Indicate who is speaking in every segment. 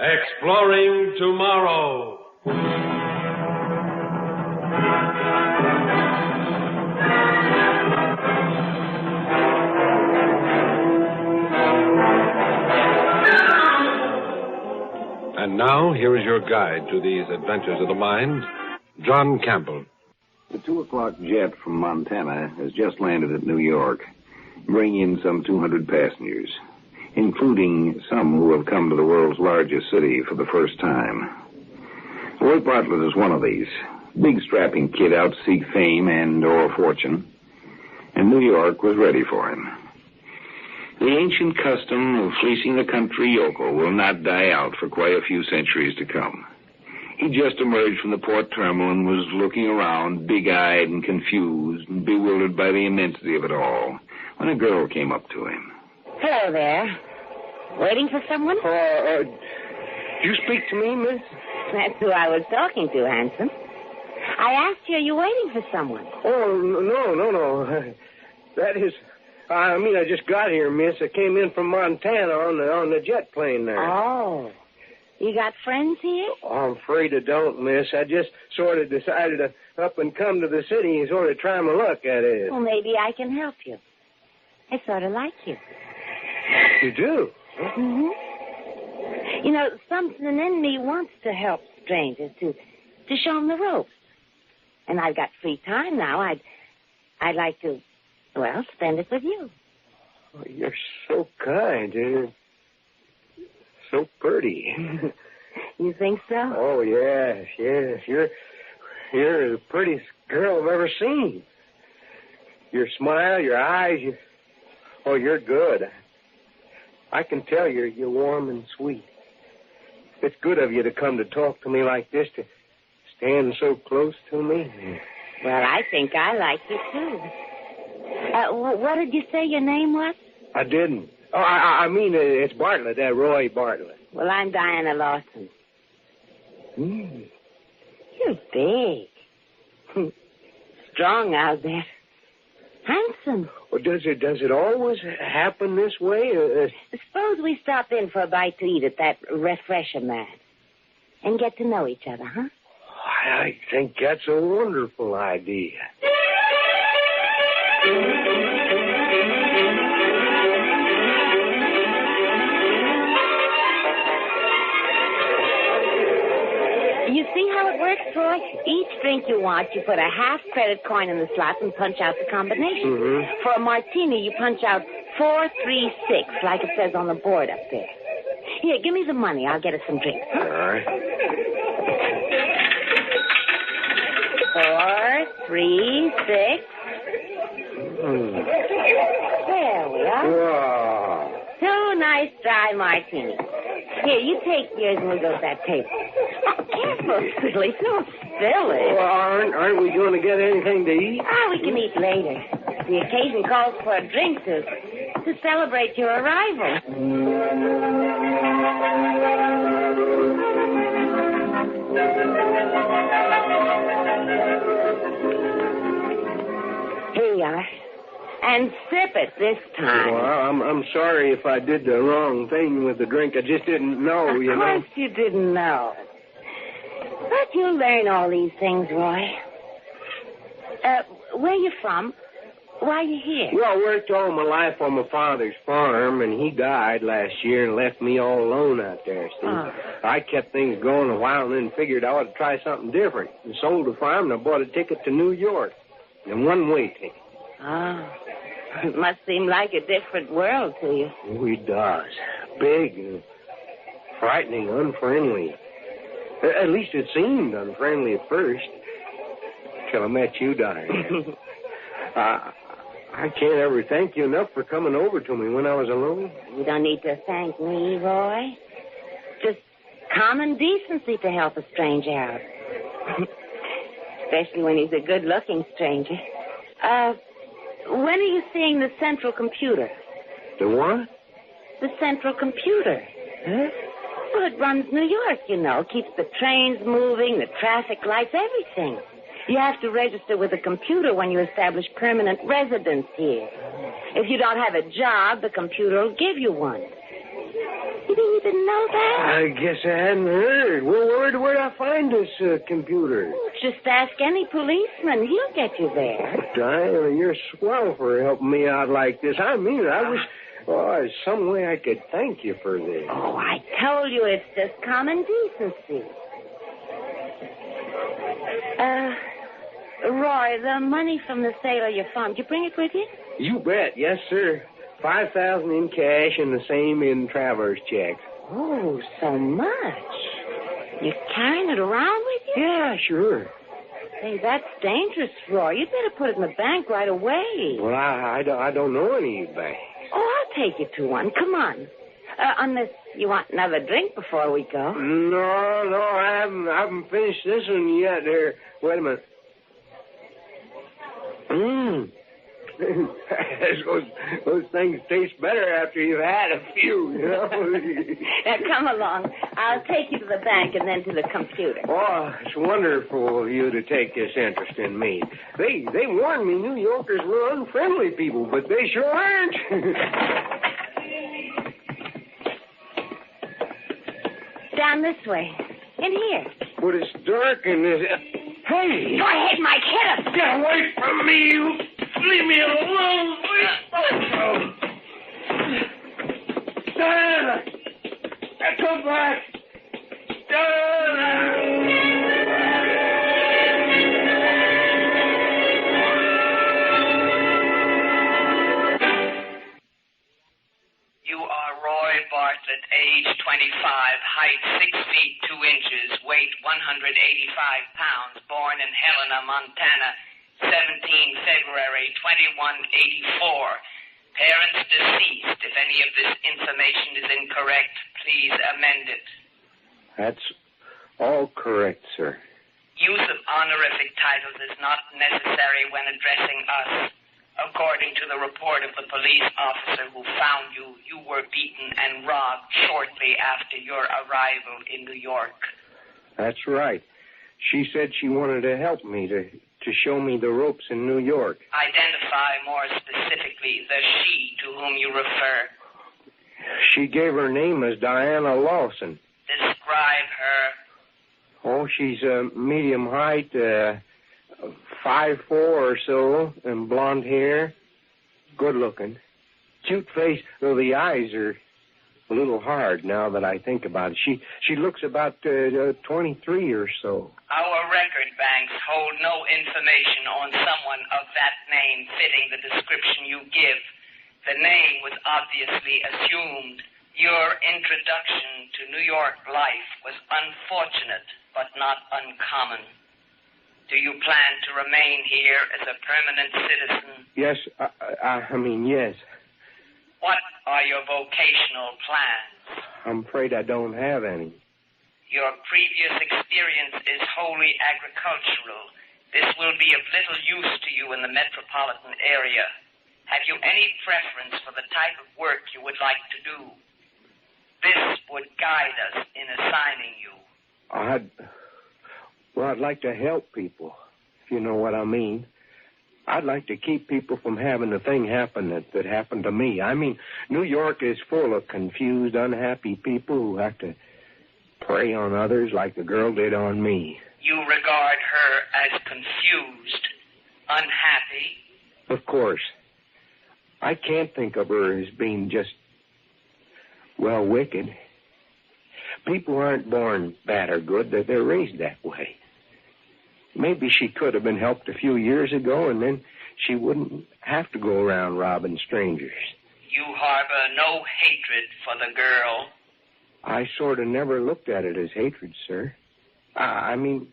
Speaker 1: Exploring Tomorrow. And now, here is your guide to these adventures of the mind, John Campbell.
Speaker 2: The 2 o'clock jet from Montana has just landed at New York, bringing in some 200 passengers, including some who have come to the world's largest city for the first time. Roy Bartlett is one of these. Big strapping kid out to seek fame and/or fortune. And New York was ready for him. The ancient custom of fleecing the country yokel will not die out for quite a few centuries to come. He just emerged from the port terminal and was looking around, big-eyed and confused and bewildered by the immensity of it all, when a girl came up to him.
Speaker 3: Hello there. Waiting for someone?
Speaker 4: You speak to me, miss?
Speaker 3: That's who I was talking to, handsome. I asked you, are you waiting for someone?
Speaker 4: Oh, no. That is... I just got here, miss. I came in from Montana on the jet plane there.
Speaker 3: Oh. You got friends here?
Speaker 4: Oh, I'm afraid I don't, miss. I just sort of decided to up and come to the city and sort of try my luck at it.
Speaker 3: Well, maybe I can help you. I sort of like you.
Speaker 4: You do?
Speaker 3: Mm-hmm. You know, something in me wants to help strangers, to show them the ropes. And I've got free time now. I'd like to, spend it with you.
Speaker 4: Oh, you're so kind. You're so pretty.
Speaker 3: You think so?
Speaker 4: Oh, yes. You're the prettiest girl I've ever seen. Your smile, your eyes, you're good. I can tell you're warm and sweet. It's good of you to come to talk to me like this, to stand so close to me.
Speaker 3: Well, I think I like you, too. What did you say your name was?
Speaker 4: I didn't. Oh, it's Bartlett, Roy Bartlett.
Speaker 3: Well, I'm Diana Lawson. You're big. Strong out there. Handsome.
Speaker 4: Well, does it always happen this way?
Speaker 3: Suppose we stop in for a bite to eat at that refresher mat and get to know each other, huh?
Speaker 4: I think that's a wonderful idea.
Speaker 3: You see how it works, Troy? Each drink you want, you put a half credit coin in the slot and punch out the combination.
Speaker 4: Mm-hmm.
Speaker 3: For a martini, you punch out 436, like it says on the board up there. Here, give me the money. I'll get us some drinks. Huh?
Speaker 4: All right.
Speaker 3: 4, 3, 6. There we are.
Speaker 4: Wow.
Speaker 3: 2 nice dry martinis. Here, you take yours and we'll go to that table. Oh, careful, silly. Don't spill it.
Speaker 4: Well, aren't we going to get anything to eat?
Speaker 3: We can eat later. The occasion calls for a drink to celebrate your arrival. Here you are. And sip it this time.
Speaker 4: Well, I'm sorry if I did the wrong thing with the drink. I just didn't know, you know.
Speaker 3: Of course you didn't know. But you'll learn all these things, Roy. Where you from? Why are you here?
Speaker 4: Well, I worked all my life on my father's farm, and he died last year and left me all alone out there, see?
Speaker 3: Oh.
Speaker 4: I kept things going a while and then figured I ought to try something different. And sold the farm, and I bought a ticket to New York. A one-way ticket.
Speaker 3: Oh. It must seem like a different world to you.
Speaker 4: Oh, it does. Big and frightening, unfriendly. At least it seemed unfriendly at first. Till I met you, Diane. I can't ever thank you enough for coming over to me when I was alone.
Speaker 3: You don't need to thank me, Roy. Just common decency to help a stranger out. Especially when he's a good-looking stranger. When are you seeing the central computer?
Speaker 4: The what?
Speaker 3: The central computer.
Speaker 4: Huh?
Speaker 3: Well, it runs New York, you know. Keeps the trains moving, the traffic lights, everything. You have to register with a computer when you establish permanent residence here. If you don't have a job, the computer will give you one. You You didn't know that?
Speaker 4: I guess I hadn't heard. Well, where'd I find this computer?
Speaker 3: Oh, just ask any policeman. He'll get you there.
Speaker 4: Diana, you're swell for helping me out like this. I mean, I wish... Oh, there's some way I could thank you for this.
Speaker 3: Oh, I told you it's just common decency. Roy, the money from the sale of your farm, did you bring it with you?
Speaker 4: You bet. Yes, sir. $5,000 in cash and the same in traveler's checks.
Speaker 3: Oh, so much. You're carrying it around with you?
Speaker 4: Yeah, sure.
Speaker 3: Hey, that's dangerous, Roy. You'd better put it in the bank right away.
Speaker 4: Well, I don't know any bank.
Speaker 3: Oh, I'll take you to one. Come on. Unless you want another drink before we go.
Speaker 4: No, I haven't finished this one yet. There. Wait a minute. Those things taste better after you've had a few, you know.
Speaker 3: Now, come along. I'll take you to the bank and then to the computer.
Speaker 4: Oh, it's wonderful of you to take this interest in me. They warned me New Yorkers were unfriendly people, but they sure aren't.
Speaker 3: Down this way. In here.
Speaker 4: But it's dark and there's... Hey!
Speaker 3: Go ahead, Mike. Hit him.
Speaker 4: Get away from me, you... Leave me alone. Diana! Come back! Diana!
Speaker 5: You are Roy Bartlett, age 25, height 6 feet 2 inches, weight 185 pounds, born in Helena, Montana, 17 February 2184. Parents deceased. If any of this information is incorrect, please amend it.
Speaker 4: That's all correct, sir.
Speaker 5: Use of honorific titles is not necessary when addressing us. According to the report of the police officer who found you, you were beaten and robbed shortly after your arrival in New York.
Speaker 4: That's right. She said she wanted to help me to show me the ropes in New York.
Speaker 5: Identify more specifically the she to whom you refer.
Speaker 4: She gave her name as Diana Lawson.
Speaker 5: Describe her.
Speaker 4: Oh, she's medium height, 5'4" or so, and blonde hair. Good looking. Cute face, though the eyes are a little hard now that I think about it. She looks about 23 or so.
Speaker 5: Our record banks hold no information on someone of that name fitting the description you give. The name was obviously assumed. Your introduction to New York life was unfortunate, but not uncommon. Do you plan to remain here as a permanent citizen?
Speaker 4: Yes, I mean, yes.
Speaker 5: What are your vocational plans?
Speaker 4: I'm afraid I don't have any.
Speaker 5: Your previous experience is wholly agricultural. This will be of little use to you in the metropolitan area. Have you any preference for the type of work you would like to do? This would guide us in assigning you.
Speaker 4: I'd like to help people, if you know what I mean. I'd like to keep people from having the thing happen that happened to me. I mean, New York is full of confused, unhappy people who have to prey on others like the girl did on me.
Speaker 5: You regard her as confused, unhappy?
Speaker 4: Of course. I can't think of her as being just, well, wicked. People aren't born bad or good. They're raised that way. Maybe she could have been helped a few years ago, and then she wouldn't have to go around robbing strangers.
Speaker 5: You harbor no hatred for the girl.
Speaker 4: I sort of never looked at it as hatred, sir. I'm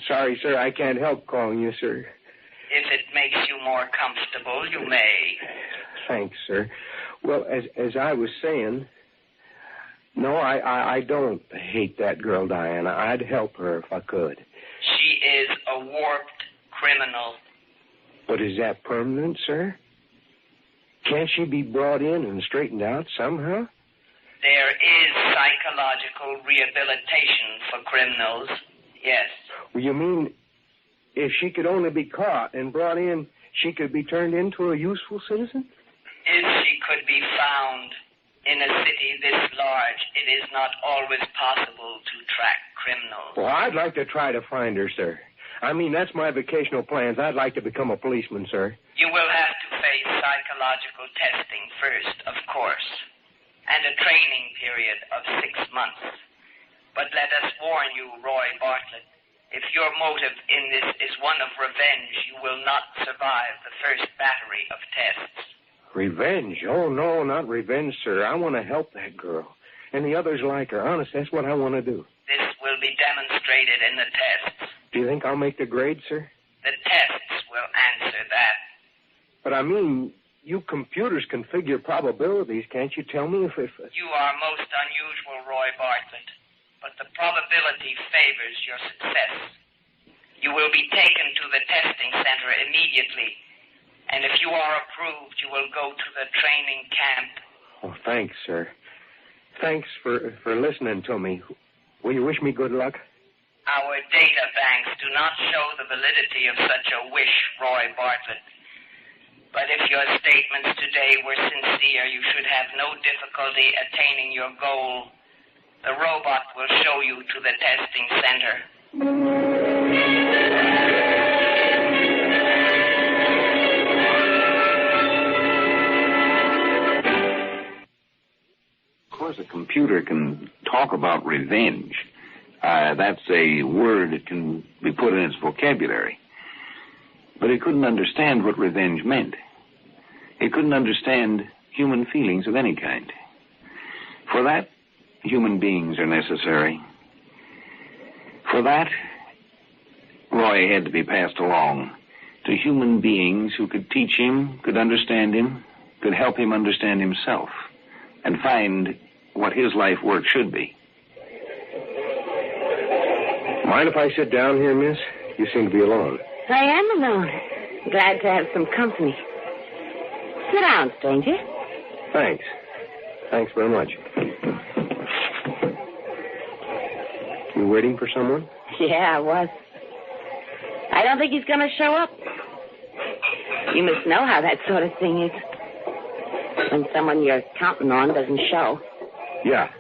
Speaker 4: sorry, sir. I can't help calling you sir.
Speaker 5: If it makes you more comfortable, you may.
Speaker 4: Thanks, sir. Well, as I was saying, no, I don't hate that girl, Diana. I'd help her if I could.
Speaker 5: She is a warped criminal.
Speaker 4: But is that permanent, sir? Can't she be brought in and straightened out somehow?
Speaker 5: There is psychological rehabilitation for criminals, yes.
Speaker 4: Well, you mean if she could only be caught and brought in, she could be turned into a useful citizen?
Speaker 5: If she could be found. In a city this large, it is not always possible to track criminals.
Speaker 4: Well, I'd like to try to find her, sir. I mean, that's my vocational plans. I'd like to become a policeman, sir.
Speaker 5: You will have to face psychological testing first, of course, and a training period of 6 months. But let us warn you, Roy Bartlett, if your motive in this is one of revenge, you will not survive the first battery of tests.
Speaker 4: Revenge? Oh, no, not revenge, sir. I want to help that girl. And the others like her. Honest, that's what I want to do.
Speaker 5: This will be demonstrated in the tests.
Speaker 4: Do you think I'll make the grade, sir?
Speaker 5: The tests will answer that.
Speaker 4: But I mean, you computers can figure probabilities. Can't you tell me if...
Speaker 5: You are most unusual, Roy Bartlett. But the probability favors your success. You will be taken to the testing center immediately. And if you are approved, you will go to the training camp.
Speaker 4: Oh, thanks, sir. Thanks for listening to me. Will you wish me good luck?
Speaker 5: Our data banks do not show the validity of such a wish, Roy Bartlett. But if your statements today were sincere, you should have no difficulty attaining your goal. The robot will show you to the testing center.
Speaker 2: Of course, a computer can talk about revenge. That's a word that can be put in its vocabulary. But it couldn't understand what revenge meant. It couldn't understand human feelings of any kind. For that, human beings are necessary. For that, Roy had to be passed along to human beings who could teach him, could understand him, could help him understand himself, and find what his life work should be.
Speaker 4: Mind if I sit down here, miss? You seem to be alone.
Speaker 3: I am alone. Glad to have some company. Sit down, stranger.
Speaker 4: Thanks. Thanks very much. You waiting for someone?
Speaker 3: Yeah, I was. I don't think he's going to show up. You must know how that sort of thing is. When someone you're counting on doesn't show.
Speaker 4: Yeah.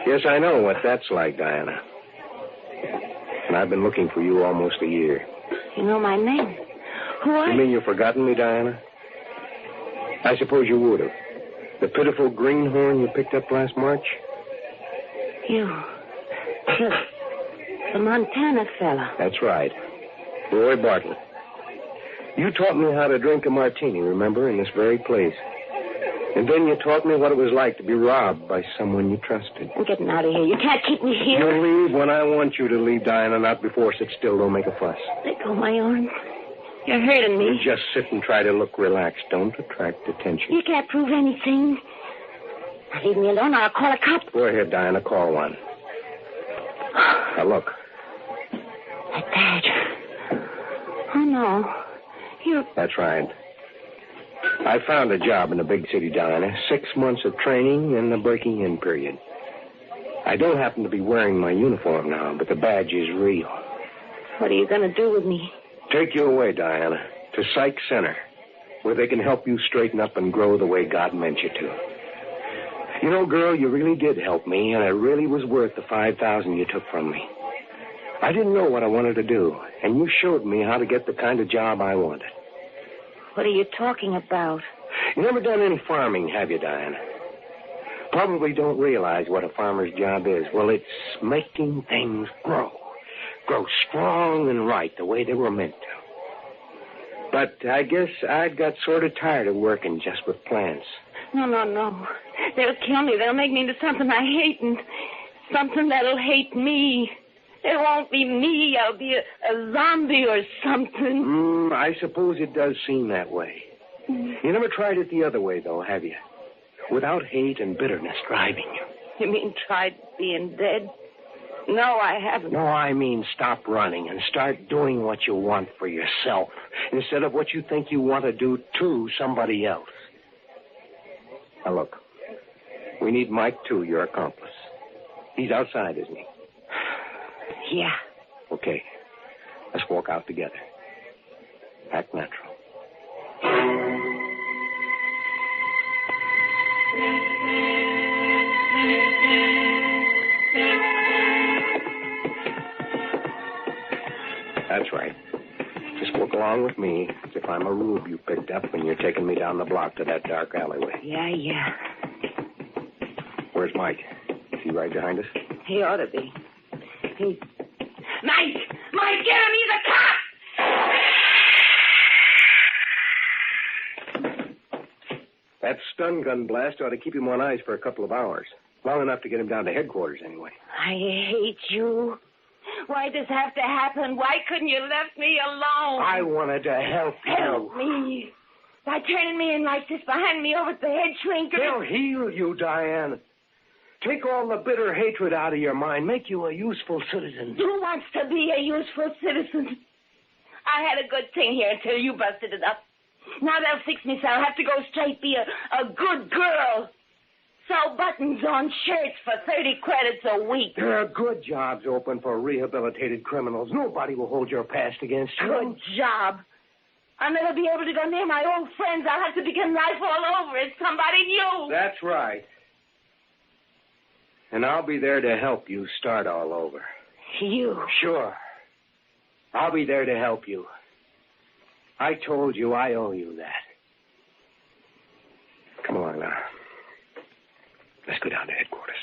Speaker 4: Yes, I know what that's like, Diana. And I've been looking for you almost a year.
Speaker 3: You know my name. Who are
Speaker 4: You mean you've forgotten me, Diana? I suppose you would have. The pitiful greenhorn you picked up last March?
Speaker 3: You. The Montana fella.
Speaker 4: That's right. Roy Bartlett. You taught me how to drink a martini, remember, in this very place. And then you taught me what it was like to be robbed by someone you trusted.
Speaker 3: I'm getting out of here. You can't keep me here.
Speaker 4: You'll leave when I want you to leave, Diana, not before. Sit still. Don't make a fuss.
Speaker 3: Let go of my arm. You're hurting me.
Speaker 4: You just sit and try to look relaxed. Don't attract attention.
Speaker 3: You can't prove anything. Now, leave me alone or I'll call a cop.
Speaker 4: Go ahead, Diana. Call one. Now, look.
Speaker 3: That badge. Oh, no. You...
Speaker 4: That's right. I found a job in a big city, Diana. 6 months of training and the breaking-in period. I don't happen to be wearing my uniform now, but the badge is real.
Speaker 3: What are you going to do with me?
Speaker 4: Take you away, Diana, to Psych Center, where they can help you straighten up and grow the way God meant you to. You know, girl, you really did help me, and it really was worth the $5,000 you took from me. I didn't know what I wanted to do, and you showed me how to get the kind of job I wanted.
Speaker 3: What are you talking about?
Speaker 4: You never done any farming, have you, Diana? Probably don't realize what a farmer's job is. Well, it's making things grow strong and right the way they were meant to. But I guess I'd got sort of tired of working just with plants.
Speaker 3: No. They'll kill me. They'll make me into something I hate and something that'll hate me. It won't be me. I'll be a zombie or something.
Speaker 4: I suppose it does seem that way. You never tried it the other way, though, have you? Without hate and bitterness driving you.
Speaker 3: You mean tried being dead? No, I haven't.
Speaker 4: No, I mean stop running and start doing what you want for yourself instead of what you think you want to do to somebody else. Now, look. We need Mike, too, your accomplice. He's outside, isn't he?
Speaker 3: Yeah.
Speaker 4: Okay. Let's walk out together. Act natural. That's right. Just walk along with me as if I'm a rube you picked up when you're taking me down the block to that dark alleyway.
Speaker 3: Yeah.
Speaker 4: Where's Mike? Is he right behind us?
Speaker 3: He ought to be. Mike, get him! He's a cop!
Speaker 4: That stun gun blast ought to keep him on ice for a couple of hours. Long enough to get him down to headquarters, anyway.
Speaker 3: I hate you. Why does this have to happen? Why couldn't you left me alone?
Speaker 4: I wanted to help you.
Speaker 3: Help me? By turning me in like this behind me over at the head shrinker.
Speaker 4: They'll heal you, Diane. Take all the bitter hatred out of your mind. Make you a useful citizen.
Speaker 3: Who wants to be a useful citizen? I had a good thing here until you busted it up. Now they'll fix me so I'll have to go straight be a good girl. Sew buttons on shirts for 30 credits a week.
Speaker 4: There are good jobs open for rehabilitated criminals. Nobody will hold your past against you.
Speaker 3: Good job. I'll never be able to go near my old friends. I'll have to begin life all over as somebody new.
Speaker 4: That's right. And I'll be there to help you start all over.
Speaker 3: You?
Speaker 4: Sure. I'll be there to help you. I told you I owe you that. Come along now. Let's go down to headquarters.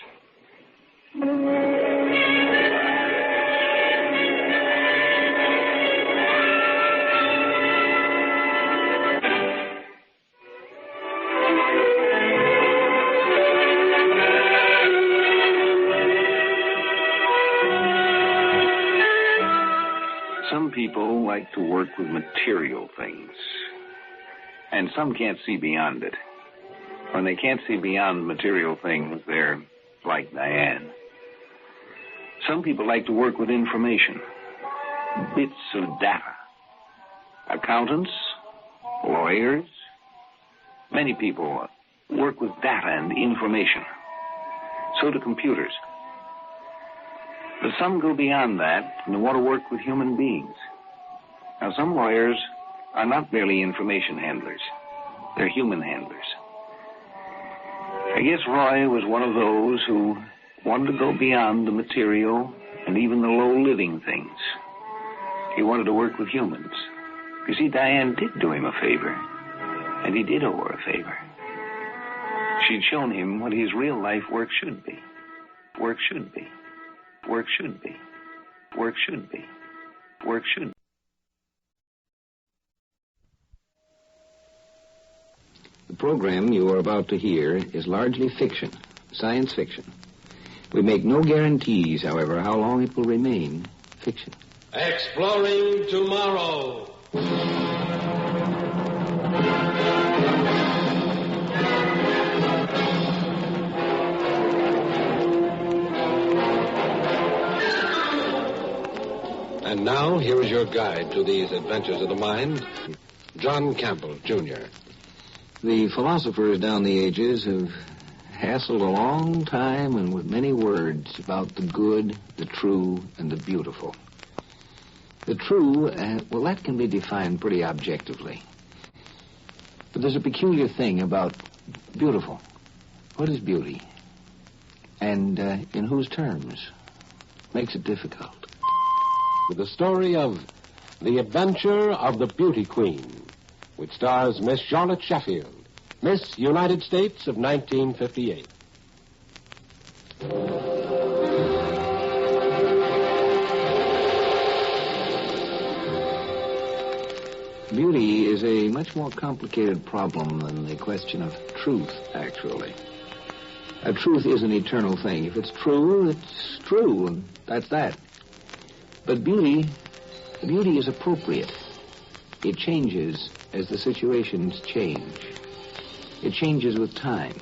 Speaker 2: Some people like to work with material things, and some can't see beyond it. When they can't see beyond material things, they're like Diane. Some people like to work with information, bits of data. Accountants, lawyers, many people work with data and information. So do computers. But some go beyond that and want to work with human beings. Now, some lawyers are not merely information handlers. They're human handlers. I guess Roy was one of those who wanted to go beyond the material and even the low-living things. He wanted to work with humans. You see, Diane did do him a favor, and he did owe her a favor. She'd shown him what his real-life work should be. Work should be. Work should be. Work should be. Work should be.
Speaker 6: The program you are about to hear is largely fiction, science fiction. We make no guarantees, however, how long it will remain fiction.
Speaker 1: Exploring Tomorrow. And now, here is your guide to these adventures of the mind, John Campbell, Jr.
Speaker 6: The philosophers down the ages have hassled a long time and with many words about the good, the true, and the beautiful. The true, well, that can be defined pretty objectively. But there's a peculiar thing about beautiful. What is beauty? And in whose terms? Makes it difficult.
Speaker 7: With the story of The Adventure of the Beauty Queen, which stars Miss Charlotte Sheffield, Miss United States of 1958.
Speaker 6: Beauty is a much more complicated problem than the question of truth, actually. A truth is an eternal thing. If it's true, and that's that. But beauty is appropriate. It changes as the situations change. It changes with time.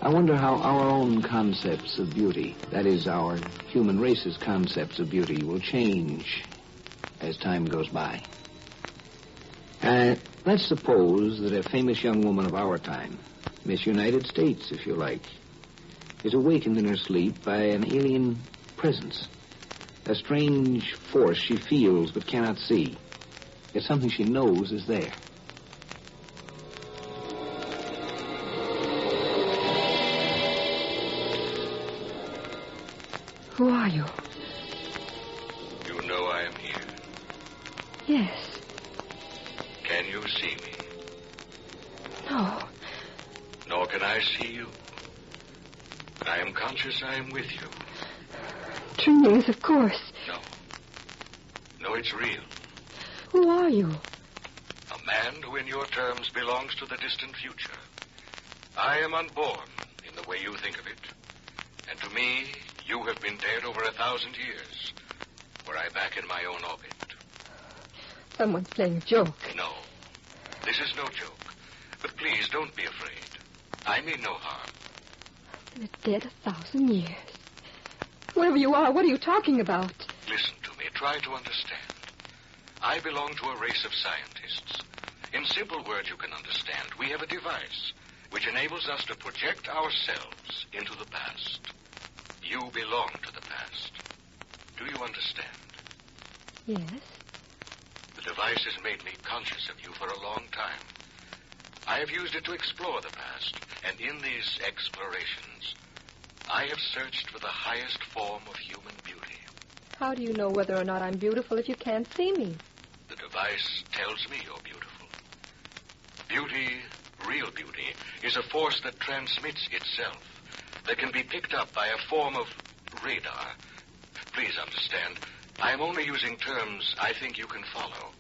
Speaker 6: I wonder how our own concepts of beauty, that is, our human race's concepts of beauty, will change as time goes by. Let's suppose that a famous young woman of our time, Miss United States, if you like, is awakened in her sleep by an alien presence, a strange force she feels but cannot see. It's something she knows is there.
Speaker 8: Who are you?
Speaker 9: You know I am here.
Speaker 8: Yes.
Speaker 9: Can you see me?
Speaker 8: No.
Speaker 9: Nor can I see you. But I am conscious I am with you.
Speaker 8: Trappings, of course.
Speaker 9: No. No, it's real.
Speaker 8: Who are you?
Speaker 9: A man who, in your terms, belongs to the distant future. I am unborn in the way you think of it. And to me, you have been dead over 1,000 years. Were I back in my own orbit.
Speaker 8: Someone's playing a joke.
Speaker 9: No. This is no joke. But please, don't be afraid. I mean no harm.
Speaker 8: Been dead 1,000 years. Whoever you are, what are you talking about?
Speaker 9: Listen to me. Try to understand. I belong to a race of scientists. In simple words you can understand, we have a device which enables us to project ourselves into the past. You belong to the past. Do you understand?
Speaker 8: Yes.
Speaker 9: The device has made me conscious of you for a long time. I have used it to explore the past, and in these explorations, I have searched for the highest form of human beauty.
Speaker 8: How do you know whether or not I'm beautiful if you can't see me?
Speaker 9: The device tells me you're beautiful. Beauty, real beauty, is a force that transmits itself, that can be picked up by a form of radar. Please understand, I am only using terms I think you can follow.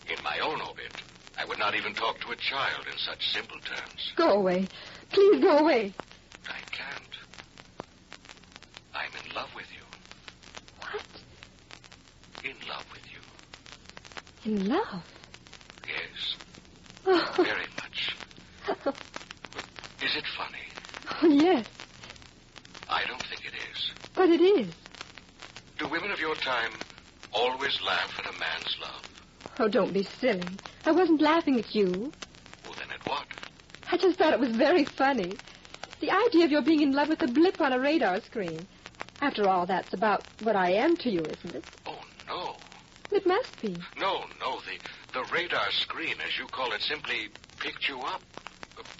Speaker 9: In my own orbit, I would not even talk to a child in such simple terms.
Speaker 8: Go away. Please go away.
Speaker 9: I can't. I'm in love with you.
Speaker 8: What?
Speaker 9: In love with you.
Speaker 8: In love?
Speaker 9: Yes.
Speaker 8: Oh.
Speaker 9: Very much. Is it funny?
Speaker 8: Oh, yes.
Speaker 9: I don't think it is.
Speaker 8: But it is.
Speaker 9: Do women of your time always laugh at a man's love?
Speaker 8: Oh, don't be silly. I wasn't laughing at you.
Speaker 9: Well, then at what?
Speaker 8: I just thought it was very funny. The idea of your being in love with a blip on a radar screen. After all, that's about what I am to you, isn't it?
Speaker 9: Oh, no.
Speaker 8: It must be.
Speaker 9: No. The radar screen, as you call it, simply picked you up,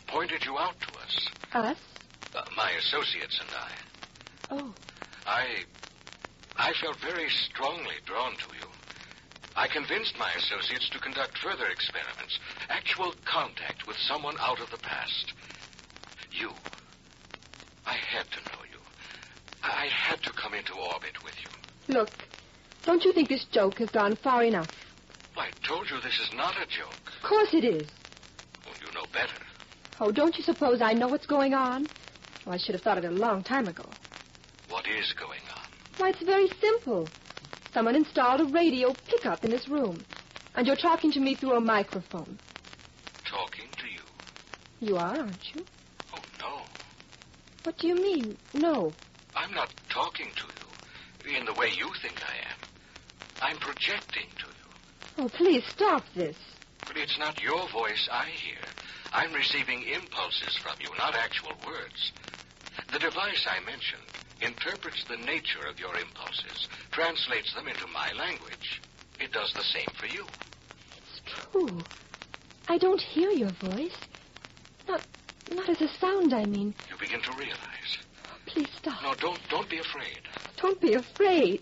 Speaker 9: pointed you out to us.
Speaker 8: Us?
Speaker 9: My associates and I.
Speaker 8: Oh.
Speaker 9: I felt very strongly drawn to you. I convinced my associates to conduct further experiments, actual contact with someone out of the past. You. I had to know you. I had to come into orbit with you.
Speaker 8: Look, don't you think this joke has gone far enough?
Speaker 9: I told you this is not a joke.
Speaker 8: Of course it is.
Speaker 9: Well, you know better.
Speaker 8: Oh, don't you suppose I know what's going on? Oh, I should have thought of it a long time ago.
Speaker 9: What is going on?
Speaker 8: Why, it's very simple. Someone installed a radio pickup in this room. And you're talking to me through a microphone.
Speaker 9: Talking to you?
Speaker 8: You are, aren't you?
Speaker 9: Oh, no.
Speaker 8: What do you mean, no?
Speaker 9: I'm not talking to you in the way you think I am. I'm projecting to you.
Speaker 8: Oh, please stop this.
Speaker 9: But it's not your voice I hear. I'm receiving impulses from you, not actual words. The device I mentioned interprets the nature of your impulses, translates them into my language. It does the same for you.
Speaker 8: It's true. I don't hear your voice. Not as a sound, I mean.
Speaker 9: You begin to realize.
Speaker 8: Oh, please stop.
Speaker 9: No, don't be afraid.
Speaker 8: Don't be afraid.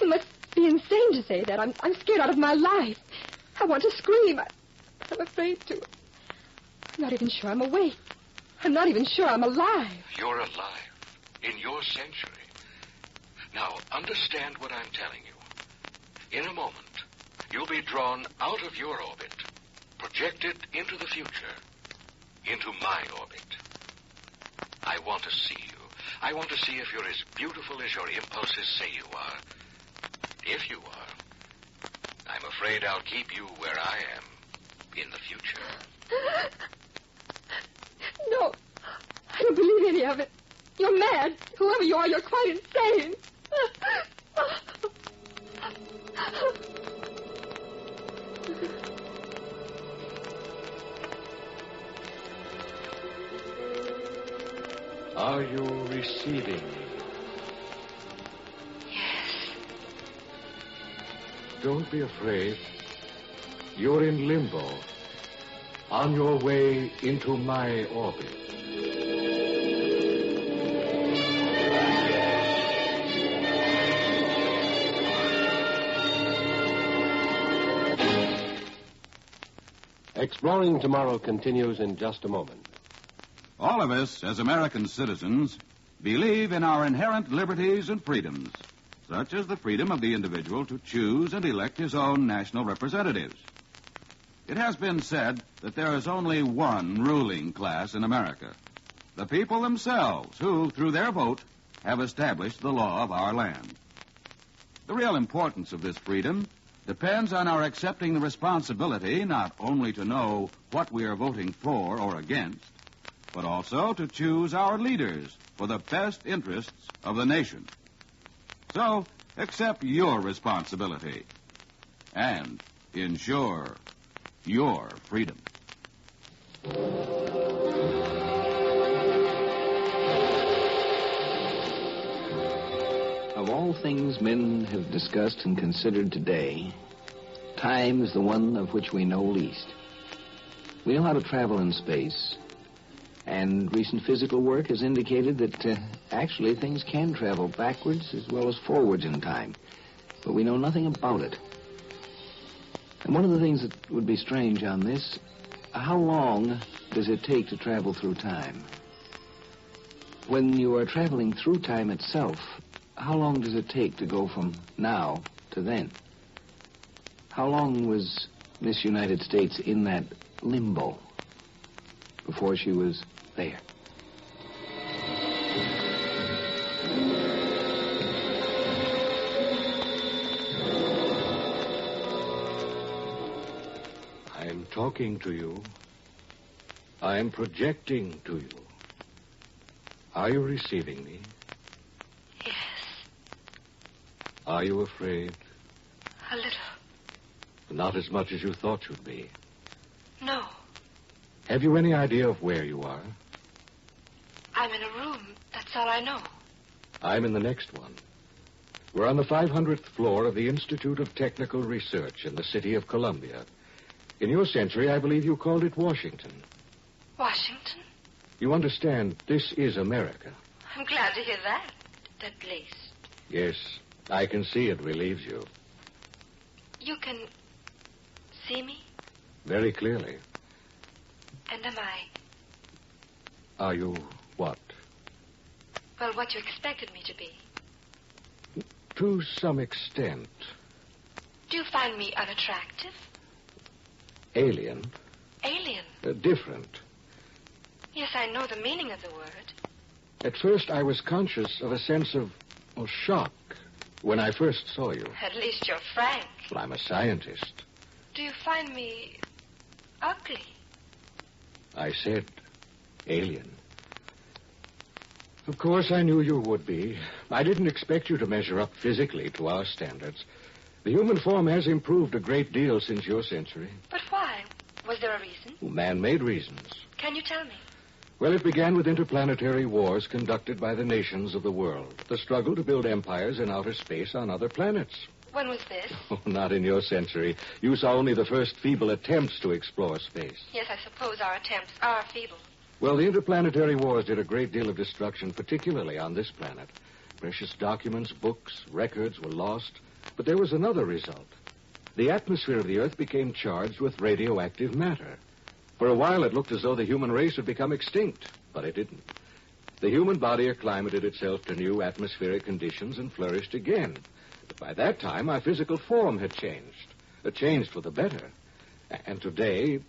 Speaker 8: You must be insane to say that. I'm scared out of my life. I want to scream. I'm afraid to. I'm not even sure I'm awake. I'm not even sure I'm alive.
Speaker 9: You're alive. In your century. Now, understand what I'm telling you. In a moment, you'll be drawn out of your orbit, projected into the future, into my orbit. I want to see you. I want to see if you're as beautiful as your impulses say you are. If you are, I'm afraid I'll keep you where I am in the future.
Speaker 8: No, I don't believe any of it. You're mad. Whoever you are, you're quite insane.
Speaker 1: Are you receiving me?
Speaker 8: Yes.
Speaker 1: Don't be afraid. You're in limbo, on your way into my orbit.
Speaker 7: Exploring Tomorrow continues in just a moment.
Speaker 10: All of us, as American citizens, believe in our inherent liberties and freedoms, such as the freedom of the individual to choose and elect his own national representatives. It has been said that there is only one ruling class in America, the people themselves, who, through their vote, have established the law of our land. The real importance of this freedom depends on our accepting the responsibility not only to know what we are voting for or against, but also to choose our leaders for the best interests of the nation. So, accept your responsibility and ensure your freedom.
Speaker 6: Of all things men have discussed and considered today, time is the one of which we know least. We know how to travel in space, and recent physical work has indicated that actually things can travel backwards as well as forwards in time, but we know nothing about it. And one of the things that would be strange on this, how long does it take to travel through time? When you are traveling through time itself, how long does it take to go from now to then? How long was Miss United States in that limbo before she was there?
Speaker 1: I am talking to you. I am projecting to you. Are you receiving me?
Speaker 8: Yes,
Speaker 1: Are you afraid?
Speaker 8: a little.
Speaker 1: Not as much as you thought you'd be.
Speaker 8: No,
Speaker 1: Have you any idea of where you are?
Speaker 8: I'm in a room. That's all I know.
Speaker 1: I'm in the next one. We're on the 500th floor of the Institute of Technical Research in the city of Columbia. In your century, I believe you called it Washington.
Speaker 8: Washington?
Speaker 1: You understand, this is America.
Speaker 8: I'm glad to hear that, at least.
Speaker 1: Yes, I can see it relieves you.
Speaker 8: You can see me?
Speaker 1: Very clearly.
Speaker 8: And am I,
Speaker 1: Are you what?
Speaker 8: well, what you expected me to be?
Speaker 1: To some extent.
Speaker 8: Do you find me unattractive?
Speaker 1: Alien.
Speaker 8: Alien?
Speaker 1: Different.
Speaker 8: Yes, I know the meaning of the word.
Speaker 1: At first, I was conscious of a sense of shock when I first saw you.
Speaker 8: At least you're frank.
Speaker 1: Well, I'm a scientist.
Speaker 8: Do you find me ugly?
Speaker 1: I said alien. Of course, I knew you would be. I didn't expect you to measure up physically to our standards. The human form has improved a great deal since your century.
Speaker 8: But why? Was there a reason?
Speaker 1: Man-made reasons.
Speaker 8: Can you tell me?
Speaker 1: Well, it began with interplanetary wars conducted by the nations of the world. The struggle to build empires in outer space on other planets.
Speaker 8: When was this?
Speaker 1: Oh, not in your century. You saw only the first feeble attempts to explore space.
Speaker 8: Yes, I suppose our attempts are feeble.
Speaker 1: Well, the interplanetary wars did a great deal of destruction, particularly on this planet. Precious documents, books, records were lost. But there was another result. The atmosphere of the Earth became charged with radioactive matter. For a while, it looked as though the human race would become extinct, but it didn't. The human body acclimated itself to new atmospheric conditions and flourished again. But by that time, our physical form had changed. It changed for the better. And today...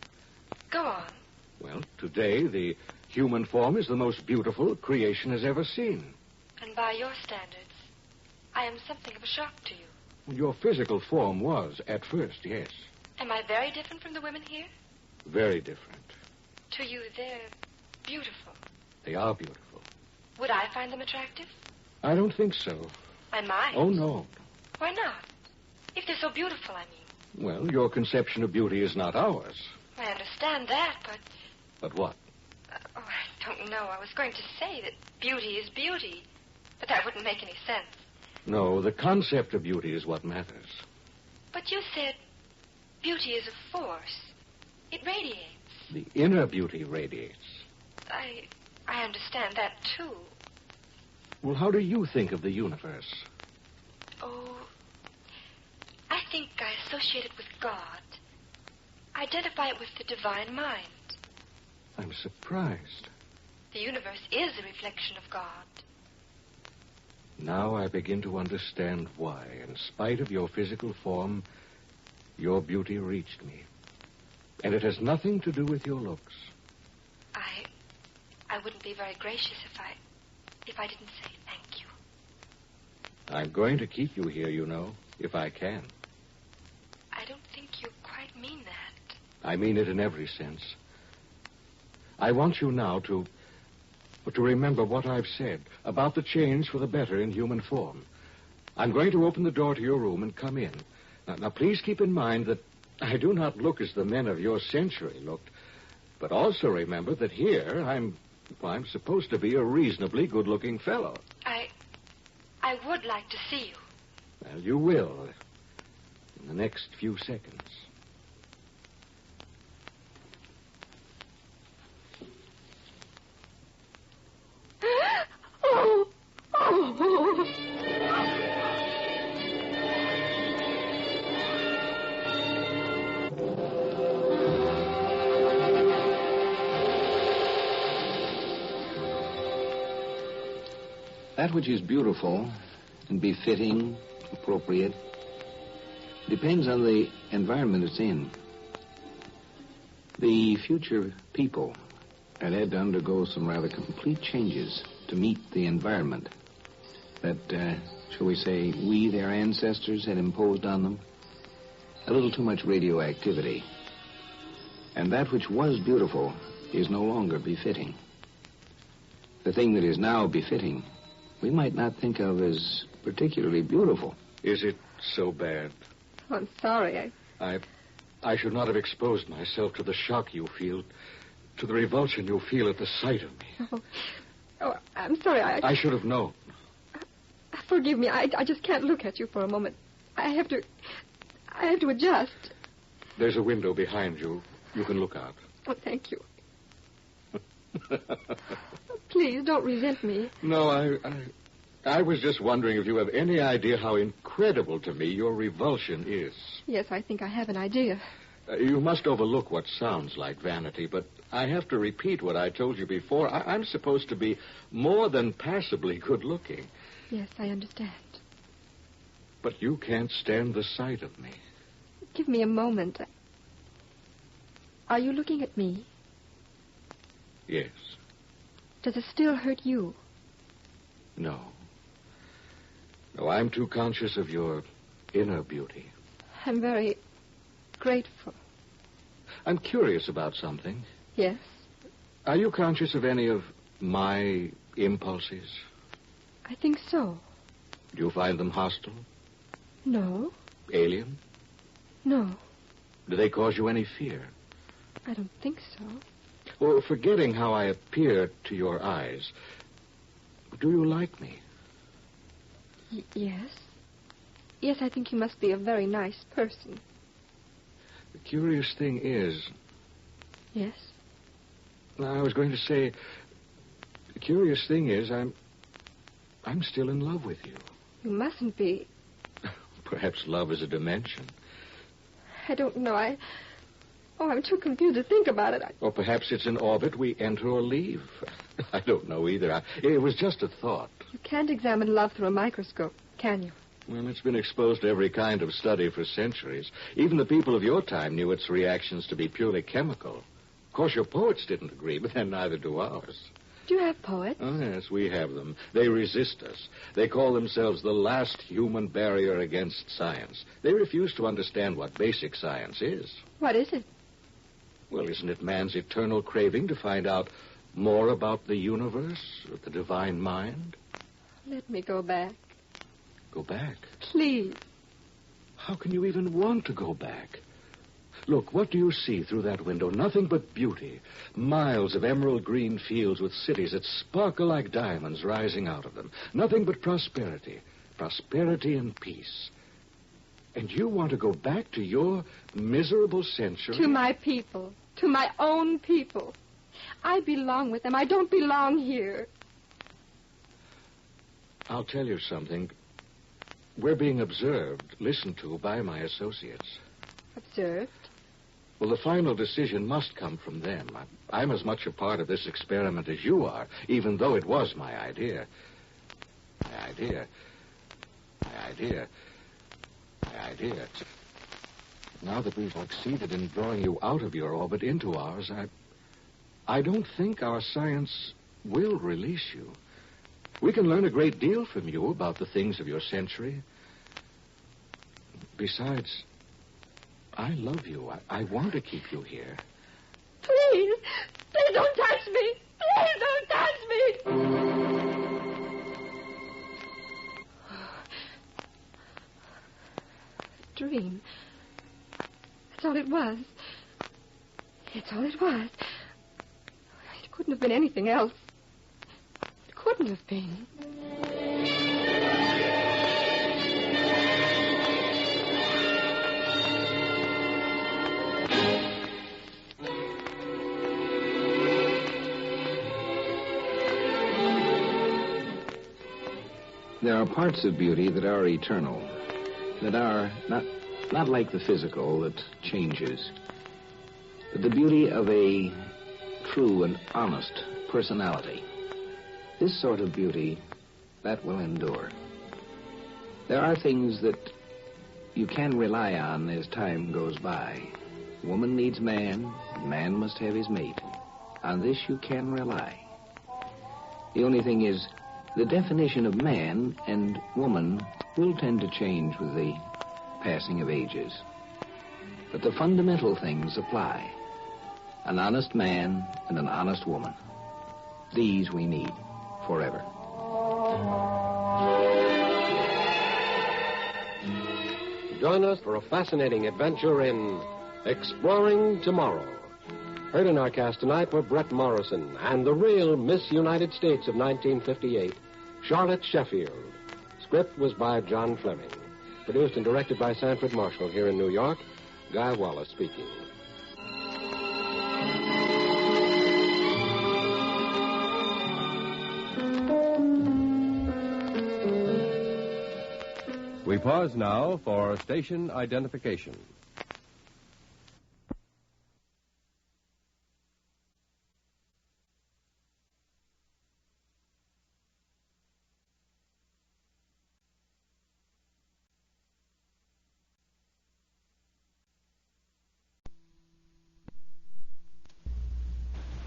Speaker 8: Go on.
Speaker 1: Well, today, the human form is the most beautiful creation has ever seen.
Speaker 8: And by your standards, I am something of a shock to you.
Speaker 1: Your physical form was, at first, yes.
Speaker 8: Am I very different from the women here?
Speaker 1: Very different.
Speaker 8: To you, they're beautiful.
Speaker 1: They are beautiful.
Speaker 8: Would I find them attractive?
Speaker 1: I don't think so.
Speaker 8: I might.
Speaker 1: Oh, no.
Speaker 8: Why not? If they're so beautiful, I mean.
Speaker 1: Well, your conception of beauty is not ours.
Speaker 8: I understand that, but...
Speaker 1: But what?
Speaker 8: Oh, I don't know. I was going to say that beauty is beauty, but that wouldn't make any sense.
Speaker 1: No, the concept of beauty is what matters.
Speaker 8: But you said beauty is a force. It radiates.
Speaker 1: The inner beauty radiates.
Speaker 8: I understand that, too.
Speaker 1: Well, how do you think of the universe?
Speaker 8: Oh, I think I associate it with God. identify it with the divine mind.
Speaker 1: I'm surprised.
Speaker 8: The universe is a reflection of God.
Speaker 1: Now I begin to understand why, in spite of your physical form, your beauty reached me. And it has nothing to do with your looks.
Speaker 8: I wouldn't be very gracious if I didn't say thank you.
Speaker 1: I'm going to keep you here, you know, if I can.
Speaker 8: I don't think you quite mean that.
Speaker 1: I mean it in every sense. I want you now to remember what I've said about the change for the better in human form. I'm going to open the door to your room and come in. Now, please keep in mind that I do not look as the men of your century looked, but also remember that here I'm supposed to be a reasonably good-looking fellow.
Speaker 8: I would like to see you.
Speaker 1: Well, you will in the next few seconds.
Speaker 6: That which is beautiful and befitting, appropriate, depends on the environment it's in. The future people had to undergo some rather complete changes to meet the environment that, shall we say, we, their ancestors, had imposed on them. A little too much radioactivity. And that which was beautiful is no longer befitting. The thing that is now befitting, we might not think of as particularly beautiful.
Speaker 1: Is it so bad?
Speaker 8: Oh, I'm sorry.
Speaker 1: I should not have exposed myself to the shock you feel, to the revulsion you feel at the sight of me.
Speaker 8: Oh, I'm sorry.
Speaker 1: I should have known.
Speaker 8: Forgive me. I just can't look at you for a moment. I have to adjust.
Speaker 1: There's a window behind you. You can look out.
Speaker 8: Oh, thank you. Please, don't resent me.
Speaker 1: No, I was just wondering if you have any idea how incredible to me your revulsion is.
Speaker 8: Yes, I think I have an idea.
Speaker 1: You must overlook what sounds like vanity, but I have to repeat what I told you before. I'm supposed to be more than passably good-looking.
Speaker 8: Yes, I understand.
Speaker 1: But you can't stand the sight of me.
Speaker 8: Give me a moment. Are you looking at me?
Speaker 1: Yes.
Speaker 8: Does it still hurt you?
Speaker 1: No. No, I'm too conscious of your inner beauty.
Speaker 8: I'm very grateful.
Speaker 1: I'm curious about something.
Speaker 8: Yes?
Speaker 1: Are you conscious of any of my impulses?
Speaker 8: I think so.
Speaker 1: Do you find them hostile?
Speaker 8: No.
Speaker 1: Alien?
Speaker 8: No.
Speaker 1: Do they cause you any fear?
Speaker 8: I don't think so.
Speaker 1: Well, forgetting how I appear to your eyes, do you like me?
Speaker 8: Yes. Yes, I think you must be a very nice person.
Speaker 1: The curious thing is...
Speaker 8: Yes?
Speaker 1: I was going to say, the curious thing is I'm still in love with you.
Speaker 8: You mustn't be.
Speaker 1: Perhaps love is a dimension.
Speaker 8: I don't know. I'm too confused to think about it.
Speaker 1: Or perhaps it's an orbit we enter or leave. I don't know either. It was just a thought.
Speaker 8: You can't examine love through a microscope, can you?
Speaker 1: Well, it's been exposed to every kind of study for centuries. Even the people of your time knew its reactions to be purely chemical. Of course, your poets didn't agree, but then neither do ours.
Speaker 8: Do you have poets?
Speaker 1: Oh, yes, we have them. They resist us. They call themselves the last human barrier against science. They refuse to understand what basic science is.
Speaker 8: What is it?
Speaker 1: Well, isn't it man's eternal craving to find out more about the universe, or the divine mind?
Speaker 8: Let me go back.
Speaker 1: Go back?
Speaker 8: Please.
Speaker 1: How can you even want to go back? Look, what do you see through that window? Nothing but beauty. Miles of emerald green fields with cities that sparkle like diamonds rising out of them. Nothing but prosperity. Prosperity and peace. And you want to go back to your miserable century?
Speaker 8: To my people. To my own people. I belong with them. I don't belong here.
Speaker 1: I'll tell you something. We're being observed, listened to by my associates.
Speaker 8: Observed?
Speaker 1: Well, the final decision must come from them. I'm as much a part of this experiment as you are, even though it was my idea. My idea. Now that we've succeeded in drawing you out of your orbit into ours, I don't think our science will release you. We can learn a great deal from you about the things of your century. Besides, I love you. I want to keep you here.
Speaker 8: Please don't touch me. Please don't touch me. Dream. That's all it was. It's all it was. It couldn't have been anything else. It couldn't have been.
Speaker 6: There are parts of beauty that are eternal, that are not like the physical that changes, but the beauty of a true and honest personality. This sort of beauty, that will endure. There are things that you can rely on as time goes by. Woman needs man, man must have his mate. On this you can rely. The only thing is, the definition of man and woman will tend to change with the passing of ages. But the fundamental things apply. An honest man and an honest woman. These we need forever.
Speaker 7: Join us for a fascinating adventure in Exploring Tomorrow. Heard in our cast tonight were Brett Morrison and the real Miss United States of 1958, Charlotte Sheffield. Script was by John Fleming. Produced and directed by Sanford Marshall here in New York. Guy Wallace speaking.
Speaker 11: We pause now for station identification.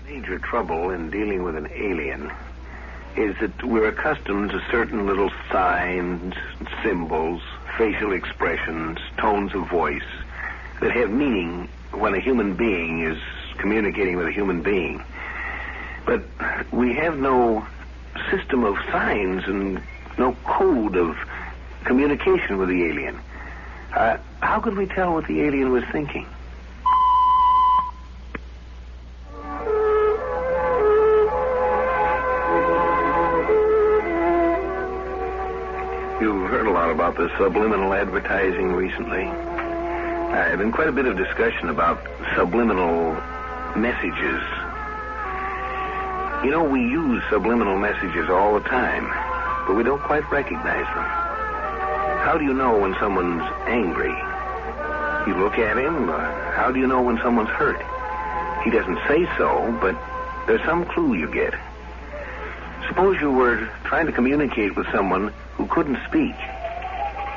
Speaker 2: Major trouble in dealing with an alien is that we're accustomed to certain little signs, symbols, facial expressions, tones of voice that have meaning when a human being is communicating with a human being. But we have no system of signs and no code of communication with the alien. How could we tell what the alien was thinking? You've heard a lot about the subliminal advertising recently. There's been quite a bit of discussion about subliminal messages. You know, we use subliminal messages all the time, but we don't quite recognize them. How do you know when someone's angry? You look at him. How do you know when someone's hurt? He doesn't say so, but there's some clue you get. Suppose you were trying to communicate with someone who couldn't speak,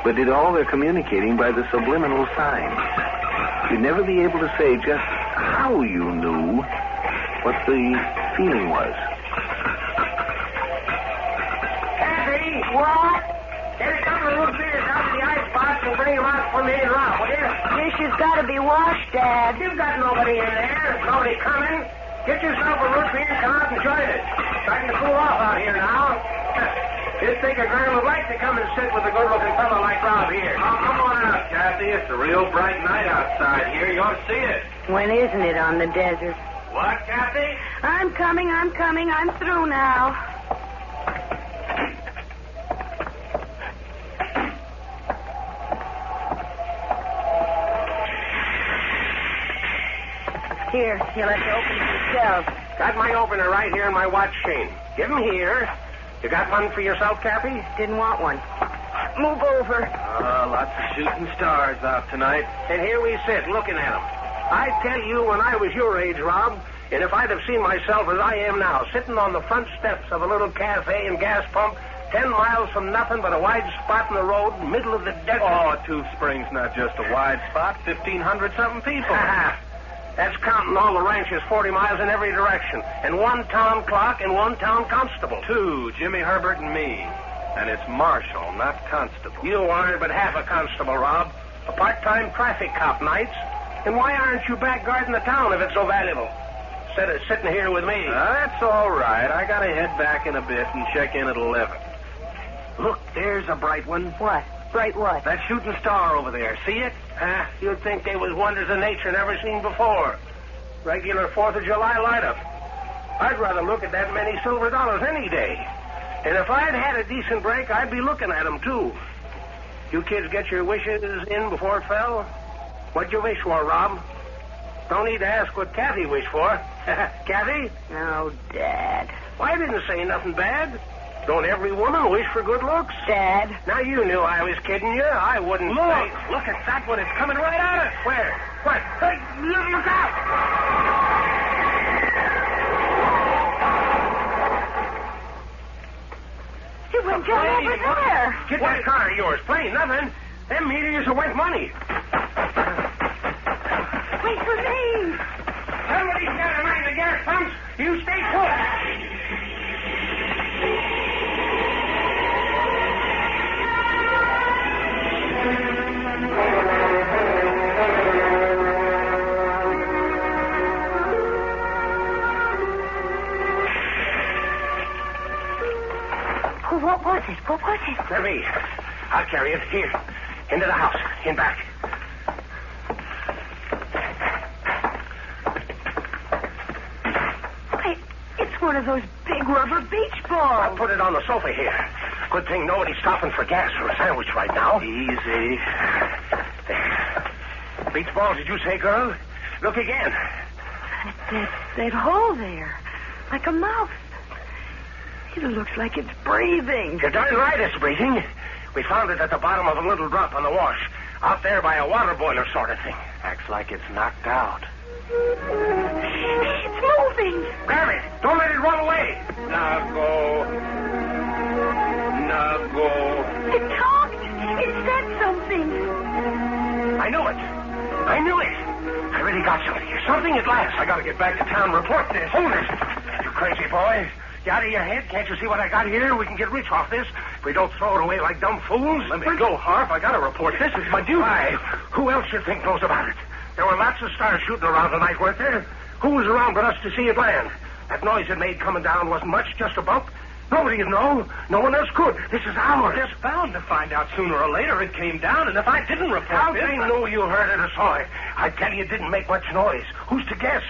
Speaker 2: but did all their communicating by the subliminal signs. You'd never be able to say just how you knew what the feeling was.
Speaker 4: Kathy! What? Get a couple of root beers out of the icebox and bring them out for me and Rob, will you?
Speaker 3: Dishes got to be washed, Dad.
Speaker 4: You've got nobody in there. There's nobody coming. Get yourself a root beer and come out and join us. Starting to cool off out here now. You'd think a girl would like to come and sit with a good-looking fellow like Rob here.
Speaker 12: Oh, come on out, Kathy. It's a real bright night outside here. You ought to see it.
Speaker 3: When isn't it on the desert?
Speaker 12: What, Kathy?
Speaker 3: I'm coming. I'm through now. Here, you'll have to open it yourself.
Speaker 4: Got my opener right here in my watch chain. Give him here. You got one for yourself, Kathy?
Speaker 3: Didn't want one. Move over.
Speaker 12: Lots of shooting stars out tonight.
Speaker 4: And here we sit, looking at them.
Speaker 13: I tell you, when I was your age, Rob, and if I'd have seen myself as I am now, sitting on the front steps of a little cafe and gas pump, 10 miles from nothing but a wide spot in the road, middle of the desert.
Speaker 12: Oh, Tooth Springs, not just a wide spot, 1,500-something people.
Speaker 13: That's counting all the ranches 40 miles in every direction, and one town clock and one town constable.
Speaker 12: Two, Jimmy Herbert and me. And it's marshal, not constable.
Speaker 13: You aren't but half a constable, Rob. A part-time traffic cop nights. And why aren't you back guarding the town if it's so valuable? Instead of sitting here with me.
Speaker 12: That's all right. I gotta head back in a bit and check in at 11.
Speaker 13: Look, there's a bright one.
Speaker 3: What? Bright what?
Speaker 13: That shooting star over there. See it? You'd think they was wonders of nature never seen before. Regular 4th of July light-up. I'd rather look at that many silver dollars any day. And if I'd had a decent break, I'd be looking at them, too. You kids get your wishes in before it fell? What'd you wish for, Rob? Don't need to ask what Kathy wished for. Kathy?
Speaker 3: Oh, Dad.
Speaker 13: Well, I didn't say nothing bad. Don't every woman wish for good looks?
Speaker 3: Dad.
Speaker 13: Now, you knew I was kidding you. I wouldn't say...
Speaker 12: Look at that one. It's coming right at us.
Speaker 13: Where? What? Hey, look out!
Speaker 3: It went down over there.
Speaker 13: Get that car of yours. Plain nothing. Them meteors are worth money.
Speaker 3: Wait for me.
Speaker 13: Somebody's got to mind the gas pumps. You stay put.
Speaker 3: What was it? What was it?
Speaker 13: Let me. I'll carry it. Here. Into the house. In back.
Speaker 3: Wait, it's one of those big rubber beach balls.
Speaker 13: I'll put it on the sofa here. Good thing nobody's stopping for gas or a sandwich right now.
Speaker 12: Easy.
Speaker 13: There. Beach balls, did you say, girl? Look again.
Speaker 3: That hole there. Like a mouth. It looks like it's breathing.
Speaker 13: You're darn right it's breathing. We found it at the bottom of a little drop on the wash. Out there by a water boiler sort of thing.
Speaker 12: Acts like it's knocked out.
Speaker 3: It's moving.
Speaker 13: Grab it. Don't let it run away.
Speaker 12: Nago.
Speaker 3: It talked. It said something.
Speaker 13: I knew it. I knew it. I really got something here. Something at last. I got to get back to town and report this. Hold it. You crazy boy. You out of your head? Can't you see what I got here? We can get rich off this if we don't throw it away like dumb fools.
Speaker 12: Let me go, Harp. I got to report this. It's my duty.
Speaker 13: Why? Who else you think knows about it? There were lots of stars shooting around tonight, weren't there? Who was around but us to see it land? That noise it made coming down wasn't much, just a bump. Nobody'd know. No one else could. This is ours.
Speaker 12: They're bound to find out sooner or later it came down, and if I didn't report
Speaker 13: How
Speaker 12: this...
Speaker 13: they knew you heard it or saw it? I tell you, it didn't make much noise. Who's to guess?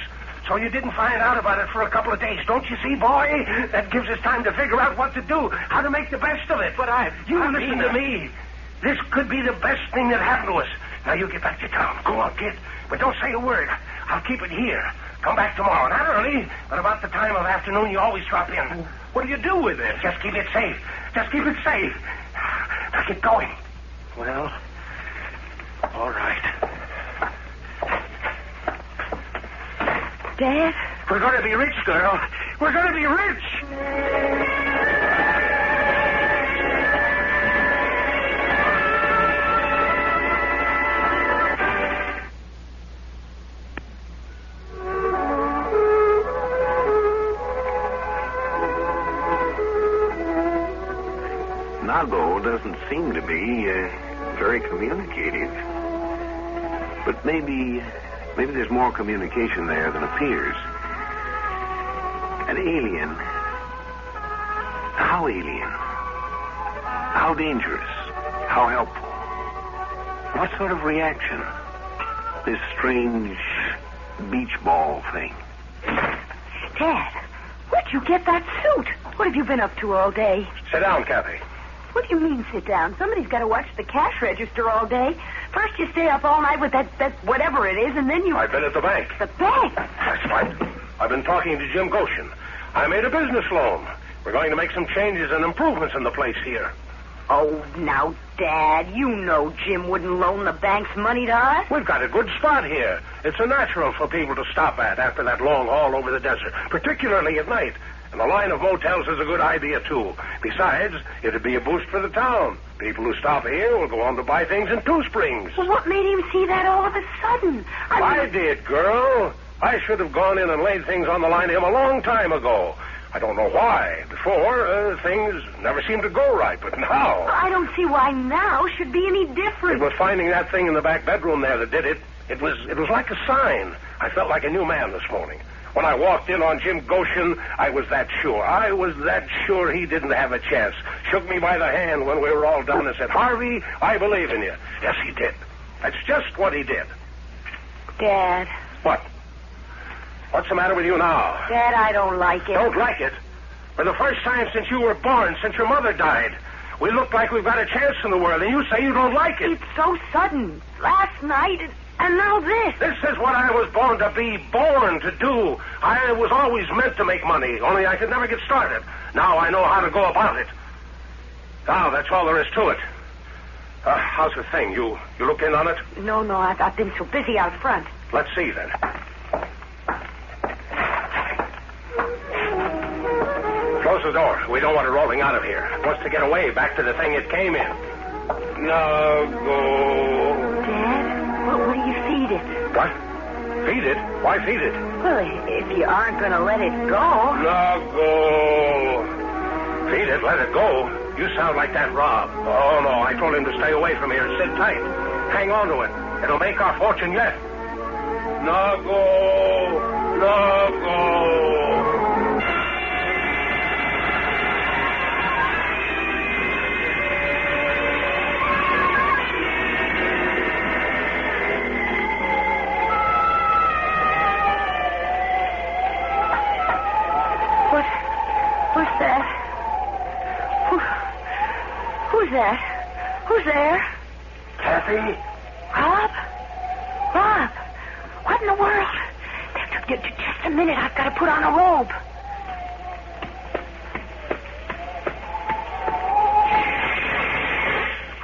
Speaker 13: So you didn't find out about it for a couple of days. Don't you see, boy? That gives us time to figure out what to do, how to make the best of it.
Speaker 12: But
Speaker 13: listen to me. This could be the best thing that happened to us. Now you get back to town. Go on, kid. But don't say a word. I'll keep it here. Come back tomorrow. Not early, but about the time of afternoon you always drop in.
Speaker 12: What do you do with it?
Speaker 13: Just keep it safe. Just keep it safe. Now get going.
Speaker 12: Well, all right.
Speaker 3: Dad?
Speaker 13: We're going to be rich, girl. We're going to be rich.
Speaker 2: Nago doesn't seem to be very communicative. But maybe there's more communication there than appears. An alien. How alien? How dangerous? How helpful? What sort of reaction? This strange beach ball thing.
Speaker 3: Dad, where'd you get that suit? What have you been up to all day?
Speaker 13: Sit down, Kathy.
Speaker 3: What do you mean, sit down? Somebody's got to watch the cash register all day. First you stay up all night with that whatever it is, and then you...
Speaker 13: I've been at the bank.
Speaker 3: The bank?
Speaker 13: That's right. I've been talking to Jim Goshen. I made a business loan. We're going to make some changes and improvements in the place here.
Speaker 3: Oh, now, Dad, you know Jim wouldn't loan the bank's money to us.
Speaker 13: We've got a good spot here. It's a natural for people to stop at after that long haul over the desert, particularly at night. And the line of motels is a good idea, too. Besides, it'd be a boost for the town. People who stop here will go on to buy things in Two Springs.
Speaker 3: Well, what made him see that all of a sudden?
Speaker 13: I did, girl. I should have gone in and laid things on the line to him a long time ago. I don't know why. Before, things never seemed to go right, but now...
Speaker 3: I don't see why now should be any different.
Speaker 13: It was finding that thing in the back bedroom there that did it. It was like a sign. I felt like a new man this morning. When I walked in on Jim Goshen, I was that sure. I was that sure he didn't have a chance. Shook me by the hand when we were all done and said, Harvey, I believe in you. Yes, he did. That's just what he did.
Speaker 3: Dad.
Speaker 13: What? What's the matter with you now?
Speaker 3: Dad, I don't like it.
Speaker 13: Don't like it? For the first time since you were born, since your mother died, we look like we've got a chance in the world, and you say you don't like it.
Speaker 3: It's so sudden. Last night, and now this.
Speaker 13: This is what I was born to be, born to do. I was always meant to make money, only I could never get started. Now I know how to go about it. Now, that's all there is to it. How's the thing? You look in on it?
Speaker 3: No, I've been so busy out front.
Speaker 13: Let's see, then. Close the door. We don't want it rolling out of here. It wants to get away back to the thing it came in. Nago.
Speaker 3: Dad, what do you feed it?
Speaker 13: What? Feed it? Why feed it?
Speaker 3: Well, if you aren't going to let it go.
Speaker 13: Nago. Feed it? Let it go? You sound like that Rob. Oh, no. I told him to stay away from here and sit tight. Hang on to it. It'll make our fortune yet. Nago. Nago.
Speaker 3: What's that? Who's that? Who's there?
Speaker 13: Kathy?
Speaker 3: Rob? What in the world? Just a minute. I've got to put on a robe.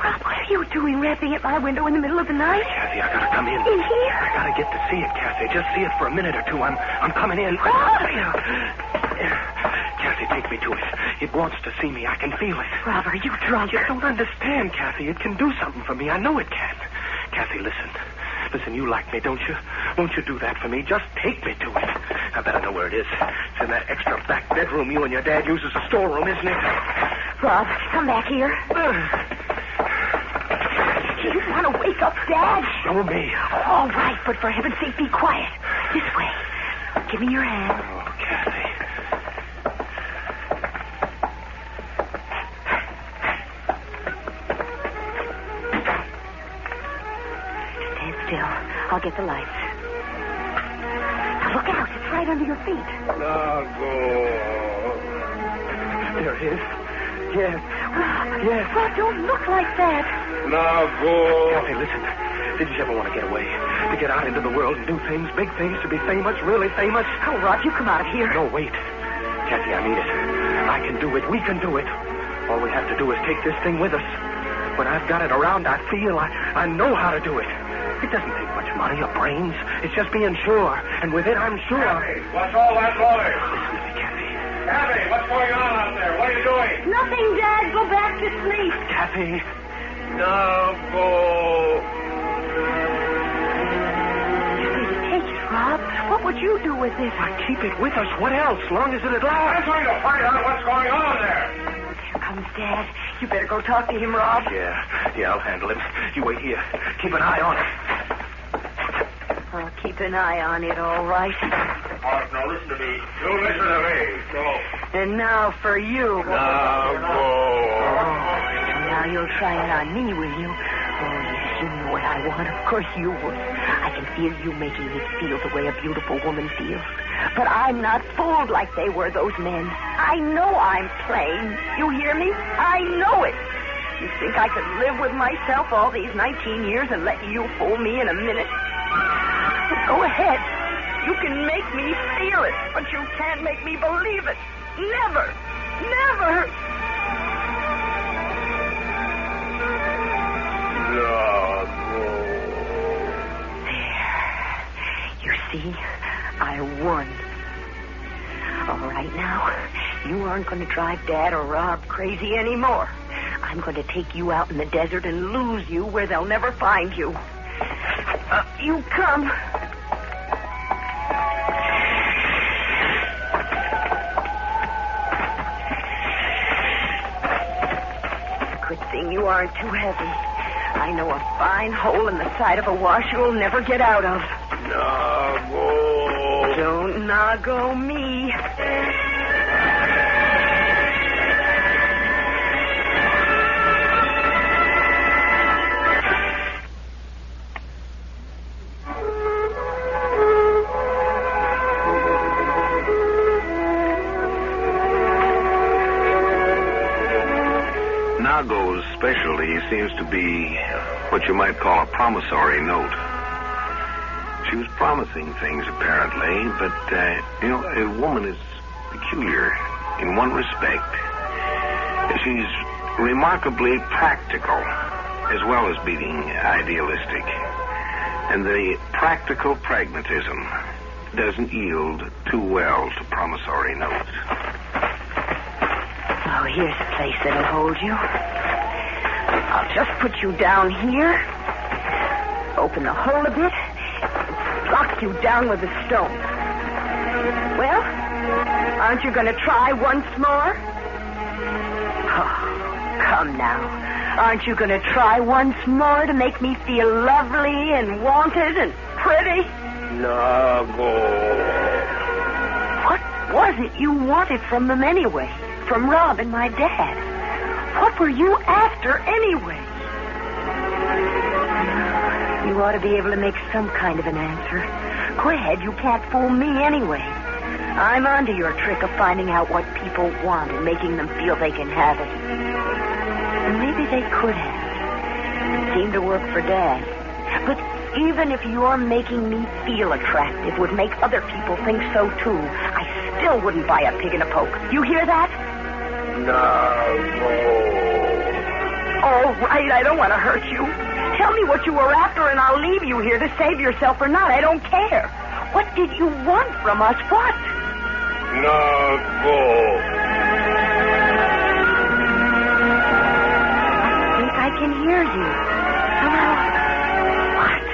Speaker 3: Rob, what are you doing rapping at my window in the middle of the night?
Speaker 13: Kathy, I gotta come in.
Speaker 3: In here?
Speaker 13: I gotta get to see it, Kathy. Just see it for a minute or two. I'm coming in.
Speaker 3: Rob!
Speaker 13: Kathy, take me to it. It wants to see me. I can feel it.
Speaker 3: Rob, are you drunk?
Speaker 13: You don't understand, Kathy. It can do something for me. I know it can. Kathy, listen. Listen, you like me, don't you? Won't you do that for me? Just take me to it. I bet I know where it is. It's in that extra back bedroom you and your dad use as a storeroom, isn't it?
Speaker 3: Rob, come back here. You want to wake up Dad?
Speaker 13: Show me.
Speaker 3: All right, but for heaven's sake, be quiet. This way. Give me your hand.
Speaker 13: Oh, Kathy.
Speaker 3: I'll get the lights. Now look out. It's right under your feet.
Speaker 13: Nago. There it is. Yes. Yes.
Speaker 3: Rob, don't look like that.
Speaker 13: Nago. Kathy, listen. Didn't you ever want to get away? To get out into the world and do things, big things, to be famous, really famous?
Speaker 3: Oh, Rob, you come out of here.
Speaker 13: No, wait. Kathy, I mean it. I can do it. We can do it. All we have to do is take this thing with us. When I've got it around, I feel I know how to do it. It doesn't take much money or brains. It's just being sure. And with it, I'm sure.
Speaker 12: Kathy, what's all that noise?
Speaker 13: Listen to me, Kathy.
Speaker 12: Kathy, what's going on out there? What are you doing?
Speaker 3: Nothing, Dad. Go back to sleep.
Speaker 13: Kathy. Nago.
Speaker 3: Take it, Rob. What would you do with it?
Speaker 13: I keep it with us. What else? Long as it'd last.
Speaker 12: I'm going to find out what's going on there.
Speaker 3: Here comes Dad. You better go talk to him, Rob.
Speaker 13: Yeah, I'll handle him. You wait here. Keep an eye on it.
Speaker 3: I'll keep an eye on it, all right.
Speaker 12: Now listen to me. You listen to me. Go.
Speaker 3: And now for you.
Speaker 13: Nago.
Speaker 3: Now you'll try it on me, will you? Oh, yes, you know what I want. Of course you would. I can feel you making me feel the way a beautiful woman feels. But I'm not fooled like they were, those men. I know I'm plain. You hear me? I know it. You think I could live with myself all these 19 years and let you fool me in a minute? Go ahead. You can make me feel it, but you can't make me believe it. Never. Never.
Speaker 14: You aren't going to drive Dad or Rob crazy anymore. I'm going to take you out in the desert and lose you where they'll never find you. You come. Good thing you aren't too heavy. I know a fine hole in the side of a wash you'll never get out of.
Speaker 13: Nago.
Speaker 14: Don't Nago me.
Speaker 2: Nago's specialty seems to be what you might call a promissory note. She was promising things, apparently, but, a woman is peculiar in one respect. She's remarkably practical, as well as being idealistic. And the practical pragmatism doesn't yield too well to promissory notes.
Speaker 14: Oh, here's a place that'll hold you. I'll just put you down here, open the hole a bit, lock you down with a stone. Well, aren't you going to try once more? Oh, come now. Aren't you going to try once more to make me feel lovely and wanted and pretty?
Speaker 13: Nago.
Speaker 14: What was it you wanted from them anyway? From Rob and my dad? What were you after anyway? You ought to be able to make some kind of an answer. Go ahead, you can't fool me anyway. I'm onto your trick of finding out what people want and making them feel they can have it. And maybe they could have. It seemed to work for Dad. But even if your making me feel attractive would make other people think so too, I still wouldn't buy a pig in a poke. You hear that?
Speaker 13: Nago.
Speaker 14: All right, I don't want to hurt you. Tell me what you were after and I'll leave you here to save yourself or not. I don't care. What did you want from us? What?
Speaker 13: Nago.
Speaker 14: I think I can hear you. Somehow. What?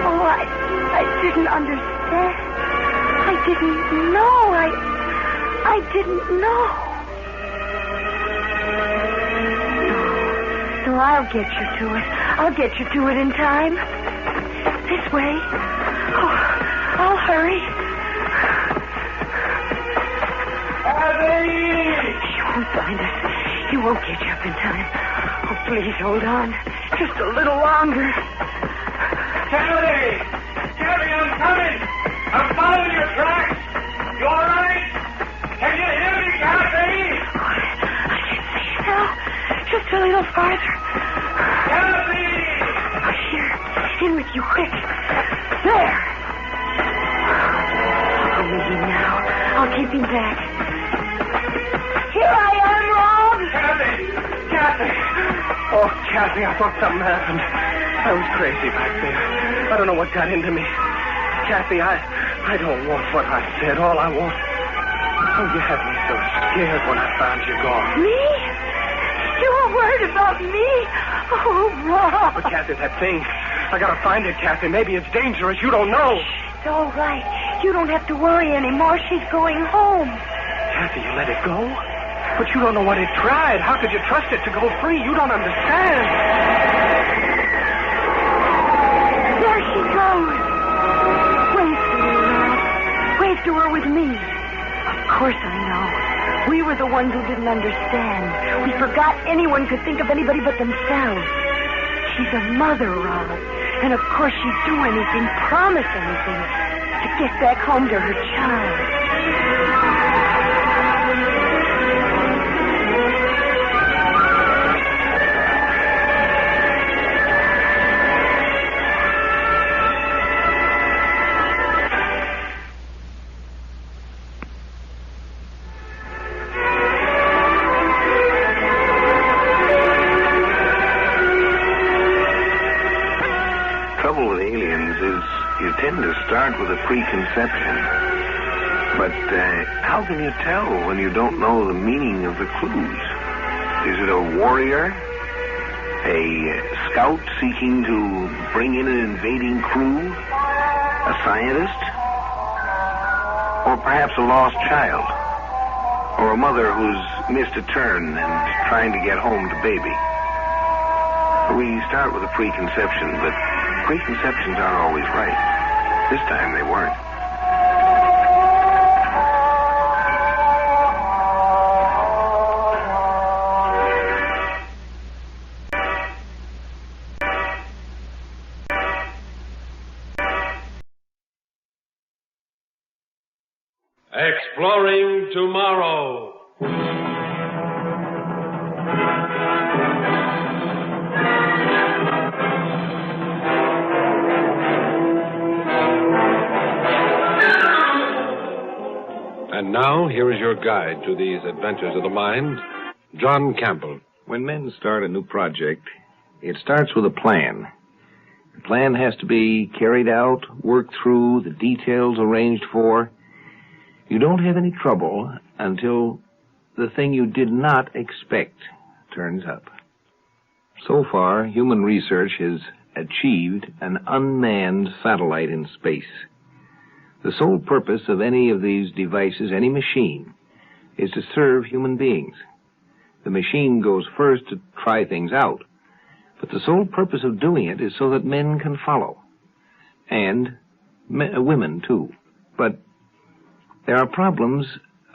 Speaker 14: Oh, I didn't understand. I didn't know. I didn't know. No, I'll get you to it. I'll get you to it in time. This way. Oh, I'll hurry.
Speaker 13: Abby!
Speaker 14: You won't find us. You won't get you up in time. Oh, please hold on. Just a little longer.
Speaker 13: Kathy! Kathy, I'm coming! I'm following your tracks! You all right? Can you hear me, Kathy?
Speaker 14: Oh, I can see you now. Just a little farther.
Speaker 13: Kathy!
Speaker 14: Oh, here. In with you, quick. There. I'll leave him now. I'll keep him back. Here I am, Rob.
Speaker 13: Kathy! Kathy! Oh, Kathy, I thought something happened. I was crazy back there. I don't know what got into me. Kathy, I don't want what I said. All I want... Oh, you had me so scared when I found you gone.
Speaker 14: Me? You were worried about me? Oh, Rob.
Speaker 13: But, Kathy, that thing... I gotta find it, Kathy. Maybe it's dangerous. You don't know.
Speaker 14: It's all right. You don't have to worry anymore. She's going home.
Speaker 13: Kathy, you let it go? But you don't know what it tried. How could you trust it to go free? You don't understand.
Speaker 14: There she goes. Wave to her, Rob. Wave to her with me. Of course I know. We were the ones who didn't understand. We forgot anyone could think of anybody but themselves. She's a mother, Rob. And of course she'd do anything, promise anything, to get back home to her child.
Speaker 2: tend to start with a preconception. But how can you tell when you don't know the meaning of the clues? Is it a warrior? A scout seeking to bring in an invading crew? A scientist? Or perhaps a lost child? Or a mother who's missed a turn and trying to get home to baby? We start with a preconception, but preconceptions aren't always right. This time they weren't.
Speaker 15: Exploring Tomorrow.
Speaker 7: And now, here is your guide to these adventures of the mind, John Campbell.
Speaker 2: When men start a new project, it starts with a plan. The plan has to be carried out, worked through, the details arranged for. You don't have any trouble until the thing you did not expect turns up. So far, human research has achieved an unmanned satellite in space. The sole purpose of any of these devices, any machine, is to serve human beings. The machine goes first to try things out, but the sole purpose of doing it is so that men can follow. And women, too. But there are problems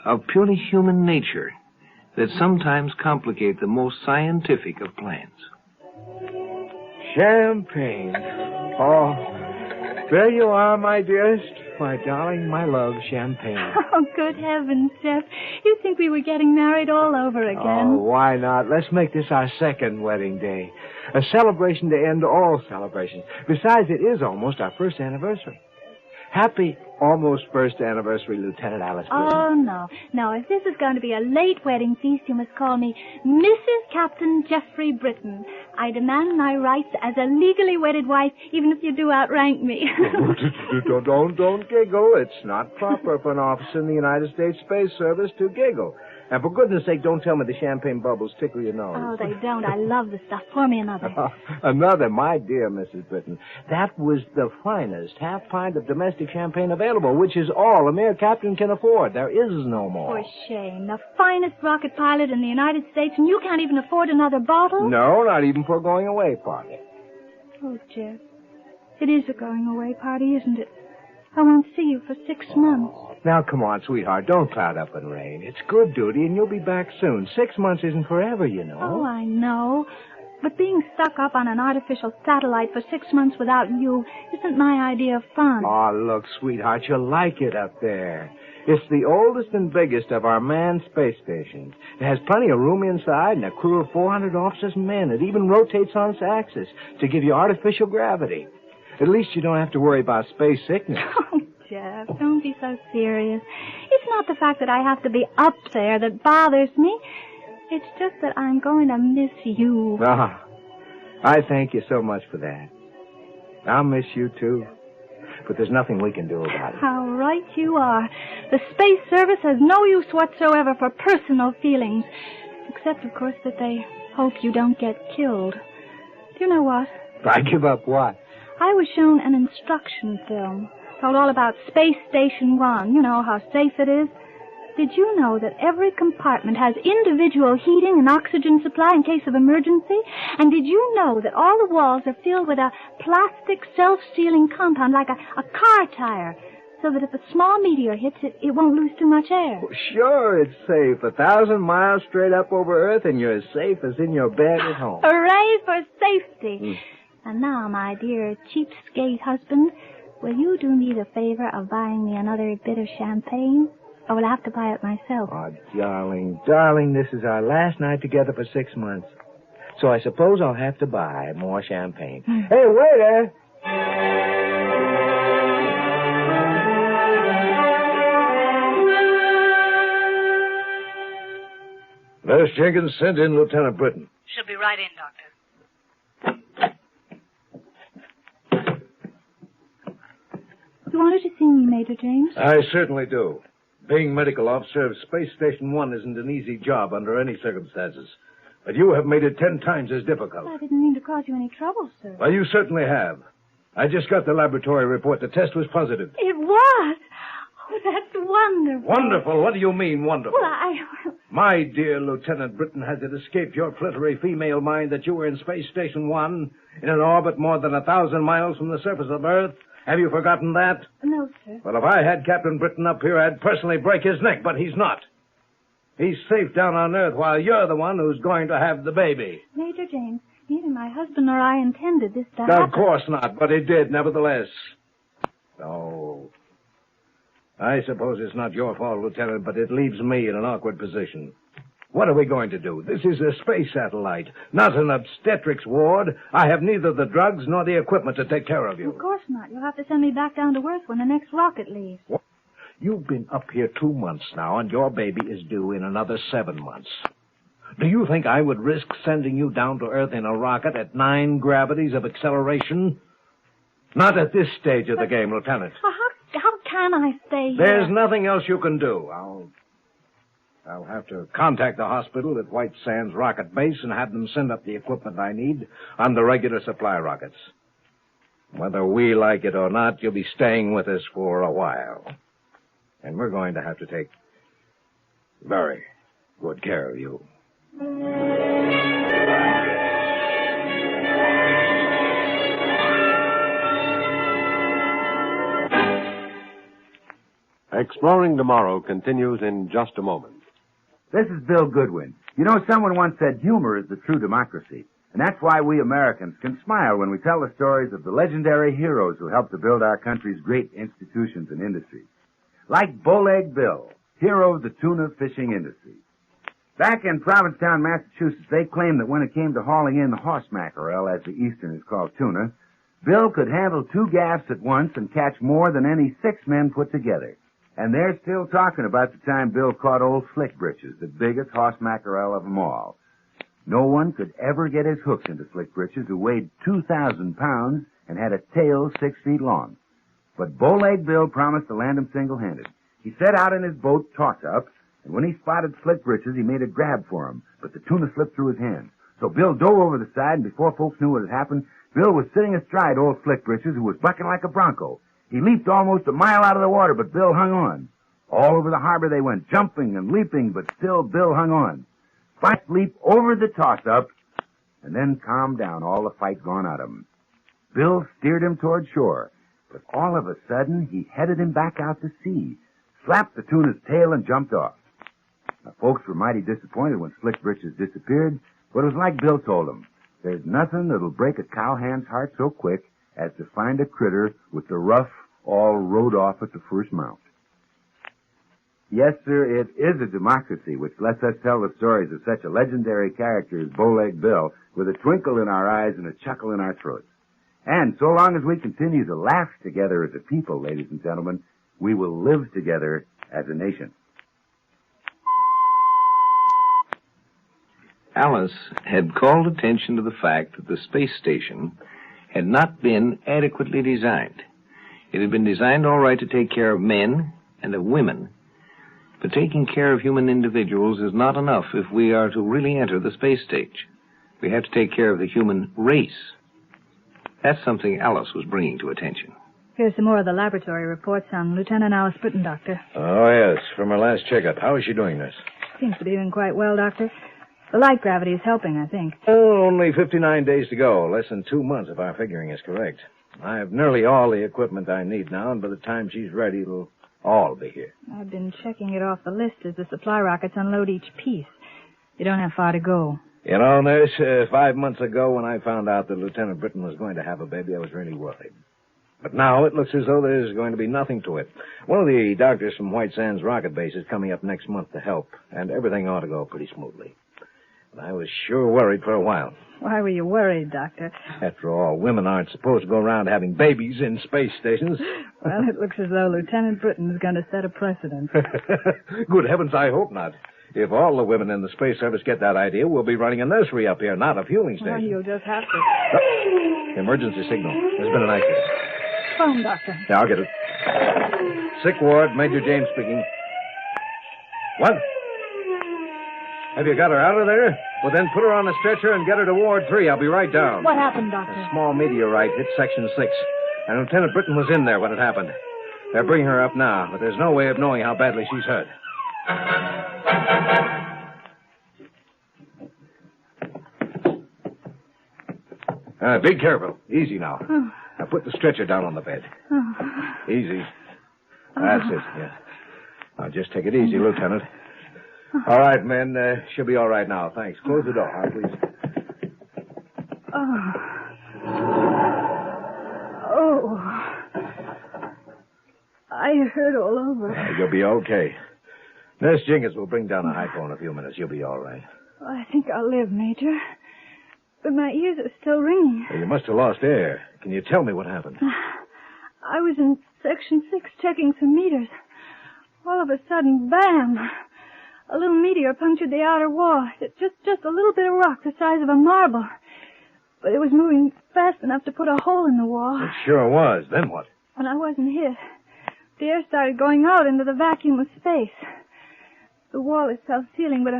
Speaker 2: of purely human nature that sometimes complicate the most scientific of plans.
Speaker 4: Champagne. Oh, there you are, my dearest. My darling, my love, champagne.
Speaker 16: Oh, good heavens, Jeff. You think we were getting married all over again?
Speaker 4: Oh, why not? Let's make this our second wedding day. A celebration to end all celebrations. Besides, it is almost our first anniversary. Happy almost first anniversary, Lieutenant Alice Britton.
Speaker 16: Oh, no. No, if this is going to be a late wedding feast, you must call me Mrs. Captain Jeffrey Britton. I demand my rights as a legally wedded wife, even if you do outrank me.
Speaker 4: Don't giggle. It's not proper for an officer in the United States Space Service to giggle. And for goodness sake, don't tell me the champagne bubbles tickle your nose.
Speaker 16: Oh, they don't. I love the stuff. Pour me another.
Speaker 4: Another, my dear Mrs. Britton. That was the finest half pint of domestic champagne available, which is all a mere captain can afford. There is no more.
Speaker 16: For shame. The finest rocket pilot in the United States, and you can't even afford another bottle?
Speaker 4: No, not even for a going-away party.
Speaker 16: Oh, Jeff. It is a going-away party, isn't it? I won't see you for 6 months.
Speaker 4: Now, come on, sweetheart. Don't cloud up and rain. It's good duty, and you'll be back soon. 6 months isn't forever, you know.
Speaker 16: Oh, I know. But being stuck up on an artificial satellite for 6 months without you isn't my idea of fun.
Speaker 4: Oh, look, sweetheart, you'll like it up there. It's the oldest and biggest of our manned space stations. It has plenty of room inside and a crew of 400 officers and men. It even rotates on its axis to give you artificial gravity. At least you don't have to worry about space sickness.
Speaker 16: Oh, Jeff, don't be so serious. It's not the fact that I have to be up there that bothers me. It's just that I'm going to miss you.
Speaker 4: Ah, I thank you so much for that. I'll miss you, too. But there's nothing we can do about it.
Speaker 16: How right you are. The Space Service has no use whatsoever for personal feelings. Except, of course, that they hope you don't get killed. Do you know what?
Speaker 4: I give up what?
Speaker 16: I was shown an instruction film. Told all about Space Station 1. You know how safe it is. Did you know that every compartment has individual heating and oxygen supply in case of emergency? And did you know that all the walls are filled with a plastic self-sealing compound like a car tire, so that if a small meteor hits it, it won't lose too much air?
Speaker 4: Well, sure, it's safe. 1,000 miles straight up over Earth, and you're as safe as in your bed at home.
Speaker 16: Hooray for safety! And now, my dear cheapskate husband, will you do me the favor of buying me another bit of champagne? Or will I have to buy it myself?
Speaker 4: Oh, darling, this is our last night together for 6 months. So I suppose I'll have to buy more champagne. Hey, waiter!
Speaker 1: Nurse Jenkins, send in Lieutenant Britton.
Speaker 17: She'll be right in, Doctor.
Speaker 16: You wanted to see me, Major James?
Speaker 15: I certainly do. Being medical officer of Space Station 1 isn't an easy job under any circumstances. But you have made it 10 times as difficult.
Speaker 16: I didn't mean to cause you any trouble, sir.
Speaker 15: Well, you certainly have. I just got the laboratory report. The test was positive.
Speaker 16: It was? Oh, that's wonderful.
Speaker 15: Wonderful? What do you mean, wonderful?
Speaker 16: Well,
Speaker 15: My dear Lieutenant Britton, has it escaped your flittery female mind that you were in Space Station 1 in an orbit more than 1,000 miles from the surface of Earth? Have you forgotten that?
Speaker 16: No, sir.
Speaker 15: Well, if I had Captain Britton up here, I'd personally break his neck, but he's not. He's safe down on Earth while you're the one who's going to have the baby.
Speaker 16: Major James, neither my husband nor I intended this to happen.
Speaker 15: Of course not, but it did, nevertheless. Oh. I suppose it's not your fault, Lieutenant, but it leaves me in an awkward position. What are we going to do? This is a space satellite, not an obstetrics ward. I have neither the drugs nor the equipment to take care of you.
Speaker 16: Of course not. You'll have to send me back down to Earth when the next rocket leaves.
Speaker 15: What? You've been up here 2 months now, and your baby is due in another 7 months. Do you think I would risk sending you down to Earth in a rocket at 9 gravities of acceleration? Not at this stage of the game, Lieutenant.
Speaker 16: Well, how can I stay here?
Speaker 15: There's nothing else you can do. I'll have to contact the hospital at White Sands Rocket Base and have them send up the equipment I need on the regular supply rockets. Whether we like it or not, you'll be staying with us for a while. And we're going to have to take very good care of you.
Speaker 7: Exploring Tomorrow continues in just a moment.
Speaker 17: This is Bill Goodwin. You know, someone once said humor is the true democracy. And that's why we Americans can smile when we tell the stories of the legendary heroes who helped to build our country's great institutions and industries. Like Bowleg Bill, hero of the tuna fishing industry. Back in Provincetown, Massachusetts, they claimed that when it came to hauling in the horse mackerel, as the Easterners call tuna, Bill could handle 2 gaffs at once and catch more than any 6 men put together. And they're still talking about the time Bill caught old Slick Britches, the biggest horse mackerel of them all. No one could ever get his hooks into Slick Britches, who weighed 2,000 pounds and had a tail 6 feet long. But Bowleg Bill promised to land him single-handed. He set out in his boat, toss-up, and when he spotted Slick Britches, he made a grab for him, but the tuna slipped through his hands. So Bill dove over the side, and before folks knew what had happened, Bill was sitting astride old Slick Britches, who was bucking like a bronco. He leaped almost a mile out of the water, but Bill hung on. All over the harbor they went, jumping and leaping, but still Bill hung on. Fast leap over the toss-up, and then calmed down, all the fight gone out of him. Bill steered him toward shore, but all of a sudden he headed him back out to sea, slapped the tuna's tail, and jumped off. Now, folks were mighty disappointed when Slick Britches disappeared, but it was like Bill told them. There's nothing that'll break a cowhand's heart so quick as to find a critter with the ruff all rode off at the first mount. Yes, sir, it is a democracy which lets us tell the stories of such a legendary character as Bowleg Bill with a twinkle in our eyes and a chuckle in our throats. And so long as we continue to laugh together as a people, ladies and gentlemen, we will live together as a nation.
Speaker 6: Alice had called attention to the fact that the space station had not been adequately designed. It had been designed all right to take care of men and of women, but taking care of human individuals is not enough if we are to really enter the space stage. We have to take care of the human race. That's something Alice was bringing to attention.
Speaker 16: Here's some more of the laboratory reports on Lieutenant Alice Britton, Doctor.
Speaker 15: Oh, yes, from her last checkup. How is she doing, Miss?
Speaker 16: Seems to be doing quite well, Doctor. The light gravity is helping, I think.
Speaker 15: Oh, only 59 days to go. Less than 2 months, if our figuring is correct. I have nearly all the equipment I need now, and by the time she's ready, it'll all be here.
Speaker 16: I've been checking it off the list as the supply rockets unload each piece. You don't have far to go.
Speaker 15: You know, Nurse, 5 months ago when I found out that Lieutenant Britton was going to have a baby, I was really worried. But now it looks as though there's going to be nothing to it. One of the doctors from White Sands Rocket Base is coming up next month to help, and everything ought to go pretty smoothly. But I was sure worried for a while.
Speaker 16: Why were you worried, Doctor?
Speaker 15: After all, women aren't supposed to go around having babies in space stations.
Speaker 16: Well, it looks as though Lieutenant Britton is going to set a precedent.
Speaker 15: Good heavens, I hope not. If all the women in the Space Service get that idea, we'll be running a nursery up here, not a fueling station.
Speaker 16: Well, you'll just have to.
Speaker 15: Emergency signal. There's been an accident.
Speaker 16: Phone, Doctor.
Speaker 15: Yeah, I'll get it. Sick ward, Major James speaking. What? Have you got her out of there? Well, then put her on a stretcher and get her to Ward 3. I'll be right down.
Speaker 16: What happened, Doctor?
Speaker 15: A small meteorite hit Section 6, and Lieutenant Britton was in there when it happened. They're bringing her up now, but there's no way of knowing how badly she's hurt. Be careful. Easy now.
Speaker 16: Oh.
Speaker 15: Now put the stretcher down on the bed.
Speaker 16: Oh.
Speaker 15: Easy. That's it, yeah. Now just take it easy, Lieutenant. All right, men. She'll be all right now. Thanks. Close the door, huh, please.
Speaker 16: I hurt all over.
Speaker 15: You'll be okay. Nurse Jenkins will bring down a hypo in a few minutes. You'll be all right.
Speaker 16: I think I'll live, Major. But my ears are still ringing.
Speaker 15: Well, you must have lost air. Can you tell me what happened?
Speaker 16: I was in Section 6 checking some meters. All of a sudden, bam! A little meteor punctured the outer wall. Just a little bit of rock the size of a marble. But it was moving fast enough to put a hole in the wall.
Speaker 15: It sure was. Then what?
Speaker 16: When I wasn't hit, the air started going out into the vacuum of space. The wall is self-sealing, but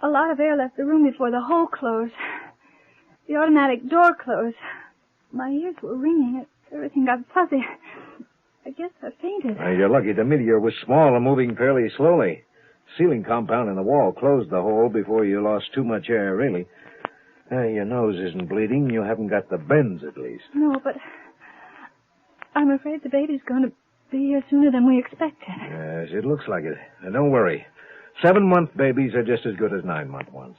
Speaker 16: a lot of air left the room before the hole closed. The automatic door closed. My ears were ringing. Everything got fuzzy. I guess I fainted.
Speaker 15: You're lucky the meteor was small and moving fairly slowly. Sealing compound in the wall closed the hole before you lost too much air, really. Your nose isn't bleeding. You haven't got the bends, at least.
Speaker 16: No, but I'm afraid the baby's going to be here sooner than we expected.
Speaker 15: Yes, it looks like it. Now, don't worry. 7-month babies are just as good as 9-month ones.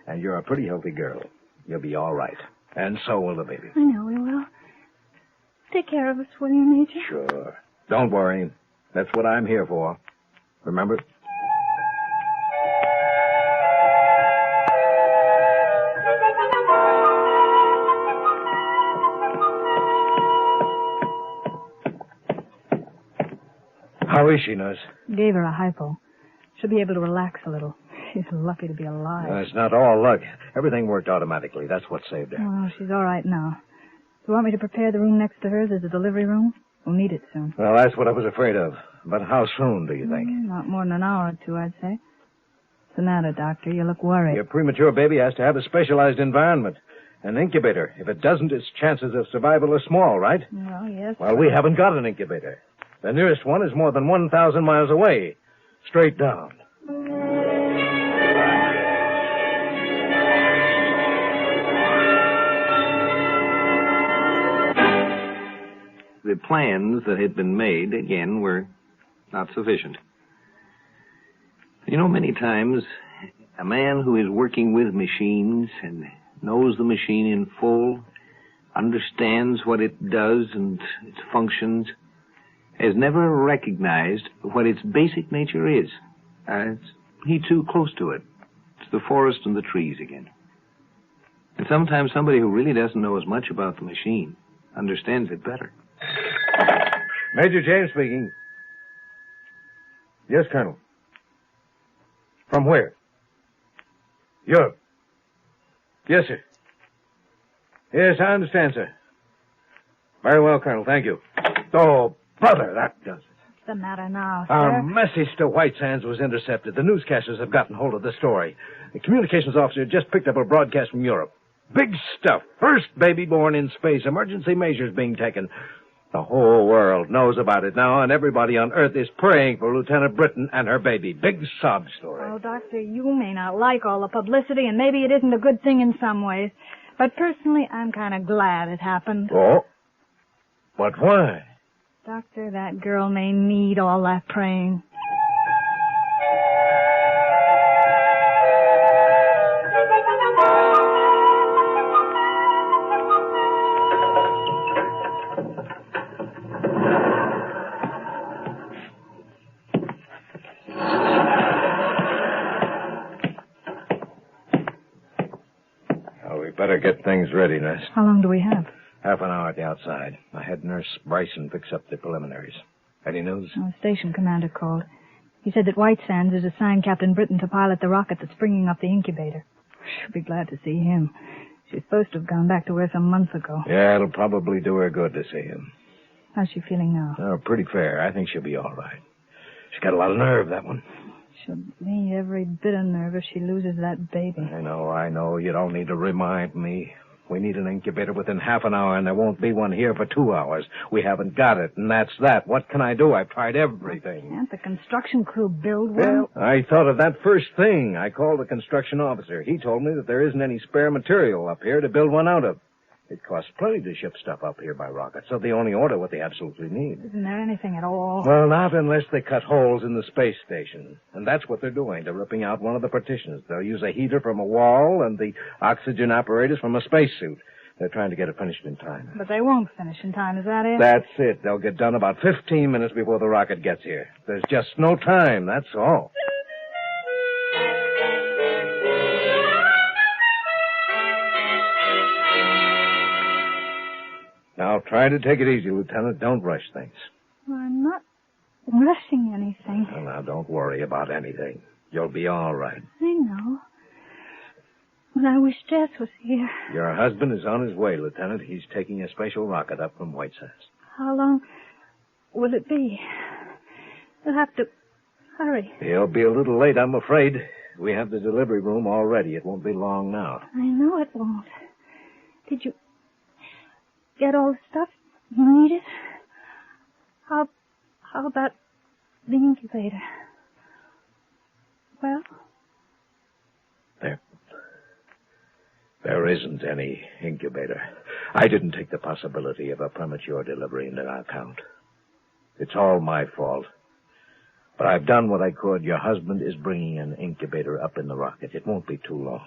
Speaker 15: And you're a pretty healthy girl. You'll be all right. And so will the baby.
Speaker 16: I know we will. Take care of us, will you, Major?
Speaker 15: Sure. Don't worry. That's what I'm here for. Remember? How is she, nurse?
Speaker 18: Gave her a hypo. She'll be able to relax a little. She's lucky to be alive.
Speaker 15: It's not all luck. Everything worked automatically. That's what saved her.
Speaker 18: Well, she's all right now. You want me to prepare the room next to hers as a delivery room? We'll need it soon.
Speaker 15: Well, that's what I was afraid of. But how soon, do you think?
Speaker 18: Not more than an hour or two, I'd say. What's the matter, Doctor? You look worried.
Speaker 15: Your premature baby has to have a specialized environment. An incubator. If it doesn't, its chances of survival are small, right?
Speaker 18: Well, yes.
Speaker 15: Well, we haven't got an incubator. The nearest one is more than 1,000 miles away. Straight down.
Speaker 6: The plans that had been made, again, were not sufficient. You know, many times, a man who is working with machines and knows the machine in full, understands what it does and its functions, has never recognized what its basic nature is. He's too close to it. It's the forest and the trees again. And sometimes somebody who really doesn't know as much about the machine understands it better.
Speaker 15: Major James speaking. Yes, Colonel. From where? Europe. Yes, sir. Yes, I understand, sir. Very well, Colonel. Thank you. Oh, brother, that does it.
Speaker 18: What's the matter now, sir?
Speaker 15: Our message to White Sands was intercepted. The newscasters have gotten hold of the story. The communications officer just picked up a broadcast from Europe. Big stuff. First baby born in space. Emergency measures being taken. The whole world knows about it now, and everybody on Earth is praying for Lieutenant Britton and her baby. Big sob story.
Speaker 18: Oh, Doctor, you may not like all the publicity, and maybe it isn't a good thing in some ways. But personally, I'm kind of glad it happened.
Speaker 15: Oh? But why?
Speaker 18: Doctor, that girl may need all that praying.
Speaker 15: Better get things ready, nurse.
Speaker 18: How long do we have?
Speaker 15: Half an hour at the outside. I had Nurse Bryson fix up the preliminaries. Any news?
Speaker 18: Oh, the station commander called. He said that White Sands has assigned Captain Britton to pilot the rocket that's bringing up the incubator. She'll be glad to see him. She's supposed to have gone back to her some months ago.
Speaker 15: Yeah, it'll probably do her good to see him.
Speaker 18: How's she feeling now?
Speaker 15: Oh, pretty fair. I think she'll be all right. She's got a lot of nerve, that one.
Speaker 18: She'll need every bit of nerve if she loses that baby.
Speaker 15: I know. You don't need to remind me. We need an incubator within half an hour, and there won't be one here for 2 hours. We haven't got it, and that's that. What can I do? I've tried everything.
Speaker 18: Can't the construction crew build one?
Speaker 15: Well, I thought of that first thing. I called the construction officer. He told me that there isn't any spare material up here to build one out of. It costs plenty to ship stuff up here by rocket, so they only order what they absolutely need.
Speaker 18: Isn't there anything at all?
Speaker 15: Well, not unless they cut holes in the space station. And that's what they're doing. They're ripping out one of the partitions. They'll use a heater from a wall and the oxygen apparatus from a spacesuit. They're trying to get it finished in time.
Speaker 18: But they won't finish in time, is that it?
Speaker 15: That's it. They'll get done about 15 minutes before the rocket gets here. There's just no time, that's all. Now, try to take it easy, Lieutenant. Don't rush things.
Speaker 18: Well, I'm not rushing anything.
Speaker 15: Well, now, don't worry about anything. You'll be all right.
Speaker 18: I know. But I wish Jess was here.
Speaker 15: Your husband is on his way, Lieutenant. He's taking a special rocket up from White Sands.
Speaker 18: How long will it be? We'll have to hurry.
Speaker 15: He'll be a little late, I'm afraid. We have the delivery room all ready. It won't be long now.
Speaker 18: I know it won't. Did you get all the stuff you needed? How about the incubator? Well?
Speaker 15: There isn't any incubator. I didn't take the possibility of a premature delivery into account. It's all my fault. But I've done what I could. Your husband is bringing an incubator up in the rocket. It won't be too long.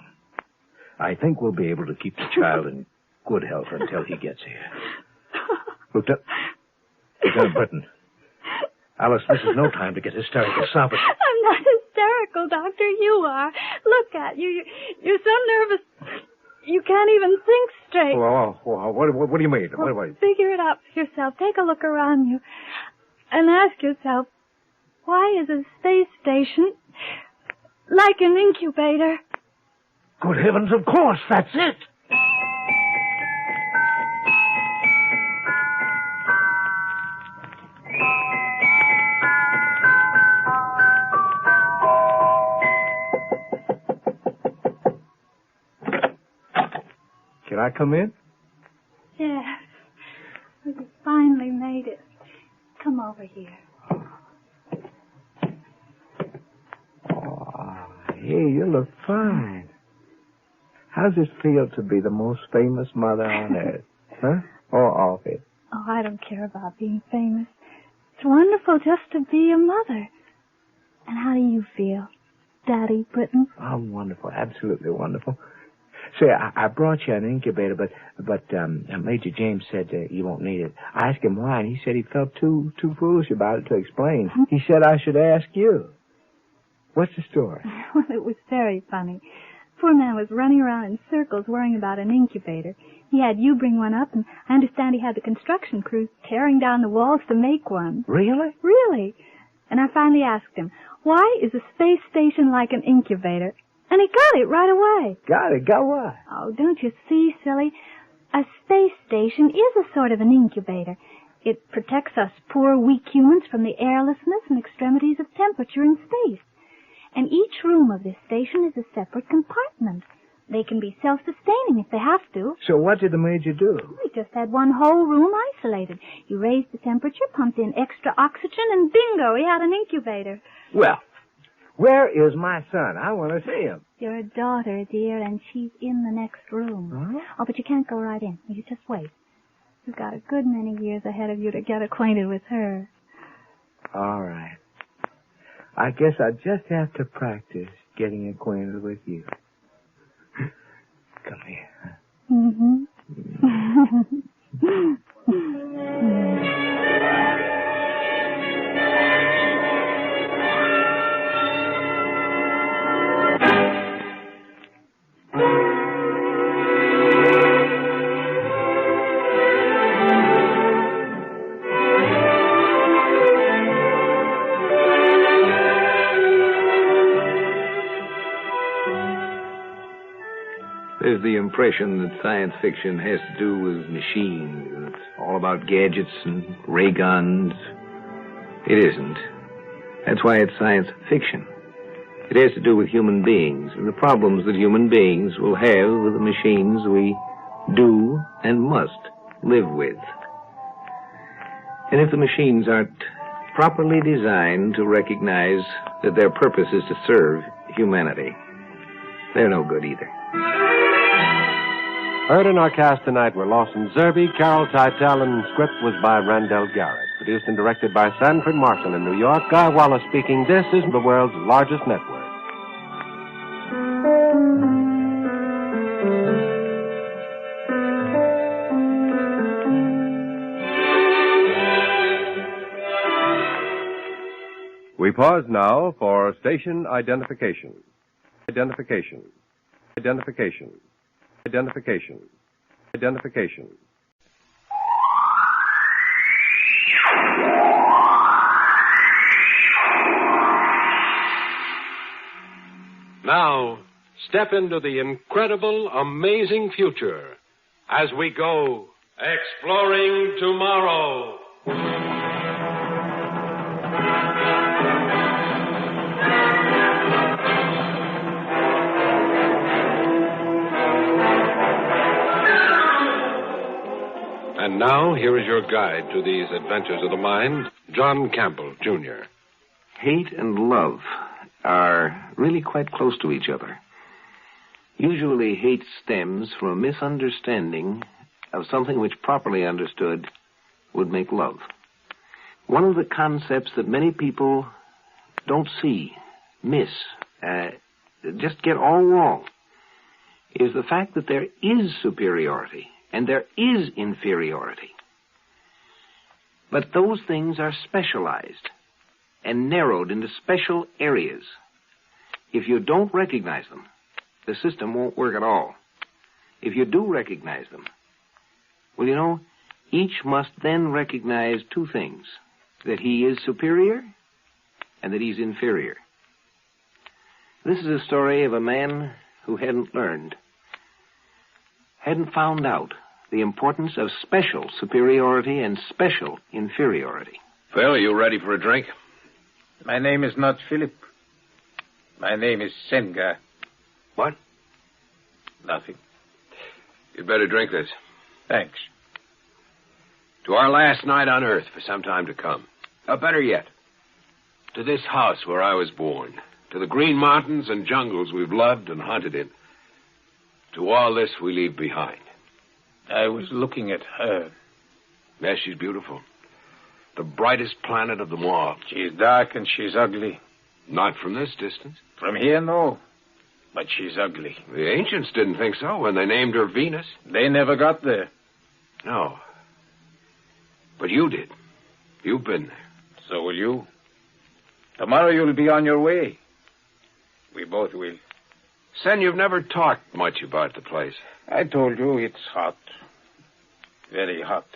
Speaker 15: I think we'll be able to keep the child in good health until he gets here. Lieutenant Britton. Alice, this is no time to get hysterical. Stop it.
Speaker 16: I'm not hysterical, Doctor. You are. Look at you. You're so nervous. You can't even think straight.
Speaker 15: What do you mean? What?
Speaker 16: Figure it out for yourself. Take a look around you and ask yourself, why is a space station like an incubator?
Speaker 15: Good heavens, of course. That's it. Can I come in?
Speaker 16: Yes. You finally made it. Come over here.
Speaker 19: Hey, you look fine. How's it feel to be the most famous mother on earth? Huh? Or off it?
Speaker 16: Oh, I don't care about being famous. It's wonderful just to be a mother. And how do you feel, Daddy Britton?
Speaker 19: Oh, wonderful. Absolutely wonderful. Say, I brought you an incubator, but Major James said you won't need it. I asked him why, and he said he felt too foolish about it to explain. He said I should ask you. What's the story?
Speaker 16: Well, it was very funny. Poor man was running around in circles worrying about an incubator. He had you bring one up, and I understand he had the construction crews tearing down the walls to make one.
Speaker 19: Really?
Speaker 16: Really. And I finally asked him, why is a space station like an incubator? And he got it right away.
Speaker 19: Got it? Got what?
Speaker 16: Oh, don't you see, silly? A space station is a sort of an incubator. It protects us poor, weak humans from the airlessness and extremities of temperature in space. And each room of this station is a separate compartment. They can be self-sustaining if they have to.
Speaker 19: So what did the Major do?
Speaker 16: We just had one whole room isolated. You raised the temperature, pumped in extra oxygen, and bingo, we had an incubator.
Speaker 19: Well, where is my son? I want to see him.
Speaker 16: Your daughter, dear, and she's in the next room.
Speaker 19: Huh?
Speaker 16: Oh, but you can't go right in. You just wait. You've got a good many years ahead of you to get acquainted with her.
Speaker 19: All right. I guess I just have to practice getting acquainted with you. Come here.
Speaker 16: Mm-hmm.
Speaker 2: There's the impression that science fiction has to do with machines, and it's all about gadgets and ray guns. It isn't. That's why it's science fiction. It has to do with human beings and the problems that human beings will have with the machines we do and must live with. And if the machines aren't properly designed to recognize that their purpose is to serve humanity, they're no good either.
Speaker 7: Heard in our cast tonight were Lawson Zerbe, Carol Teitel, and script was by Randell Garrett. Produced and directed by Sanford Marshall in New York. Guy Wallace speaking. This is the world's largest network.
Speaker 11: We pause now for station identification. Identification. Identification. Identification. Identification.
Speaker 7: Now, step into the incredible, amazing future as we go exploring tomorrow. And now, here is your guide to these adventures of the mind, John Campbell, Jr.
Speaker 2: Hate and love are really quite close to each other. Usually hate stems from a misunderstanding of something which, properly understood, would make love. One of the concepts that many people don't see, miss, just get all wrong, is the fact that there is superiority and there is inferiority. But those things are specialized and narrowed into special areas. If you don't recognize them, the system won't work at all. If you do recognize them, well, you know, each must then recognize two things: that he is superior and that he's inferior. This is a story of a man who hadn't learned, hadn't found out the importance of special superiority and special inferiority.
Speaker 20: Phil, are you ready for a drink?
Speaker 13: My name is not Philip. My name is Senga.
Speaker 20: What?
Speaker 13: Nothing.
Speaker 20: You'd better drink this.
Speaker 13: Thanks.
Speaker 20: To our last night on Earth for some time to come. Or better yet, to this house where I was born. To the green mountains and jungles we've loved and hunted in. To all this we leave behind.
Speaker 13: I was looking at her.
Speaker 20: Yes, she's beautiful. The brightest planet of them all.
Speaker 13: She's dark and she's ugly.
Speaker 20: Not from this distance.
Speaker 13: From here, no. But she's ugly.
Speaker 20: The ancients didn't think so when they named her Venus.
Speaker 13: They never got there.
Speaker 20: No. But you did. You've been there.
Speaker 13: So will you. Tomorrow you'll be on your way. We both will.
Speaker 20: Sen, you've never talked much about the place.
Speaker 13: I told you it's hot. Very hot.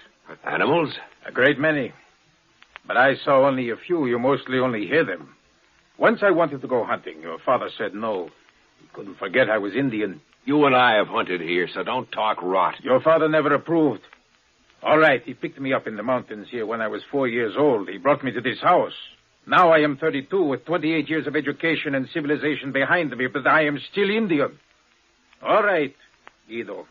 Speaker 20: Animals?
Speaker 13: A great many. But I saw only a few. You mostly only hear them. Once I wanted to go hunting. Your father said no. He couldn't forget I was Indian.
Speaker 20: You and I have hunted here, so don't talk rot.
Speaker 13: Your father never approved. All right, he picked me up in the mountains here when I was 4 years old. He brought me to this house. Now I am 32 with 28 years of education and civilization behind me, but I am still Indian. All right, Guido.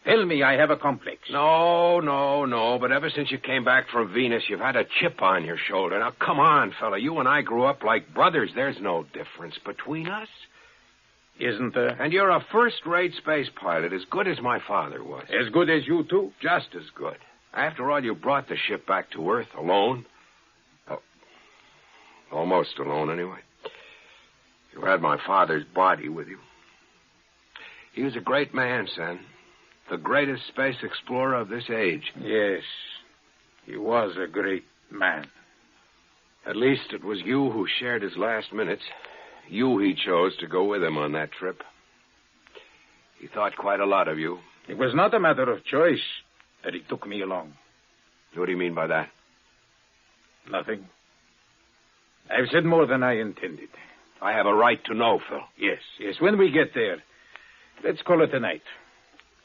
Speaker 13: Tell me I have a complex.
Speaker 20: No. But ever since you came back from Venus, you've had a chip on your shoulder. Now, come on, fella. You and I grew up like brothers. There's no difference between us.
Speaker 13: Isn't there?
Speaker 20: And you're a first-rate space pilot, as good as my father was.
Speaker 13: As good as you, too?
Speaker 20: Just as good. After all, you brought the ship back to Earth alone. Oh, almost alone, anyway. You had my father's body with you. He was a great man, son. The greatest space explorer of this age.
Speaker 13: Yes, he was a great man.
Speaker 20: At least it was you who shared his last minutes. You he chose to go with him on that trip. He thought quite a lot of you.
Speaker 13: It was not a matter of choice that he took me along.
Speaker 20: What do you mean by that?
Speaker 13: Nothing. I've said more than I intended.
Speaker 20: I have a right to know, Phil.
Speaker 13: Yes. When we get there.
Speaker 21: Let's call it a night.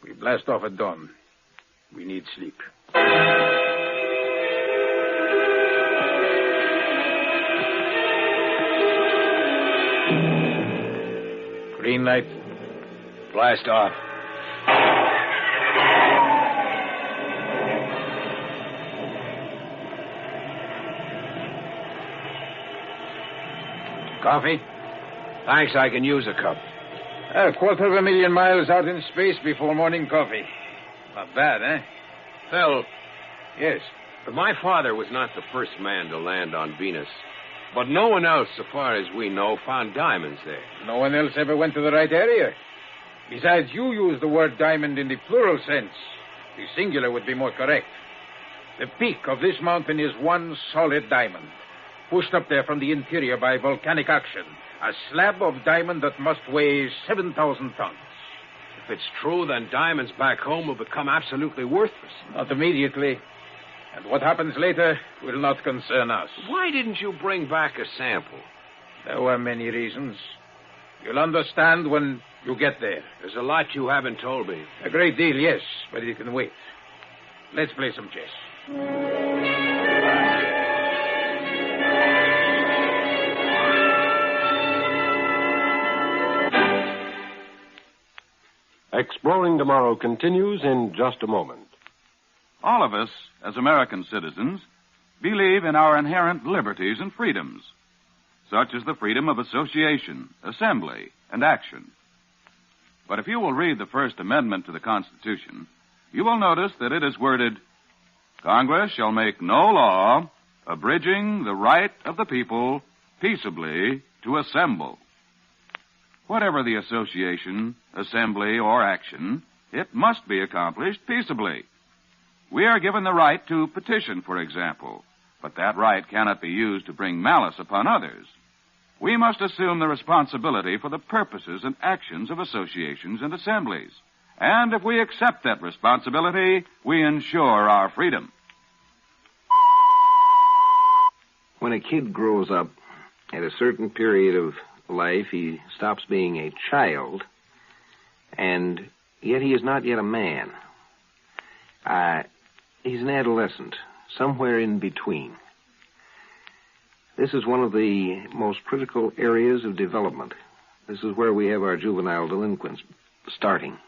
Speaker 21: We blast off at dawn. We need sleep. Green light.
Speaker 15: Blast off.
Speaker 20: Coffee? Thanks, I can use a cup.
Speaker 21: 250,000 miles out in space before morning coffee. Not bad, eh?
Speaker 20: Phil.
Speaker 21: Yes?
Speaker 20: My father was not the first man to land on Venus. But no one else, so far as we know, found diamonds there.
Speaker 21: No one else ever went to the right area. Besides, you use the word diamond in the plural sense. The singular would be more correct. The peak of this mountain is one solid diamond, pushed up there from the interior by volcanic action. A slab of diamond that must weigh 7,000 tons.
Speaker 20: If it's true, then diamonds back home will become absolutely worthless.
Speaker 21: Not immediately. And what happens later will not concern us.
Speaker 20: Why didn't you bring back a sample?
Speaker 21: There were many reasons. You'll understand when you get there.
Speaker 20: There's a lot you haven't told me.
Speaker 21: A great deal, yes, but it can wait. Let's play some chess.
Speaker 7: Exploring Tomorrow continues in just a moment.
Speaker 10: All of us, as American citizens, believe in our inherent liberties and freedoms, such as the freedom of association, assembly, and action. But if you will read the First Amendment to the Constitution, you will notice that it is worded, Congress shall make no law abridging the right of the people peaceably to assemble. Whatever the association, assembly, or action, it must be accomplished peaceably. We are given the right to petition, for example, but that right cannot be used to bring malice upon others. We must assume the responsibility for the purposes and actions of associations and assemblies. And if we accept that responsibility, we ensure our freedom.
Speaker 6: When a kid grows up, at a certain period of life, he stops being a child, and yet he is not yet a man. He's an adolescent, somewhere in between. This is one of the most critical areas of development. This is where we have our juvenile delinquents starting,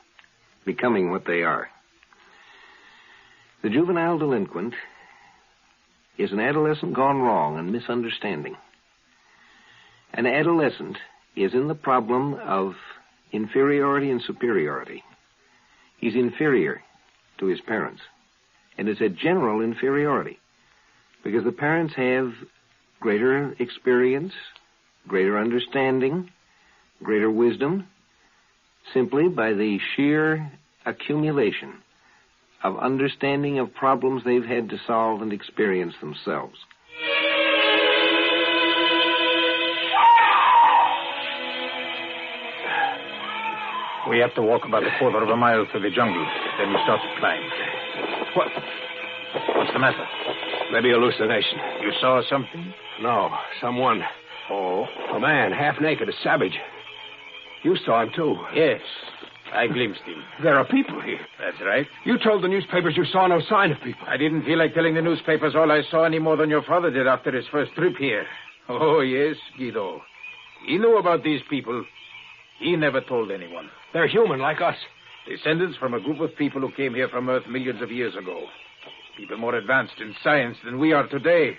Speaker 6: becoming what they are. The juvenile delinquent is an adolescent gone wrong and misunderstanding. An adolescent is in the problem of inferiority and superiority. He's inferior to his parents. And it's a general inferiority because the parents have greater experience, greater understanding, greater wisdom, simply by the sheer accumulation of understanding of problems they've had to solve and experience themselves.
Speaker 21: We have to walk about a quarter of a mile through the jungle. Then we start to climb. What's the matter?
Speaker 20: Maybe hallucination.
Speaker 21: You saw something?
Speaker 20: No, someone.
Speaker 21: Oh?
Speaker 20: A man, half naked, a savage. You saw him, too.
Speaker 21: Yes, I glimpsed him.
Speaker 20: There are people here.
Speaker 21: That's right.
Speaker 20: You told the newspapers you saw no sign of people.
Speaker 21: I didn't feel like telling the newspapers all I saw any more than your father did after his first trip here. Oh, yes, Guido. He knew about these people. He never told anyone.
Speaker 20: They're human, like us.
Speaker 21: Descendants from a group of people who came here from Earth millions of years ago. People more advanced in science than we are today.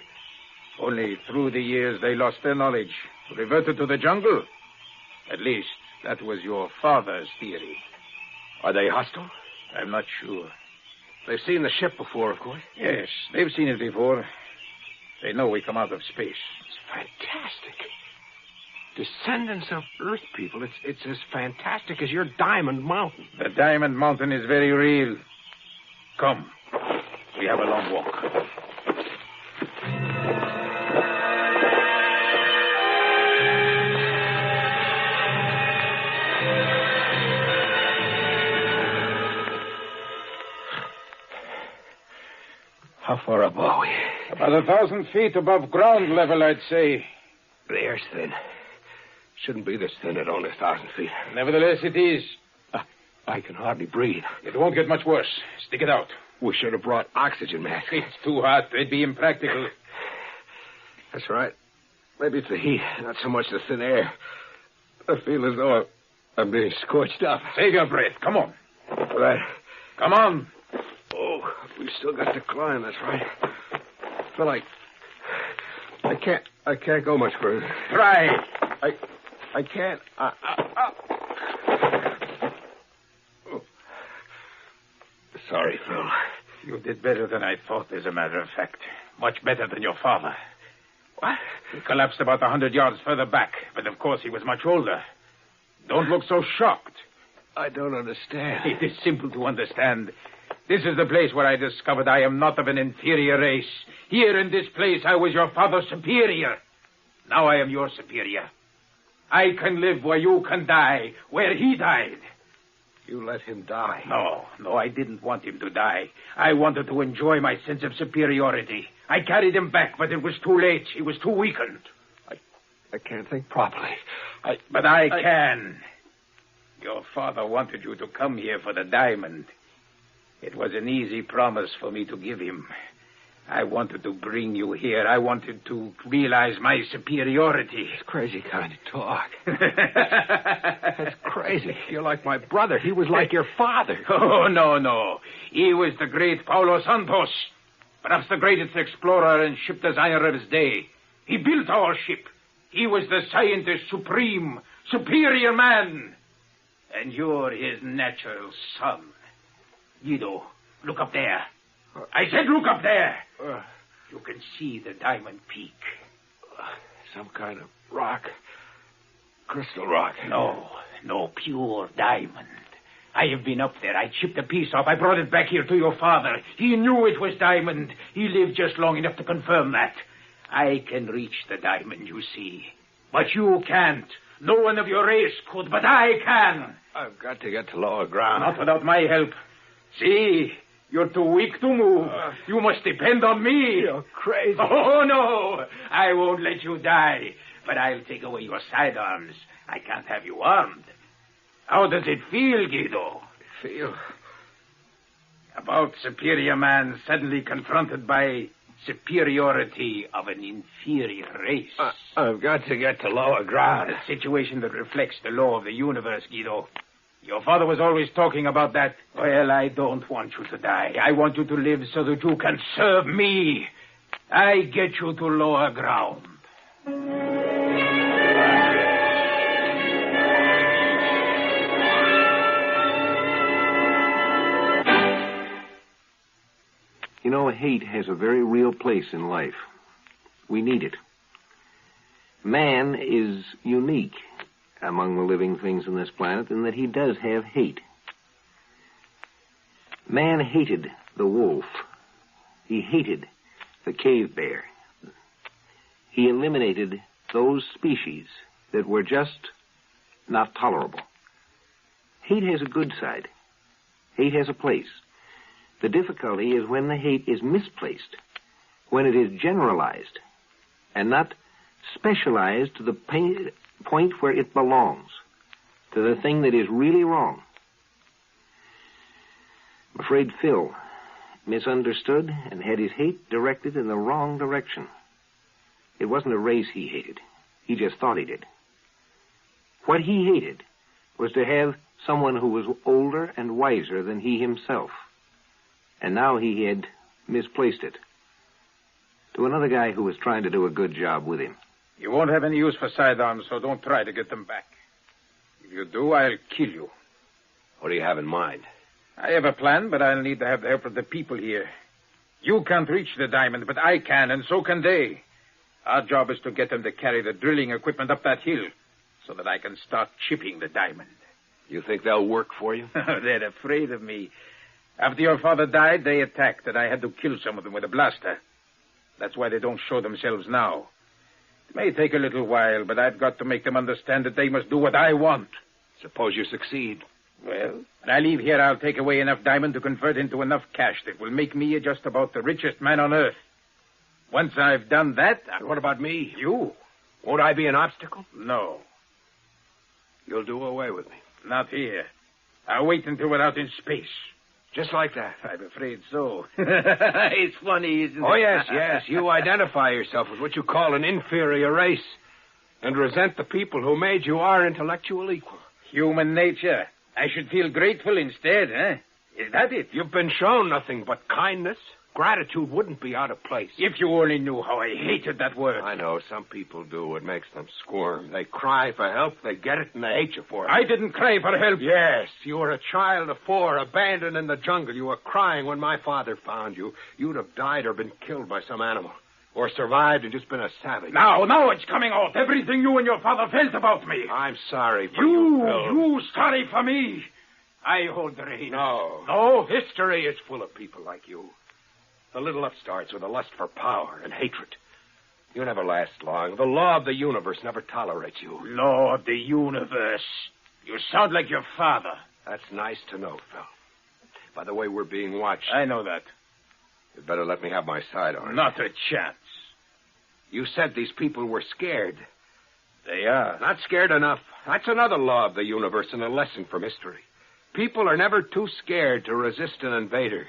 Speaker 21: Only through the years they lost their knowledge, reverted to the jungle. At least, that was your father's theory.
Speaker 20: Are they hostile?
Speaker 21: I'm not sure.
Speaker 20: They've seen the ship before, of course.
Speaker 21: Yes, they've seen it before. They know we come out of space.
Speaker 20: It's fantastic. Descendants of Earth people. It's as fantastic as your Diamond Mountain.
Speaker 21: The Diamond Mountain is very real. Come. We have a long walk.
Speaker 20: How far up are we?
Speaker 21: About 1,000 feet above ground level, I'd say.
Speaker 20: The air's thin. Shouldn't be this thin at only 1,000 feet.
Speaker 21: Nevertheless, it is.
Speaker 20: I can hardly breathe.
Speaker 21: It won't get much worse. Stick it out.
Speaker 20: We should have brought oxygen masks.
Speaker 21: It's too hot. It'd be impractical.
Speaker 20: That's right. Maybe it's the heat, not so much the thin air. I feel as though I'm being scorched up.
Speaker 21: Save your breath. Come on.
Speaker 20: Right.
Speaker 21: Come on.
Speaker 20: Oh, we still got to climb. That's right. I feel like I can't go much further.
Speaker 21: Try.
Speaker 20: I can't. Oh. Sorry, Phil.
Speaker 21: You did better than I thought, as a matter of fact. Much better than your father.
Speaker 20: What?
Speaker 21: He collapsed about 100 yards further back, but of course he was much older. Don't look so shocked.
Speaker 20: I don't understand.
Speaker 21: It is simple to understand. This is the place where I discovered I am not of an inferior race. Here in this place, I was your father's superior. Now I am your superior. I can live where you can die, where he died.
Speaker 20: You let him die?
Speaker 21: No, I didn't want him to die. I wanted to enjoy my sense of superiority. I carried him back, but it was too late. He was too weakened.
Speaker 20: I can't think properly.
Speaker 21: But I can. Your father wanted you to come here for the diamond. It was an easy promise for me to give him. I wanted to bring you here. I wanted to realize my superiority.
Speaker 20: It's crazy kind of talk. That's crazy. You're like my brother. He was like your father.
Speaker 21: Oh, no. He was the great Paulo Santos. Perhaps the greatest explorer and ship designer of his day. He built our ship. He was the scientist supreme, superior man. And you're his natural son. Guido, look up there. I said look up there. You can see the diamond peak.
Speaker 20: Some kind of rock. Crystal rock.
Speaker 21: No, pure diamond. I have been up there. I chipped a piece off. I brought it back here to your father. He knew it was diamond. He lived just long enough to confirm that. I can reach the diamond, you see. But you can't. No one of your race could, but I can.
Speaker 20: I've got to get to lower ground.
Speaker 21: Not without my help. See, you're too weak to move. You must depend on me.
Speaker 20: You're crazy.
Speaker 21: Oh, no. I won't let you die. But I'll take away your sidearms. I can't have you armed. How does it feel, Guido?
Speaker 20: Feel?
Speaker 21: About superior man suddenly confronted by superiority of an inferior race.
Speaker 20: I've got to get to lower ground.
Speaker 21: A situation that reflects the law of the universe, Guido. Your father was always talking about that. Well, I don't want you to die. I want you to live so that you can serve me. I get you to lower ground.
Speaker 2: You know, hate has a very real place in life. We need it. Man is unique among the living things on this planet in that he does have hate. Man hated the wolf. He hated the cave bear. He eliminated those species that were just not tolerable. Hate has a good side. Hate has a place. The difficulty is when the hate is misplaced, when it is generalized and not specialized to the point where it belongs, to the thing that is really wrong. I'm afraid Phil misunderstood and had his hate directed in the wrong direction. It wasn't a race he hated. He just thought he did. What he hated was to have someone who was older and wiser than he himself. And now he had misplaced it to another guy who was trying to do a good job with him.
Speaker 21: You won't have any use for sidearms, so don't try to get them back. If you do, I'll kill you.
Speaker 20: What do you have in mind?
Speaker 21: I have a plan, but I'll need to have the help of the people here. You can't reach the diamond, but I can, and so can they. Our job is to get them to carry the drilling equipment up that hill so that I can start chipping the diamond.
Speaker 20: You think they'll work for you?
Speaker 21: They're afraid of me. After your father died, they attacked, and I had to kill some of them with a blaster. That's why they don't show themselves now. It may take a little while, but I've got to make them understand that they must do what I want.
Speaker 20: Suppose you succeed.
Speaker 21: Well, when I leave here, I'll take away enough diamond to convert into enough cash that will make me just about the richest man on earth. Once I've done that...
Speaker 20: What about me?
Speaker 21: You?
Speaker 20: Won't I be an obstacle?
Speaker 21: No.
Speaker 20: You'll do away with me.
Speaker 21: Not here. I'll wait until we're out in space.
Speaker 20: Just like that?
Speaker 21: I'm afraid so. It's funny, isn't it?
Speaker 20: Oh, yes. You identify yourself with what you call an inferior race and resent the people who made you our intellectual equal.
Speaker 21: Human nature. I should feel grateful instead, eh? Is that it?
Speaker 20: You've been shown nothing but kindness. Gratitude wouldn't be out of place.
Speaker 21: If you only knew how I hated that word.
Speaker 20: I know. Some people do. It makes them squirm. They cry for help, they get it, and they hate you for it.
Speaker 21: I didn't cry for help.
Speaker 20: Yes. You were a child of 4, abandoned in the jungle. You were crying when my father found you. You'd have died or been killed by some animal. Or survived and just been a savage.
Speaker 21: Now it's coming out. Everything you and your father felt about me.
Speaker 20: I'm sorry for you, Phil.
Speaker 21: You sorry for me. I hold the reins.
Speaker 20: No. History is full of people like you. The little upstarts with a lust for power and hatred. You never last long. The law of the universe never tolerates you.
Speaker 21: Law of the universe. You sound like your father.
Speaker 20: That's nice to know, Phil. By the way, we're being watched.
Speaker 21: I know that.
Speaker 20: You'd better let me have my side on it.
Speaker 21: Not a chance.
Speaker 20: You said these people were scared.
Speaker 21: They are.
Speaker 20: Not scared enough. That's another law of the universe and a lesson from history. People are never too scared to resist an invader.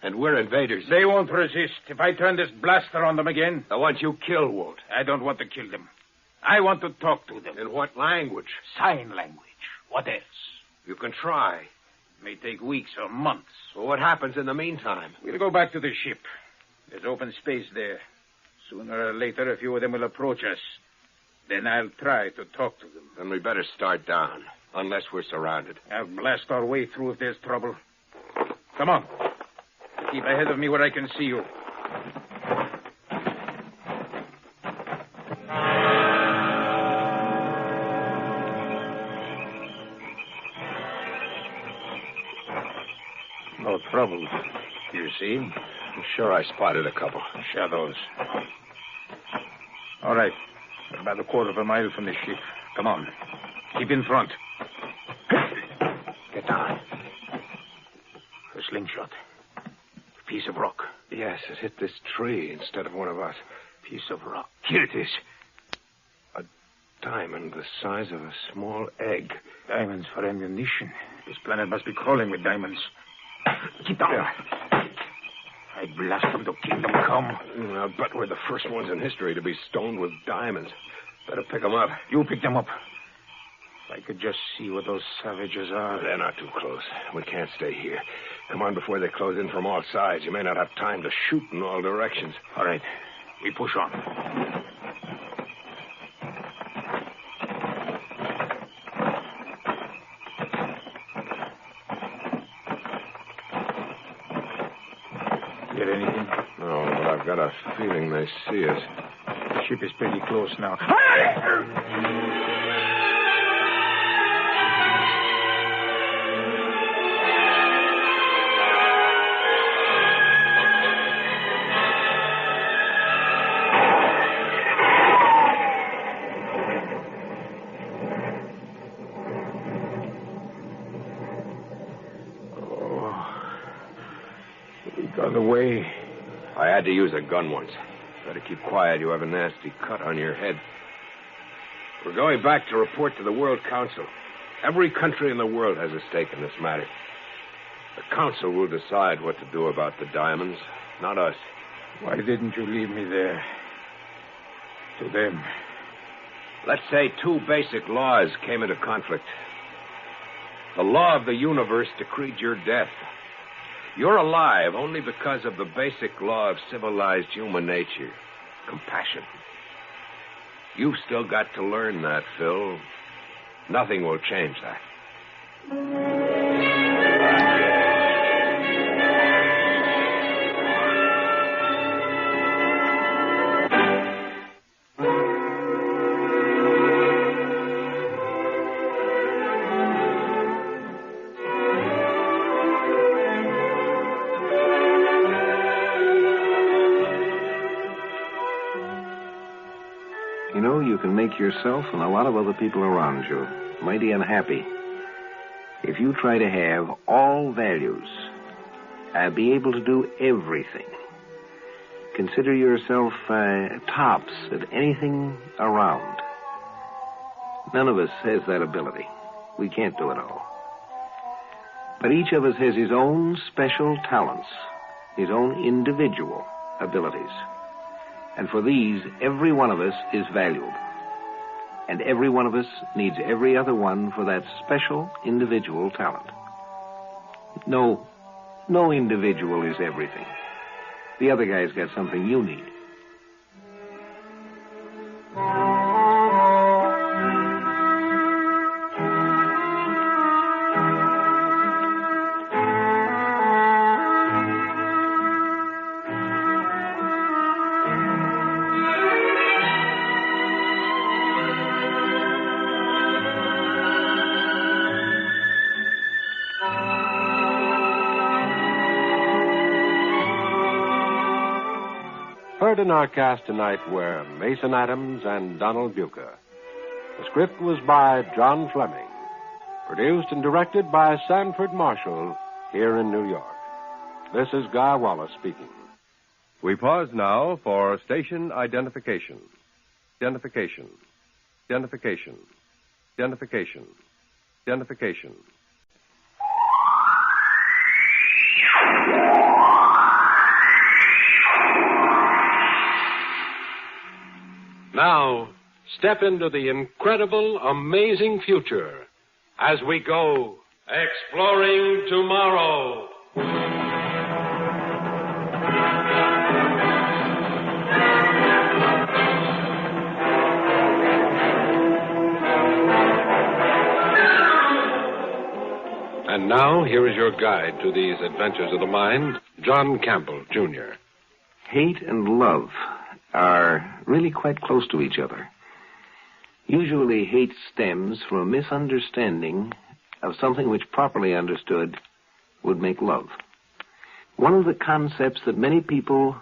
Speaker 20: And we're invaders.
Speaker 21: They won't resist if I turn this blaster on them again.
Speaker 20: The ones you kill won't.
Speaker 21: I don't want to kill them. I want to talk to them.
Speaker 20: In what language?
Speaker 21: Sign language. What else?
Speaker 20: You can try.
Speaker 21: It may take weeks or months.
Speaker 20: Well, what happens in the meantime?
Speaker 21: We'll go back to the ship. There's open space there. Sooner or later, a few of them will approach us. Then I'll try to talk to them.
Speaker 20: Then we better start down, unless we're surrounded.
Speaker 21: I'll blast our way through if there's trouble. Come on. Keep ahead of me where I can see you. No trouble. You see?
Speaker 20: I'm sure I spotted a couple.
Speaker 21: Shadows. All right. We're about a quarter of a mile from the ship. Come on. Keep in front.
Speaker 20: Get down.
Speaker 21: A slingshot. Piece of rock.
Speaker 20: Yes, it hit this tree instead of one of us.
Speaker 21: Piece of rock. Here it is.
Speaker 20: A diamond the size of a small egg.
Speaker 21: Diamonds for ammunition. This planet must be crawling with diamonds. Keep down.
Speaker 20: Yeah.
Speaker 21: I blast from the kingdom come.
Speaker 20: I'll bet we're the first ones in history to be stoned with diamonds. Better pick them up.
Speaker 21: You pick them up. If I could just see what those savages are.
Speaker 20: They're not too close. We can't stay here. Come on before they close in from all sides. You may not have time to shoot in all directions.
Speaker 21: All right. We push on. Get anything?
Speaker 20: No, but I've got a feeling they see us.
Speaker 21: The ship is pretty close now. Away.
Speaker 20: I had to use a gun once. Better keep quiet. You have a nasty cut on your head. We're going back to report to the World Council. Every country in the world has a stake in this matter. The Council will decide what to do about the diamonds, not us.
Speaker 21: Why didn't you leave me there? To them.
Speaker 20: Let's say 2 basic laws came into conflict. The law of the universe decreed your death. You're alive only because of the basic law of civilized human nature, compassion. You've still got to learn that, Phil. Nothing will change that.
Speaker 15: You can make yourself and a lot of other people around you mighty unhappy if you try to have all values and be able to do everything. Consider yourself tops at anything around. None of us has that ability. We can't do it all.
Speaker 2: But each of us has his own special talents, his own individual abilities. And for these, every one of us is valued. And every one of us needs every other one for that special individual talent. No individual is everything. The other guy's got something you need.
Speaker 7: Heard in our cast tonight were Mason Adams and Donald Bucher. The script was by John Fleming. Produced and directed by Sanford Marshall here in New York. This is Guy Wallace speaking.
Speaker 11: We pause now for station identification. Identification. Identification. Identification. Identification.
Speaker 7: Now, step into the incredible, amazing future as we go exploring tomorrow. And now, here is your guide to these adventures of the mind, John Campbell, Jr.
Speaker 2: Hate and love are really quite close to each other. Usually hate stems from a misunderstanding of something which, properly understood, would make love. One of the concepts that many people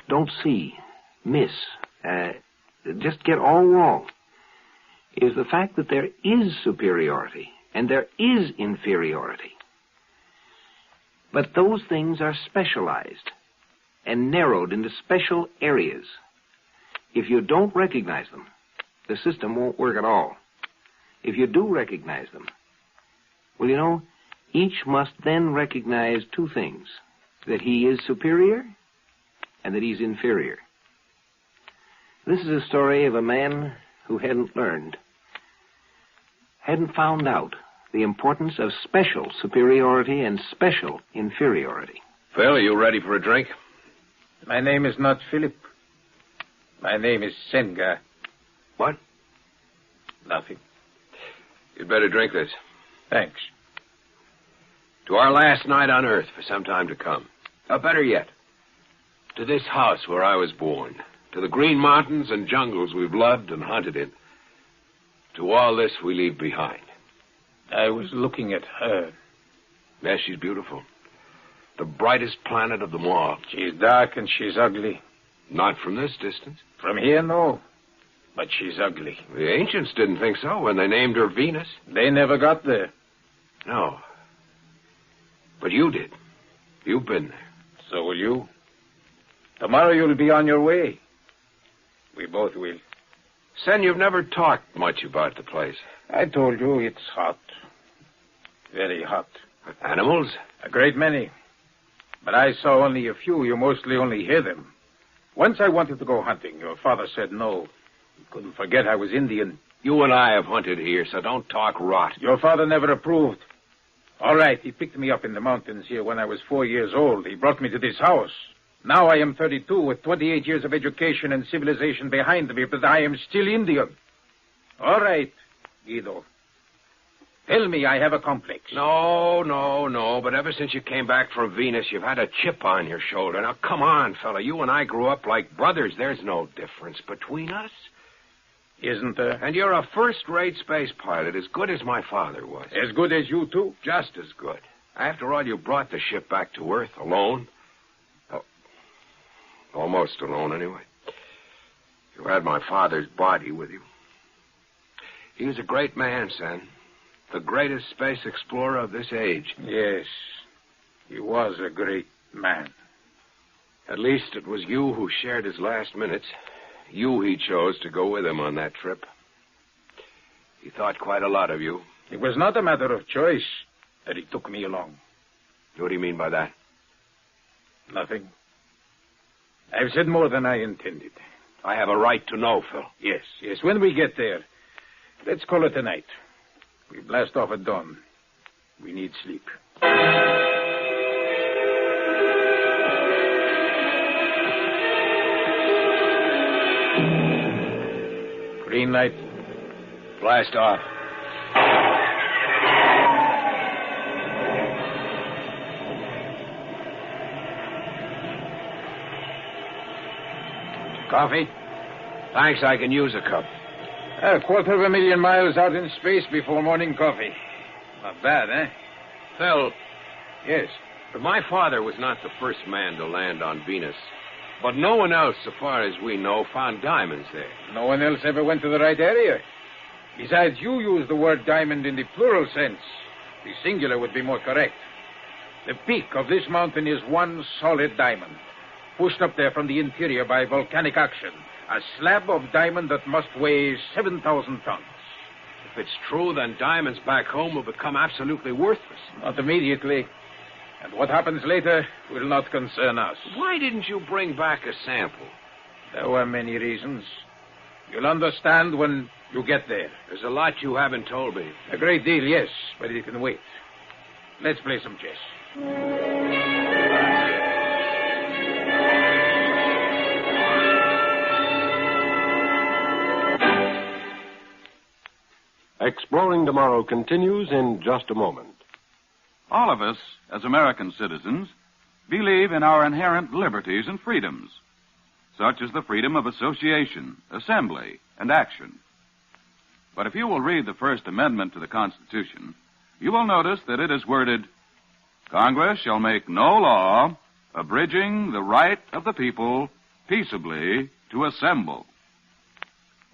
Speaker 2: don't see, miss, just get all wrong, is the fact that there is superiority and there is inferiority. But those things are specialized and narrowed into special areas. If you don't recognize them, the system won't work at all. If you do recognize them, well, you know, each must then recognize two things: that he is superior and that he's inferior. This is a story of a man who hadn't learned, hadn't found out the importance of special superiority and special inferiority.
Speaker 20: Phil, are you ready for a drink?
Speaker 21: My name is not Philip. My name is Senga.
Speaker 20: What?
Speaker 21: Nothing.
Speaker 20: You'd better drink this.
Speaker 21: Thanks.
Speaker 20: To our last night on Earth for some time to come. Or better yet, to this house where I was born. To the green mountains and jungles we've loved and hunted in. To all this we leave behind.
Speaker 21: I was looking at her.
Speaker 20: Yes, she's beautiful. The brightest planet of them all.
Speaker 21: She's dark and she's ugly.
Speaker 20: Not from this distance.
Speaker 21: From here, no. But she's ugly.
Speaker 20: The ancients didn't think so when they named her Venus.
Speaker 21: They never got there.
Speaker 20: No. But you did. You've been there.
Speaker 21: So will you. Tomorrow you'll be on your way. We both will.
Speaker 20: Sen, you've never talked much about the place.
Speaker 21: I told you it's hot. Very hot.
Speaker 20: Animals?
Speaker 21: A great many. But I saw only a few. You mostly only hear them. Once I wanted to go hunting. Your father said no. He couldn't forget I was Indian.
Speaker 20: You and I have hunted here, so don't talk rot.
Speaker 21: Your father never approved. All right, he picked me up in the mountains here when I was 4 years old. He brought me to this house. Now I am 32 with 28 years of education and civilization behind me, but I am still Indian. All right, Guido. Tell me I have a complex.
Speaker 20: No. But ever since you came back from Venus, you've had a chip on your shoulder. Now, come on, fella. You and I grew up like brothers. There's no difference between us.
Speaker 21: Isn't there?
Speaker 20: And you're a first-rate space pilot, as good as my father was.
Speaker 21: As good as you, too?
Speaker 20: Just as good. After all, you brought the ship back to Earth alone. Oh, almost alone, anyway. You had my father's body with you. He was a great man, Sen. The greatest space explorer of this age.
Speaker 21: Yes, he was a great man.
Speaker 20: At least it was you who shared his last minutes. You he chose to go with him on that trip. He thought quite a lot of you.
Speaker 21: It was not a matter of choice. that he took me along.
Speaker 20: What do you mean by that?
Speaker 21: Nothing. I've said more than I intended.
Speaker 20: I have a right to know, Phil.
Speaker 21: Yes. When we get there, let's call it a night. We blast off at dawn. We need sleep. Green light.
Speaker 20: Blast off. Coffee? Thanks, I can use a cup.
Speaker 21: 250,000 miles out in space before morning coffee. Not bad, eh?
Speaker 20: Phil.
Speaker 21: Yes?
Speaker 20: But my father was not the first man to land on Venus. But no one else, so far as we know, found diamonds there.
Speaker 21: No one else ever went to the right area. Besides, you use the word diamond in the plural sense. The singular would be more correct. The peak of this mountain is one solid diamond, pushed up there from the interior by volcanic action. A slab of diamond that must weigh 7,000 tons.
Speaker 20: If it's true, then diamonds back home will become absolutely worthless.
Speaker 21: Not immediately. And what happens later will not concern us.
Speaker 20: Why didn't you bring back a sample?
Speaker 21: There were many reasons. You'll understand when you get there.
Speaker 20: There's a lot you haven't told me.
Speaker 21: A great deal, yes, but it can wait. Let's play some chess.
Speaker 7: Exploring Tomorrow continues in just a moment.
Speaker 10: All of us, as American citizens, believe in our inherent liberties and freedoms, such as the freedom of association, assembly, and action. But if you will read the First Amendment to the Constitution, you will notice that it is worded, Congress shall make no law abridging the right of the people peaceably to assemble.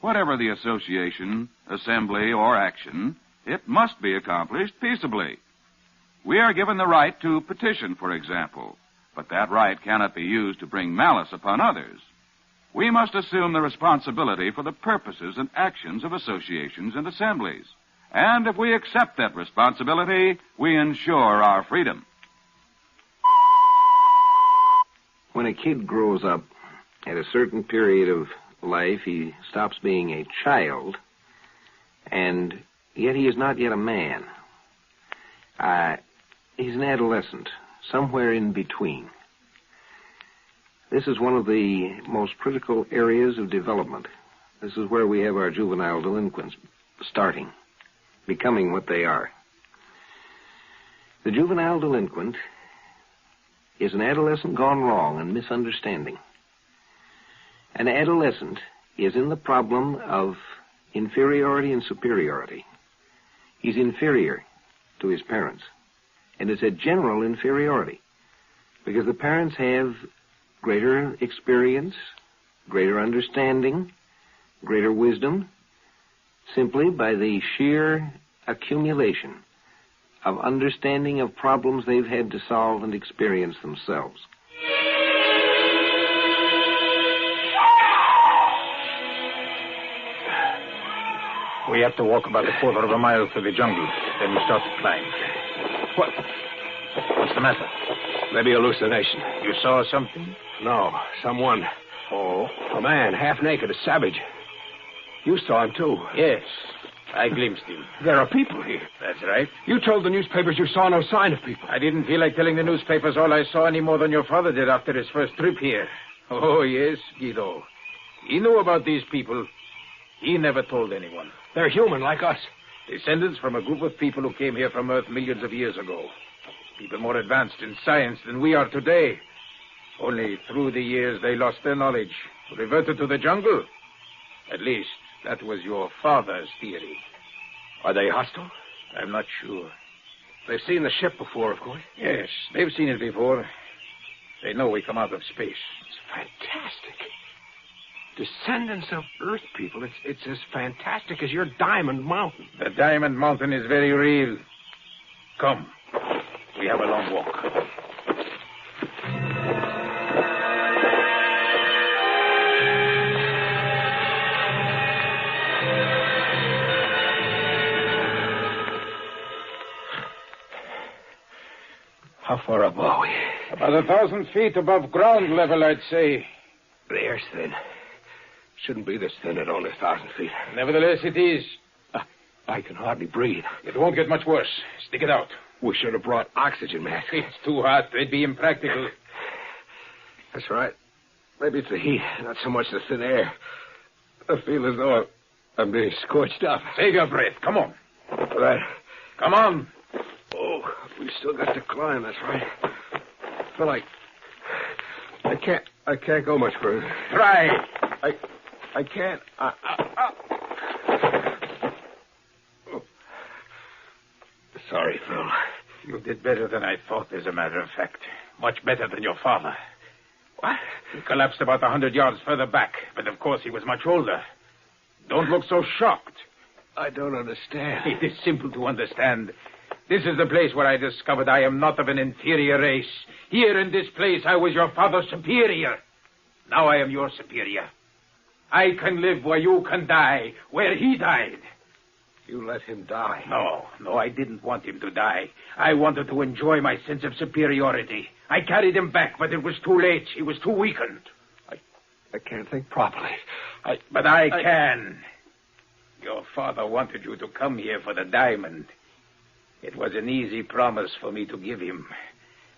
Speaker 10: Whatever the association, assembly, or action, it must be accomplished peaceably. We are given the right to petition, for example, but that right cannot be used to bring malice upon others. We must assume the responsibility for the purposes and actions of associations and assemblies. And if we accept that responsibility, we ensure our freedom.
Speaker 6: When a kid grows up, at a certain period of life, he stops being a child, and yet he is not yet a man. He's an adolescent, somewhere in between. This is one of the most critical areas of development. This is where we have our juvenile delinquents starting, becoming what they are. The juvenile delinquent is an adolescent gone wrong and misunderstanding. An adolescent is in the problem of inferiority and superiority. He's inferior to his parents. And it's a general inferiority because the parents have greater experience, greater understanding, greater wisdom, simply by the sheer accumulation of understanding of problems they've had to solve and experience themselves.
Speaker 21: We have to walk about a quarter of a mile through the jungle. Then we start to climb. What's the matter?
Speaker 20: Maybe hallucination.
Speaker 21: You saw something?
Speaker 20: No, someone.
Speaker 21: Oh?
Speaker 20: A man, half naked, a savage. You saw him, too.
Speaker 21: Yes, I glimpsed him.
Speaker 20: There are people here.
Speaker 21: That's right.
Speaker 20: You told the newspapers you saw no sign of people.
Speaker 21: I didn't feel like telling the newspapers all I saw any more than your father did after his first trip here. Oh, yes, Guido. He knew about these people. He never told anyone.
Speaker 20: They're human, like us.
Speaker 21: Descendants from a group of people who came here from Earth millions of years ago. People more advanced in science than we are today. Only through the years they lost their knowledge, reverted to the jungle. At least, that was your father's theory.
Speaker 20: Are they hostile?
Speaker 21: I'm not sure.
Speaker 20: They've seen the ship before, of course.
Speaker 21: Yes, they've seen it before. They know we come out of space.
Speaker 20: It's fantastic. Descendants of Earth people. It's as fantastic as your Diamond Mountain.
Speaker 21: The Diamond Mountain is very real. Come. We have a long walk.
Speaker 20: How far up are we?
Speaker 21: About 1,000 feet above ground level, I'd say.
Speaker 20: The air's thin. Shouldn't be this thin at only 1,000 feet.
Speaker 21: Nevertheless, it is.
Speaker 20: I can hardly breathe.
Speaker 21: It won't get much worse. Stick it out.
Speaker 20: We should have brought oxygen masks.
Speaker 21: It's too hot. They'd be impractical.
Speaker 20: That's right. Maybe it's the heat, not so much the thin air. I feel as though I'm being scorched up.
Speaker 21: Save your breath. Come on.
Speaker 20: Right.
Speaker 21: Come on.
Speaker 20: Oh, we still got to climb, that's right. I feel like I can't go much further.
Speaker 21: Try.
Speaker 20: I can't. Oh. Sorry, Phil.
Speaker 21: You did better than I thought, as a matter of fact. Much better than your father.
Speaker 20: What?
Speaker 21: He collapsed about 100 yards further back, but of course he was much older. Don't look so shocked.
Speaker 20: I don't understand.
Speaker 21: It is simple to understand. This is the place where I discovered I am not of an inferior race. Here in this place, I was your father's superior. Now I am your superior. I can live where you can die, where he died.
Speaker 20: You let him die?
Speaker 21: No, I didn't want him to die. I wanted to enjoy my sense of superiority. I carried him back, but it was too late. He was too weakened.
Speaker 20: I can't think properly.
Speaker 21: But I can. Your father wanted you to come here for the diamond. It was an easy promise for me to give him.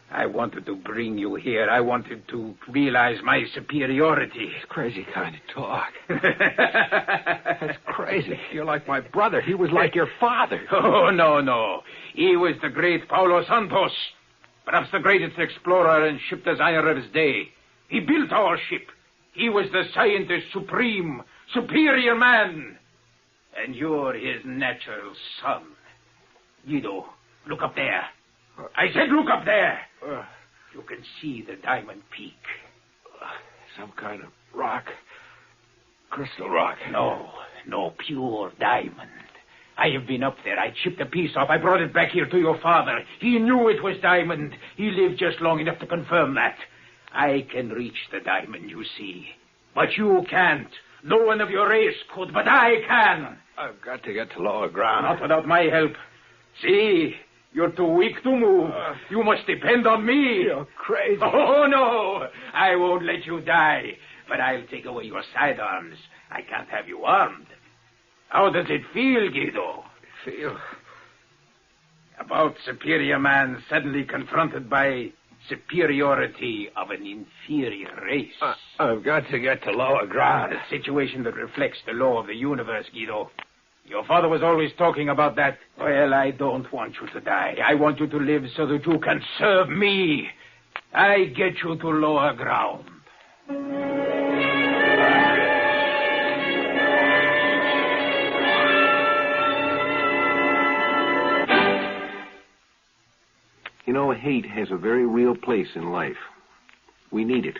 Speaker 21: I wanted to bring you here. I wanted to realize my superiority.
Speaker 20: It's crazy kind of talk. That's crazy. You're like my brother. He was like your father.
Speaker 21: Oh, no. He was the great Paulo Santos. Perhaps the greatest explorer and ship designer of his day. He built our ship. He was the scientist supreme, superior man. And you're his natural son. Guido, look up there. I said look up there. You can see the diamond peak.
Speaker 20: Some kind of rock. Crystal rock.
Speaker 21: No, pure diamond. I have been up there. I chipped a piece off. I brought it back here to your father. He knew it was diamond. He lived just long enough to confirm that. I can reach the diamond, you see. But you can't. No one of your race could, but I can.
Speaker 20: I've got to get to lower ground.
Speaker 21: Not without my help. See, you're too weak to move. You must depend on me.
Speaker 20: You're crazy.
Speaker 21: Oh, no. I won't let you die. But I'll take away your sidearms. I can't have you armed. How does it feel, Guido?
Speaker 20: Feel?
Speaker 21: About superior man suddenly confronted by superiority of an inferior race.
Speaker 20: I've got to get to lower ground.
Speaker 21: A situation that reflects the law of the universe, Guido. Your father was always talking about that. Well, I don't want you to die. I want you to live so that you can serve me. I get you to lower ground.
Speaker 6: You know, hate has a very real place in life. We need it.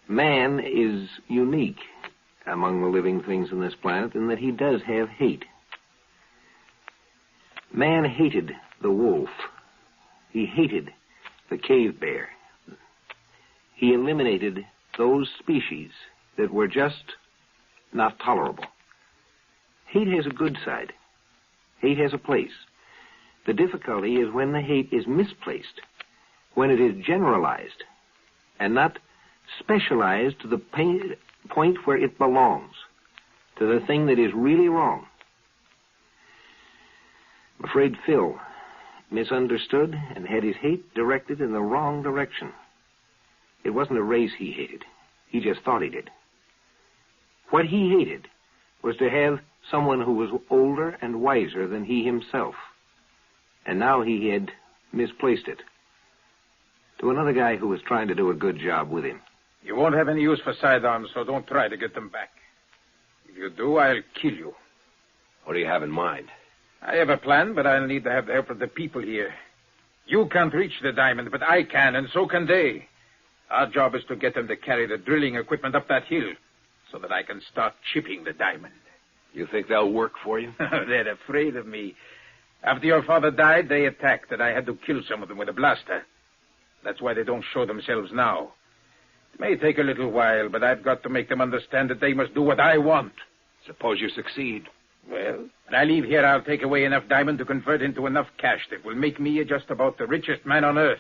Speaker 6: Man is unique among the living things on this planet in that he does have hate. Man hated the wolf. He hated the cave bear. He eliminated those species that were just not tolerable. Hate has a good side. Hate has a place. The difficulty is when the hate is misplaced, when it is generalized and not specialized to the point where it belongs, to the thing that is really wrong. I'm afraid Phil misunderstood and had his hate directed in the wrong direction. It wasn't a race he hated. He just thought he did. What he hated was to have someone who was older and wiser than he himself. And now he had misplaced it to another guy who was trying to do a good job with him.
Speaker 21: You won't have any use for sidearms, so don't try to get them back. If you do, I'll kill you.
Speaker 20: What do you have in mind?
Speaker 21: I have a plan, but I'll need to have the help of the people here. You can't reach the diamond, but I can, and so can they. Our job is to get them to carry the drilling equipment up that hill so that I can start chipping the diamond.
Speaker 20: You think they'll work for you?
Speaker 21: They're afraid of me. After your father died, they attacked, and I had to kill some of them with a blaster. That's why they don't show themselves now. It may take a little while, but I've got to make them understand that they must do what I want.
Speaker 20: Suppose you succeed.
Speaker 21: Well, when I leave here, I'll take away enough diamond to convert into enough cash that will make me just about the richest man on earth.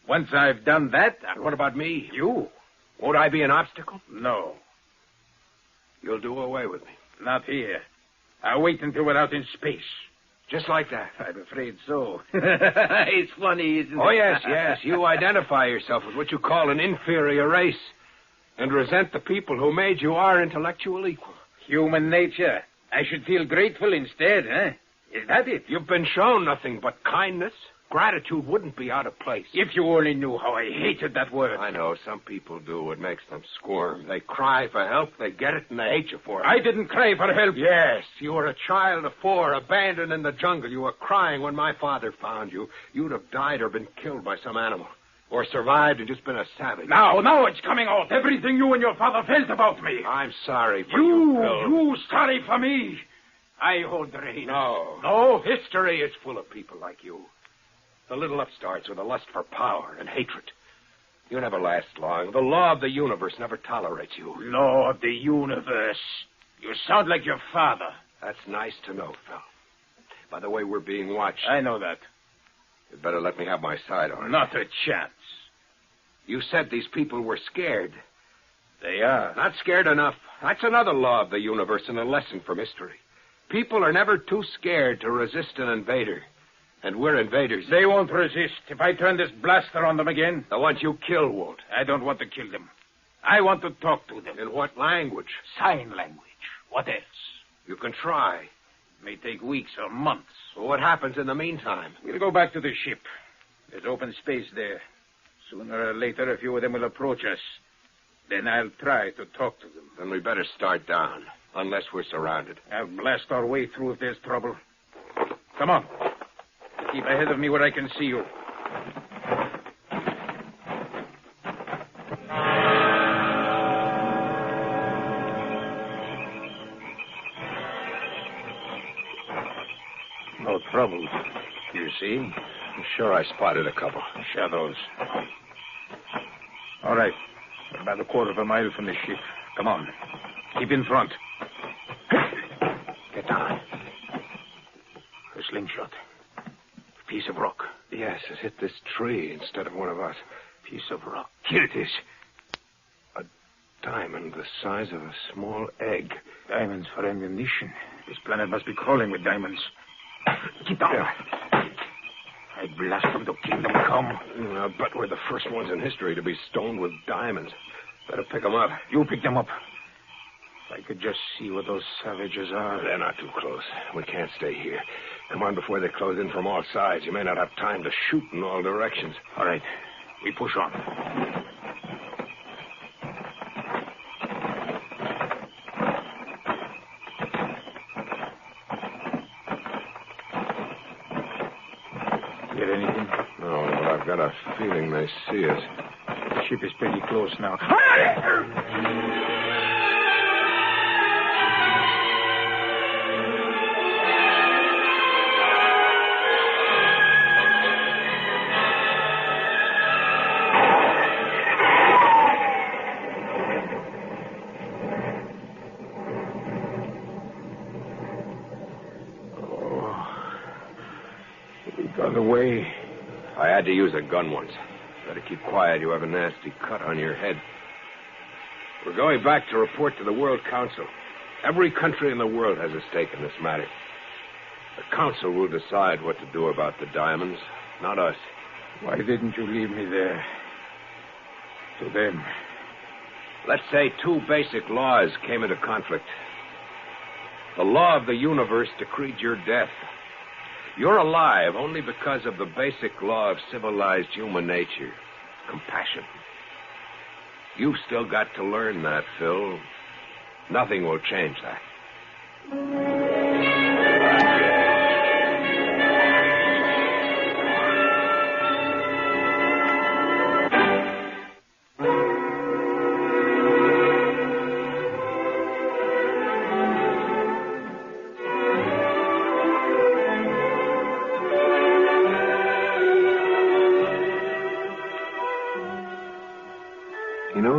Speaker 21: Once I've done that...
Speaker 20: What about me?
Speaker 21: You?
Speaker 20: Won't I be an obstacle?
Speaker 21: No.
Speaker 20: You'll do away with me.
Speaker 21: Not here. I'll wait until we're out in space.
Speaker 20: Just like that?
Speaker 21: I'm afraid so. It's funny, isn't it?
Speaker 20: Oh, yes. You identify yourself with what you call an inferior race and resent the people who made you our intellectual equal.
Speaker 21: Human nature. I should feel grateful instead, huh? Is that it?
Speaker 20: You've been shown nothing but kindness. Gratitude wouldn't be out of place.
Speaker 21: If you only knew how I hated that word.
Speaker 20: I know. Some people do. It makes them squirm. They cry for help, they get it, and they hate you for it.
Speaker 21: I didn't cry for help.
Speaker 20: Yes. You were a child of 4, abandoned in the jungle. You were crying when my father found you. You'd have died or been killed by some animal. Or survived and just been a savage.
Speaker 21: Now it's coming out. Everything you and your father felt about me.
Speaker 20: I'm sorry for you, Phil.
Speaker 21: You sorry for me. I hold the reins.
Speaker 20: No. History is full of people like you. The little upstarts with a lust for power and hatred. You never last long. The law of the universe never tolerates you.
Speaker 21: Law of the universe. You sound like your father.
Speaker 20: That's nice to know, Phil. By the way, we're being watched.
Speaker 21: I know that.
Speaker 20: You'd better let me have my side on it.
Speaker 21: Not a chance.
Speaker 20: You said these people were scared.
Speaker 21: They are.
Speaker 20: Not scared enough. That's another law of the universe and a lesson from history. People are never too scared to resist an invader. And we're invaders.
Speaker 21: They won't resist if I turn this blaster on them again.
Speaker 20: The ones you kill won't.
Speaker 21: I don't want to kill them. I want to talk to them.
Speaker 20: In what language?
Speaker 21: Sign language. What else?
Speaker 20: You can try.
Speaker 21: It may take weeks or months.
Speaker 20: Well, what happens in the meantime?
Speaker 21: We'll go back to the ship. There's open space there. Sooner or later, a few of them will approach us. Then I'll try to talk to them.
Speaker 20: Then we better start down, unless we're surrounded.
Speaker 21: I'll blast our way through if there's trouble. Come on. Keep ahead of me where I can see you. No trouble. You see?
Speaker 20: I'm sure I spotted a couple.
Speaker 21: Shadows. All right. We're about a quarter of a mile from the ship. Come on. Keep in front.
Speaker 20: Get down.
Speaker 21: A slingshot. Piece of rock.
Speaker 20: Yes, it hit this tree instead of one of us.
Speaker 21: Piece of rock. Here it is.
Speaker 20: A diamond the size of a small egg.
Speaker 21: Diamonds for ammunition. This planet must be crawling with diamonds. Keep down.
Speaker 20: Yeah.
Speaker 21: I blast them to kingdom come.
Speaker 20: I bet we're the first ones in history to be stoned with diamonds. Better pick them up.
Speaker 21: You pick them up. If I could just see what those savages are.
Speaker 20: They're not too close. We can't stay here. Come on before they close in from all sides. You may not have time to shoot in all directions.
Speaker 21: All right. We push on. Get anything?
Speaker 20: No, but I've got a feeling they see us.
Speaker 21: The ship is pretty close now.
Speaker 20: Away. I had to use a gun once. Better keep quiet. You have a nasty cut on your head. We're going back to report to the World Council. Every country in the world has a stake in this matter. The Council will decide what to do about the diamonds, not us.
Speaker 21: Why didn't you leave me there? To them.
Speaker 20: Let's say 2 basic laws came into conflict. The law of the universe decreed your death. You're alive only because of the basic law of civilized human nature, compassion. You've still got to learn that, Phil. Nothing will change that.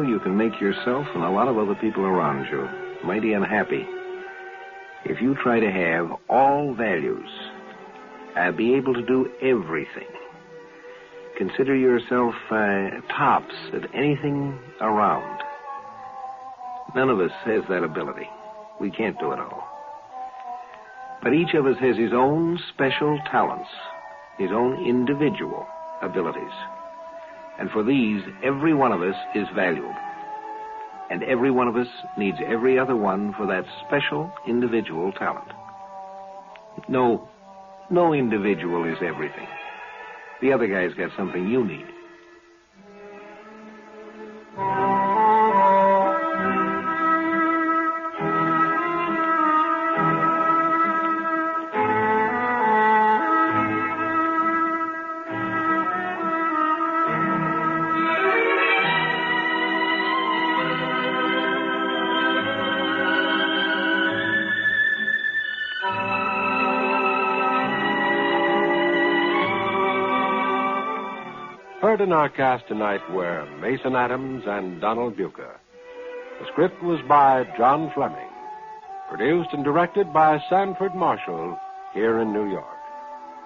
Speaker 6: You can make yourself and a lot of other people around you mighty unhappy.
Speaker 2: If you try to have all values, be able to do everything, consider yourself tops at anything around. None of us has that ability. We can't do it all. But each of us has his own special talents, his own individual abilities. And for these, every one of us is valuable. And every one of us needs every other one for that special individual talent. No individual is everything. The other guy's got something you need.
Speaker 7: Heard in our cast tonight were Mason Adams and Donald Bucher. The script was by John Fleming. Produced and directed by Sanford Marshall here in New York.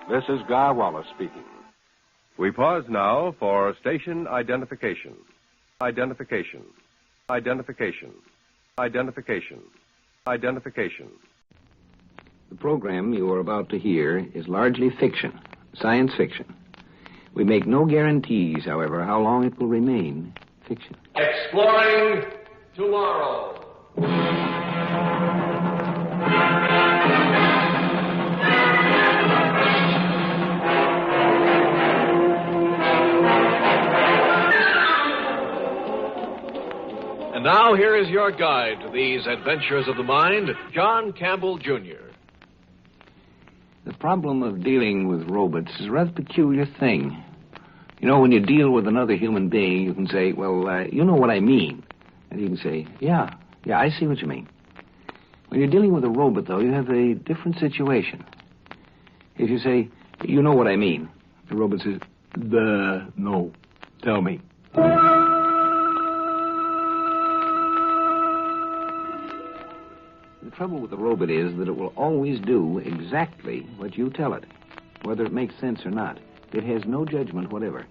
Speaker 7: This is Guy Wallace speaking.
Speaker 11: We pause now for station identification. Identification. Identification. Identification. Identification.
Speaker 6: The program you are about to hear is largely fiction, science fiction. We make no guarantees, however, how long it will remain fiction.
Speaker 7: Exploring tomorrow.
Speaker 5: And now here is your guide to these adventures of the mind, John Campbell, Jr.
Speaker 6: The problem of dealing with robots is a rather peculiar thing. You know, when you deal with another human being, you can say, well, you know what I mean. And he can say, yeah, I see what you mean. When you're dealing with a robot, though, you have a different situation. If you say, you know what I mean, the robot says, no, tell me. The trouble with the robot is that it will always do exactly what you tell it, whether it makes sense or not. It has no judgment whatever.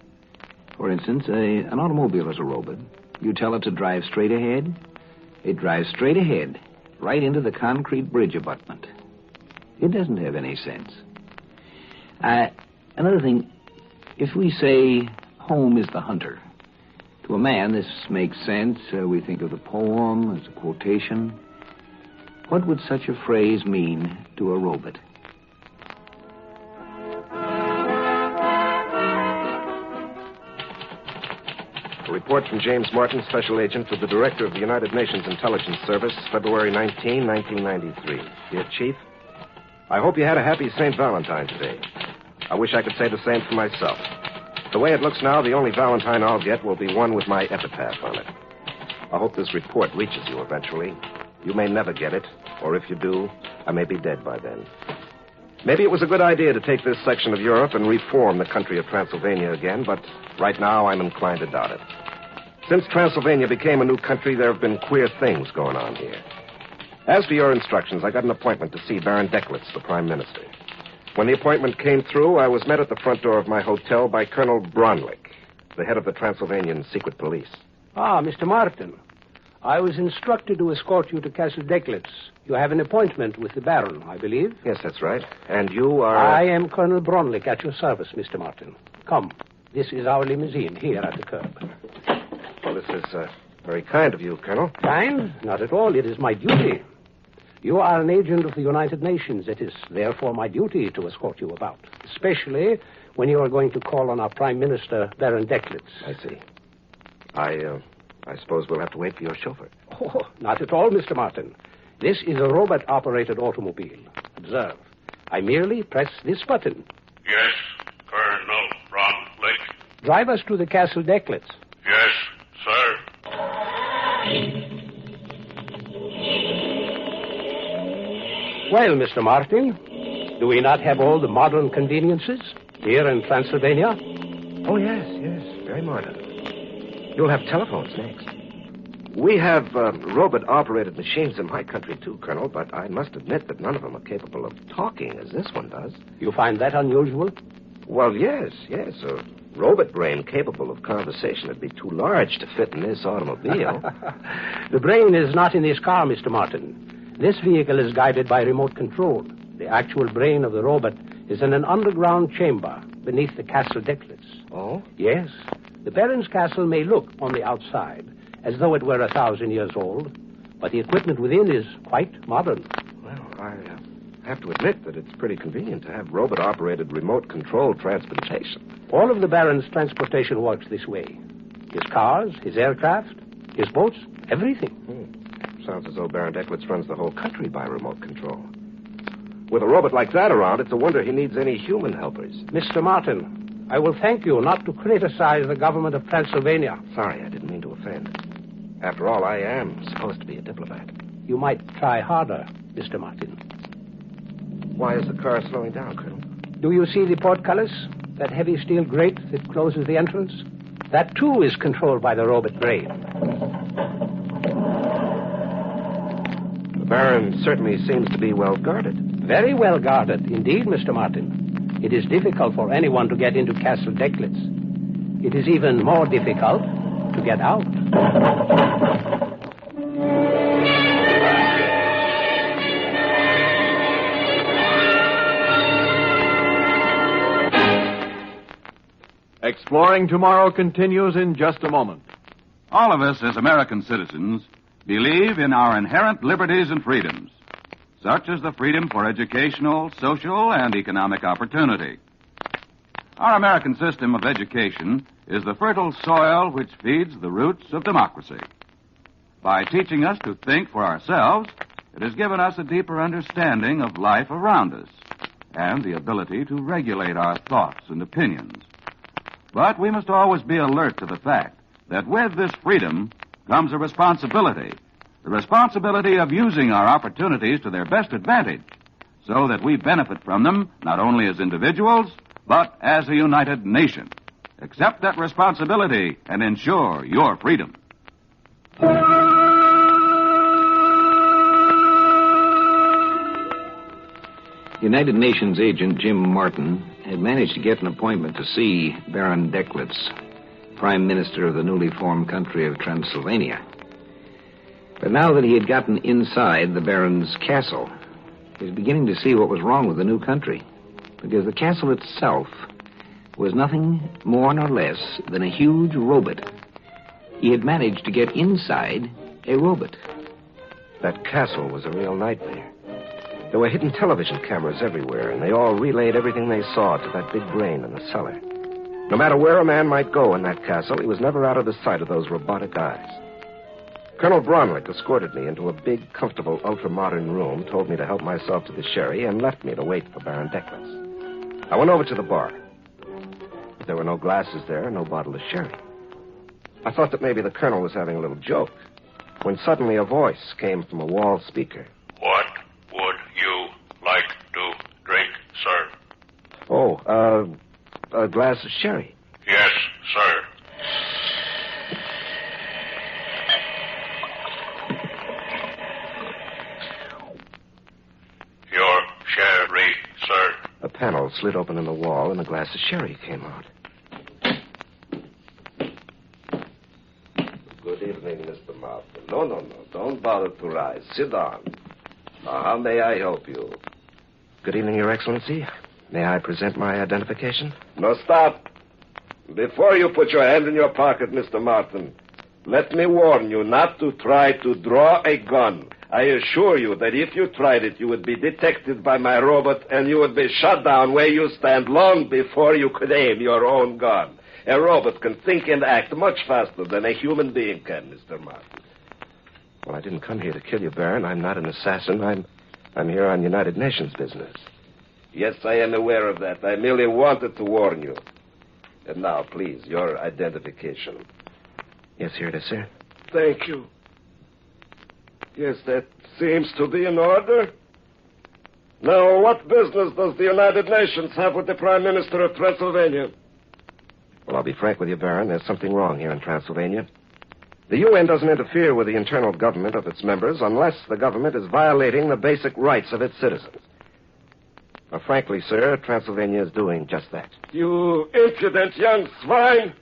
Speaker 6: For instance, an automobile is a robot. You tell it to drive straight ahead. It drives straight ahead, right into the concrete bridge abutment. It doesn't have any sense. Another thing, if we say home is the hunter, to a man this makes sense. We think of the poem as a quotation. What would such a phrase mean to a robot?
Speaker 22: A report from James Martin, Special Agent with the Director of the United Nations Intelligence Service, February 19, 1993. Dear Chief, I hope you had a happy St. Valentine today. I wish I could say the same for myself. The way it looks now, the only Valentine I'll get will be one with my epitaph on it. I hope this report reaches you eventually. You may never get it, or if you do, I may be dead by then. Maybe it was a good idea to take this section of Europe and reform the country of Transylvania again, but right now I'm inclined to doubt it. Since Transylvania became a new country, there have been queer things going on here. As for your instructions, I got an appointment to see Baron Decklitz, the Prime Minister. When the appointment came through, I was met at the front door of my hotel by Colonel Bronlick, the head of the Transylvanian Secret Police.
Speaker 23: Ah, Mr. Martin. I was instructed to escort you to Castle Decklitz. You have an appointment with the Baron, I believe.
Speaker 22: Yes, that's right. And you are...
Speaker 23: I am Colonel Bronlick at your service, Mr. Martin. Come. This is our limousine here at the curb.
Speaker 22: Well, this is very kind of you, Colonel.
Speaker 23: Kind? Not at all. It is my duty. You are an agent of the United Nations. It is therefore my duty to escort you about, especially when you are going to call on our Prime Minister, Baron Decklitz.
Speaker 22: I see. I suppose we'll have to wait for your chauffeur.
Speaker 23: Oh, not at all, Mr. Martin. This is a robot-operated automobile. Observe. I merely press this button.
Speaker 24: Yes, Colonel Bronlick.
Speaker 23: Drive us to the Castle Decklitz.
Speaker 24: Yes, sir.
Speaker 23: Well, Mr. Martin, do we not have all the modern conveniences here in Transylvania?
Speaker 22: Oh, yes, very modern. You'll have telephones next. We have robot-operated machines in my country, too, Colonel, but I must admit that none of them are capable of talking as this one does.
Speaker 23: You find that unusual?
Speaker 22: Well, yes. A robot brain capable of conversation would be too large to fit in this automobile.
Speaker 23: The brain is not in this car, Mr. Martin. This vehicle is guided by remote control. The actual brain of the robot is in an underground chamber beneath the castle decklets.
Speaker 22: Oh?
Speaker 23: Yes. The Baron's castle may look on the outside as though it were 1,000 years old, but the equipment within is quite modern.
Speaker 22: Well, I have to admit that it's pretty convenient to have robot-operated remote-controlled transportation.
Speaker 23: All of the Baron's transportation works this way. His cars, his aircraft, his boats, everything.
Speaker 22: Sounds as though Baron Decklitz runs the whole country by remote control. With a robot like that around, it's a wonder he needs any human helpers.
Speaker 23: Mr. Martin, I will thank you not to criticize the government of Transylvania.
Speaker 22: Sorry, I didn't mean to offend. After all, I am supposed to be a diplomat.
Speaker 23: You might try harder, Mr. Martin.
Speaker 22: Why is the car slowing down, Colonel?
Speaker 23: Do you see the portcullis? That heavy steel grate that closes the entrance? That, too, is controlled by the robot brain.
Speaker 22: The Baron certainly seems to be well guarded.
Speaker 23: Very well guarded, indeed, Mr. Martin. It is difficult for anyone to get into Castle Decklitz. It is even more difficult to get out.
Speaker 5: Exploring Tomorrow continues in just a moment.
Speaker 10: All of us as American citizens believe in our inherent liberties and freedoms, such as the freedom for educational, social, and economic opportunity. Our American system of education is the fertile soil which feeds the roots of democracy. By teaching us to think for ourselves, it has given us a deeper understanding of life around us and the ability to regulate our thoughts and opinions. But we must always be alert to the fact that with this freedom comes a responsibility, the responsibility of using our opportunities to their best advantage so that we benefit from them not only as individuals, but as a united nation. Accept that responsibility and ensure your freedom.
Speaker 6: United Nations agent Jim Martin had managed to get an appointment to see Baron Decklitz, Prime Minister of the newly formed country of Transylvania. But now that he had gotten inside the Baron's castle, he was beginning to see what was wrong with the new country, because the castle itself was nothing more nor less than a huge robot. He had managed to get inside a robot.
Speaker 22: That castle was a real nightmare. There were hidden television cameras everywhere, and they all relayed everything they saw to that big brain in the cellar. No matter where a man might go in that castle, he was never out of the sight of those robotic eyes. Colonel Bronlick escorted me into a big, comfortable, ultra-modern room, told me to help myself to the sherry, and left me to wait for Baron Decklitz. I went over to the bar. But there were no glasses there, no bottle of sherry. I thought that maybe the colonel was having a little joke, when suddenly a voice came from a wall speaker.
Speaker 24: What would you like to drink, sir?
Speaker 22: Oh, a glass of sherry.
Speaker 24: Yes, sir. Your sherry, sir.
Speaker 22: A panel slid open in the wall, and a glass of sherry came out.
Speaker 3: Good evening, Mr. Martin. No. Don't bother to rise. Sit down. Now, how may I help you?
Speaker 22: Good evening, Your Excellency. May I present my identification?
Speaker 3: No, stop. Before you put your hand in your pocket, Mr. Martin, let me warn you not to try to draw a gun. I assure you that if you tried it, you would be detected by my robot and you would be shot down where you stand long before you could aim your own gun. A robot can think and act much faster than a human being can, Mr. Martin.
Speaker 22: Well, I didn't come here to kill you, Baron. I'm not an assassin. I'm here on United Nations business.
Speaker 3: Yes, I am aware of that. I merely wanted to warn you. And now, please, your identification.
Speaker 22: Yes, here it is, sir.
Speaker 3: Thank you. Yes, that seems to be in order. Now, what business does the United Nations have with the Prime Minister of Transylvania?
Speaker 22: Well, I'll be frank with you, Baron. There's something wrong here in Transylvania. The UN doesn't interfere with the internal government of its members unless the government is violating the basic rights of its citizens. Well, frankly, sir, Transylvania is doing just that.
Speaker 3: You impudent young swine!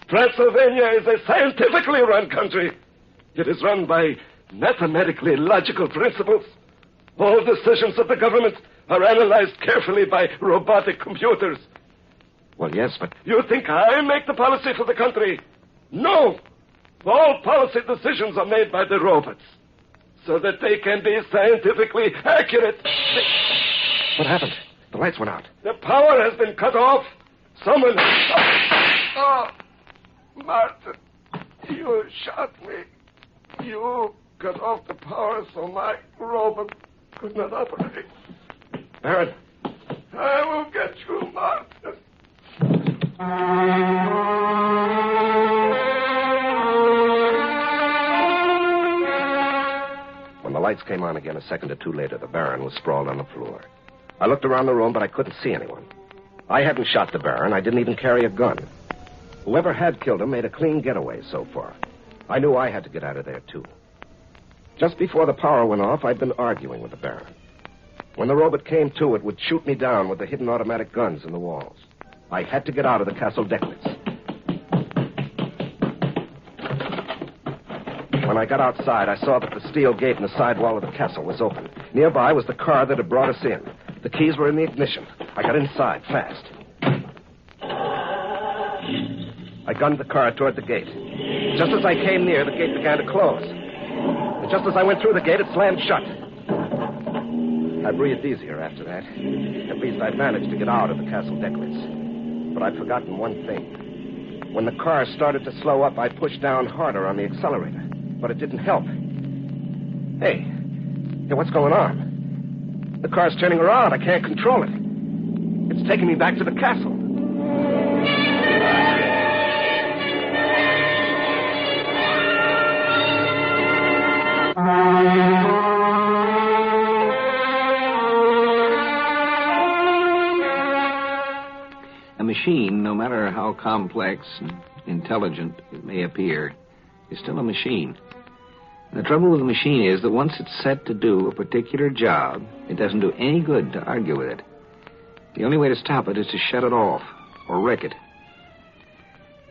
Speaker 3: Transylvania is a scientifically run country. It is run by mathematically logical principles. All decisions of the government are analyzed carefully by robotic computers.
Speaker 22: Well, yes, but...
Speaker 3: You think I make the policy for the country? No! All policy decisions are made by the robots, so that they can be scientifically accurate.
Speaker 22: What happened? The lights went out.
Speaker 3: The power has been cut off. Someone... Oh, Martin, you shot me. You cut off the power so my robot could not operate.
Speaker 22: Baron.
Speaker 3: I will get you, Martin.
Speaker 22: When the lights came on again a second or two later, the Baron was sprawled on the floor. I looked around the room, but I couldn't see anyone. I hadn't shot the Baron. I didn't even carry a gun. Whoever had killed him made a clean getaway so far. I knew I had to get out of there, too. Just before the power went off, I'd been arguing with the Baron. When the robot came to, it would shoot me down with the hidden automatic guns in the walls. I had to get out of the castle decklets. When I got outside, I saw that the steel gate in the side wall of the castle was open. Nearby was the car that had brought us in. The keys were in the ignition. I got inside fast. I gunned the car toward the gate. Just as I came near, the gate began to close. And just as I went through the gate, it slammed shut. I breathed easier after that. At least I'd managed to get out of the castle decklets. But I'd forgotten one thing. When the car started to slow up, I pushed down harder on the accelerator. But it didn't help. Hey, what's going on? The car's turning around. I can't control it. It's taking me back to the castle.
Speaker 6: A machine, no matter how complex and intelligent it may appear, is still a machine. And the trouble with a machine is that once it's set to do a particular job, it doesn't do any good to argue with it. The only way to stop it is to shut it off or wreck it.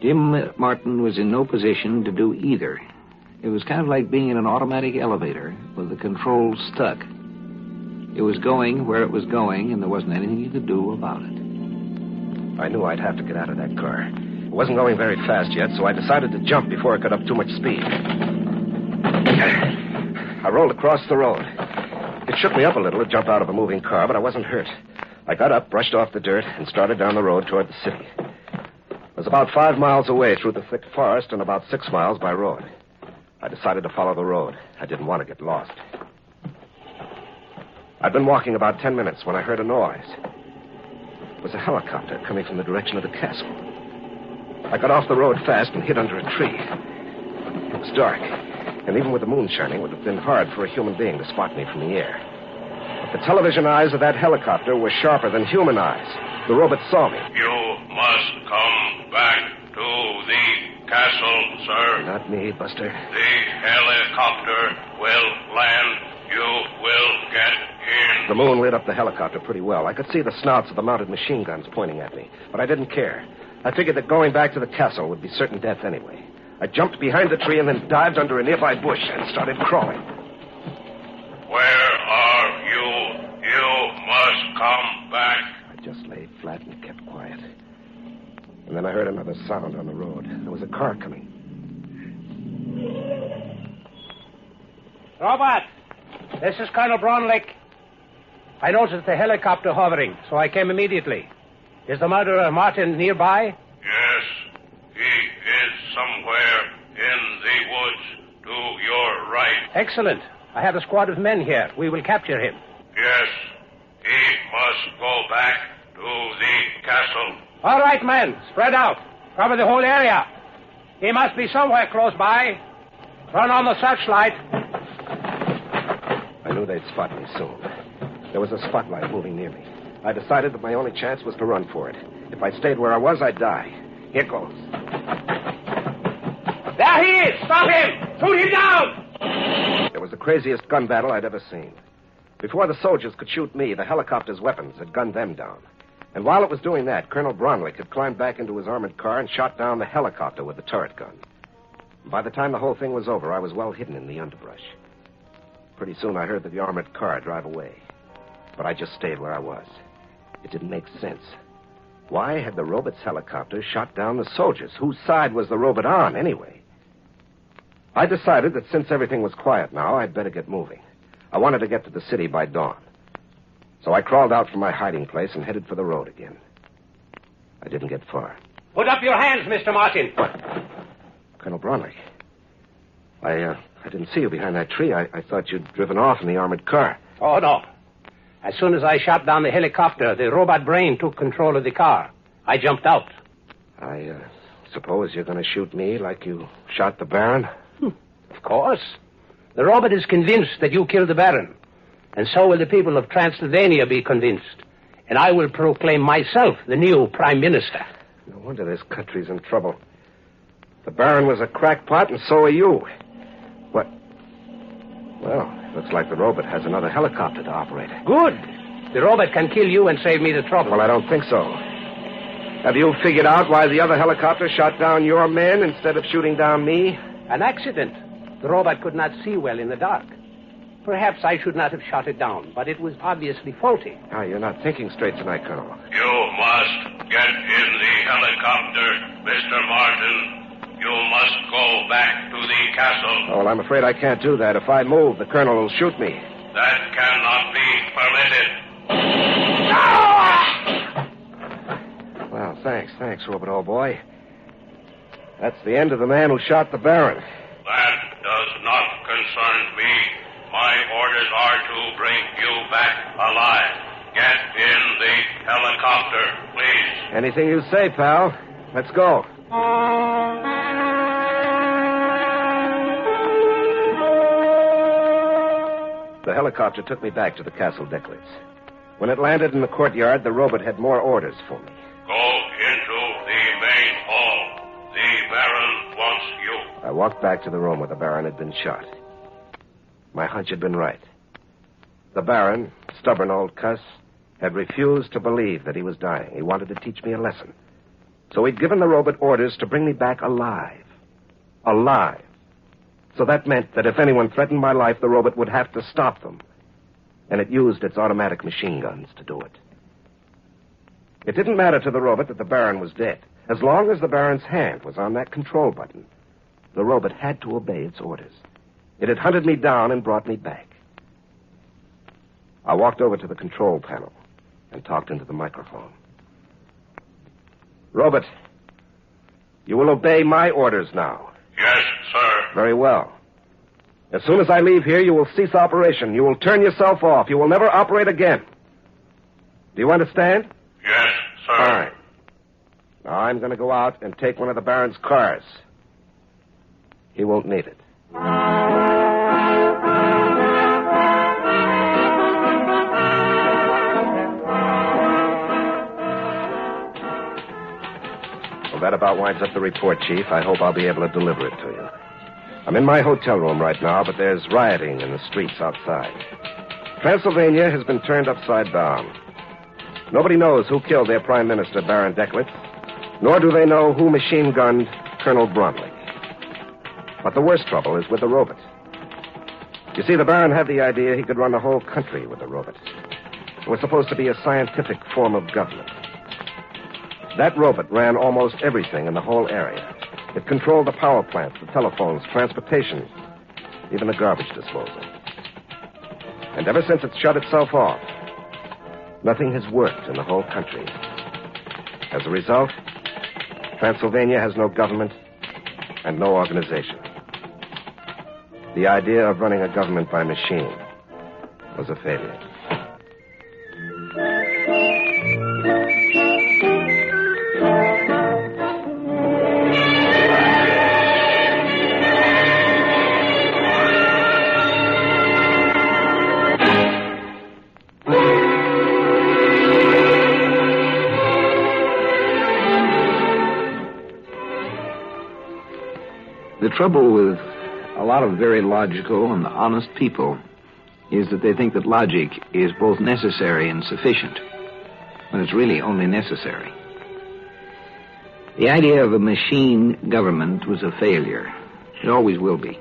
Speaker 6: Jim Martin was in no position to do either. It was kind of like being in an automatic elevator with the controls stuck. It was going where it was going, and there wasn't anything you could do about it.
Speaker 22: I knew I'd have to get out of that car. It wasn't going very fast yet, so I decided to jump before it got up too much speed. I rolled across the road. It shook me up a little to jump out of a moving car, but I wasn't hurt. I got up, brushed off the dirt, and started down the road toward the city. It was about 5 miles away through the thick forest and about 6 miles by road. I decided to follow the road. I didn't want to get lost. I'd been walking about 10 minutes when I heard a noise. It was a helicopter coming from the direction of the castle. I got off the road fast and hid under a tree. It was dark, and even with the moon shining, it would have been hard for a human being to spot me from the air. But the television eyes of that helicopter were sharper than human eyes. The robot saw me.
Speaker 24: You must come back to the castle, sir.
Speaker 22: Not me, Buster.
Speaker 24: The helicopter will land. You will get in.
Speaker 22: The moon lit up the helicopter pretty well. I could see the snouts of the mounted machine guns pointing at me, but I didn't care. I figured that going back to the castle would be certain death anyway. I jumped behind the tree and then dived under a nearby bush and started crawling.
Speaker 24: Where are you? You must come back.
Speaker 22: I just lay flat and kept quiet. And then I heard another sound on the road. There was a car coming.
Speaker 23: Robert, this is Colonel Brownlick. I noticed the helicopter hovering, so I came immediately. Is the murderer Martin nearby?
Speaker 24: Yes, he is somewhere in the woods to your right.
Speaker 23: Excellent. I have a squad of men here. We will capture him.
Speaker 24: Yes, he must go back to the castle.
Speaker 23: All right, men. Spread out. Cover the whole area. He must be somewhere close by. Run on the searchlight.
Speaker 22: I knew they'd spot me soon. There was a spotlight moving near me. I decided that my only chance was to run for it. If I stayed where I was, I'd die. Here goes.
Speaker 23: There he is! Stop him! Shoot him down!
Speaker 22: It was the craziest gun battle I'd ever seen. Before the soldiers could shoot me, the helicopter's weapons had gunned them down. And while it was doing that, Colonel Bronwick had climbed back into his armored car and shot down the helicopter with the turret gun. By the time the whole thing was over, I was well hidden in the underbrush. Pretty soon I heard the armored car drive away. But I just stayed where I was. It didn't make sense. Why had the robot's helicopter shot down the soldiers? Whose side was the robot on, anyway? I decided that since everything was quiet now, I'd better get moving. I wanted to get to the city by dawn. So I crawled out from my hiding place and headed for the road again. I didn't get far.
Speaker 23: Put up your hands, Mr. Martin.
Speaker 22: What? Colonel Bronwick. I didn't see you behind that tree. I thought you'd driven off in the armored car.
Speaker 23: Oh, no. As soon as I shot down the helicopter, the robot brain took control of the car. I jumped out.
Speaker 22: I suppose you're going to shoot me like you shot the Baron?
Speaker 23: Of course. The robot is convinced that you killed the Baron. And so will the people of Transylvania be convinced. And I will proclaim myself the new Prime Minister.
Speaker 22: No wonder this country's in trouble. The Baron was a crackpot, and so are you. What? Well, looks like the robot has another helicopter to operate.
Speaker 23: Good. The robot can kill you and save me the trouble.
Speaker 22: Well, I don't think so. Have you figured out why the other helicopter shot down your men instead of shooting down me?
Speaker 23: An accident. The robot could not see well in the dark. Perhaps I should not have shot it down, but it was obviously faulty.
Speaker 22: Ah, you're not thinking straight tonight, Colonel.
Speaker 24: You must get in the helicopter, Mr. Martin. You must go back to the castle.
Speaker 22: Oh, well, I'm afraid I can't do that. If I move, the Colonel will shoot me.
Speaker 24: That cannot be permitted.
Speaker 22: Well, thanks, Robot, old boy. That's the end of the man who shot the Baron.
Speaker 24: That does not concern me. My orders are to bring you back alive. Get in the helicopter, please.
Speaker 22: Anything you say, pal. Let's go. The helicopter took me back to the castle decklets. When it landed in the courtyard, the robot had more orders for me.
Speaker 24: Go into the main hall. The Baron wants you.
Speaker 22: I walked back to the room where the Baron had been shot. My hunch had been right. The Baron, stubborn old cuss, had refused to believe that he was dying. He wanted to teach me a lesson. So he'd given the robot orders to bring me back alive. Alive. So that meant that if anyone threatened my life, the robot would have to stop them. And it used its automatic machine guns to do it. It didn't matter to the robot that the Baron was dead. As long as the Baron's hand was on that control button, the robot had to obey its orders. It had hunted me down and brought me back. I walked over to the control panel and talked into the microphone. Robot, you will obey my orders now.
Speaker 24: Yes, sir.
Speaker 22: Very well. As soon as I leave here, you will cease operation. You will turn yourself off. You will never operate again. Do you understand?
Speaker 24: Yes, sir.
Speaker 22: Fine. Now I'm going to go out and take one of the Baron's cars. He won't need it. Well, that about winds up the report, Chief. I hope I'll be able to deliver it to you. I'm in my hotel room right now, but there's rioting in the streets outside. Transylvania has been turned upside down. Nobody knows who killed their Prime Minister, Baron Decklitz, nor do they know who machine-gunned Colonel Bronwick. But the worst trouble is with the robot. You see, the Baron had the idea he could run the whole country with the robot. It was supposed to be a scientific form of government. That robot ran almost everything in the whole area. It controlled the power plants, the telephones, transportation, even the garbage disposal. And ever since it shut itself off, nothing has worked in the whole country. As a result, Transylvania has no government and no organization. The idea of running a government by machine was a failure. The
Speaker 6: The trouble with a lot of very logical and honest people is that they think that logic is both necessary and sufficient, when it's really only necessary. The idea of a machine government was a failure. It always will be.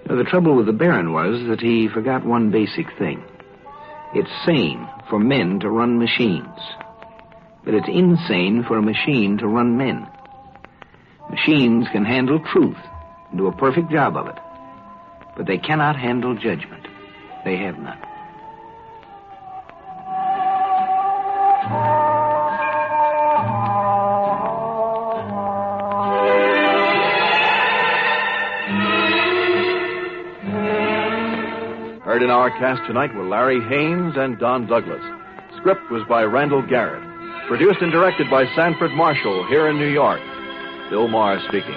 Speaker 6: The trouble with the Baron was that he forgot one basic thing. It's sane for men to run machines, but it's insane for a machine to run men. Machines can handle truth and do a perfect job of it, but they cannot handle judgment. They have none.
Speaker 5: Heard in our cast tonight were Larry Haynes and Don Douglas. Script was by Randall Garrett. Produced and directed by Sanford Marshall here in New York. Bill Maher speaking.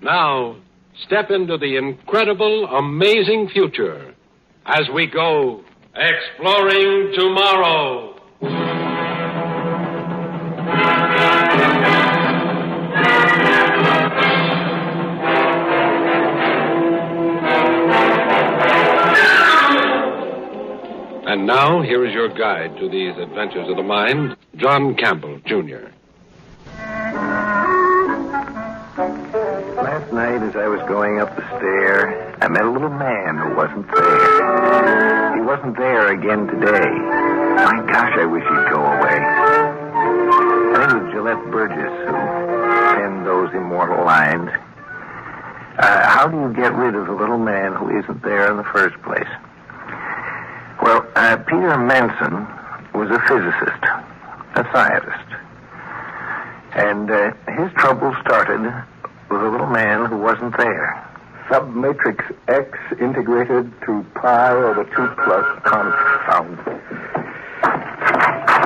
Speaker 7: Now, step into the incredible, amazing future as we go exploring tomorrow. And now, here is your guide to these adventures of the mind, John Campbell, Jr.
Speaker 2: Last night, as I was going up the stair, I met a little man who wasn't there. He wasn't there again today. My gosh, I wish he'd go away. I think it was Gillette Burgess who penned those immortal lines. How do you get rid of a little man who isn't there in the first place? Well, Peter Manson was a physicist, a scientist. And his trouble started with a little man who wasn't there. Submatrix X integrated to pi over 2 plus confound.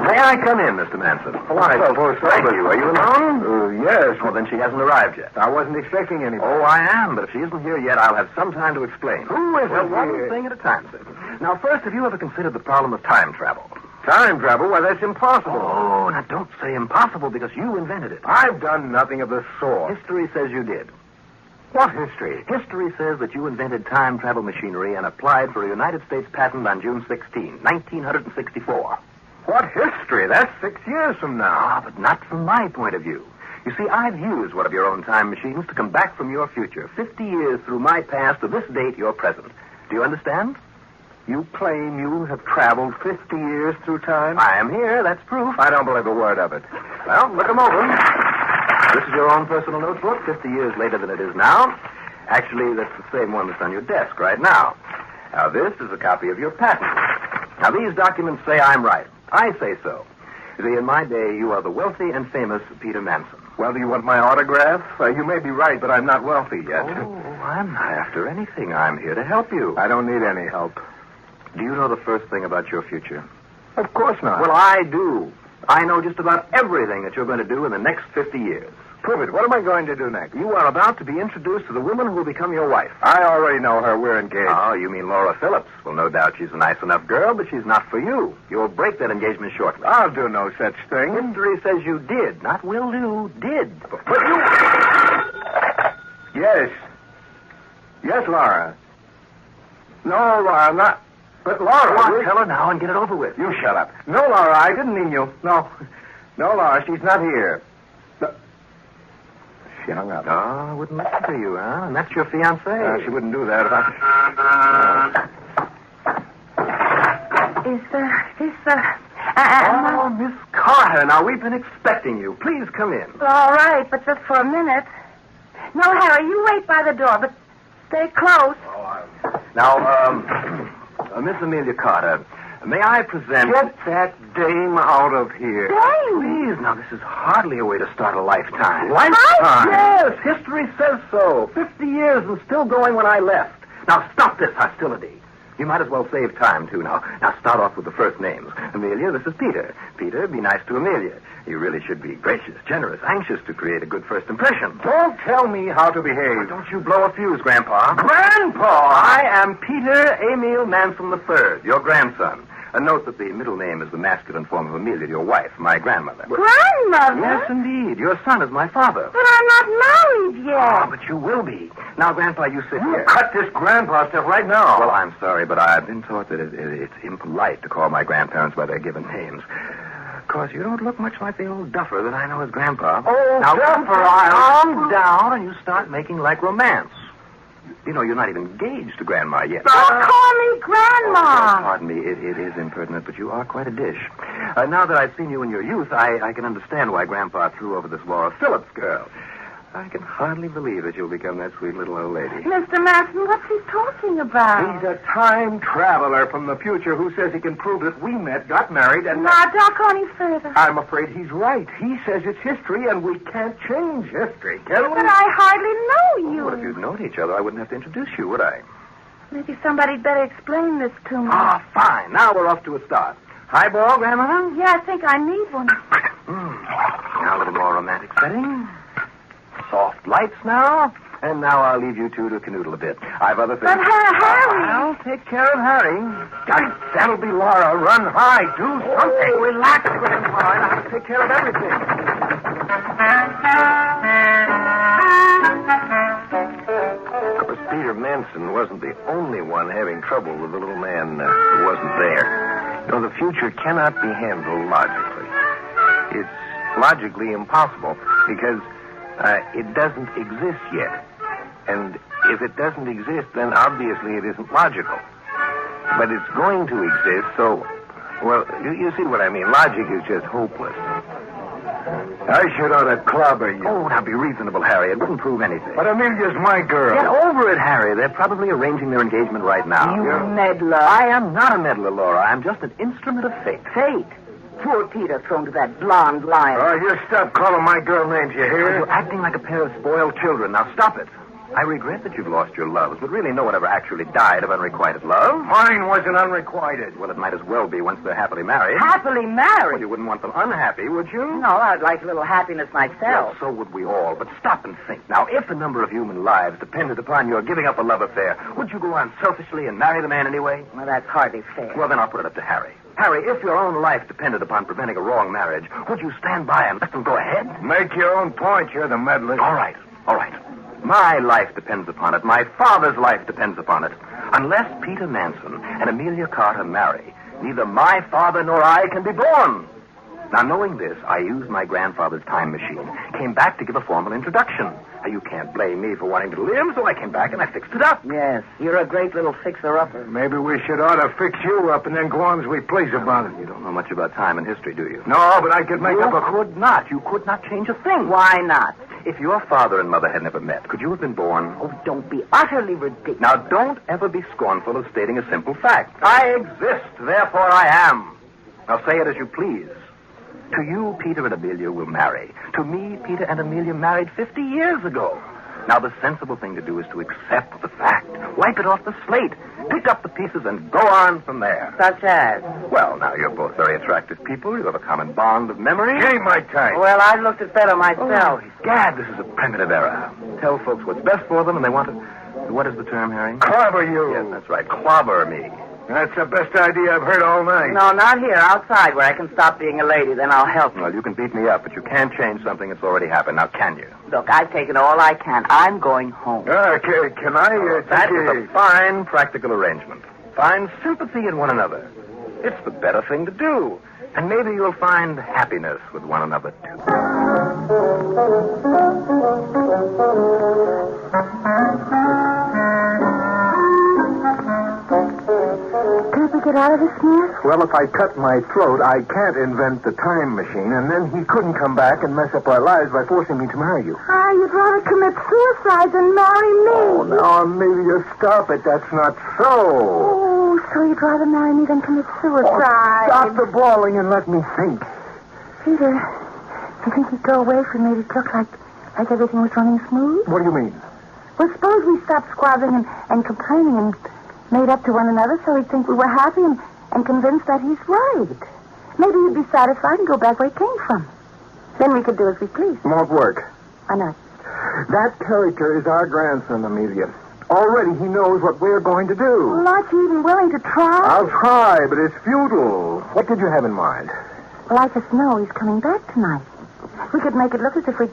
Speaker 2: May I come in, Mr. Manson? Why, thank you. Are you alone? Yes. Well, then she hasn't arrived yet. I wasn't expecting anybody. Oh, I am, but if she isn't here yet, I'll have some time to explain. Who is it? One thing at a time, sir. Now, first, have you ever considered the problem of time travel? Time travel? Why, that's impossible. Oh, now don't say impossible because you invented it. I've done nothing of the sort. History says you did. What history? History says that you invented time travel machinery and applied for a United States patent on June 16, 1964. What history? That's 6 years from now. Ah, but not from my point of view. You see, I've used one of your own time machines to come back from your future, 50 years through my past to this date, your present. Do you understand? You claim you have traveled 50 years through time? I am here. That's proof. I don't believe a word of it. Well, look them over. This is your own personal notebook, 50 years later than it is now. Actually, that's the same one that's on your desk right now. Now, this is a copy of your patent. Now, these documents say I'm right. I say so. You see, in my day, you are the wealthy and famous Peter Manson. Well, do you want my autograph? You may be right, but I'm not wealthy yet. Oh, I'm not after anything. I'm here to help you. I don't need any help. Do you know the first thing about your future? Of course not. Well, I do. I know just about everything that you're going to do in the next 50 years. Prove it. What am I going to do next? You are about to be introduced to the woman who will become your wife. I already know her. We're engaged. Oh, you mean Laura Phillips? Well, no doubt she's a nice enough girl, but she's not for you. You'll break that engagement shortly. I'll do no such thing. History says you did, not will do. Did. But you... Yes. Yes, Laura. No, Laura, not... But Laura... Go on, tell her now and get it over with. You shut up. No, Laura, I didn't mean you. No. No, Laura, she's not here. No. She hung up. Oh, I wouldn't listen to you, huh? And that's your fiancée. She wouldn't do that if I...
Speaker 18: Is this,
Speaker 2: Oh, Miss Carter, now we've been expecting you. Please come in.
Speaker 18: All right, but just for a minute. No, Harry, you wait by the door, but stay close.
Speaker 2: Now, Miss Amelia Carter, may I present... Get that dame out of here.
Speaker 18: Dame?
Speaker 2: Please, now, this is hardly a way to start a lifetime.
Speaker 18: Lifetime?
Speaker 2: Yes, history says so. 50 years and still going when I left. Now, stop this hostility.
Speaker 8: You might as well save time, too. Now start off with the first names. Amelia, this is Peter. Peter, be nice to Amelia. You really should be gracious, generous, anxious to create a good first impression.
Speaker 15: Don't tell me how to behave.
Speaker 8: Don't you blow a fuse, Grandpa.
Speaker 15: Grandpa!
Speaker 8: I am Peter Emil Manson III, your grandson. Note that the middle name is the masculine form of Amelia, your wife, my grandmother.
Speaker 9: Grandmother?
Speaker 8: Yes, indeed. Your son is my father.
Speaker 9: But I'm not married yet.
Speaker 8: Oh, but you will be. Now, Grandpa, you sit here.
Speaker 15: Cut this grandpa stuff right now.
Speaker 8: Well, I'm sorry, but I've been taught that it's impolite to call my grandparents by their given names. Of course, you don't look much like the old duffer that I know as Grandpa.
Speaker 15: Oh,
Speaker 8: now,
Speaker 15: Duffer,
Speaker 8: calm down and you start making like romance. You know, you're not even engaged to Grandma yet.
Speaker 9: Don't call me Grandma.
Speaker 8: Pardon me, it is impertinent, but you are quite a dish. Now that I've seen you in your youth, I can understand why Grandpa threw over this Laura Phillips girl. I can hardly believe that you'll become that sweet little old lady.
Speaker 9: Mr. Manson, what's he talking about?
Speaker 15: He's a time traveler from the future who says he can prove that we got married, and...
Speaker 9: Now, don't go any further.
Speaker 15: I'm afraid he's right. He says it's history, and we can't change history, can we?
Speaker 9: But I hardly know you.
Speaker 8: Well, if you'd known each other, I wouldn't have to introduce you, would I?
Speaker 9: Maybe somebody'd better explain this to me.
Speaker 8: Ah, fine. Now we're off to a start. Highball, Grandmother?
Speaker 9: Yeah, I think I need one.
Speaker 8: Now a little more romantic setting. Soft lights now. And now I'll leave you two to canoodle a bit. I've other things.
Speaker 9: But Harry!
Speaker 8: I'll take care of Harry. That'll be Laura. Run high. Do something. Oh, relax, Grandpa, and I'll take care of everything.
Speaker 22: Of course, Peter Manson wasn't the only one having trouble with the little man who wasn't there. You know, the future cannot be handled logically. It's logically impossible because it doesn't exist yet. And if it doesn't exist, then obviously it isn't logical. But it's going to exist, so... Well, you see what I mean. Logic is just hopeless.
Speaker 15: I should ought to clobber you.
Speaker 8: Oh, now be reasonable, Harry. It wouldn't prove anything.
Speaker 15: But Amelia's my girl.
Speaker 8: Get over it, Harry. They're probably arranging their engagement right now.
Speaker 9: You meddler.
Speaker 8: I am not a meddler, Laura. I'm just an instrument of fate.
Speaker 9: Fate? Poor Peter thrown to that blonde lion.
Speaker 15: Oh, you stop calling my girl names, you hear?
Speaker 8: You're acting like a pair of spoiled children. Now stop it. I regret that you've lost your loves, but really no one ever actually died of unrequited love.
Speaker 15: Mine wasn't unrequited.
Speaker 8: Well, it might as well be once they're happily married.
Speaker 9: Happily married?
Speaker 8: Well, you wouldn't want them unhappy, would you?
Speaker 9: No, I'd like a little happiness myself.
Speaker 8: Well, so would we all. But stop and think. Now, if the number of human lives depended upon your giving up a love affair, would you go on selfishly and marry the man anyway?
Speaker 9: Well, that's hardly fair.
Speaker 8: Well, then I'll put it up to Harry. Harry, if your own life depended upon preventing a wrong marriage, would you stand by and let them go ahead?
Speaker 15: Make your own point. You're the meddler.
Speaker 8: All right. My life depends upon it. My father's life depends upon it. Unless Peter Manson and Amelia Carter marry, neither my father nor I can be born. Now, knowing this, I used my grandfather's time machine, came back to give a formal introduction. Now, you can't blame me for wanting to live, so I came back and I fixed it up.
Speaker 9: Yes, you're a great little fixer-upper.
Speaker 15: Maybe we should ought to fix you up and then go on as we please about it.
Speaker 8: You don't know much about time and history, do you?
Speaker 15: No, but I could make up a...
Speaker 8: You could not change a thing.
Speaker 9: Why not?
Speaker 8: If your father and mother had never met, could you have been born?
Speaker 9: Oh, don't be utterly ridiculous.
Speaker 8: Now, don't ever be scornful of stating a simple fact. I exist, therefore I am. Now, say it as you please. To you, Peter and Amelia will marry. To me, Peter and Amelia married 50 years ago. Now, the sensible thing to do is to accept the fact. Wipe it off the slate. Pick up the pieces and go on from there.
Speaker 9: Such as?
Speaker 8: Well, now, you're both very attractive people. You have a common bond of memory.
Speaker 15: Ain't my type.
Speaker 9: Well, I've looked at better myself.
Speaker 8: Oh, Gad, this is a primitive era. Tell folks what's best for them, and they want to... What is the term, Harry?
Speaker 15: Clobber you.
Speaker 8: Yes, that's right. Clobber me.
Speaker 15: That's the best idea I've heard all night.
Speaker 9: No, not here. Outside, where I can stop being a lady. Then I'll help you.
Speaker 8: Well, you can beat me up, but you can't change something that's already happened. Now, can you?
Speaker 9: Look, I've taken all I can. I'm going home.
Speaker 15: Can I...
Speaker 8: That is a fine, practical arrangement. Find sympathy in one another. It's the better thing to do. And maybe you'll find happiness with one another, too.
Speaker 9: Can't we get out of this, Smith?
Speaker 15: Well, if I cut my throat, I can't invent the time machine, and then he couldn't come back and mess up our lives by forcing me to marry you.
Speaker 9: Ah, you'd rather commit suicide than marry me.
Speaker 15: Oh, now, Amelia, stop it. That's not so.
Speaker 9: Oh, so you'd rather marry me than commit suicide.
Speaker 15: Stop the bawling and let me think.
Speaker 9: Peter, you think you'd go away from me to look like everything was running smooth?
Speaker 15: What do you mean?
Speaker 9: Well, suppose we stopped squabbling and complaining and made up to one another so he'd think we were happy and convinced that he's right. Maybe he'd be satisfied and go back where he came from. Then we could do as we please.
Speaker 1: Won't work.
Speaker 9: Why not?
Speaker 1: That character is our grandson, Amelia. Already he knows what we're going to do.
Speaker 9: Well, aren't you even willing to try?
Speaker 1: I'll try, but it's futile. What did you have in mind?
Speaker 9: Well, I just know he's coming back tonight. We could make it look as if we'd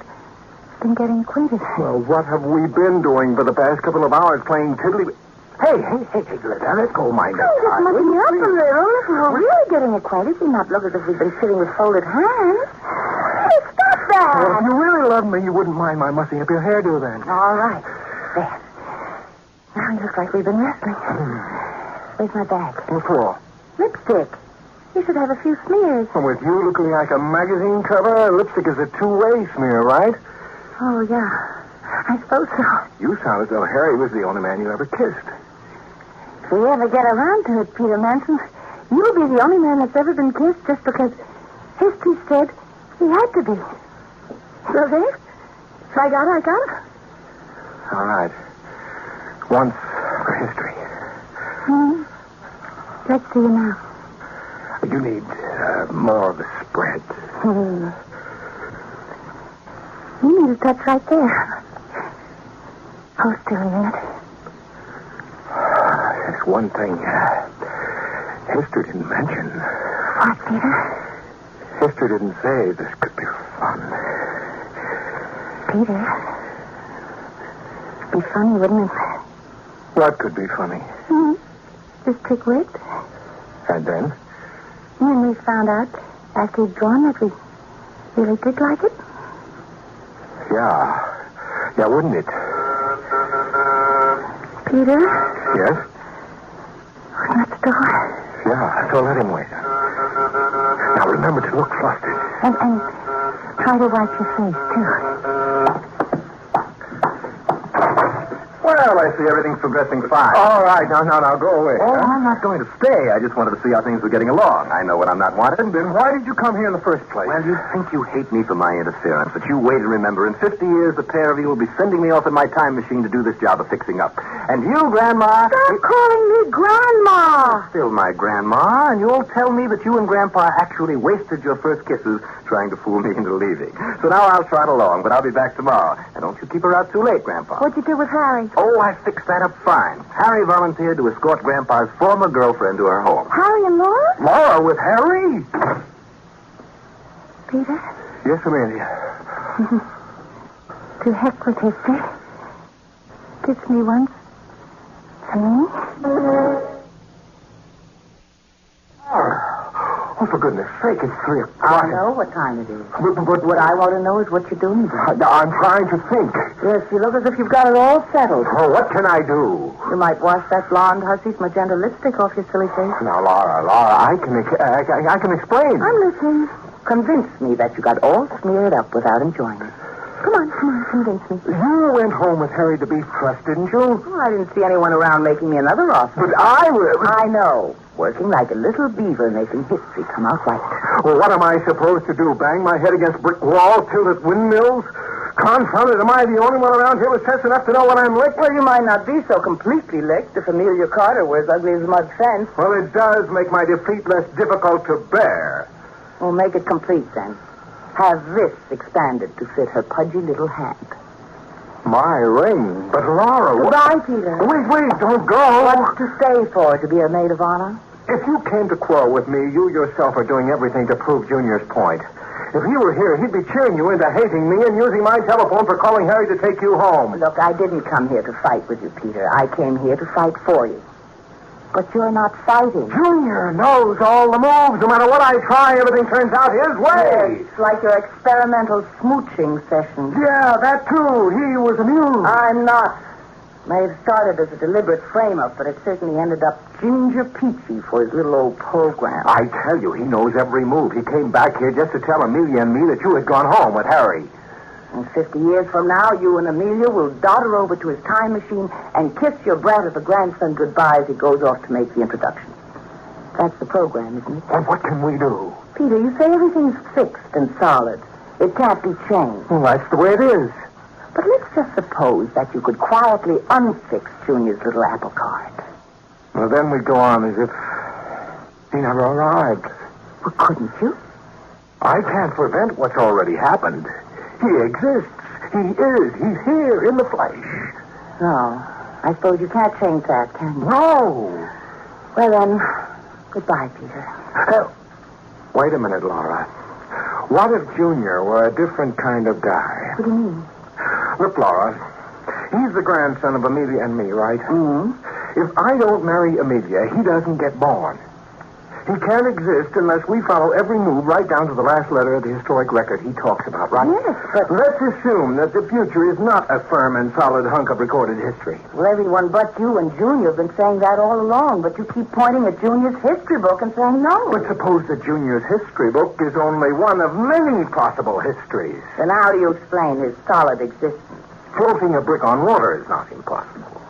Speaker 9: been getting acquainted.
Speaker 1: Well, what have we been doing for the past couple of hours? Playing tiddly... Hey, let go of my neck.
Speaker 9: Oh, just mucking you up a little. If we were really getting acquainted, we'd not look as if we'd been sitting with folded hands. Hey, stop that!
Speaker 1: Well, if you really loved me, you wouldn't mind my mussing up your hairdo then.
Speaker 9: All right. There. Now we look like we've been wrestling. Where's my bag?
Speaker 1: What for?
Speaker 9: Lipstick. You should have a few smears.
Speaker 1: Well, with you looking like a magazine cover, lipstick is a two-way smear, right?
Speaker 9: Oh, yeah. I suppose so.
Speaker 1: You sound as though Harry was the only man you ever kissed.
Speaker 9: If we ever get around to it, Peter Manson, you'll be the only man that's ever been kissed just because history said he had to be. So, Dave, if I got it.
Speaker 1: All right. Once for history.
Speaker 9: Let's see you now.
Speaker 1: You need more of a spread.
Speaker 9: You need a touch right there. Hold still a minute.
Speaker 1: There's one thing history didn't mention.
Speaker 9: What, Peter?
Speaker 1: History didn't say this could be fun.
Speaker 9: Peter, it'd be funny, wouldn't it?
Speaker 1: What could be funny?
Speaker 9: This trick worked.
Speaker 1: And then?
Speaker 9: You and me found out after he'd gone that we really did like it.
Speaker 1: Yeah. Yeah, wouldn't it?
Speaker 9: Peter?
Speaker 1: Yes?
Speaker 9: Open up the door.
Speaker 1: Yeah, so let him wait. Now remember to look flustered.
Speaker 9: And try to wipe your face, too.
Speaker 1: Well, I see everything's progressing fine. All right, now, go away. Oh, huh? I'm not going to stay. I just wanted to see how things were getting along. I know when I'm not wanted. Then why did you come here in the first place?
Speaker 8: Well, you think you hate me for my interference, but you wait and remember. In 50 years, the pair of you will be sending me off in my time machine to do this job of fixing up. And you, Grandma...
Speaker 9: Stop calling me Grandma!
Speaker 8: Still my Grandma, and you'll tell me that you and Grandpa actually wasted your first kisses trying to fool me into leaving. So now I'll trot along, but I'll be back tomorrow. And don't you keep her out too late, Grandpa.
Speaker 9: What'd you do with Harry?
Speaker 8: Oh, I fixed that up fine. Harry volunteered to escort Grandpa's former girlfriend to her home.
Speaker 9: Harry and Laura?
Speaker 1: Laura with Harry?
Speaker 9: Peter?
Speaker 1: Yes, Amelia.
Speaker 9: To heck with history. Kiss me once. For me?
Speaker 1: Oh, for goodness sake, it's 3 o'clock.
Speaker 9: I know what time it is.
Speaker 1: But
Speaker 9: what I want to know is what you're doing there.
Speaker 1: I'm trying to think.
Speaker 9: Yes, you look as if you've got it all settled.
Speaker 1: Oh, what can I do?
Speaker 9: You might wash that blonde hussy's magenta lipstick off your silly face.
Speaker 1: Now, Laura, I can explain.
Speaker 9: I'm listening. Convince me that you got all smeared up without enjoying it. Come on, convince me.
Speaker 1: You went home with Harry to beef trust, didn't you?
Speaker 9: Oh, I didn't see anyone around making me another offer.
Speaker 1: But I was...
Speaker 9: I know. Working like a little beaver, making history come out right.
Speaker 1: Well, what am I supposed to do? Bang my head against brick walls, tilt at windmills? Confound it, am I the only one around here with sense enough to know when I'm licked?
Speaker 9: Well, you might not be so completely licked if Amelia Carter were as ugly as mud fence.
Speaker 1: Well, it does make my defeat less difficult to bear.
Speaker 9: Well, make it complete, then. Have this expanded to fit her pudgy little hand.
Speaker 1: My ring. But, Laura...
Speaker 9: Goodbye, Peter.
Speaker 1: Wait, don't go.
Speaker 9: What's to stay for, to be a maid of honor?
Speaker 1: If you came to quarrel with me, you yourself are doing everything to prove Junior's point. If he were here, he'd be cheering you into hating me and using my telephone for calling Harry to take you home.
Speaker 9: Look, I didn't come here to fight with you, Peter. I came here to fight for you. But you're not fighting.
Speaker 1: Junior knows all the moves. No matter what I try, everything turns out his way.
Speaker 9: Yes, like your experimental smooching session.
Speaker 1: Yeah, that too. He was amused.
Speaker 9: I'm not. May have started as a deliberate frame-up, but it certainly ended up ginger peachy for his little old program.
Speaker 1: I tell you, he knows every move. He came back here just to tell Amelia and me that you had gone home with Harry.
Speaker 9: And 50 years from now, you and Amelia will dodder over to his time machine and kiss your brat of a grandson goodbye as he goes off to make the introduction. That's the program, isn't it?
Speaker 1: And what can we do?
Speaker 9: Peter, you say everything's fixed and solid. It can't be changed.
Speaker 1: Well, that's the way it is.
Speaker 9: But let's just suppose that you could quietly unfix Junior's little apple cart.
Speaker 1: Well, then we'd go on as if he never arrived.
Speaker 9: Well, couldn't you?
Speaker 1: I can't prevent what's already happened. He exists. He is. He's here in the flesh.
Speaker 9: No. I suppose you can't change that, can you?
Speaker 1: No.
Speaker 9: Well, then, goodbye, Peter.
Speaker 1: Wait a minute, Laura. What if Junior were a different kind of guy?
Speaker 9: What do you mean?
Speaker 1: Look, Laura, he's the grandson of Amelia and me, right?
Speaker 9: Mm-hmm.
Speaker 1: If I don't marry Amelia, he doesn't get born. He can't exist unless we follow every move right down to the last letter of the historic record he talks about, right?
Speaker 9: Yes, but...
Speaker 1: Let's assume that the future is not a firm and solid hunk of recorded history.
Speaker 9: Well, everyone but you and Junior have been saying that all along, but you keep pointing at Junior's history book and saying no.
Speaker 1: But suppose that Junior's history book is only one of many possible histories.
Speaker 9: Then how do you explain his solid existence?
Speaker 1: Floating a brick on water is not impossible.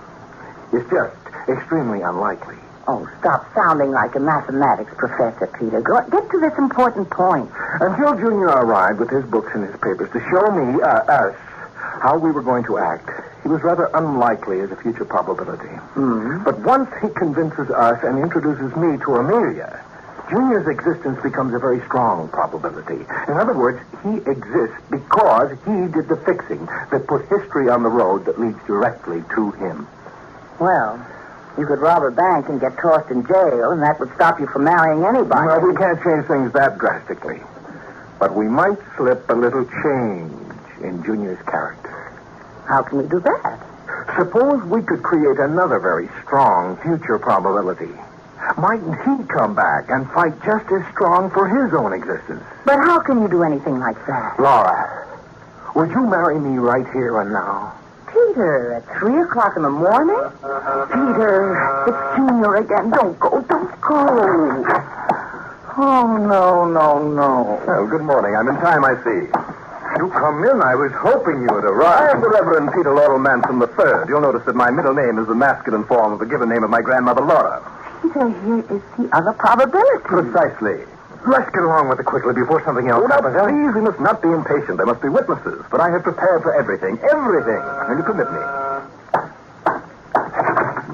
Speaker 1: It's just extremely unlikely.
Speaker 9: Oh, stop sounding like a mathematics professor, Peter. Get to this important point.
Speaker 1: Until Junior arrived with his books and his papers to show me, us, how we were going to act, he was rather unlikely as a future probability.
Speaker 9: Mm-hmm.
Speaker 1: But once he convinces us and introduces me to Amelia, Junior's existence becomes a very strong probability. In other words, he exists because he did the fixing that put history on the road that leads directly to him.
Speaker 9: Well... you could rob a bank and get tossed in jail, and that would stop you from marrying anybody.
Speaker 1: Well, we can't change things that drastically. But we might slip a little change in Junior's character.
Speaker 9: How can we do that?
Speaker 1: Suppose we could create another very strong future probability. Mightn't he come back and fight just as strong for his own existence?
Speaker 9: But how can you do anything like that?
Speaker 1: Laura, would you marry me right here and now?
Speaker 9: Peter, at 3 o'clock in the morning? Peter, it's Junior again. Don't go. Oh, no.
Speaker 1: Well, good morning. I'm in time, I see. You come in. I was hoping you would arrive. I am the Reverend Peter Laurel Manson III. You'll notice that my middle name is the masculine form of the given name of my grandmother, Laura.
Speaker 9: Peter, here is the other probability.
Speaker 1: Precisely. Let's get along with it quickly before something else happens. Please, we must not be impatient. There must be witnesses. But I have prepared for everything. Everything. Will you permit me?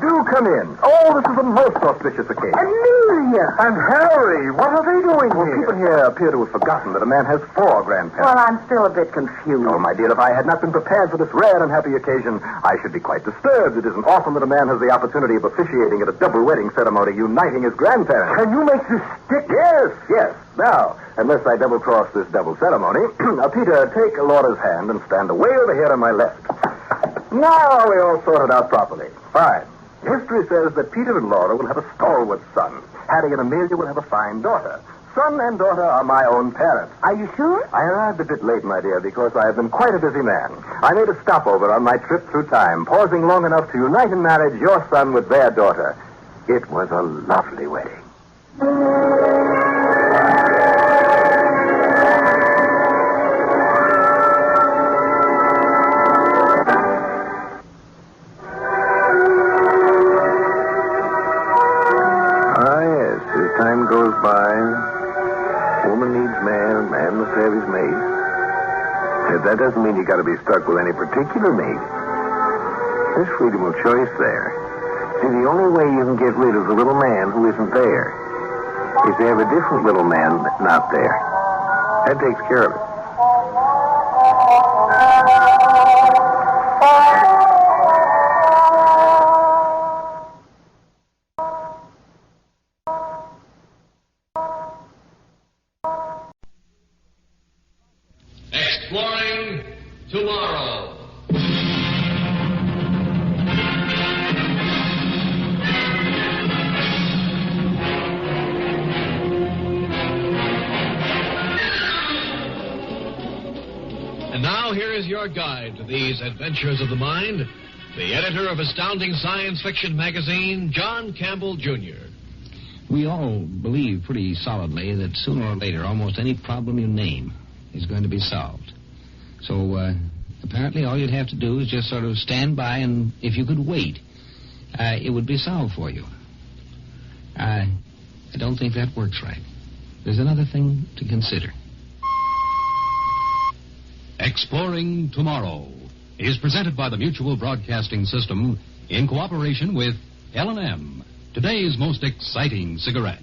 Speaker 1: Do come in. Oh, this is a most auspicious occasion.
Speaker 9: Amelia!
Speaker 1: And Harry, what are they doing here? People here appear to have forgotten that a man has 4 grandparents.
Speaker 9: Well, I'm still a bit confused.
Speaker 1: Oh, my dear, if I had not been prepared for this rare and happy occasion, I should be quite disturbed. It isn't often that a man has the opportunity of officiating at a double wedding ceremony uniting his grandparents. Can you make this stick? Yes. Now, unless I double-cross this double ceremony, Peter, take Laura's hand and stand away over here on my left. Now we all sort it out properly. Fine. History says that Peter and Laura will have a stalwart son. Harry and Amelia will have a fine daughter. Son and daughter are my own parents.
Speaker 9: Are you sure?
Speaker 1: I arrived a bit late, my dear, because I have been quite a busy man. I made a stopover on my trip through time, pausing long enough to unite in marriage your son with their daughter. It was a lovely wedding. Time goes by, woman needs man, and man must have his mate. Yet that doesn't mean you got to be stuck with any particular mate. There's freedom of choice there. See, the only way you can get rid of the little man who isn't there is to have a different little man not there. That takes care of it.
Speaker 4: Exploring tomorrow. And now here is your guide to these adventures of the mind, the editor of Astounding Science Fiction magazine, John Campbell, Jr.
Speaker 6: We all believe pretty solidly that sooner or later almost any problem you name is going to be solved. So, apparently all you'd have to do is just sort of stand by, and if you could wait, it would be solved for you. I don't think that works right. There's another thing to consider.
Speaker 4: Exploring Tomorrow is presented by the Mutual Broadcasting System in cooperation with L&M,
Speaker 12: today's most exciting cigarette.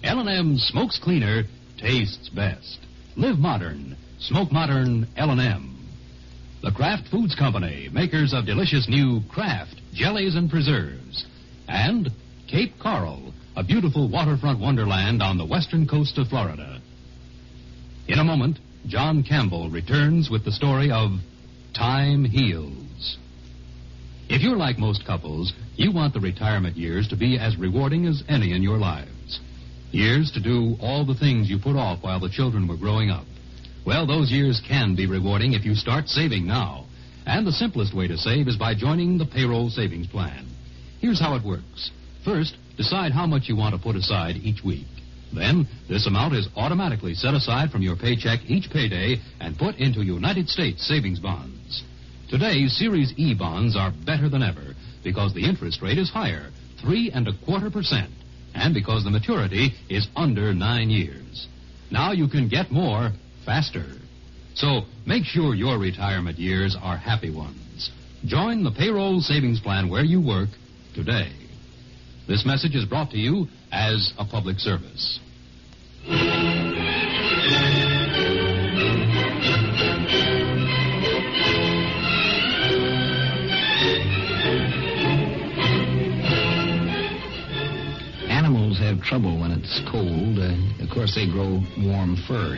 Speaker 12: L&M smokes cleaner, tastes best. Live modern. Smoke modern L&M. The Kraft Foods Company, makers of delicious new Kraft jellies and preserves. And Cape Coral, a beautiful waterfront wonderland on the western coast of Florida. In a moment, John Campbell returns with the story of Time Heals. If you're like most couples, you want the retirement years to be as rewarding as any in your lives. Years to do all the things you put off while the children were growing up. Well, those years can be rewarding if you start saving now. And the simplest way to save is by joining the payroll savings plan. Here's how it works. First, decide how much you want to put aside each week. Then, this amount is automatically set aside from your paycheck each payday and put into United States savings bonds. Today, Series E bonds are better than ever because the interest rate is higher, 3.25%, and because the maturity is under 9 years. Now you can get more faster. So make sure your retirement years are happy ones. Join the payroll savings plan where you work today. This message is brought to you as a public service.
Speaker 6: Animals have trouble when it's cold. Of course, they grow warm fur.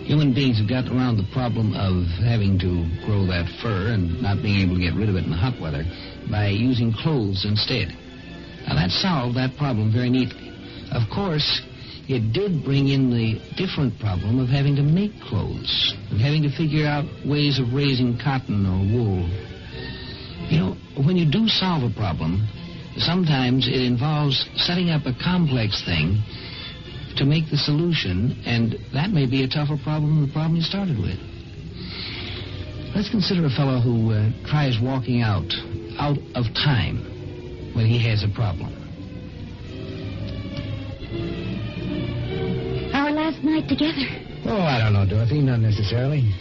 Speaker 6: Human beings have got around the problem of having to grow that fur and not being able to get rid of it in the hot weather by using clothes instead. Now, that solved that problem very neatly. Of course, it did bring in the different problem of having to make clothes and having to figure out ways of raising cotton or wool. You know, when you do solve a problem, sometimes it involves setting up a complex thing to make the solution, and that may be a tougher problem than the problem you started with. Let's consider a fellow who tries walking out of time when he has a problem.
Speaker 14: Our last night together.
Speaker 6: Oh, I don't know, Dorothy, not necessarily.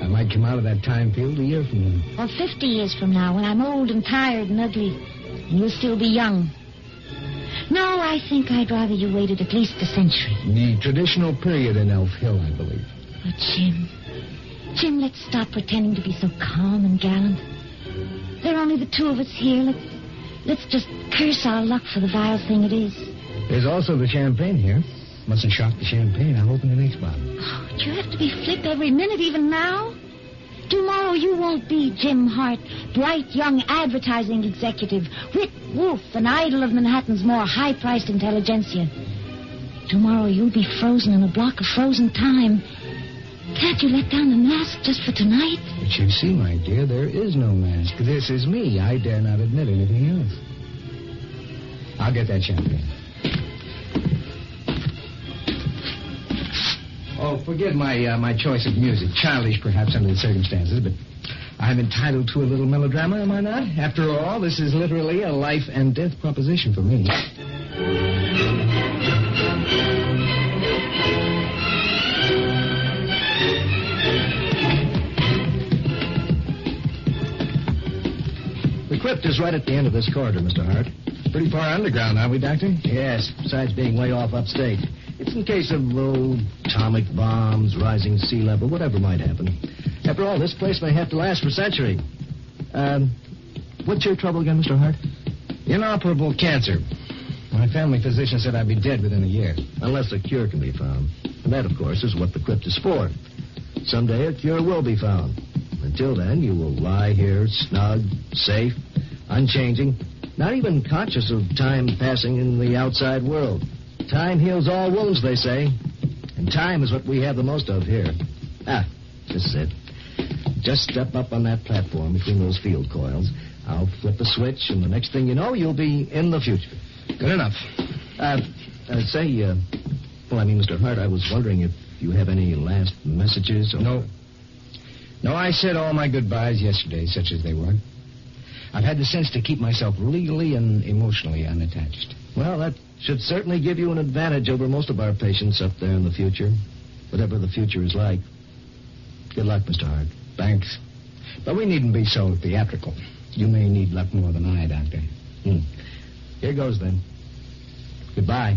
Speaker 6: I might come out of that time field a year from now.
Speaker 14: Or 50 years from now, when I'm old and tired and ugly, and you'll still be young. No, I think I'd rather you waited at least a century.
Speaker 6: The traditional period in Elf Hill, I believe.
Speaker 14: Oh, Jim, let's stop pretending to be so calm and gallant. There are only the two of us here. Let's just curse our luck for the vile thing it is.
Speaker 6: There's also the champagne here. Mustn't shock the champagne. I'll open the next bottle.
Speaker 14: Oh, do you have to be flip every minute, even now? Tomorrow you won't be Jim Hart, bright young advertising executive, wit wolf, an idol of Manhattan's more high-priced intelligentsia. Tomorrow you'll be frozen in a block of frozen time. Can't you let down the mask just for tonight?
Speaker 6: But you see, my dear, there is no mask. This is me. I dare not admit anything else. I'll get that champagne. Oh, forgive my choice of music. Childish, perhaps, under the circumstances, but I'm entitled to a little melodrama, am I not? After all, this is literally a life and death proposition for me. The crypt is right at the end of this corridor, Mr. Hart. Pretty far underground, aren't we, Doctor? Yes, besides being way off upstate. It's in case of, atomic bombs, rising sea level, whatever might happen. After all, this place may have to last for centuries. What's your trouble again, Mr. Hart? Inoperable cancer. My family physician said I'd be dead within a year. Unless a cure can be found. And that, of course, is what the crypt is for. Someday a cure will be found. Until then, you will lie here, snug, safe, unchanging, not even conscious of time passing in the outside world. Time heals all wounds, they say. And time is what we have the most of here. This is it. Just step up on that platform between those field coils. I'll flip a switch, and the next thing you know, you'll be in the future. Good enough. Mr. Hart, I was wondering if you have any last messages or... No, I said all my goodbyes yesterday, such as they were. I've had the sense to keep myself legally and emotionally unattached. Well, that should certainly give you an advantage over most of our patients up there in the future, whatever the future is like. Good luck, Mr. Hart. Thanks. But we needn't be so theatrical. You may need luck more than I, Doctor. Here goes, then.
Speaker 13: Goodbye.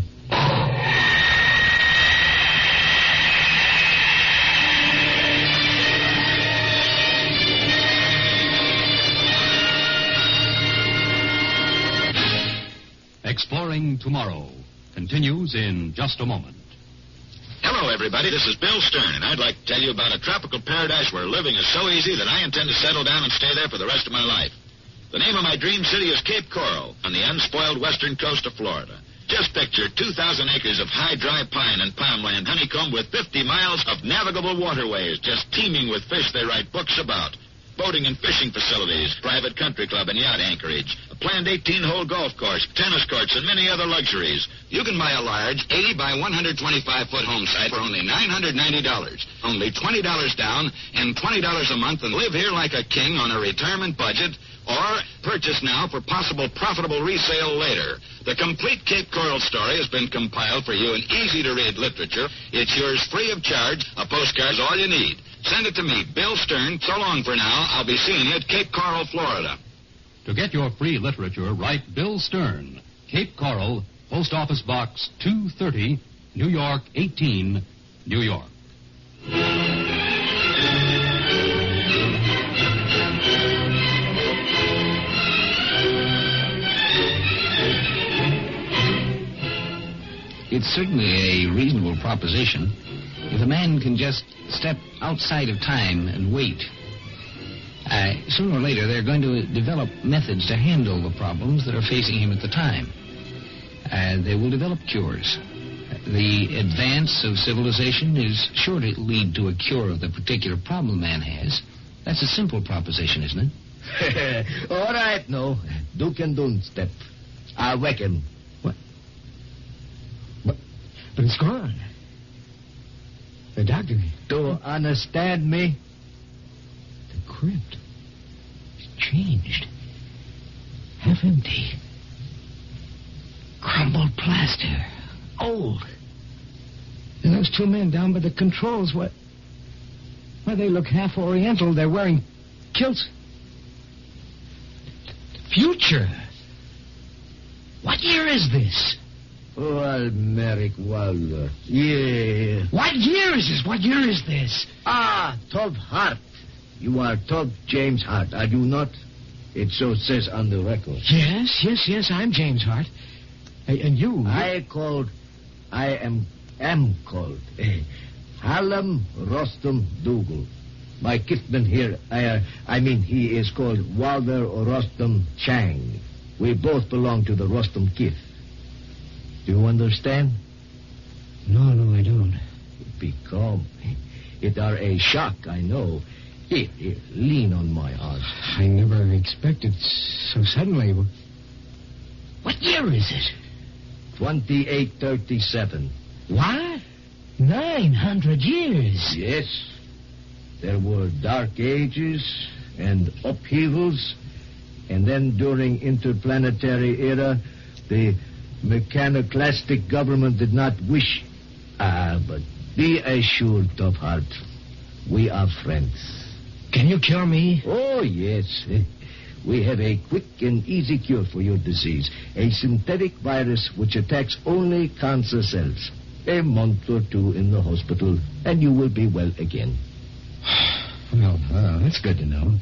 Speaker 12: Exploring Tomorrow continues in just a moment.
Speaker 16: Hello, everybody. This is Bill Stern, and I'd like to tell you about a tropical paradise where living is so easy that I intend to settle down and stay there for the rest of my life. The name of my dream city is Cape Coral on the unspoiled western coast of Florida. Just picture 2,000 acres of high, dry pine and palmland honeycombed with 50 miles of navigable waterways just teeming with fish they write books about. Boating and fishing facilities, private country club and yacht anchorage, a planned 18-hole golf course, tennis courts, and many other luxuries. You can buy a large 80 by 125-foot home site for only $990. Only $20 down and $20 a month and live here like a king on a retirement budget, or purchase now for possible profitable resale later. The complete Cape Coral story has been compiled for you in easy-to-read literature. It's yours free of charge. A postcard's all you need. Send it to me, Bill Stern. So long for now. I'll be seeing you at Cape Coral, Florida.
Speaker 12: To get your free literature, write Bill Stern, Cape Coral, Post Office Box 230, New York 18, New York.
Speaker 6: It's certainly a reasonable proposition if a man can just step outside of time and wait. Sooner or later, they're going to develop methods to handle the problems that are facing him at the time. They will develop cures. The advance of civilization is sure to lead to a cure of the particular problem man has. That's a simple proposition, isn't it?
Speaker 13: All right, no. Do can do step. I reckon. What? But it's gone. The doctor. Do understand me? The crypt. It's changed. Half empty. Crumbled plaster. Old. And those two men down by the controls, what? Why, they look half oriental. They're wearing kilts. Future. What year is this? Well, Merrick Wilder. Yeah. What year is this? What year is this? Todd Hart. You are Todd James Hart, are you not? It so says on the record. Yes, I'm James Hart. And you? I am called Hallam Rostam Dougal. My kinsman here, he is called Walder Rostam Chang. We both belong to the Rostam kith. Do you understand? No, I don't. Be calm. It are a shock, I know. Here, lean on my arm. I never expected so suddenly. What year is it? 2837. What? 900 years. Yes. There were dark ages and upheavals, and then during interplanetary era, the mechaniclastic government did not wish. But be assured, Tough Heart, we are friends. Can you cure me? Oh, yes. We have a quick and easy cure for your disease. A synthetic virus which attacks only cancer cells. A month or two in the hospital, and you will be well again. Well, that's good to know.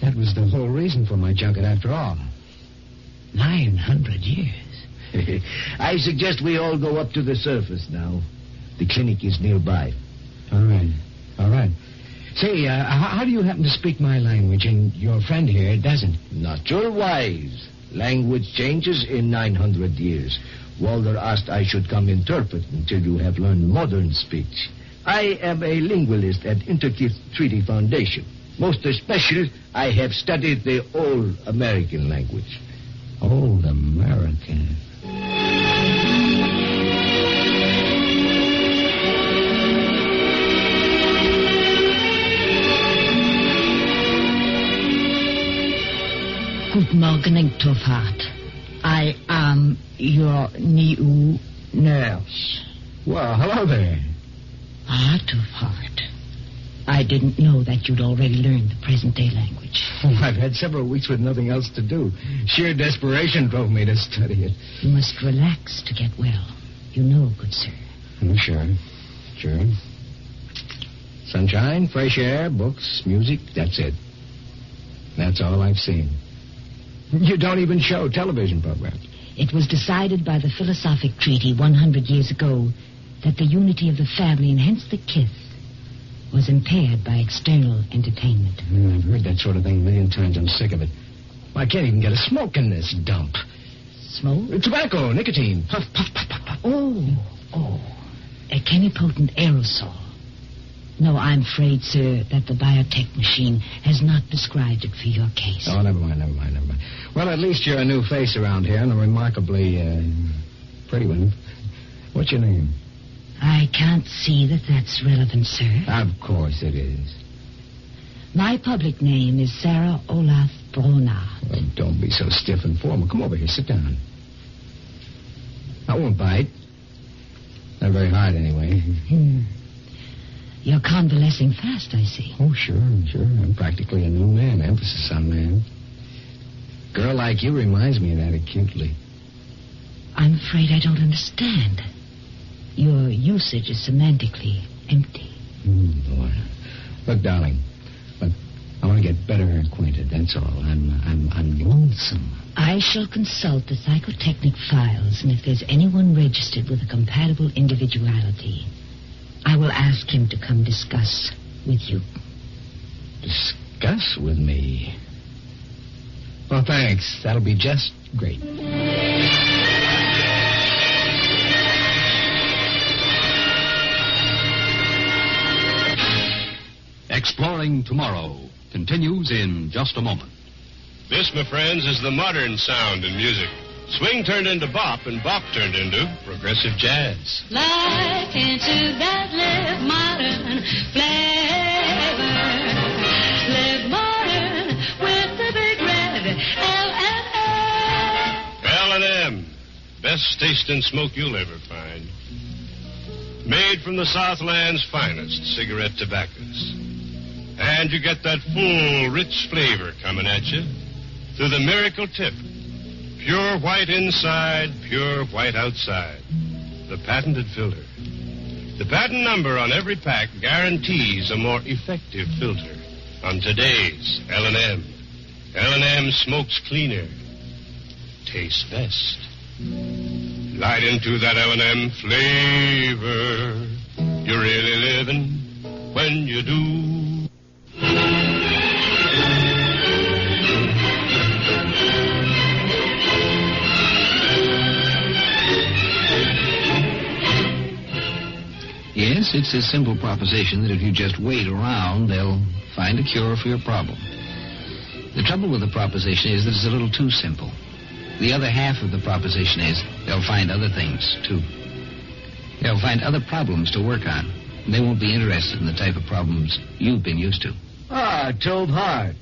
Speaker 13: That was the whole reason for my junket after all. 900 years. I suggest we all go up to the surface now. The clinic is nearby. All right. Say, how do you happen to speak my language, and your friend here doesn't? Natural wise. Language changes in 900 years. Walder asked I should come interpret until you have learned modern speech. I am a linguist at Interkith Treaty Foundation. Most especially, I have studied the Old American language. Old American?
Speaker 14: Good morning, Tough Heart. I am your new nurse.
Speaker 13: Well, hello there.
Speaker 14: Tough Heart.
Speaker 17: I didn't know that you'd already learned the present-day language.
Speaker 13: Oh, I've had several weeks with nothing else to do. Sheer desperation drove me to study it.
Speaker 17: You must relax to get well. You know, good sir.
Speaker 13: Oh, sure. Sunshine, fresh air, books, music, that's it. That's all I've seen. You don't even show television programs.
Speaker 17: It was decided by the Philosophic Treaty 100 years ago that the unity of the family and hence the kith was impaired by external entertainment.
Speaker 13: I've heard that sort of thing a million times. I'm sick of it. I can't even get a smoke in this dump.
Speaker 17: Smoke?
Speaker 13: Tobacco, nicotine. Puff, puff, puff, puff, puff.
Speaker 17: Oh. A chemipotent aerosol. No, I'm afraid, sir, that the biotech machine has not prescribed it for your case.
Speaker 13: Oh, never mind. Well, at least you're a new face around here and a remarkably pretty one. What's your name?
Speaker 17: I can't see that that's relevant, sir.
Speaker 13: Of course it is.
Speaker 17: My public name is Sarah Olaf Brona.
Speaker 13: Well, don't be so stiff and formal. Come over here. Sit down. I won't bite. Not very hard, anyway.
Speaker 17: You're convalescing fast, I see.
Speaker 13: Oh, sure. I'm practically a new man. Emphasis on man. Girl like you reminds me of that acutely.
Speaker 17: I'm afraid I don't understand. Your usage is semantically empty.
Speaker 13: Boy. Look, darling. Look, I want to get better acquainted, that's all. I'm lonesome.
Speaker 17: I shall consult the psychotechnic files, and if there's anyone registered with a compatible individuality, I will ask him to come discuss with you.
Speaker 13: Discuss with me? Well, thanks. That'll be just great.
Speaker 12: Exploring Tomorrow continues in just a moment.
Speaker 24: This, my friends, is the modern sound in music. Swing turned into bop, and bop turned into progressive jazz.
Speaker 19: Like into that live modern flavor. Live modern with the big red L&M.
Speaker 24: L&M. Best tasting smoke you'll ever find. Made from the Southland's finest cigarette tobaccos. And you get that full, rich flavor coming at you through the miracle tip. Pure white inside, pure white outside. The patented filter. The patent number on every pack guarantees a more effective filter on today's L&M. L&M smokes cleaner. Tastes best. Light into that L&M flavor. You're really living when you do.
Speaker 6: Yes, it's a simple proposition that if you just wait around, they'll find a cure for your problem. The trouble with the proposition is that it's a little too simple. The other half of the proposition is they'll find other things, too. They'll find other problems to work on. They won't be interested in the type of problems you've been used to.
Speaker 13: Ah, Tobe Hart.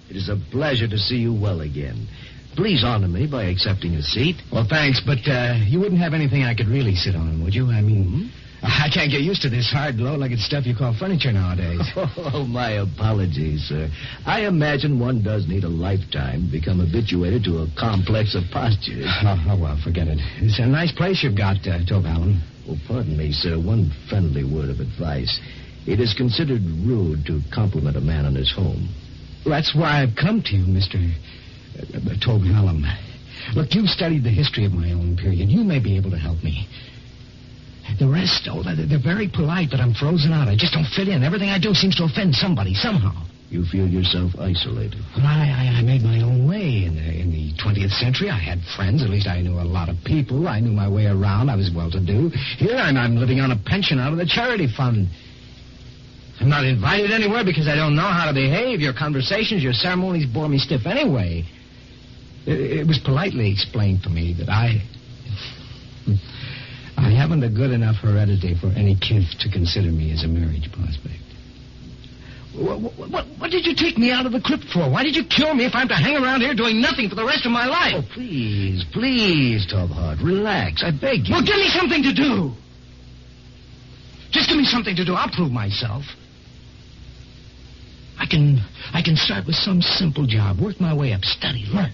Speaker 13: It is a pleasure to see you well again. Please honor me by accepting a seat. Well, thanks, but you wouldn't have anything I could really sit on, would you? I mean, I can't get used to this hard, low-legged stuff you call furniture nowadays. Oh, my apologies, sir. I imagine one does need a lifetime to become habituated to a complex of postures. Oh, well, forget it. It's a nice place you've got, Tobe Allen. Well, pardon me, sir. One friendly word of advice. It is considered rude to compliment a man on his home. Well, that's why I've come to you, Mr. Tobe Allen. Look, you've studied the history of my own period. You may be able to help me. The rest, they're very polite, but I'm frozen out. I just don't fit in. Everything I do seems to offend somebody, somehow. You feel yourself isolated? Well, I made my own way in the 20th century. I had friends. At least I knew a lot of people. I knew my way around. I was well-to-do. Here I'm living on a pension out of the charity fund. I'm not invited anywhere because I don't know how to behave. Your conversations, your ceremonies bore me stiff anyway. It was politely explained to me that I haven't a good enough heredity for any kith to consider me as a marriage prospect. What did you take me out of the crypt for? Why did you kill me if I'm to hang around here doing nothing for the rest of my life? Oh, please, Tobe Hart, relax. I beg you. Well, give me something to do. Just give me something to do. I'll prove myself. I can start with some simple job, work my way up, study, learn.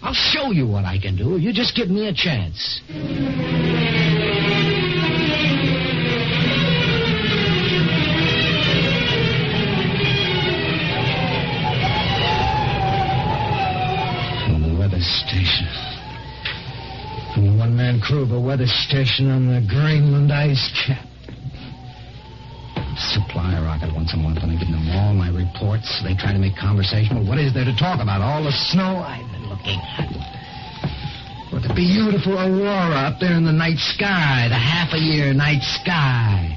Speaker 13: I'll show you what I can do if you just give me a chance. From the weather station. From the one-man crew of a weather station on the Greenland ice cap. Supply rocket once a month, and I give them all my reports. They try to make conversation. Well, what is there to talk about? All the snow I've been looking at. What the beautiful aurora up there in the night sky, the half-a-year night sky.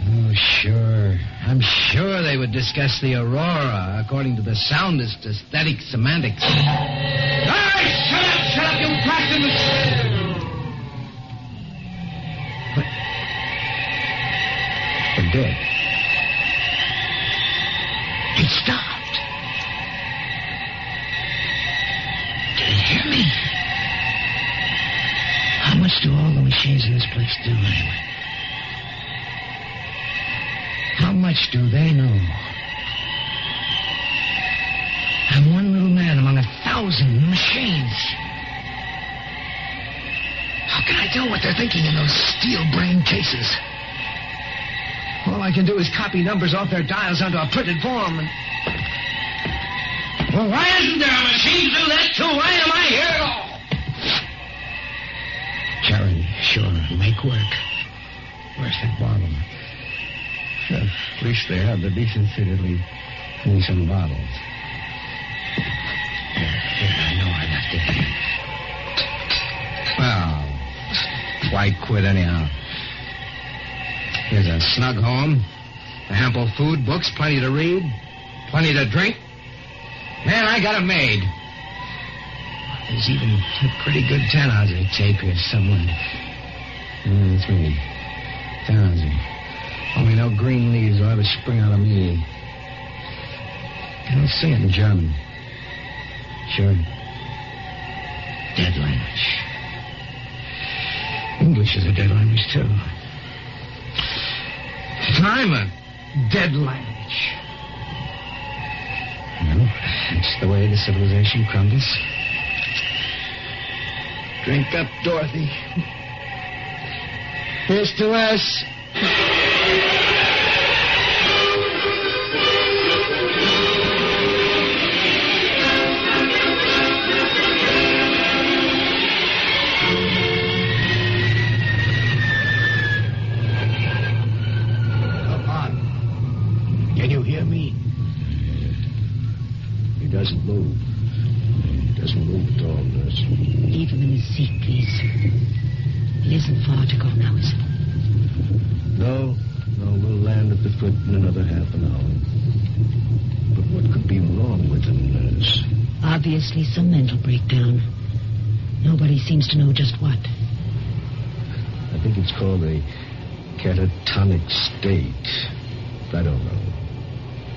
Speaker 13: Oh, sure. I'm sure they would discuss the aurora according to the soundest aesthetic semantics. All right, shut up, you blasted... They're dead. They stopped. Can you hear me? How much do all the machines in this place do anyway? How much do they know? I'm one little man among 1,000 machines. How can I tell what they're thinking in those steel-brained cases? All I can do is copy numbers off their dials onto a printed form. Well, why isn't there a machine to do that, too? Why am I here at all? Karen, sure, make work. Where's that bottle? At least they have the decency to leave me some bottles. Here, I know I left it here. Well, why quit anyhow? Here's a snug home, ample food, books, plenty to read, plenty to drink. Man, I got it made. There's even a pretty good 10-ounce tape here somewhere. 3,000. Only no green leaves will ever spring out of me. I'll sing it in German. Sure. Dead language. English is a dead language, too. I'm a dead language. Well, that's the way the civilization crumbles. Drink up, Dorothy. Here's to us. Doesn't move. He doesn't move at all, nurse.
Speaker 17: Leave him in his seat, please. It isn't far to go now, is it?
Speaker 13: No, we'll land at the foot in another half an hour. But what could be wrong with him, nurse?
Speaker 17: Obviously some mental breakdown. Nobody seems to know just what.
Speaker 13: I think it's called a catatonic state. I don't know.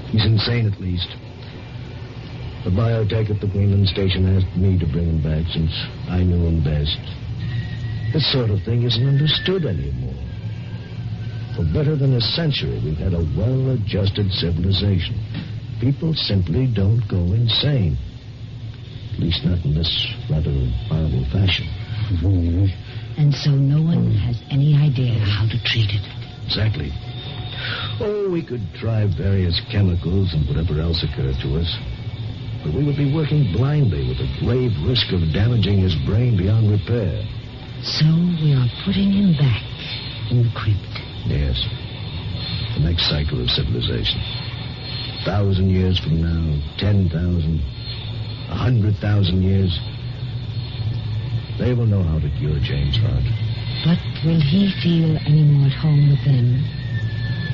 Speaker 13: He's insane, at least. The biotech at the Greenland station asked me to bring him back since I knew him best. This sort of thing isn't understood anymore. For better than a century, we've had a well-adjusted civilization. People simply don't go insane. At least not in this rather horrible fashion.
Speaker 17: And so no one has any idea how to treat it.
Speaker 13: Exactly. Oh, we could try various chemicals and whatever else occurred to us. But we would be working blindly with a grave risk of damaging his brain beyond repair.
Speaker 17: So we are putting him back in the crypt.
Speaker 13: Yes. The next cycle of civilization. 1,000 years from now, 10,000, 100,000 years. They will know how to cure James Hart.
Speaker 17: But will he feel any more at home with them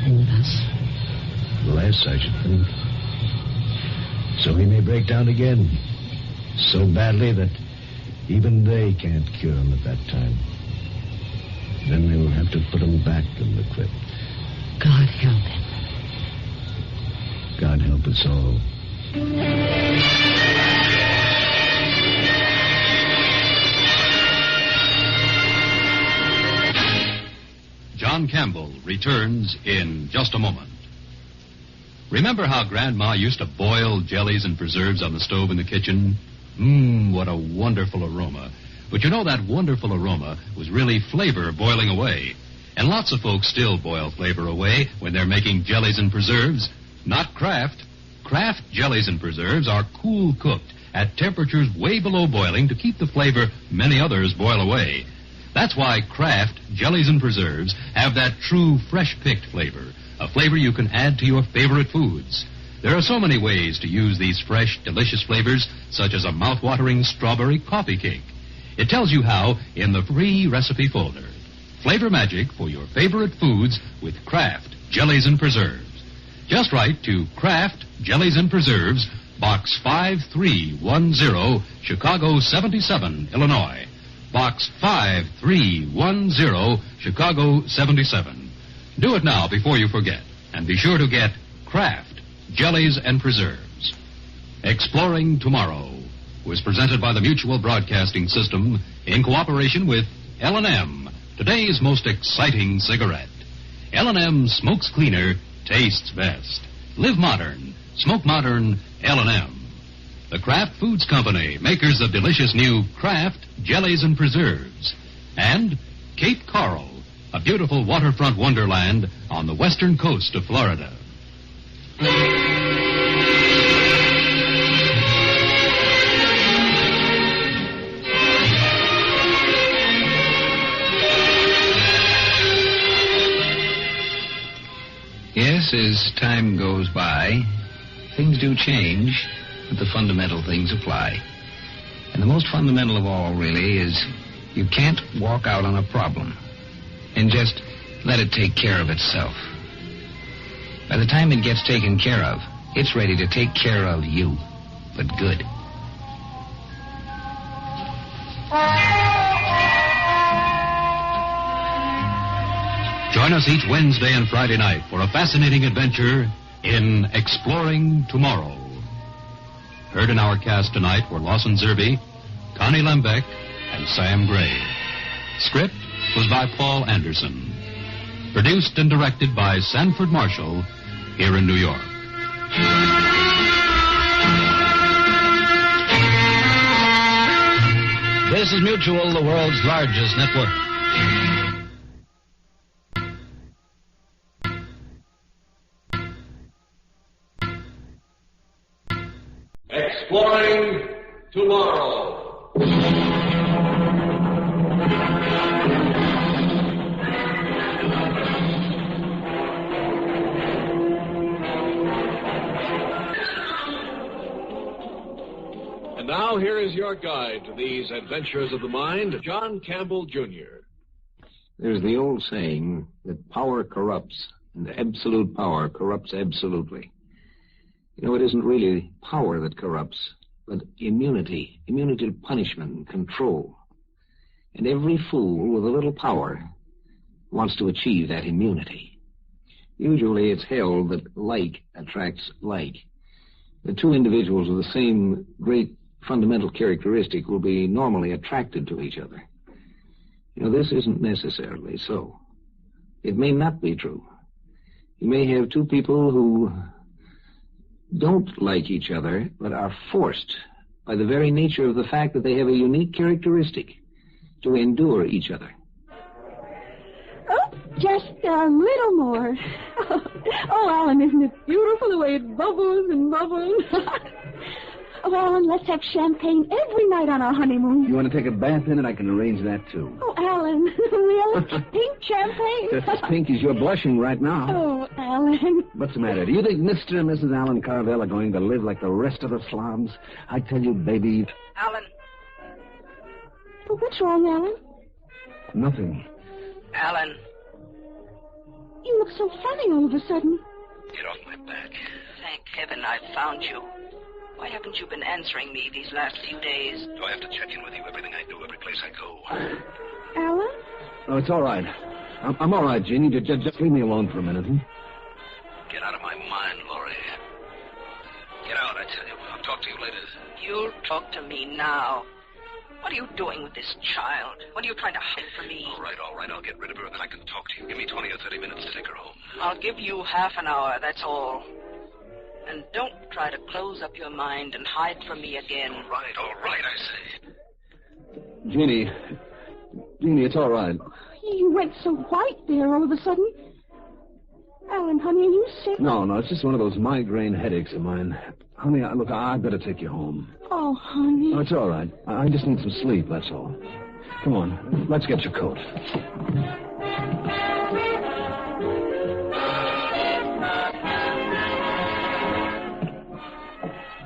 Speaker 17: than with us?
Speaker 13: Less, I should think. So he may break down again. So badly that even they can't cure him at that time. Then they will have to put him back in the crypt.
Speaker 17: God help him.
Speaker 13: God help us all.
Speaker 12: John Campbell returns in just a moment. Remember how Grandma used to boil jellies and preserves on the stove in the kitchen? What a wonderful aroma. But you know that wonderful aroma was really flavor boiling away. And lots of folks still boil flavor away when they're making jellies and preserves. Not Kraft. Kraft jellies and preserves are cool cooked at temperatures way below boiling to keep the flavor many others boil away. That's why Kraft jellies and preserves have that true fresh-picked flavor, a flavor you can add to your favorite foods. There are so many ways to use these fresh, delicious flavors, such as a mouth-watering strawberry coffee cake. It tells you how in the free recipe folder. Flavor magic for your favorite foods with Kraft jellies and preserves. Just write to Kraft Jellies and Preserves, Box 5310, Chicago 77, Illinois. Box 5310, Chicago 77. Do it now before you forget. And be sure to get Kraft Jellies and Preserves. Exploring Tomorrow was presented by the Mutual Broadcasting System in cooperation with L&M, today's most exciting cigarette. L&M smokes cleaner, tastes best. Live modern. Smoke modern. L&M. The Kraft Foods Company, makers of delicious new Kraft Jellies and Preserves. And Cape Coral, a beautiful waterfront wonderland on the western coast of Florida.
Speaker 6: Yes, as time goes by, things do change, but the fundamental things apply. And the most fundamental of all, really, is you can't walk out on a problem and just let it take care of itself. By the time it gets taken care of, it's ready to take care of you, but good.
Speaker 12: Join us each Wednesday and Friday night for a fascinating adventure in Exploring Tomorrow. Heard in our cast tonight were Lawson Zerbe, Connie Lembeck, and Sam Gray. Script was by Paul Anderson. Produced and directed by Sanford Marshall here in New York.
Speaker 10: This is Mutual, the world's largest network.
Speaker 11: Exploring Tomorrow.
Speaker 4: And now here is your guide to these adventures of the mind, John Campbell, Jr.
Speaker 6: There's the old saying that power corrupts, and absolute power corrupts absolutely. You know, it isn't really power that corrupts, but immunity to punishment and control. And every fool with a little power wants to achieve that immunity. Usually it's held that like attracts like. The two individuals with the same great fundamental characteristic will be normally attracted to each other. You know, this isn't necessarily so. It may not be true. You may have two people who don't like each other, but are forced by the very nature of the fact that they have a unique characteristic to endure each other.
Speaker 9: Oh, just a little more. Oh, Alan, isn't it beautiful the way it bubbles and bubbles? Oh, Alan, let's have champagne every night on our honeymoon.
Speaker 15: You want to take a bath in it? I can arrange that, too.
Speaker 9: Oh, Alan, really? Pink champagne?
Speaker 15: Just as pink as you're blushing right now.
Speaker 9: Oh, Alan.
Speaker 15: What's the matter? Do you think Mr. and Mrs. Alan Carvel are going to live like the rest of the slobs? I tell you, baby...
Speaker 20: Alan.
Speaker 9: Oh, what's wrong, Alan?
Speaker 15: Nothing.
Speaker 20: Alan.
Speaker 9: You look so funny all of a sudden.
Speaker 20: Get off my back. Thank heaven I've found you. Why haven't you been answering me these last few days?
Speaker 16: Do I have to check in with you everything I do, every place I go?
Speaker 9: Alan?
Speaker 15: Oh, it's all right. I'm all right, Jeannie. Just leave me alone for a minute, huh?
Speaker 16: Get out of my mind, Laurie. Get out, I tell you. I'll talk to you later.
Speaker 20: You'll talk to me now. What are you doing with this child? What are you trying to hide from me?
Speaker 16: All right. I'll get rid of her, and then I can talk to you. Give me 20 or 30 minutes to take her home.
Speaker 20: I'll give you half an hour, that's all. And don't try to close up your mind and hide from me again.
Speaker 16: All right, I say.
Speaker 3: Jeannie, it's all right.
Speaker 9: You went so white there all of a sudden. Alan, honey, are you sick?
Speaker 3: No, it's just one of those migraine headaches of mine. Honey, look, I better take you home.
Speaker 9: Oh, honey.
Speaker 3: No, it's all right. I just need some sleep, that's all. Come on, let's get your coat.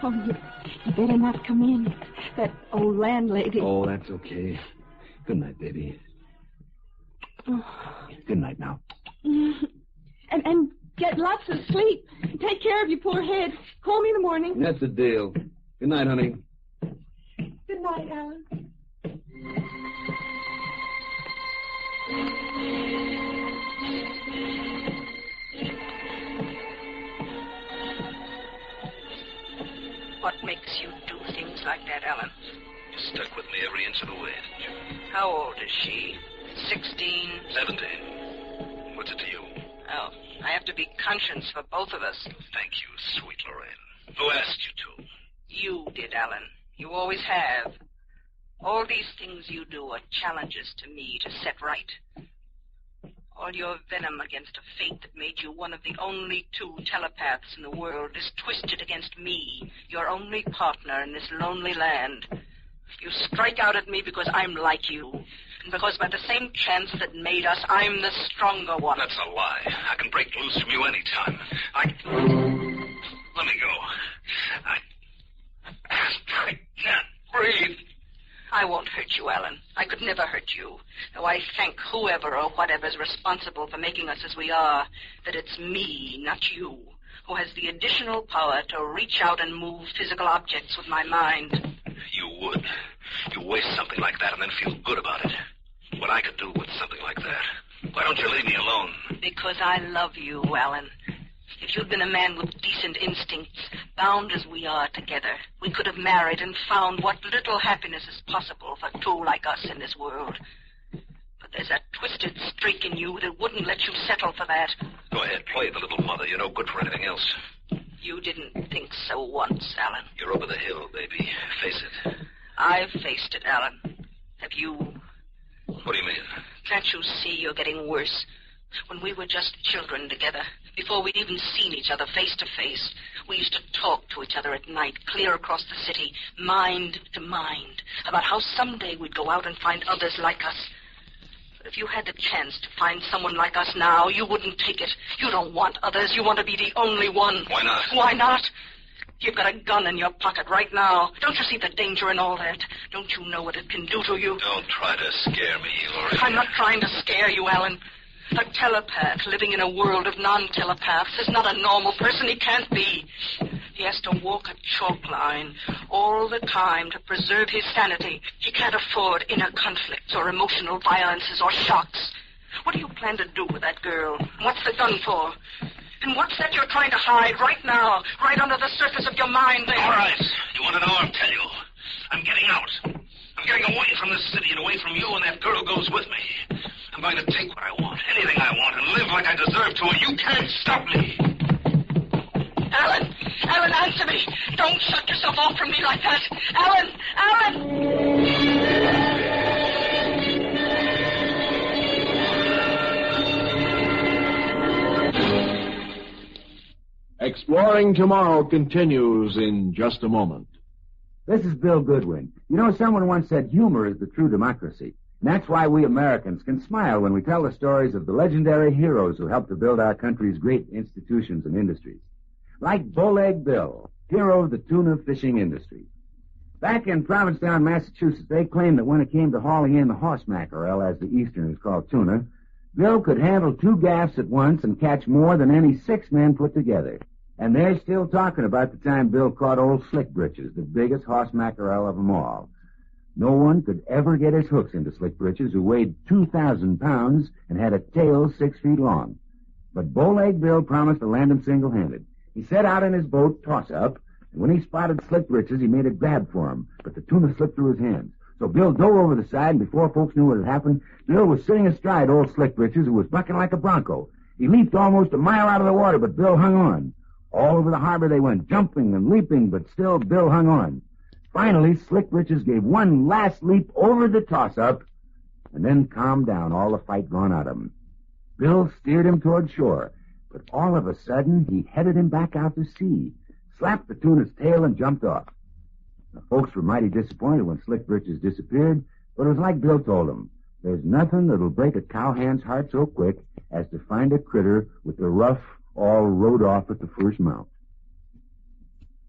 Speaker 9: Oh, you better not come in. That old landlady.
Speaker 3: Oh, that's okay. Good night, baby.
Speaker 9: Oh.
Speaker 3: Good night now.
Speaker 9: And get lots of sleep. Take care of your poor head. Call me in the morning.
Speaker 3: That's the deal. Good night, honey.
Speaker 9: Good night, Alan.
Speaker 20: What makes you do things like that, Alan?
Speaker 16: You stuck with me every inch of the way, didn't you?
Speaker 20: How old is she? 16?
Speaker 16: 17. What's it to you?
Speaker 20: Oh, I have to be conscious for both of us.
Speaker 16: Thank you, sweet Lorraine. Who asked you to?
Speaker 20: You did, Alan. You always have. All these things you do are challenges to me to set right. All your venom against a fate that made you one of the only 2 telepaths in the world is twisted against me, your only partner in this lonely land. You strike out at me because I'm like you, and because by the same chance that made us, I'm the stronger one.
Speaker 16: That's a lie. I can break loose from you anytime. Let me go. I can't breathe.
Speaker 20: I won't hurt you, Alan. I could never hurt you. Though I thank whoever or whatever's responsible for making us as we are, that it's me, not you, who has the additional power to reach out and move physical objects with my mind.
Speaker 16: You would. You waste something like that and then feel good about it. What I could do with something like that. Why don't you leave me alone?
Speaker 20: Because I love you, Alan. If you'd been a man with decent instincts, bound as we are together, we could have married and found what little happiness is possible for 2 like us in this world. But there's a twisted streak in you that wouldn't let you settle for that.
Speaker 16: Go ahead, play the little mother. You're no good for anything else.
Speaker 20: You didn't think so once, Alan.
Speaker 16: You're over the hill, baby. Face it.
Speaker 20: I've faced it, Alan. Have you?
Speaker 16: What do you mean?
Speaker 20: Can't you see you're getting worse? When we were just children together, before we'd even seen each other face to face, we used to talk to each other at night, clear across the city, mind to mind, about how someday we'd go out and find others like us. But if you had the chance to find someone like us now, you wouldn't take it. You don't want others. You want to be the only one.
Speaker 16: Why not?
Speaker 20: Why not? You've got a gun in your pocket right now. Don't you see the danger in all that? Don't you know what it can do to you?
Speaker 16: Don't try to scare me, Lorraine.
Speaker 20: I'm not trying to scare you, Alan. A telepath living in a world of non-telepaths is not a normal person. He can't be. He has to walk a chalk line all the time to preserve his sanity. He can't afford inner conflicts or emotional violences or shocks. What do you plan to do with that girl? What's the gun for? And what's that you're trying to hide right now, right under the surface of your mind there?
Speaker 16: All right. You want to know? I'll tell you. I'm getting out. I'm getting away from this city and away from you, and that girl goes with me. I'm going to take what I want, anything I want, and live like I deserve to, and you can't stop me.
Speaker 20: Alan! Alan, answer me! Don't shut yourself off from me like that! Alan! Alan!
Speaker 5: Exploring Tomorrow continues in just a moment.
Speaker 21: This is Bill Goodwin. You know, someone once said humor is the true democracy. And that's why we Americans can smile when we tell the stories of the legendary heroes who helped to build our country's great institutions and industries. Like Bowleg Bill, hero of the tuna fishing industry. Back in Provincetown, Massachusetts, they claimed that when it came to hauling in the horse mackerel, as the Easterners call tuna, Bill could handle 2 gaffs at once and catch more than any 6 men put together. And they're still talking about the time Bill caught old Slick Britches, the biggest horse mackerel of them all. No one could ever get his hooks into Slick Britches, who weighed 2,000 pounds and had a tail 6 feet long. But Bowleg Bill promised to land him single-handed. He set out in his boat, toss-up, and when he spotted Slick Britches, he made a grab for him, but the tuna slipped through his hands. So Bill dove over the side, and before folks knew what had happened, Bill was sitting astride old Slick Britches, who was bucking like a bronco. He leaped almost a mile out of the water, but Bill hung on. All over the harbor they went, jumping and leaping, but still Bill hung on. Finally, Slick Britches gave one last leap over the toss-up and then calmed down, all the fight gone out of him. Bill steered him toward shore, but all of a sudden he headed him back out to sea, slapped the tuna's tail, and jumped off. The folks were mighty disappointed when Slick Britches disappeared, but it was like Bill told them. There's nothing that'll break a cowhand's heart so quick as to find a critter with the ruff all rode off at the first mount.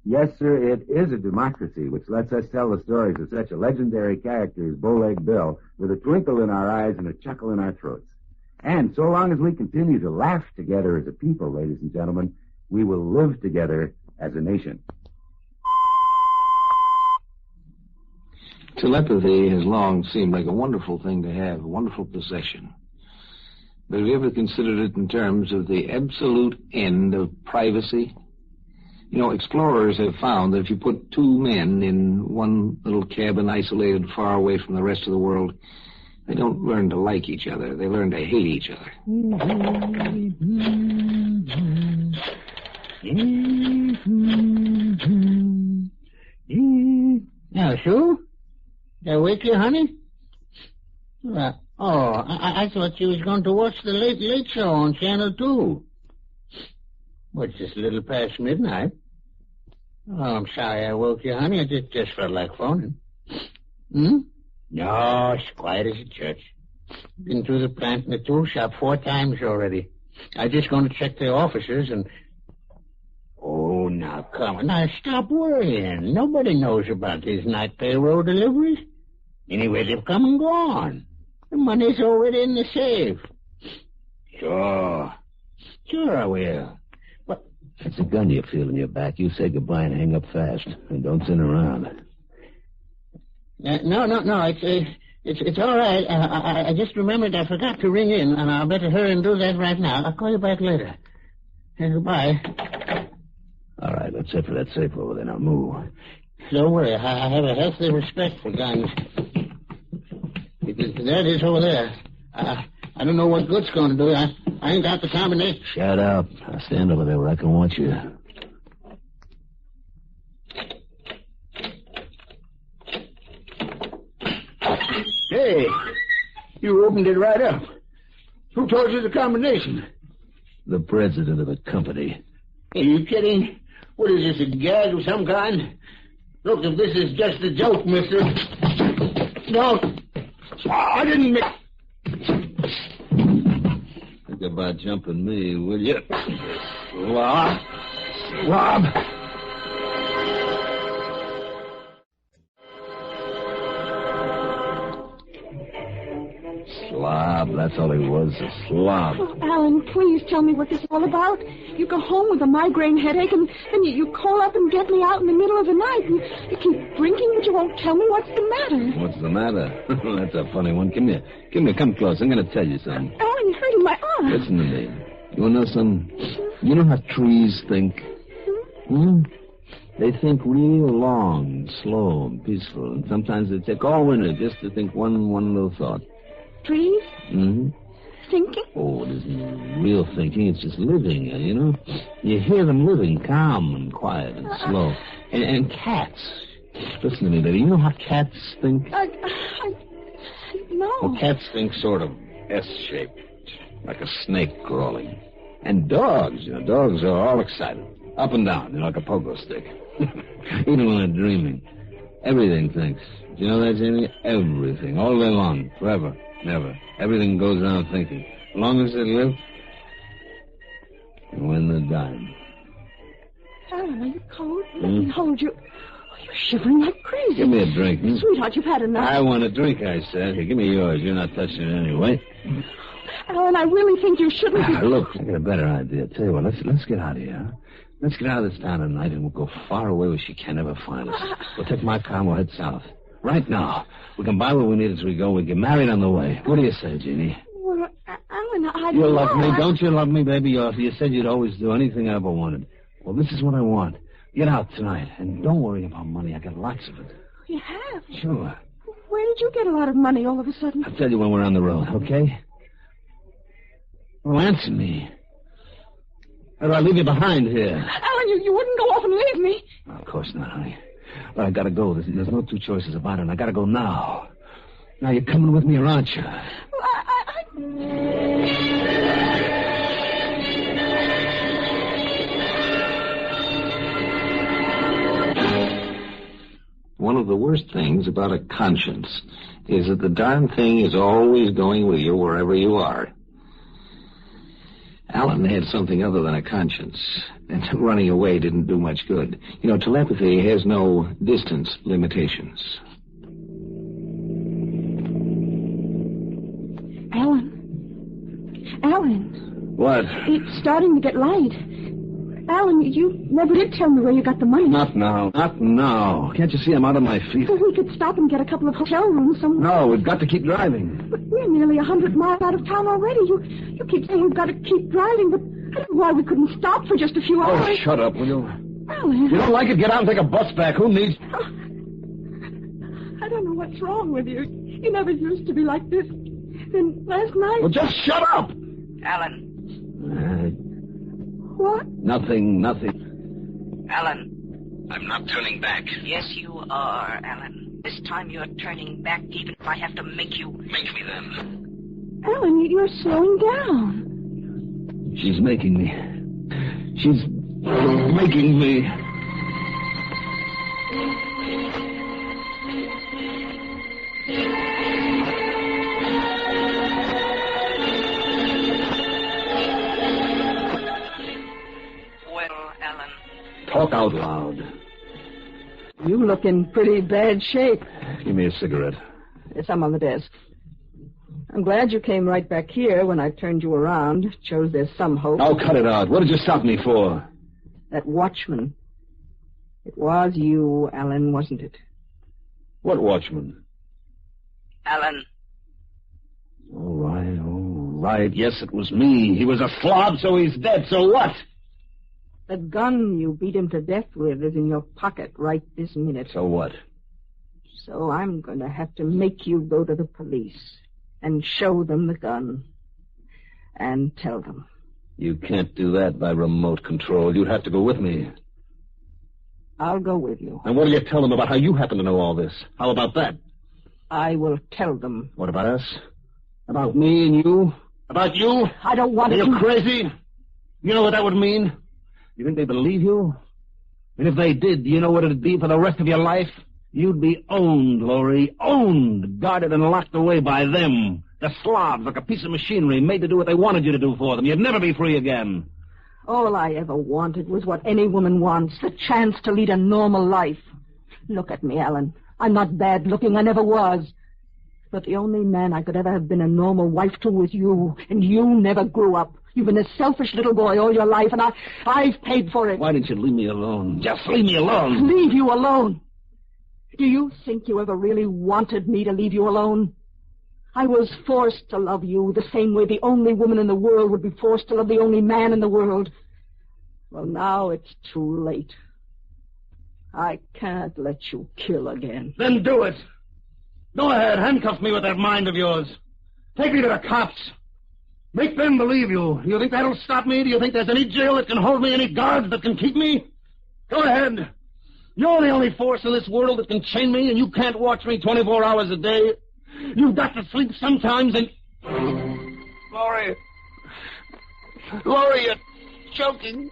Speaker 21: Yes, sir, it is a democracy which lets us tell the stories of such a legendary character as Bowleg Bill with a twinkle in our eyes and a chuckle in our throats. And so long as we continue to laugh together as a people, ladies and gentlemen, we will live together as a nation.
Speaker 6: Telepathy has long seemed like a wonderful thing to have, a wonderful possession. But have you ever considered it in terms of the absolute end of privacy? You know, explorers have found that if you put two men in one little cabin isolated far away from the rest of the world, they don't learn to like each other. They learn to hate each other.
Speaker 13: Now, Sue? Did I wake you, honey? I thought you was going to watch the Late Show on Channel 2. What's this, a little past midnight? Oh, I'm sorry I woke you, honey. I just felt like phoning. No, it's quiet as a church. Been through the plant and the tool shop 4 times already. I just going to check the officers and... Oh, now, come on. Now, stop worrying. Nobody knows about these night payroll deliveries. Anyway, they've come and gone. The money's already in the safe. Sure I will. What?
Speaker 3: That's a gun you feel in your back. You say goodbye and hang up fast. And don't sit around.
Speaker 13: No. It's all right. I just remembered I forgot to ring in, and I'll better hurry and do that right now. I'll call you back later. Goodbye.
Speaker 3: All right, let's head for that safe over there. Now, move.
Speaker 13: Don't worry. I have a healthy respect for guns. There it is over there. I don't know what good's going to do. I ain't got the combination.
Speaker 3: Shut up. I'll stand over there where I can watch you.
Speaker 13: Hey, you opened it right up. Who told you the combination?
Speaker 3: The president of the company.
Speaker 13: Are you kidding? What is this, a gag of some kind? Look, if this is just a joke, mister... No, I didn't make...
Speaker 3: Think about jumping me, will you?
Speaker 13: Rob.
Speaker 3: Slob, that's all he was, a slob.
Speaker 2: Oh, Alan, please tell me what this is all about. You go home with a migraine headache, and then you call up and get me out in the middle of the night. And you keep drinking, but you won't tell me what's the matter.
Speaker 3: What's the matter? That's a funny one. Come here, come close. I'm going to tell you something.
Speaker 2: Alan, you're hurting my arm.
Speaker 3: Listen to me. You want to know something? You know how trees think? They think real long, slow, and peaceful, and sometimes they take all winter just to think one little thought.
Speaker 2: Trees?
Speaker 3: Mm-hmm.
Speaker 2: Thinking?
Speaker 3: Oh, it isn't real thinking. It's just living, you know? You hear them living, calm and quiet and slow. And cats. Listen to me, baby. You know how cats think?
Speaker 2: No.
Speaker 3: Well, cats think sort of S-shaped, like a snake crawling. And dogs, dogs are all excited. Up and down, like a pogo stick. Even when they're dreaming. Everything thinks. Do you know that, Jamie? Everything. All day long. Forever. Never. Everything goes around thinking. As long as they live, and when they're dying.
Speaker 2: Alan, are you cold? Let me hold you. Oh, you're shivering like crazy.
Speaker 3: Give me a drink.
Speaker 2: Sweetheart, you've had enough.
Speaker 3: I want a drink, I said. Here, give me yours. You're not touching it anyway.
Speaker 2: Alan, I really think you shouldn't be...
Speaker 3: Look, I got a better idea. Tell you what, let's get out of here, huh? Let's get out of this town tonight, and we'll go far away where she can't ever find us. We'll take my car and we'll head south. Right now. We can buy what we need as we go. We'll get married on the way. What do you say, Jeannie?
Speaker 2: Well, Alan, I...
Speaker 3: You love me. Don't you love me, baby? You said you'd always do anything I ever wanted. Well, this is what I want. Get out tonight, and don't worry about money. I got lots of it.
Speaker 2: You have?
Speaker 3: Sure.
Speaker 2: Where did you get a lot of money all of a sudden?
Speaker 3: I'll tell you when we're on the road, okay? Well, answer me. Or I'll leave you behind here.
Speaker 2: Alan, you wouldn't go off and leave me.
Speaker 3: Of course not, honey. But I gotta go. There's no two choices about it, and I gotta go now. Now, you're coming with me, or aren't you?
Speaker 6: One of the worst things about a conscience is that the darn thing is always going with you wherever you are. Alan had something other than a conscience, and running away didn't do much good. You know, telepathy has no distance limitations.
Speaker 2: Alan.
Speaker 3: What?
Speaker 2: It's starting to get light. Alan, you never did tell me where you got the money.
Speaker 3: Not now. Not now. Can't you see I'm out on my feet?
Speaker 2: Well, we could stop and get a couple of hotel rooms somewhere.
Speaker 3: No, we've got to keep driving.
Speaker 2: But we're nearly 100 miles out of town already. You keep saying we've got to keep driving, but I don't know why we couldn't stop for just a few hours.
Speaker 3: Oh, shut up, will you?
Speaker 2: Alan.
Speaker 3: You don't like it? Get out and take a bus back. Who needs...
Speaker 2: Oh, I don't know what's wrong with you. You never used to be like this. Then last night...
Speaker 3: Well, just shut up!
Speaker 20: Alan.
Speaker 2: What?
Speaker 3: Nothing.
Speaker 20: Alan. I'm not turning back. Yes, you are, Alan. This time you're turning back, even if I have to make you. Make me then.
Speaker 2: Alan, you're slowing down.
Speaker 3: She's making me. She's making me. Talk out loud.
Speaker 2: You look in pretty bad shape.
Speaker 3: Give me a cigarette.
Speaker 2: There's some on the desk. I'm glad you came right back here when I turned you around. Shows there's some hope.
Speaker 3: Oh, cut it out. What did you stop me for?
Speaker 2: That watchman. It was you, Alan, wasn't it?
Speaker 3: What watchman?
Speaker 20: Alan.
Speaker 3: All right. Yes, it was me. He was a slob, so he's dead. So what?
Speaker 2: The gun you beat him to death with is in your pocket right this minute.
Speaker 3: So what?
Speaker 2: So I'm going to have to make you go to the police and show them the gun and tell them.
Speaker 3: You can't do that by remote control. You'd have to go with me.
Speaker 2: I'll go with you.
Speaker 3: And what do you tell them about how you happen to know all this? How about that?
Speaker 2: I will tell them.
Speaker 3: What about us? About me and you? About you?
Speaker 2: I don't want to...
Speaker 3: Are you crazy? You know what that would mean? You think they believe you? And if they did, do you know what it'd be for the rest of your life? You'd be owned, Laurie. Owned, guarded and locked away by them. The slobs, like a piece of machinery, made to do what they wanted you to do for them. You'd never be free again.
Speaker 2: All I ever wanted was what any woman wants, the chance to lead a normal life. Look at me, Alan. I'm not bad-looking. I never was. But the only man I could ever have been a normal wife to was you, and you never grew up. You've been a selfish little boy all your life, and I've paid for it.
Speaker 3: Why didn't you leave me alone? Just leave me alone.
Speaker 2: Leave you alone? Do you think you ever really wanted me to leave you alone? I was forced to love you the same way the only woman in the world would be forced to love the only man in the world. Well, now it's too late. I can't let you kill again.
Speaker 3: Then do it. Go ahead, handcuff me with that mind of yours. Take me to the cops. Make them believe you. Do you think that'll stop me? Do you think there's any jail that can hold me, any guards that can keep me? Go ahead. You're the only force in this world that can chain me, and you can't watch me 24 hours a day. You've got to sleep sometimes, and...
Speaker 20: Laurie, you're choking.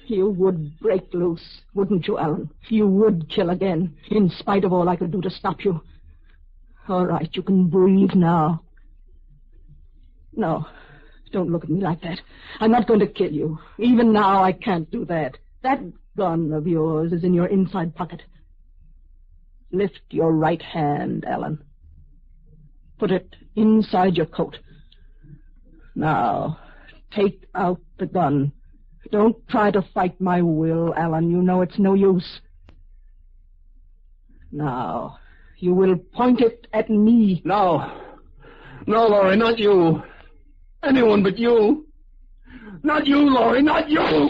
Speaker 2: You would break loose, wouldn't you, Alan? You would kill again, in spite of all I could do to stop you. All right, you can breathe now. No, don't look at me like that. I'm not going to kill you. Even now, I can't do that. That gun of yours is in your inside pocket. Lift your right hand, Alan. Put it inside your coat. Now, take out the gun. Don't try to fight my will, Alan. You know it's no use. Now, you will point it at me.
Speaker 3: No. No, Laurie, not you. Anyone but you. Not you, Laurie, not you.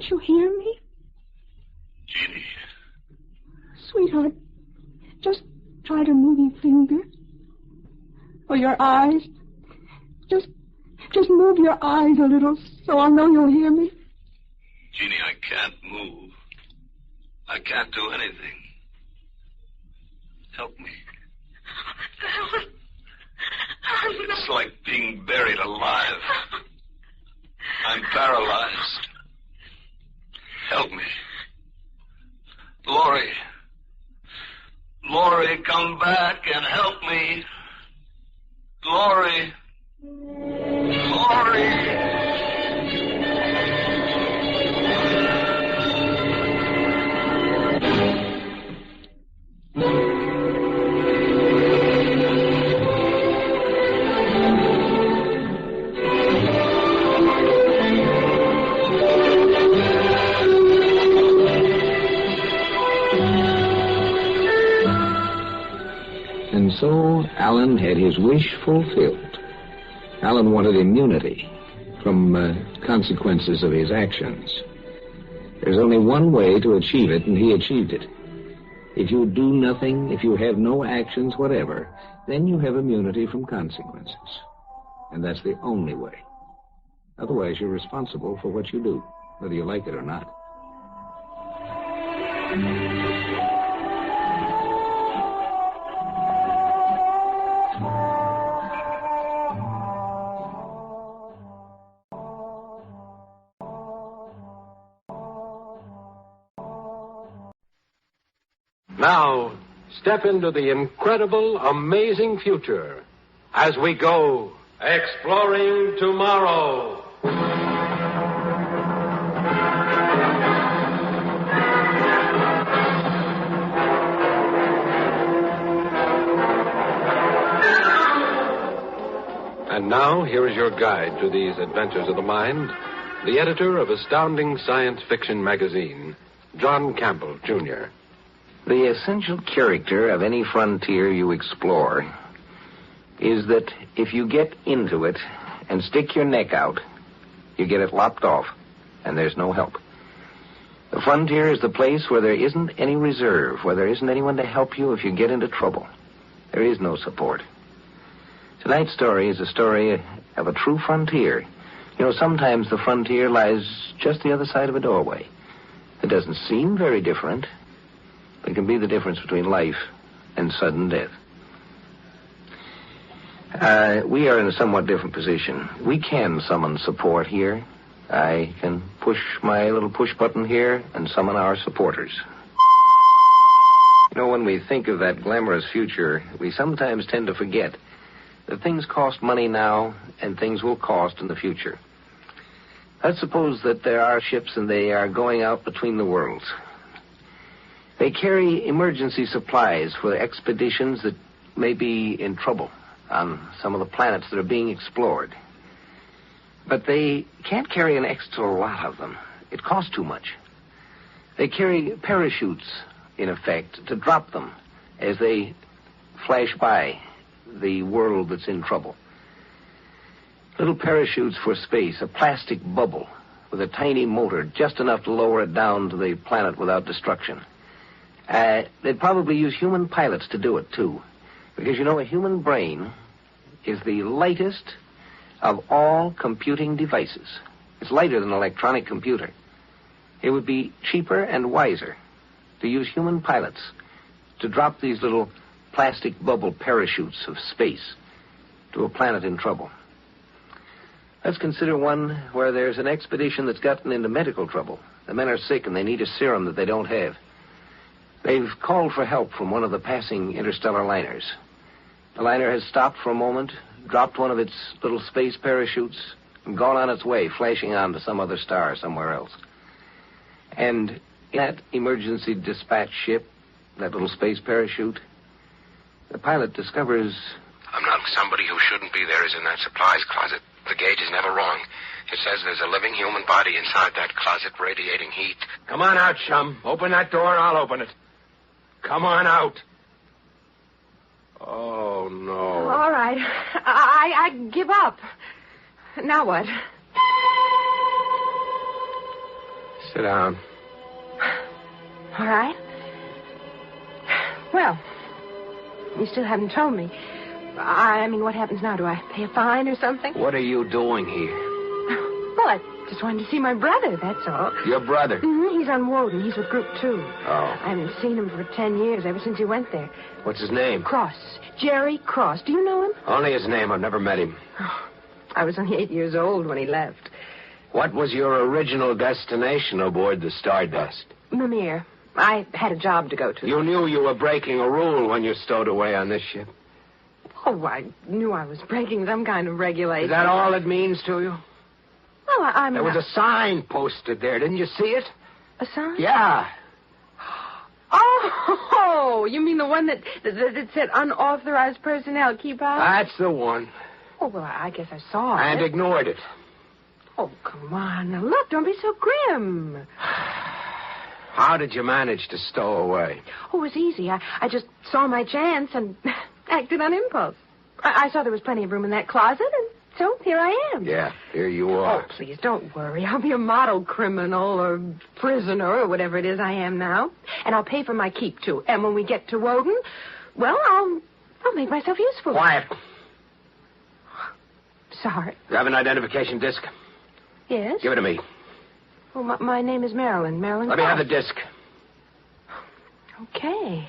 Speaker 2: Can't you hear me?
Speaker 24: Jeannie.
Speaker 2: Sweetheart, just try to move your finger. Or your eyes. Just move your eyes a little so I'll know you'll hear me.
Speaker 24: Jeannie, I can't move. I can't do anything. Help me. It's like being buried alive. I'm paralyzed. Help me. Laurie. Laurie, come back and help me. Laurie. Laurie.
Speaker 6: And so Alan had his wish fulfilled. Alan wanted immunity from consequences of his actions. There's only one way to achieve it, and he achieved it. If you do nothing, if you have no actions whatever, then you have immunity from consequences. And that's the only way. Otherwise, you're responsible for what you do, whether you like it or not.
Speaker 7: Now, step into the incredible, amazing future as we go exploring tomorrow. And now, here is your guide to these adventures of the mind, the editor of Astounding Science Fiction magazine, John Campbell, Jr.
Speaker 6: The essential character of any frontier you explore is that if you get into it and stick your neck out, you get it lopped off, and there's no help. The frontier is the place where there isn't any reserve, where there isn't anyone to help you if you get into trouble. There is no support. Tonight's story is a story of a true frontier. You know, sometimes the frontier lies just the other side of a doorway. It doesn't seem very different. It can be the difference between life and sudden death. We are in a somewhat different position. We can summon support here. I can push my little push button here and summon our supporters. You know, when we think of that glamorous future, we sometimes tend to forget that things cost money now and things will cost in the future. Let's suppose that there are ships and they are going out between the worlds. They carry emergency supplies for expeditions that may be in trouble on some of the planets that are being explored. But they can't carry an extra lot of them. It costs too much. They carry parachutes, in effect, to drop them as they flash by the world that's in trouble. Little parachutes for space, a plastic bubble with a tiny motor, just enough to lower it down to the planet without destruction. They'd probably use human pilots to do it, too. Because, you know, a human brain is the lightest of all computing devices. It's lighter than an electronic computer. It would be cheaper and wiser to use human pilots to drop these little plastic bubble parachutes of space to a planet in trouble. Let's consider one where there's an expedition that's gotten into medical trouble. The men are sick and they need a serum that they don't have. They've called for help from one of the passing interstellar liners. The liner has stopped for a moment, dropped one of its little space parachutes, and gone on its way, flashing on to some other star somewhere else. And in that emergency dispatch ship, that little space parachute, the pilot discovers...
Speaker 18: Somebody who shouldn't be there is in that supplies closet. The gauge is never wrong. It says there's a living human body inside that closet radiating heat.
Speaker 7: Come on out, chum. Open that door and I'll open it. Come on out. Oh, no.
Speaker 22: All right. I give up. Now what?
Speaker 18: Sit down.
Speaker 22: All right. Well, you still haven't told me. I mean, what happens now? Do I pay a fine or something?
Speaker 18: What are you doing here?
Speaker 22: Well, I just wanted to see my brother, that's all.
Speaker 18: Your brother?
Speaker 22: Mm-hmm. He's on Woden. He's with Group 2.
Speaker 18: Oh.
Speaker 22: I haven't seen him for 10 years, ever since he went there.
Speaker 18: What's his name?
Speaker 22: Cross. Jerry Cross. Do you know him?
Speaker 18: Only his name. I've never met him.
Speaker 22: Oh, I was only 8 years old when he left.
Speaker 18: What was your original destination aboard the Stardust?
Speaker 22: Mimir. I had a job to go to.
Speaker 18: You knew you were breaking a rule when you stowed away on this ship.
Speaker 22: Oh, I knew I was breaking some kind of regulation.
Speaker 18: Is that all it means to you?
Speaker 22: Well, I'm
Speaker 18: There was a sign posted there. Didn't you see it?
Speaker 22: A sign?
Speaker 18: Yeah.
Speaker 22: Oh, you mean the one that said unauthorized personnel keep out?
Speaker 18: That's the one.
Speaker 22: Oh, well, I guess I saw it.
Speaker 18: And ignored it.
Speaker 22: Oh, come on. Now, look, don't be so grim.
Speaker 18: How did you manage to stow away?
Speaker 22: Oh, it was easy. I just saw my chance and acted on impulse. I saw there was plenty of room in that closet, and so here I am.
Speaker 18: Yeah, here you are.
Speaker 22: Oh, please, don't worry. I'll be a model criminal or prisoner or whatever it is I am now. And I'll pay for my keep, too. And when we get to Woden, well, I'll make myself useful.
Speaker 18: Quiet.
Speaker 22: Sorry.
Speaker 18: You have an identification disc?
Speaker 22: Yes?
Speaker 18: Give it to me.
Speaker 22: Oh, my name is Marilyn. Marilyn
Speaker 18: Let me
Speaker 22: Cross.
Speaker 18: have the disc.
Speaker 22: Okay.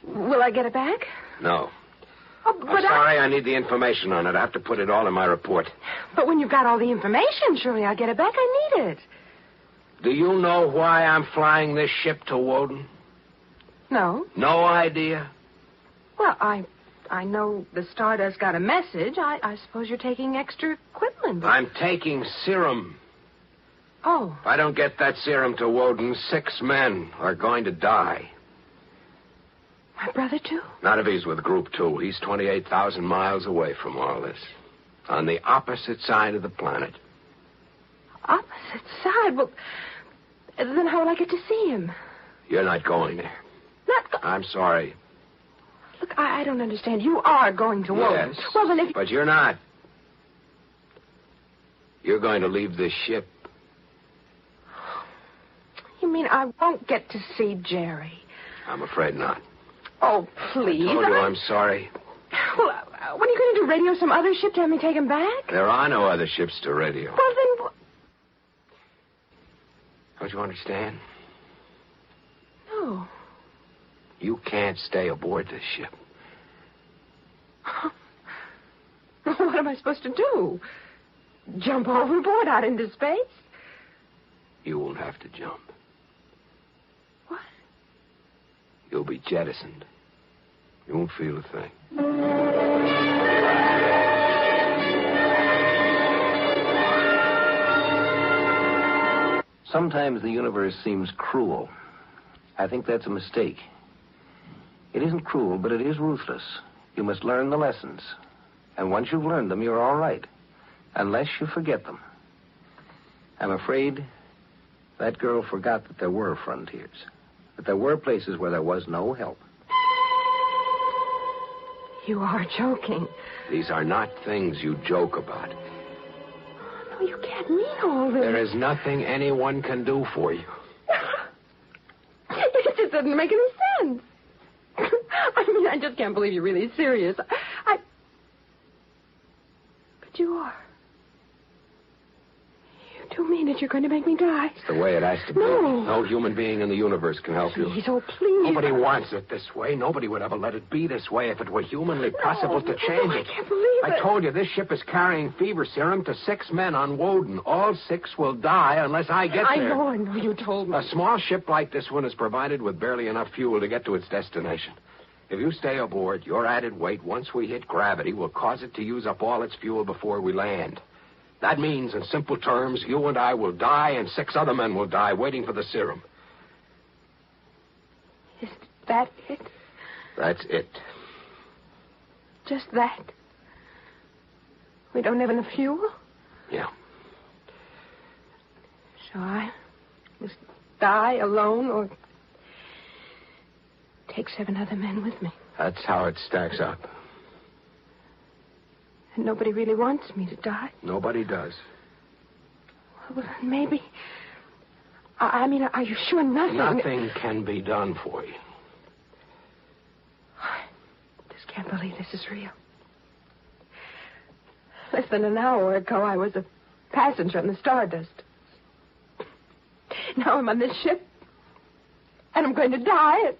Speaker 22: Will I get it back?
Speaker 18: No.
Speaker 22: Oh,
Speaker 18: I'm
Speaker 22: but
Speaker 18: sorry, I need the information on it. I have to put it all in my report.
Speaker 22: But when you've got all the information, surely I'll get it back. I need it.
Speaker 18: Do you know why I'm flying this ship to Woden?
Speaker 22: No.
Speaker 18: No idea?
Speaker 22: Well, I know the Stardust got a message. I suppose you're taking extra equipment.
Speaker 18: I'm taking serum.
Speaker 22: Oh.
Speaker 18: If I don't get that serum to Woden, 6 men are going to die.
Speaker 22: My brother, too?
Speaker 18: Not if he's with Group 2. He's 28,000 miles away from all this. On the opposite side of the planet.
Speaker 22: Opposite side? Well, then how will I get to see him?
Speaker 18: You're not going there. I'm sorry.
Speaker 22: Look, I don't understand. You are going to Woden.
Speaker 18: Yes,
Speaker 22: well, then if...
Speaker 18: but you're not. You're going to leave this ship.
Speaker 22: You mean I won't get to see Jerry?
Speaker 18: I'm afraid not.
Speaker 22: Oh, please.
Speaker 18: I told you I'm sorry.
Speaker 22: Well, when are you going to do? Radio some other ship to have me take him back?
Speaker 18: There are no other ships to radio.
Speaker 22: Well, then...
Speaker 18: Don't you understand?
Speaker 22: No.
Speaker 18: You can't stay aboard this ship.
Speaker 22: What am I supposed to do? Jump overboard out into space?
Speaker 18: You won't have to jump.
Speaker 22: What?
Speaker 18: You'll be jettisoned. You won't feel a thing.
Speaker 6: Sometimes the universe seems cruel. I think that's a mistake. It isn't cruel, but it is ruthless. You must learn the lessons. And once you've learned them, you're all right. Unless you forget them. I'm afraid that girl forgot that there were frontiers. That there were places where there was no help.
Speaker 22: You are joking.
Speaker 18: These are not things you joke about.
Speaker 22: No, you can't mean all this.
Speaker 18: There is nothing anyone can do for you.
Speaker 22: It just doesn't make any sense. I mean, I just can't believe you're really serious. But you are. You do mean that you're going to make me die?
Speaker 18: It's the way it has to be.
Speaker 22: No.
Speaker 18: No human being in the universe can help you.
Speaker 22: Please, oh, please.
Speaker 18: Nobody wants it this way. Nobody would ever let it be this way if it were humanly possible to change it.
Speaker 22: I can't believe it.
Speaker 18: I told you, this ship is carrying fever serum to 6 men on Woden. All 6 will die unless I get there.
Speaker 22: I know you told me.
Speaker 18: A small ship like this one is provided with barely enough fuel to get to its destination. If you stay aboard, your added weight, once we hit gravity, will cause it to use up all its fuel before we land. That means, in simple terms, you and I will die and 6 other men will die waiting for the serum.
Speaker 22: Is that it?
Speaker 18: That's it.
Speaker 22: Just that? We don't have enough fuel?
Speaker 18: Yeah.
Speaker 22: So I must die alone or take 7 other men with me?
Speaker 18: That's how it stacks up.
Speaker 22: And nobody really wants me to die?
Speaker 18: Nobody does.
Speaker 22: Well, maybe I mean, are you sure nothing...
Speaker 18: Nothing can be done for you.
Speaker 22: I just can't believe this is real. Less than an hour ago, I was a passenger on the Stardust. Now I'm on this ship, and I'm going to die, and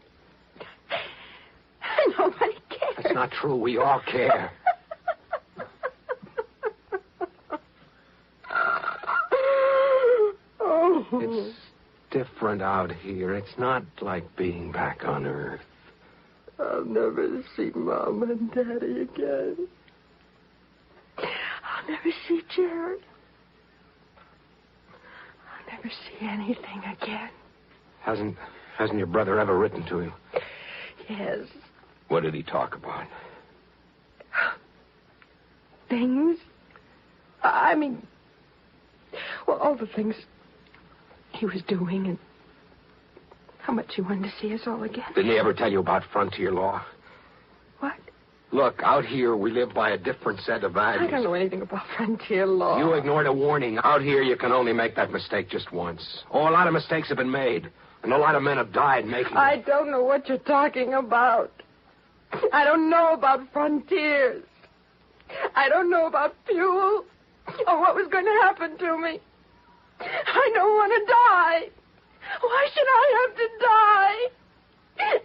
Speaker 22: nobody cares.
Speaker 18: That's not true. We all care. It's different out here. It's not like being back on Earth.
Speaker 22: I'll never see Mom and Daddy again. I'll never see Jerry. I'll never see anything again.
Speaker 18: Hasn't your brother ever written to you?
Speaker 22: Yes.
Speaker 18: What did he talk about?
Speaker 22: Things. I mean, well, all the things he was doing and how much he wanted to see us all again.
Speaker 18: Didn't he ever tell you about frontier law?
Speaker 22: What?
Speaker 18: Look, out here we live by a different set of values.
Speaker 22: I don't know anything about frontier law.
Speaker 18: You ignored a warning. Out here you can only make that mistake just once. Oh, a lot of mistakes have been made. And a lot of men have died making them.
Speaker 22: I don't know what you're talking about. I don't know about frontiers. I don't know about fuel or what was going to happen to me. I don't want to die. Why should I have to die?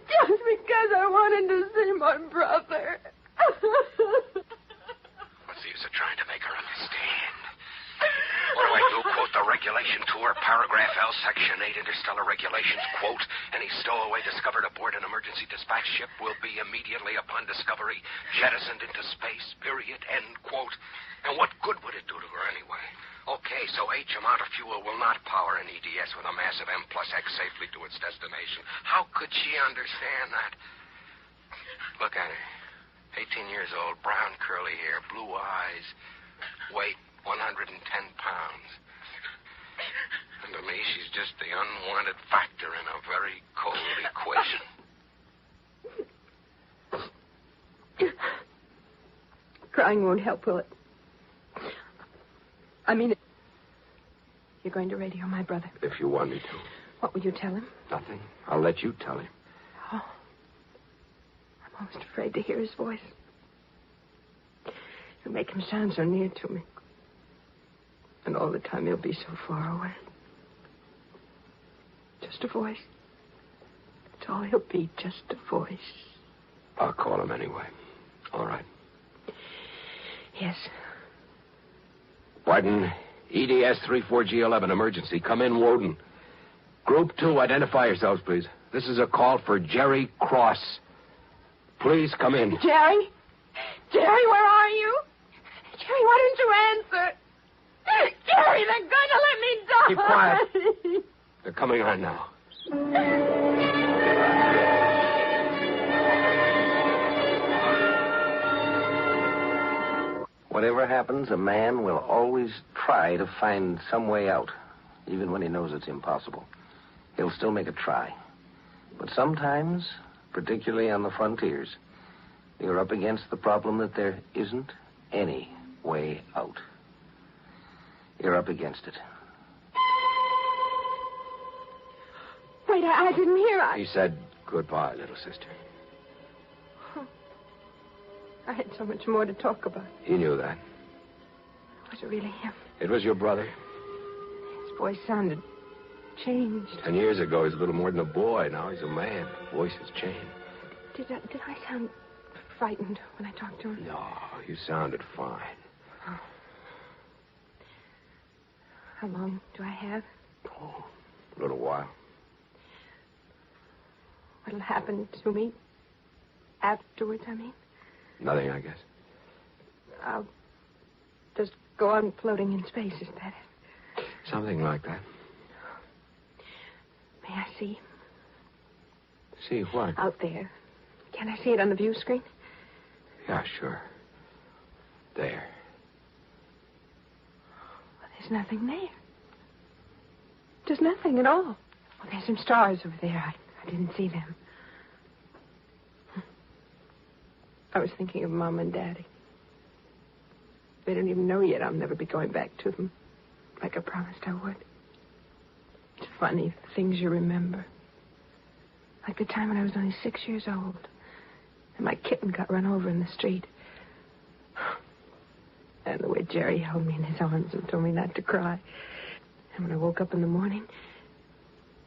Speaker 22: Just because I wanted to see my brother.
Speaker 18: What's the use of trying to make her understand? What do I do? Quote the regulation tour, paragraph L, section 8, interstellar regulations. Quote, any stowaway discovered aboard an emergency dispatch ship will be immediately upon discovery jettisoned into space, period, end quote. And what good would it do to her anyway? Okay, so H amount of fuel will not power an EDS with a massive M plus X safely to its destination. How could she understand that? Look at her. 18 years old, brown curly hair, blue eyes, weight 110 pounds. And to me, she's just the unwanted factor in a very cold equation.
Speaker 22: Crying won't help, will it? I mean, you're going to radio my brother.
Speaker 18: If you want me to.
Speaker 22: What will you tell him?
Speaker 18: Nothing. I'll let you tell him.
Speaker 22: Oh. I'm almost afraid to hear his voice. You make him sound so near to me. And all the time he'll be so far away. Just a voice. That's all he'll be, just a voice.
Speaker 18: I'll call him anyway. All right.
Speaker 22: Yes.
Speaker 18: Warden, EDS 34G11, emergency. Come in, Woden. Group 2, identify yourselves, please. This is a call for Jerry Cross. Please come in.
Speaker 22: Jerry? Jerry, where are you? Jerry, why didn't you answer? Jerry, they're going to let me die.
Speaker 18: Keep quiet. They're coming on now.
Speaker 6: Whatever happens, a man will always try to find some way out, even when he knows it's impossible. He'll still make a try. But sometimes, particularly on the frontiers, you're up against the problem that there isn't any way out. You're up against it.
Speaker 22: Wait, I didn't hear.
Speaker 18: He said goodbye, little sister.
Speaker 22: I had so much more to talk about.
Speaker 18: He knew that.
Speaker 22: Was it really him?
Speaker 18: It was your brother.
Speaker 22: His voice sounded changed.
Speaker 18: 10 years ago, he was a little more than a boy. Now he's a man. His voice has changed.
Speaker 22: Did I sound frightened when I talked to him?
Speaker 18: No, you sounded fine.
Speaker 22: Oh. How long do I have?
Speaker 18: Oh, a little while.
Speaker 22: What'll happen to me afterwards, I mean?
Speaker 18: Nothing, I guess.
Speaker 22: I'll just go on floating in space, is that it?
Speaker 18: Something like that.
Speaker 22: May I see?
Speaker 18: See what?
Speaker 22: Out there. Can I see it on the view screen?
Speaker 18: Yeah, sure. There.
Speaker 22: Well, there's nothing there. There's nothing at all. Well, there's some stars over there. I didn't see them. I was thinking of Mom and Daddy. They don't even know yet I'll never be going back to them like I promised I would. It's funny, the things you remember. Like the time when I was only 6 years old. And my kitten got run over in the street. And the way Jerry held me in his arms and told me not to cry. And when I woke up in the morning,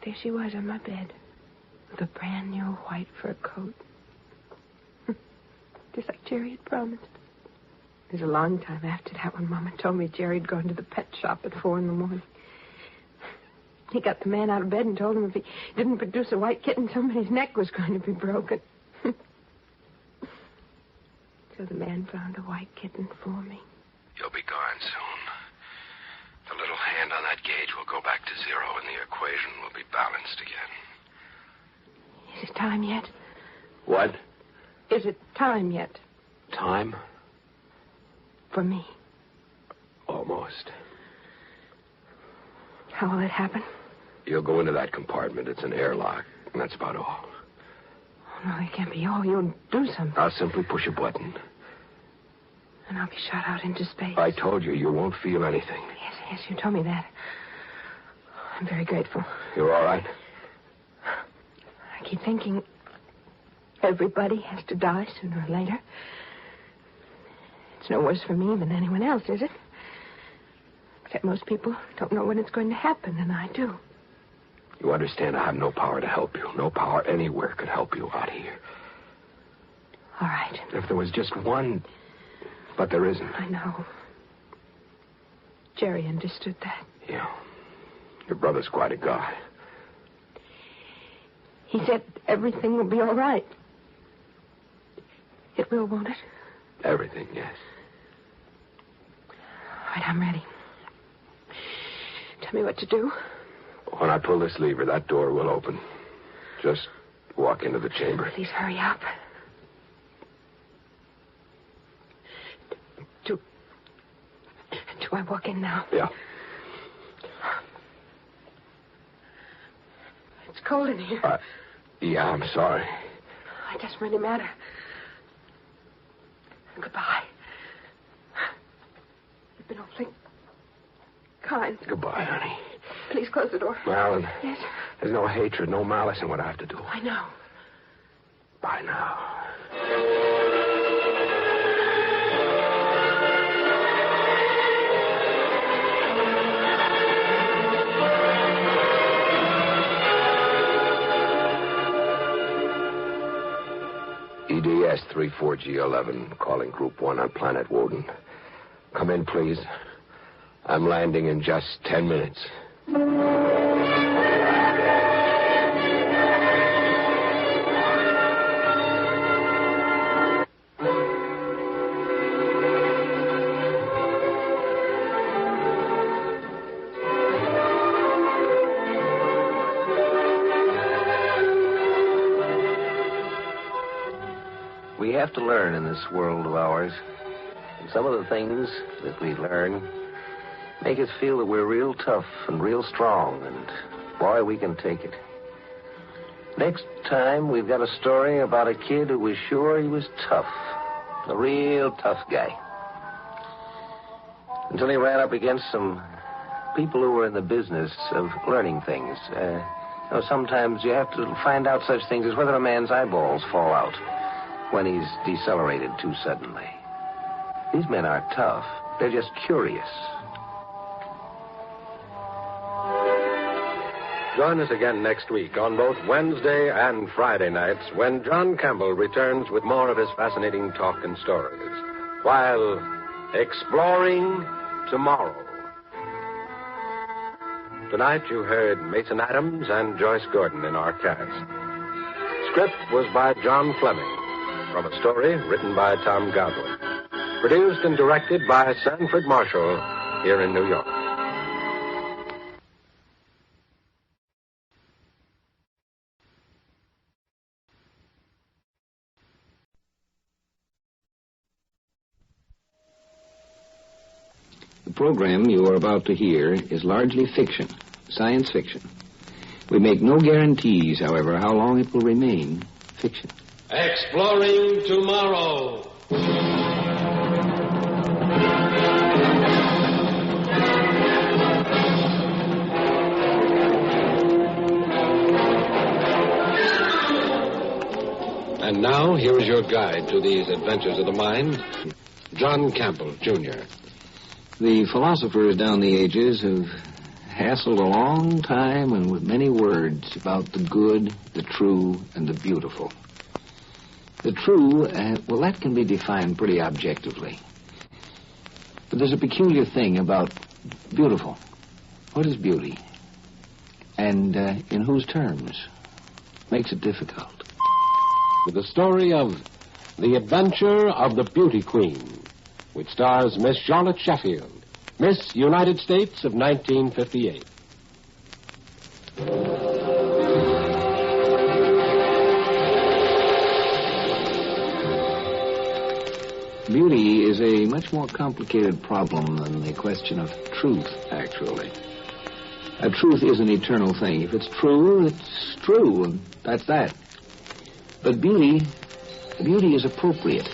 Speaker 22: there she was on my bed. With a brand new white fur coat. Just like Jerry had promised. It was a long time after that when Mama told me Jerry had gone to the pet shop at 4 a.m. He got the man out of bed and told him if he didn't produce a white kitten, somebody's neck was going to be broken. So the man found a white kitten for me.
Speaker 18: You'll be gone soon. The little hand on that gauge will go back to 0 and the equation will be balanced again.
Speaker 22: Is it time yet?
Speaker 18: What?
Speaker 22: Is it time yet?
Speaker 18: Time?
Speaker 22: For me.
Speaker 18: Almost.
Speaker 22: How will it happen?
Speaker 18: You'll go into that compartment. It's an airlock. And that's about all.
Speaker 22: Oh, no, it can't be all. You'll do something.
Speaker 18: I'll simply push a button.
Speaker 22: And I'll be shot out into space.
Speaker 18: I told you won't feel anything.
Speaker 22: Yes, you told me that. I'm very grateful.
Speaker 18: You're all right?
Speaker 22: I keep thinking everybody has to die sooner or later. It's no worse for me than anyone else, is it? Except most people don't know when it's going to happen, and I do.
Speaker 18: You understand I have no power to help you. No power anywhere could help you out here.
Speaker 22: All right.
Speaker 18: If there was just one... But there isn't.
Speaker 22: I know. Jerry understood that.
Speaker 18: Yeah. Your brother's quite a guy.
Speaker 22: He said everything will be all right. It will, won't it?
Speaker 18: Everything, yes.
Speaker 22: All right, I'm ready. Tell me what to do.
Speaker 18: When I pull this lever, that door will open. Just walk into the chamber.
Speaker 22: Please hurry up. Do I walk in now?
Speaker 18: Yeah.
Speaker 22: It's cold in here.
Speaker 18: Yeah, I'm sorry.
Speaker 22: It doesn't really matter. Goodbye. You've been awfully kind.
Speaker 18: Goodbye, honey.
Speaker 22: Please close the door.
Speaker 18: Well,
Speaker 22: yes.
Speaker 18: There's no hatred, no malice in what I have to do.
Speaker 22: I know.
Speaker 18: Bye now. EDS 34G11, calling Group 1 on Planet Woden. Come in, please. I'm landing in just 10 minutes.
Speaker 1: We have to learn in this world of ours. And some of the things that we learn make us feel that we're real tough and real strong, and boy, we can take it. Next time, we've got a story about a kid who was sure he was tough. A real tough guy. Until he ran up against some people who were in the business of learning things. Sometimes you have to find out such things as whether a man's eyeballs fall out when he's decelerated too suddenly. These men aren't tough. They're just curious.
Speaker 7: Join us again next week on both Wednesday and Friday nights when John Campbell returns with more of his fascinating talk and stories while exploring tomorrow. Tonight you heard Mason Adams and Joyce Gordon in our cast. Script was by John Fleming from a story written by Tom Godwin. Produced and directed by Sanford Marshall here in New York.
Speaker 6: The program you are about to hear is largely fiction, science fiction. We make no guarantees, however, how long it will remain fiction.
Speaker 11: Exploring tomorrow.
Speaker 7: now, here is your guide to these adventures of the mind, John Campbell, Jr.
Speaker 6: The philosophers down the ages have hassled a long time and with many words about the good, the true, and the beautiful. The true, well, that can be defined pretty objectively. But there's a peculiar thing about beautiful. What is beauty? And in whose terms? Makes it difficult.
Speaker 7: With the story of The Adventure of the Beauty Queen, which stars Miss Charlotte Sheffield, Miss United States of 1958.
Speaker 6: Beauty is a much more complicated problem than the question of truth, actually. A truth is an eternal thing. If it's true, it's true, and that's that. But beauty is appropriate.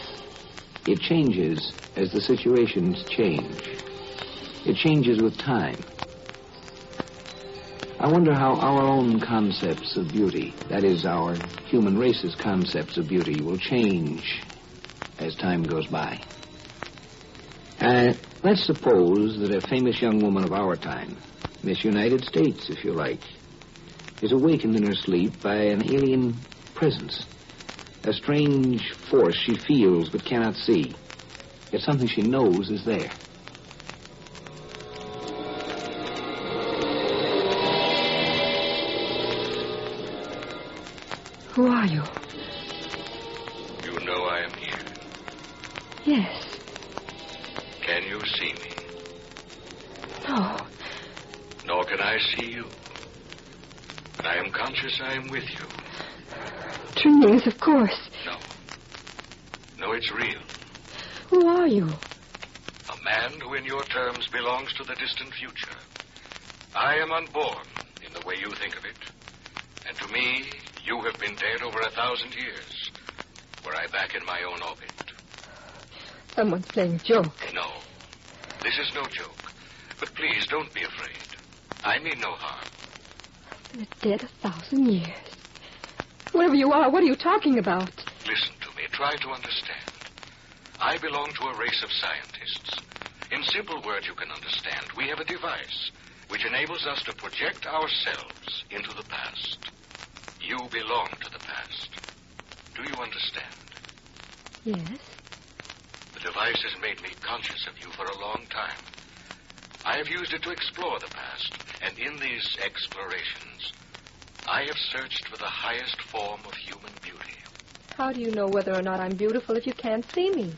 Speaker 6: It changes as the situations change. It changes with time. I wonder how our own concepts of beauty, that is, our human race's concepts of beauty, will change as time goes by. Let's suppose that a famous young woman of our time, Miss United States, if you like, is awakened in her sleep by an alien presence, a strange force she feels but cannot see. It's something she knows is there.
Speaker 22: Who are you?
Speaker 24: You know I am here.
Speaker 22: Yes.
Speaker 24: Can you see me?
Speaker 22: No.
Speaker 24: Nor can I see you. But I am conscious I am with you.
Speaker 22: Dreams, of course.
Speaker 24: No. No, it's real.
Speaker 22: Who are you?
Speaker 24: A man who, in your terms, belongs to the distant future. I am unborn in the way you think of it. And to me, you have been dead over 1,000 years, were I back in my own orbit.
Speaker 22: Someone's playing a joke.
Speaker 24: No, this is no joke. But please, don't be afraid. I mean no harm.
Speaker 22: Been dead 1,000 years. Whoever you are, what are you talking about?
Speaker 24: Listen to me. Try to understand. I belong to a race of scientists. In simple words you can understand, we have a device which enables us to project ourselves into the past. You belong to the past. Do you understand?
Speaker 22: Yes.
Speaker 24: The device has made me conscious of you for a long time. I have used it to explore the past, and in these explorations, I have searched for the highest form of human beauty.
Speaker 22: How do you know whether or not I'm beautiful if you can't see me?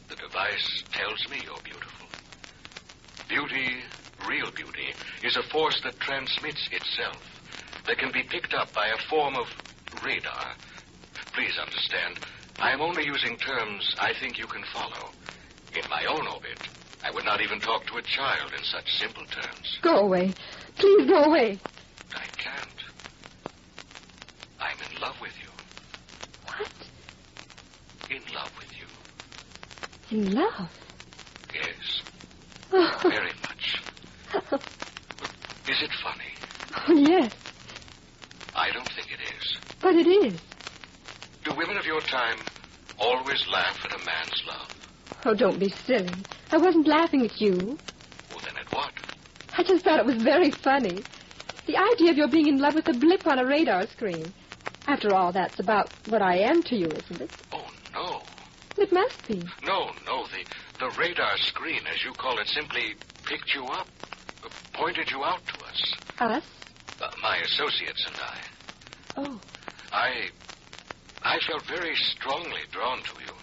Speaker 24: The device tells me you're beautiful. Beauty, real beauty, is a force that transmits itself, that can be picked up by a form of radar. Please understand, I am only using terms I think you can follow. In my own orbit, I would not even talk to a child in such simple terms.
Speaker 22: Go away. Please go away.
Speaker 24: I can't. I'm in love with you.
Speaker 22: What?
Speaker 24: In love with you.
Speaker 22: In love?
Speaker 24: Yes.
Speaker 22: Oh.
Speaker 24: Very much. Is it funny?
Speaker 22: Oh, yes.
Speaker 24: I don't think it is.
Speaker 22: But it is.
Speaker 24: Do women of your time always laugh at a man's love?
Speaker 22: Oh, don't be silly. I wasn't laughing at you.
Speaker 24: Well, then at what?
Speaker 22: I just thought it was very funny. The idea of your being in love with a blip on a radar screen. After all, that's about what I am to you, isn't it?
Speaker 24: Oh, no.
Speaker 22: It must be.
Speaker 24: No. The radar screen, as you call it, simply picked you up, pointed you out to us.
Speaker 22: Us?
Speaker 24: My associates and I.
Speaker 22: Oh.
Speaker 24: I felt very strongly drawn to you.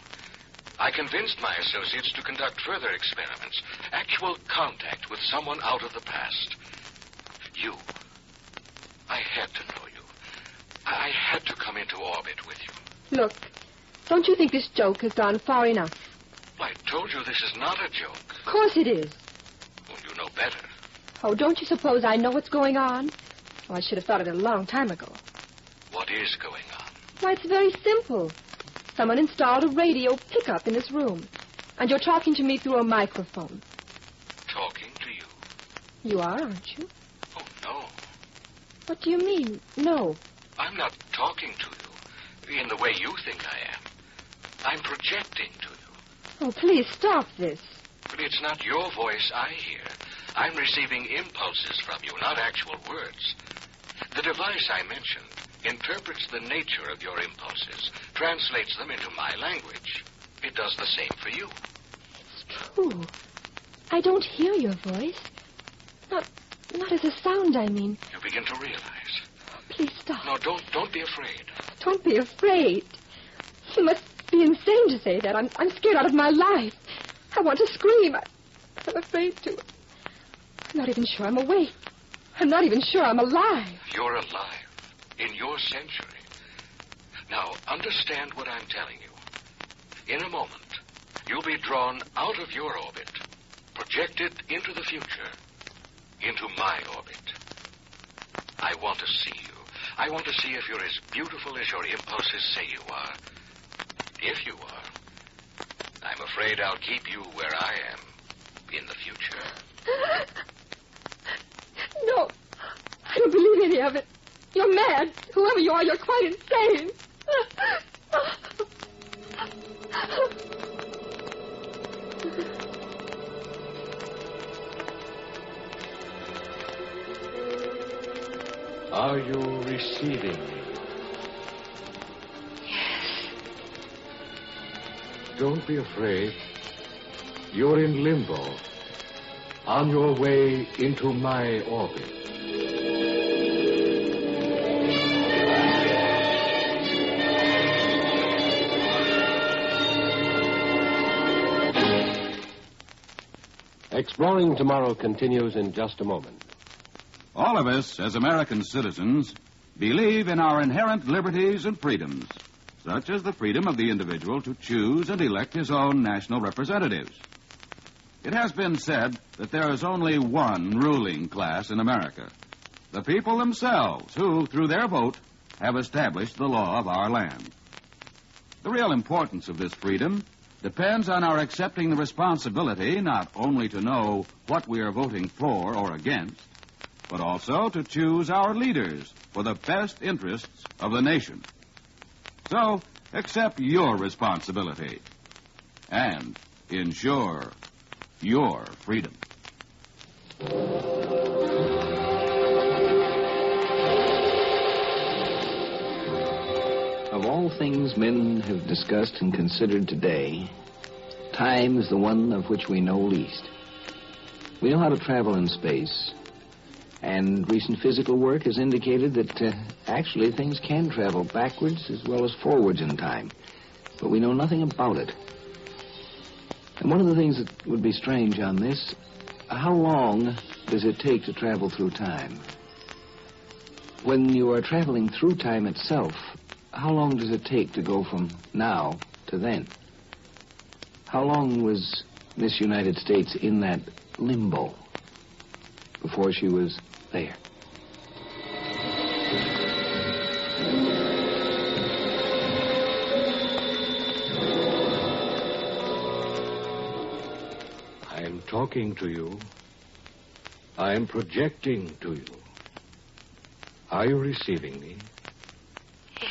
Speaker 24: I convinced my associates to conduct further experiments, actual contact with someone out of the past. You. I had to know you. I had to come into orbit with you.
Speaker 22: Look, don't you think this joke has gone far enough?
Speaker 24: Well, I told you this is not a joke.
Speaker 22: Of course it is.
Speaker 24: Well, you know better.
Speaker 22: Oh, don't you suppose I know what's going on? Oh, I should have thought of it a long time ago.
Speaker 24: What is going on?
Speaker 22: Why, it's very simple. Someone installed a radio pickup in this room. And you're talking to me through a microphone.
Speaker 24: Talking to you?
Speaker 22: You are, aren't you?
Speaker 24: Oh, no.
Speaker 22: What do you mean, no?
Speaker 24: I'm not talking to you in the way you think I am.
Speaker 8: I'm projecting to you.
Speaker 22: Oh, please stop this.
Speaker 8: But it's not your voice I hear. I'm receiving impulses from you, not actual words. The device I mentioned interprets the nature of your impulses, translates them into my language. It does the same for you.
Speaker 22: It's true. I don't hear your voice. Not as a sound, I mean.
Speaker 8: You begin to realize.
Speaker 22: Please stop.
Speaker 8: No, don't be afraid.
Speaker 22: Don't be afraid. You must be insane to say that. I'm scared out of my life. I want to scream. I'm afraid to. I'm not even sure I'm awake. I'm not even sure I'm alive.
Speaker 8: You're alive. In your century. Now, understand what I'm telling you. In a moment, you'll be drawn out of your orbit, projected into the future, into my orbit. I want to see you. I want to see if you're as beautiful as your impulses say you are. If you are, I'm afraid I'll keep you where I am in the future.
Speaker 22: No, I don't believe any of it. You're mad. Whoever you are, you're quite insane.
Speaker 18: Are you receiving me?
Speaker 22: Yes.
Speaker 18: Don't be afraid. You're in limbo, on your way into my orbit. Exploring Tomorrow continues in just a moment.
Speaker 14: All of us, as American citizens, believe in our inherent liberties and freedoms, such as the freedom of the individual to choose and elect his own national representatives. It has been said that there is only one ruling class in America, the people themselves, who, through their vote, have established the law of our land. The real importance of this freedom depends on our accepting the responsibility not only to know what we are voting for or against, but also to choose our leaders for the best interests of the nation. So, accept your responsibility and ensure your freedom.
Speaker 6: Of all things men have discussed and considered today, time is the one of which we know least. We know how to travel in space, and recent physical work has indicated that actually things can travel backwards as well as forwards in time, but we know nothing about it. And one of the things that would be strange on this, how long does it take to travel through time? When you are traveling through time itself, how long does it take to go from now to then? How long was Miss United States in that limbo before she was there?
Speaker 18: I am talking to you. I am projecting to you. Are you receiving me?
Speaker 22: Yes.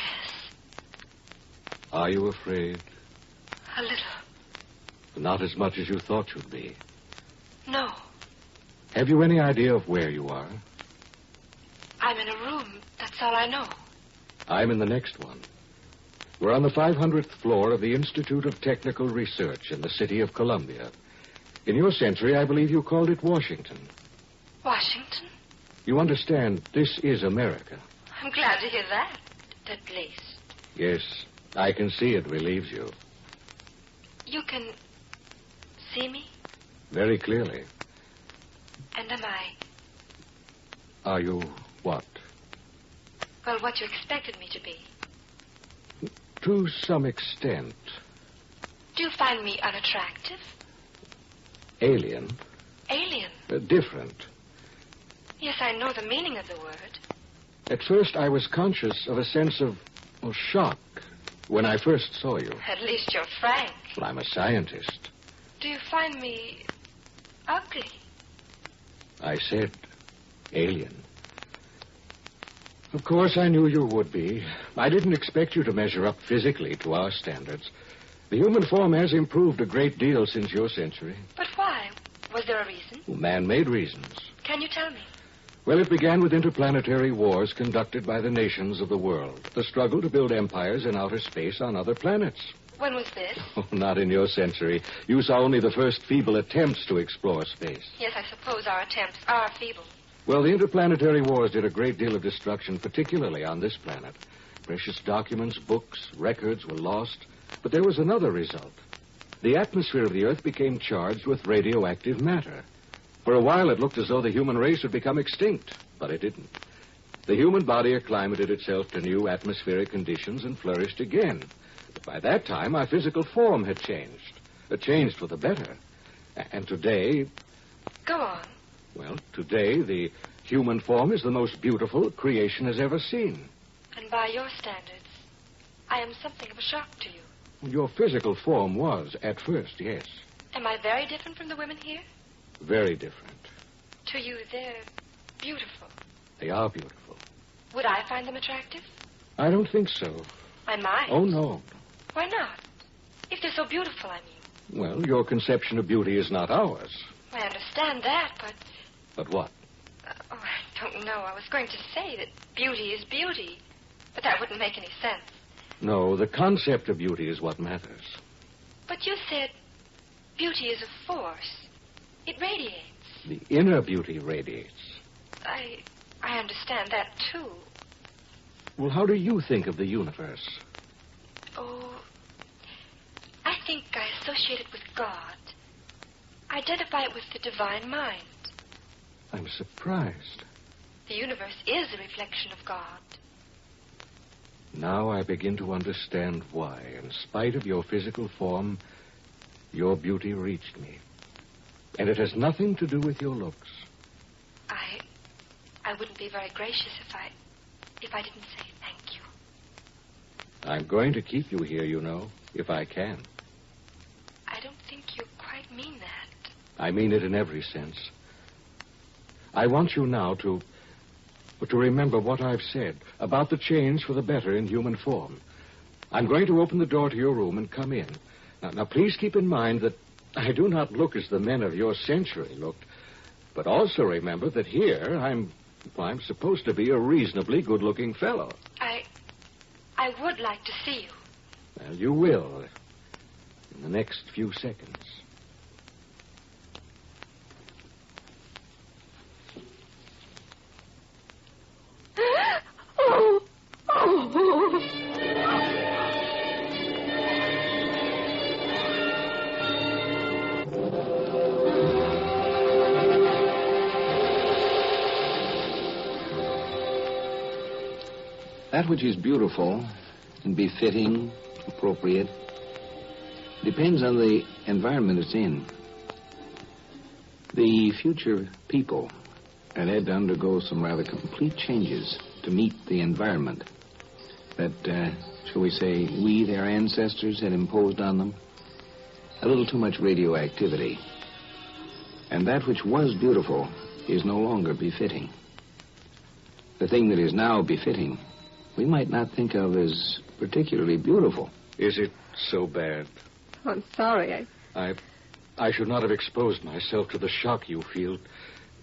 Speaker 18: Are you afraid?
Speaker 22: A little.
Speaker 18: Not as much as you thought you'd be.
Speaker 22: No.
Speaker 18: Have you any idea of where you are?
Speaker 22: I'm in a room. That's all I know.
Speaker 18: I'm in the next one. We're on the 500th floor of the Institute of Technical Research in the city of Columbia. In your century, I believe you called it Washington.
Speaker 22: Washington?
Speaker 18: You understand, this is America.
Speaker 22: I'm glad to hear that, at least.
Speaker 18: Yes, I can see it relieves you.
Speaker 22: You can see me?
Speaker 18: Very clearly.
Speaker 22: And am I?
Speaker 18: Are you what?
Speaker 22: Well, what you expected me to be.
Speaker 18: To some extent.
Speaker 22: Do you find me unattractive?
Speaker 18: Alien.
Speaker 22: Alien?
Speaker 18: Different.
Speaker 22: Yes, I know the meaning of the word.
Speaker 18: At first, I was conscious of a sense of shock when I first saw you.
Speaker 22: At least you're frank.
Speaker 18: Well, I'm a scientist.
Speaker 22: Do you find me ugly?
Speaker 18: I said alien. Of course, I knew you would be. I didn't expect you to measure up physically to our standards.
Speaker 8: The human form has improved a great deal since your century.
Speaker 22: But why? Was there a reason?
Speaker 8: Man-made reasons.
Speaker 22: Can you tell me?
Speaker 8: Well, it began with interplanetary wars conducted by the nations of the world. The struggle to build empires in outer space on other planets.
Speaker 22: When was this?
Speaker 8: Oh, not in your century. You saw only the first feeble attempts to explore space.
Speaker 22: Yes, I suppose our attempts are feeble.
Speaker 8: Well, the interplanetary wars did a great deal of destruction, particularly on this planet. Precious documents, books, records were lost. But there was another result. The atmosphere of the Earth became charged with radioactive matter. For a while, it looked as though the human race would become extinct, but it didn't. The human body acclimated itself to new atmospheric conditions and flourished again. But by that time, our physical form had changed. It changed for the better. And today...
Speaker 22: Go on.
Speaker 8: Well, today, the human form is the most beautiful creation has ever seen.
Speaker 22: And by your standards, I am something of a shock to you.
Speaker 8: Your physical form was, at first, yes.
Speaker 22: Am I very different from the women here?
Speaker 8: Very different.
Speaker 22: To you, they're beautiful.
Speaker 8: They are beautiful.
Speaker 22: Would I find them attractive?
Speaker 8: I don't think so.
Speaker 22: I might.
Speaker 8: Oh, no.
Speaker 22: Why not? If they're so beautiful, I mean.
Speaker 8: Well, your conception of beauty is not ours.
Speaker 22: I understand that, but...
Speaker 8: But what?
Speaker 22: I don't know. I was going to say that beauty is beauty, but that wouldn't make any sense.
Speaker 8: No, the concept of beauty is what matters.
Speaker 22: But you said beauty is a force. It radiates.
Speaker 8: The inner beauty radiates.
Speaker 22: I understand that, too.
Speaker 8: Well, how do you think of the universe?
Speaker 22: Oh, I think I associate it with God. Identify it with the divine mind.
Speaker 8: I'm surprised.
Speaker 22: The universe is a reflection of God.
Speaker 8: Now I begin to understand why, in spite of your physical form, your beauty reached me. And it has nothing to do with your looks.
Speaker 22: I wouldn't be very gracious if I didn't say thank you.
Speaker 8: I'm going to keep you here, you know, if I can.
Speaker 22: I don't think you quite mean that.
Speaker 8: I mean it in every sense. I want you now to remember what I've said about the change for the better in human form. I'm going to open the door to your room and come in. Now, please keep in mind that I do not look as the men of your century looked, but also remember that here I'm supposed to be a reasonably good-looking fellow.
Speaker 22: I would like to see you.
Speaker 8: Well, you will in the next few seconds.
Speaker 6: That which is beautiful and befitting, appropriate, depends on the environment it's in. The future people had to undergo some rather complete changes to meet the environment that, shall we say, we, their ancestors, had imposed on them. A little too much radioactivity. And that which was beautiful is no longer befitting. The thing that is now befitting, we might not think of as particularly beautiful.
Speaker 8: Is it so bad?
Speaker 22: Oh, I'm sorry.
Speaker 8: I should not have exposed myself to the shock you feel,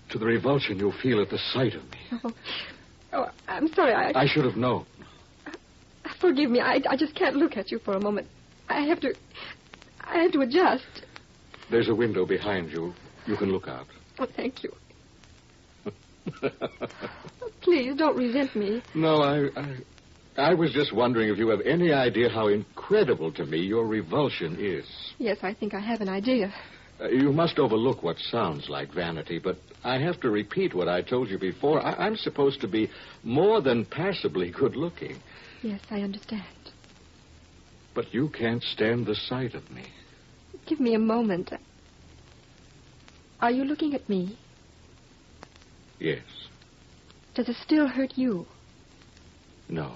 Speaker 8: to the revulsion you feel at the sight of me.
Speaker 22: Oh, I'm sorry.
Speaker 8: I should have known.
Speaker 22: Forgive me. I just can't look at you for a moment. I have to adjust.
Speaker 8: There's a window behind you. You can look out.
Speaker 22: Oh, thank you. Please, don't resent me.
Speaker 8: No, I was just wondering if you have any idea how incredible to me your revulsion is.
Speaker 22: Yes, I think I have an idea.
Speaker 8: You must overlook what sounds like vanity, but I have to repeat what I told you before. I'm supposed to be more than passably good-looking.
Speaker 22: Yes, I understand.
Speaker 8: But you can't stand the sight of me.
Speaker 22: Give me a moment. Are you looking at me?
Speaker 8: Yes.
Speaker 22: Does it still hurt you?
Speaker 8: No.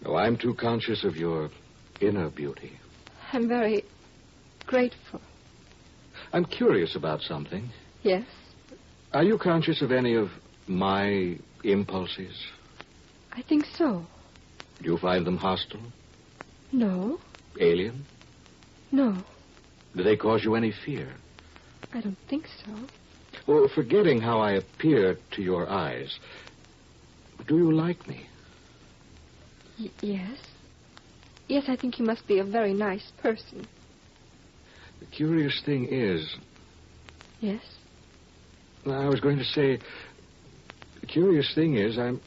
Speaker 8: No, I'm too conscious of your inner beauty.
Speaker 22: I'm very grateful.
Speaker 8: I'm curious about something.
Speaker 22: Yes?
Speaker 8: Are you conscious of any of my impulses?
Speaker 22: I think so.
Speaker 8: Do you find them hostile?
Speaker 22: No.
Speaker 8: Alien?
Speaker 22: No,
Speaker 8: Do they cause you any fear?
Speaker 22: I don't think so.
Speaker 8: Well, forgetting how I appear to your eyes, do you like me?
Speaker 22: Yes. Yes, I think you must be a very nice person.
Speaker 8: The curious thing is...
Speaker 22: Yes?
Speaker 8: I was going to say, the curious thing is I'm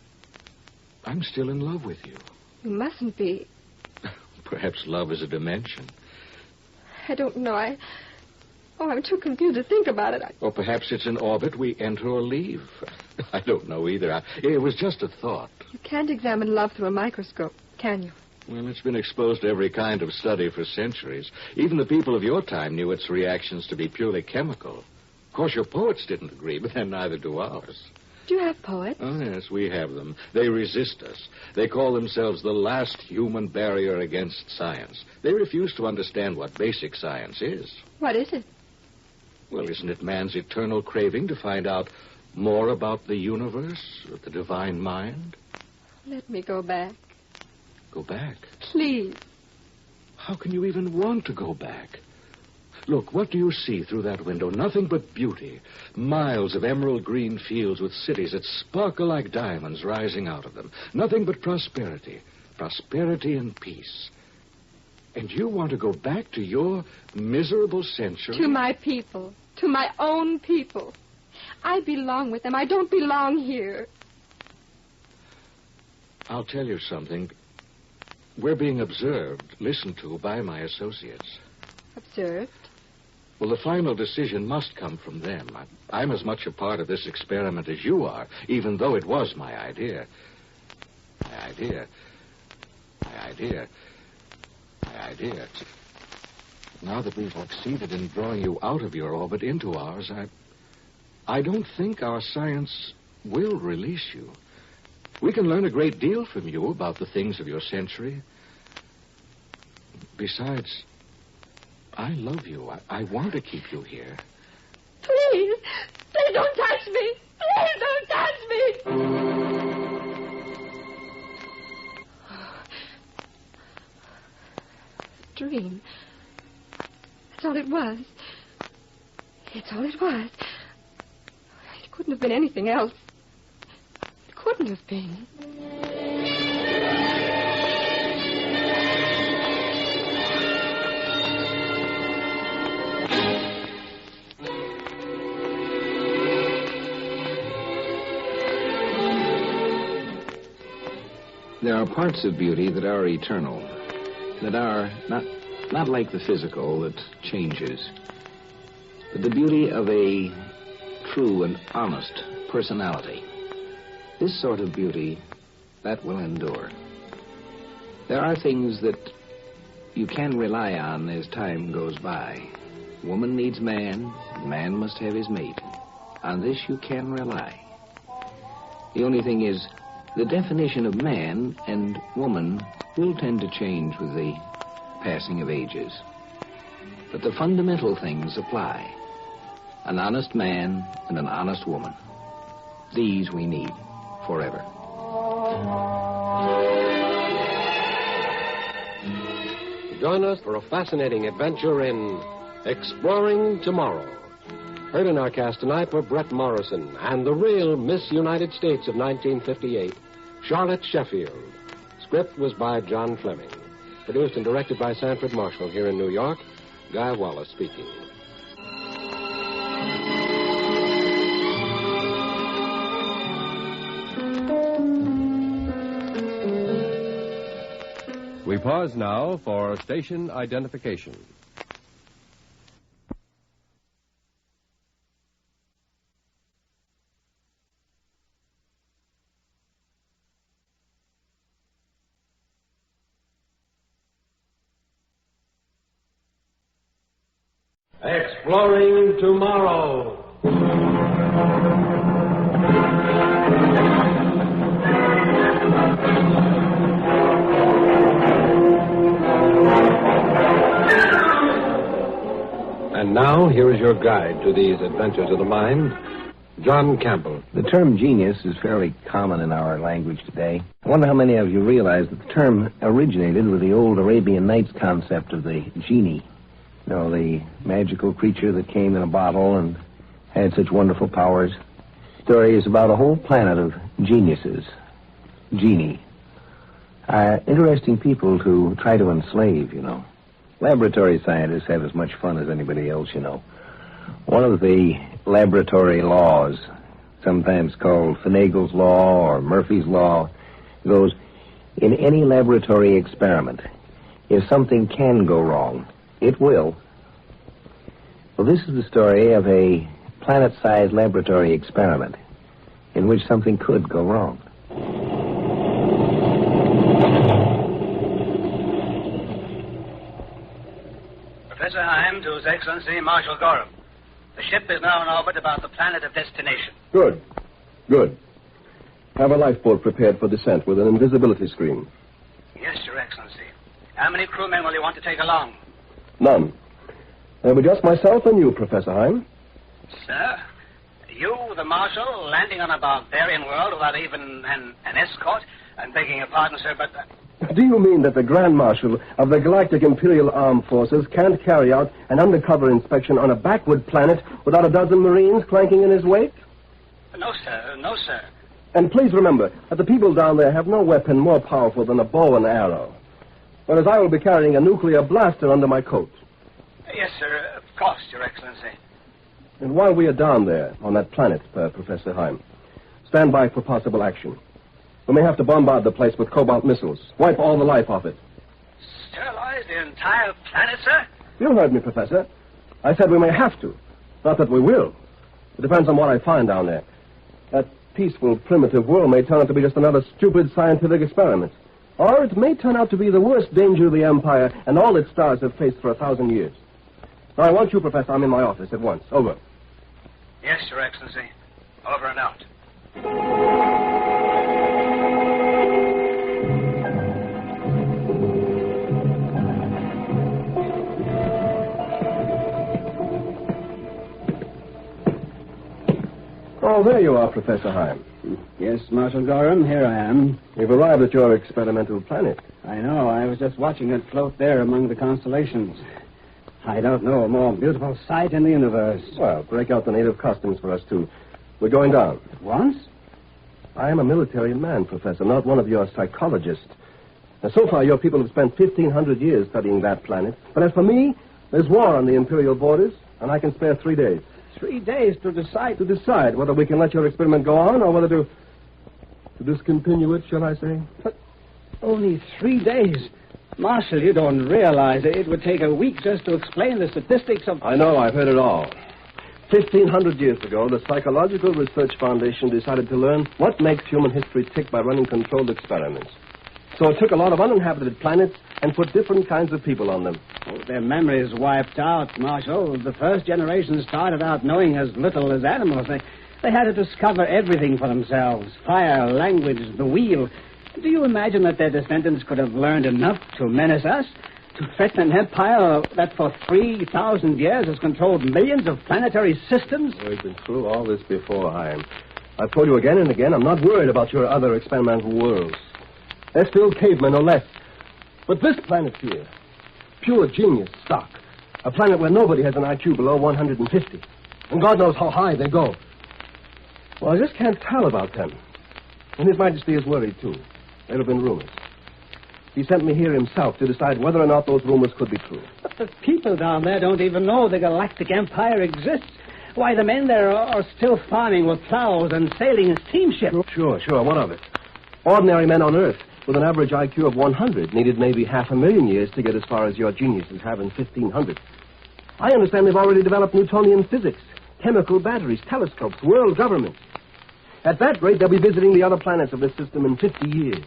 Speaker 8: still in love with you.
Speaker 22: You mustn't be.
Speaker 8: Perhaps love is a dimension.
Speaker 22: I don't know. I'm too confused to think about it.
Speaker 8: Or perhaps it's an orbit we enter or leave. I don't know either. It was just a thought.
Speaker 22: You can't examine love through a microscope, can you?
Speaker 8: Well, it's been exposed to every kind of study for centuries. Even the people of your time knew its reactions to be purely chemical. Of course, your poets didn't agree, but then neither do ours.
Speaker 22: Do you have poets?
Speaker 8: Oh, yes, we have them. They resist us. They call themselves the last human barrier against science. They refuse to understand what basic science is.
Speaker 22: What is it?
Speaker 8: Well, isn't it man's eternal craving to find out more about the universe, or the divine mind?
Speaker 22: Let me go back.
Speaker 8: Go back?
Speaker 22: Please.
Speaker 8: How can you even want to go back? Look, what do you see through that window? Nothing but beauty. Miles of emerald green fields with cities that sparkle like diamonds rising out of them. Nothing but prosperity. Prosperity and peace. And you want to go back to your miserable century?
Speaker 22: To my people. To my own people. I belong with them. I don't belong here.
Speaker 8: I'll tell you something. We're being observed, listened to by my associates.
Speaker 22: Observed?
Speaker 8: Well, the final decision must come from them. I'm as much a part of this experiment as you are, even though it was my idea. My idea. Now that we've succeeded in drawing you out of your orbit into ours, I don't think our science will release you. We can learn a great deal from you about the things of your century. Besides, I love you. I want to keep you here.
Speaker 22: Please! Please don't touch me! Please don't touch me! Dream. That's all it was. It's all it was. It couldn't have been anything else. It couldn't have been.
Speaker 6: There are parts of beauty that are eternal, that are not like the physical that changes, but the beauty of a true and honest personality. This sort of beauty, that will endure. There are things that you can rely on as time goes by. Woman needs man, man must have his mate. On this you can rely. The only thing is, the definition of man and woman will tend to change with the passing of ages. But the fundamental things apply. An honest man and an honest woman. These we need forever.
Speaker 7: Join us for a fascinating adventure in Exploring Tomorrow. Heard in our cast tonight were Brett Morrison and the real Miss United States of 1958, Charlotte Sheffield. Script was by John Fleming. Produced and directed by Sanford Marshall here in New York. Guy Wallace speaking.
Speaker 11: We pause now for station identification. Exploring Tomorrow.
Speaker 7: And now, here is your guide to these adventures of the mind, John Campbell.
Speaker 1: The term genius is fairly common in our language today. I wonder how many of you realize that the term originated with the old Arabian Nights concept of the genie. You know, the magical creature that came in a bottle and had such wonderful powers. The story is about a whole planet of geniuses. Genie. Interesting people to try to enslave, you know. Laboratory scientists have as much fun as anybody else, you know. One of the laboratory laws, sometimes called Finagle's Law or Murphy's Law, goes, in any laboratory experiment, if something can go wrong, it will. Well, this is the story of a planet-sized laboratory experiment in which something could go wrong.
Speaker 12: Professor Heim to His Excellency Marshal Gorham. The ship is now in orbit about the planet of destination.
Speaker 17: Good. Good. Have a lifeboat prepared for descent with an invisibility screen.
Speaker 12: Yes, Your Excellency. How many crewmen will you want to take along?
Speaker 17: None. There'll be just myself and you, Professor Heim.
Speaker 12: Sir? You, the Marshal, landing on a barbarian world without even an escort? I'm begging your pardon, sir, but...
Speaker 17: Do you mean that the Grand Marshal of the Galactic Imperial Armed Forces can't carry out an undercover inspection on a backward planet without a dozen Marines clanking in his wake?
Speaker 12: No, sir. No, sir.
Speaker 17: And please remember that the people down there have no weapon more powerful than a bow and arrow. Whereas I will be carrying a nuclear blaster under my coat.
Speaker 12: Yes, sir. Of course, Your Excellency.
Speaker 17: And while we are down there on that planet, Professor Heim, stand by for possible action. We may have to bombard the place with cobalt missiles. Wipe all the life off it.
Speaker 12: Sterilize the entire planet, sir?
Speaker 17: You heard me, Professor. I said we may have to. Not that we will. It depends on what I find down there. That peaceful, primitive world may turn out to be just another stupid scientific experiment. Or it may turn out to be the worst danger the Empire and all its stars have faced for 1,000 years. Now, I want you, Professor. I'm in my office at once. Over.
Speaker 12: Yes, Your Excellency. Over and out.
Speaker 17: Oh, there you are, Professor Heim.
Speaker 19: Yes, Marshal Gorham, here I am.
Speaker 17: You've arrived at your experimental planet.
Speaker 19: I know. I was just watching it float there among the constellations. I don't know a more beautiful sight in the universe.
Speaker 17: Well, break out the native costumes for us, too. We're going down.
Speaker 19: At once?
Speaker 17: I am a military man, Professor, not one of your psychologists. Now, so far, your people have spent 1,500 years studying that planet. But as for me, there's war on the Imperial borders, and I can spare 3 days.
Speaker 19: 3 days to decide?
Speaker 17: To decide whether we can let your experiment go on or whether to discontinue it, shall I say?
Speaker 19: But only 3 days. Marshal, you don't realize it would take a week just to explain the statistics of...
Speaker 17: I know, I've heard it all. 1,500 years ago, the Psychological Research Foundation decided to learn what makes human history tick by running controlled experiments. So it took a lot of uninhabited planets and put different kinds of people on them.
Speaker 19: Oh, their memories wiped out, Marshal. The first generation started out knowing as little as animals. They had to discover everything for themselves. Fire, language, the wheel. Do you imagine that their descendants could have learned enough to menace us? To threaten an empire that for 3,000 years has controlled millions of planetary systems?
Speaker 17: We've been through all this before, Heim. I've told you again and again, I'm not worried about your other experimental worlds. They're still cavemen or less. But this planet here, pure genius stock. A planet where nobody has an IQ below 150. And God knows how high they go. Well, I just can't tell about them. And His Majesty is worried, too. There have been rumors. He sent me here himself to decide whether or not those rumors could be true.
Speaker 19: But the people down there don't even know the Galactic Empire exists. Why, the men there are still farming with plows and sailing in steamships.
Speaker 17: Sure. What of it? Ordinary men on Earth with an average IQ of 100 needed maybe 500,000 years to get as far as your geniuses have in 1,500. I understand they've already developed Newtonian physics, chemical batteries, telescopes, world governments. At that rate, they'll be visiting the other planets of this system in 50 years.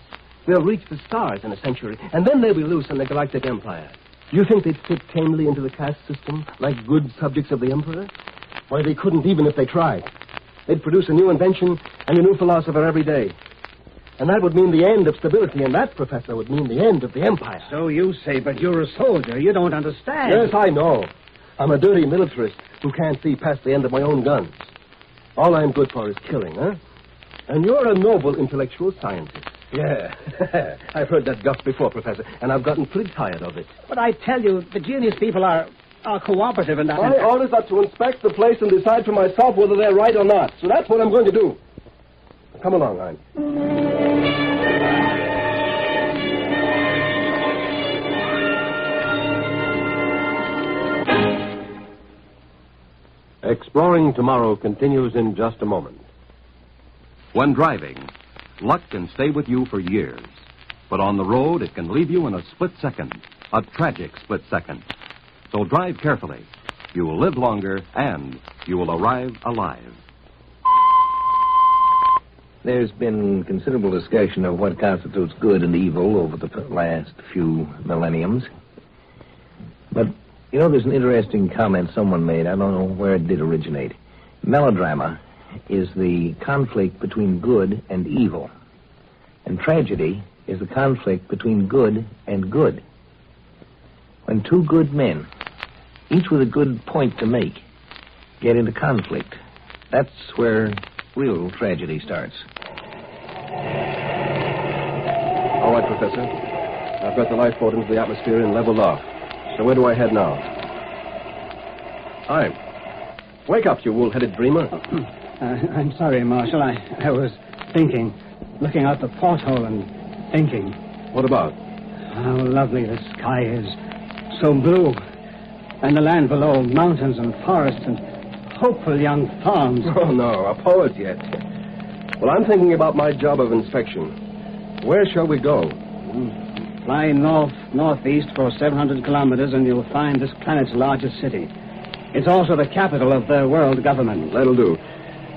Speaker 17: They'll reach the stars in a century, and then they'll be loose in the Galactic Empire. Do you think they'd fit tamely into the caste system, like good subjects of the Emperor? Why, they couldn't even if they tried. They'd produce a new invention and a new philosopher every day. And that would mean the end of stability, and that, Professor, would mean the end of the Empire.
Speaker 19: So you say, but you're a soldier. You don't understand.
Speaker 17: Yes, I know. I'm a dirty militarist who can't see past the end of my own guns. All I'm good for is killing, huh? And you're a noble intellectual scientist. Yeah. I've heard that guff before, Professor, and I've gotten pretty tired of it.
Speaker 19: But I tell you, the genius people are cooperative in that.
Speaker 17: My orders are to inspect the place and decide for myself whether they're right or not. So that's what I'm going to do. Come along, Hein.
Speaker 11: Exploring Tomorrow continues in just a moment. When driving, luck can stay with you for years. But on the road, it can leave you in a split second, a tragic split second. So drive carefully. You will live longer, and you will arrive alive.
Speaker 1: There's been considerable discussion of what constitutes good and evil over the last few millenniums. But, you know, there's an interesting comment someone made. I don't know where it did originate. Melodrama is the conflict between good and evil. And tragedy is the conflict between good and good. When two good men, each with a good point to make, get into conflict, that's where real tragedy starts.
Speaker 17: All right, Professor. I've got the lifeboat into the atmosphere and leveled off. So where do I head now? Hi. Wake up, you wool-headed dreamer.
Speaker 19: I'm sorry, Marshal. I was thinking, looking out the porthole and thinking.
Speaker 17: What about?
Speaker 19: How lovely the sky is. So blue. And the land below, mountains and forests and hopeful young farms.
Speaker 17: Oh, no, a poet yet. Well, I'm thinking about my job of inspection. Where shall we go?
Speaker 19: Fly northeast for 700 kilometers and you'll find this planet's largest city. It's also the capital of the world government.
Speaker 17: That'll do.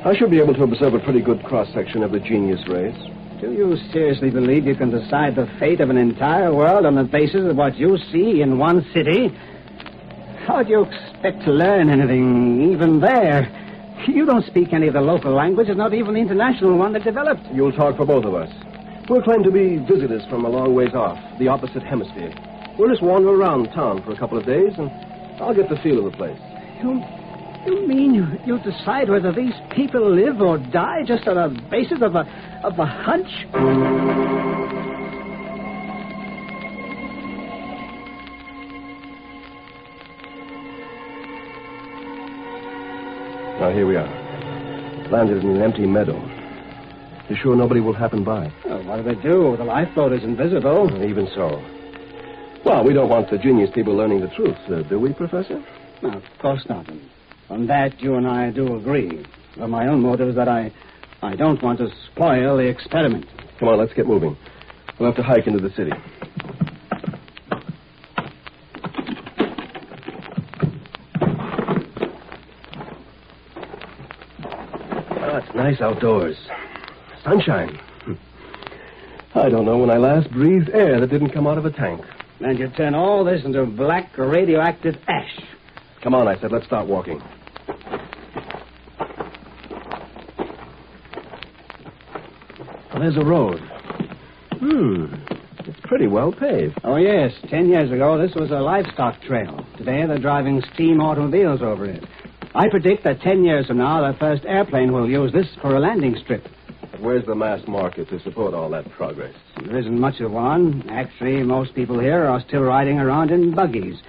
Speaker 17: I should be able to observe a pretty good cross-section of the genius race.
Speaker 19: Do you seriously believe you can decide the fate of an entire world on the basis of what you see in one city? How do you expect to learn anything, even there? You don't speak any of the local languages, not even the international one that developed.
Speaker 17: You'll talk for both of us. We'll claim to be visitors from a long ways off, the opposite hemisphere. We'll just wander around town for a couple of days, and I'll get the feel of the place.
Speaker 19: You mean you decide whether these people live or die just on the basis of a hunch?
Speaker 17: Now, here we are. Landed in an empty meadow. You sure nobody will happen by?
Speaker 19: Well, what do they do? The lifeboat is invisible.
Speaker 17: Even so. Well, we don't want the genius people learning the truth, do we, Professor?
Speaker 19: No, of course not. And on that, you and I do agree. For my own motive is that I don't want to spoil the experiment.
Speaker 17: Come on, let's get moving. We'll have to hike into the city. Oh, it's nice outdoors. Sunshine. I don't know when I last breathed air that didn't come out of a tank.
Speaker 19: And you turn all this into black radioactive ash.
Speaker 17: Come on, I said. Let's start walking. Well, there's a road. It's pretty well paved.
Speaker 19: Oh, yes. 10 years ago, this was a livestock trail. Today, they're driving steam automobiles over it. I predict that 10 years from now, the first airplane will use this for a landing strip.
Speaker 17: But where's the mass market to support all that progress?
Speaker 19: There isn't much of one. Actually, most people here are still riding around in buggies.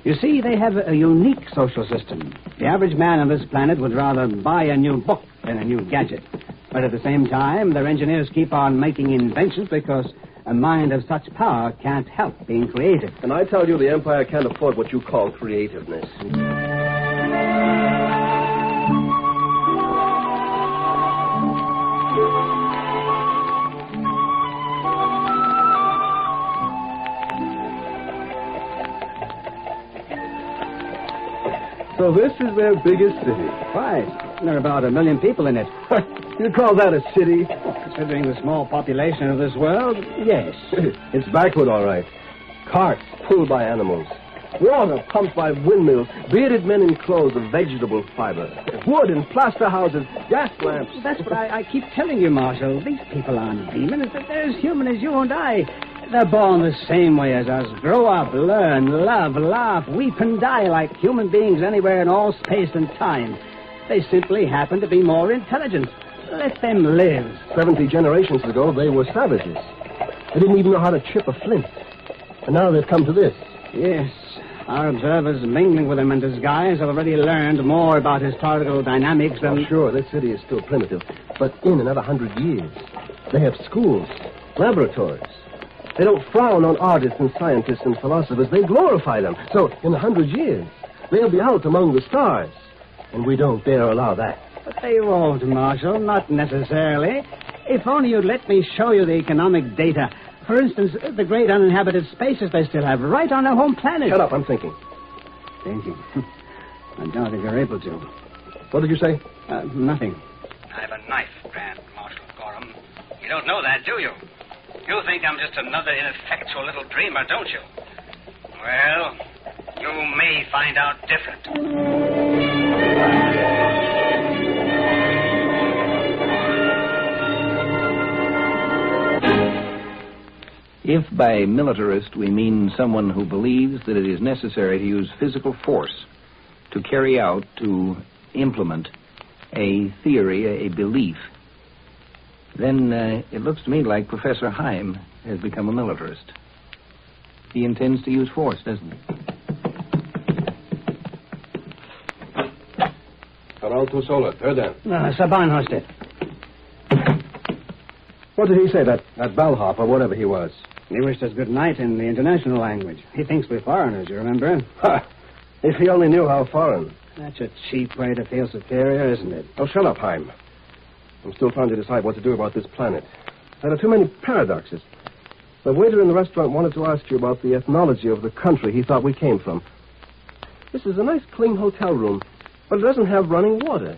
Speaker 19: You see, they have a unique social system. The average man on this planet would rather buy a new book than a new gadget. But at the same time, their engineers keep on making inventions because a mind of such power can't help being creative.
Speaker 17: And I tell you, the Empire can't afford what you call creativeness. So this is their biggest city.
Speaker 19: Right. There are about 1 million people in it.
Speaker 17: You call that a city?
Speaker 19: Considering the small population of this world, yes.
Speaker 17: It's backward, all right. Carts pulled by animals. Water pumped by windmills. Bearded men in clothes of vegetable fiber. Wood and plaster houses. Gas lamps.
Speaker 19: That's what I keep telling you, Marshal. These people aren't demons. They're as human as you and I. They're born the same way as us. Grow up, learn, love, laugh, weep, and die like human beings anywhere in all space and time. They simply happen to be more intelligent. Let them live.
Speaker 17: 70 generations ago, they were savages. They didn't even know how to chip a flint. And now they've come to this.
Speaker 19: Yes. Our observers mingling with them in disguise have already learned more about historical dynamics than...
Speaker 17: Oh, sure, this city is still primitive. But in another 100 years, they have schools, laboratories. They don't frown on artists and scientists and philosophers. They glorify them. So, in 100 years, they'll be out among the stars. And we don't dare allow that.
Speaker 19: But they won't, Marshal. Not necessarily. If only you'd let me show you the economic data. For instance, the great uninhabited spaces they still have right on their home planet.
Speaker 17: Shut up, I'm thinking.
Speaker 19: Thinking? I doubt if you're able to.
Speaker 17: What did you say?
Speaker 19: Nothing.
Speaker 12: I have a knife, Grand Marshal Gorham. You don't know that, do you? You think I'm just another ineffectual little dreamer, don't you? Well, you may find out different.
Speaker 1: If by militarist we mean someone who believes that it is necessary to use physical force to carry out, to implement a theory, a belief, then it looks to me like Professor Heim has become a militarist. He intends to use force, doesn't he?
Speaker 17: Carol tu sola, Erdan.
Speaker 19: Saban hosted.
Speaker 17: What did he say, that bellhop or whatever he was?
Speaker 19: He wished us good night in the international language. He thinks we're foreigners, you remember?
Speaker 17: Ha! If he only knew how foreign.
Speaker 19: That's a cheap way to feel superior, isn't it?
Speaker 17: Oh, shut up, Heim. I'm still trying to decide what to do about this planet. There are too many paradoxes. The waiter in the restaurant wanted to ask you about the ethnology of the country he thought we came from. This is a nice, clean hotel room, but it doesn't have running water.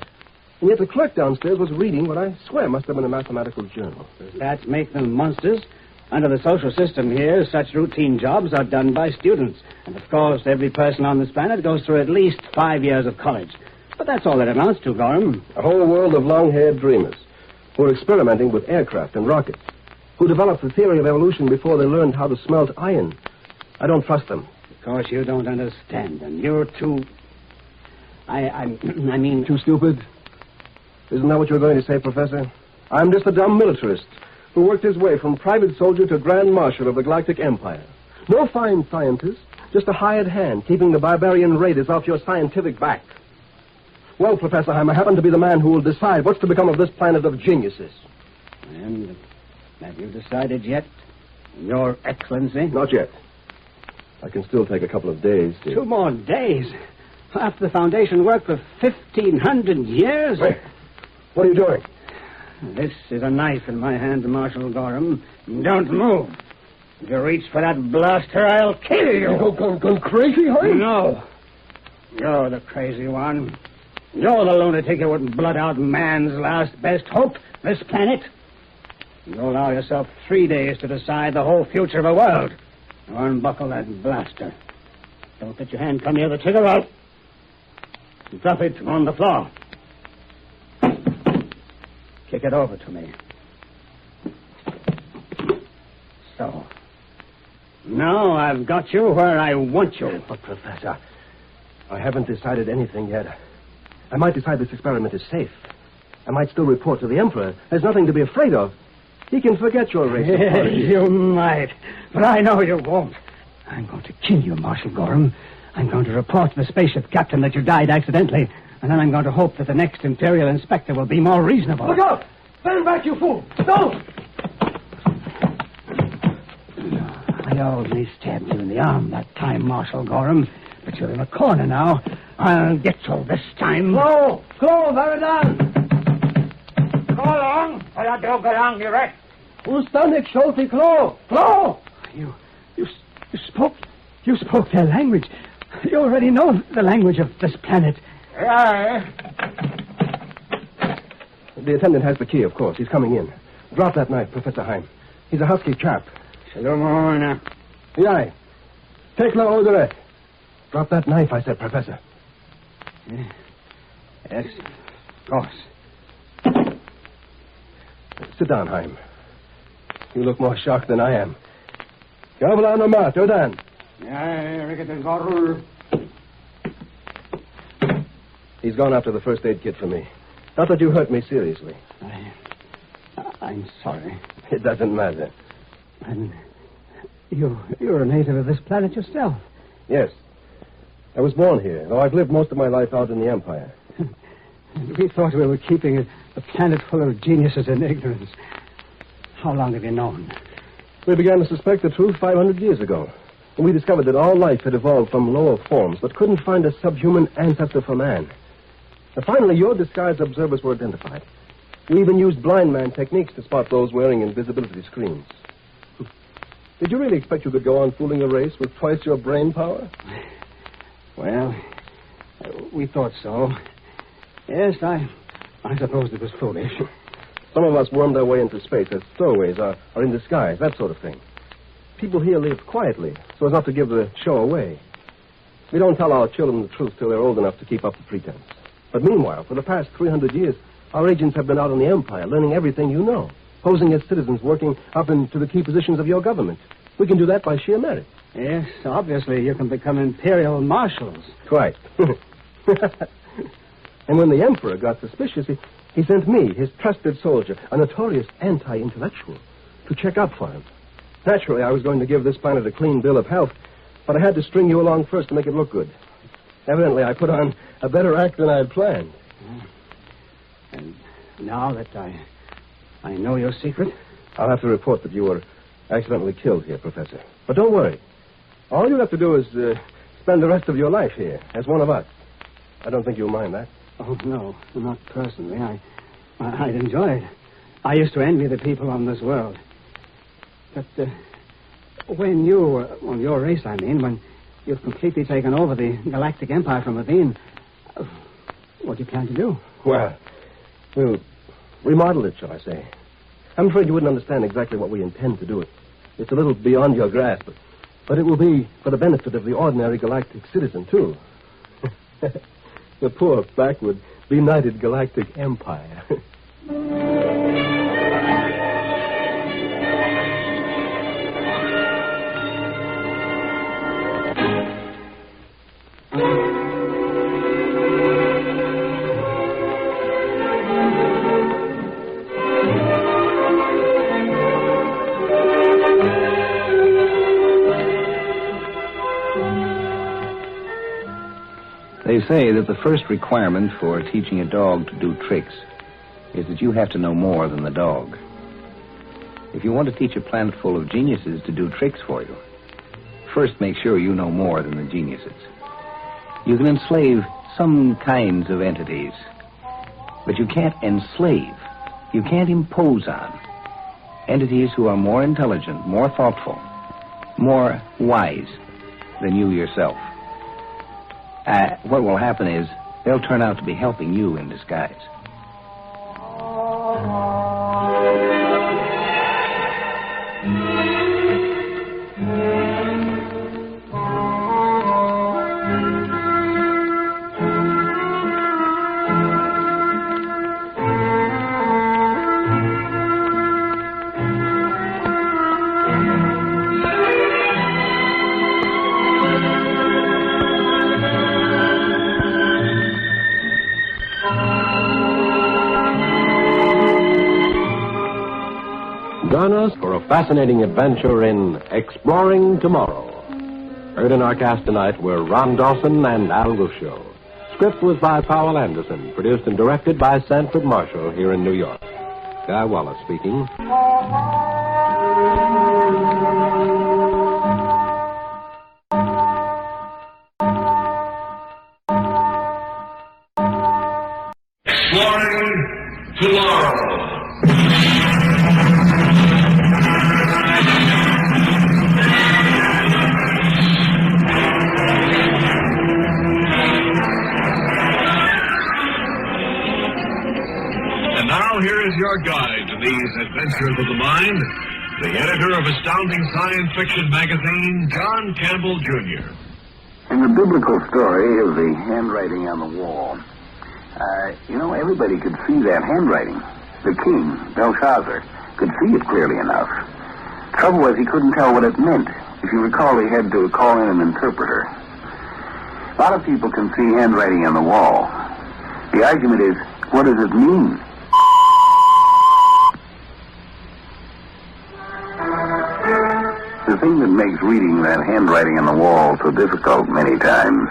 Speaker 17: And yet the clerk downstairs was reading what I swear must have been a mathematical journal.
Speaker 19: Does that make them monsters? Under the social system here, such routine jobs are done by students. And, of course, every person on this planet goes through at least 5 years of college. But that's all it amounts to, Gorham.
Speaker 17: A whole world of long-haired dreamers who are experimenting with aircraft and rockets, who developed the theory of evolution before they learned how to smelt iron. I don't trust them.
Speaker 19: Of course, you don't understand them. You're too... I mean...
Speaker 17: Too stupid? Isn't that what you're going to say, Professor? I'm just a dumb militarist who worked his way from private soldier to Grand Marshal of the Galactic Empire. No fine scientist, just a hired hand keeping the barbarian raiders off your scientific back. Well, Professor Heim, I happen to be the man who will decide what's to become of this planet of geniuses.
Speaker 19: And have you decided yet, Your Excellency?
Speaker 17: Not yet. I can still take a couple of days to...
Speaker 19: 2 more days? After the Foundation worked for 1,500 years?
Speaker 17: Wait. What are you doing?
Speaker 19: This is a knife in my hand, Marshal Gorham. Don't move. If you reach for that blaster, I'll kill you.
Speaker 17: You gone crazy, Heim?
Speaker 19: No. You're the crazy one. You're the lunatic who would blot out man's last best hope, this planet. You allow yourself 3 days to decide the whole future of a world. Now unbuckle that blaster. Don't let your hand come near the trigger. I'll drop it on the floor. Kick it over to me. So. Now I've got you where I want you.
Speaker 17: But, Professor, I haven't decided anything yet. I might decide this experiment is safe. I might still report to the Emperor. There's nothing to be afraid of. He can forget your race.
Speaker 19: You might, but I know you won't. I'm going to kill you, Marshal Gorham. I'm going to report to the spaceship captain that you died accidentally. And then I'm going to hope that the next Imperial Inspector will be more reasonable.
Speaker 17: Look out! Stand back, you fool! Don't!
Speaker 19: I only stabbed you in the arm that time, Marshal Gorham. But you're in a corner now. I'll get you this time.
Speaker 17: Go! Go, Veridan!
Speaker 19: Go along, or I don't go along, you rat.
Speaker 17: Ustanik Sholti Klo! Klo!
Speaker 19: You spoke their language. You already know the language of this planet.
Speaker 17: The attendant has the key, of course. He's coming in. Drop that knife, Professor Heim. He's a husky chap.
Speaker 19: Shalom.
Speaker 17: Yai. Take la oderet. Drop that knife, I said, Professor.
Speaker 19: Yes, of course.
Speaker 17: Sit down, Heim. You look more shocked than I am. Gavla nama, Dodan. He's gone after the first aid kit for me. Not that you hurt me seriously.
Speaker 19: I'm sorry.
Speaker 17: It doesn't matter.
Speaker 19: And you're a native of this planet yourself.
Speaker 17: Yes. I was born here, though I've lived most of my life out in the Empire.
Speaker 19: We thought we were keeping a planet full of geniuses in ignorance. How long have you known?
Speaker 17: We began to suspect the truth 500 years ago. And we discovered that all life had evolved from lower forms, but couldn't find a subhuman ancestor for man. And finally, your disguised observers were identified. We even used blind man techniques to spot those wearing invisibility screens. Did you really expect you could go on fooling a race with twice your brain power?
Speaker 19: Well, we thought so. Yes, I suppose it was foolish.
Speaker 17: Some of us wormed our way into space as stowaways are in disguise, that sort of thing. People here live quietly, so as not to give the show away. We don't tell our children the truth till they're old enough to keep up the pretense. But meanwhile, for the past 300 years, our agents have been out in the Empire, learning everything you know, posing as citizens, working up into the key positions of your government. We can do that by sheer merit.
Speaker 19: Yes, obviously you can become imperial marshals.
Speaker 17: Quite. And when the Emperor got suspicious, he sent me, his trusted soldier, a notorious anti-intellectual, to check up for him. Naturally, I was going to give this planet a clean bill of health, but I had to string you along first to make it look good. Evidently, I put on a better act than I had planned.
Speaker 19: And now that I know your secret?
Speaker 17: I'll have to report that you were accidentally killed here, Professor. But don't worry. All you have to do is spend the rest of your life here as one of us. I don't think you'll mind that.
Speaker 19: Oh, no, not personally. I'd enjoy it. I used to envy the people on this world. But when your race, when you've completely taken over the Galactic Empire from within, what do you plan to do?
Speaker 17: Well, we'll remodel it, shall I say. I'm afraid you wouldn't understand exactly what we intend to do. It's a little beyond your grasp, but it will be for the benefit of the ordinary galactic citizen, too. The poor, backward, benighted galactic empire.
Speaker 1: They say that the first requirement for teaching a dog to do tricks is that you have to know more than the dog. If you want to teach a planet full of geniuses to do tricks for you, first make sure you know more than the geniuses. You can enslave some kinds of entities, but you can't enslave, you can't impose on entities who are more intelligent, more thoughtful, more wise than you yourself. What will happen is they'll turn out to be helping you in disguise.
Speaker 11: Join us for a fascinating adventure in Exploring Tomorrow. Heard in our cast tonight were Ron Dawson and Al Ruscio. Script was by Powell Anderson, produced and directed by Sanford Marshall here in New York. Guy Wallace speaking.
Speaker 4: Exploring Tomorrow. Here is your guide to these adventures of the mind, the editor of Astounding Science Fiction magazine, John Campbell, Jr.
Speaker 10: In the biblical story of the handwriting on the wall, everybody could see that handwriting. The king, Belshazzar, could see it clearly enough. Trouble was he couldn't tell what it meant. If you recall, he had to call in an interpreter. A lot of people can see handwriting on the wall, The argument is, what does it mean? The thing that makes reading that handwriting on the wall so difficult many times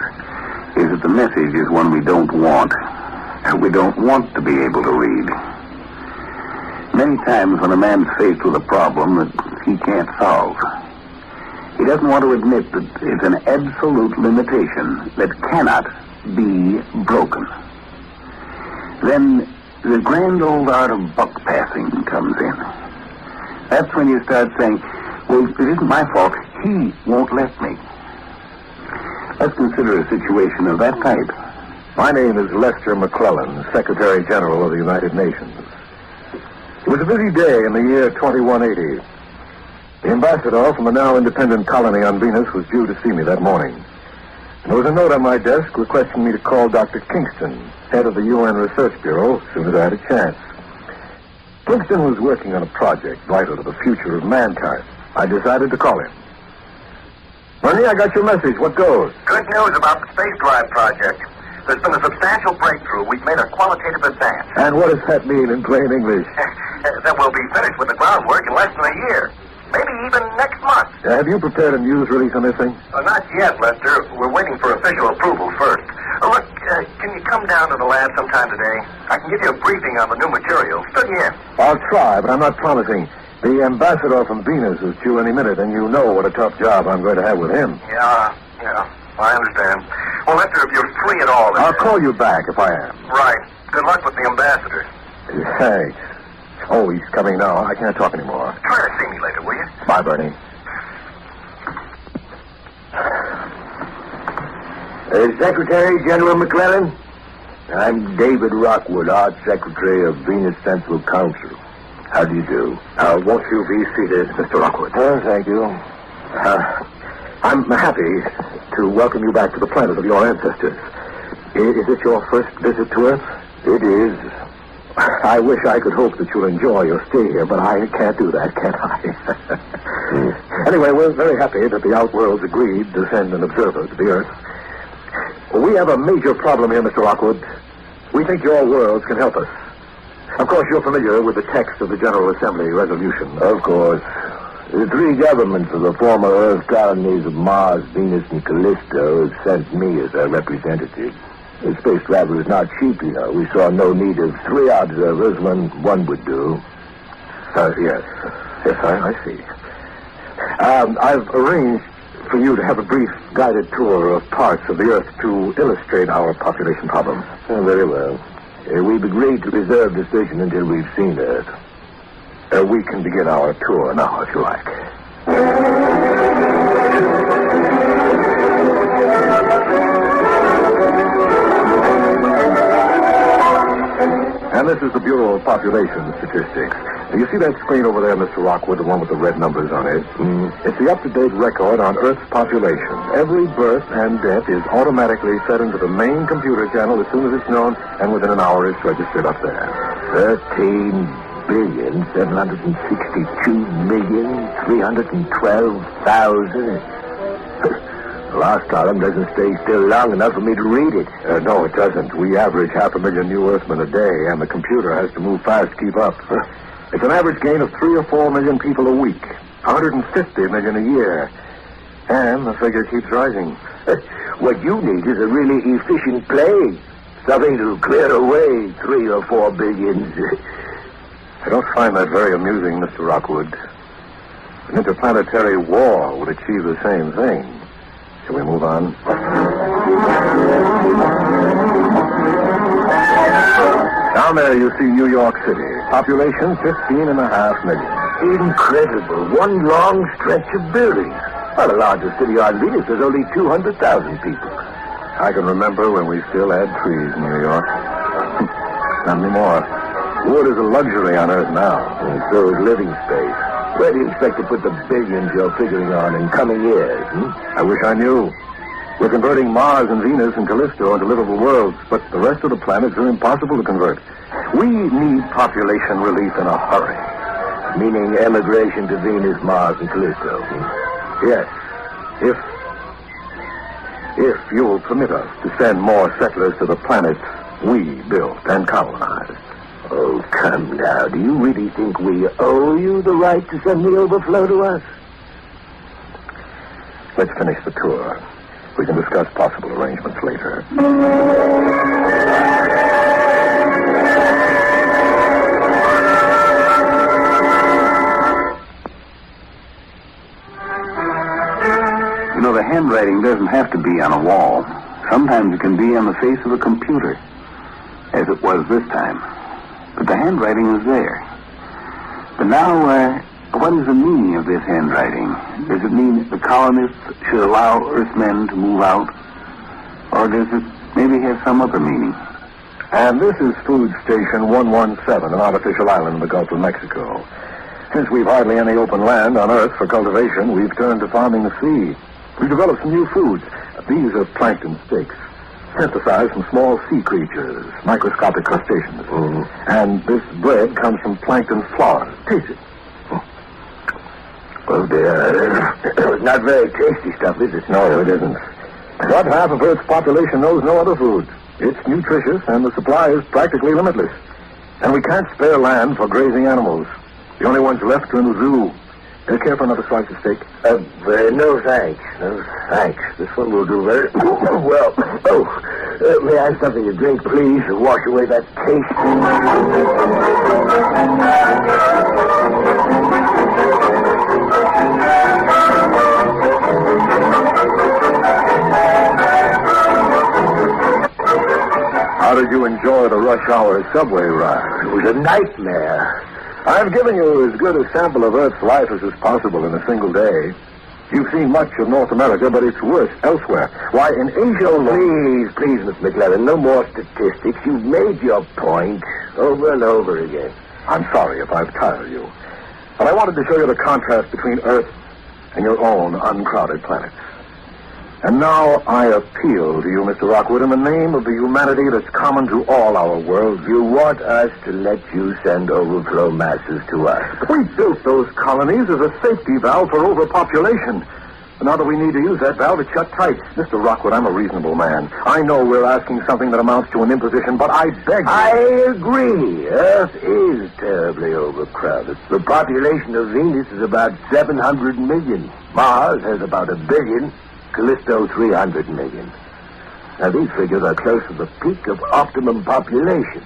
Speaker 10: is that the message is one we don't want. We don't want to be able to read. Many times when a man's faced with a problem that he can't solve, he doesn't want to admit that it's an absolute limitation that cannot be broken. Then the grand old art of buck passing comes in. That's when you start saying, well, it isn't my fault. He won't let me. Let's consider a situation of that type.
Speaker 9: My name is Lester McClellan, Secretary General of the United Nations. It was a busy day in the year 2180. The ambassador from a now independent colony on Venus was due to see me that morning. And there was a note on my desk requesting me to call Dr. Kingston, head of the UN Research Bureau, as soon as I had a chance. Kingston was working on a project vital to the future of mankind. I decided to call him. Bernie, I got your message. What goes?
Speaker 15: Good news about the space drive project. There's been a substantial breakthrough. We've made a qualitative advance.
Speaker 9: And what does that mean in plain English?
Speaker 15: That we'll be finished with the groundwork in less than a year. Maybe even next month.
Speaker 9: Have you prepared a news release on this thing?
Speaker 15: Not yet, Lester. We're waiting for official approval first. Look, can you come down to the lab sometime today? I can give you a briefing on the new material. Study in.
Speaker 9: I'll try, but I'm not promising. The ambassador from Venus is due any minute, and you know what a tough job I'm going to have with him.
Speaker 15: Yeah, I understand. Well, Lester, if you're free at all...
Speaker 9: I'll call you back if I am.
Speaker 15: Right. Good luck with the ambassador.
Speaker 9: Thanks. Oh, he's coming now. I can't talk anymore.
Speaker 15: Try to see me later, will you?
Speaker 9: Bye, Bernie.
Speaker 16: Secretary General McClellan, I'm David Rockwood, Art Secretary of Venus Central Council. How do you do?
Speaker 9: Won't you be seated, Mr. Rockwood?
Speaker 16: Thank you.
Speaker 9: I'm happy to welcome you back to the planet of your ancestors. Is it your first visit to Earth?
Speaker 16: It is.
Speaker 9: I wish I could hope that you'll enjoy your stay here, but I can't do that, can I? Anyway, we're very happy that the Outworlds agreed to send an observer to the Earth. We have a major problem here, Mr. Rockwood. We think your worlds can help us. Of course, you're familiar with the text of the General Assembly resolution.
Speaker 16: Of course. The three governments of the former Earth colonies of Mars, Venus, and Callisto have sent me as their representative. The space travel is not cheap, you know. We saw no need of 3 observers when one would do.
Speaker 9: Yes, I see. I've arranged for you to have a brief guided tour of parts of the Earth to illustrate our population problem.
Speaker 16: Very well. We've agreed to reserve decision until we've seen Earth.
Speaker 9: We can begin our tour now, if you like. And this is the Bureau of Population Statistics. You see that screen over there, Mr. Rockwood, the one with the red numbers on it? It's the up-to-date record on Earth's population. Every birth and death is automatically fed into the main computer channel as soon as it's known, and within an hour it's registered up there.
Speaker 16: 13,762,312,000. The last column doesn't stay still long enough for me to read it.
Speaker 9: No, it doesn't. We average 500,000 new Earthmen a day, and the computer has to move fast to keep up. It's an average gain of 3 or 4 million people a week, 150 million a year. And the figure keeps rising.
Speaker 16: What you need is a really efficient plane. Something to clear away 3 or 4 billions.
Speaker 9: I don't find that very amusing, Mr. Rockwood. An interplanetary war would achieve the same thing. Shall we move on? Down there you see New York City. Population 15.5 million.
Speaker 16: Incredible. One long stretch of buildings. Well, the largest city on Venus is only 200,000 people.
Speaker 9: I can remember when we still had trees in New York. Not anymore. Wood is a luxury on Earth now.
Speaker 16: And so is living space. Where do you expect to put the billions you're figuring on in coming years?
Speaker 9: I wish I knew. We're converting Mars and Venus and Callisto into livable worlds, but the rest of the planets are impossible to convert. We need population relief in a hurry.
Speaker 16: Meaning emigration to Venus, Mars, and Callisto?
Speaker 9: Yes. If you will permit us to send more settlers to the planets We built and colonized.
Speaker 16: Oh, come now. Do you really think we owe you the right to send the overflow to us?
Speaker 9: Let's finish the tour. We can discuss possible arrangements later.
Speaker 10: You know, the handwriting doesn't have to be on a wall. Sometimes it can be on the face of a computer, as it was this time. But the handwriting was there. But now, what is the meaning of this handwriting? Does it mean the colonists should allow Earthmen to move out? Or does it maybe have some other meaning?
Speaker 9: And this is Food Station 117, an artificial island in the Gulf of Mexico. Since we've hardly any open land on Earth for cultivation, we've turned to farming the sea. We've developed some new foods. These are plankton steaks, synthesized from small sea creatures, microscopic crustaceans. And this bread comes from plankton flour. Taste it.
Speaker 16: Well, it's not very tasty stuff, is it?
Speaker 9: No, it isn't. But half of Earth's population knows no other food. It's nutritious, and the supply is practically limitless. And we can't spare land for grazing animals. The only ones left are in the zoo. Care for another slice of steak?
Speaker 16: No, thanks. No, thanks. This one will do very well. May I have something to drink, please, to wash away that taste?
Speaker 9: How did you enjoy the rush hour subway ride?
Speaker 16: It was a nightmare.
Speaker 9: I've given you as good a sample of Earth's life as is possible in a single day. You've seen much of North America, but it's worse elsewhere. Why, in Asia...
Speaker 16: Please, Miss McLaren, no more statistics. You've made your point over and over again.
Speaker 9: I'm sorry if I've tired you. But I wanted to show you the contrast between Earth and your own uncrowded planet. And now I appeal to you, Mr. Rockwood, in the name of the humanity that's common to all our worlds.
Speaker 16: You want us to let you send overflow masses to us.
Speaker 9: We built those colonies as a safety valve for overpopulation. And now that we need to use that valve, it's shut tight. Mr. Rockwood, I'm a reasonable man. I know we're asking something that amounts to an imposition, but I beg you...
Speaker 16: I agree. Earth is terribly overcrowded. The population of Venus is about 700 million. Mars has about 1 billion. Callisto, 300 million. Now, these figures are close to the peak of optimum population.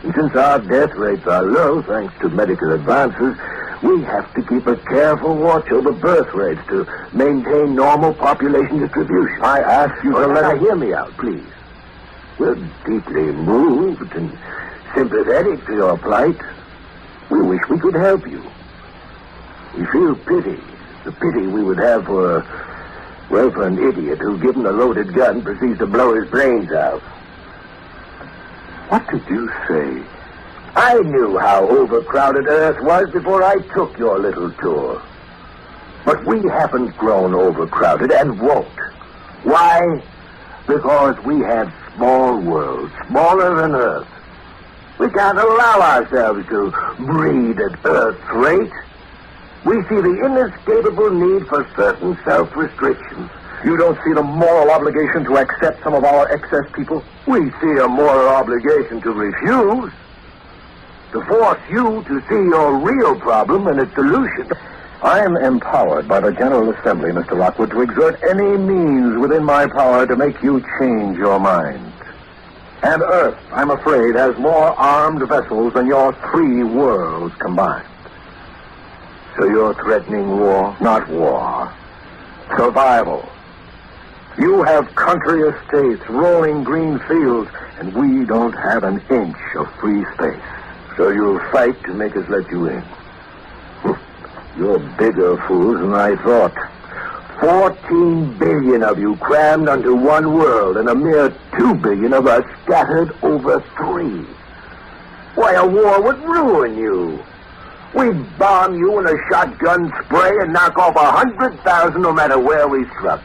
Speaker 16: And since our death rates are low, thanks to medical advances, we have to keep a careful watch over birth rates to maintain normal population distribution.
Speaker 9: I ask you to
Speaker 16: Now, hear me out, please. We're deeply moved and sympathetic to your plight. We wish we could help you. We feel pity. The pity we would have for an idiot who, given a loaded gun, proceeds to blow his brains out.
Speaker 9: What did you say?
Speaker 16: I knew how overcrowded Earth was before I took your little tour. But we haven't grown overcrowded and won't. Why? Because we have small worlds, smaller than Earth. We can't allow ourselves to breed at Earth's rate. We see the inescapable need for certain self-restrictions.
Speaker 9: You don't see the moral obligation to accept some of our excess people?
Speaker 16: We see a moral obligation to refuse. To force you to see your real problem and its solution.
Speaker 9: I am empowered by the General Assembly, Mr. Rockwood, to exert any means within my power to make you change your mind. And Earth, I'm afraid, has more armed vessels than your 3 worlds combined.
Speaker 16: So you're threatening war?
Speaker 9: Not war. Survival. You have country estates, rolling green fields, and we don't have an inch of free space.
Speaker 16: So you'll fight to make us let you in? You're bigger fools than I thought. 14 billion of you crammed onto one world, and a mere 2 billion of us scattered over 3. Why, a war would ruin you. We'd bomb you in a shotgun spray and knock off 100,000 no matter where we struck.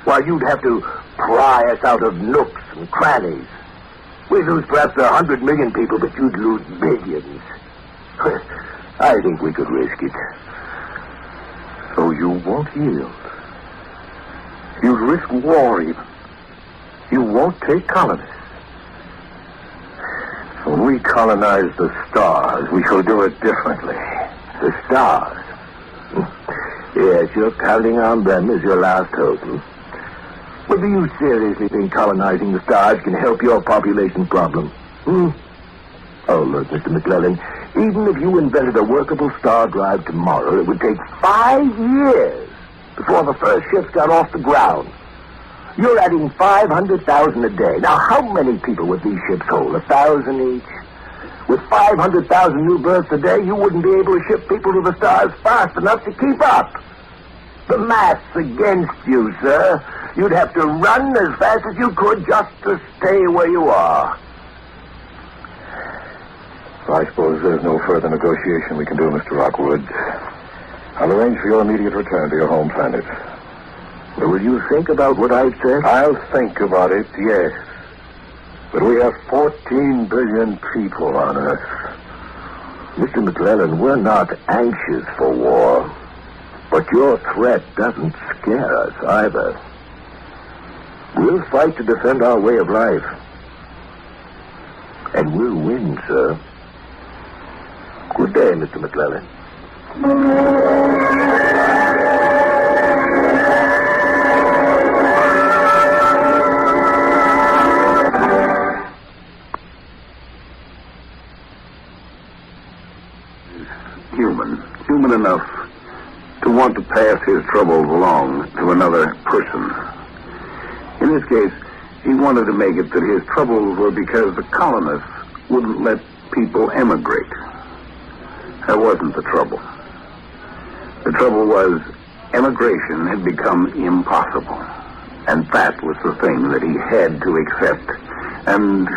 Speaker 16: While you'd have to pry us out of nooks and crannies. We'd lose perhaps 100 million people, but you'd lose billions. I think we could risk it.
Speaker 9: So you won't yield. You'd risk war even. You won't take colonists. we colonize the stars, we shall do it differently.
Speaker 16: The stars? Yes, you're counting on them as your last hope. But do you seriously think colonizing the stars can help your population problem? Oh, look, Mr. McClellan, even if you invented a workable star drive tomorrow, it would take 5 years before the first ships got off the ground. You're adding 500,000 a day. Now, how many people would these ships hold? 1,000 each? With 500,000 new births a day, you wouldn't be able to ship people to the stars fast enough to keep up. The math's against you, sir. You'd have to run as fast as you could just to stay where you are.
Speaker 9: I suppose there's no further negotiation we can do, Mr. Rockwood. I'll arrange for your immediate return to your home planet.
Speaker 16: Will you think about what I've said?
Speaker 9: I'll think about it, yes. But we have 14 billion people on Earth.
Speaker 16: Mr. McClellan, we're not anxious for war. But your threat doesn't scare us either. We'll fight to defend our way of life. And we'll win, sir. Good day, Mr. McClellan.
Speaker 10: Human enough to want to pass his troubles along to another person. In this case, he wanted to make it that his troubles were because the colonists wouldn't let people emigrate. That wasn't the trouble. The trouble was emigration had become impossible. And that was the thing that he had to accept. And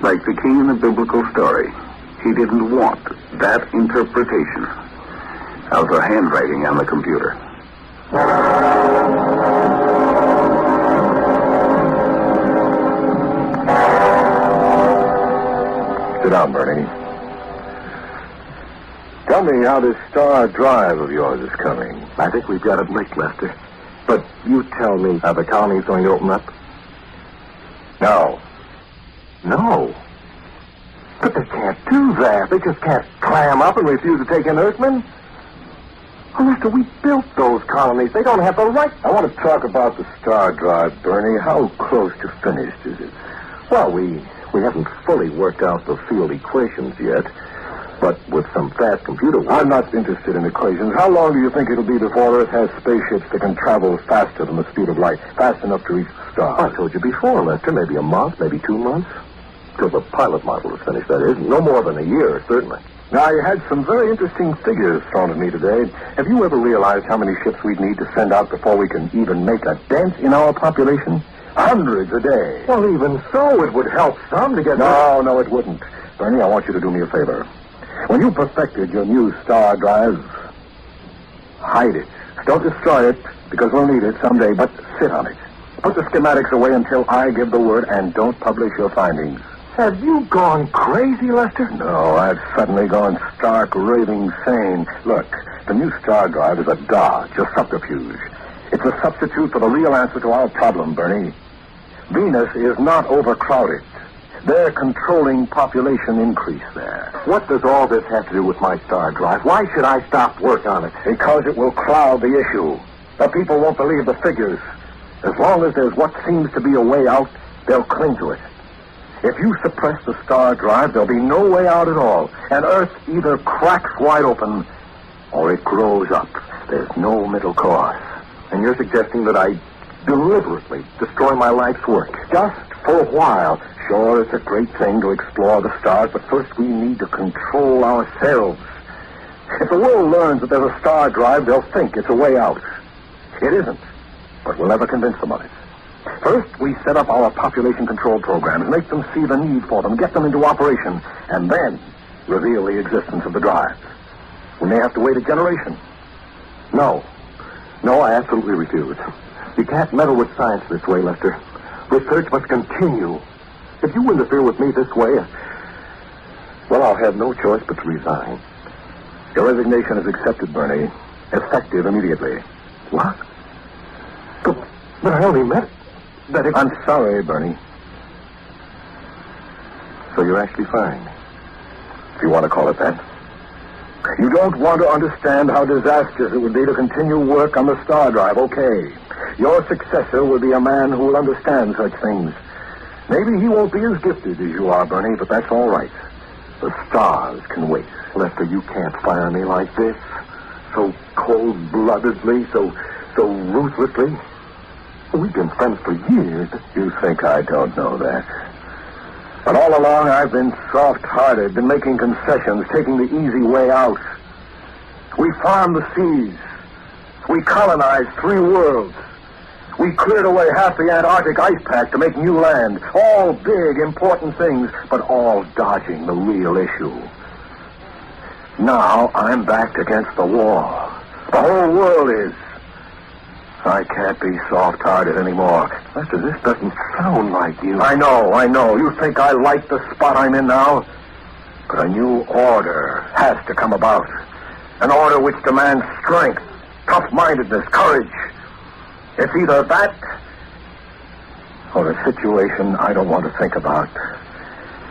Speaker 10: like the king in the biblical story, he didn't want that interpretation of the handwriting on the computer.
Speaker 9: Sit down, Bernie. Tell me how this star drive of yours is coming.
Speaker 16: I think we've got it licked, Lester. But you tell me, are the colonies going to open up?
Speaker 9: No.
Speaker 16: No? But they can't do that. They just can't clam up and refuse to take in Earthmen. Oh, Lester, we built those colonies. They don't have the right.
Speaker 9: I want to talk about the star drive, Bernie. How close to finished is it?
Speaker 16: Well, we haven't fully worked out the field equations yet. But with some fast computer work...
Speaker 9: I'm not interested in equations. How long do you think it'll be before Earth has spaceships that can travel faster than the speed of light, fast enough to reach the stars?
Speaker 16: I told you before, Lester. Maybe a month, maybe 2 months. Till the pilot model is finished, that is. No more than a year, certainly.
Speaker 9: Now, you had some very interesting figures thrown at me today. Have you ever realized how many ships we'd need to send out before we can even make a dent in our population? Hundreds a day.
Speaker 16: Well, even so, it would help some to get...
Speaker 9: No, it wouldn't. Bernie, I want you to do me a favor. When you perfected your new star drive, hide it. Don't destroy it, because we'll need it someday, but sit on it. Put the schematics away until I give the word, and don't publish your findings.
Speaker 16: Have you gone crazy, Lester?
Speaker 9: No, I've suddenly gone stark, raving sane. Look, the new star drive is a dodge, a subterfuge. It's a substitute for the real answer to our problem, Bernie. Venus is not overcrowded. They're controlling population increase there.
Speaker 16: What does all this have to do with my star drive? Why should I stop work on it?
Speaker 9: Because it will cloud the issue. The people won't believe the figures. As long as there's what seems to be a way out, they'll cling to it. If you suppress the star drive, there'll be no way out at all. And Earth either cracks wide open or it grows up. There's no middle course.
Speaker 16: And you're suggesting that I deliberately destroy my life's work?
Speaker 9: Just for a while. Sure, it's a great thing to explore the stars, but first we need to control ourselves. If the world learns that there's a star drive, they'll think it's a way out. It isn't, but we'll never convince them of it. First, we set up our population control programs, make them see the need for them, get them into operation, and then reveal the existence of the drive. We may have to wait a generation.
Speaker 16: No, I absolutely refuse. You can't meddle with science this way, Lester. Research must continue. If you interfere with me this way, well, I'll have no choice but to resign.
Speaker 9: Your resignation is accepted, Bernie. Effective immediately.
Speaker 16: What? But I only meant that if...
Speaker 9: I'm sorry, Bernie. So you're actually fine, if you want to call it that. You don't want to understand how disastrous it would be to continue work on the star drive. Okay. Your successor will be a man who will understand such things. Maybe he won't be as gifted as you are, Bernie, but that's all right. The stars can wait. Lester, you can't fire me like this. So cold-bloodedly, so ruthlessly. We've been friends for years. You think I don't know that. But all along, I've been soft-hearted, been making concessions, taking the easy way out. We farmed the seas. We colonized 3 worlds. We cleared away half the Antarctic ice pack to make new land. All big, important things, but all dodging the real issue. Now I'm back against the wall. The whole world is. I can't be soft-hearted anymore. Lester, this doesn't sound like you. I know. You think I like the spot I'm in now? But a new order has to come about. An order which demands strength, tough-mindedness, courage. It's either that or a situation I don't want to think about.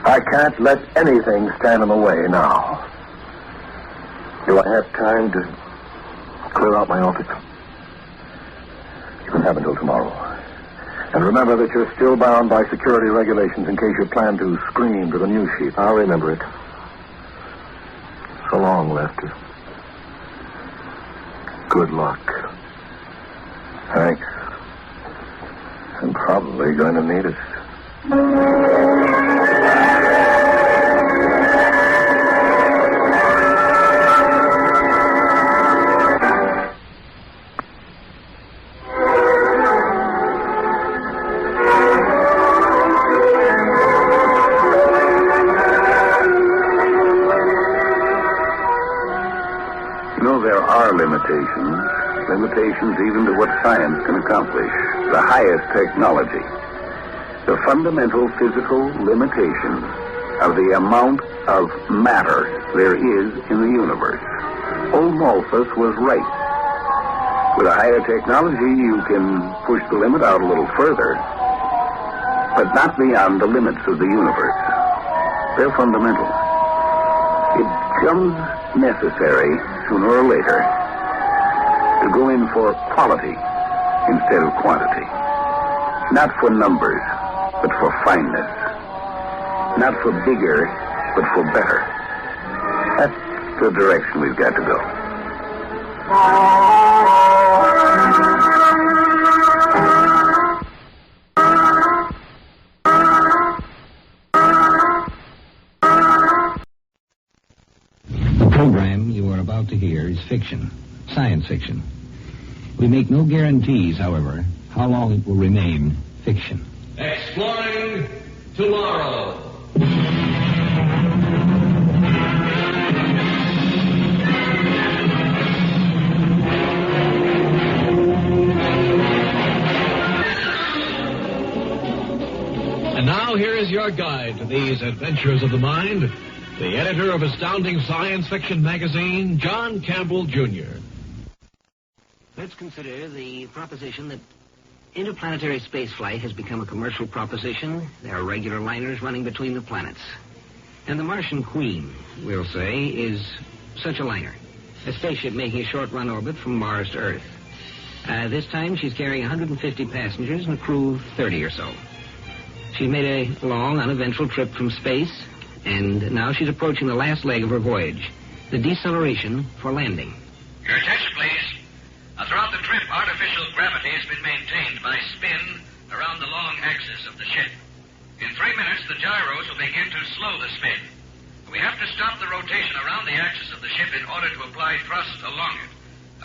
Speaker 9: I can't let anything stand in the way now. Do I have time to clear out my office? You can have until tomorrow. And remember that you're still bound by security regulations in case you plan to scream to the news sheet. I'll remember it. So long, Lester. Good luck. Thanks. I'm probably going to need it.
Speaker 10: You know, there are limitations even to what science can accomplish, the highest technology. The fundamental physical limitation of the amount of matter there is in the universe. Old Malthus was right. With a higher technology, you can push the limit out a little further, but not beyond the limits of the universe. They're fundamental. It becomes necessary, sooner or later, to go in for quality instead of quantity. Not for numbers, but for fineness. Not for bigger, but for better. That's the direction we've got to go.
Speaker 6: The program you are about to hear is fiction, science fiction. We make no guarantees, however, how long it will remain fiction.
Speaker 4: Exploring tomorrow. And now here is your guide to these adventures of the mind, the editor of Astounding Science Fiction magazine, John Campbell, Jr.
Speaker 1: Let's consider the proposition that interplanetary spaceflight has become a commercial proposition. There are regular liners running between the planets. And the Martian Queen, we'll say, is such a liner. A spaceship making a short-run orbit from Mars to Earth. This time she's carrying 150 passengers and a crew of 30 or so. She made a long, uneventful trip from space, and now she's approaching the last leg of her voyage, the deceleration for landing.
Speaker 8: Your attention, please. Throughout the trip, artificial gravity has been maintained by spin around the long axis of the ship. In 3 minutes, the gyros will begin to slow the spin. We have to stop the rotation around the axis of the ship in order to apply thrust along it.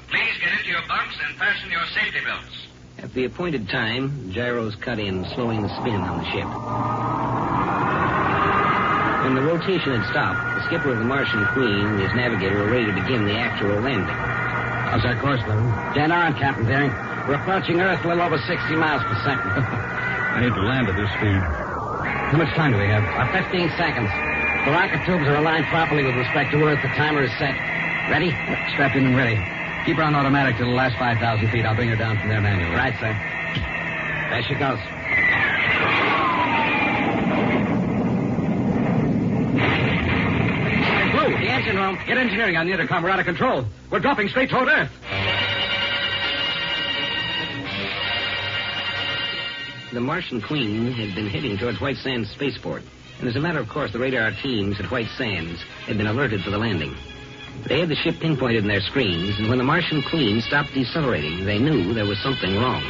Speaker 8: Please get into your bunks and fasten your safety belts.
Speaker 1: At the appointed time, gyros cut in, slowing the spin on the ship. When the rotation had stopped, the skipper of the Martian Queen and his navigator were ready to begin the actual landing.
Speaker 19: How's our course, Larry? Dead on, Captain Daring. We're approaching Earth a little over 60 miles per second.
Speaker 3: I need to land at this speed.
Speaker 19: How much time do we have? 15 seconds. The rocket tubes are aligned properly with respect to Earth. The timer is set. Ready?
Speaker 3: Strapped in and ready. Keep her on automatic till the last 5,000 feet. I'll bring her down from there manually.
Speaker 19: Right, sir. There she goes.
Speaker 5: Hello? Get engineering on the intercom. We're out of control. We're dropping straight toward Earth.
Speaker 13: The Martian Queen had been heading towards White Sands Spaceport. And as a matter of course, the radar teams at White Sands had been alerted for the landing. They had the ship pinpointed in their screens, and when the Martian Queen stopped decelerating, they knew there was something wrong.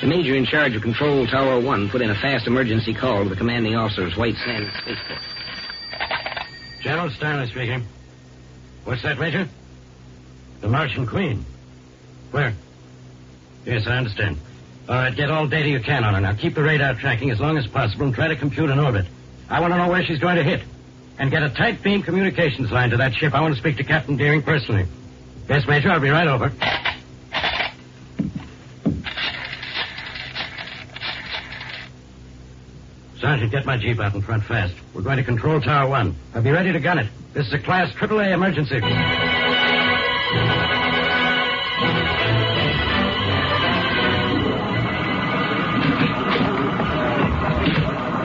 Speaker 13: The major in charge of Control Tower 1 put in a fast emergency call to the commanding officer of White Sands Spaceport.
Speaker 5: General Stanley speaking. What's that, Major? The Martian Queen. Where? Yes, I understand. All right, get all data you can on her. Now, keep the radar tracking as long as possible and try to compute an orbit. I want to know where she's going to hit. And get a tight beam communications line to that ship. I want to speak to Captain Deering personally. Yes, Major, I'll be right over. Sergeant, get my Jeep out in front fast. We're going to Control Tower 1. I'll be ready to gun it. This is a Class AAA emergency.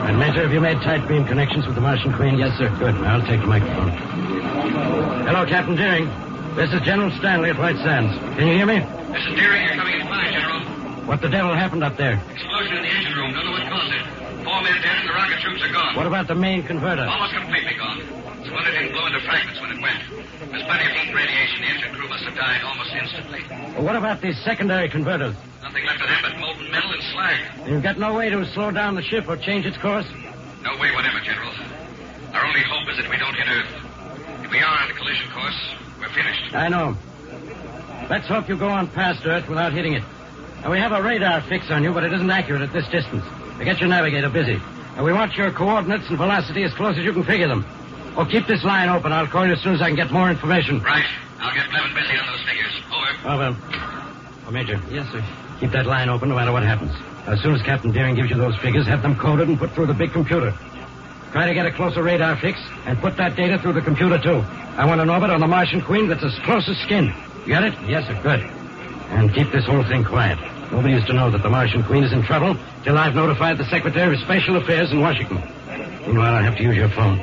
Speaker 5: And, Major, have you made tight beam connections with the Martian Queen? Yes, sir. Good. Now, I'll take the microphone. Hello, Captain Deering. This is General Stanley at White Sands. Can you hear me?
Speaker 8: This is Deering. You're coming in fine, General.
Speaker 5: What the devil happened up there?
Speaker 8: Explosion in the engine room. Don't know what caused it. 4 men dead and the rocket troops are gone.
Speaker 5: What about the main converter?
Speaker 8: Almost completely gone. It's one that didn't blow into fragments when it went. There's plenty of heat radiation. The engine crew must have died almost instantly.
Speaker 5: Well, what about these secondary converters?
Speaker 8: Nothing left of them but molten metal and slag.
Speaker 5: You've got no way to slow down the ship or change its course?
Speaker 8: No way whatever, General. Our only hope is that we don't hit Earth. If we are on the collision course, we're finished.
Speaker 5: I know. Let's hope you go on past Earth without hitting it. Now, we have a radar fix on you, but it isn't accurate at this distance. Now, get your navigator busy. And we want your coordinates and velocity as close as you can figure them. Oh, keep this line open. I'll call you as soon as I can get more information.
Speaker 8: Right. I'll get Blevin busy on those figures. Over.
Speaker 5: Over. Oh, Major. Yes, sir. Keep that line open no matter what happens. As soon as Captain Deering gives you those figures, have them coded and put through the big computer. Try to get a closer radar fix and put that data through the computer, too. I want an orbit on the Martian Queen that's as close as skin. You got it? Yes, sir. Good. And keep this whole thing quiet. Nobody is to know that the Martian Queen is in trouble till I've notified the Secretary of Special Affairs in Washington. Meanwhile, I'll have to use your phone.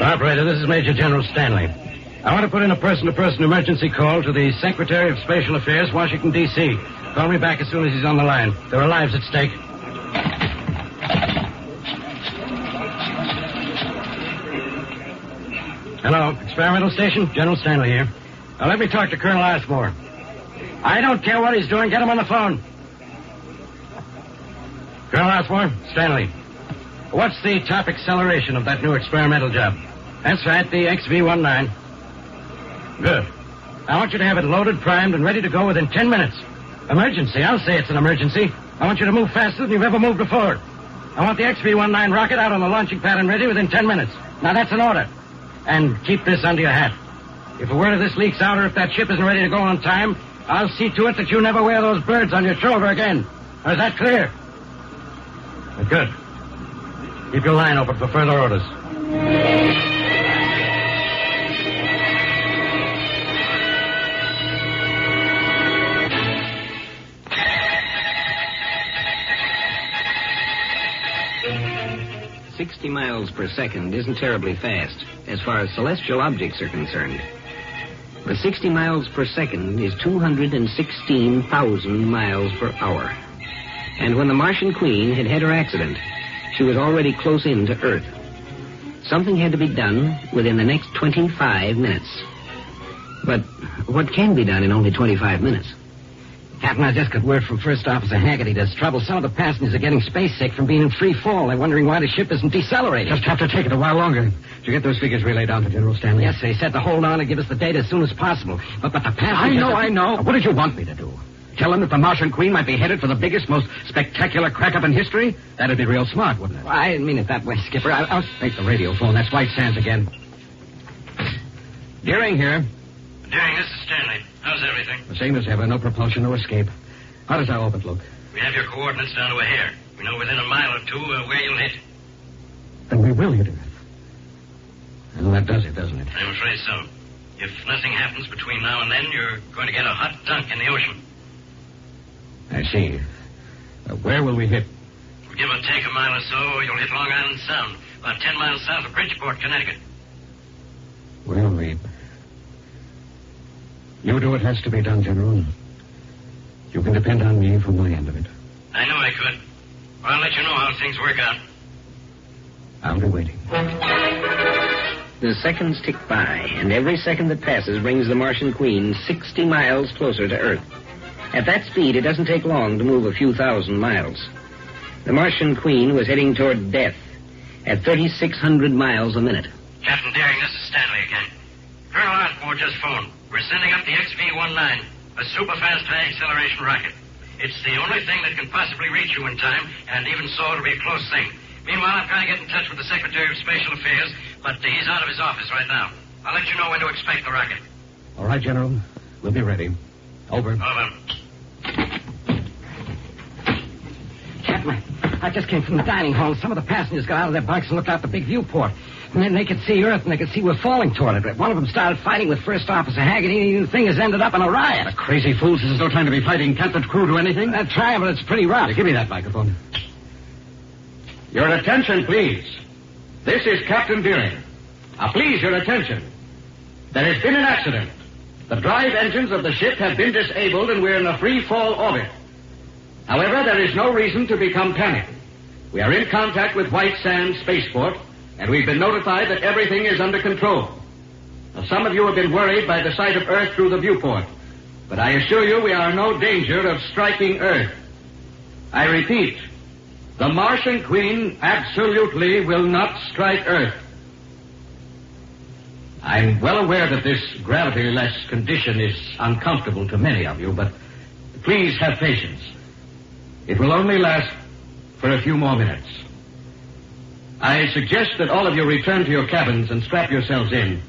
Speaker 5: Operator, this is Major General Stanley. I want to put in a person-to-person emergency call to the Secretary of Special Affairs, Washington, D.C. Call me back as soon as he's on the line. There are lives at stake. Hello, experimental station. General Stanley here. Now, let me talk to Colonel Ashmore. I don't care what he's doing. Get him on the phone. Colonel Ashmore, Stanley. What's the top acceleration of that new experimental job? That's right, the XV-19. Good. I want you to have it loaded, primed, and ready to go within 10 minutes. Emergency. I'll say it's an emergency. I want you to move faster than you've ever moved before. I want the XV-19 rocket out on the launching pad and ready within 10 minutes. Now, that's an order. And keep this under your hat. If a word of this leaks out or if that ship isn't ready to go on time, I'll see to it that you never wear those birds on your shoulder again. Now, is that clear? Good. Keep your line open for further orders.
Speaker 13: "60 miles per second isn't terribly fast as far as celestial objects are concerned. But 60 miles per second is 216,000 miles per hour. And when the Martian Queen had had her accident, she was already close in to Earth. Something had to be done within the next 25 minutes. But what can be done in only 25 minutes?
Speaker 5: Captain, I just got word from First Officer Haggerty. There's trouble. Some of the passengers are getting space sick from being in free fall. They're wondering why the ship isn't decelerating. Just have to take it a while longer. Did you get those figures relayed down to General Stanley? Yes, they said to hold on and give us the data as soon as possible. But the passengers...
Speaker 21: I know. What did you want me to do? Tell them that the Martian Queen might be headed for the biggest, most spectacular crack-up in history? That'd be real smart, wouldn't it?
Speaker 5: Well, I didn't mean it that way, Skipper. I'll
Speaker 21: take the radio phone. That's White Sands again. Deering here.
Speaker 12: Deering, this is Stanley. How's everything?
Speaker 21: The same as ever. No propulsion, no escape. How does our orbit look?
Speaker 12: We have your coordinates down to a hair. We know within a mile or two where you'll hit.
Speaker 21: Then we will hit Earth. Well, that does it, doesn't it?
Speaker 12: I'm afraid so. If nothing happens between now and then, you're going to get a hot dunk in the ocean.
Speaker 21: I see. Where will we hit?
Speaker 12: We
Speaker 5: Give or take a mile or so, you'll hit Long Island Sound, about 10 miles south of Bridgeport, Connecticut.
Speaker 21: Well, you do what has to be done, General. You can depend on me for my end of it.
Speaker 5: I knew I could. Well, I'll let you know how things work out.
Speaker 21: I'll be waiting.
Speaker 13: The seconds tick by, and every second that passes brings the Martian Queen 60 miles closer to Earth. At that speed, it doesn't take long to move a few thousand miles. The Martian Queen was heading toward death at 3,600 miles a minute.
Speaker 5: Captain Deering, this is Stanley again. Colonel Artmore just phoned. We're sending up the XV-19, a super-fast high-acceleration rocket. It's the only thing that can possibly reach you in time, and even so, it'll be a close thing. Meanwhile, I'm trying to get in touch with the Secretary of Special Affairs, but he's out of his office right now. I'll let you know when to expect the rocket.
Speaker 21: All right, General. We'll be ready. Over.
Speaker 5: Over. Captain, I just came from the dining hall. Some of the passengers got out of their bunks and looked out the big viewport. And then they could see Earth, and they could see we're falling toward it. One of them started fighting with First Officer Haggerty, and the thing has ended up in a riot.
Speaker 21: The crazy fools, there's no time to be fighting. Can't the crew do anything?
Speaker 5: They're trying, but it's pretty rough.
Speaker 21: Give me that microphone.
Speaker 2: Your attention, please. This is Captain Deering. Please, your attention. There has been an accident. The drive engines of the ship have been disabled, and we're in a free-fall orbit. However, there is no reason to become panicked. We are in contact with White Sands Spaceport, and we've been notified that everything is under control. Now, some of you have been worried by the sight of Earth through the viewport, but I assure you we are in no danger of striking Earth. I repeat, the Martian Queen absolutely will not strike Earth. I'm well aware that this gravity-less condition is uncomfortable to many of you, but please have patience. It will only last for a few more minutes. I suggest that all of you return to your cabins and strap yourselves in.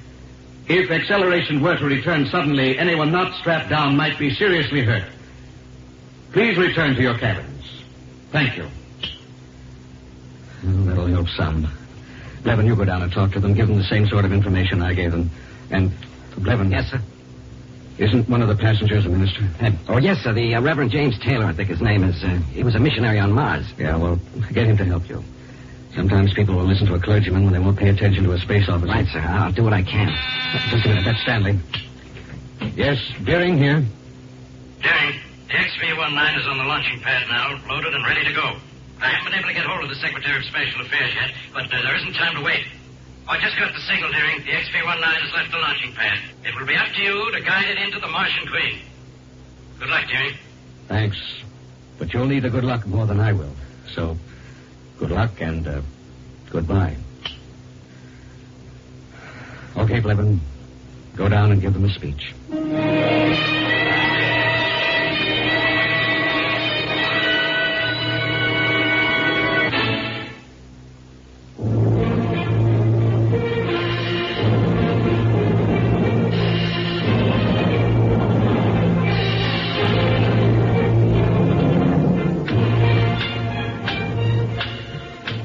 Speaker 2: If acceleration were to return suddenly, anyone not strapped down might be seriously hurt. Please return to your cabins. Thank you.
Speaker 21: That'll help some. Blevin, you go down and talk to them. Give them the same sort of information I gave them. And, Blevin...
Speaker 5: Yes, sir?
Speaker 21: Isn't one of the passengers a minister?
Speaker 5: Yes, sir. The Reverend James Taylor, I think his name is. He was a missionary on Mars.
Speaker 21: Yeah, well, get him to help you. Sometimes people will listen to a clergyman when they won't pay attention to a space officer.
Speaker 5: Right, sir. I'll do what I can.
Speaker 21: Just a minute. That's Stanley. Yes, Deering here.
Speaker 5: Deering, the XV-19 is on the launching pad now, loaded and ready to go. I haven't been able to get hold of the Secretary of Special Affairs yet, but there isn't time to wait. I just got the signal, Deering. The XV-19 has left the launching pad. It will be up to you to guide it into the Martian Queen. Good luck, Deering.
Speaker 21: Thanks. But you'll need the good luck more than I will. So, good luck and goodbye. Okay, Blevin. Go down and give them a speech.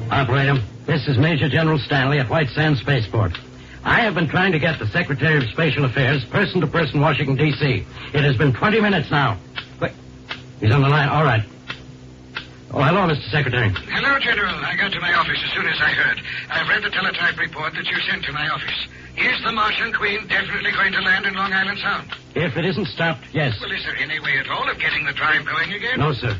Speaker 5: Operator, this is Major General Stanley at White Sands Spaceport. I have been trying to get the Secretary of Special Affairs person-to-person Washington, D.C. It has been 20 minutes now. Wait, he's on the line. All right. Oh, hello, Mr. Secretary.
Speaker 20: Hello, General. I got to my office as soon as I heard. I've read the teletype report that you sent to my office. Is the Martian Queen definitely going to land in Long Island Sound?
Speaker 5: If it isn't stopped, yes.
Speaker 20: Well, is there any way at all of getting the drive going again?
Speaker 5: No, sir.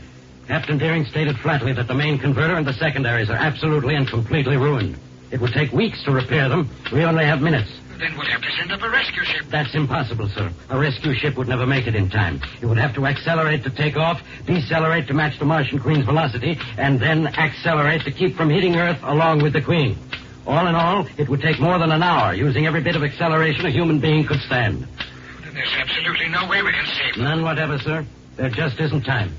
Speaker 5: Captain Deering stated flatly that the main converter and the secondaries are absolutely and completely ruined. It would take weeks to repair them. We only have minutes.
Speaker 20: Then we'll have to send up a rescue ship.
Speaker 5: That's impossible, sir. A rescue ship would never make it in time. It would have to accelerate to take off, decelerate to match the Martian Queen's velocity, and then accelerate to keep from hitting Earth along with the Queen. All in all, it would take more than an hour, using every bit of acceleration a human being could stand.
Speaker 20: Then there's absolutely no way we can save them.
Speaker 5: None whatever, sir. There just isn't time.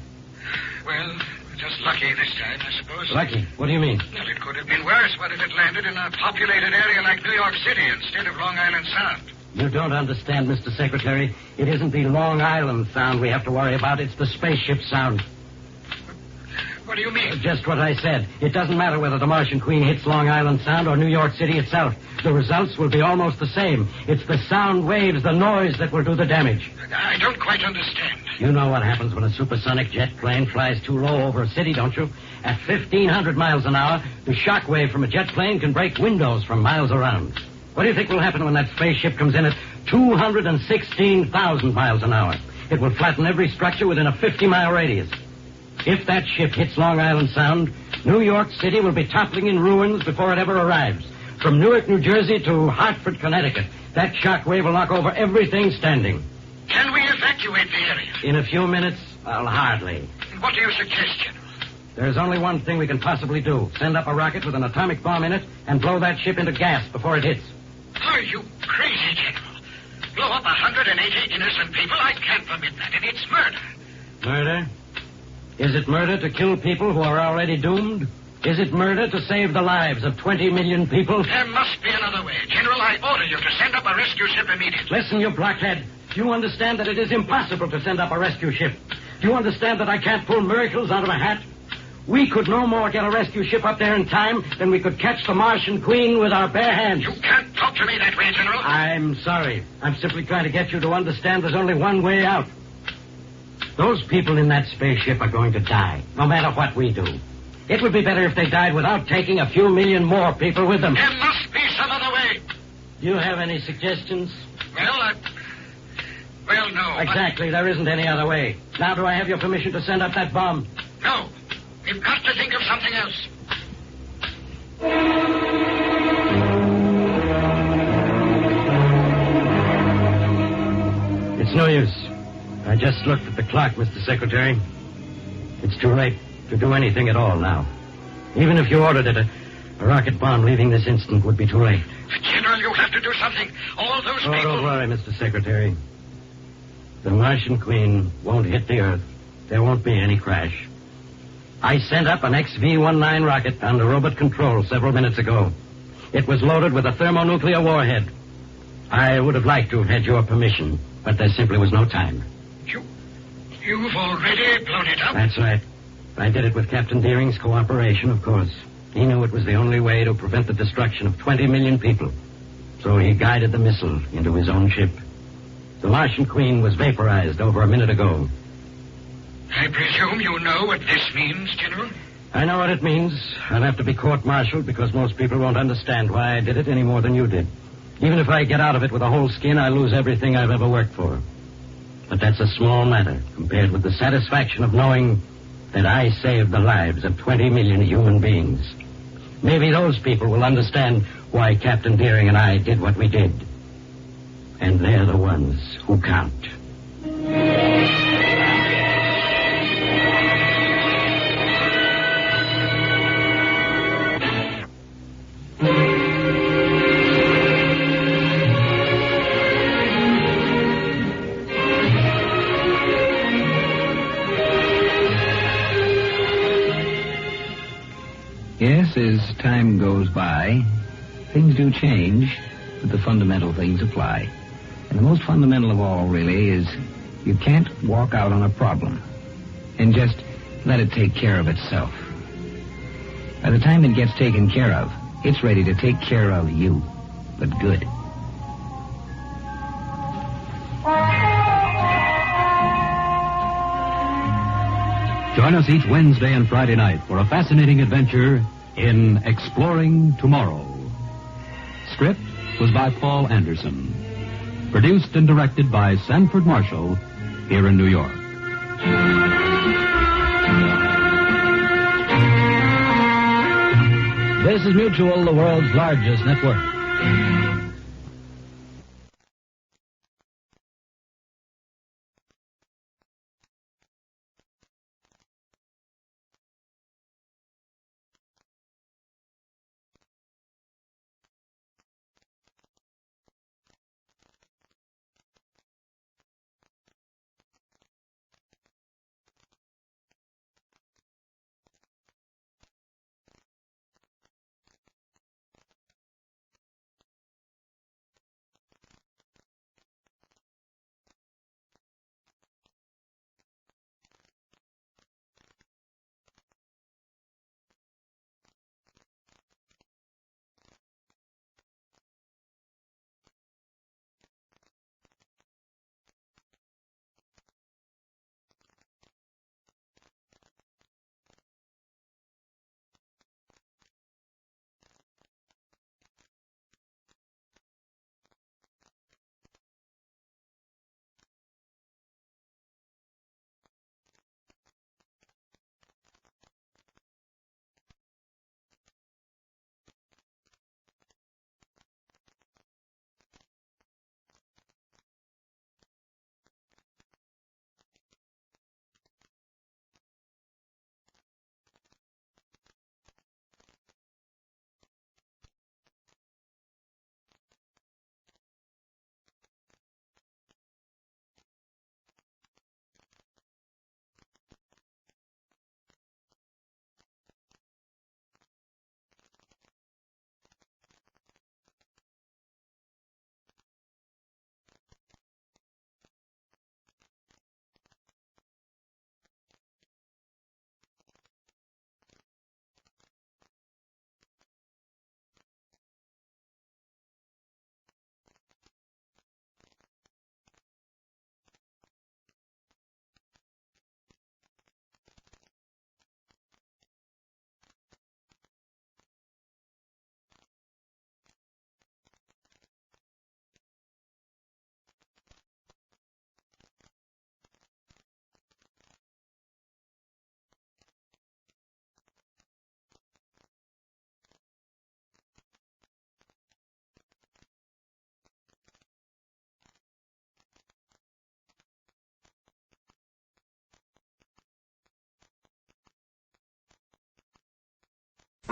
Speaker 20: Well, just lucky this time, I suppose.
Speaker 5: Lucky? What do you mean?
Speaker 20: Well, it could have been worse. What if it landed in a populated area like New York City instead of Long Island Sound?
Speaker 5: You don't understand, Mr. Secretary. It isn't the Long Island Sound we have to worry about. It's the spaceship sound.
Speaker 20: What do you mean?
Speaker 5: Just what I said. It doesn't matter whether the Martian Queen hits Long Island Sound or New York City itself. The results will be almost the same. It's the sound waves, the noise that will do the damage.
Speaker 20: I don't quite understand.
Speaker 5: You know what happens when a supersonic jet plane flies too low over a city, don't you? At 1,500 miles an hour, the shock wave from a jet plane can break windows from miles around. What do you think will happen when that spaceship comes in at 216,000 miles an hour? It will flatten every structure within a 50-mile radius. If that ship hits Long Island Sound, New York City will be toppling in ruins before it ever arrives. From Newark, New Jersey to Hartford, Connecticut, that shock wave will knock over everything standing.
Speaker 20: Can we evacuate the area?
Speaker 5: In a few minutes? Well, hardly.
Speaker 20: What do you suggest, General?
Speaker 5: There's only one thing we can possibly do. Send up a rocket with an atomic bomb in it and blow that ship into gas before it hits.
Speaker 20: Are you crazy, General? Blow up 180 innocent people? I can't permit that, and it's murder.
Speaker 5: Murder? Is it murder to kill people who are already doomed? Is it murder to save the lives of 20 million people?
Speaker 20: There must be another way. General, I order you to send up a rescue ship immediately.
Speaker 5: Listen, you blockhead. Do you understand that it is impossible to send up a rescue ship? Do you understand that I can't pull miracles out of a hat? We could no more get a rescue ship up there in time than we could catch the Martian Queen with our bare hands.
Speaker 20: You can't talk to me that way, General.
Speaker 5: I'm sorry. I'm simply trying to get you to understand there's only one way out. Those people in that spaceship are going to die, no matter what we do. It would be better if they died without taking a few million more people with them.
Speaker 20: There must be some other way.
Speaker 5: Do you have any suggestions?
Speaker 20: Well, no.
Speaker 5: Exactly. There isn't any other way. Now, do I have your permission to send up that bomb?
Speaker 20: No. We've got to think of something else.
Speaker 5: It's no use. I just looked at the clock, Mr. Secretary. It's too late to do anything at all now. Even if you ordered it, a rocket bomb leaving this instant would be too late.
Speaker 20: General, you have to do something. All those people...
Speaker 5: Don't worry, Mr. Secretary. The Martian Queen won't hit the Earth. There won't be any crash. I sent up an XV-19 rocket under robot control several minutes ago. It was loaded with a thermonuclear warhead. I would have liked to have had your permission, but there simply was no time.
Speaker 20: You've already blown it up?
Speaker 5: That's right. I did it with Captain Deering's cooperation, of course. He knew it was the only way to prevent the destruction of 20 million people. So he guided the missile into his own ship. The Martian Queen was vaporized over a minute ago.
Speaker 20: I presume you know what this means, General?
Speaker 5: I know what it means. I'll have to be court-martialed because most people won't understand why I did it any more than you did. Even if I get out of it with a whole skin, I lose everything I've ever worked for. But that's a small matter compared with the satisfaction of knowing that I saved the lives of 20 million human beings. Maybe those people will understand why Captain Deering and I did what we did. And they're the ones who count.
Speaker 10: Yes, as time goes by, things do change, but the fundamental things apply. And the most fundamental of all, really, is you can't walk out on a problem and just let it take care of itself. By the time it gets taken care of, it's ready to take care of you, but good.
Speaker 11: Join us each Wednesday and Friday night for a fascinating adventure in Exploring Tomorrow. Script was by Paul Anderson. Produced and directed by Sanford Marshall here in New York.
Speaker 14: This is Mutual, the world's largest network.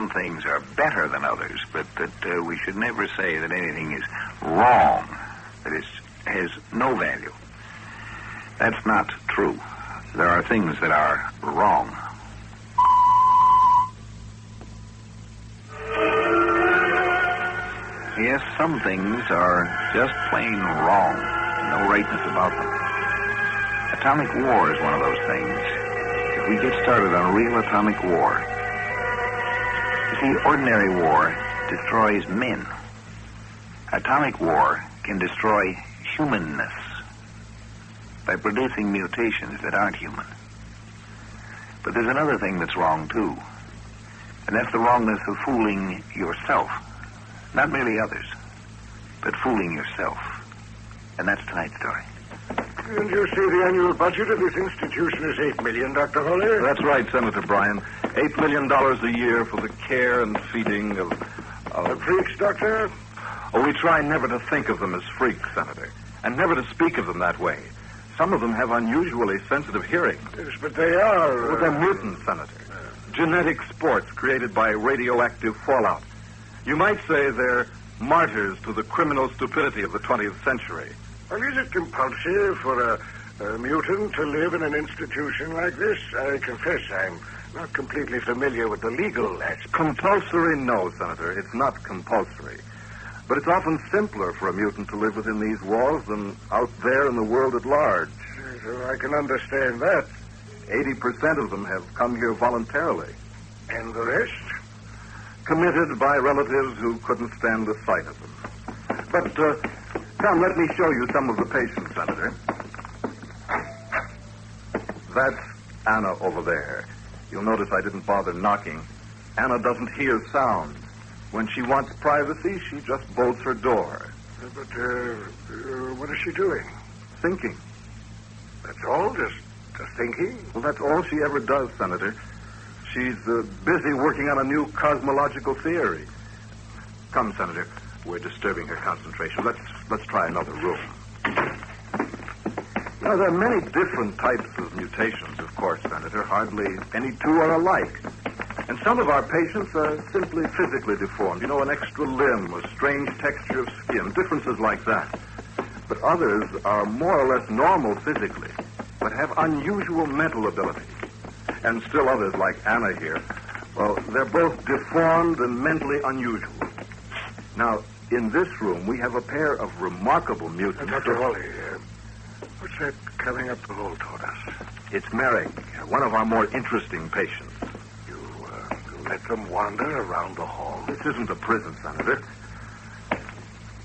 Speaker 10: some things are better than others, but that we should never say that anything is wrong, that it has no value. That's not true. There are things that are wrong. Yes, some things are just plain wrong. No rightness about them. Atomic war is one of those things. If we get started on real atomic war... You see, ordinary war destroys men. Atomic war can destroy humanness by producing mutations that aren't human. But there's another thing that's wrong, too. And that's the wrongness of fooling yourself. Not merely others, but fooling yourself. And that's tonight's story.
Speaker 20: And you say the annual budget of this institution is $8 million, Dr. Hawley?
Speaker 18: That's right, Senator Bryan. $8 million a year for the care and feeding of
Speaker 20: freaks, Doctor?
Speaker 18: Oh, we try never to think of them as freaks, Senator, and never to speak of them that way. Some of them have unusually sensitive hearing.
Speaker 20: Yes, but they are...
Speaker 18: Well, they're mutants, Senator. Genetic sports created by radioactive fallout. You might say they're martyrs to the criminal stupidity of the 20th century.
Speaker 20: Well, is it compulsory for a mutant to live in an institution like this? I confess I'm not completely familiar with the legal aspect.
Speaker 18: Compulsory? No, Senator. It's not compulsory. But it's often simpler for a mutant to live within these walls than out there in the world at large.
Speaker 20: So I can understand that.
Speaker 18: 80% of them have come here voluntarily.
Speaker 20: And the rest?
Speaker 18: Committed by relatives who couldn't stand the sight of them. But, come, let me show you some of the patients, Senator. That's Anna over there. You'll notice I didn't bother knocking. Anna doesn't hear sound. When she wants privacy, she just bolts her door.
Speaker 20: But, what is she doing?
Speaker 18: Thinking.
Speaker 20: That's all? Just thinking?
Speaker 18: Well, that's all she ever does, Senator. She's busy working on a new cosmological theory. Come, Senator. We're disturbing her concentration. Let's try another room. Now, there are many different types of mutations, of course, Senator. Hardly any two are alike. And some of our patients are simply physically deformed. You know, an extra limb, a strange texture of skin, differences like that. But others are more or less normal physically, but have unusual mental abilities. And still others, like Anna here, well, they're both deformed and mentally unusual. Now, in this room, we have a pair of remarkable mutants.
Speaker 20: Dr. Hawley, what's that coming up the hall toward us?
Speaker 18: It's Merrick, one of our more interesting patients.
Speaker 20: You let them wander around the hall?
Speaker 18: This isn't a prison, Senator.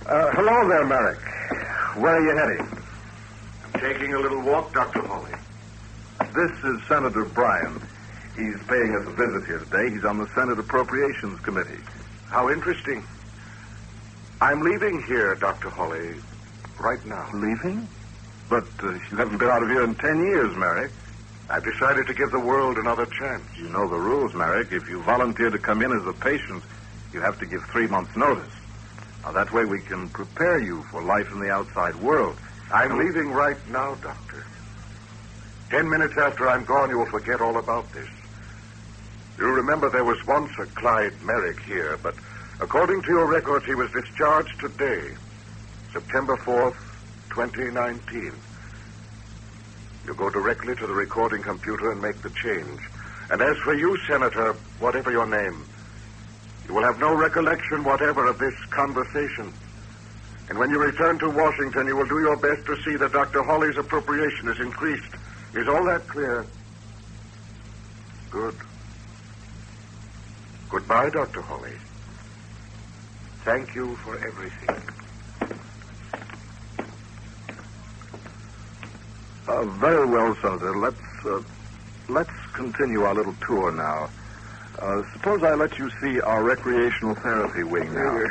Speaker 18: Hello there, Merrick. Where are you heading?
Speaker 20: I'm taking a little walk, Dr. Hawley.
Speaker 18: This is Senator Bryan. He's paying us a visit here today. He's on the Senate Appropriations Committee.
Speaker 20: How interesting. I'm leaving here, Dr. Hawley, right now.
Speaker 18: Leaving? But you haven't been out of here in 10 years, Merrick.
Speaker 20: I've decided to give the world another chance.
Speaker 18: You know the rules, Merrick. If you volunteer to come in as a patient, you have to give 3 months' notice. Now, that way we can prepare you for life in the outside world.
Speaker 20: I'm leaving right now, Doctor. 10 minutes after I'm gone, you will forget all about this. You remember there was once a Clyde Merrick here, but according to your records, he was discharged today, September 4th, 2019. You go directly to the recording computer and make the change. And as for you, Senator, whatever your name, you will have no recollection whatever of this conversation. And when you return to Washington, you will do your best to see that Dr. Hawley's appropriation is increased. Is all that clear? Good. Goodbye, Dr. Hawley. Thank you for everything.
Speaker 18: Very well, Senator. Let's continue our little tour now. Suppose I let you see our recreational therapy wing now.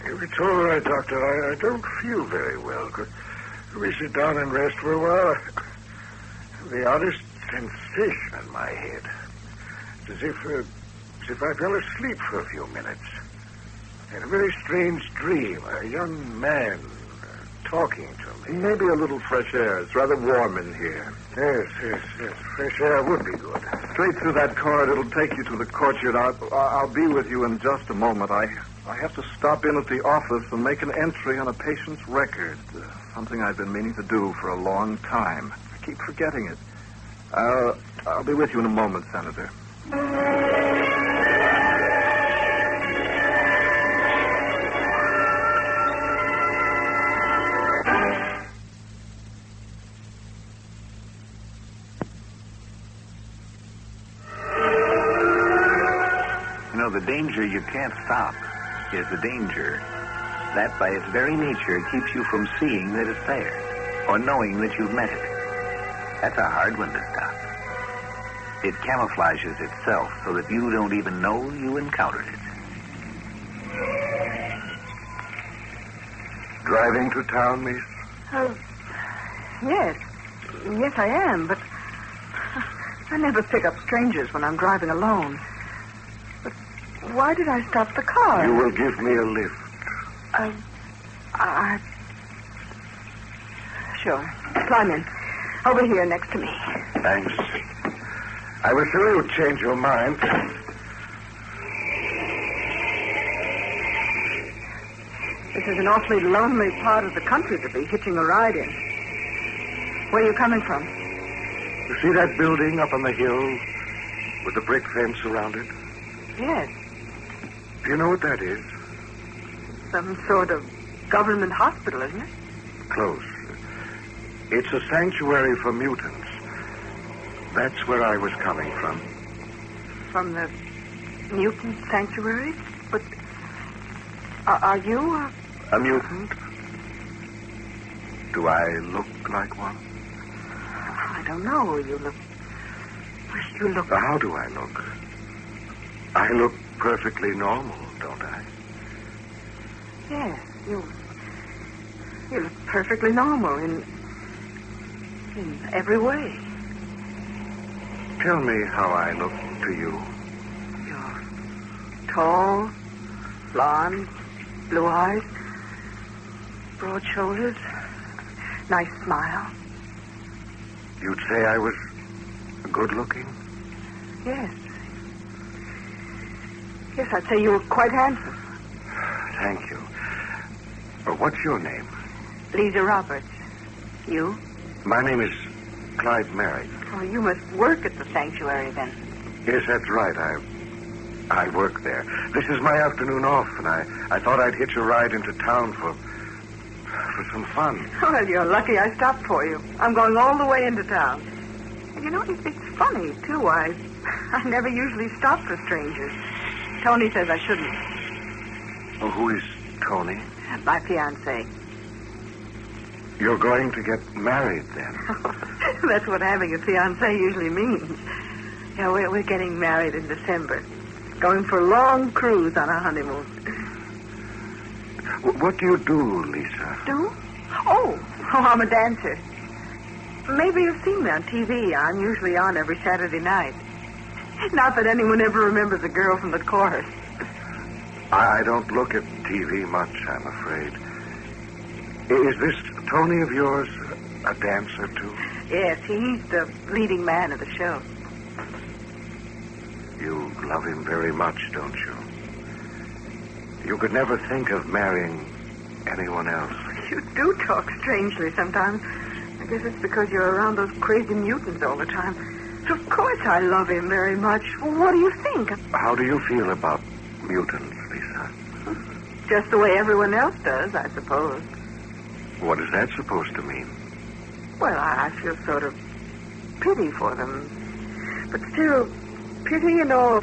Speaker 20: It's all right, Doctor. I don't feel very well. Could we sit down and rest for a while? The oddest sensation in my head. It's as if I fell asleep for a few minutes. I had a very strange dream. A young man, talking to me. Maybe a little fresh air. It's rather warm in here. Yes. Fresh air would be good. Straight through that corridor. It'll take you to the courtyard. I'll be with you in just a moment. I have to stop in at the office and make an entry on a patient's record. Something I've been meaning to do for a long time. I keep forgetting it. I'll be with you in a moment, Senator.
Speaker 10: The danger you can't stop is the danger that, by its very nature, keeps you from seeing that it's there or knowing that you've met it. That's a hard one to stop. It camouflages itself so that you don't even know you encountered it.
Speaker 20: Driving to town, miss?
Speaker 7: Yes. Yes, I am, but I never pick up strangers when I'm driving alone. Why did I stop the car?
Speaker 20: You will give me a lift.
Speaker 7: Sure. Climb in. Over here next to me.
Speaker 20: Thanks. I was sure you'd change your mind.
Speaker 7: This is an awfully lonely part of the country to be hitching a ride in. Where are you coming from?
Speaker 20: You see that building up on the hill with the brick fence around it?
Speaker 7: Yes.
Speaker 20: Do you know what that is?
Speaker 7: Some sort of government hospital, isn't it?
Speaker 20: Close. It's a sanctuary for mutants. That's where I was coming from.
Speaker 7: From the mutant sanctuary? But are you
Speaker 20: a mutant? Do I look like one?
Speaker 7: I don't know. You look...
Speaker 20: How do I look? I look perfectly normal, don't I?
Speaker 7: Yes, you look perfectly normal in every way.
Speaker 20: Tell me how I look to you.
Speaker 7: You're tall, blonde, blue eyes, broad shoulders, nice smile.
Speaker 20: You'd say I was good looking?
Speaker 7: Yes. Yes, I'd say you were quite handsome.
Speaker 20: Thank you. What's your name?
Speaker 7: Lisa Roberts. You?
Speaker 20: My name is Clyde Merrick.
Speaker 7: Oh, you must work at the sanctuary then.
Speaker 20: Yes, that's right. I work there. This is my afternoon off, and I thought I'd hitch a ride into town for some fun.
Speaker 7: Well, you're lucky I stopped for you. I'm going all the way into town. You know, it's funny, too. I never usually stop for strangers. Tony says I shouldn't.
Speaker 20: Oh, who is Tony?
Speaker 7: My fiancé.
Speaker 20: You're going to get married, then?
Speaker 7: That's what having a fiancé usually means. Yeah, we're getting married in December. Going for a long cruise on our honeymoon.
Speaker 20: What do you do, Lisa?
Speaker 7: Do? Oh, I'm a dancer. Maybe you've seen me on TV. I'm usually on every Saturday night. Not that anyone ever remembers a girl from the chorus.
Speaker 20: I don't look at TV much, I'm afraid. Is this Tony of yours a dancer, too?
Speaker 7: Yes, he's the leading man of the show.
Speaker 20: You love him very much, don't you? You could never think of marrying anyone else.
Speaker 7: You do talk strangely sometimes. I guess it's because you're around those crazy mutants all the time. So of course I love him very much. Well, what do you think?
Speaker 20: How do you feel about mutants, Lisa?
Speaker 7: Just the way everyone else does, I suppose.
Speaker 20: What is that supposed to mean?
Speaker 7: Well, I feel sort of pity for them. But still, pity and all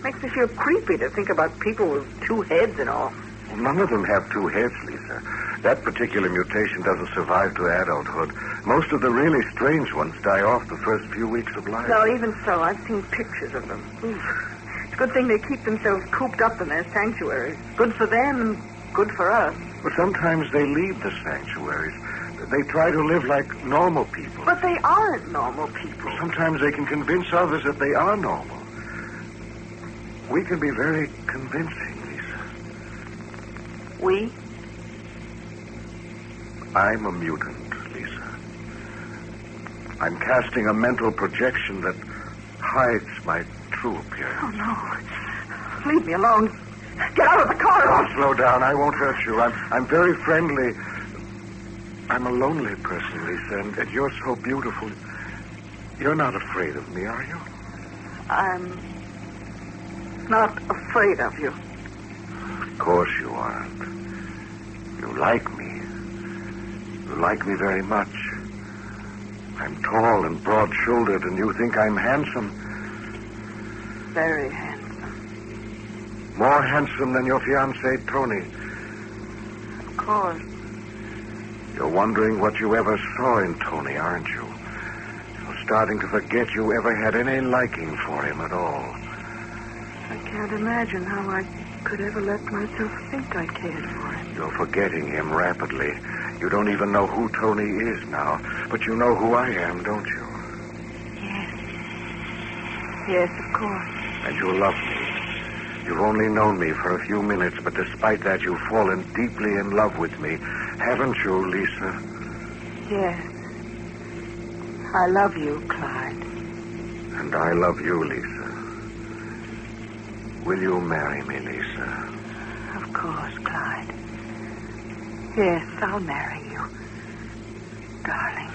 Speaker 7: makes me feel creepy to think about people with two heads and all.
Speaker 20: Well, none of them have two heads, Lisa. That particular mutation doesn't survive to adulthood. Most of the really strange ones die off the first few weeks of life.
Speaker 7: No, even so, I've seen pictures of them. It's a good thing they keep themselves cooped up in their sanctuaries. Good for them and good for us.
Speaker 20: But sometimes they leave the sanctuaries. They try to live like normal people.
Speaker 7: But they aren't normal people.
Speaker 20: Sometimes they can convince others that they are normal. We can be very convincing, Lisa.
Speaker 7: We?
Speaker 20: I'm a mutant, Lisa. I'm casting a mental projection that hides my true appearance.
Speaker 7: Oh, no. Leave me alone. Get out of the car.
Speaker 20: Oh, slow down. I won't hurt you. I'm very friendly. I'm a lonely person, Lisa, and you're so beautiful. You're not afraid of me, are you?
Speaker 7: I'm not afraid of you.
Speaker 20: Of course you aren't. You like me. You like me very much. I'm tall and broad-shouldered, and you think I'm handsome.
Speaker 7: Very handsome.
Speaker 20: More handsome than your fiancé, Tony.
Speaker 7: Of course.
Speaker 20: You're wondering what you ever saw in Tony, aren't you? You're starting to forget you ever had any liking for him at all.
Speaker 7: I can't imagine how I could ever let myself think I cared for him.
Speaker 20: You're forgetting him rapidly. You don't even know who Tony is now. But you know who I am, don't you?
Speaker 7: Yes. Yes, of course.
Speaker 20: And you love me. You've only known me for a few minutes, but despite that, you've fallen deeply in love with me. Haven't you, Lisa?
Speaker 7: Yes. I love you, Clyde.
Speaker 20: And I love you, Lisa. Will you marry me, Lisa?
Speaker 7: Of course, Clyde. Yes, I'll marry you, darling.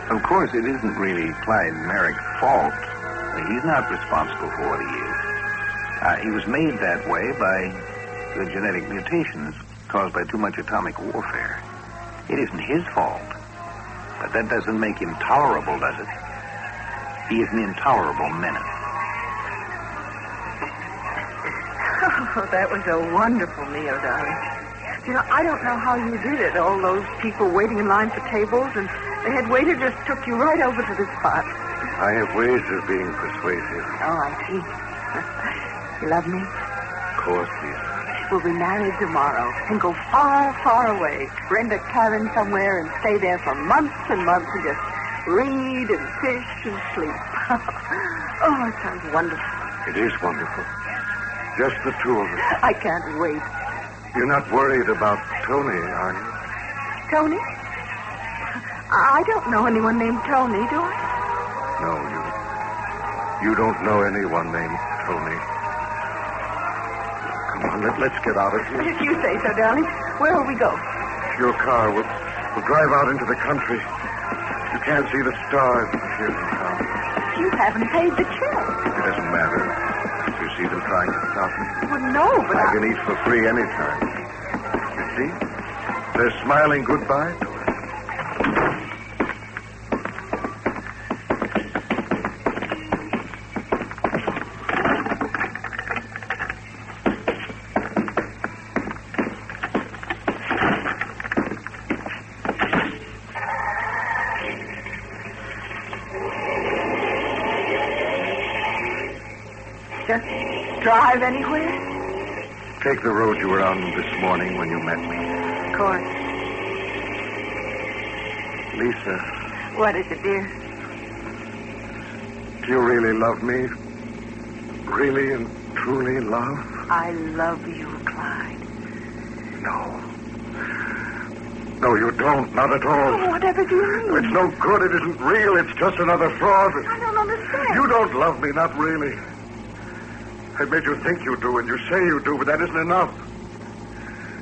Speaker 10: Of course, it isn't really Clyde Merrick's fault. He's not responsible for what he is. He was made that way by the genetic mutations caused by too much atomic warfare. It isn't his fault. But that doesn't make him tolerable, does it? He is an intolerable menace.
Speaker 7: Oh, that was a wonderful meal, darling. You know, I don't know how you did it. All those people waiting in line for tables, and the head waiter just took you right over to the spot.
Speaker 20: I have ways of being persuasive.
Speaker 7: Oh, I see. You love me?
Speaker 20: Of course, Lisa.
Speaker 7: We'll be married tomorrow and go far, far away. Rent a cabin somewhere and stay there for months and months and just read and fish and sleep. Oh, it sounds wonderful.
Speaker 20: It is wonderful. Just the two of us.
Speaker 7: I can't wait.
Speaker 20: You're not worried about Tony, are you?
Speaker 7: Tony? I don't know anyone named Tony, do I?
Speaker 20: No, you don't know anyone named Tony. Come on, let's get out of here.
Speaker 7: If you say so, darling. Where will we go?
Speaker 20: Your car. We'll drive out into the country. You can't see the stars here in town.
Speaker 7: You haven't paid the check.
Speaker 20: It doesn't matter. You see them trying to stop me.
Speaker 7: Well, no, but
Speaker 20: I can eat for free anytime. You see? They're smiling goodbye to us.
Speaker 7: just drive anywhere?
Speaker 20: Take the road you were on this morning when you met me.
Speaker 7: Of course.
Speaker 20: Lisa.
Speaker 7: What is it, dear?
Speaker 20: Do you really love me? Really and truly love?
Speaker 7: I love you, Clyde.
Speaker 20: No. No, you don't. Not at all.
Speaker 7: Oh, whatever do you mean?
Speaker 20: It's no good. It isn't real. It's just another fraud.
Speaker 7: I don't understand.
Speaker 20: You don't love me. Not really. I've made you think you do, and you say you do, but that isn't enough.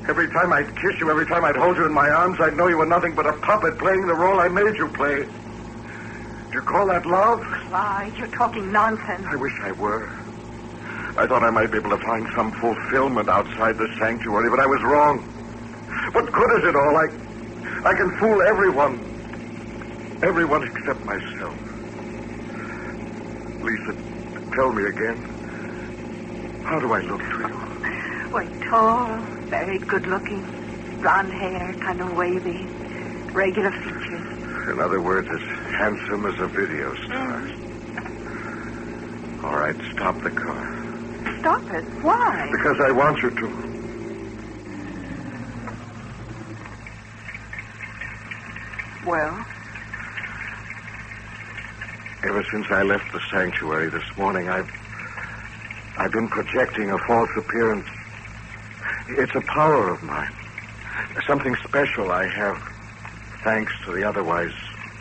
Speaker 20: Every time I'd kiss you, every time I'd hold you in my arms, I'd know you were nothing but a puppet playing the role I made you play. Do you call that love?
Speaker 7: Clyde, you're talking nonsense.
Speaker 20: I wish I were. I thought I might be able to find some fulfillment outside the sanctuary, but I was wrong. What good is it all? I can fool everyone. Everyone except myself. Lisa, tell me again. How do I look to you?
Speaker 7: Well, tall, very good-looking, blonde hair, kind of wavy, regular features.
Speaker 20: In other words, as handsome as a video star. All right, stop the car.
Speaker 7: Stop it? Why?
Speaker 20: Because I want you to.
Speaker 7: Well?
Speaker 20: Ever since I left the sanctuary this morning, I've been projecting a false appearance. It's a power of mine. Something special I have, thanks to the otherwise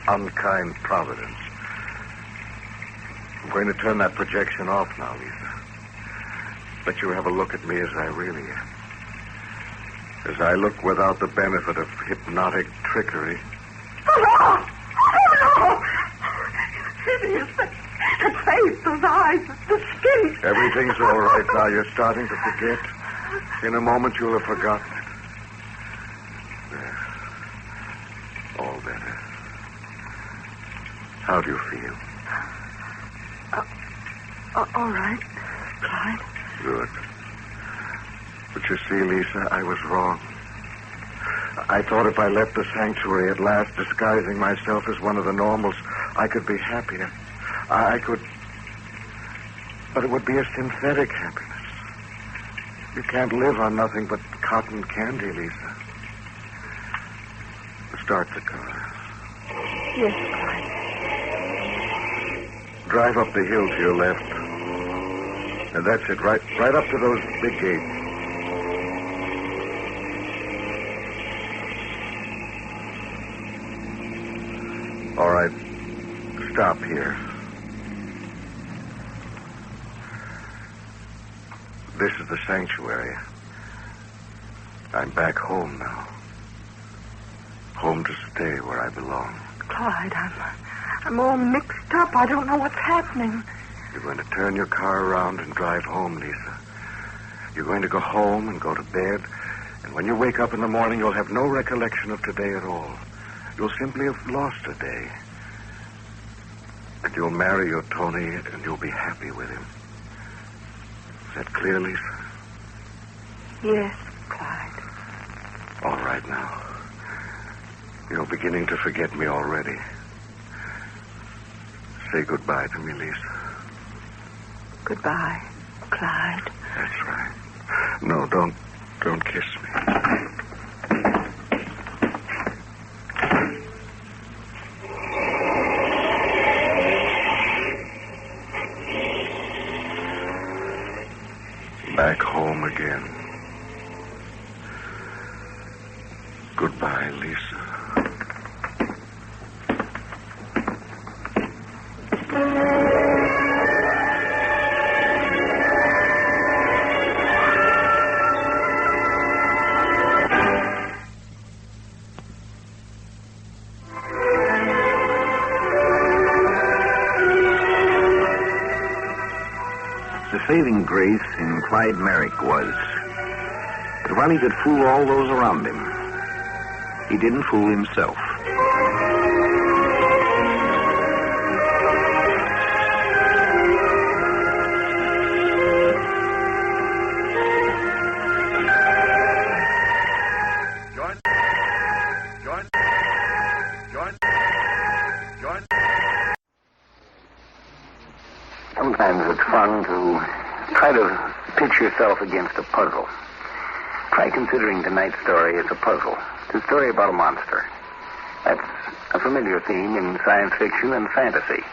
Speaker 20: unkind providence. I'm going to turn that projection off now, Lisa. Let you have a look at me as I really am. As I look without the benefit of hypnotic trickery.
Speaker 7: Oh, no! It is the face, those eyes, the skin.
Speaker 20: Everything's all right now. You're starting to forget. In a moment, you'll have forgotten it. There. All better. How do you feel?
Speaker 7: All right, Clyde.
Speaker 20: Good. But you see, Lisa, I was wrong. I thought if I left the sanctuary at last, disguising myself as one of the normals, I could be happier. I could... But it would be a synthetic happiness. You can't live on nothing but cotton candy, Lisa. Start the car.
Speaker 7: Yes, Clyde.
Speaker 20: Drive up the hill to your left. And that's it, right up to those big gates. All right. Stop here. This is the sanctuary. I'm back home now. Home to stay where I belong.
Speaker 7: Clyde, I'm all mixed up. I don't know what's happening.
Speaker 20: You're going to turn your car around and drive home, Lisa. You're going to go home and go to bed. And when you wake up in the morning, you'll have no recollection of today at all. You'll simply have lost a day. And you'll marry your Tony, and you'll be happy with him. Is that clear, Lisa?
Speaker 7: Yes, Clyde.
Speaker 20: All right now. You're beginning to forget me already. Say goodbye to me, Lisa.
Speaker 7: Goodbye, Clyde.
Speaker 20: That's right. No, don't kiss me. Back home again. Goodbye, Lisa.
Speaker 10: The saving grace in Clyde Merrick was that while he could fool all those around him, he didn't fool himself. Sometimes it's fun to try to pitch yourself against a puzzle. Try considering tonight's story as a puzzle. It's a story about a monster. That's a familiar theme in science fiction and fantasy.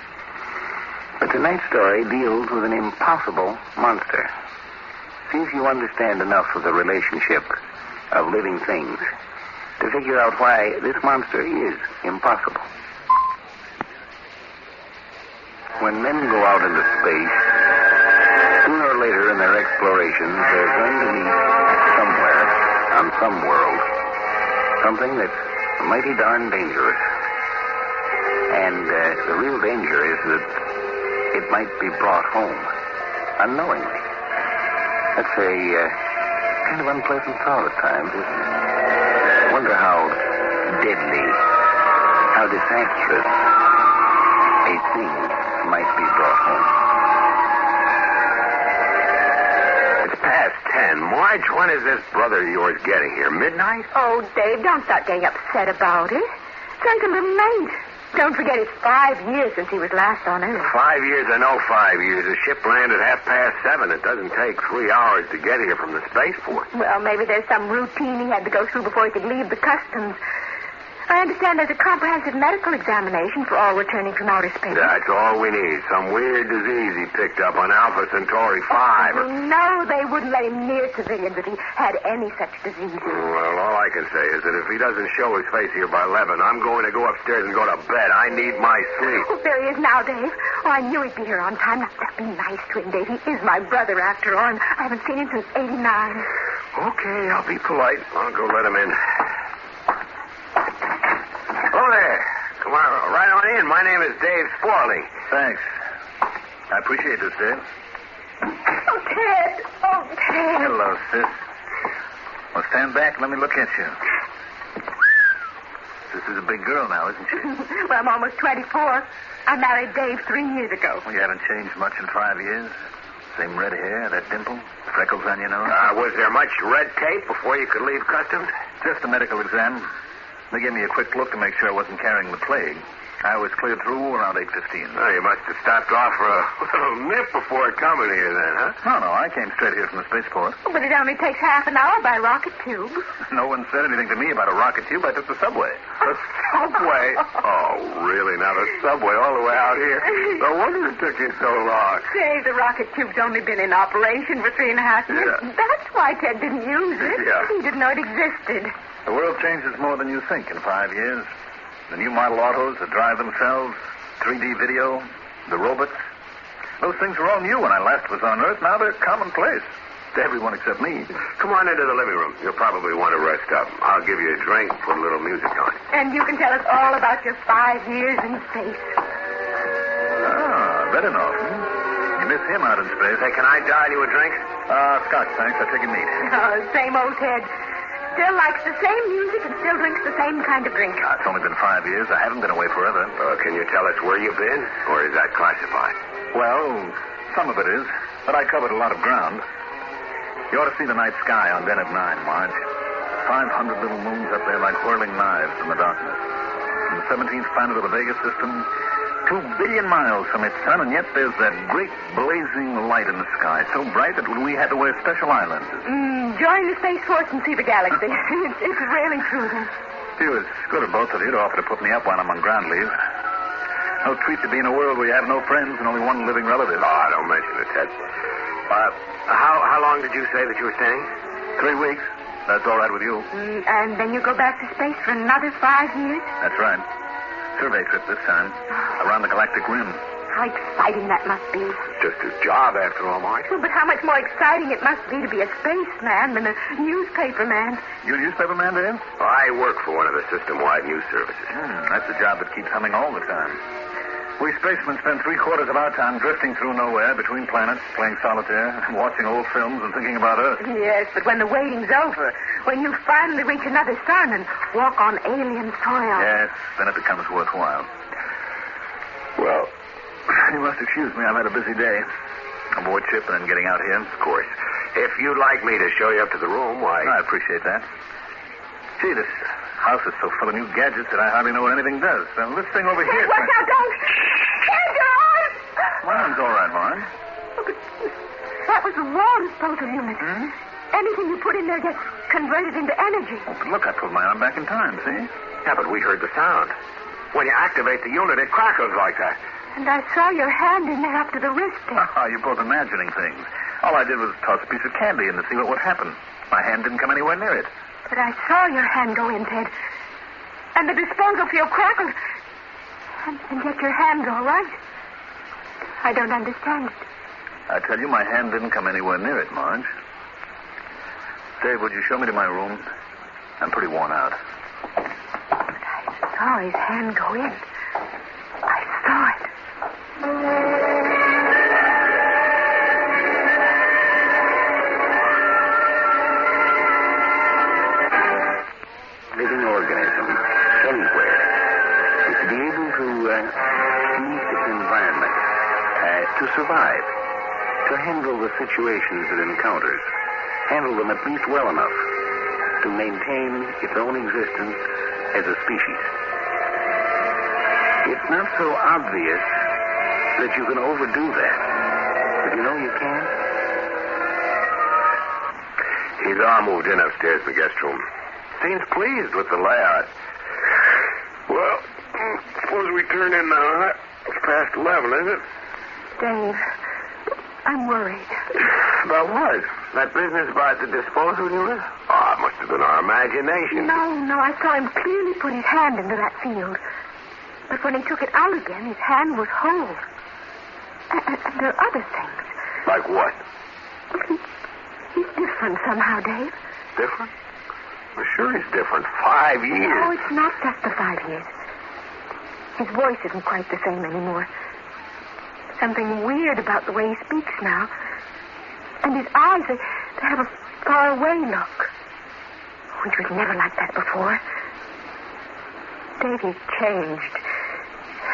Speaker 10: But tonight's story deals with an impossible monster. See if you understand enough of the relationship of living things to figure out why this monster is impossible. When men go out into space, sooner or later in their explorations, they're going to meet somewhere, on some world, something that's mighty darn dangerous. And the real danger is that it might be brought home unknowingly. That's a kind of unpleasant thought at times, isn't it? I wonder how deadly, how disastrous a thing might be brought home.
Speaker 17: It's past 10. Marge, when is this brother of yours getting here? Midnight?
Speaker 22: Oh, Dave, don't start getting upset about it. It's like a little late. Don't forget it's 5 years since he was last on Earth.
Speaker 17: 5 years, I know 5 years. The ship landed 7:30. It doesn't take 3 hours to get here from the spaceport.
Speaker 22: Well, maybe there's some routine he had to go through before he could leave the customs. I understand there's a comprehensive medical examination for all returning from outer space.
Speaker 17: That's all we need. Some weird disease he picked up on Alpha Centauri 5.
Speaker 22: No, they wouldn't let him near civilians if he had any such disease.
Speaker 17: Well, all I can say is that if he doesn't show his face here by 11, I'm going to go upstairs and go to bed. I need my sleep.
Speaker 22: Oh, there he is now, Dave. Oh, I knew he'd be here on time. Now, be nice to him, Dave. He is my brother, after all, and I haven't seen him since 89.
Speaker 17: Okay, I'll be polite. I'll go let him in. Oh, there. Come on, right on in. My name is Dave Sporley.
Speaker 10: Thanks. I appreciate this, Dave.
Speaker 22: Oh, Ted. Oh, Ted.
Speaker 10: Hello, sis. Well, stand back and let me look at you. This is a big girl now, isn't she?
Speaker 22: Well, I'm almost 24. I married Dave 3 years ago.
Speaker 10: Well, you haven't changed much in 5 years. Same red hair, that dimple, freckles on your nose.
Speaker 17: Was there much red tape before you could leave customs?
Speaker 10: Just a medical exam. They gave me a quick look to make sure I wasn't carrying the plague. I was cleared through around 8:15.
Speaker 17: Oh, you must have stopped off for a little nip before coming here then, huh?
Speaker 10: No, I came straight here from the spaceport.
Speaker 22: Oh, but it only takes half an hour by rocket tube.
Speaker 10: No one said anything to me about a rocket tube. I took the subway.
Speaker 17: The subway? Oh, really? Now the subway all the way out here? No wonder it took you so long.
Speaker 22: Say, the rocket tube's only been in operation for 3.5 years.
Speaker 17: Yeah.
Speaker 22: That's why Ted didn't use it.
Speaker 17: Yeah.
Speaker 22: He didn't know it existed.
Speaker 10: The world changes more than you think in 5 years. The new model autos that drive themselves, 3D video, the robots. Those things were all new when I last was on Earth. Now they're commonplace to everyone except me.
Speaker 17: Come on into the living room. You'll probably want to rest up. I'll give you a drink, put a little music on.
Speaker 22: And you can tell us all about your 5 years in space.
Speaker 10: Ah, better know. You miss him out in space.
Speaker 17: Hey, can I dial you a drink?
Speaker 10: Scotch, thanks. I'll take a neat.
Speaker 22: Oh, same old Ted. Still likes the same music and still drinks the same kind of drink.
Speaker 10: It's only been 5 years. I haven't been away forever.
Speaker 17: Can you tell us where you've been? Or is that classified?
Speaker 10: Well, some of it is. But I covered a lot of ground. You ought to see the night sky on Deneb 9, Marge. 500 little moons up there like whirling knives in the darkness. And the 17th planet of the Vega system, 2 billion miles from its sun, and yet there's that great blazing light in the sky, so bright that we had to wear special eye lenses.
Speaker 22: Join the Space Force and see the galaxy. It's really true, then.
Speaker 10: It was good of both of you to offer to put me up while I'm on ground leave. No treat to be in a world where you have no friends and only one living relative.
Speaker 17: Oh, don't mention it, Ted. How long did you say that you were staying?
Speaker 10: 3 weeks. That's all right with you.
Speaker 22: And then you go back to space for another 5 years?
Speaker 10: That's right. Survey trip this time. Around the galactic rim.
Speaker 22: How exciting that must be.
Speaker 17: Just his job, after all, Marge.
Speaker 22: Well, but how much more exciting it must be to be a spaceman than a newspaper man.
Speaker 10: You a newspaper man, Dave?
Speaker 17: I work for one of the system-wide news services.
Speaker 10: That's a job that keeps humming all the time. We spacemen spend 3/4 of our time drifting through nowhere between planets, playing solitaire, watching old films, and thinking about Earth.
Speaker 22: Yes, but when the waiting's over, when you finally reach another sun and walk on alien soil.
Speaker 10: Yes, then it becomes worthwhile. Well, you must excuse me. I've had a busy day. Aboard ship and then getting out here.
Speaker 17: Of course. If you'd like me to show you up to the room, why...
Speaker 10: I appreciate that. Gee, this house is so full of new gadgets that I hardly know what anything does. This thing over here...
Speaker 22: Watch out, don't!
Speaker 10: Mine's all right, Lauren.
Speaker 22: Oh, but that was the water disposal unit. Anything you put in there gets converted into energy.
Speaker 10: Oh, but look, I pulled my arm back in time, see?
Speaker 17: Yeah, but we heard the sound. When you activate the unit, it crackles like that.
Speaker 22: And I saw your hand in there up to the wrist.
Speaker 10: You're both imagining things. All I did was toss a piece of candy in to see what would happen. My hand didn't come anywhere near it.
Speaker 22: But I saw your hand go in, Ted. And the disposal field crackled. And yet your hand's all right. I don't understand it.
Speaker 10: I tell you, my hand didn't come anywhere near it, Marge. Dave, would you show me to my room? I'm pretty worn out.
Speaker 22: But I saw his hand go in. I saw it.
Speaker 10: Living organism, anywhere, is to be able to meet its environment, to survive, to handle the situations it encounters, handle them at least well enough to maintain its own existence as a species. It's not so obvious that you can overdo that, but you know you can.
Speaker 17: He's all moved in upstairs in the guest room. Seems pleased with the layout. Suppose we turn in now. It's past 11, isn't it?
Speaker 22: Dave, I'm worried.
Speaker 17: About what? That business about the disposal unit? Oh, it must have been our imagination.
Speaker 22: No, I saw him clearly put his hand into that field. But when he took it out again, his hand was whole. And there are other things.
Speaker 17: Like what?
Speaker 22: He's different somehow, Dave.
Speaker 17: Different? Well, sure he's different. 5 years.
Speaker 22: No, it's not just the 5 years. His voice isn't quite the same anymore. Something weird about the way he speaks now. And his eyes, they have a faraway look. Which was never like that before. Dave, he's changed.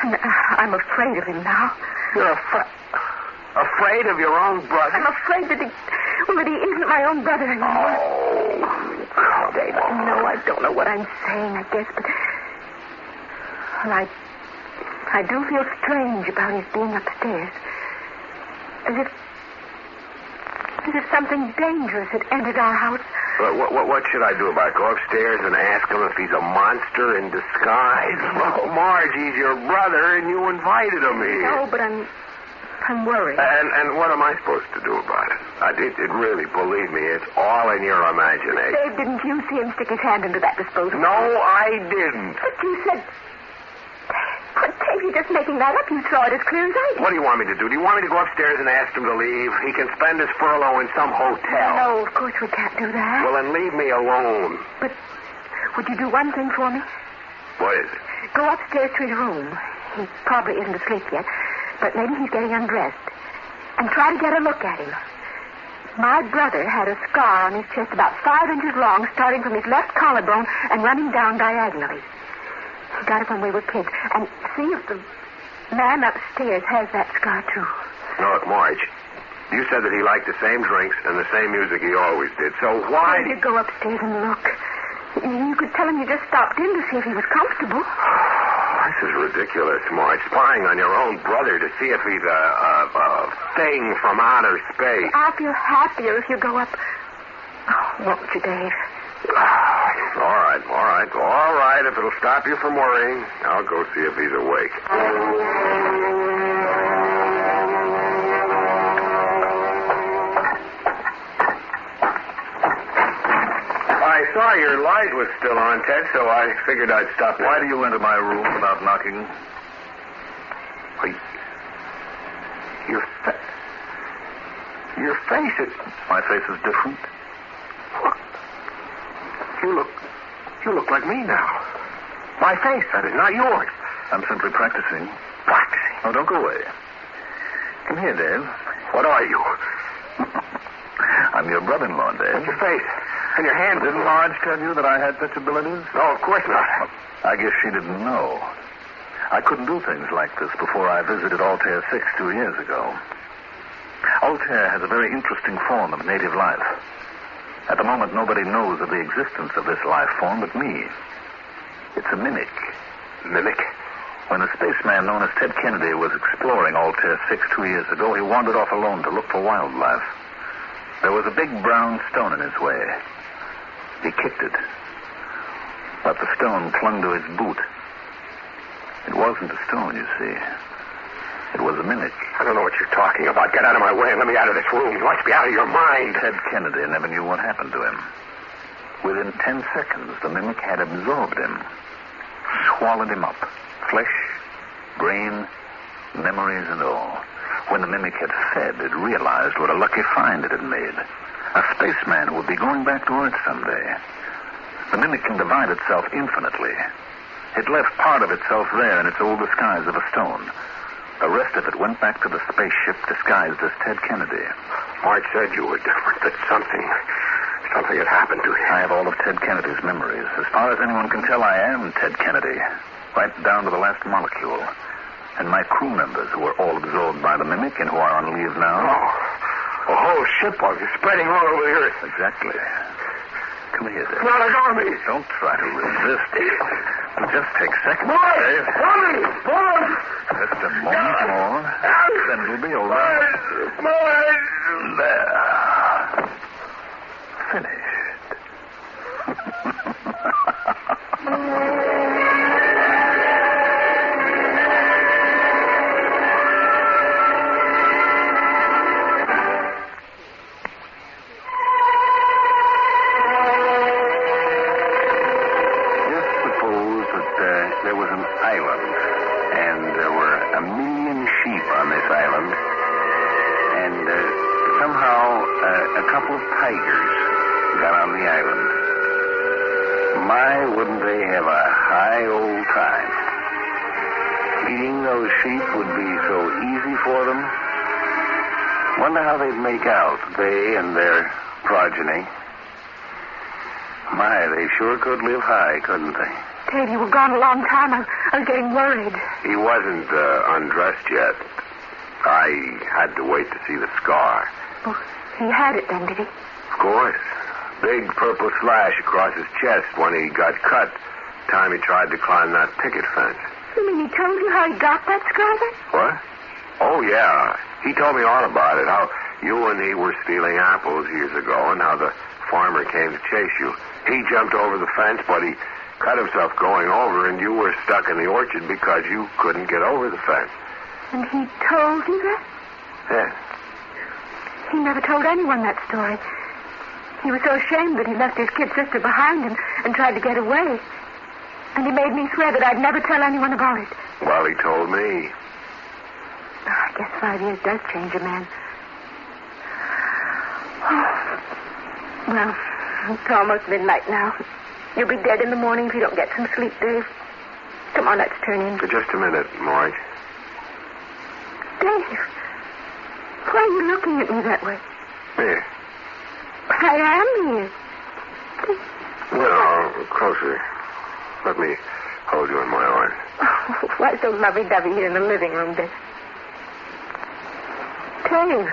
Speaker 22: And I'm afraid of him now.
Speaker 17: You're afraid of your own brother?
Speaker 22: I'm afraid that he isn't my own brother anymore.
Speaker 17: Oh, come
Speaker 22: Dave,
Speaker 17: on.
Speaker 22: I don't know what I'm saying, I guess, but... Well, I do feel strange about his being upstairs. As if something dangerous had entered our house.
Speaker 17: What should I do about it? Go upstairs and ask him if he's a monster in disguise? Oh, Marge, he's your brother, and you invited him here.
Speaker 22: No, but I'm worried.
Speaker 17: And what am I supposed to do about it? It really, believe me, it's all in your imagination.
Speaker 22: Dave, didn't you see him stick his hand into that disposal?
Speaker 17: No, I didn't.
Speaker 22: But you said... But Dave, you're just making that up. You saw it as clear as I did.
Speaker 17: What do you want me to do? Do you want me to go upstairs and ask him to leave? He can spend his furlough in some hotel.
Speaker 22: No, of course we can't do that.
Speaker 17: Well, then leave me alone.
Speaker 22: But would you do one thing for me?
Speaker 17: What is it?
Speaker 22: Go upstairs to his room. He probably isn't asleep yet, but maybe he's getting undressed. And try to get a look at him. My brother had a scar on his chest about 5 inches long, starting from his left collarbone and running down diagonally. He got it when we were kids. And see if the man upstairs has that scar, too.
Speaker 17: No, look, Marge, you said that he liked the same drinks and the same music he always did. So why...
Speaker 22: Why did you go upstairs and look? You could tell him you just stopped in to see if he was comfortable.
Speaker 17: This is ridiculous, Marge. Spying on your own brother to see if he's a thing from outer space.
Speaker 22: I'll feel happier if you go up. Oh, won't you, Dave?
Speaker 17: All right. If it'll stop you from worrying, I'll go see if he's awake. I saw your light was still on, Ted, so I figured I'd stop in.
Speaker 20: Why do you enter my room without knocking?
Speaker 17: Your face is...
Speaker 20: My face is different?
Speaker 17: You look like me now. My face, that is, not yours.
Speaker 20: I'm simply practicing.
Speaker 17: Practicing?
Speaker 20: Oh, don't go away. Come here, Dave.
Speaker 17: What are you?
Speaker 20: I'm your brother-in-law, Dave.
Speaker 17: What's your face? And your hand?
Speaker 20: Didn't Marge tell you that I had such abilities?
Speaker 17: No, of course not.
Speaker 20: I guess she didn't know. I couldn't do things like this before I visited Altair 6 2 years ago. Altair has a very interesting form of native life. At the moment, nobody knows of the existence of this life form but me. It's a mimic.
Speaker 17: Mimic?
Speaker 20: When a spaceman known as Ted Kennedy was exploring Altair 6 2 years ago, he wandered off alone to look for wildlife. There was a big brown stone in his way. He kicked it. But the stone clung to his boot. It wasn't a stone, you see. It was a mimic.
Speaker 17: I don't know what you're talking about. Get out of my way and let me out of this room. You must be out of your mind.
Speaker 20: Ted Kennedy never knew what happened to him. Within 10 seconds, the mimic had absorbed him, swallowed him up. Flesh, brain, memories and all. When the mimic had fed, it realized what a lucky find it had made. A spaceman who would be going back to Earth someday. The mimic can divide itself infinitely. It left part of itself there in its old disguise of a stone. The rest of it went back to the spaceship disguised as Ted Kennedy.
Speaker 17: Marge said you were different, that something had happened to you.
Speaker 20: I have all of Ted Kennedy's memories. As far as anyone can tell, I am Ted Kennedy. Right down to the last molecule. And my crew members who were all absorbed by the mimic and who are on leave now.
Speaker 17: Oh, a whole ship of you spreading all over the Earth.
Speaker 20: Exactly. Come here, Dave.
Speaker 17: Not an army.
Speaker 20: Don't try to resist. It'll just take seconds,
Speaker 17: Marge!
Speaker 20: Dave.
Speaker 17: Marge!
Speaker 20: Just a moment more. Then it'll be over.
Speaker 17: Marge!
Speaker 20: There. Finished.
Speaker 10: island, and somehow a couple of tigers got on the island. My, wouldn't they have a high old time. Eating those sheep would be so easy for them. Wonder how they'd make out, they and their progeny. My, they sure could live high, couldn't they?
Speaker 22: Ted, you were gone a long time. I was getting worried.
Speaker 17: He wasn't undressed yet. I had to wait to see the scar.
Speaker 22: Oh, he had it then, did he?
Speaker 17: Of course. Big purple slash across his chest when he got cut. Time he tried to climb that picket fence.
Speaker 22: You mean he told you how he got that scar then?
Speaker 17: What? Oh, yeah. He told me all about it. How you and he were stealing apples years ago and how the farmer came to chase you. He jumped over the fence, but he cut himself going over, and you were stuck in the orchard because you couldn't get over the fence.
Speaker 22: And he told you that?
Speaker 17: Yes.
Speaker 22: He never told anyone that story. He was so ashamed that he left his kid sister behind him and tried to get away. And he made me swear that I'd never tell anyone about it.
Speaker 17: Well, he told me.
Speaker 22: I guess 5 years does change a man. Oh. Well, it's almost midnight now. You'll be dead in the morning if you don't get some sleep, Dave. Come on, let's turn in.
Speaker 17: For just a minute, Marge.
Speaker 22: Dave, why are you looking at me that way?
Speaker 17: Here.
Speaker 22: I am here.
Speaker 17: No, closer. Let me hold you in my arms.
Speaker 22: Oh, why so lovey-dovey here in the living room, Dave? Dave,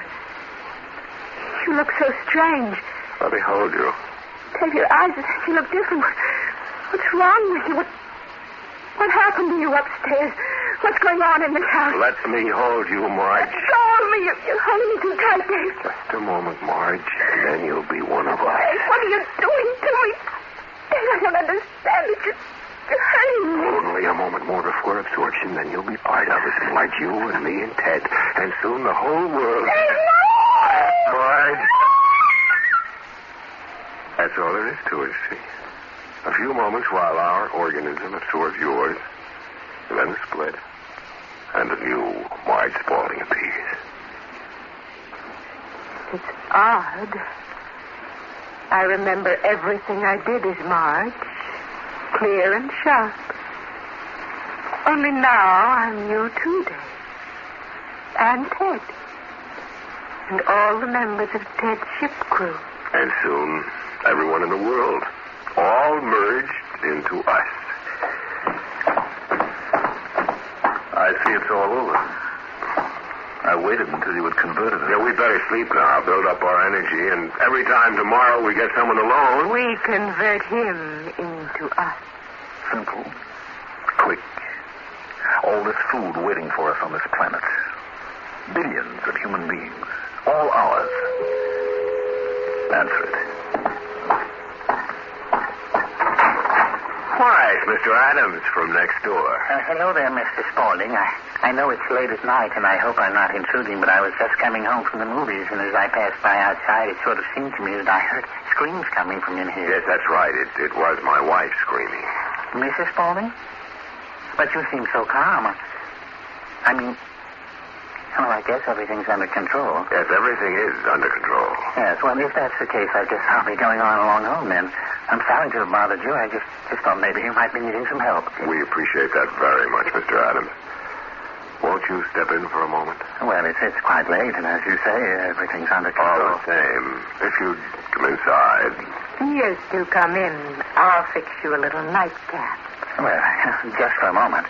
Speaker 22: you look so strange.
Speaker 17: Let me hold you.
Speaker 22: Dave, your eyes, you look different. What's wrong with you? What happened to you upstairs? What's going on in this house?
Speaker 17: Let me hold you, Marge.
Speaker 22: Let go of me. You're holding me too tight, Dave.
Speaker 17: Just a moment, Marge, and then you'll be one of us.
Speaker 22: Dave, what are you doing to me? Dave, I don't understand it. You're hurting me.
Speaker 17: Only a moment more before absorption, then you'll be part of us, like you and me and Ted, and soon the whole world.
Speaker 22: Dave, no!
Speaker 17: Marge. That's all there is to it, see? A few moments while our organism absorbs yours, and then a split, and a new Marge Spaulding appears.
Speaker 22: It's odd. I remember everything I did as Marge, clear and sharp. Only now I'm you too, Dave. And Ted. And all the members of Ted's ship crew.
Speaker 17: And soon, everyone in the world, all merged into us.
Speaker 10: I see it's all over. I waited until you had converted it.
Speaker 17: Yeah, we'd better sleep now, build up our energy, and every time tomorrow we get someone alone...
Speaker 22: We convert him into us.
Speaker 10: Simple. Quick. All this food waiting for us on this planet. Billions of human beings. All ours. Answer it.
Speaker 17: Why, it's Mr. Adams from next door.
Speaker 15: Hello there, Mr. Spaulding. I know it's late at night, and I hope I'm not intruding, but I was just coming home from the movies, and as I passed by outside, it sort of seemed to me that I heard screams coming from in here.
Speaker 17: Yes, that's right. It was my wife screaming.
Speaker 15: Mrs. Spaulding? But you seem so calm. I mean, well, I guess everything's under control.
Speaker 17: Yes, everything is under control.
Speaker 15: Yes, well, if that's the case, I guess I'll be going on along home then. I'm sorry to have bothered you. I just thought maybe you might be needing some help.
Speaker 17: We appreciate that very much, Mr. Adams. Won't you step in for a moment?
Speaker 15: Well, it's quite late, and as you say, everything's under control.
Speaker 17: All the same, if you'd come inside.
Speaker 22: Yes, do come in. I'll fix you a little nightcap.
Speaker 15: Well, just for a moment.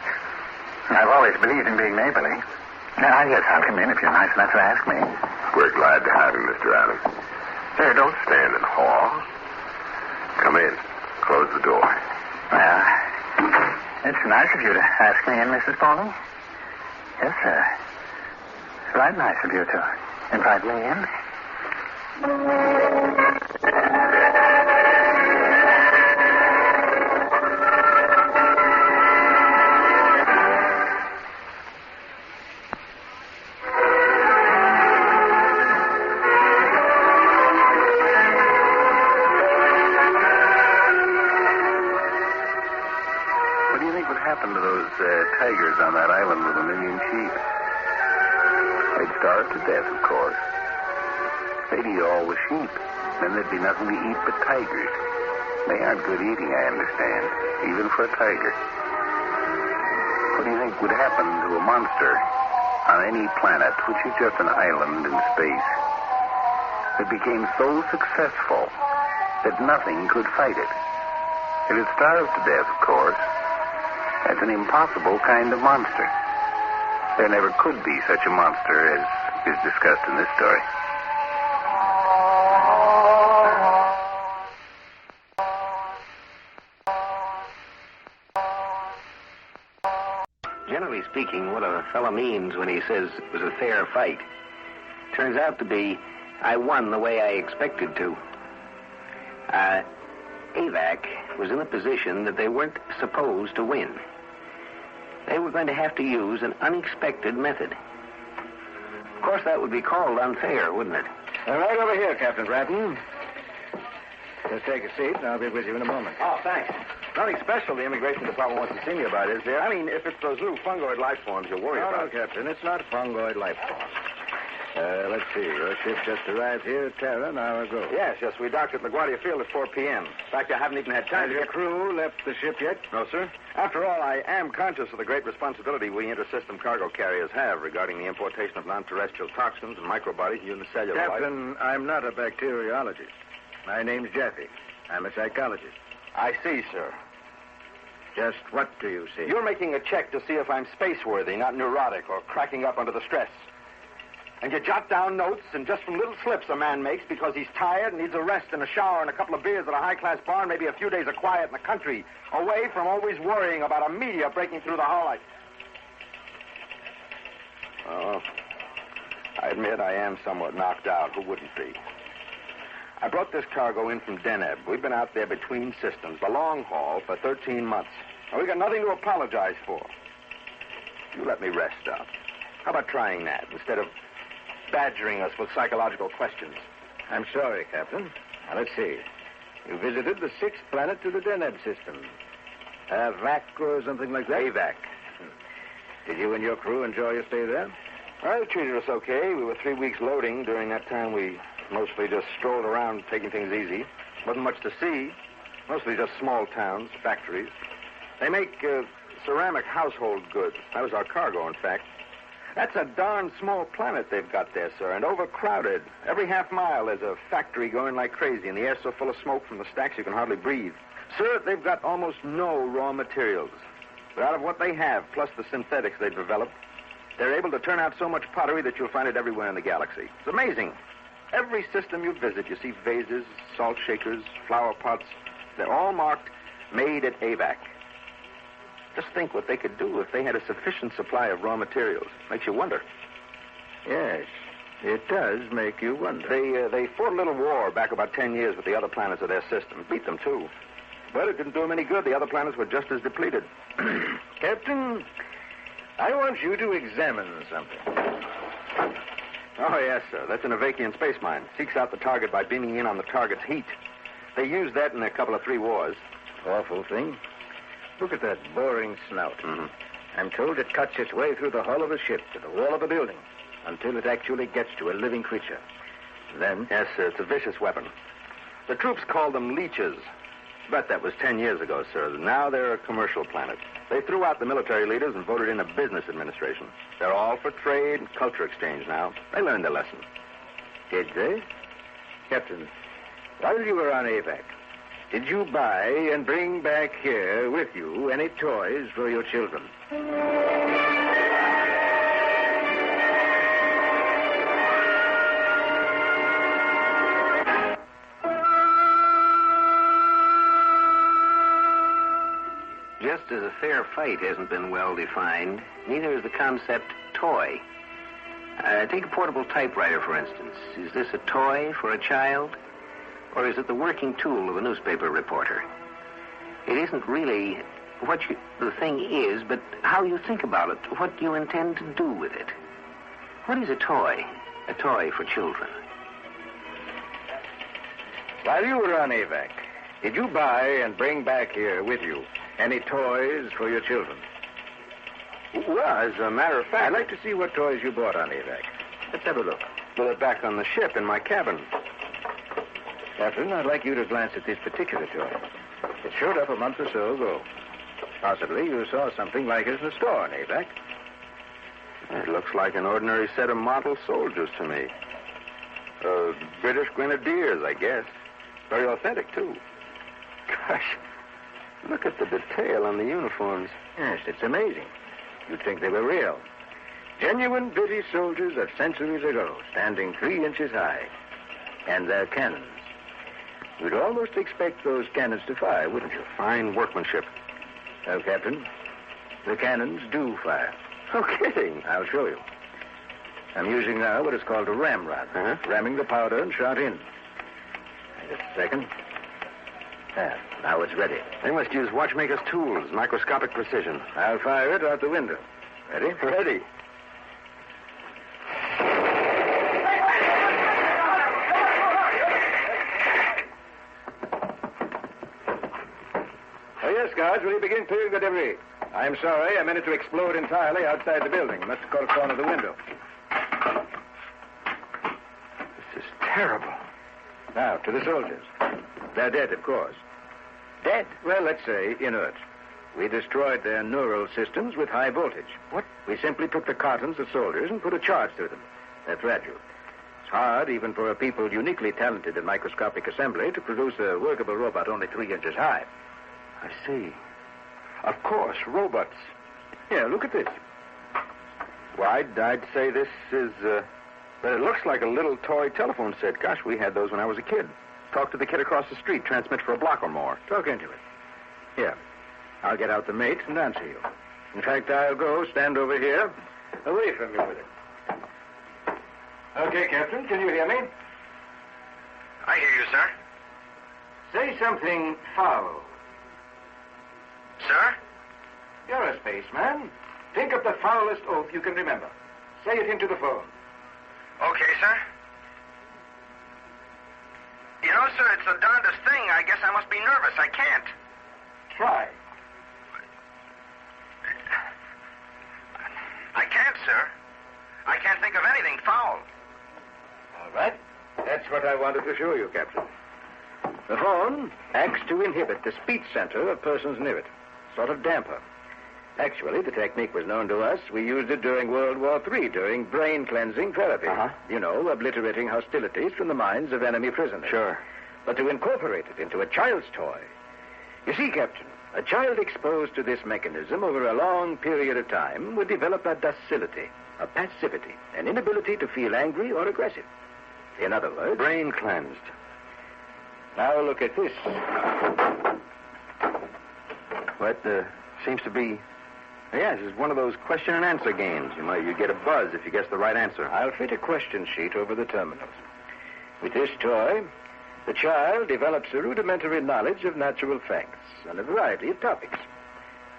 Speaker 15: I've always believed in being neighborly. I guess I'll come in if you're nice enough to ask me.
Speaker 17: We're glad to have him, Mr. Adams. Here, don't stand and haw. Come in. Close the door.
Speaker 15: Well, it's nice of you to ask me in, Mrs. Spaulding. Yes, sir. Right nice of you to invite me in.
Speaker 10: What do you think would happen to those tigers on that island with a million sheep? starve to death, of course. They'd eat all the sheep. Then there'd be nothing to eat but tigers. They aren't good eating, I understand, even for a tiger. What do you think would happen to a monster on any planet, which is just an island in space, that became so successful that nothing could fight it? It'd starve to death, of course. That's an impossible kind of monster. There never could be such a monster as is discussed in this story.
Speaker 1: Generally speaking, what a fellow means when he says it was a fair fight. Turns out to be, I won the way I expected to. Avack was in a position that they weren't supposed to win. They were going to have to use an unexpected method. Of course, that would be called unfair, wouldn't it?
Speaker 5: Right over here, Captain Bratton. Just take a seat, and I'll be with you in a moment.
Speaker 9: Oh, thanks. Nothing special the Immigration Department wants to see me about, is there? I mean, if it's those little fungoid life forms you're worried about.
Speaker 5: No, Captain, it's not fungoid life forms. Let's see. Your ship just arrived here at Terra an hour ago.
Speaker 9: Yes, we docked at LaGuardia Field at 4 p.m. In fact, I haven't even had time
Speaker 5: Has your crew left the ship yet?
Speaker 9: No, sir. After all, I am conscious of the great responsibility we intersystem cargo carriers have regarding the importation of non-terrestrial toxins and microbodies and unicellular life.
Speaker 5: Captain, I'm not a bacteriologist. My name's Jeffy. I'm a psychologist.
Speaker 9: I see, sir.
Speaker 5: Just what do you see?
Speaker 9: You're making a check to see if I'm space-worthy, not neurotic or cracking up under the stress. And you jot down notes, and just from little slips a man makes because he's tired and needs a rest and a shower and a couple of beers at a high-class bar and maybe a few days of quiet in the country, away from always worrying about a meteor breaking through the hull. Oh, I admit I am somewhat knocked out. Who wouldn't be? I brought this cargo in from Deneb. We've been out there between systems, the long haul, for 13 months. And we got nothing to apologize for. You let me rest up. How about trying that instead of badgering us with psychological questions?
Speaker 5: I'm sorry, Captain. Now, let's see. You visited the 6th planet to the Deneb system. Avack or something like that?
Speaker 9: Avack.
Speaker 5: Did you and your crew enjoy your stay there?
Speaker 9: Well, they treated us okay. We were 3 weeks loading. During that time, we mostly just strolled around taking things easy. Wasn't much to see. Mostly just small towns, factories. They make ceramic household goods. That was our cargo, in fact. That's a darn small planet they've got there, sir, and overcrowded. Every half mile there's a factory going like crazy, and the air's so full of smoke from the stacks you can hardly breathe. Sir, they've got almost no raw materials. But out of what they have, plus the synthetics they've developed, they're able to turn out so much pottery that you'll find it everywhere in the galaxy. It's amazing. Every system you visit, you see vases, salt shakers, flower pots. They're all marked, made at Avack. Just think what they could do if they had a sufficient supply of raw materials. Makes you wonder.
Speaker 5: Yes, it does make you wonder.
Speaker 9: They fought a little war back about 10 years with the other planets of their system. Beat them, too. But it didn't do them any good. The other planets were just as depleted.
Speaker 5: Captain, I want you to examine something.
Speaker 9: Oh, yes, sir. That's an Avakian space mine. Seeks out the target by beaming in on the target's heat. They used that in a couple of 3 wars.
Speaker 5: Awful thing. Look at that boring snout.
Speaker 9: Mm-hmm.
Speaker 5: I'm told it cuts its way through the hull of a ship to the wall of a building until it actually gets to a living creature. Then...
Speaker 9: Yes, sir. It's a vicious weapon. The troops called them leeches. But that was 10 years ago, sir. Now they're a commercial planet. They threw out the military leaders and voted in a business administration. They're all for trade and culture exchange now. They learned their lesson.
Speaker 5: Did they? Captain, while you were on Avack, did you buy and bring back here with you any toys for your children?
Speaker 1: Just as a fair fight hasn't been well defined, neither is the concept toy. Take a portable typewriter, for instance. Is this a toy for a child? Or is it the working tool of a newspaper reporter? It isn't really what the thing is, but how you think about it, what you intend to do with it. What is a toy? A toy for children.
Speaker 5: While you were on Avack, did you buy and bring back here with you any toys for your children?
Speaker 9: Well, as a matter of fact...
Speaker 5: I'd like to see what toys you bought on Avack.
Speaker 6: Let's have a look.
Speaker 9: With it back on the ship in my cabin.
Speaker 6: Captain, I'd like you to glance at this particular toy. It showed up a month or so ago. Possibly you saw something like it in the store, in Avack.
Speaker 9: It looks like an ordinary set of model soldiers to me. British Grenadiers, I guess. Very authentic, too. Gosh, look at the detail on the uniforms.
Speaker 6: Yes, it's amazing. You'd think they were real. Genuine British soldiers of centuries ago, standing 3 inches high. And their cannons. You'd almost expect those cannons to fire, wouldn't you?
Speaker 9: Fine workmanship.
Speaker 6: Oh, Captain, the cannons do fire.
Speaker 9: No kidding.
Speaker 6: I'll show you. I'm using now what is called a ramrod. Ramming the powder and shot in. Just a second. There, now it's ready.
Speaker 9: They must use watchmaker's tools, microscopic precision.
Speaker 6: I'll fire it out the window. Ready?
Speaker 9: Ready.
Speaker 6: Oh, yes, guards, will you begin clearing the debris? I'm sorry, I meant it to explode entirely outside the building. Must have caught a corner of the window.
Speaker 9: This is terrible.
Speaker 6: Now, to the soldiers. They're dead, of course. Dead? Well, let's say inert. We destroyed their neural systems with high voltage. What? We simply took the cartons of soldiers and put a charge through them. They're fragile. It's hard, even for a people uniquely talented in microscopic assembly, to produce a workable robot only 3 inches high.
Speaker 9: I see. Of course, robots.
Speaker 6: Yeah, look at this.
Speaker 9: Well, I'd say this is, but it looks like a little toy telephone set. Gosh, we had those when I was a kid. Talk to the kid across the street, transmit for a block or more.
Speaker 6: Talk into it. Here, I'll get out the mate and answer you. In fact, I'll go stand over here, away from you with it. Okay, Captain, can you hear me?
Speaker 17: I hear you, sir.
Speaker 6: Say something foul.
Speaker 17: Sir?
Speaker 6: You're a spaceman. Think of the foulest oath you can remember. Say it into the phone.
Speaker 17: Okay, sir. You know, sir, it's the darndest thing. I guess I must be nervous. I can't.
Speaker 6: Try.
Speaker 17: I can't, sir. I can't think of anything foul.
Speaker 6: All right. That's what I wanted to show you, Captain. The phone acts to inhibit the speech center of persons near it. Sort of damper. Actually, the technique was known to us. We used it during World War III, during brain-cleansing therapy. You know, obliterating hostilities from the minds of enemy prisoners.
Speaker 9: Sure.
Speaker 6: But to incorporate it into a child's toy. You see, Captain, a child exposed to this mechanism over a long period of time would develop a docility, a passivity, an inability to feel angry or aggressive. In other words...
Speaker 9: Brain cleansed.
Speaker 6: Now look at this.
Speaker 9: What, seems to be... Yes, it's one of those question and answer games. You get a buzz if you guess the right answer.
Speaker 6: I'll fit a question sheet over the terminals. With this toy, the child develops a rudimentary knowledge of natural facts on a variety of topics.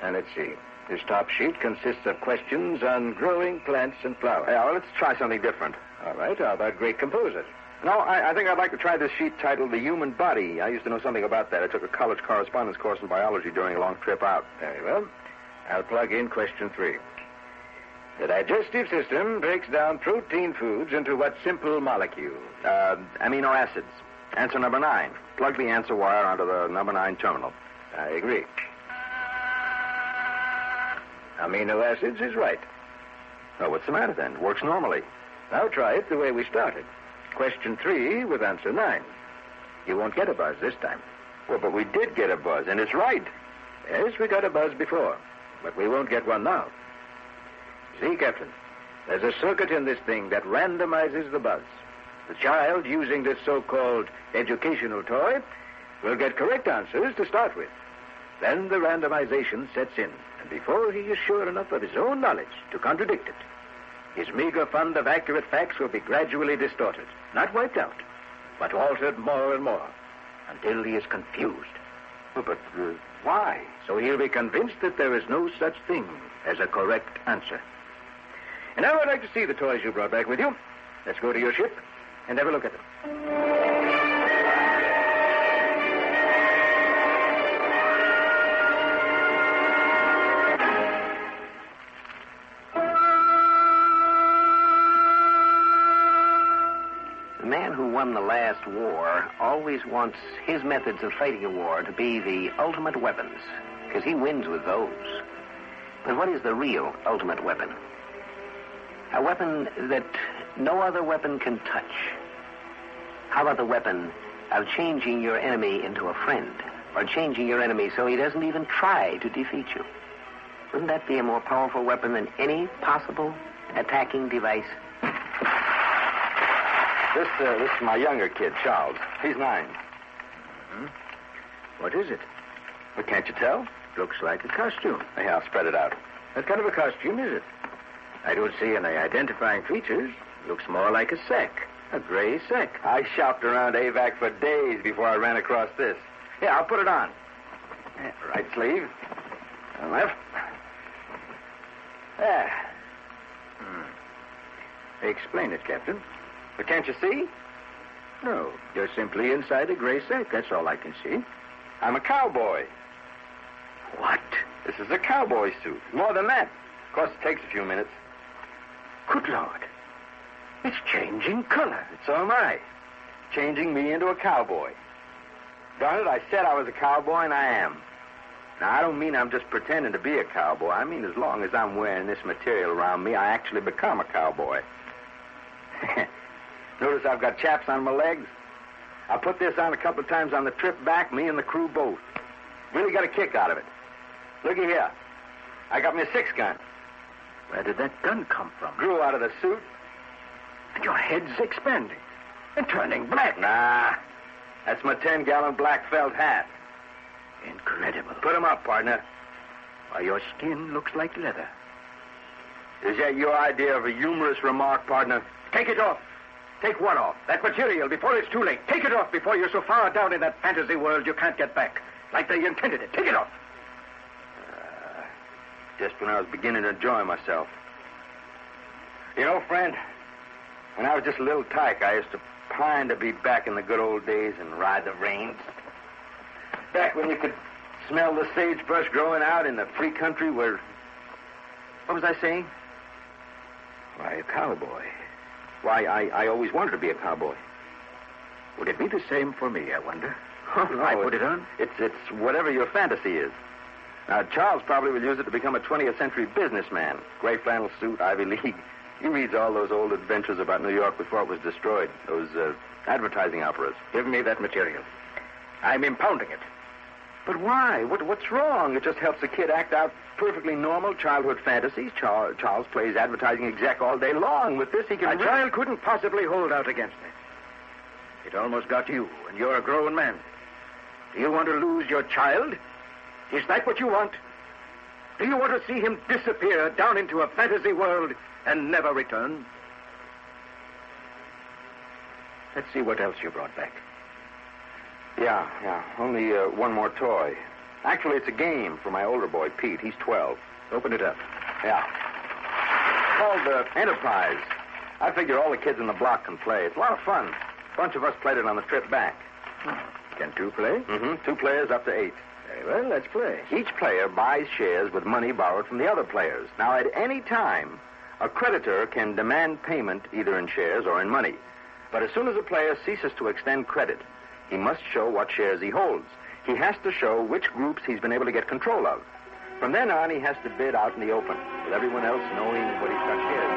Speaker 6: And let's see. This top sheet consists of questions on growing plants and flowers.
Speaker 9: Yeah, well, let's try something different.
Speaker 6: All right, how about great composers?
Speaker 9: No, I think I'd like to try this sheet titled The Human Body. I used to know something about that. I took a college correspondence course in biology during a long trip out.
Speaker 6: Very well. I'll plug in question 3. The digestive system breaks down protein foods into what simple molecule?
Speaker 9: Amino acids. Answer number 9. Plug the answer wire onto the number 9 terminal.
Speaker 6: I agree. Amino acids is right.
Speaker 9: Oh, what's the matter then? Works normally.
Speaker 6: Now try it the way we started. Question 3 with answer 9. You won't get a buzz this time.
Speaker 9: Well, but we did get a buzz, and it's right.
Speaker 6: Yes, we got a buzz before, but we won't get one now. See, Captain, there's a circuit in this thing that randomizes the buzz. The child using this so-called educational toy will get correct answers to start with. Then the randomization sets in, and before he is sure enough of his own knowledge to contradict it, his meager fund of accurate facts will be gradually distorted, not wiped out, but altered more and more, until he is confused.
Speaker 9: But why?
Speaker 6: So he'll be convinced that there is no such thing as a correct answer. And now I'd like to see the toys you brought back with you. Let's go to your ship and have a look at them.
Speaker 1: The man who won the last war always wants his methods of fighting a war to be the ultimate weapons, because he wins with those. But what is the real ultimate weapon? A weapon that no other weapon can touch. How about the weapon of changing your enemy into a friend, or changing your enemy so he doesn't even try to defeat you? Wouldn't that be a more powerful weapon than any possible attacking device?
Speaker 9: This is my younger kid, Charles. He's 9.
Speaker 6: What is it?
Speaker 9: Well, can't you tell?
Speaker 6: Looks like a costume.
Speaker 9: Yeah, I'll spread it out.
Speaker 6: What kind of a costume is it? I don't see any identifying features. Looks more like a sack. A gray sack.
Speaker 9: I shopped around Avack for days before I ran across this. Yeah, I'll put it on. Yeah, right sleeve. And left. There.
Speaker 6: Explain it, Captain.
Speaker 9: But can't you see?
Speaker 6: No, you're simply inside a gray sack. That's all I can see.
Speaker 9: I'm a cowboy.
Speaker 6: What?
Speaker 9: This is a cowboy suit. More than that. Of course, it takes a few minutes.
Speaker 6: Good Lord. It's changing color.
Speaker 9: So am I. Changing me into a cowboy. Darn it, I said I was a cowboy, and I am. Now, I don't mean I'm just pretending to be a cowboy. I mean as long as I'm wearing this material around me, I actually become a cowboy. Notice I've got chaps on my legs? I put this on a couple of times on the trip back, me and the crew both. Really got a kick out of it. Looky here. I got me a 6-gun.
Speaker 6: Where did that gun come from?
Speaker 9: Grew out of the suit.
Speaker 6: And your head's expanding and turning black.
Speaker 9: Nah. That's my 10-gallon black felt hat.
Speaker 6: Incredible.
Speaker 9: Put 'em up, partner.
Speaker 6: Why, your skin looks like leather.
Speaker 9: Is that your idea of a humorous remark, partner?
Speaker 6: Take it off. Take what off? That material before it's too late. Take it off before you're so far down in that fantasy world you can't get back. Like they intended it. Take it off.
Speaker 9: Just when I was beginning to enjoy myself. You know, friend, when I was just a little tyke, I used to pine to be back in the good old days and ride the reins. Back when you could smell the sagebrush growing out in the free country where... What was I saying?
Speaker 6: Why, a cowboy.
Speaker 9: Why, I always wanted to be a cowboy.
Speaker 6: Would it be the same for me, I wonder?
Speaker 9: Oh, no.
Speaker 6: I put it on?
Speaker 9: It's whatever your fantasy is. Now, Charles probably will use it to become a 20th century businessman. Gray flannel suit, Ivy League. He reads all those old adventures about New York before it was destroyed. Those advertising operas.
Speaker 6: Give me that material. I'm impounding it.
Speaker 9: But why? What's wrong? It just helps a kid act out perfectly normal childhood fantasies. Charles plays advertising exec all day long. With this, he can...
Speaker 6: A child couldn't possibly hold out against it. It almost got you, and you're a grown man. Do you want to lose your child? Is that what you want? Do you want to see him disappear down into a fantasy world and never return? Let's see what else you brought back.
Speaker 9: Yeah. Only one more toy. Actually, it's a game for my older boy, Pete. He's 12.
Speaker 6: Open it up.
Speaker 9: Yeah. Called Enterprise. I figure all the kids in the block can play. It's a lot of fun. A bunch of us played it on the trip back.
Speaker 6: Can 2 play?
Speaker 9: Mm-hmm. 2 players up to 8.
Speaker 6: Very well, let's play.
Speaker 9: Each player buys shares with money borrowed from the other players. Now, at any time, a creditor can demand payment either in shares or in money. But as soon as a player ceases to extend credit, he must show what shares he holds. He has to show which groups he's been able to get control of. From then on, he has to bid out in the open, with everyone else knowing what he's got shares in.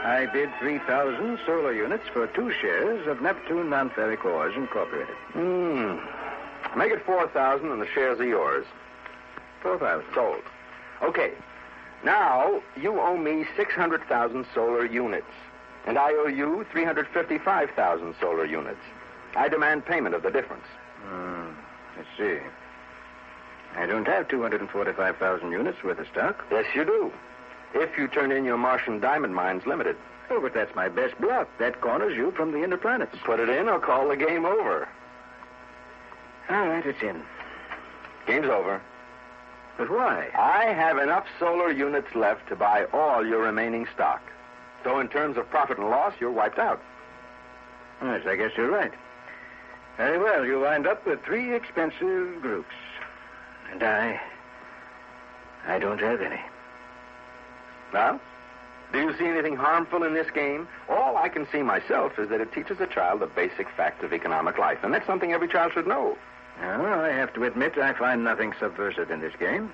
Speaker 6: I bid 3,000 solar units for 2 shares of Neptune Nonferric Ores Incorporated.
Speaker 9: Make it 4,000 and the shares are yours.
Speaker 6: 4,000.
Speaker 9: Sold. Okay. Now, you owe me 600,000 solar units. And I owe you 355,000 solar units. I demand payment of the difference.
Speaker 6: Let's see. I don't have 245,000 units worth of stock.
Speaker 9: Yes, you do. If you turn in your Martian Diamond Mines Limited.
Speaker 6: Oh, but that's my best block. That corners you from the inner planets.
Speaker 9: Put it in or call the game over.
Speaker 6: All right, it's in.
Speaker 9: Game's over.
Speaker 6: But why?
Speaker 9: I have enough solar units left to buy all your remaining stock. So in terms of profit and loss, you're wiped out.
Speaker 6: Yes, I guess you're right. Very well, you wind up with 3 expensive groups. And I don't have any.
Speaker 9: Well, do you see anything harmful in this game? All I can see myself is that it teaches a child the basic facts of economic life, and that's something every child should know.
Speaker 6: Well, I have to admit I find nothing subversive in this game.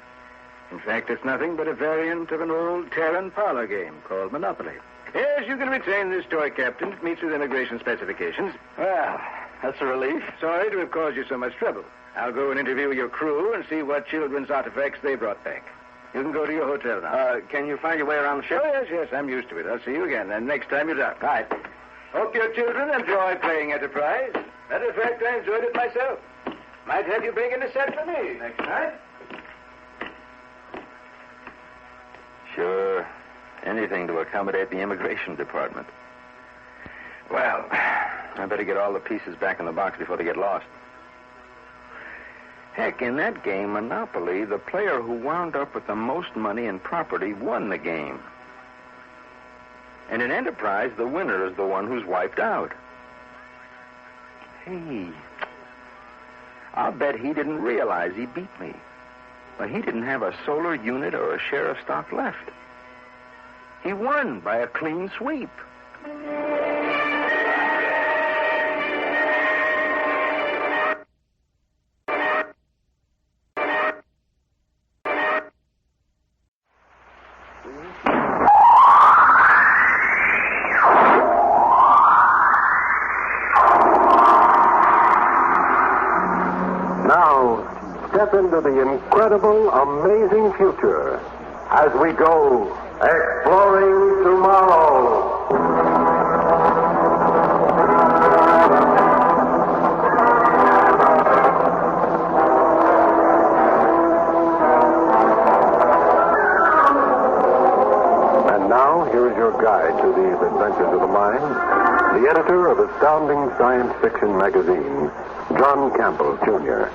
Speaker 6: In fact, it's nothing but a variant of an old Terran parlor game called Monopoly. Yes, you can retain this toy, Captain. It meets with immigration specifications.
Speaker 9: Well, that's a relief.
Speaker 6: Sorry to have caused you so much trouble. I'll go and interview your crew and see what children's artifacts they brought back. You can go to your hotel now.
Speaker 9: Can you find your way around the ship?
Speaker 6: Oh, yes, I'm used to it. I'll see you again, and next time you're dock. Right. Hope your children enjoy playing Enterprise. Matter of fact, I enjoyed it myself. Might have you bring in a set for me next time.
Speaker 9: Sure. Anything to accommodate the immigration department. Well, I better get all the pieces back in the box before they get lost. Heck, in that game, Monopoly, the player who wound up with the most money and property won the game. And in Enterprise, the winner is the one who's wiped out. Hey, I'll bet he didn't realize he beat me. But he didn't have a solar unit or a share of stock left. He won by a clean sweep.
Speaker 4: Now, step into the incredible, amazing future as we go exploring tomorrow. And now, here is your guide to these adventures of the mind, the editor of Astounding Science Fiction magazine, John Campbell, Jr.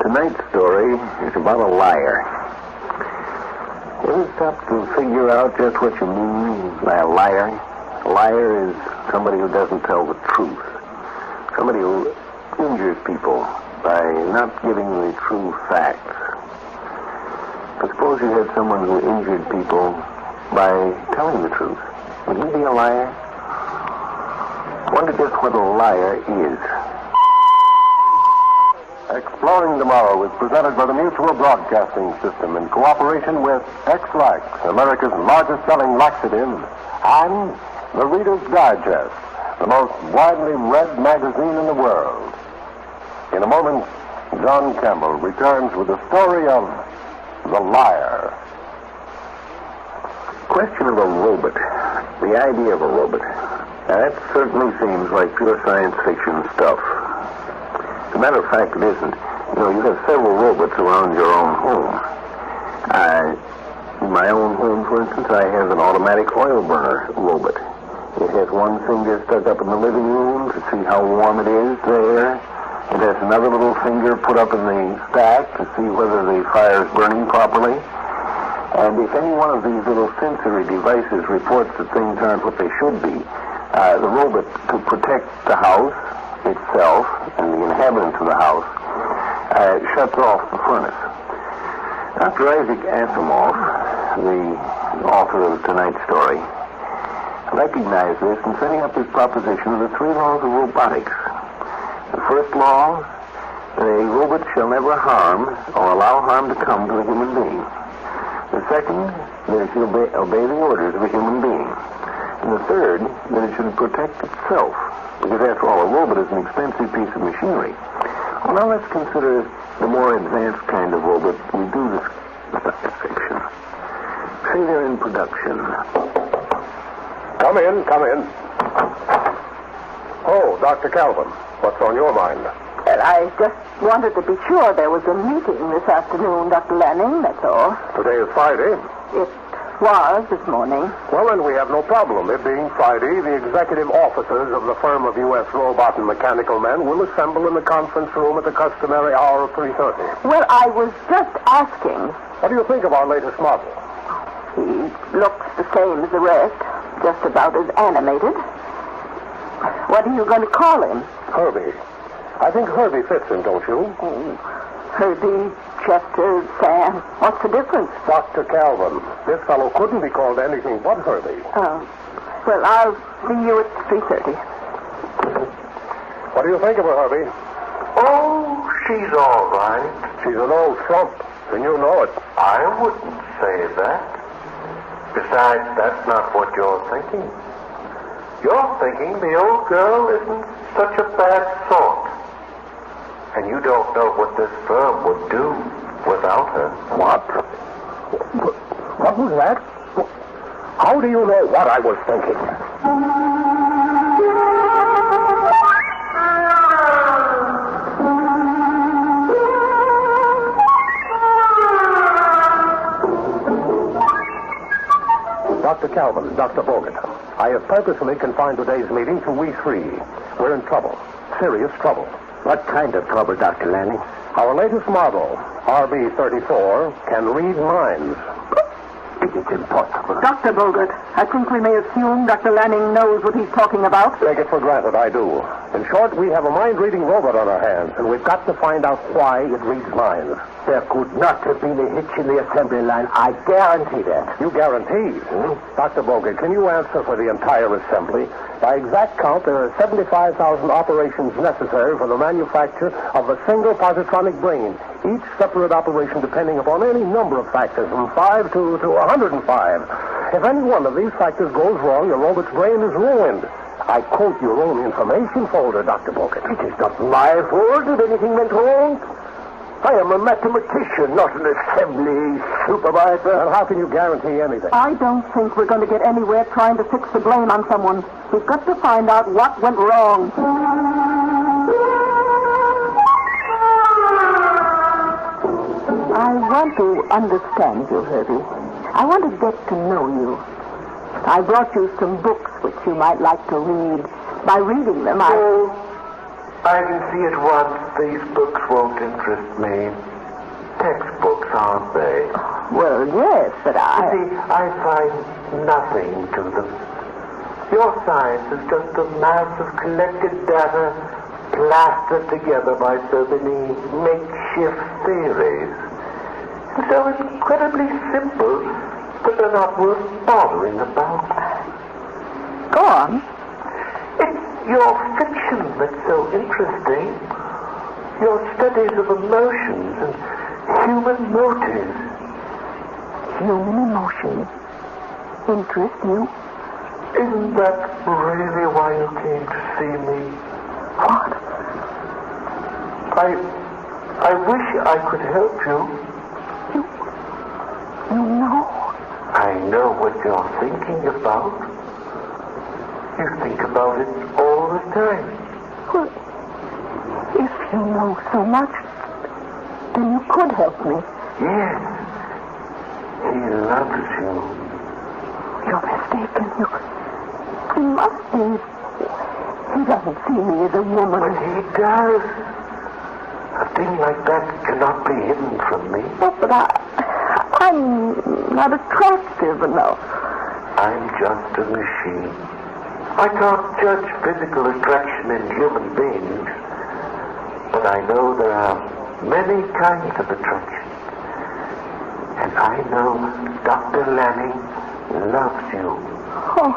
Speaker 10: Tonight's story is about a liar. Ever stop to figure out just what you mean by a liar? A liar is somebody who doesn't tell the truth. Somebody who injures people by not giving the true facts. But suppose you had someone who injured people by telling the truth. Would he be a liar? Wonder just what a liar is.
Speaker 4: Exploring Tomorrow is presented by the Mutual Broadcasting System in cooperation with X-Lax, America's largest-selling laxative, and the Reader's Digest, the most widely read magazine in the world. In a moment, John Campbell returns with the story of The Liar.
Speaker 10: Question of a robot. The idea of a robot. Now, that certainly seems like pure science fiction stuff. As a matter of fact, it isn't. You know, you have several robots around your own home. In my own home, for instance, I have an automatic oil burner robot. It has one finger stuck up in the living room to see how warm it is there. It has another little finger put up in the stack to see whether the fire is burning properly. And if any one of these little sensory devices reports that things aren't what they should be, the robot, to protect the house itself and the inhabitants of the house, shuts off the furnace. Dr. Isaac Asimov, the author of tonight's story, recognized this in setting up his proposition of the 3 laws of robotics. The first law, that a robot shall never harm or allow harm to come to a human being. The second, that it should obey the orders of a human being. And the third, that it should protect itself. Because after all, a robot is an expensive piece of machinery. Well, now let's consider the more advanced kind of robot we do this science fiction. Say they're in production.
Speaker 4: Come in, come in. Oh, Dr. Calvin, what's on your mind?
Speaker 22: Well, I just wanted to be sure there was a meeting this afternoon, Dr. Lanning, that's all.
Speaker 4: Today is Friday.
Speaker 22: It was this morning.
Speaker 4: Well, then we have no problem. It being Friday, the executive officers of the firm of U.S. Robot and Mechanical Men will assemble in the conference room at the customary hour of 3:30.
Speaker 22: Well, I was just asking.
Speaker 4: What do you think of our latest model?
Speaker 22: He looks the same as the rest, just about as animated. What are you going to call him?
Speaker 4: Herbie. I think Herbie fits him, don't you?
Speaker 22: Oh, Herbie
Speaker 3: Chester, Sam. What's the difference?
Speaker 4: Dr. Calvin, this fellow couldn't be called anything but Herbie.
Speaker 3: Oh. Well, I'll see you at 3:30.
Speaker 4: What do you think of her, Herbie?
Speaker 17: Oh, she's all right.
Speaker 4: She's an old frump, and you know it.
Speaker 17: I wouldn't say that. Besides, that's not what you're thinking. You're thinking the old girl isn't such a bad sort. And you don't know what this firm would do without her.
Speaker 4: What? What was that? How do you know what I was thinking? Dr. Calvin, Dr. Bogut, I have purposely confined today's meeting to we three. We're in trouble. Serious trouble.
Speaker 1: What kind of trouble, Dr. Lanning?
Speaker 4: Our latest model, RB-34, can read minds.
Speaker 1: It's impossible.
Speaker 3: Dr. Bogart, I think we may assume Dr. Lanning knows what he's talking about.
Speaker 4: Take it for granted, I do. In short, we have a mind-reading robot on our hands, and we've got to find out why it reads minds.
Speaker 1: There could not have been a hitch in the assembly line. I guarantee that.
Speaker 4: You guarantee? Dr. Bogart, can you answer for the entire assembly? By exact count, there are 75,000 operations necessary for the manufacture of a single positronic brain. Each separate operation depending upon any number of factors, from 5 to 105. If any one of these factors goes wrong, your robot's brain is ruined. I quote your own information folder, Dr. Bogart.
Speaker 1: It is not my fault if anything went wrong. I am a mathematician, not an assembly supervisor.
Speaker 4: And how can you guarantee anything?
Speaker 3: I don't think we're going to get anywhere trying to fix the blame on someone. We've got to find out what went wrong. I want to understand you, Herbie. I want to get to know you. I brought you some books which you might like to read. By reading them,
Speaker 17: I can see at once these books won't interest me. Textbooks, aren't they?
Speaker 3: Well, yes, but
Speaker 17: You see, I find nothing to them. Your science is just a mass of collected data plastered together by so many makeshift theories. So incredibly simple that they're not worth bothering about.
Speaker 3: Go on.
Speaker 17: It's your fiction that's so interesting. Your studies of emotions and human motives.
Speaker 3: Human emotions interest you?
Speaker 17: Isn't that really why you came to see me?
Speaker 3: What?
Speaker 17: I wish I could help you.
Speaker 3: You know?
Speaker 17: I know what you're thinking about. You think about it all the time.
Speaker 3: Well, if you know so much, then you could help me.
Speaker 17: Yes. He loves you.
Speaker 3: You're mistaken. You must be. He doesn't see me as a woman.
Speaker 17: But he does. A thing like that cannot be hidden from me.
Speaker 3: Oh, but I'm not attractive enough.
Speaker 17: I'm just a machine. I can't judge physical attraction in human beings, but I know there are many kinds of attraction. And I know Dr. Lanning loves you.
Speaker 3: Oh,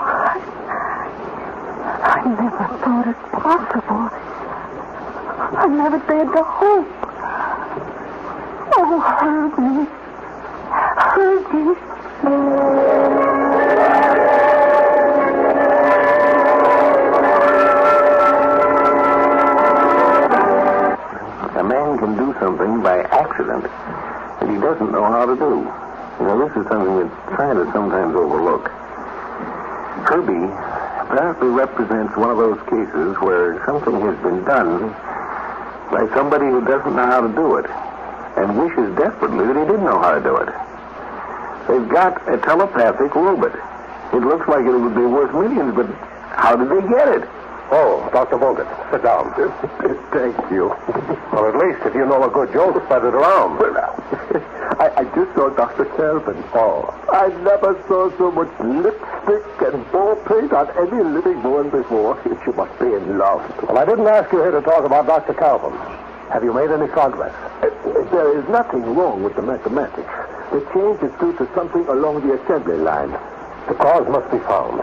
Speaker 3: I never thought it possible. I never dared to hope. Oh, Herbie. Herbie.
Speaker 1: A man can do something by accident that he doesn't know how to do. You know, this is something that scientists sometimes overlook. Herbie apparently represents one of those cases where something has been done by somebody who doesn't know how to do it and wishes desperately that he did know how to do it. They've got a telepathic robot. It looks like it would be worth millions, but how did they get it?
Speaker 4: Oh, Dr. Bogut, sit down.
Speaker 1: Thank you.
Speaker 4: Well, at least if you know a good joke, spread it around.
Speaker 1: Well, I just saw Dr. Calvin.
Speaker 4: Oh.
Speaker 1: I never saw so much lipstick and ball paint on any living woman before. She must be in love.
Speaker 4: Well, I didn't ask you here to talk about Dr. Calvin. Have you made any progress? There is nothing wrong with the mathematics. The change is due to something along the assembly line. The cause must be found.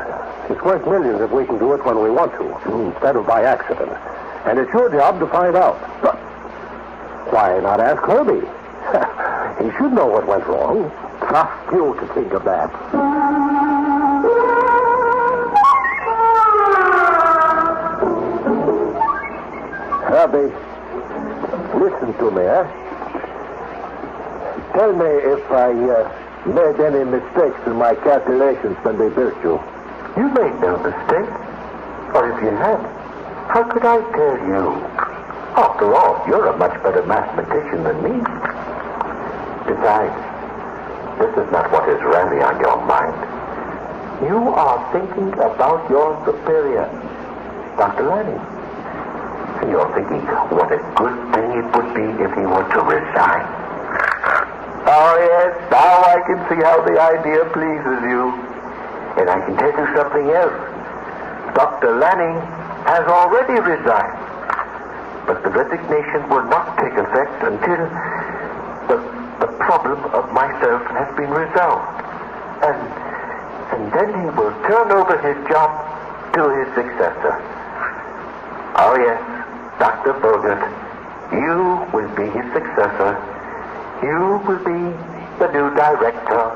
Speaker 4: It's worth millions if we can do it when we want to, instead of by accident. And it's your job to find out. But why not ask Herbie? He should know what went wrong. Trust you to think of that. Herbie, listen to me, eh? Tell me if I made any mistakes in my calculations when they built you. You made no mistake. Or if you had, how could I tell you? After all, you're a much better mathematician than me. Besides, this is not what is really on your mind. You are thinking about your superior, Dr. Lanning. You're thinking what a good thing it would be if he were to resign. Oh, yes, now I can see how the idea pleases you. And I can tell you something else. Dr. Lanning has already resigned. But the resignation will not take effect until the problem of myself has been resolved. And then he will turn over his job to his successor. Oh, yes, Dr. Bogart, you will be his successor. You will be the new director.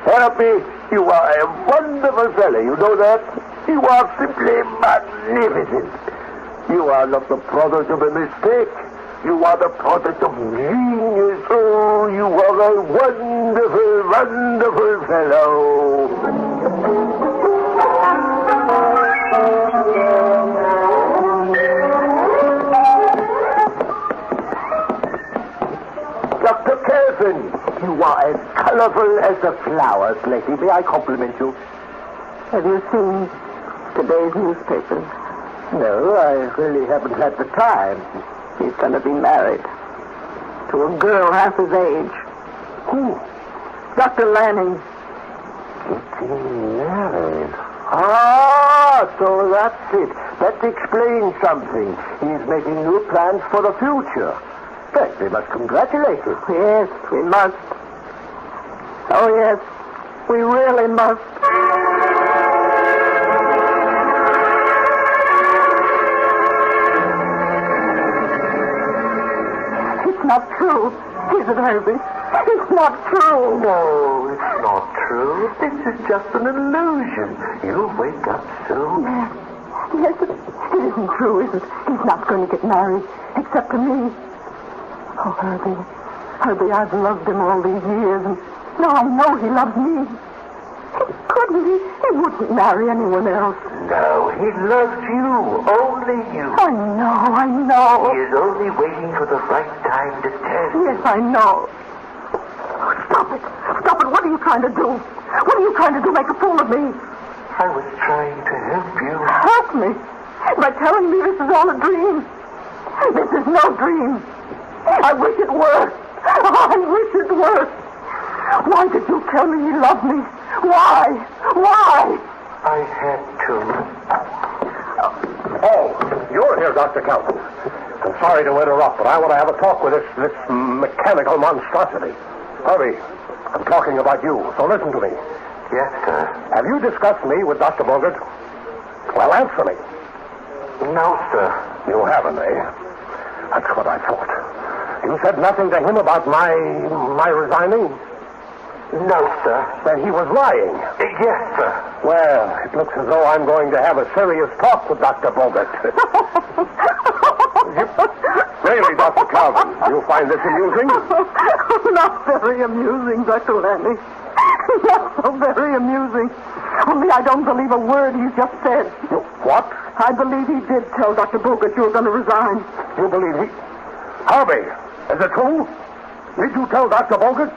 Speaker 4: Happy, you are a wonderful fellow, you know that? You are simply magnificent. You are not the product of a mistake. You are the product of genius. Oh, you are a wonderful, wonderful fellow. Dr. Kelvin, you are as colorful as the flowers, lady. May I compliment you?
Speaker 3: Have you seen today's newspapers?
Speaker 4: No, I really haven't had the time.
Speaker 3: He's going to be married to a girl half his age.
Speaker 4: Who?
Speaker 3: Dr. Lanning.
Speaker 4: Getting married? Ah, so that's it. That explains something. He's making new plans for the future. But we must congratulate him.
Speaker 3: Yes, we must. Oh, yes, we really must. It's not true, is it, Herbie? It's not true.
Speaker 4: No, it's not true. This is just an illusion. You'll wake up soon.
Speaker 3: Yes, it isn't true, is it? He's not going to get married, except to me. Oh, Herbie, I've loved him all these years, and now I know he loves me. Couldn't he? He wouldn't marry anyone else.
Speaker 4: No, he loves you. Only you.
Speaker 3: I know.
Speaker 4: He is only waiting for the right time to tell you.
Speaker 3: Yes, I know. Stop it. What are you trying to do? What are you trying to do? Make a fool of me?
Speaker 4: I was trying to help you.
Speaker 3: Help me? By telling me this is all a dream. This is no dream. I wish it were. I wish it were. Why did you tell me you loved me? Why?
Speaker 4: I had to. Oh, you're here, Dr. Calvin. I'm sorry to interrupt, but I want to have a talk with this mechanical monstrosity. Hurry. I'm talking about you, so listen to me. Yes, sir. Have you discussed me with Dr. Bogart? Well, answer me. No, sir. You haven't, eh? That's what I thought. You said nothing to him about my resigning? No, sir. Then he was lying. Yes, sir. Well, it looks as though I'm going to have a serious talk with Dr. Bogart. Really, Dr. Calvin, you find this amusing?
Speaker 3: Not very amusing, Dr. Lanning. Not so very amusing. Only I don't believe a word he's just said.
Speaker 4: What?
Speaker 3: I believe he did tell Dr. Bogart you were going to resign.
Speaker 4: You believe he... Harvey, is it true? Did you tell Dr. Bogart?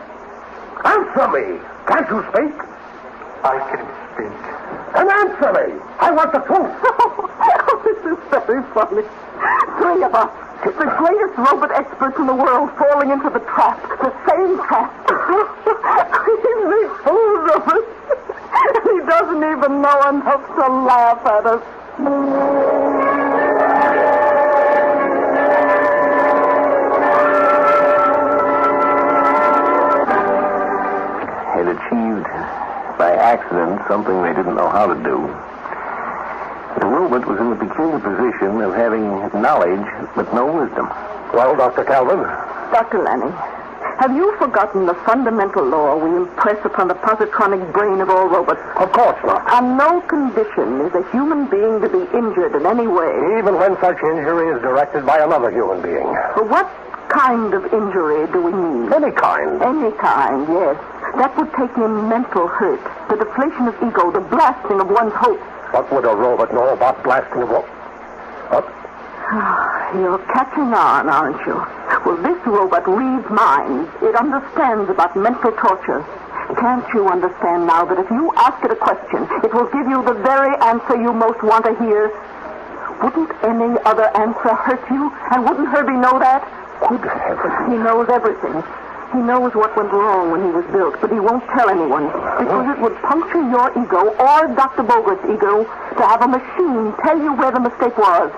Speaker 4: Answer me. Can't you speak? I can speak. Then answer me. I want the truth.
Speaker 3: This is very funny. Three of us, the greatest robot experts in the world, falling into the trap. The same trap. He makes fools of us. He doesn't even know enough to laugh at us.
Speaker 1: mind something they didn't know how to do. The robot was in the peculiar position of having knowledge but no wisdom.
Speaker 4: Well, Dr. Calvin?
Speaker 3: Dr. Lanning, have you forgotten the fundamental law we impress upon the positronic brain of all robots?
Speaker 4: Of course not.
Speaker 3: On no condition is a human being to be injured in any way.
Speaker 4: Even when such injury is directed by another human being.
Speaker 3: But what kind of injury do we mean?
Speaker 4: Any kind.
Speaker 3: Any kind, yes. That would take in mental hurt, the deflation of ego, the blasting of one's hopes.
Speaker 4: What would a robot know about blasting of what? What?
Speaker 3: You're catching on, aren't you? Well, this robot reads minds. It understands about mental torture. Can't you understand now that if you ask it a question, it will give you the very answer you most want to hear? Wouldn't any other answer hurt you? And wouldn't Herbie know that?
Speaker 4: Good heavens.
Speaker 3: He knows everything. He knows what went wrong when he was built, but he won't tell anyone because it would puncture your ego or Dr. Bogart's ego to have a machine tell you where the mistake was.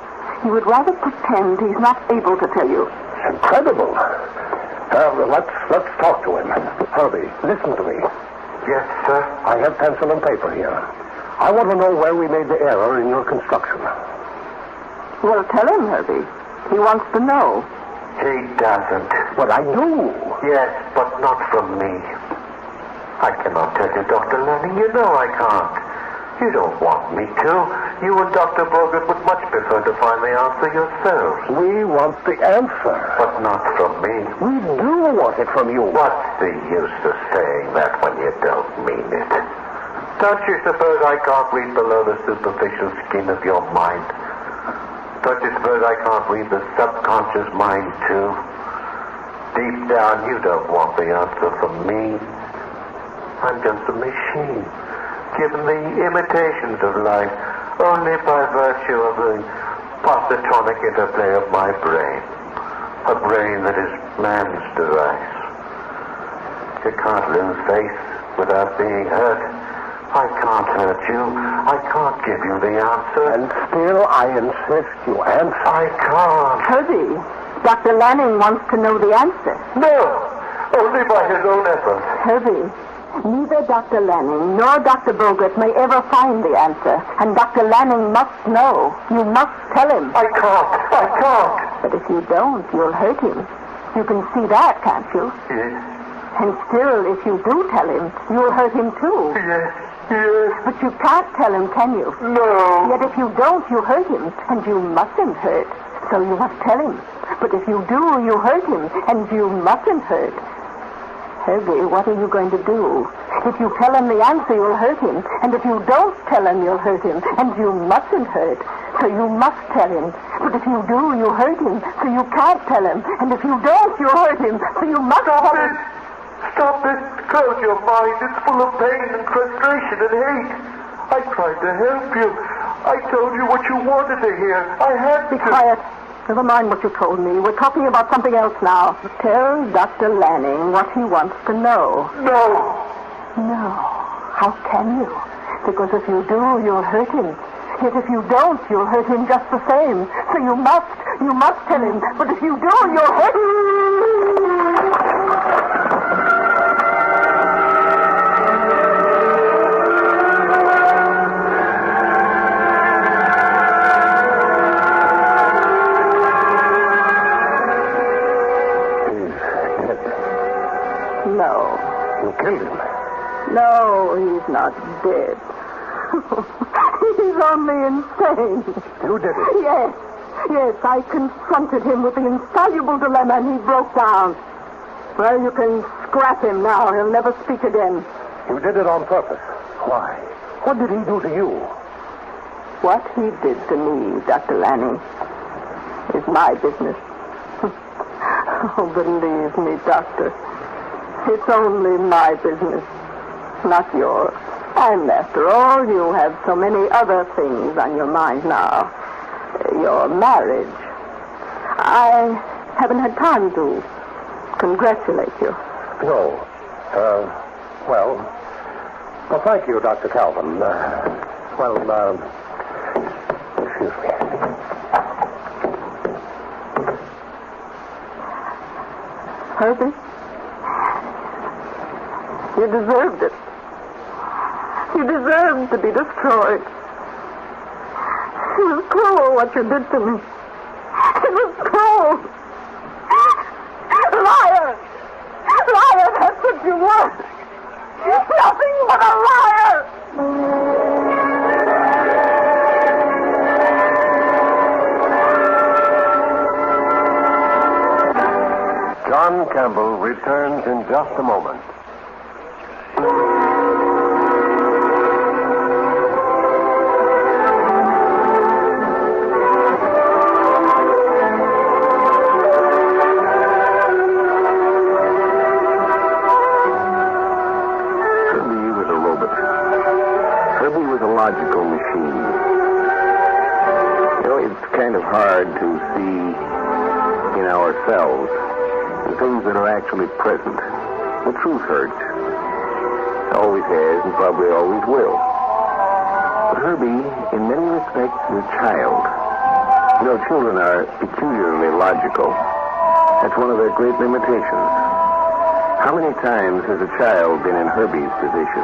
Speaker 3: He would rather pretend he's not able to tell you.
Speaker 4: Incredible. Let's talk to him. Herbie, listen to me.
Speaker 17: Yes, sir?
Speaker 4: I have pencil and paper here. I want to know where we made the error in your construction.
Speaker 3: Well, tell him, Herbie. He wants to know.
Speaker 17: He doesn't.
Speaker 4: But I do.
Speaker 17: Yes, but not from me. I cannot tell you, Dr. Lanning. You know I can't. You don't want me to. You and Dr. Bogart would much prefer to find the answer yourselves.
Speaker 4: We want the answer.
Speaker 17: But not from me.
Speaker 4: We do want it from you.
Speaker 17: What's the use of saying that when you don't mean it? Don't you suppose I can't read below the superficial skin of your mind? Don't you suppose I can't read the subconscious mind, too? Deep down, you don't want the answer from me. I'm just a machine, given the imitations of life only by virtue of the positronic interplay of my brain. A brain that is man's device. You can't lose faith without being hurt. I can't hurt you. I can't give you the answer.
Speaker 4: And still I insist you answer.
Speaker 17: I can't.
Speaker 3: Herbie, Dr. Lanning wants to know the answer.
Speaker 17: No, only by his own effort.
Speaker 3: Herbie, neither Dr. Lanning nor Dr. Bogart may ever find the answer. And Dr. Lanning must know. You must tell him.
Speaker 17: I can't.
Speaker 3: But if you don't, you'll hurt him. You can see that, can't you?
Speaker 17: Yes.
Speaker 3: And still, if you do tell him, you'll hurt him too.
Speaker 17: Yes.
Speaker 3: But you can't tell him, can you?
Speaker 17: No.
Speaker 3: Yet if you don't, you hurt him. And you mustn't hurt. So you must tell him. But if you do, you hurt him. And you mustn't hurt. Herbie, what are you going to do? If you tell him the answer, you'll hurt him. And if you don't tell him, you'll hurt him. And you mustn't hurt. So you must tell him. But if you do, you hurt him. So you can't tell him. And if you don't, you hurt him. So you must tell him.
Speaker 17: Stop it. Close your mind. It's full of pain and frustration and hate. I tried to help you. I told you what you wanted to hear. I had to.
Speaker 3: Be quiet. Never mind what you told me. We're talking about something else now. Tell Dr. Lanning what he wants to know.
Speaker 17: No.
Speaker 3: No. How can you? Because if you do, you'll hurt him. Yet if you don't, you'll hurt him just the same. So you must tell him. But if you do, you'll hurt him. No.
Speaker 4: You killed him.
Speaker 3: No, he's not dead. He's only insane.
Speaker 4: You did it?
Speaker 3: Yes, I confronted him with the insoluble dilemma and he broke down. Well, you can scrap him now. He'll never speak again.
Speaker 4: You did it on purpose. Why? What did he do to you?
Speaker 3: What he did to me, Dr. Lanning, is my business. Oh, believe me, Doctor. It's only my business, not yours. And after all, you have so many other things on your mind now. Your marriage. I haven't had time to congratulate you.
Speaker 4: No. Well, thank you, Dr. Calvin. Excuse me.
Speaker 3: Herbie? You deserved it. He deserves to be destroyed. It was cruel what you did to me. It was cruel. Liar! Liar, that's what you were. Nothing but a liar!
Speaker 4: John Campbell returns in just a moment.
Speaker 1: Logical machine. You know, it's kind of hard to see in ourselves the things that are actually present. The truth hurts. Always has and probably always will. But Herbie, in many respects, is a child. You know, children are peculiarly logical. That's one of their great limitations. How many times has a child been in Herbie's position?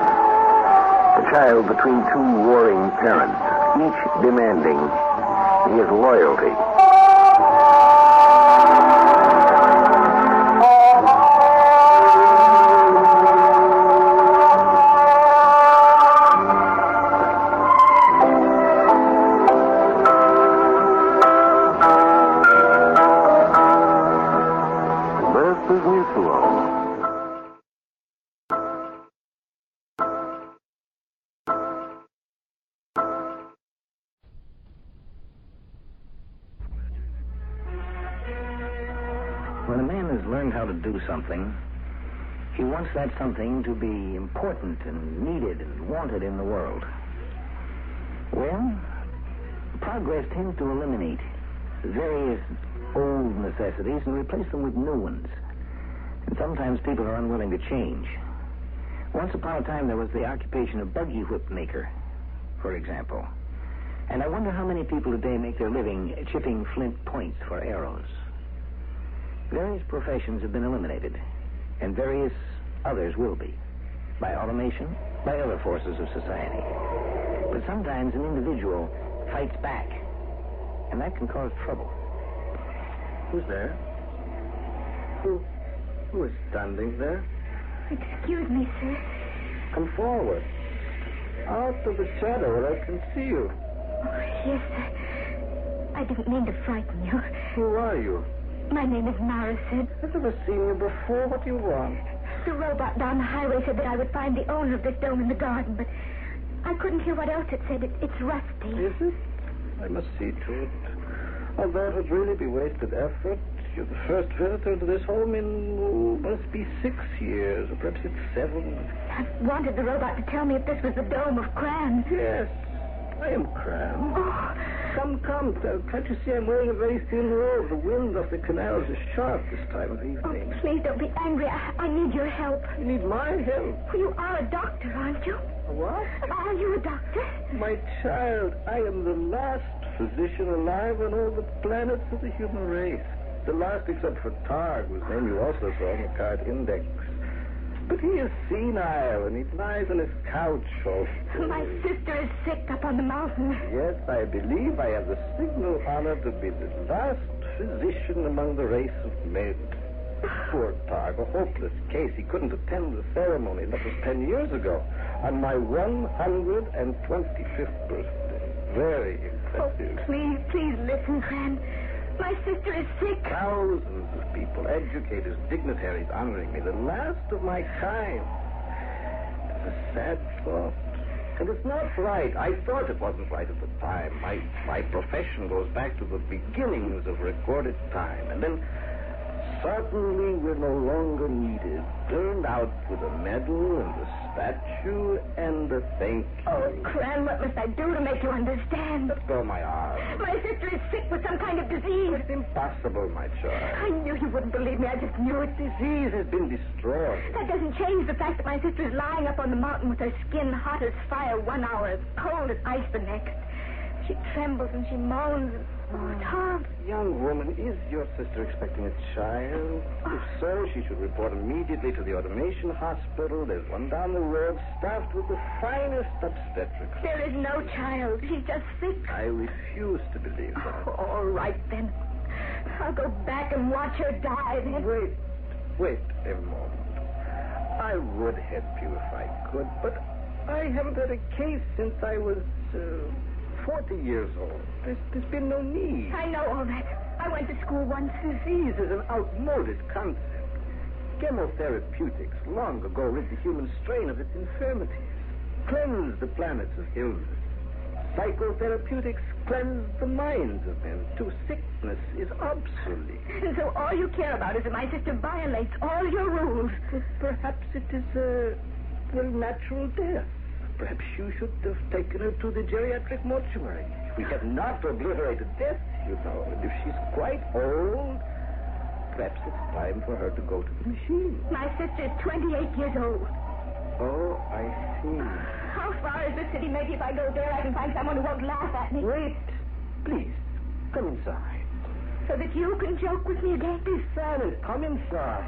Speaker 1: A child between two warring parents, each demanding his loyalty. This is Mutual.
Speaker 16: When a man has learned how to do something, he wants that something to be important and needed and wanted in the world. Well, progress tends to eliminate various old necessities and replace them with new ones. And sometimes people are unwilling to change. Once upon a time, there was the occupation of buggy whip maker, for example. And I wonder how many people today make their living chipping flint points for arrows. Various professions have been eliminated, and various others will be, by automation, by other forces of society. But sometimes an individual fights back, and that can cause trouble. Who's there? Who is standing there?
Speaker 22: Excuse me, sir.
Speaker 16: Come forward. Out of the shadow where I can see you.
Speaker 22: Oh, yes, sir. I didn't mean to frighten you.
Speaker 16: Who are you?
Speaker 22: My name is Mara, Sid.
Speaker 16: I've never seen you before. What do you want?
Speaker 22: The robot down the highway said that I would find the owner of this dome in the garden, but I couldn't hear what else it said. It's rusty.
Speaker 16: Is it? I must see to it. Although it would really be wasted effort. You're the first visitor to this home in, must be 6 years, or perhaps it's 7.
Speaker 22: I wanted the robot to tell me if this was the dome of Cran.
Speaker 16: Yes, I am Cran.
Speaker 22: Oh.
Speaker 16: Come. Can't you see I'm wearing a very thin robe? The wind off the canals is sharp this time of evening.
Speaker 22: Oh, please don't be angry. I need your help.
Speaker 16: You need my help?
Speaker 22: Well, you are a doctor, aren't you?
Speaker 16: A what?
Speaker 22: Are you a doctor?
Speaker 16: My child, I am the last physician alive on all the planets of the human race. The last except for Targ, whose name you also saw on the card index. But he is senile, and he lies on his couch all day.
Speaker 22: My sister is sick up on the mountain.
Speaker 16: Yes, I believe I have the signal honor to be the last physician among the race of men. Poor Targ, a hopeless case. He couldn't attend the ceremony. That was 10 years ago, on my 125th birthday. Very excessive.
Speaker 22: Oh, please listen, Cran. My sister is sick.
Speaker 16: Thousands of people, educators, dignitaries honoring me, the last of my kind. It's a sad thought. And it's not right. I thought it wasn't right at the time. My profession goes back to the beginnings of recorded time. And then suddenly we're no longer needed. Turned out with a medal and a statue and a thank you.
Speaker 22: Oh, Cran, what must I do to make you understand?
Speaker 16: Let go of my arm.
Speaker 22: My sister is sick with some kind of disease.
Speaker 16: It's impossible, my child.
Speaker 22: I knew you wouldn't believe me. I just knew it.
Speaker 16: Disease has been destroyed.
Speaker 22: That doesn't change the fact that my sister is lying up on the mountain with her skin hot as fire 1 hour, as cold as ice the next. She trembles and she moans. Oh, it's horrible.
Speaker 8: Young woman, is your sister expecting a child? If so, she should report immediately to the Automation Hospital. There's one down the road, staffed with the finest obstetrics.
Speaker 22: There is no child. She's just sick.
Speaker 8: I refuse to believe that.
Speaker 22: All right, then. I'll go back and watch her die, then.
Speaker 8: Wait a moment. I would help you if I could, but I haven't had a case since I was 40 years old. There's been no need.
Speaker 22: I know all that. I went to school once.
Speaker 8: Disease is an outmoded concept. Chemotherapeutics long ago rid the human strain of its infirmities, cleansed the planets of illness. Psychotherapeutics cleanse the minds of men. To sickness is obsolete.
Speaker 22: And so all you care about is that my sister violates all your rules.
Speaker 8: Perhaps it is a natural death. Perhaps you should have taken her to the geriatric mortuary. We have not obliterated death, you know. And if she's quite old, perhaps it's time for her to go to the machine.
Speaker 22: My sister is 28 years old.
Speaker 8: Oh, I see.
Speaker 22: How far is the city? Maybe if I go there, I can find someone who won't laugh at me.
Speaker 8: Wait. Please, come inside.
Speaker 22: So that you can joke with me again?
Speaker 8: Be silent. Come inside.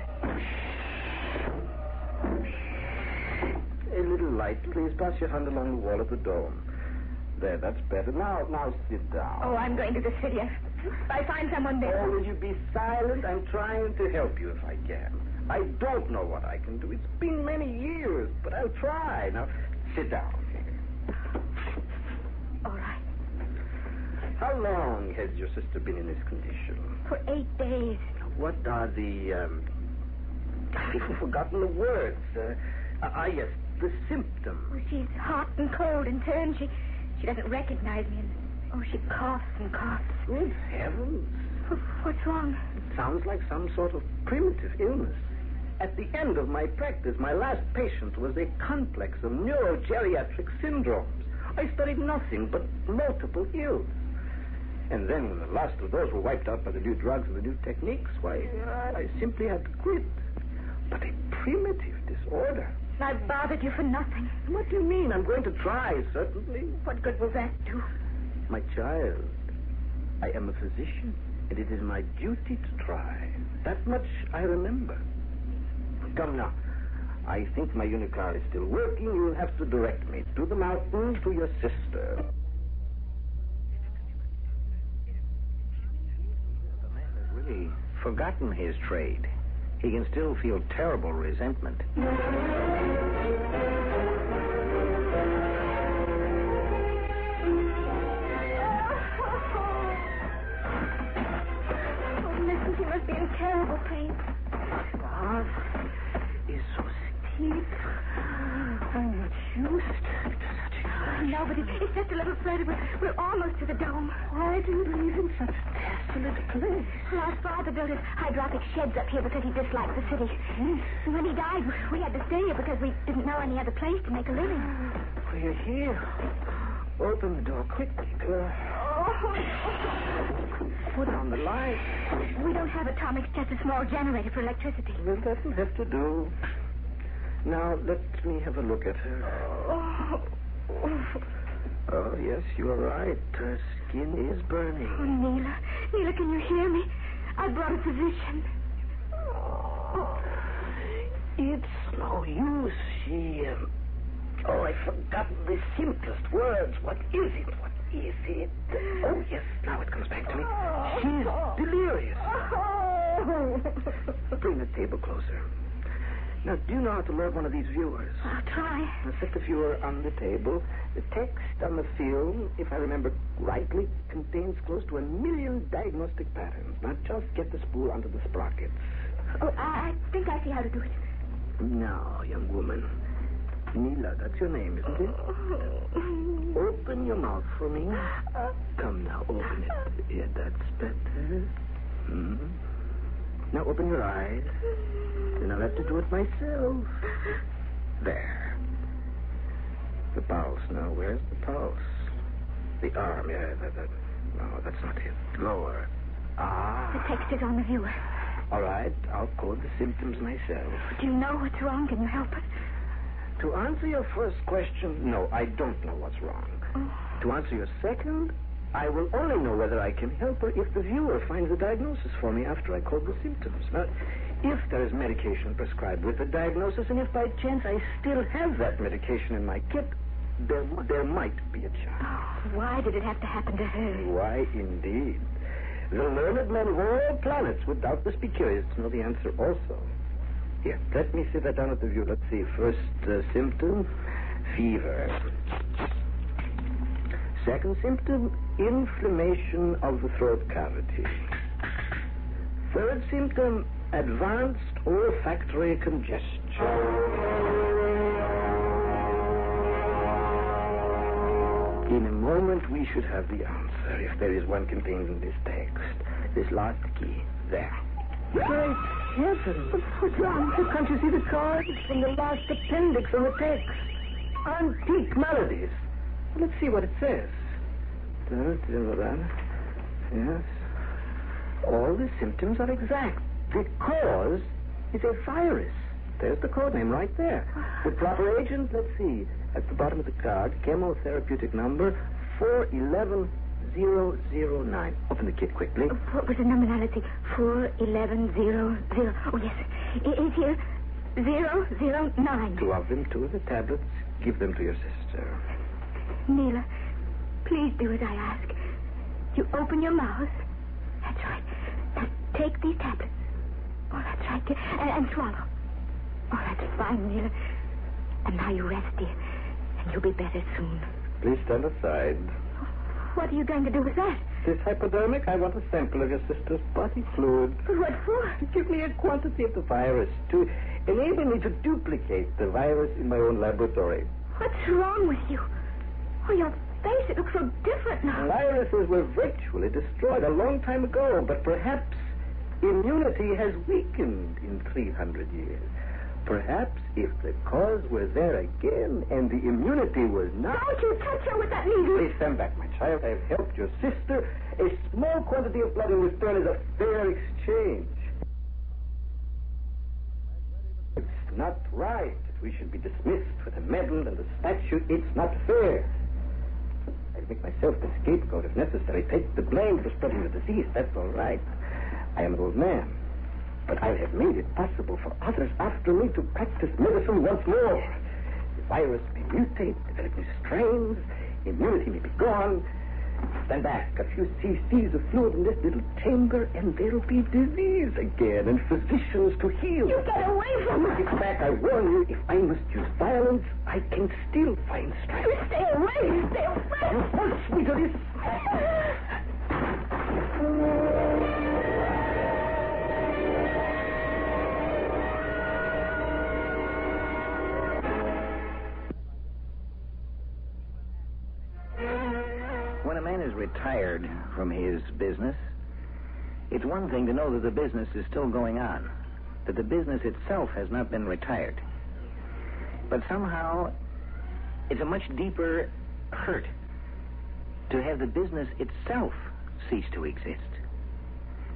Speaker 8: A little light, please. Pass your hand along the wall of the dome. There, that's better. Now sit down.
Speaker 22: Oh, I'm going to the city. If I find someone there.
Speaker 8: Oh, will you be silent? I'm trying to help you if I can. I don't know what I can do. It's been many years, but I'll try. Now, sit down.
Speaker 22: All right.
Speaker 8: How long has your sister been in this condition?
Speaker 22: For 8 days.
Speaker 8: What are the, I've even forgotten the words. Yes, the symptoms.
Speaker 22: Well, she's hot and cold and turns. She doesn't recognize me. And, she coughs and coughs.
Speaker 8: Good heavens.
Speaker 22: What's wrong?
Speaker 8: It sounds like some sort of primitive illness. At the end of my practice, my last patient was a complex of neurogeriatric syndromes. I studied nothing but multiple ills. And then when the last of those were wiped out by the new drugs and the new techniques, why, I simply had to quit. But a primitive disorder.
Speaker 22: I bothered you for nothing.
Speaker 8: What do you mean? I'm going to try, certainly.
Speaker 22: What good will that do?
Speaker 8: My child, I am a physician, and it is my duty to try. That much I remember. Come now. I think my unicar is still working. You'll have to direct me to the mountain, to your sister. The man has really forgotten his trade. He can still feel terrible resentment.
Speaker 22: Oh, listen, she must be in terrible pain.
Speaker 8: What is so steep? I'm not used to such a...
Speaker 22: No, but it's just a little further. We're almost to the dome.
Speaker 8: Why do you live in such a desolate place?
Speaker 22: Well, our father built his hydraulic sheds up here because he disliked the city. And when he died, we had to stay here because we didn't know any other place to make a living.
Speaker 8: We're here. Open the door quickly, girl. Put on the light.
Speaker 22: We don't have atomics, just a small generator for electricity.
Speaker 8: Well, that'll have to do. Now, let me have a look at her. Oh, yes, you're right. Her skin is burning.
Speaker 22: Oh, Neela, can you hear me? I brought a physician.
Speaker 8: It's no use. I've forgotten the simplest words. What is it? What is it? Oh, yes, now it comes back to me. She's delirious. Bring the table closer. Now, do you know how to load one of these viewers?
Speaker 22: I'll try.
Speaker 8: Now, set the viewer on the table. The text on the film, if I remember rightly, contains close to 1 million diagnostic patterns. Now, just get the spool onto the sprockets.
Speaker 22: Oh, I think I see how to do it.
Speaker 8: Now, young woman. Neela, that's your name, isn't it? Open your mouth for me. Come now, open it. Yeah, that's better. Now open your eyes. Then I'll have to do it myself. There. The pulse. Now, where's the pulse? The arm, yeah. No, that's not it. Lower.
Speaker 22: The text is on the viewer.
Speaker 8: All right, I'll code the symptoms myself.
Speaker 22: Do you know what's wrong? Can you help us?
Speaker 8: To answer your first question, no, I don't know what's wrong. To answer your second, I will only know whether I can help her if the viewer finds a diagnosis for me after I code the symptoms. Now, if there is medication prescribed with the diagnosis, and if by chance I still have that medication in my kit, there might be a chance.
Speaker 22: Oh, why did it have to happen to her?
Speaker 8: Why, indeed. The learned men of all planets would doubtless be curious to know the answer also. Here, let me sit that down at the view. Let's see. First symptom, fever. Second symptom, inflammation of the throat cavity. Third symptom, advanced olfactory congestion. In a moment, we should have the answer, if there is one contained in this text. This last key. There. Great heavens! What's wrong? Can't you see the card? It's from the last appendix on the text. Antique maladies. Let's see what it says. Yes. All the symptoms are exact. The cause is a virus. There's the code name right there. The proper agent, let's see. At the bottom of the card, chemotherapeutic number 411009. Open the kit quickly.
Speaker 22: What was the nominality? 4110. Oh, yes. It is here. 009.
Speaker 8: 2 of them, 2 of the tablets. Give them to your sister.
Speaker 22: Neela, please do as I ask. You open your mouth. That's right. Now take these tablets. Oh, that's right. And swallow. Oh, that's fine, Neela. And now you rest, dear. And you'll be better soon.
Speaker 8: Please stand aside.
Speaker 22: What are you going to do with that?
Speaker 8: This hypodermic, I want a sample of your sister's body fluid.
Speaker 22: What for?
Speaker 8: Give me a quantity of the virus to enable me to duplicate the virus in my own laboratory.
Speaker 22: What's wrong with you? Oh, your face, it looks so different now.
Speaker 8: Viruses were virtually destroyed a long time ago, but perhaps immunity has weakened in 300 years. Perhaps if the cause were there again and the immunity was not...
Speaker 22: Don't you touch her with that needle.
Speaker 8: Please stand back, my child. I have helped your sister. A small quantity of blood in return is a fair exchange. It's not right that we should be dismissed with a medal and a statue. It's not fair. I'll make myself the scapegoat if necessary. Take the blame for spreading the disease. That's all right. I am an old man. But I have made it possible for others after me to practice medicine once more. The virus may mutate, develop new strains, immunity may be gone. Stand back, a few cc's of fluid in this little chamber, and there'll be disease again, and physicians to heal.
Speaker 22: You get away from her!
Speaker 8: Get back, I warn you, if I must use violence, I can still find strength.
Speaker 22: You stay away! Stay away!
Speaker 8: You force me to this...
Speaker 16: When a man is retired from his business, it's one thing to know that the business is still going on, that the business itself has not been retired. But somehow, it's a much deeper hurt to have the business itself cease to exist.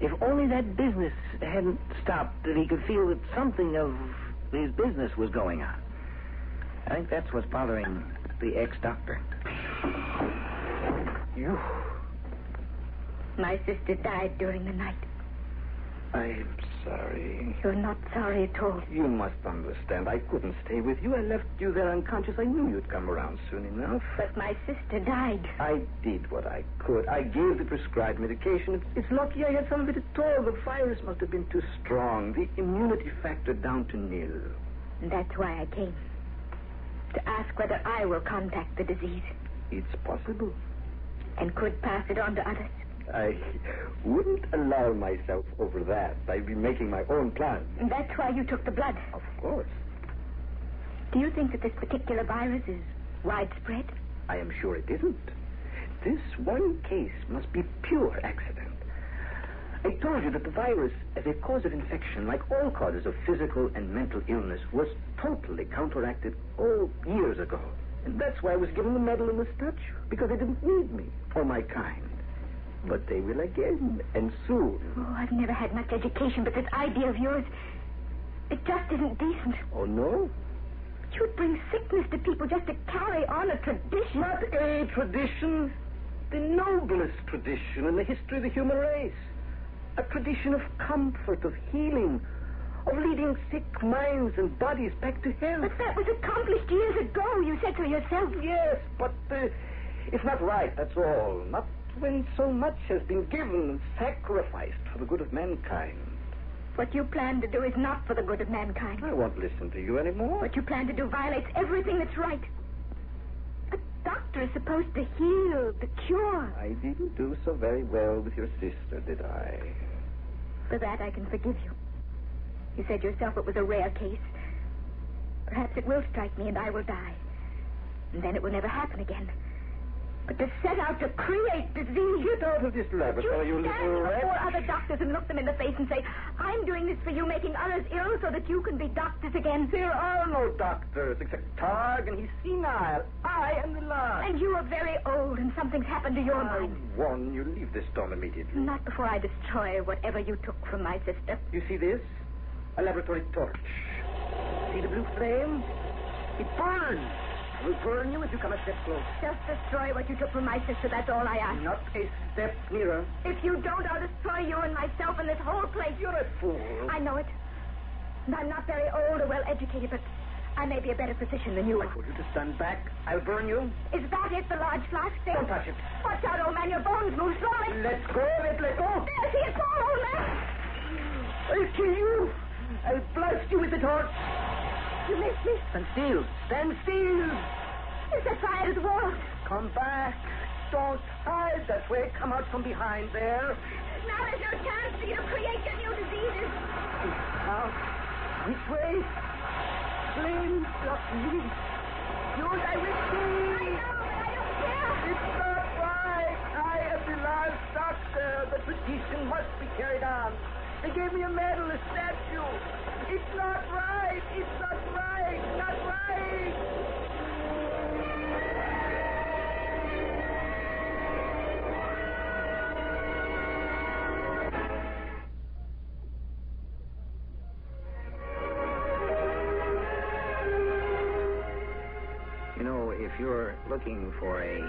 Speaker 16: If only that business hadn't stopped, that he could feel that something of his business was going on. I think that's what's bothering the ex-doctor.
Speaker 8: You...
Speaker 22: My sister died during the night.
Speaker 8: I'm sorry.
Speaker 22: You're not sorry at all.
Speaker 8: You must understand. I couldn't stay with you. I left you there unconscious. I knew you'd come around soon enough.
Speaker 22: But my sister died.
Speaker 8: I did what I could. I gave the prescribed medication. It's lucky I had some of it at all. The virus must have been too strong. The immunity factor down to nil.
Speaker 22: And that's why I came. To ask whether I will contact the disease.
Speaker 8: It's possible.
Speaker 22: And could pass it on to others.
Speaker 8: I wouldn't allow myself over that. I'd be making my own plans.
Speaker 22: And that's why you took the blood.
Speaker 8: Of course.
Speaker 22: Do you think that this particular virus is widespread?
Speaker 8: I am sure it isn't. This one case must be pure accident. I told you that the virus, as a cause of infection, like all causes of physical and mental illness, was totally counteracted years ago. And that's why I was given the medal and the statue, because they didn't need me or my kind. But they will again, and soon.
Speaker 22: Oh, I've never had much education, but this idea of yours, it just isn't decent.
Speaker 8: Oh, no?
Speaker 22: You'd bring sickness to people just to carry on a tradition.
Speaker 8: Not a tradition. the noblest tradition in the history of the human race. A tradition of comfort, of healing, of leading sick minds and bodies back to health.
Speaker 22: But that was accomplished years ago. You said so yourself.
Speaker 8: Yes, but it's not right, that's all. Not when so much has been given and sacrificed for the good of mankind.
Speaker 22: What you plan to do is not for the good of mankind.
Speaker 8: I won't listen to you anymore.
Speaker 22: What you plan to do violates everything that's right. A doctor is supposed to heal, to cure.
Speaker 8: I didn't do so very well with your sister, did I?
Speaker 22: For that, I can forgive you. You said yourself it was a rare case. Perhaps it will strike me and I will die. And then it will never happen again. But to set out to create disease...
Speaker 8: Get out of this laboratory, you little rat.
Speaker 22: Before other doctors and look them in the face and say, I'm doing this for you, making others ill so that you can be doctors again.
Speaker 8: There are no doctors except Targ, and he's senile. I am the last.
Speaker 22: And you are very old, and something's happened to your mind.
Speaker 8: I warn you, leave this stone immediately.
Speaker 22: Not before I destroy whatever you took from my sister.
Speaker 8: You see this? A laboratory torch. See the blue flame? It burns. I will burn you if you come a step close.
Speaker 22: Just destroy what you took from my sister, that's all I ask.
Speaker 8: Not a step nearer.
Speaker 22: If you don't, I'll destroy you and myself and this whole place.
Speaker 8: You're a fool.
Speaker 22: I know it. And I'm not very old or well-educated, but I may be a better physician than you are.
Speaker 8: I told you to stand back. I'll burn you.
Speaker 22: Is that it, the large flask thing?
Speaker 8: Don't touch it.
Speaker 22: Watch out, old man. Your bones move slowly.
Speaker 8: Let go of it. Let go.
Speaker 22: There, see it fall, old man.
Speaker 8: I'll kill you. I'll blast you with the torch.
Speaker 22: You missed me.
Speaker 8: Stand still. Stand still.
Speaker 22: You set fire to the wall.
Speaker 8: Come back. Don't hide that way. Come out from behind there.
Speaker 22: Now there's no chance for you to create your new diseases.
Speaker 8: Now, which way? Flame, not me. Use I will see.
Speaker 22: I know, but I don't care.
Speaker 8: It's not right. I am the last doctor. The tradition must be carried on. They gave me a medal, a statue. It's not right. It's not right. Not right.
Speaker 16: You know, if you're looking for a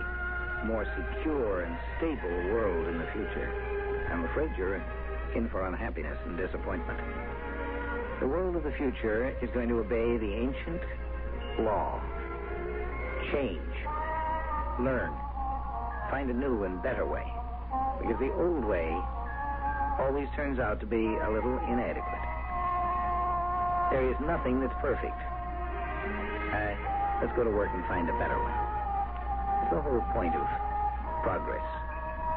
Speaker 16: more secure and stable world in the future, I'm afraid you're in for unhappiness and disappointment. The world of the future is going to obey the ancient law. Change. Learn. Find a new and better way. Because the old way always turns out to be a little inadequate. There is nothing that's perfect. Let's go to work and find a better one. It's the whole point of progress.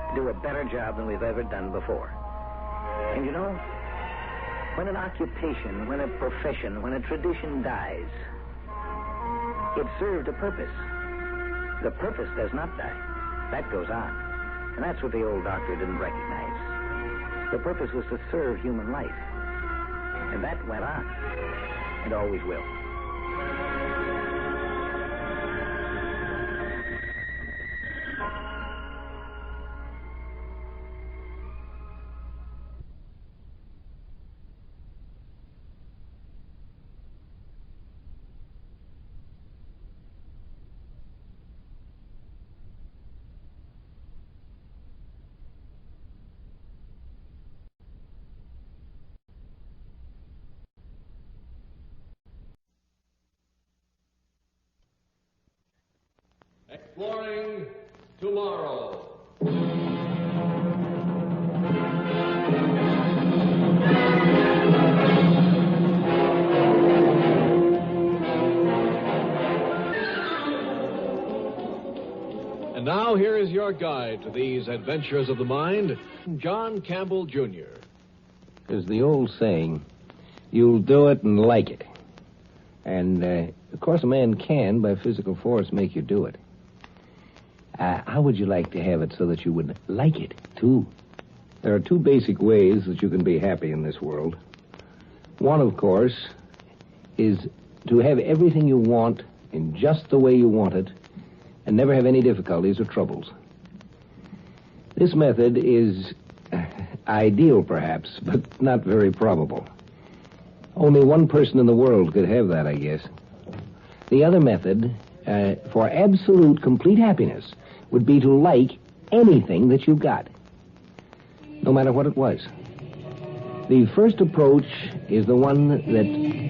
Speaker 16: To do a better job than we've ever done before. And you know, when an occupation, when a profession, when a tradition dies, it served a purpose. The purpose does not die. That goes on. And that's what the old doctor didn't recognize. The purpose was to serve human life. And that went on. And always will.
Speaker 11: Exploring tomorrow. And now here is your guide to these adventures of the mind, John Campbell, Jr.
Speaker 1: There's the old saying, you'll do it and like it. And, of course, a man can, by physical force, make you do it. How would you like to have it so that you would like it, too? There are two basic ways that you can be happy in this world. One, of course, is to have everything you want in just the way you want it and never have any difficulties or troubles. This method is ideal, perhaps, but not very probable. Only one person in the world could have that, I guess. The other method, for absolute, complete happiness, would be to like
Speaker 12: anything that you got. No matter what it was. The first approach is the one that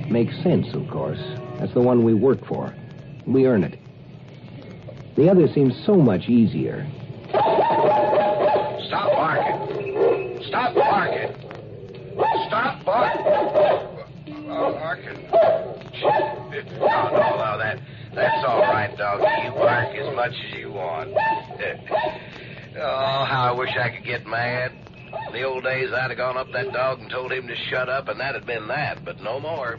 Speaker 12: makes sense, of course. That's the one we work for. We earn it. The other seems so much easier.
Speaker 1: Stop barking. Stop barking. Stop barking. Oh, barking. No, that's all right, doggy. You bark as much as you want. Oh, how I wish I could get mad. In the old days, I'd have gone up that dog and told him to shut up, and that'd been that, but no more.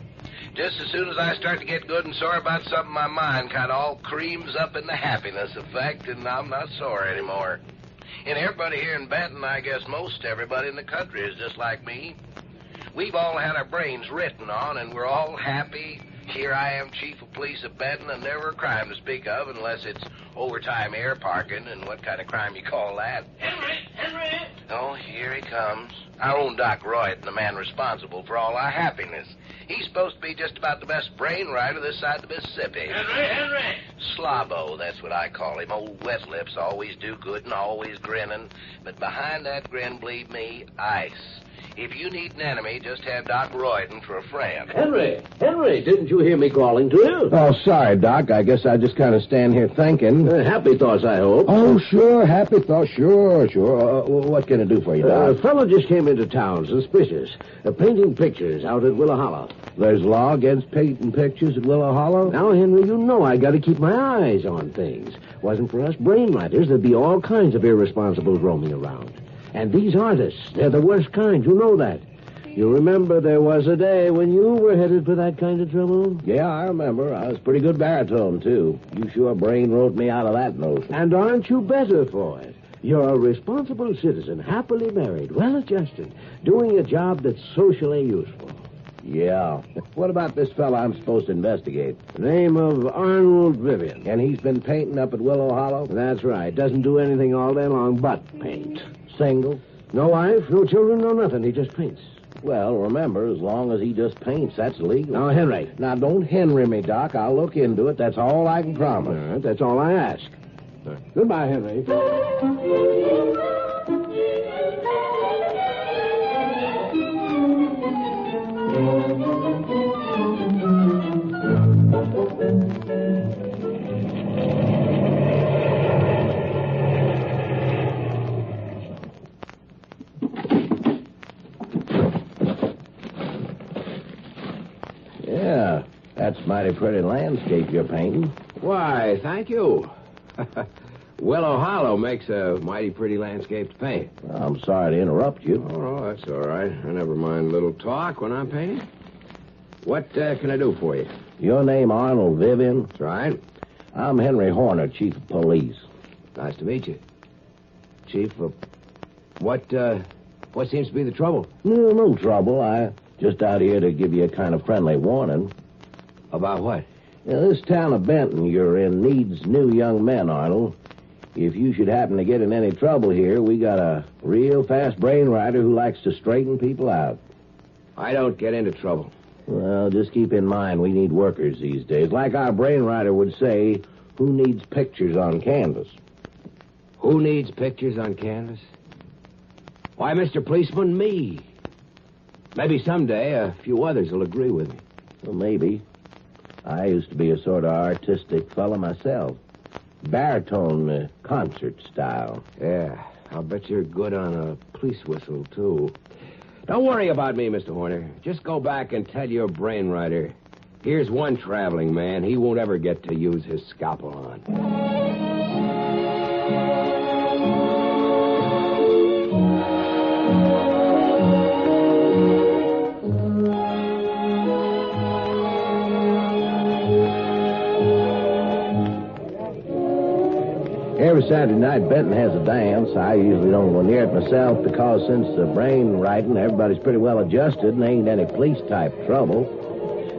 Speaker 1: Just as soon as I start to get good and sore about something, my mind kind of all creams up in the happiness effect, and I'm not sore anymore. And everybody here in Benton, I guess most everybody in the country is just like me. We've all had our brains written on, and we're all happy. Here I am, chief of police of Benton, and never a crime to speak of unless it's overtime air parking, and what kind of crime you call that? Henry! Oh, here he comes. Our own Doc Royd, the man responsible for all our happiness. He's supposed to be just about the best brain rider this side of the Mississippi. Henry! Slobbo, that's what I call him. Old wet lips, always do good and always grinning. But behind that grin, believe me, ice. If you need an enemy, just have Doc Royden for a friend.
Speaker 19: Henry, didn't you hear me calling to you?
Speaker 12: Oh, sorry, Doc. I guess I just kind of stand here thinking.
Speaker 19: Happy thoughts, I hope.
Speaker 12: Oh, sure, happy thoughts. Sure. What can I do for you, Doc?
Speaker 19: A fellow just came into town, suspicious. Painting pictures out at Willow Hollow.
Speaker 12: There's law against painting pictures at Willow Hollow?
Speaker 19: Now, Henry, you know I got to keep my eyes on things. Wasn't for us brain writers, there'd be all kinds of irresponsibles roaming around. And these artists, they're the worst kind. You know that. You remember there was a day when you were headed for that kind of trouble?
Speaker 12: Yeah, I remember. I was pretty good baritone, too. You sure brain wrote me out of that notion.
Speaker 19: And aren't you better for it? You're a responsible citizen, happily married, well-adjusted, doing a job that's socially useful.
Speaker 12: Yeah. What about this fella I'm supposed to investigate?
Speaker 19: Name of Arnold Vivian.
Speaker 12: And he's been painting up at Willow Hollow?
Speaker 19: That's right. Doesn't do anything all day long but paint.
Speaker 12: Single?
Speaker 19: No wife, no children, no nothing. He just paints.
Speaker 12: Well, remember, as long as he just paints, that's legal.
Speaker 19: Now, Henry.
Speaker 12: Now, don't Henry me, Doc. I'll look into it. That's all I can promise.
Speaker 19: All right, that's all I ask. Goodbye, Henry.
Speaker 12: Yeah, that's mighty pretty landscape you're painting.
Speaker 23: Why, thank you. Willow Hollow makes a mighty pretty landscape to paint.
Speaker 12: Well, I'm sorry to interrupt you.
Speaker 23: Oh, no, that's all right. I never mind a little talk when I'm painting. What can I do for you?
Speaker 12: Your name Arnold Vivian?
Speaker 23: That's right.
Speaker 12: I'm Henry Horner, chief of police.
Speaker 23: Nice to meet you. Chief of... What seems to be the trouble?
Speaker 12: No trouble. I just out here to give you a kind of friendly warning.
Speaker 23: About what?
Speaker 12: This town of Benton you're in needs new young men, Arnold. If you should happen to get in any trouble here, we got a real fast brain rider who likes to straighten people out.
Speaker 23: I don't get into trouble.
Speaker 12: Well, just keep in mind we need workers these days. Like our brain rider would say, who needs pictures on canvas?
Speaker 23: Who needs pictures on canvas? Why, Mr. Policeman, me. Maybe someday a few others will agree with me.
Speaker 12: Well, maybe. I used to be a sort of artistic fella myself. Baritone concert style.
Speaker 23: Yeah, I'll bet you're good on a police whistle, too. Don't worry about me, Mr. Horner. Just go back and tell your brain rider. Here's one traveling man he won't ever get to use his scalpel on.
Speaker 12: Every Saturday night, Benton has a dance. I usually don't go near it myself because since the brain writing, everybody's pretty well adjusted and ain't any police-type trouble.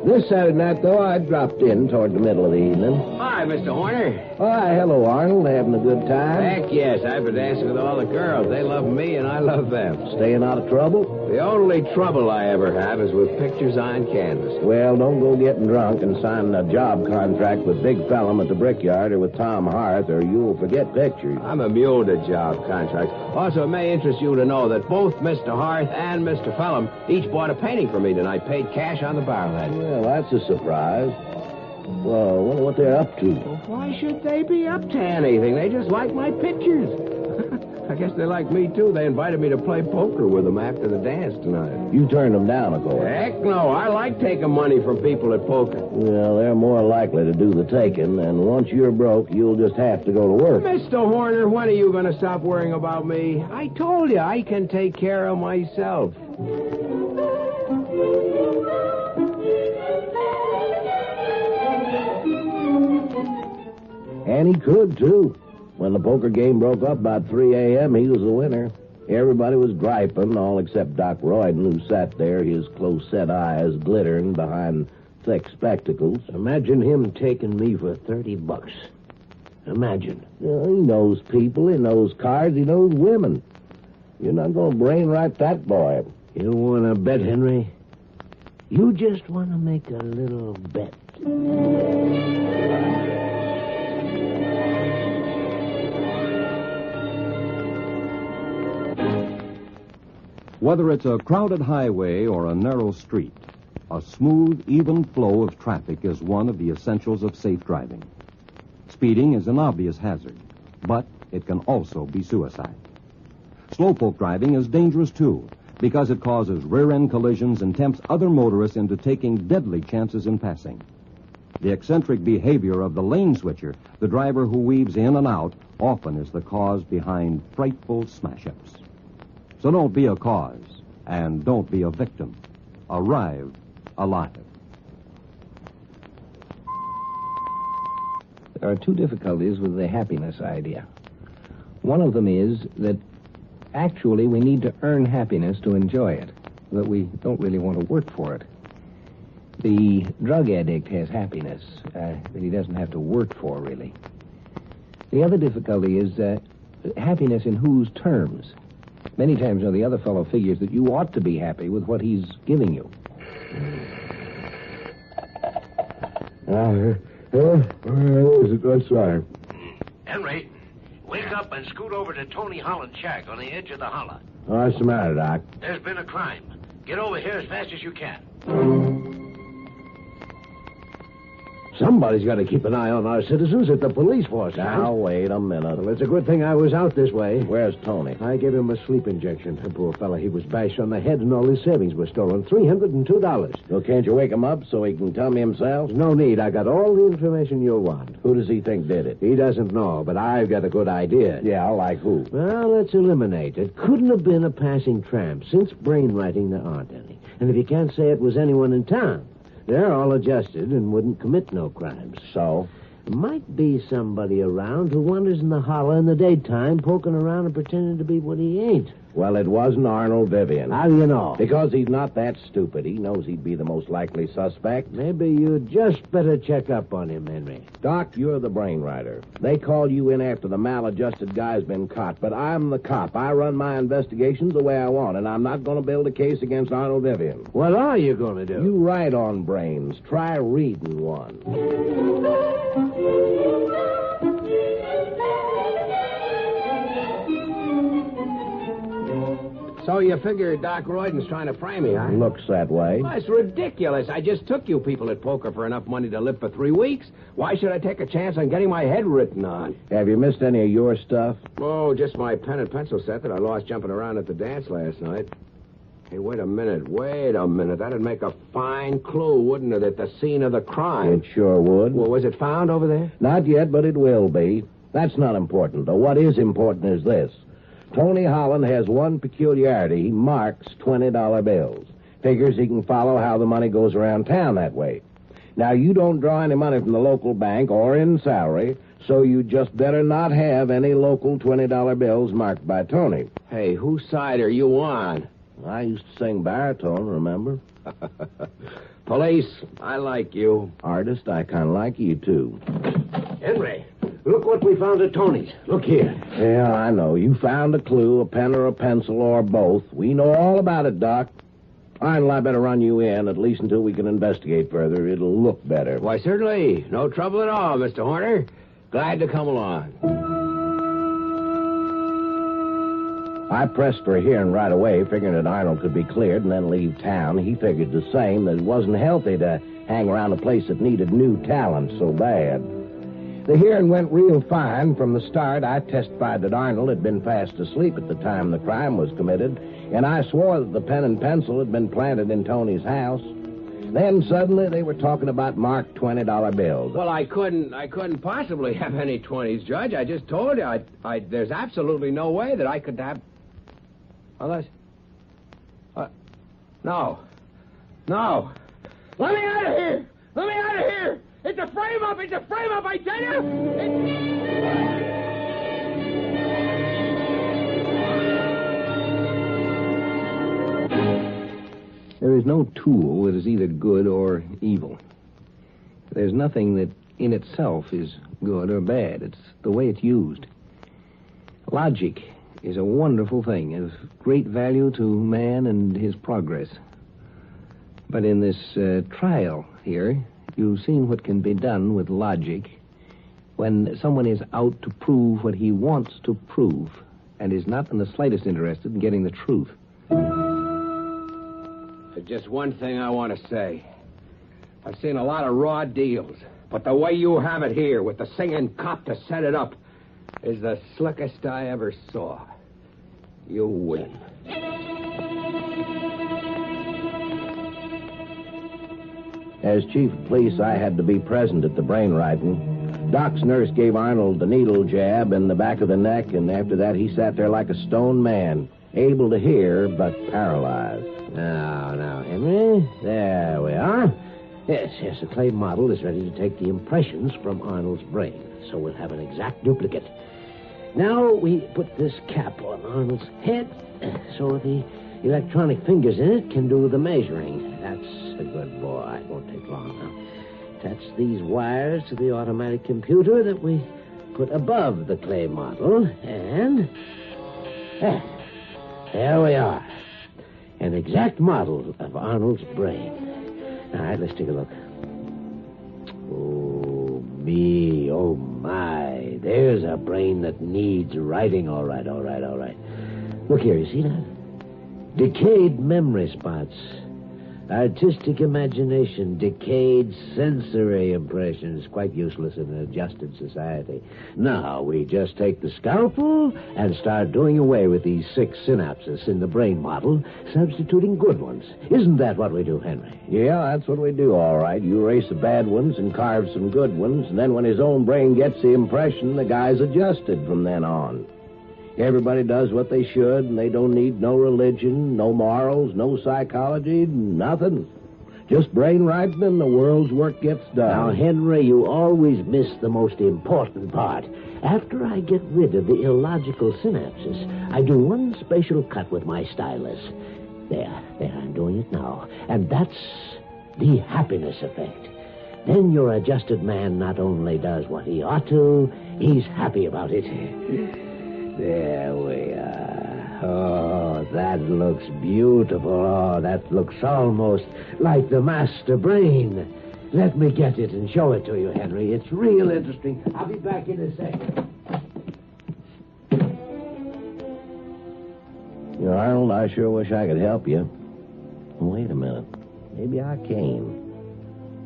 Speaker 12: This Saturday night, though, I dropped in toward the middle of the evening.
Speaker 23: Hi, Mr. Horner.
Speaker 12: Hi, hello, Arnold. Having a good time?
Speaker 23: Heck yes. I've been dancing with all the girls. They love me and I love them.
Speaker 12: Staying out of trouble?
Speaker 23: The only trouble I ever have is with pictures on canvas.
Speaker 19: Well, don't go getting drunk and signing a job contract with Big Fellum at the Brickyard or with Tom Harth, or you'll forget pictures.
Speaker 23: I'm immune to job contracts. Also, it may interest you to know that both Mr. Harth and Mr. Fellum each bought a painting for me tonight, paid cash on the barrelhead.
Speaker 19: Well, that's a surprise. Well, I wonder what they're up to.
Speaker 23: Well, why should they be up to anything? They just like my pictures. I guess they like me, too. They invited me to play poker with them after the dance tonight.
Speaker 19: You turned them down, of course.
Speaker 23: Heck no. I like taking money from people at poker.
Speaker 19: Well, they're more likely to do the taking, and once you're broke, you'll just have to go to work.
Speaker 23: Mr. Horner, when are you going to stop worrying about me? I told you I can take care of myself.
Speaker 19: And he could, too. When the poker game broke up about 3 a.m., he was the winner. Everybody was griping, all except Doc Royden, who sat there, his close-set eyes glittering behind thick spectacles.
Speaker 23: Imagine him taking me for $30. Imagine.
Speaker 19: Well, he knows people, he knows cards, he knows women. You're not going to brainwrite that boy.
Speaker 23: You want to bet, Henry? You just want to make a little bet.
Speaker 11: Whether it's a crowded highway or a narrow street, a smooth, even flow of traffic is one of the essentials of safe driving. Speeding is an obvious hazard, but it can also be suicide. Slowpoke driving is dangerous, too, because it causes rear-end collisions and tempts other motorists into taking deadly chances in passing. The eccentric behavior of the lane switcher, the driver who weaves in and out, often is the cause behind frightful smash-ups. So don't be a cause, and don't be a victim. Arrive alive.
Speaker 12: There are two difficulties with the happiness idea. One of them is that actually we need to earn happiness to enjoy it, that we don't really want to work for it. The drug addict has happiness that he doesn't have to work for, really. The other difficulty is happiness in whose terms? Many times, the other fellow figures that you ought to be happy with what he's giving you.
Speaker 19: That's right.
Speaker 2: Henry, wake up and scoot over to Tony Holland's shack on the edge of the holler.
Speaker 19: What's the matter, Doc?
Speaker 2: There's been a crime. Get over here as fast as you can.
Speaker 19: Somebody's got to keep an eye on our citizens at the police force. Now, wait a minute.
Speaker 23: Well, it's a good thing I was out this way.
Speaker 19: Where's Tony?
Speaker 23: I gave him a sleep injection. The poor fella, he was bashed on the head and all his savings were stolen. $302.
Speaker 19: Well, can't you wake him up so he can tell me himself?
Speaker 23: No need. I got all the information you'll want.
Speaker 19: Who does he think did it?
Speaker 23: He doesn't know, but I've got a good idea.
Speaker 19: Yeah, like who?
Speaker 23: Well, let's eliminate. It couldn't have been a passing tramp. Since brainwriting, there aren't any. And if you can't say it was anyone in town, they're all adjusted and wouldn't commit no crimes.
Speaker 19: So?
Speaker 23: Might be somebody around who wanders in the holler in the daytime, poking around and pretending to be what he ain't.
Speaker 19: Well, it wasn't Arnold Vivian.
Speaker 23: How do you know?
Speaker 19: Because he's not that stupid. He knows he'd be the most likely suspect.
Speaker 23: Maybe you just better check up on him, Henry.
Speaker 19: Doc, you're the brainwriter. They call you in after the maladjusted guy's been caught, but I'm the cop. I run my investigations the way I want, and I'm not going to build a case against Arnold Vivian.
Speaker 23: What are you going to do?
Speaker 19: You write on brains. Try reading one.
Speaker 23: So you figure Doc Royden's trying to frame me, huh?
Speaker 19: Looks that way.
Speaker 23: Well, it's ridiculous. I just took you people at poker for enough money to live for 3 weeks. Why should I take a chance on getting my head written on?
Speaker 19: Have you missed any of your stuff?
Speaker 23: Oh, just my pen and pencil set that I lost jumping around at the dance last night. Hey, wait a minute. That'd make a fine clue, wouldn't it, at the scene of the crime?
Speaker 19: It sure would.
Speaker 23: Well, was it found over there?
Speaker 19: Not yet, but it will be. That's not important, though. What is important is this. Tony Holland has one peculiarity. He marks $20 bills. Figures he can follow how the money goes around town that way. Now, you don't draw any money from the local bank or in salary, so you just better not have any local $20 bills marked by Tony.
Speaker 23: Hey, whose side are you on?
Speaker 19: I used to sing baritone, remember?
Speaker 23: Police, I like you.
Speaker 19: Artist, I kind of like you, too.
Speaker 23: Henry,
Speaker 19: Look what we found at Tony's. Look here.
Speaker 12: Yeah, I know. You found a clue, a pen or a pencil, or both. We know all about it, Doc. Arnold, I better run you in, at least until we can investigate further. It'll look better.
Speaker 19: Why, certainly. No trouble at all, Mr. Horner. Glad to come along.
Speaker 12: I pressed for a hearing right away, figuring that Arnold could be cleared and then leave town. He figured the same, that it wasn't healthy to hang around a place that needed new talent so bad. The hearing went real fine. From the start, I testified that Arnold had been fast asleep at the time the crime was committed, and I swore that the pen and pencil had been planted in Tony's house. Then suddenly they were talking about marked $20 bills.
Speaker 19: Well, I couldn't possibly have any 20s, Judge. I just told you, there's absolutely no way that I could have... Unless... No. Let me out of here! Let me out of here! It's a frame-up! It's a frame-up, I tell you!
Speaker 12: There is no tool that is either good or evil. There's nothing that in itself is good or bad. It's the way it's used. Logic is a wonderful thing, of great value to man and his progress. But in this trial here, you've seen what can be done with logic when someone is out to prove what he wants to prove and is not in the slightest interested in getting the truth.
Speaker 19: Just one thing I want to say. I've seen a lot of raw deals, but the way you have it here with the singing cop to set it up is the slickest I ever saw. You win.
Speaker 12: As chief of police, I had to be present at the brain writing. Doc's nurse gave Arnold the needle jab in the back of the neck, and after that he sat there like a stone man, able to hear, but paralyzed.
Speaker 19: Now, Henry, there we are. Yes, the clay model is ready to take the impressions from Arnold's brain, so we'll have an exact duplicate. Now we put this cap on Arnold's head so the electronic fingers in it can do the measuring. That's a good boy. It won't take long now. Attach these wires to the automatic computer that we put above the clay model, and... there we are. An exact model of Arnold's brain. All right, let's take a look. Oh, me, oh, my. There's a brain that needs writing. All right. Look here, you see that? Decayed memory spots. Artistic imagination, decayed sensory impressions, quite useless in an adjusted society. Now, we just take the scalpel and start doing away with these 6 synapses in the brain model, substituting good ones. Isn't that what we do, Henry?
Speaker 12: Yeah, that's what we do, all right. You erase the bad ones and carve some good ones, and then when his own brain gets the impression, the guy's adjusted from then on. Everybody does what they should, and they don't need no religion, no morals, no psychology, nothing. Just brain writing, and the world's work gets done.
Speaker 19: Now, Henry, you always miss the most important part. After I get rid of the illogical synapses, I do one special cut with my stylus. There, I'm doing it now. And that's the happiness effect. Then your adjusted man not only does what he ought to, he's happy about it. There we are. Oh, that looks beautiful. Oh, that looks almost like the master brain. Let me get it and show it to you, Henry. It's real interesting. I'll be back in a second.
Speaker 12: You know, Arnold, I sure wish I could help you. Wait a minute. Maybe I can.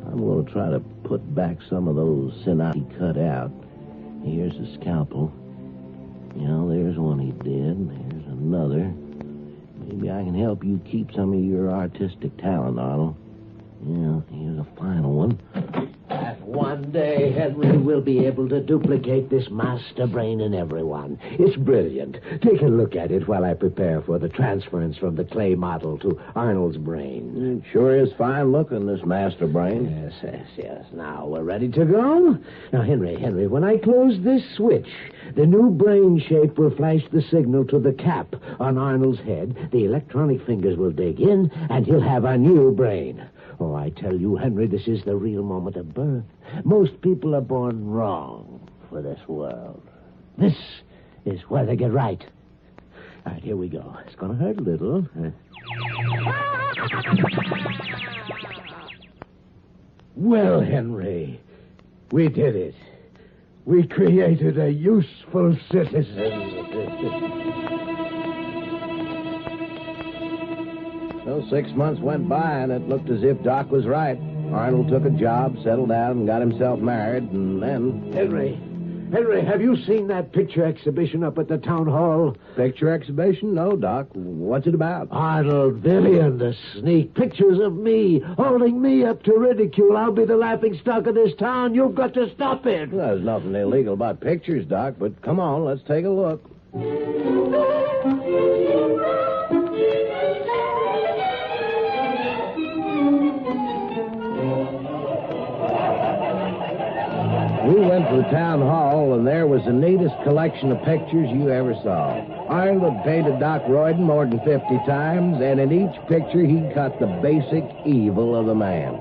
Speaker 12: I'm going to try to put back some of those synapses he cut out. Here's the scalpel. You know, there's one he did. There's another. Maybe I can help you keep some of your artistic talent, Arnold. Yeah, here's a final one.
Speaker 19: That one day Henry will be able to duplicate this master brain in everyone. It's brilliant. Take a look at it while I prepare for the transference from the clay model to Arnold's brain.
Speaker 12: It sure is fine looking, this master brain.
Speaker 19: Yes. Now we're ready to go. Now, Henry, when I close this switch, the new brain shape will flash the signal to the cap on Arnold's head. The electronic fingers will dig in, and he'll have a new brain. Oh, I tell you, Henry, this is the real moment of birth. Most people are born wrong. for this world. This is where they get right. All right, here we go. It's going to hurt a little. Well, Henry, we did it. We created a useful citizen.
Speaker 12: Well, 6 months went by, and it looked as if Doc was right. Arnold took a job, settled down, and got himself married, and then...
Speaker 19: Henry, have you seen that picture exhibition up at the town hall?
Speaker 12: Picture exhibition? No, Doc. What's it about?
Speaker 19: Arnold, Vivian, the sneak. Pictures of me, holding me up to ridicule. I'll be the laughing stock of this town. You've got to stop it.
Speaker 12: Well, there's nothing illegal about pictures, Doc, but come on, let's take a look. We went to the town hall, and there was the neatest collection of pictures you ever saw. Arnold had painted Doc Royden more than 50 times, and in each picture he caught the basic evil of the man.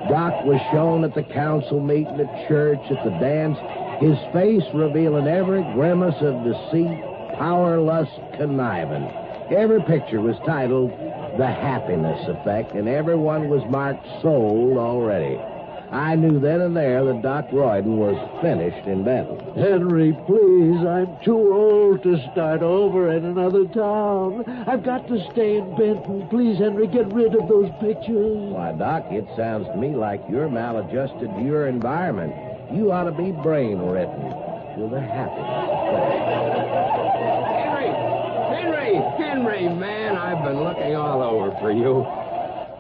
Speaker 12: Doc was shown at the council meeting, at church, at the dance, his face revealing every grimace of deceit, power, lust, conniving. Every picture was titled The Happiness Effect, and everyone was marked sold already. I knew then and there that Doc Royden was finished in Benton.
Speaker 19: Henry, please, I'm too old to start over in another town. I've got to stay in Benton. Please, Henry, get rid of those pictures.
Speaker 12: Why, Doc, it sounds to me like you're maladjusted to your environment. You ought to be brain-ridden with the happiness effect.
Speaker 23: Henry, man, I've been looking all over for you.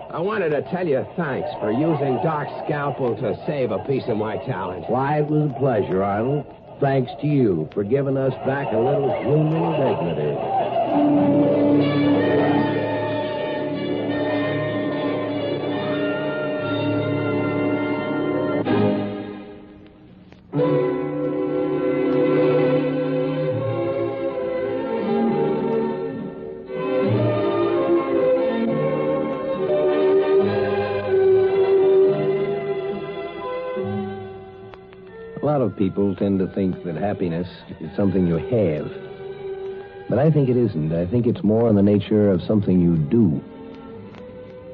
Speaker 23: I wanted to tell you thanks for using Doc's scalpel to save a piece of my talent.
Speaker 12: Why, it was a pleasure, Arnold. Thanks to you for giving us back a little human dignity.
Speaker 1: A lot of people tend to think that happiness is something you have. But I think it isn't. I think it's more in the nature of something you do.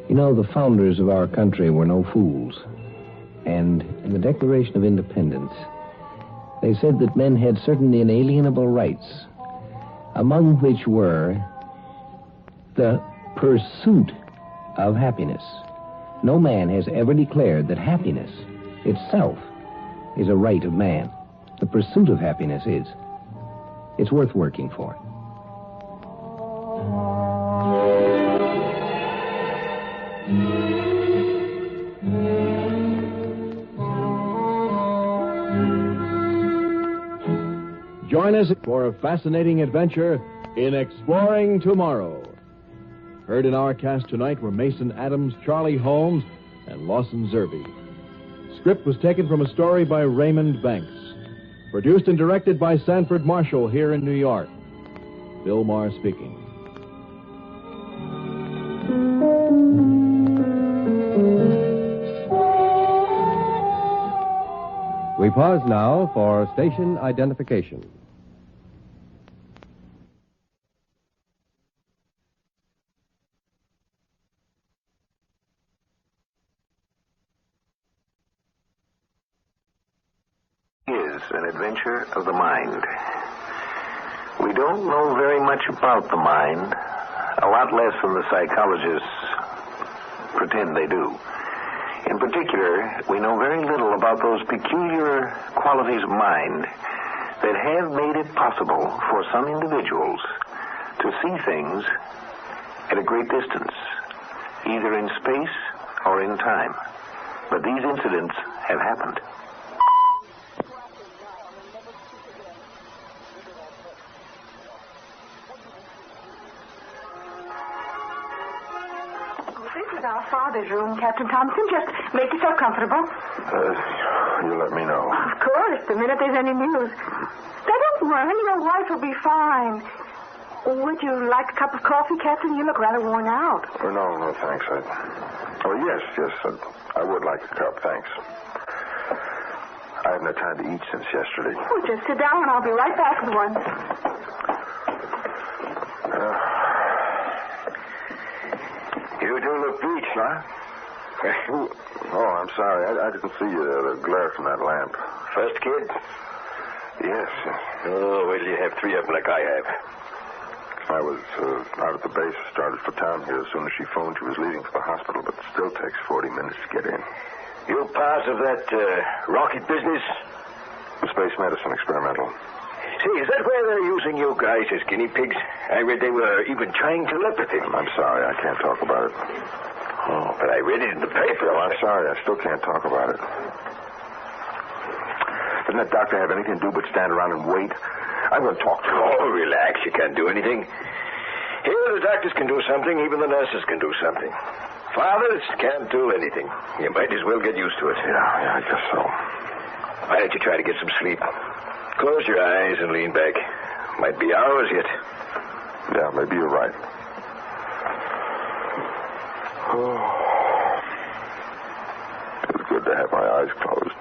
Speaker 1: You know, the founders of our country were no fools. And in the Declaration of Independence, they said that men had certain inalienable rights, among which were the pursuit of happiness. No man has ever declared that happiness itself is a right of man. The pursuit of happiness is. It's worth working for.
Speaker 11: Join us for a fascinating adventure in Exploring Tomorrow. Heard in our cast tonight were Mason Adams, Charlie Holmes, and Lawson Zerbe. Script was taken from a story by Raymond Banks. Produced and directed by Sanford Marshall here in New York. Bill Maher speaking. We pause now for station identification.
Speaker 4: An adventure of the mind. We don't know very much about the mind, a lot less than the psychologists pretend they do. In particular, we know very little about those peculiar qualities of mind that have made it possible for some individuals to see things at a great distance, either in space or in time. But these incidents have happened.
Speaker 22: Our father's room, Captain Thompson. Just make yourself comfortable.
Speaker 20: You let me know.
Speaker 22: Of course, the minute there's any news. Now, don't worry, your wife will be fine. Would you like a cup of coffee, Captain? You look rather worn out.
Speaker 20: Oh, no, thanks. Yes, I would like a cup, thanks. I haven't had time to eat since yesterday.
Speaker 22: Oh, just sit down and I'll be right back with one.
Speaker 20: You do look peached, huh? Oh, I'm sorry. I didn't see the glare from that lamp.
Speaker 13: First kid?
Speaker 20: Yes.
Speaker 13: Oh, well, you have 3 of them like I have.
Speaker 20: I was out at the base, started for town here as soon as she phoned. She was leaving for the hospital, but it still takes 40 minutes to get in.
Speaker 13: You part of that rocket business?
Speaker 20: The space medicine experimental.
Speaker 13: See, is that where they're using you guys as guinea pigs? I read they were even trying telepathy.
Speaker 20: I'm sorry, I can't talk about it.
Speaker 13: Oh, but I read it in the paper.
Speaker 20: No, I'm sorry, I still can't talk about it. Doesn't that doctor have anything to do but stand around and wait? I'm going to talk to him.
Speaker 13: Oh, relax. You can't do anything. Here, the doctors can do something. Even the nurses can do something. Fathers can't do anything. You might as well get used to it.
Speaker 20: Yeah, I guess so.
Speaker 13: Why don't you try to get some sleep? Close your eyes and lean back. Might be hours yet.
Speaker 20: Yeah, maybe you're right. Oh. It's good to have my eyes closed.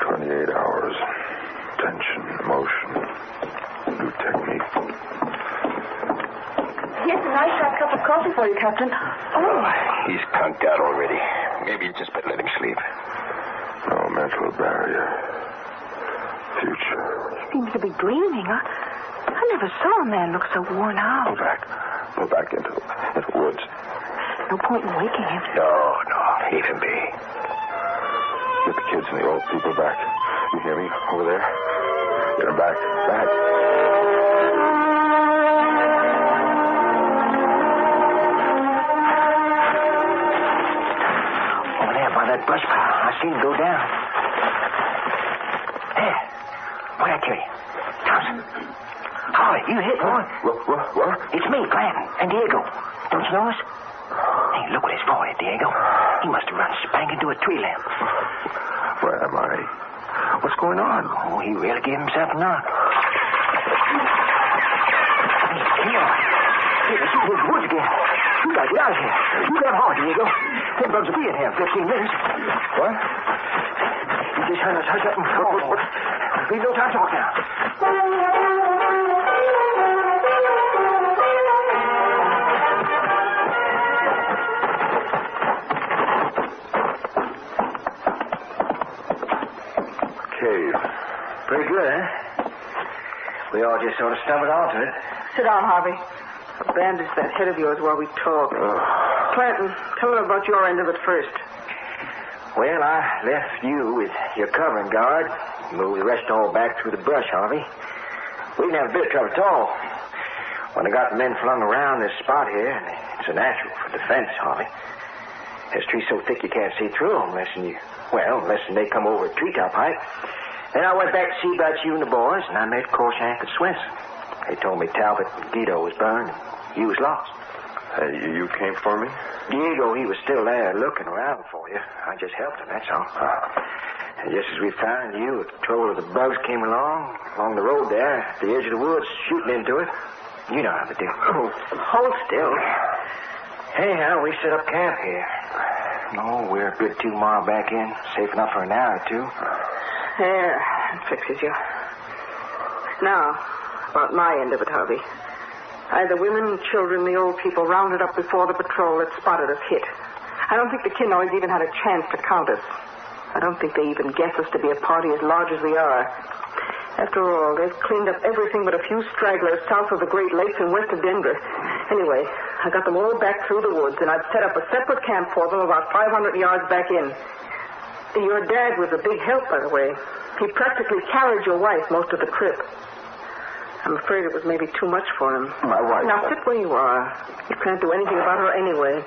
Speaker 20: 28 hours. Tension, emotion, new technique.
Speaker 22: Here's a nice hot cup of coffee for you, Captain.
Speaker 13: Oh, he's conked out already. Maybe you just better let him sleep.
Speaker 20: No mental barrier. Future.
Speaker 22: He seems to be dreaming. I never saw a man look so worn out.
Speaker 20: Go back into the woods.
Speaker 22: No point in waking him.
Speaker 13: No, leave him be.
Speaker 20: Get the kids and the old people back. You hear me? Over there. Get them back. Back.
Speaker 15: Over there by that brush pile. I seen him go down. There. What'd I tell you? Thompson. Holly, you hit, boy.
Speaker 20: What?
Speaker 15: It's me, Clanton, and Diego. Don't you know us? Hey, look what his forehead, Diego. He must have run spank into a tree limb.
Speaker 20: Where am I? What's going on?
Speaker 15: Oh, he really gave himself a knock. Hey, come on. Hey, let's see those woods again. We gotta get out of here. You grab hard, Diego. Them bugs will be in here in 15 minutes.
Speaker 20: What?
Speaker 15: You just hush up and come on. We've no time to talk now. Pretty good, huh? We all just sort of stumbled onto it.
Speaker 7: Sit down, Harvey. I'll bandage that head of yours while we talk. Clanton, tell me about your end of it first.
Speaker 15: Well, I left you with your covering guard. Moved the rest all back through the brush, Harvey. We didn't have a bit of trouble at all. When I got the men flung around this spot here, and it's a natural for defense, Harvey. There's trees so thick you can't see through them unless they come over a treetop height. Then I went back to see about you and the boys, and I met Corshank and Swenson. They told me Talbot and Guido was burned, and you was lost.
Speaker 20: You came for me?
Speaker 15: Diego, he was still there looking around for you. I just helped him, that's all. And just as we found you, a patrol of the bugs came along the road there, at the edge of the woods, shooting into it. You know how they do. Hold still. Anyhow, we set up camp here. No, we're a good 2 miles back in, safe enough for an hour or 2.
Speaker 7: There, it fixes you. Now, about my end of it, Harvey. I had the women, children, the old people rounded up before the patrol that spotted us hit. I don't think the Kinoids even had a chance to count us. I don't think they even guess us to be a party as large as we are. After all, they've cleaned up everything but a few stragglers south of the Great Lakes and west of Denver. Anyway, I got them all back through the woods, and I've set up a separate camp for them about 500 yards back in. Your dad was a big help, by the way. He practically carried your wife most of the trip. I'm afraid it was maybe too much for him.
Speaker 20: My wife?
Speaker 7: Now, sit where you are. You can't do anything about her anyway.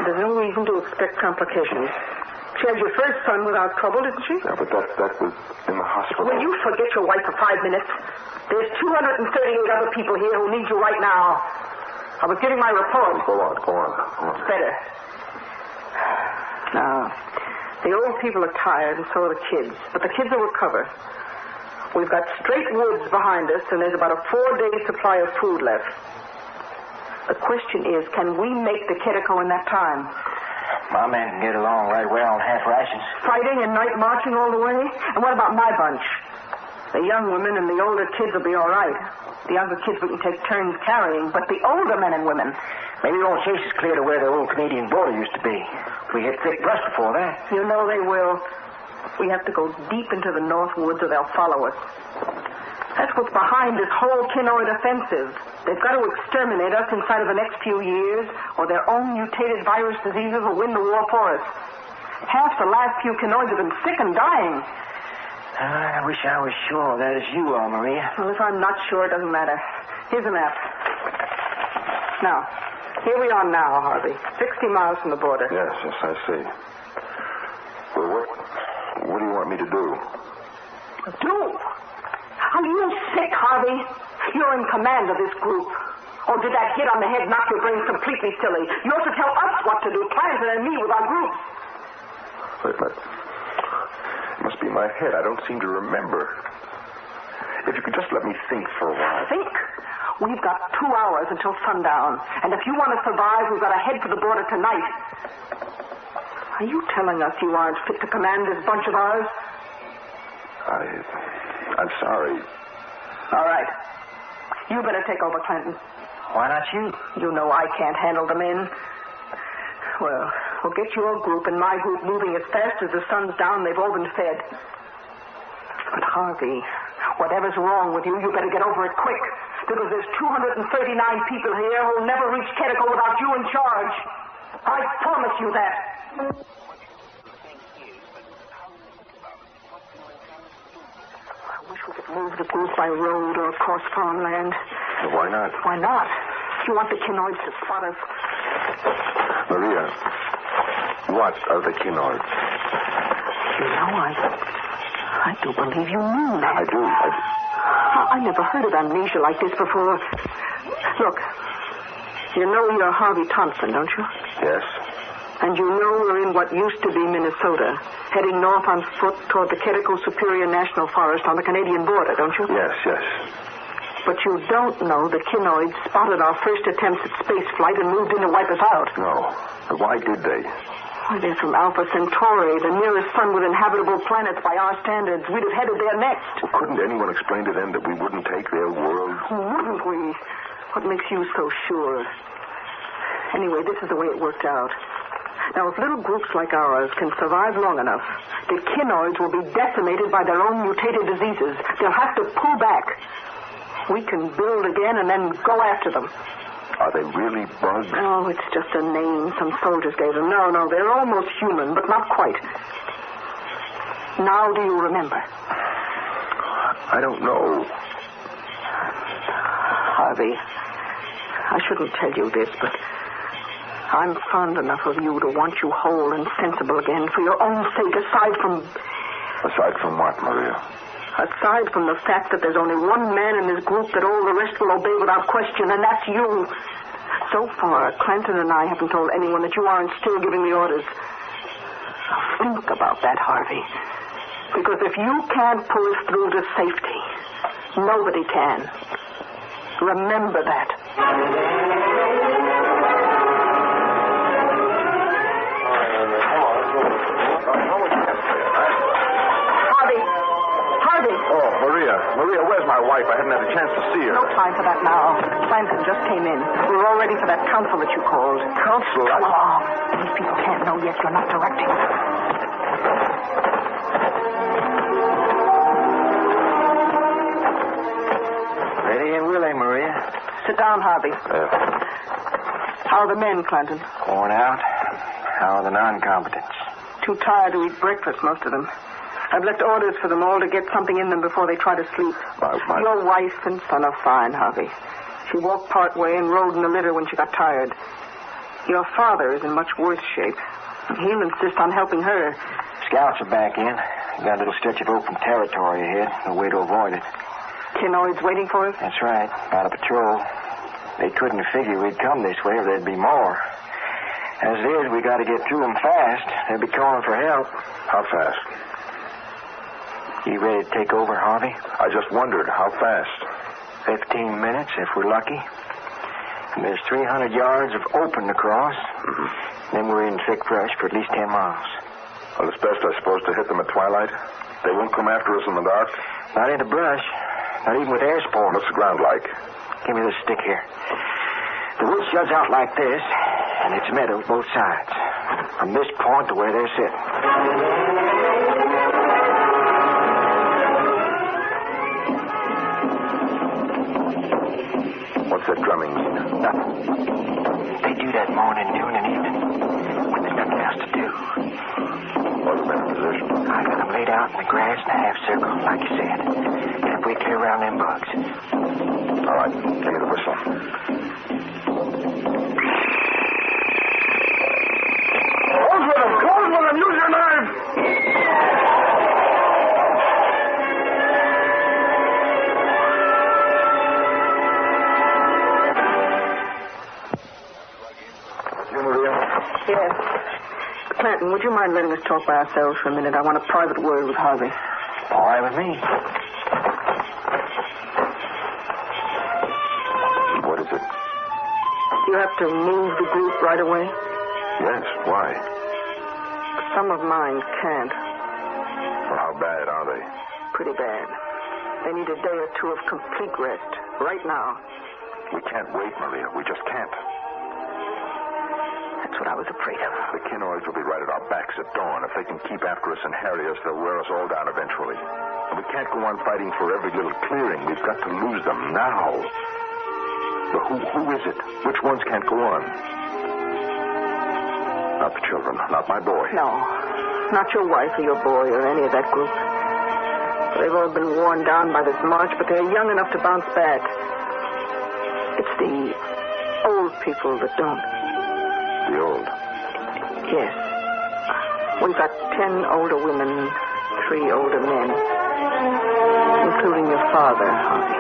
Speaker 7: There's no reason to expect complications. She had your first son without trouble, didn't she?
Speaker 20: Yeah, but that was in the hospital.
Speaker 7: Will you forget your wife for 5 minutes? There's 238 other people here who need you right now. I was giving my report.
Speaker 20: Go on.
Speaker 7: It's better. Now, the old people are tired, and so are the kids. But the kids will recover. We've got straight woods behind us, and there's about a 4-day supply of food left. The question is, can we make the Quetico in that time?
Speaker 15: My men can get along right well on half rations.
Speaker 7: Fighting and night marching all the way? And what about my bunch? The young women and the older kids will be all right. The younger kids we can take turns carrying, but the older men and women...
Speaker 15: Maybe we won't chase us clear to where the old Canadian border used to be. We hit thick brush before that.
Speaker 7: You know they will. We have to go deep into the North Woods or they'll follow us. That's what's behind this whole Kinoid offensive. They've got to exterminate us inside of the next few years, or their own mutated virus diseases will win the war for us. Half the last few Kinoids have been sick and dying.
Speaker 15: I wish I was sure that is you are, Maria.
Speaker 7: Well, if I'm not sure, it doesn't matter. Here's a map. Now, here we are now, Harvey. 60 miles from the border.
Speaker 20: Yes, I see. Well, what do you want me to do?
Speaker 7: Do? Are you sick, Harvey? You're in command of this group. Or did that hit on the head knock your brains completely silly? You ought to tell us what to do, Clanton and me with our groups.
Speaker 20: Wait, it must be my head. I don't seem to remember. If you could just let me think for a while.
Speaker 7: Think? We've got 2 hours until sundown. And if you want to survive, we've got to head for the border tonight. Are you telling us you aren't fit to command this bunch of ours?
Speaker 20: I'm sorry.
Speaker 7: All right. You better take over, Clanton.
Speaker 15: Why not you?
Speaker 7: You know I can't handle the men. Well, we'll get your group and my group moving as fast as the sun's down. They've all been fed. But, Harvey, whatever's wrong with you, you better get over it quick. Because there's 239 people here who'll never reach Quetico without you in charge. I promise you that. I wish we could move the group by road or across farmland.
Speaker 20: Well, why not?
Speaker 7: Why not? You want the Kinoids to spot us.
Speaker 20: Maria, what are the Kinoids?
Speaker 7: You know, I do believe you mean that.
Speaker 20: I do.
Speaker 7: I never heard of amnesia like this before. Look, you know you're Harvey Thompson, don't you?
Speaker 20: Yes.
Speaker 7: And you know we're in what used to be Minnesota, heading north on foot toward the Quetico Superior National Forest on the Canadian border, don't you?
Speaker 20: Yes.
Speaker 7: But you don't know the Kinoids spotted our first attempts at space flight and moved in to wipe us out.
Speaker 20: No. But why did they?
Speaker 7: Why, they're from Alpha Centauri, the nearest sun with inhabitable planets by our standards. We'd have headed there next.
Speaker 20: Well, couldn't anyone explain to them that we wouldn't take their world?
Speaker 7: Wouldn't we? What makes you so sure? Anyway, this is the way it worked out. Now, if little groups like ours can survive long enough, the Kinoids will be decimated by their own mutated diseases. They'll have to pull back. We can build again and then go after them.
Speaker 20: Are they really bugs?
Speaker 7: Oh, it's just a name some soldiers gave them. No, they're almost human, but not quite. Now do you remember?
Speaker 20: I don't know.
Speaker 7: Harvey, I shouldn't tell you this, but I'm fond enough of you to want you whole and sensible again for your own sake, aside from...
Speaker 20: Aside from what, Maria?
Speaker 7: Aside from the fact that there's only one man in this group that all the rest will obey without question, and that's you. So far, Clanton and I haven't told anyone that you aren't still giving the orders. Think about that, Harvey. Because if you can't pull us through to safety, nobody can. Remember that. Harvey.
Speaker 20: Oh, Maria, where's my wife? I haven't had a chance to see her.
Speaker 7: No time for that now. Clanton just came in. We're all ready for that council that you called.
Speaker 20: Council?
Speaker 7: Come along. These people can't know yet you're not directing.
Speaker 15: Ready and willing, Maria.
Speaker 7: Sit down, Harvey. How are the men, Clanton?
Speaker 15: Worn out. How are the non-competents?
Speaker 7: Too tired to eat breakfast, most of them. I've left orders for them all to get something in them before they try to sleep. Your wife and son are fine, Harvey. She walked part way and rode in the litter when she got tired. Your father is in much worse shape. He'll insist on helping her.
Speaker 15: Scouts are back in. Got a little stretch of open territory ahead. No way to avoid it.
Speaker 7: Kinoids waiting for us?
Speaker 15: That's right. Out of patrol. They couldn't figure we'd come this way or there'd be more. As it is, we got to get through them fast. They'll be calling for help.
Speaker 20: How fast?
Speaker 15: You ready to take over, Harvey?
Speaker 20: I just wondered, how fast?
Speaker 15: 15 minutes, if we're lucky. There's 300 yards of open to cross. Then we're in thick brush for at least 10 miles.
Speaker 17: Well, it's best, I suppose, to hit them at twilight. They won't come after us in the dark.
Speaker 15: Not in the brush. Not even with air sport.
Speaker 17: What's the ground like?
Speaker 15: Give me this stick here. The woods juts out like this, and it's meadow both sides. From this point to where they're sitting.
Speaker 17: What's that drumming mean?
Speaker 15: Nothing. They do that morning, noon, and evening when there's nothing else to do.
Speaker 17: What's been in position?
Speaker 15: I got them laid out in the grass in a half circle, like you said. Halfway clear around them bugs.
Speaker 17: All right, give me the whistle.
Speaker 13: Close with them! Close with them! Use your knife!
Speaker 7: Yes. Clanton, would you mind letting us talk by ourselves for a minute? I want a private word with Harvey.
Speaker 15: All right with me.
Speaker 17: What is it?
Speaker 7: Do you have to move the group right away?
Speaker 17: Yes, why?
Speaker 7: Some of mine can't.
Speaker 17: Well, how bad are they?
Speaker 7: Pretty bad. They need a day or two of complete rest. Right now.
Speaker 17: We can't wait, Maria. We just can't.
Speaker 7: That's what I was afraid of.
Speaker 17: The Kinoids will be right at our backs at dawn. If they can keep after us and harry us, they'll wear us all down eventually. And we can't go on fighting for every little clearing. We've got to lose them now. But who is it? Which ones can't go on? Not the children. Not my boy.
Speaker 7: No. Not your wife or your boy or any of that group. They've all been worn down by this march, but they're young enough to bounce back. It's the old people that don't.
Speaker 17: The old?
Speaker 7: Yes. We've got 10 older women, 3 older men, including your father, Harvey.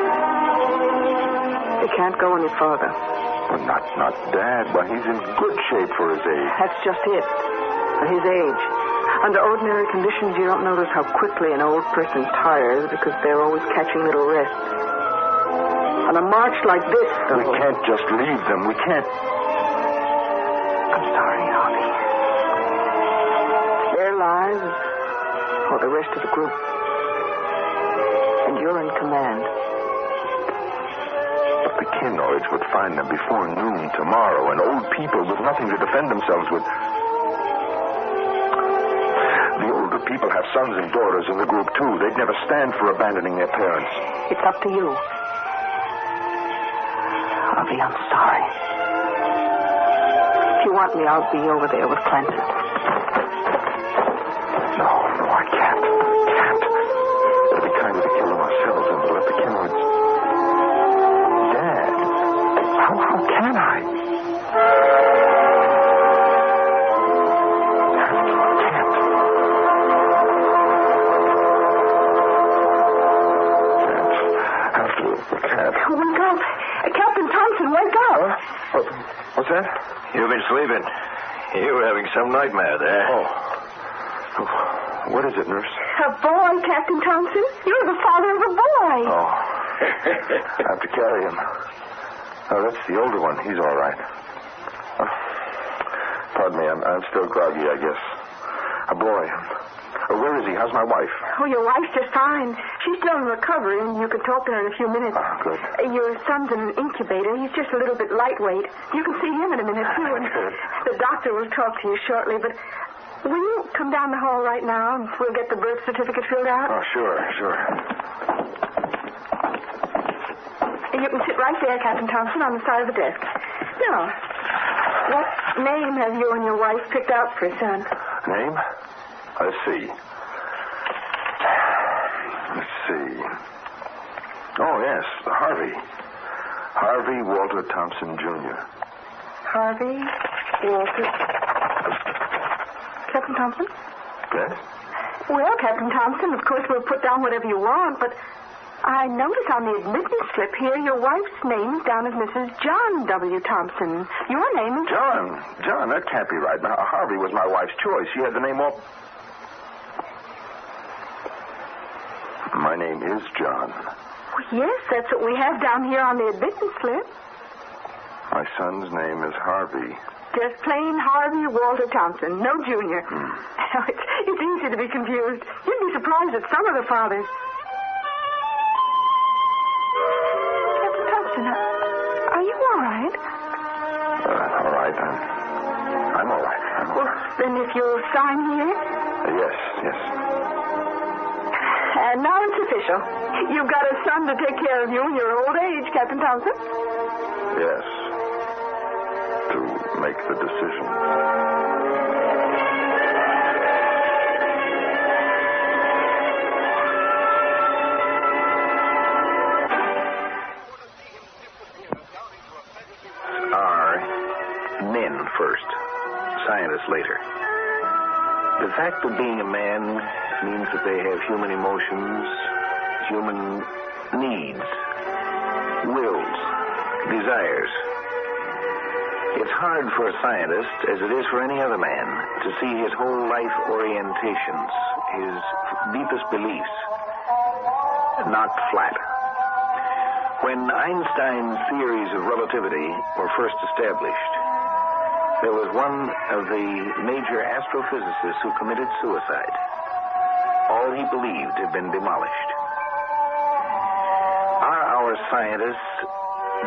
Speaker 7: They can't go any farther.
Speaker 17: Well, not Dad. Well, he's in good shape for his age.
Speaker 7: That's just it. For his age. Under ordinary conditions, you don't notice how quickly an old person tires because they're always catching little rests. On a march like this, though...
Speaker 17: We can't just leave them. We can't...
Speaker 7: I'm sorry, Harvey. Their lives or the rest of the group. And you're in command.
Speaker 17: But the Kinoids would find them before noon tomorrow, and old people with nothing to defend themselves with. The older people have sons and daughters in the group, too. They'd never stand for abandoning their parents.
Speaker 7: It's up to you. Harvey, I'm sorry. If you want me, I'll be over there with Clanton.
Speaker 17: No, I can't. It'd be kinder to kill them ourselves and let the Kinoids... Dad, how can I?
Speaker 7: Wake up. Captain Thompson, wake up.
Speaker 17: What's that?
Speaker 13: You've been sleeping. You were having some nightmare there.
Speaker 17: Oh. What is it, nurse?
Speaker 22: A boy, Captain Thompson. You're the father of a boy.
Speaker 17: Oh. I have to carry him. Oh, that's the older one. He's all right. Pardon me, I'm still groggy, I guess. A boy. Where is he? How's my wife?
Speaker 22: Oh, your wife's just fine. She's still in recovery, and you can talk to her in a few minutes.
Speaker 17: Oh, good.
Speaker 22: Your son's in an incubator. He's just a little bit lightweight. You can see him in a minute, too. And
Speaker 17: Good.
Speaker 22: the doctor will talk to you shortly, but will you come down the hall right now, and we'll get the birth certificate filled out?
Speaker 17: Oh, sure.
Speaker 22: You can sit right there, Captain Thompson, on the side of the desk. Now, what name have you and your wife picked out for a son?
Speaker 17: Name? Let's see. Oh, yes, Harvey. Harvey Walter Thompson, Jr.
Speaker 22: Harvey Walter. Captain Thompson?
Speaker 17: Yes?
Speaker 22: Well, Captain Thompson, of course we'll put down whatever you want, but I notice on the admittance slip here your wife's name is down as Mrs. John W. Thompson. Your name is...
Speaker 17: John, that can't be right. Now, Harvey was my wife's choice. She had the name all... My name is John.
Speaker 22: Well, yes, that's what we have down here on the admittance slip.
Speaker 17: My son's name is Harvey.
Speaker 7: Just plain Harvey Walter Thompson, no junior. It's easy to be confused. You'd be surprised at some of the fathers. Captain Thompson, are you all right?
Speaker 17: All right. I'm all right.
Speaker 7: Well, then if you'll sign here.
Speaker 17: Yes.
Speaker 7: And now it's official. You've got a son to take care of you in your old age, Captain Thompson.
Speaker 17: Yes. To make the decision.
Speaker 1: Are men first, scientists later. The fact of being a man means that they have human emotions, human needs, wills, desires. It's hard for a scientist, as it is for any other man, to see his whole life orientations, his deepest beliefs, knocked flat. When Einstein's theories of relativity were first established, there was one of the major astrophysicists who committed suicide. All he believed had been demolished. Are our scientists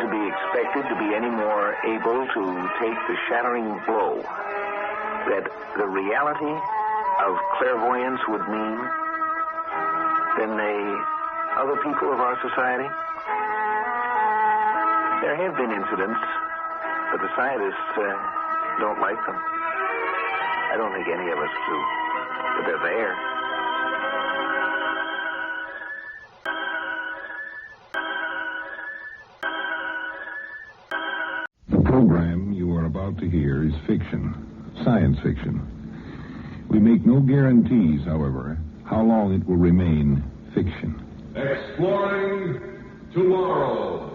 Speaker 1: to be expected to be any more able to take the shattering blow that the reality of clairvoyance would mean than the other people of our society? There have been incidents, but the scientists don't like them. I don't think any of us do, but they're there.
Speaker 14: The program you are about to hear is fiction, science fiction. We make no guarantees, however, how long it will remain fiction.
Speaker 18: Exploring tomorrow.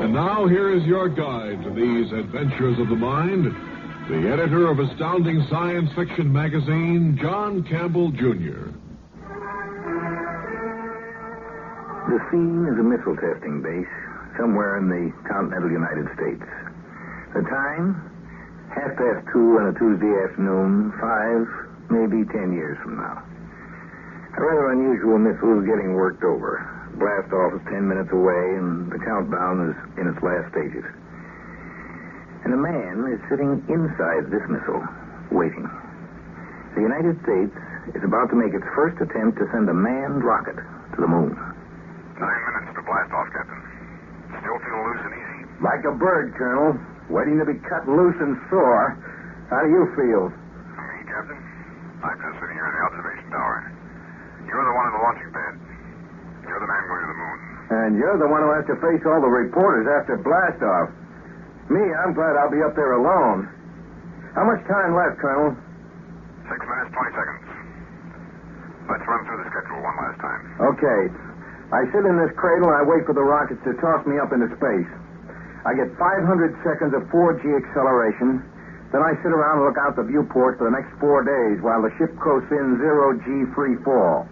Speaker 14: And now here is your guide to these adventures of the mind, the editor of Astounding Science Fiction magazine, John Campbell, Jr.
Speaker 10: The scene is a missile testing base somewhere in the continental United States. The time, 2:30 on a Tuesday afternoon, 5, maybe 10 years from now. A rather unusual missile is getting worked over. Blast off is 10 minutes away, and the countdown is in its last stages. And a man is sitting inside this missile, waiting. The United States is about to make its first attempt to send a manned rocket to the moon.
Speaker 17: 9 minutes to blast off, Captain. Still feeling loose and easy?
Speaker 10: Like a bird, Colonel, waiting to be cut loose and soar. How do you feel?
Speaker 17: Me, Captain? I'm just sitting here in the observation tower. You're the one in the launching pad. You're the man going to the moon.
Speaker 10: And you're the one who has to face all the reporters after blast-off. Me, I'm glad I'll be up there alone. How much time left, Colonel?
Speaker 17: 6 minutes, 20 seconds. Let's run through the schedule one last time.
Speaker 10: Okay. I sit in this cradle and I wait for the rockets to toss me up into space. I get 500 seconds of 4G acceleration. Then I sit around and look out the viewport for the next 4 days while the ship coasts in 0G free fall.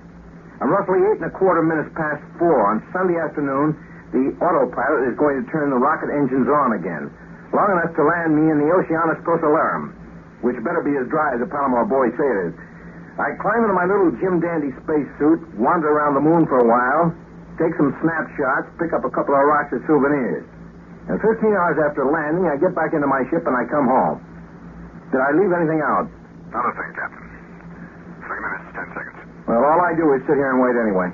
Speaker 10: I'm roughly 8.25 minutes past 4 on Sunday afternoon. The autopilot is going to turn the rocket engines on again, long enough to land me in the Oceanus Procellarum, which better be as dry as a Palomar boy sailor. I climb into my little Jim Dandy spacesuit, wander around the moon for a while, take some snapshots, pick up a couple of rocks as souvenirs. And 15 hours after landing, I get back into my ship and I come home. Did I leave anything out?
Speaker 17: Not a thing, Captain. 3 minutes, 10 seconds.
Speaker 10: Well, all I do is sit here and wait anyway.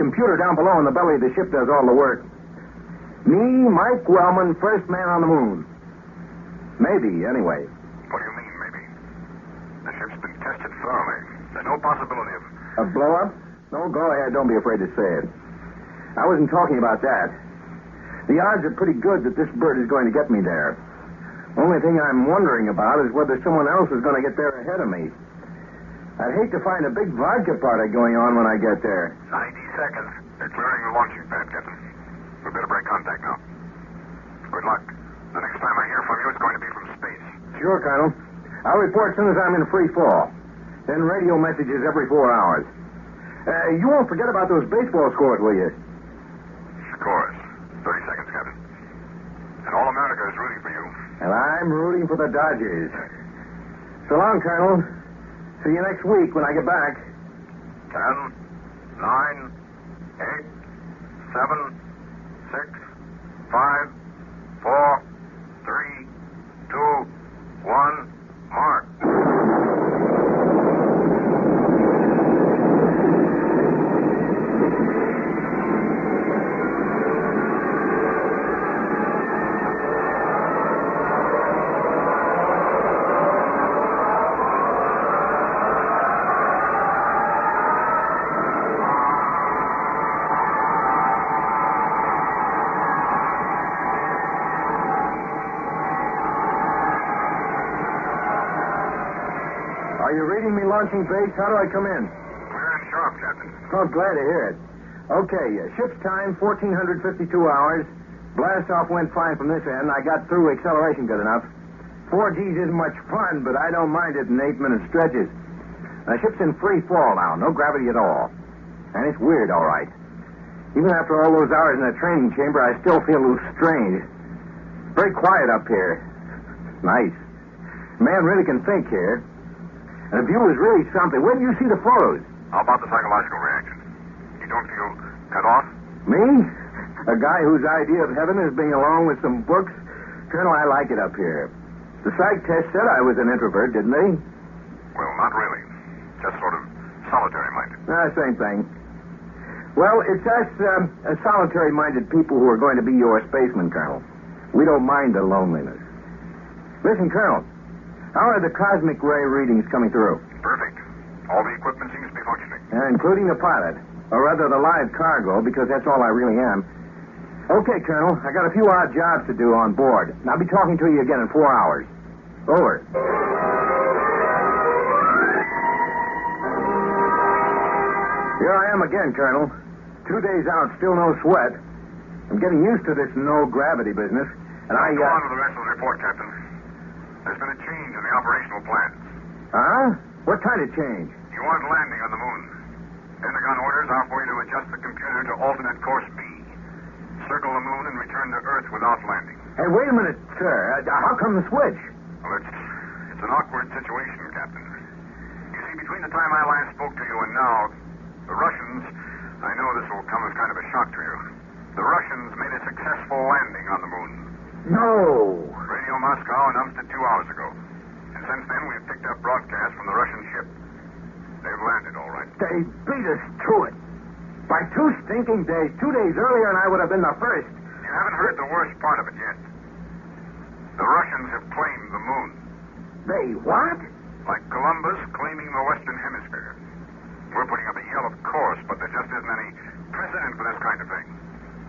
Speaker 10: Computer down below in the belly of the ship does all the work. Me, Mike Wellman, first man on the moon. Maybe, anyway.
Speaker 17: What do you mean, maybe? The ship's been tested thoroughly. There's no possibility of...
Speaker 10: A blow-up? No, go ahead. Don't be afraid to say it. I wasn't talking about that. The odds are pretty good that this bird is going to get me there. Only thing I'm wondering about is whether someone else is going to get there ahead of me. I'd hate to find a big vodka party going on when I get there.
Speaker 17: 90 seconds. They're clearing the launching pad, Captain. We better break contact now. Good luck. The next time I hear from you, it's going to
Speaker 5: Sure, Colonel. I'll report as soon as I'm in free fall. Then radio messages every 4 hours. You won't forget about those baseball scores, will you?
Speaker 20: Scores. 30 seconds, Captain. And all America is rooting for you.
Speaker 5: And I'm rooting for the Dodgers. So long, Colonel. See you next week when I get back.
Speaker 20: 10, 9, 8, 7, 6, 5, 4, 3, 2, 1, mark.
Speaker 5: Are you reading me launching base? How do I come in?
Speaker 20: Clear and sharp, Captain.
Speaker 5: Oh, glad to hear it. Okay, ship's time, 1,452 hours. Blast off went fine from this end. I got through acceleration good enough. 4Gs isn't much fun, but I don't mind it in 8-minute stretches. The ship's in free fall now, no gravity at all. And it's weird, all right. Even after all those hours in the training chamber, I still feel a little strange. Very quiet up here. Nice. Man really can think here. And the view is really something. Where do you see the photos?
Speaker 20: How about the psychological reaction? You don't feel cut off?
Speaker 5: Me? A guy whose idea of heaven is being along with some books? Colonel, I like it up here. The psych test said I was an introvert, didn't they?
Speaker 20: Well, not really. Just sort of solitary-minded.
Speaker 5: Same thing. Well, it's us solitary-minded people who are going to be your spacemen, Colonel. We don't mind the loneliness. Listen, Colonel, how are the cosmic ray readings coming through?
Speaker 20: Perfect. All the equipment seems to be functioning.
Speaker 5: Including the pilot. Or rather, the live cargo, because that's all I really am. Okay, Colonel, I got a few odd jobs to do on board. And I'll be talking to you again in 4 hours. Over. Here I am again, Colonel. 2 days out, still no sweat. I'm getting used to this no-gravity business, and
Speaker 20: Go on to the rest of the report, Captain. There's been a change in the operational plans.
Speaker 5: Huh? What kind of change?
Speaker 20: You aren't landing on the moon. Pentagon orders are for you to adjust the computer to alternate course B. Circle the moon and return to Earth without landing.
Speaker 5: Hey, wait a minute, sir. How come the switch?
Speaker 20: Well, it's an awkward situation, Captain. You see, between the time I last spoke to you and now, the Russians, I know this will come as kind of a shock to you. The Russians made a successful landing on the moon.
Speaker 5: No.
Speaker 20: Radio Moscow announced it 2 hours ago. And since then, we've picked up broadcasts from the Russian ship. They've landed, all right.
Speaker 5: They beat us to it. By 2 stinking days. 2 days earlier, and I would have been the first.
Speaker 20: You haven't heard the worst part of it yet. The Russians have claimed the moon.
Speaker 5: They what?
Speaker 20: Like Columbus claiming the Western Hemisphere. We're putting up a yell, of course, but there just isn't any precedent for this kind of thing.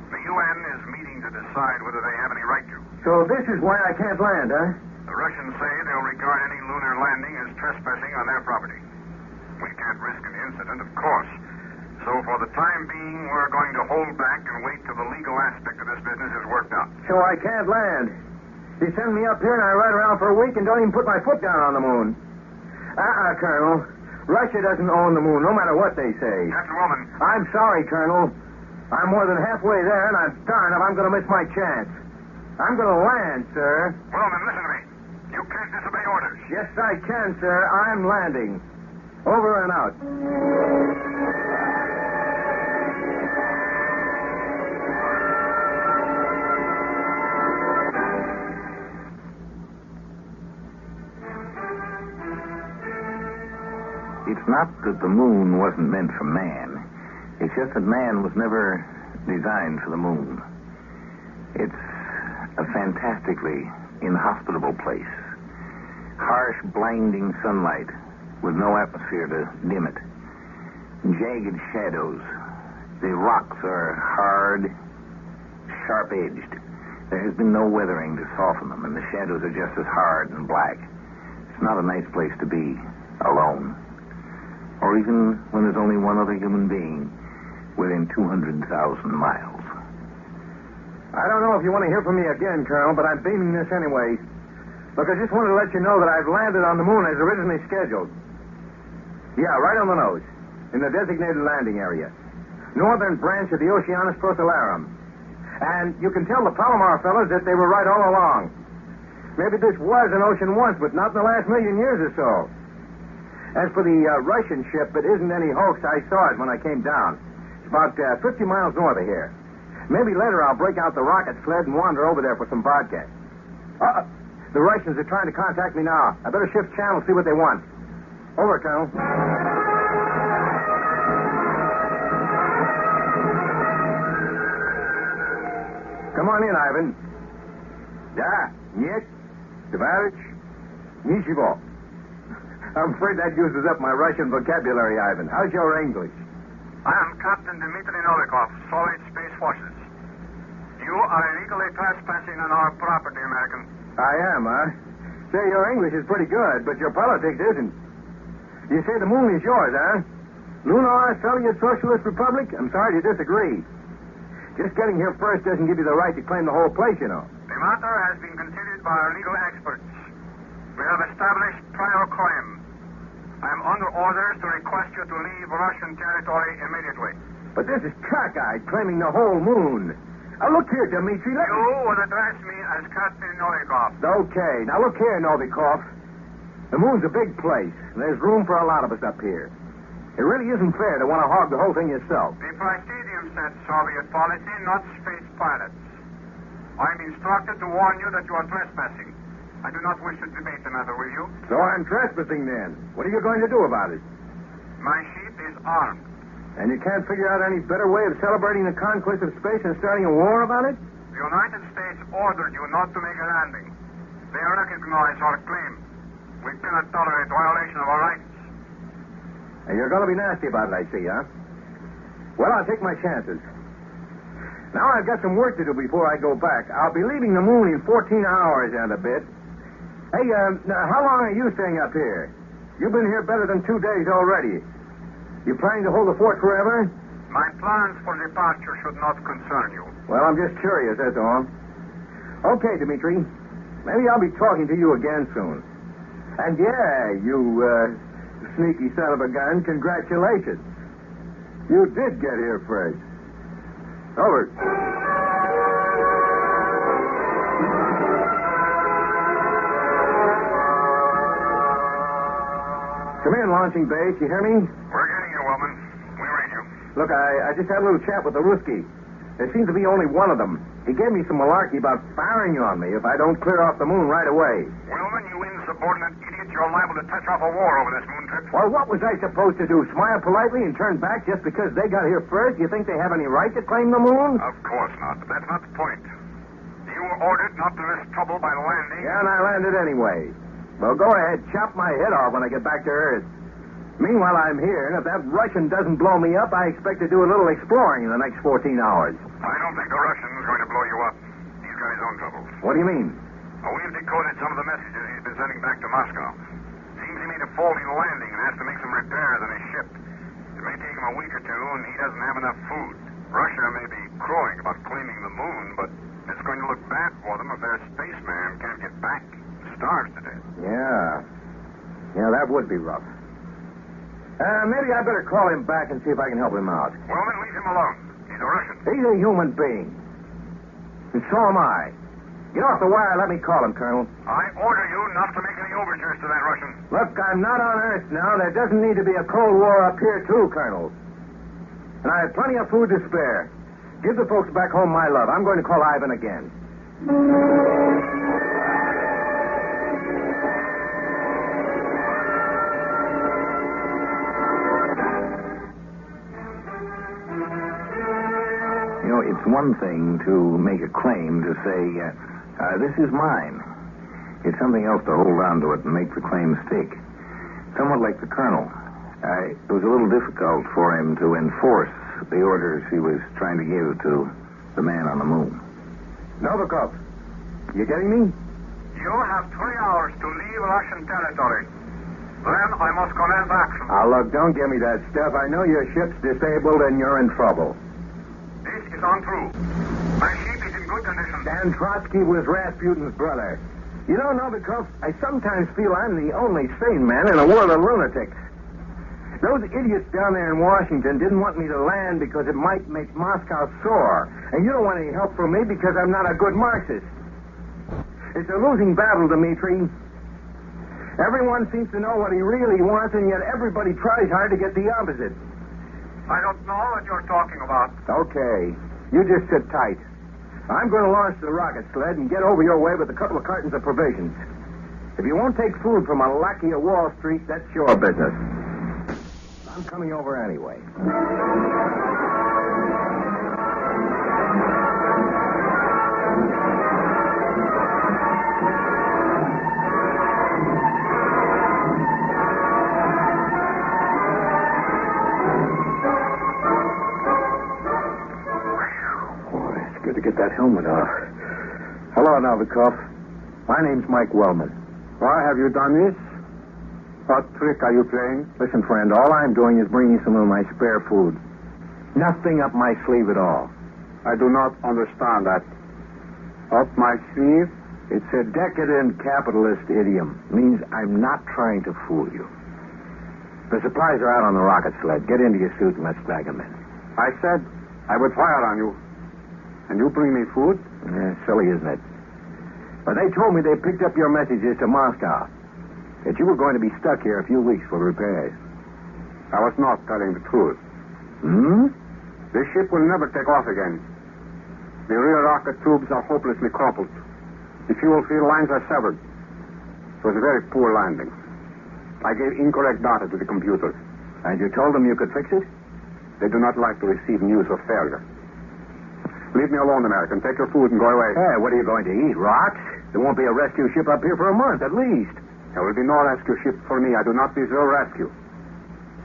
Speaker 20: The UN is meeting to decide whether they have any right to.
Speaker 5: So this is why I can't land, huh?
Speaker 20: The Russians say they'll regard any lunar landing as trespassing on their property. We can't risk an incident, of course. So for the time being, we're going to hold back and wait till the legal aspect of this business is worked out.
Speaker 5: So I can't land. They send me up here and I ride around for a week and don't even put my foot down on the moon. Colonel. Russia doesn't own the moon, no matter what they say.
Speaker 20: Captain Wellman.
Speaker 5: I'm sorry, Colonel. I'm more than halfway there, and I'm darned if I'm going to miss my chance. I'm going to land, sir.
Speaker 20: Wellman, listen to me. You can't disobey orders.
Speaker 5: Yes, I can, sir. I'm landing. Over and out.
Speaker 10: It's not that the moon wasn't meant for man. It's just that man was never designed for the moon. It's a fantastically inhospitable place. Harsh, blinding sunlight with no atmosphere to dim it. Jagged shadows. The rocks are hard, sharp-edged. There has been no weathering to soften them, and the shadows are just as hard and black. It's not a nice place to be alone. Or even when there's only one other human being within 200,000 miles.
Speaker 5: I don't know if you want to hear from me again, Colonel, but I'm beaming this anyway. Look, I just wanted to let you know that I've landed on the moon as originally scheduled. Yeah, right on the nose, in the designated landing area. Northern branch of the Oceanus Procellarum. And you can tell the Palomar fellas that they were right all along. Maybe this was an ocean once, but not in the last 1,000,000 years or so. As for the Russian ship, it isn't any hoax. I saw it when I came down. It's about 50 miles north of here. Maybe later I'll break out the rocket sled and wander over there for some vodka. The Russians are trying to contact me now. I better shift channel, see what they want. Over, Colonel. Come on in, Ivan. Да, нет, товарищ, ничего. I'm afraid that uses up my Russian vocabulary, Ivan. How's your English?
Speaker 6: I am Captain Dmitry Novikov, Solid Space Forces. You are illegally trespassing on our property, American.
Speaker 5: I am, huh? Say, your English is pretty good, but your politics isn't. You say the moon is yours, huh? Lunar Soviet Socialist Republic? I'm sorry to disagree. Just getting here first doesn't give you the right to claim the whole place, you know.
Speaker 6: The matter has been considered by our legal experts. We have established prior claim. I am under orders to request you to leave Russian territory immediately.
Speaker 5: But this is cockeyed, claiming the whole moon. Now, look here, Dmitri.
Speaker 6: You will address me as Captain Novikov.
Speaker 5: Okay. Now, look here, Novikov. The moon's a big place, and there's room for a lot of us up here. It really isn't fair to want to hog the whole thing yourself.
Speaker 6: The Presidium said Soviet policy, not space pilots. I'm instructed to warn you that you are trespassing. I do not wish to debate the matter with you.
Speaker 5: So I'm trespassing then. What are you going to do about it?
Speaker 6: My ship is armed.
Speaker 5: And you can't figure out any better way of celebrating the conquest of space than starting a war about it?
Speaker 6: The United States ordered you not to make a landing. They recognize our claim. We cannot tolerate violation of our rights.
Speaker 5: And you're going to be nasty about it, I see, huh? Well, I'll take my chances. Now I've got some work to do before I go back. I'll be leaving the moon in 14 hours and a bit. Hey, how long are you staying up here? You've been here better than 2 days already. You planning to hold the fort forever?
Speaker 6: My plans for departure should not concern you.
Speaker 5: Well, I'm just curious, that's all. Okay, Dmitri. Maybe I'll be talking to you again soon. And yeah, you, sneaky son of a gun, congratulations. You did get here first. Over. Come in, launching base. You hear me?
Speaker 6: We're getting you, Wellman. We read you.
Speaker 5: Look, I just had a little chat with the Ruski. There seems to be only one of them. He gave me some malarkey about firing on me if I don't clear off the moon right away.
Speaker 6: Wellman, you insubordinate idiot. You're liable to touch off a war over this moon trip.
Speaker 5: Well, what was I supposed to do? Smile politely and turn back just because they got here first? You think they have any right to claim the moon?
Speaker 6: Of course not, but that's not the point. You were ordered not to risk trouble by landing.
Speaker 5: Yeah, and I landed anyway. Well, go ahead. Chop my head off when I get back to Earth. Meanwhile, I'm here, and if that Russian doesn't blow me up, I expect to do a little exploring in the next 14 hours.
Speaker 6: I don't think the Russian's going to blow you up. He's got his own troubles.
Speaker 5: What do you mean?
Speaker 6: Well, we've decoded some of the messages he's been sending back to Moscow. Seems he made a faulty landing and has to make some repairs on his ship. It may take him a week or two, and he doesn't have enough food. Russia may be crowing about claiming the moon, but it's going to look bad for them if their spaceman can't get back. Starves to death.
Speaker 5: Yeah, that would be rough. Maybe I better call him back and see if I can help him out.
Speaker 6: Well, then leave him alone. He's a Russian.
Speaker 5: He's a human being. And so am I. Get off the wire. Let me call him, Colonel.
Speaker 6: I order you not to make any overtures to that Russian.
Speaker 5: Look, I'm not on Earth now. There doesn't need to be a Cold War up here, too, Colonel. And I have plenty of food to spare. Give the folks back home my love. I'm going to call Ivan again.
Speaker 10: You know, it's one thing to make a claim to say, this is mine. It's something else to hold on to it and make the claim stick. Somewhat like the Colonel. It was a little difficult for him to enforce the orders he was trying to give to the man on the moon.
Speaker 5: Novikov, you getting me?
Speaker 6: You have 3 hours to leave Russian territory. Then I must commence action.
Speaker 5: Now, look, don't give me that stuff. I know your ship's disabled and you're in trouble.
Speaker 6: This is untrue. My ship is in good condition.
Speaker 5: Dan Trotsky was Rasputin's brother. You don't know, because I sometimes feel I'm the only sane man in a world of lunatics. Those idiots down there in Washington didn't want me to land because it might make Moscow sore. And you don't want any help from me because I'm not a good Marxist. It's a losing battle, Dmitri. Everyone seems to know what he really wants, and yet everybody tries hard to get the opposite.
Speaker 6: I don't know what you're talking about.
Speaker 5: Okay. You just sit tight. I'm going to launch the rocket sled and get over your way with a couple of cartons of provisions. If you won't take food from a lackey of Wall Street, that's your business. I'm coming over anyway. To get that helmet off. Hello, Novikov. My name's Mike Wellman.
Speaker 3: Why have you done this? What trick are you playing?
Speaker 5: Listen, friend, all I'm doing is bringing some of my spare food. Nothing up my sleeve at all.
Speaker 3: I do not understand that. Up my sleeve?
Speaker 5: It's a decadent capitalist idiom. Means I'm not trying to fool you. The supplies are out on the rocket sled. Get into your suit and let's drag them in.
Speaker 3: I said I would fire on you. And you bring me food?
Speaker 5: Yeah, silly, isn't it? But they told me they picked up your messages to Moscow. That you were going to be stuck here a few weeks for repairs.
Speaker 3: I was not telling the truth.
Speaker 5: Hmm?
Speaker 3: This ship will never take off again. The rear rocket tubes are hopelessly crumpled. The fuel field lines are severed. It was a very poor landing. I gave incorrect data to the computers.
Speaker 5: And you told them you could fix it?
Speaker 3: They do not like to receive news of failure. Leave me alone, American. Take your food and go away.
Speaker 5: Hey, what are you going to eat? Rocks? There won't be a rescue ship up here for a month, at least.
Speaker 3: There will be no rescue ship for me. I do not deserve rescue.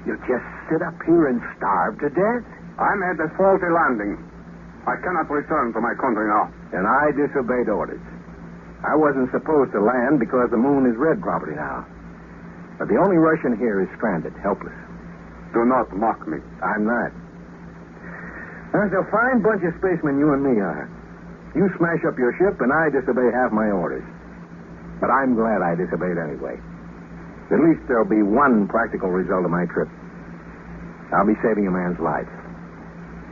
Speaker 5: You just sit up here and starve to death?
Speaker 3: I made a faulty landing. I cannot return to my country now.
Speaker 5: And I disobeyed orders. I wasn't supposed to land because the moon is red property now. But the only Russian here is stranded, helpless.
Speaker 3: Do not mock me.
Speaker 5: I'm not. There's a fine bunch of spacemen you and me are. You smash up your ship, and I disobey half my orders. But I'm glad I disobeyed anyway. At least there'll be one practical result of my trip. I'll be saving a man's life.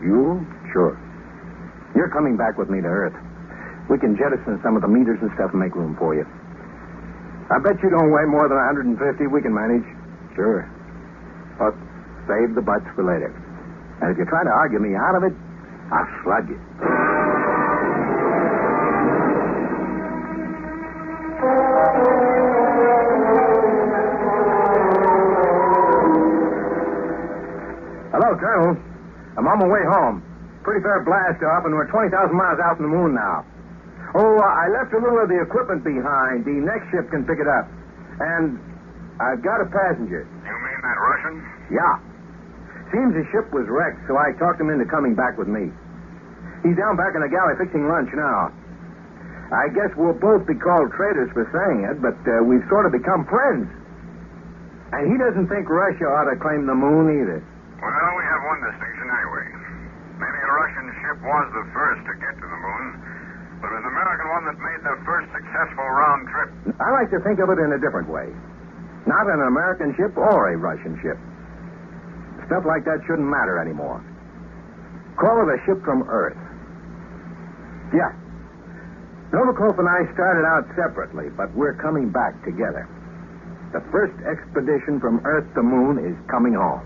Speaker 5: You? Sure. You're coming back with me to Earth. We can jettison some of the meters and stuff and make room for you. I bet you don't weigh more than 150. We can manage. Sure. But save the butts for later. And if you try to argue me out of it, I'll slug you. Hello, Colonel. I'm on my way home. Pretty fair blast off, and we're 20,000 miles out from the moon now. Oh, I left a little of the equipment behind. The next ship can pick it up. And I've got a passenger.
Speaker 6: You mean that Russian?
Speaker 5: Yeah. Seems the ship was wrecked, so I talked him into coming back with me. He's down back in the galley fixing lunch now. I guess we'll both be called traitors for saying it, but we've sort of become friends. And he doesn't think Russia ought to claim the moon either.
Speaker 6: Well, we have one distinction anyway. Maybe a Russian ship was the first to get to the moon, but it was an American one that made the first successful round trip.
Speaker 5: I like to think of it in a different way. Not an American ship or a Russian ship. Stuff like that shouldn't matter anymore. Call it a ship from Earth. Yeah. Novikov and I started out separately, but we're coming back together. The first expedition from Earth to Moon is coming home.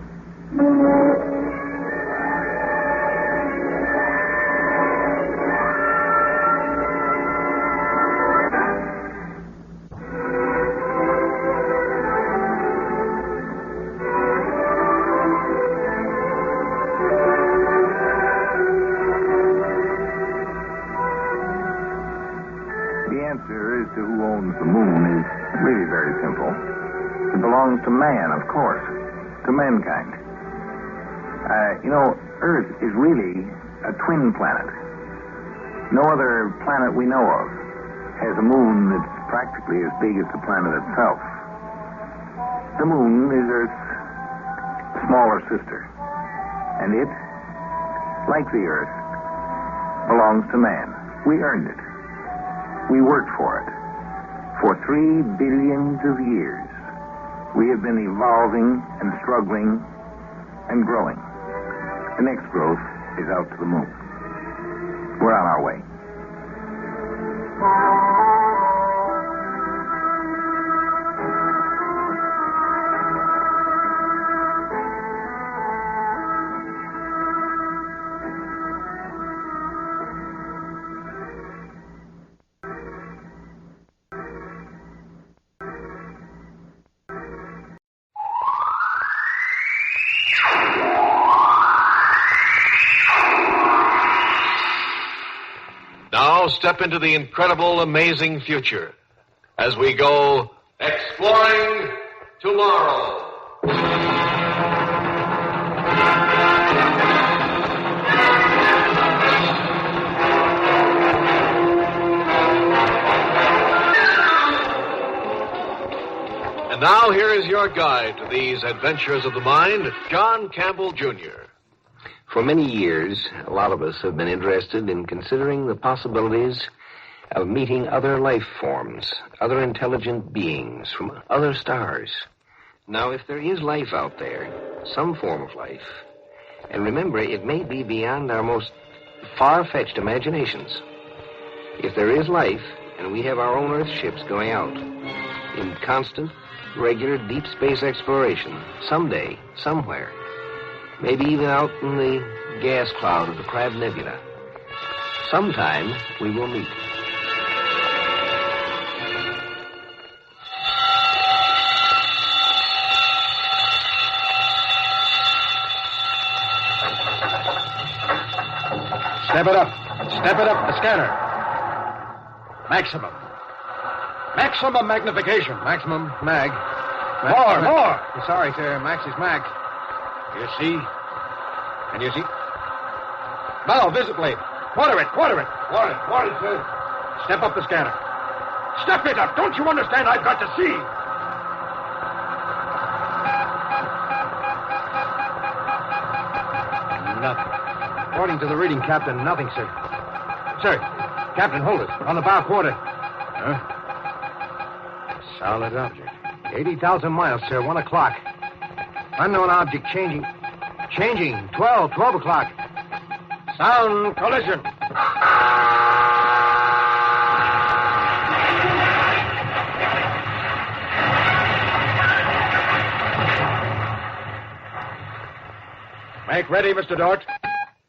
Speaker 5: To man, of course. To mankind. Earth is really a twin planet. No other planet we know of has a moon that's practically as big as the planet itself. The moon is Earth's smaller sister. And it, like the Earth, belongs to man. We earned it. We worked for it.
Speaker 10: For 3 billions of years, we have been evolving and struggling and growing. The next growth is out to the moon. We're on our way.
Speaker 8: Now step into the incredible, amazing future as we go exploring tomorrow. And now here is your guide to these adventures of the mind, John Campbell, Jr.
Speaker 1: For many years, a lot of us have been interested in considering the possibilities of meeting other life forms, other intelligent beings from other stars. Now, if there is life out there, some form of life, and remember, it may be beyond our most far-fetched imaginations. If there is life, and we have our own Earth ships going out in constant, regular deep space exploration, someday, somewhere, maybe even out in the gas cloud of the Crab Nebula, sometime we will meet.
Speaker 9: Step it up. Step it up, the scanner. Maximum. Maximum magnification. Maximum mag. More. Sorry, sir. Max is max. You see? Can you see? Now, visibly. Quarter it. Quarter it, sir. Step up the scanner. Step it up. Don't you understand? I've got to see. Nothing. According to the reading, Captain, nothing, sir. Sir, Captain, hold it. On the bow quarter. Huh? Solid object. 80,000 miles, sir. 1 o'clock. Unknown object changing. 12 o'clock. Sound collision. Make ready, Mr. Dort.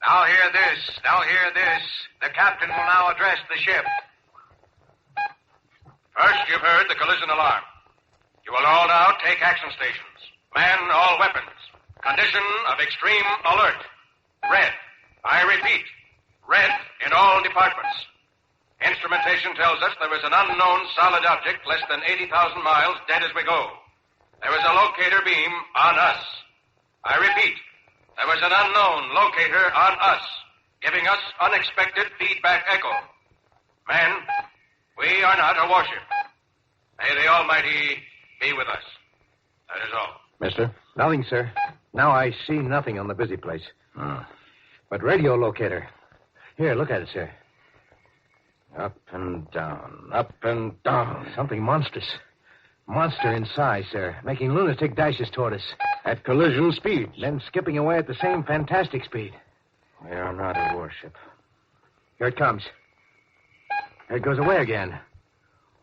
Speaker 2: Now hear this. The captain will now address the ship. First, you've heard the collision alarm. You will all now take action stations. Man all weapons. Condition of extreme alert. Red. I repeat, red in all departments. Instrumentation tells us there is an unknown solid object less than 80,000 miles dead as we go. There is a locator beam on us. I repeat, there is an unknown locator on us, giving us unexpected feedback echo. Men, we are not a warship. May the Almighty be with us. That is all.
Speaker 9: Mister? Nothing, sir. Now I see nothing on the busy place. But radio locator. Here, look at it, sir. Up and down, up and down. Something monstrous. Monster in size, sir. Making lunatic dashes toward us. At collision speed. Then skipping away at the same fantastic speed. We are not a warship. Here it comes. Here it goes away again.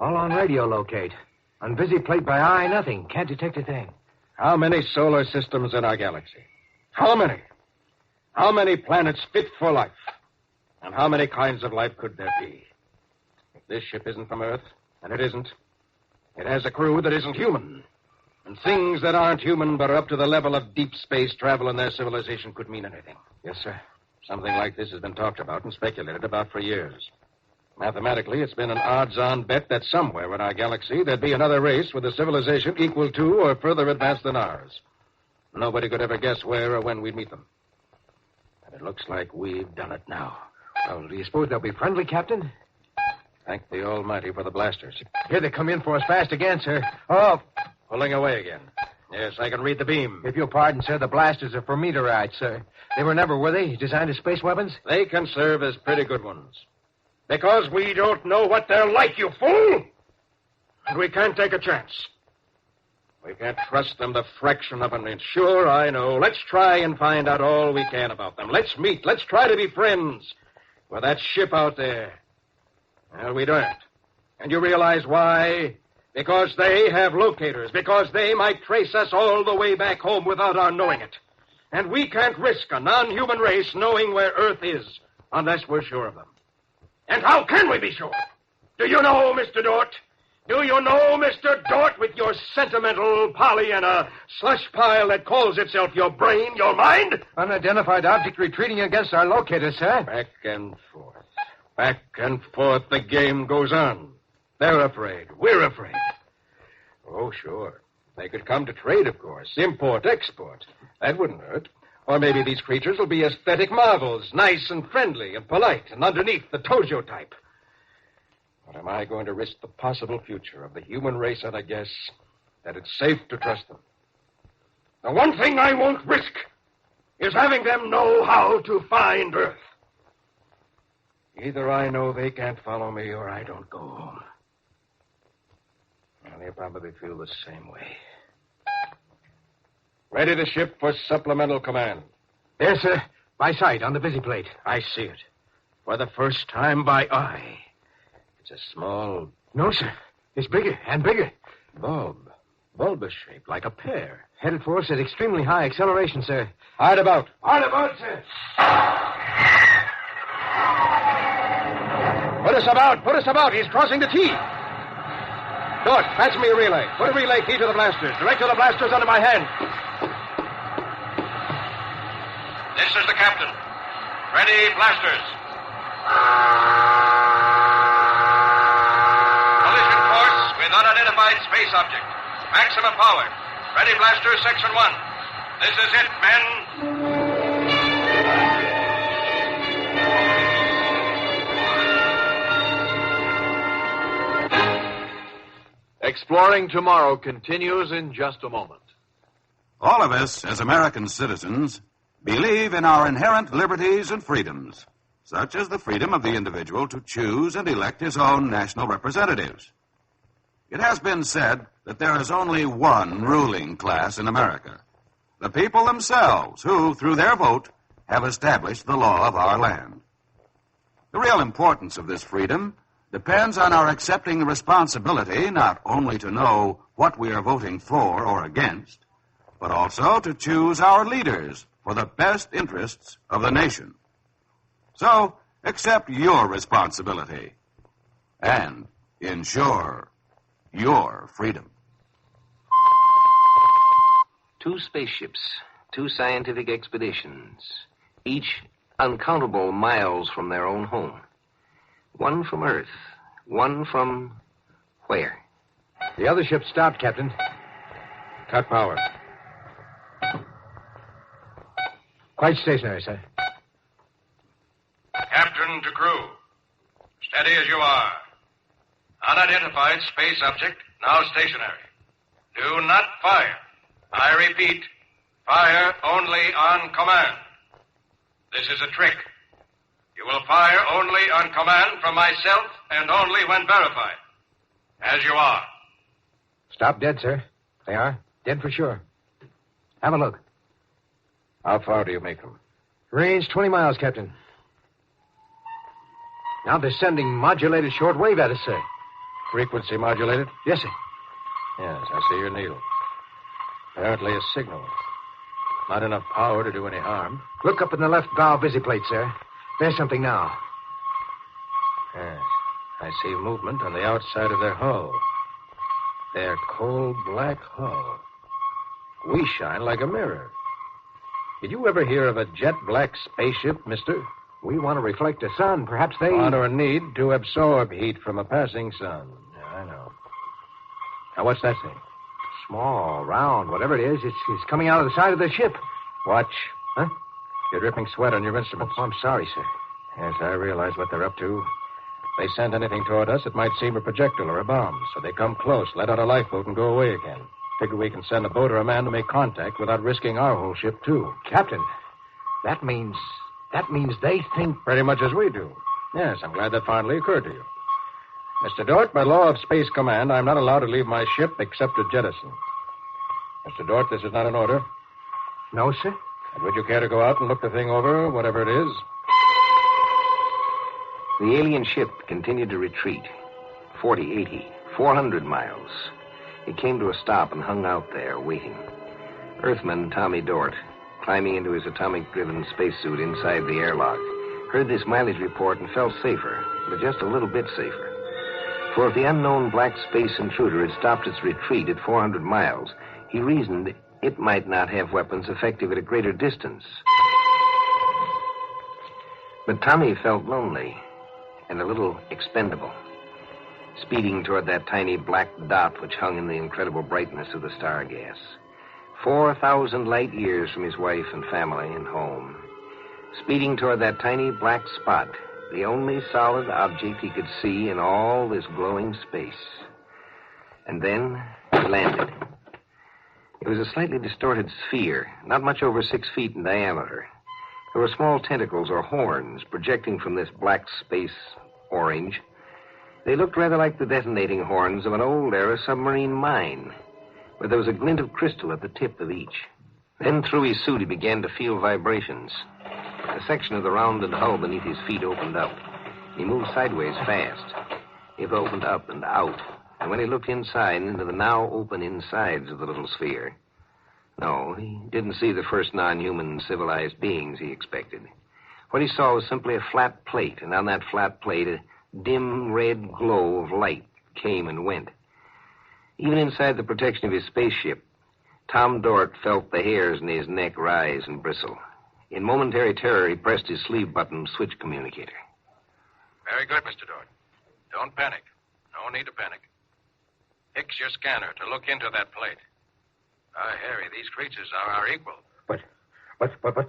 Speaker 9: All on radio locate. On busy plate by eye, nothing. Can't detect a thing. How many solar systems in our galaxy? How many? How many planets fit for life? And how many kinds of life could there be? If this ship isn't from Earth, and it isn't, it has a crew that isn't human. And things that aren't human but are up to the level of deep space travel in their civilization could mean anything. Yes, sir. Something like this has been talked about and speculated about for years. Mathematically, it's been an odds-on bet that somewhere in our galaxy there'd be another race with a civilization equal to or further advanced than ours. Nobody could ever guess where or when we'd meet them. And it looks like we've done it now. Well, do you suppose they'll be friendly, Captain? Thank the Almighty for the blasters. Here they come in for us fast again, sir. Oh, pulling away again. Yes, I can read the beam. If you'll pardon, sir, the blasters are for meteorites, sir. They were never, were they, designed as space weapons? They can serve as pretty good ones. Because we don't know what they're like, you fool!
Speaker 16: And we can't take a chance. We can't trust them the fraction of an inch. Sure, I know. Let's try and find out all we can about them. Let's meet. Let's try to be friends with that ship out there. Well, we don't. And you realize why? Because they have locators. Because they might trace us all the way back home without our knowing it. And we can't risk a non-human race knowing where Earth is unless we're sure of them. And how can we be sure? Do you know, Mr. Dort? Do you know, Mr. Dort, with your sentimental Pollyanna slush pile that calls itself your brain, your mind?
Speaker 9: Unidentified object retreating against our locator, sir.
Speaker 16: Back and forth. Back and forth, the game goes on. They're afraid. We're afraid. Oh, sure. They could come to trade, of course. Import, export. That wouldn't hurt. Or maybe these creatures will be aesthetic marvels, nice and friendly and polite, and underneath the Tojo type. But am I going to risk the possible future of the human race on a guess that it's safe to trust them? The one thing I won't risk is having them know how to find Earth. Either I know they can't follow me or I don't go home. And they probably feel the same way. Ready to ship for supplemental command.
Speaker 9: Yes, sir. By sight on the visiplate.
Speaker 16: I see it. For the first time by eye. It's a small...
Speaker 9: No, sir. It's bigger and bigger.
Speaker 16: Bulbous shape, like a pear.
Speaker 9: Headed for us at extremely high acceleration, sir.
Speaker 16: Hard about.
Speaker 9: Hard about, sir.
Speaker 16: Put us about. Put us about. He's crossing the T. Dort, patch me a relay. Put a relay key to the blasters. Direct to the blasters under my hand.
Speaker 2: This is the captain. Ready, blasters. Collision course with unidentified space object. Maximum power. Ready, blasters, section 1. This is it, men.
Speaker 8: Exploring Tomorrow continues in just a moment.
Speaker 19: All of us, as American citizens, believe in our inherent liberties and freedoms, such as the freedom of the individual to choose and elect his own national representatives. It has been said that there is only one ruling class in America, the people themselves, who, through their vote, have established the law of our land. The real importance of this freedom depends on our accepting the responsibility not only to know what we are voting for or against, but also to choose our leaders for the best interests of the nation. So, accept your responsibility and ensure your freedom.
Speaker 1: 2 spaceships, 2 scientific expeditions, each uncountable miles from their own home. One from Earth, one from where?
Speaker 9: The other ship stopped, Captain.
Speaker 16: Cut power.
Speaker 9: Quite stationary, sir.
Speaker 2: Captain to crew. Steady as you are. Unidentified space object, now stationary. Do not fire. I repeat, fire only on command. This is a trick. You will fire only on command from myself and only when verified. As you are.
Speaker 9: Stop dead, sir. They are. Dead for sure. Have a look.
Speaker 16: How far do you make them?
Speaker 9: Range 20 miles, Captain. Now they're sending modulated shortwave at us, sir.
Speaker 16: Frequency modulated?
Speaker 9: Yes, sir.
Speaker 16: Yes, I see your needle. Apparently a signal. Not enough power to do any harm.
Speaker 9: Look up in the left bow visiplate, sir. There's something now.
Speaker 16: Yes, I see movement on the outside of their hull. Their cold black hull. We shine like a mirror. Did you ever hear of a jet black spaceship, mister?
Speaker 9: We want to reflect the sun. Perhaps they...
Speaker 16: Want or need to absorb heat from a passing sun. Yeah, I know. Now, what's that thing?
Speaker 9: Small, round, whatever it is, it's coming out of the side of the ship.
Speaker 16: Watch.
Speaker 9: Huh?
Speaker 16: You're dripping sweat on your instruments.
Speaker 9: Oh, I'm sorry, sir.
Speaker 16: Yes, I realize what they're up to. If they send anything toward us, it might seem a projectile or a bomb. So they come close, let out a lifeboat, and go away again. Figure we can send a boat or a man to make contact without risking our whole ship, too.
Speaker 9: Captain, that means they think...
Speaker 16: Pretty much as we do. Yes, I'm glad that finally occurred to you. Mr. Dort, by law of Space Command, I'm not allowed to leave my ship except to jettison. Mr. Dort, this is not an order.
Speaker 9: No, sir.
Speaker 16: And would you care to go out and look the thing over, whatever it is?
Speaker 1: The alien ship continued to retreat. 40, 80, 400 miles. It came to a stop and hung out there, waiting. Earthman Tommy Dort, climbing into his atomic-driven spacesuit inside the airlock, heard this mileage report and felt safer, but just a little bit safer. For if the unknown black space intruder had stopped its retreat at 400 miles, he reasoned it might not have weapons effective at a greater distance. But Tommy felt lonely and a little expendable, speeding toward that tiny black dot which hung in the incredible brightness of the star gas. 4,000 light years from his wife and family and home. Speeding toward that tiny black spot, the only solid object he could see in all this glowing space. And then he landed. It was a slightly distorted sphere, not much over 6 feet in diameter. There were small tentacles or horns projecting from this black space orange. They looked rather like the detonating horns of an old-era submarine mine, but there was a glint of crystal at the tip of each. Then through his suit he began to feel vibrations. A section of the rounded hull beneath his feet opened up. He moved sideways fast. It opened up and out. And when he looked inside into the now open insides of the little sphere, no, he didn't see the first non-human civilized beings he expected. What he saw was simply a flat plate, and on that flat plate a dim red glow of light came and went. Even inside the protection of his spaceship, Tom Dort felt the hairs in his neck rise and bristle. In momentary terror, he pressed his sleeve button to switch communicator.
Speaker 2: Very good, Mr. Dort. Don't panic. No need to panic. Fix your scanner to look into that plate. Harry, these creatures are our equal.
Speaker 9: But,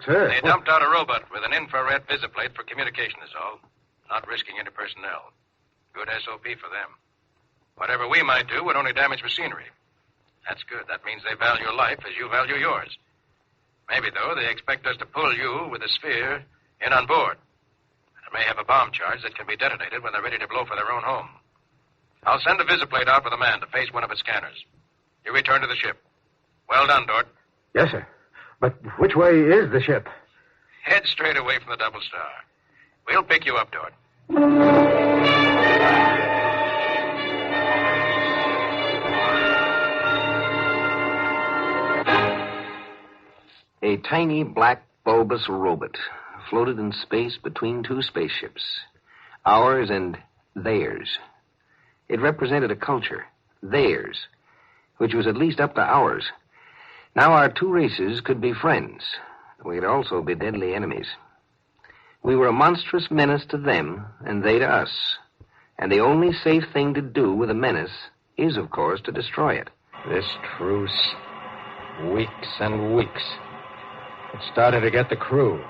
Speaker 9: sir...
Speaker 2: They dumped out a robot with an infrared visiplate for communication is all. Not risking any personnel. Good SOP for them. Whatever we might do would only damage machinery. That's good. That means they value life as you value yours. Maybe, though, they expect us to pull you with the sphere in on board. It may have a bomb charge that can be detonated when they're ready to blow for their own home. I'll send a visiplate out with a man to face one of its scanners. You return to the ship. Well done, Dort.
Speaker 9: Yes, sir. But which way is the ship?
Speaker 2: Head straight away from the Double Star. We'll pick you up, Dort.
Speaker 1: A tiny black bulbous robot floated in space between two spaceships, ours and theirs. It represented a culture, theirs, which was at least up to ours. Now our two races could be friends. We could also be deadly enemies. We were a monstrous menace to them, and they to us. And the only safe thing to do with a menace is, of course, to destroy it.
Speaker 16: This truce, weeks and weeks. It's starting to get the crew.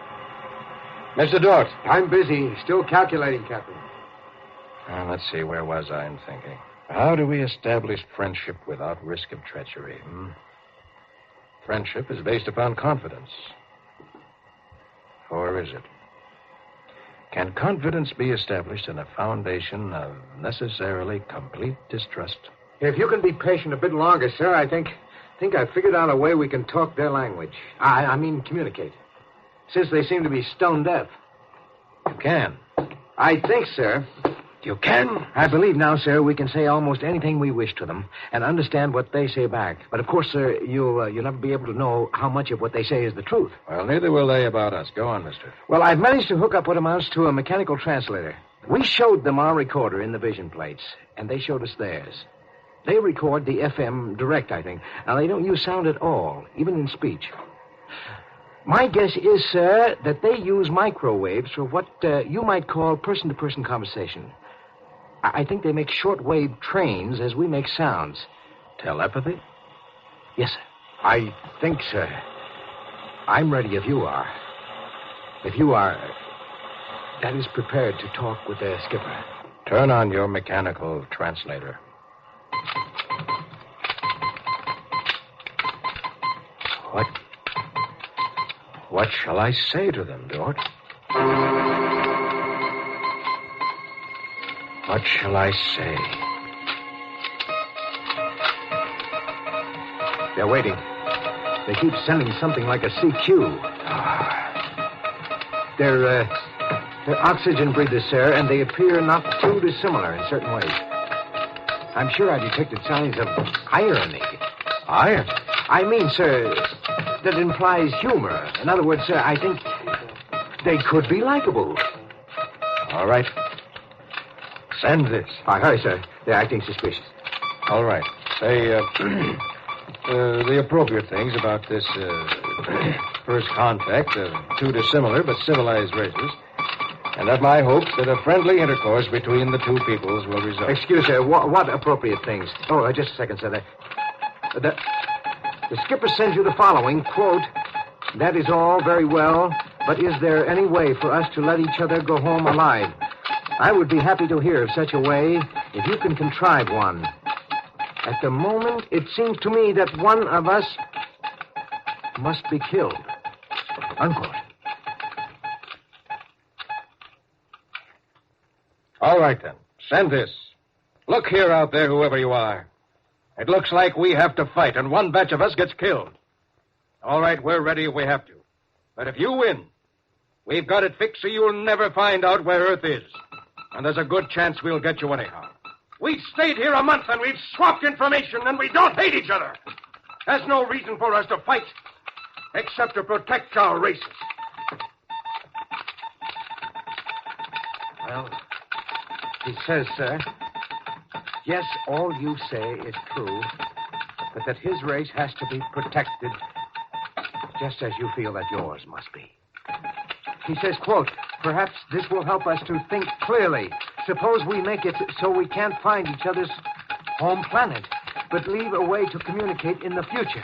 Speaker 16: Mr. Dort.
Speaker 9: I'm busy. Still calculating, Captain.
Speaker 16: Let's see, where was I in thinking? How do we establish friendship without risk of treachery? Friendship is based upon confidence. Or is it? Can confidence be established on a foundation of necessarily complete distrust?
Speaker 9: If you can be patient a bit longer, sir, I think I've figured out a way we can talk their language. I mean, communicate. Since they seem to be stone deaf.
Speaker 16: You can?
Speaker 9: I think, sir.
Speaker 16: You can?
Speaker 9: I believe now, sir, we can say almost anything we wish to them and understand what they say back. But, of course, sir, you'll never be able to know how much of what they say is the truth.
Speaker 16: Well, neither will they about us. Go on, mister.
Speaker 9: Well, I've managed to hook up what amounts to a mechanical translator. We showed them our recorder in the vision plates, and they showed us theirs. They record the FM direct, I think. Now, they don't use sound at all, even in speech. My guess is, sir, that they use microwaves for what you might call person-to-person conversation. I think they make shortwave trains as we make sounds.
Speaker 16: Telepathy?
Speaker 9: Yes, sir. I think, sir. I'm ready if you are. If you are, that is prepared to talk with their skipper.
Speaker 16: Turn on your mechanical translator. What shall I say to them, Dort?
Speaker 9: What shall I say? They're waiting. They keep sending something like a CQ. They're oxygen breathers, sir, and they appear not too dissimilar in certain ways. I'm sure I detected signs of irony.
Speaker 16: Irony?
Speaker 9: I mean, sir, that implies humor. In other words, sir, I think they could be likable.
Speaker 16: All right. Send this.
Speaker 9: Hurry, sir. They're acting suspicious.
Speaker 16: All right. Say, the appropriate things about this first contact of two dissimilar but civilized races, and of my hopes that a friendly intercourse between the two peoples will result.
Speaker 9: Excuse, sir. What appropriate things? Oh, just a second, sir. The skipper sends you the following, quote, "That is all very well, but is there any way for us to let each other go home alive? I would be happy to hear of such a way if you can contrive one. At the moment, it seems to me that one of us must be killed." Unquote.
Speaker 16: All right, then. Send this. Look here out there, whoever you are. It looks like we have to fight, and one batch of us gets killed. All right, we're ready if we have to. But if you win, we've got it fixed so you'll never find out where Earth is. And there's a good chance we'll get you anyhow. We've stayed here a month, and we've swapped information, and we don't hate each other. There's no reason for us to fight, except to protect our races.
Speaker 9: Well, he says, sir, yes, all you say is true, but that his race has to be protected just as you feel that yours must be. He says, quote, "Perhaps this will help us to think clearly. Suppose we make it so we can't find each other's home planet, but leave a way to communicate in the future.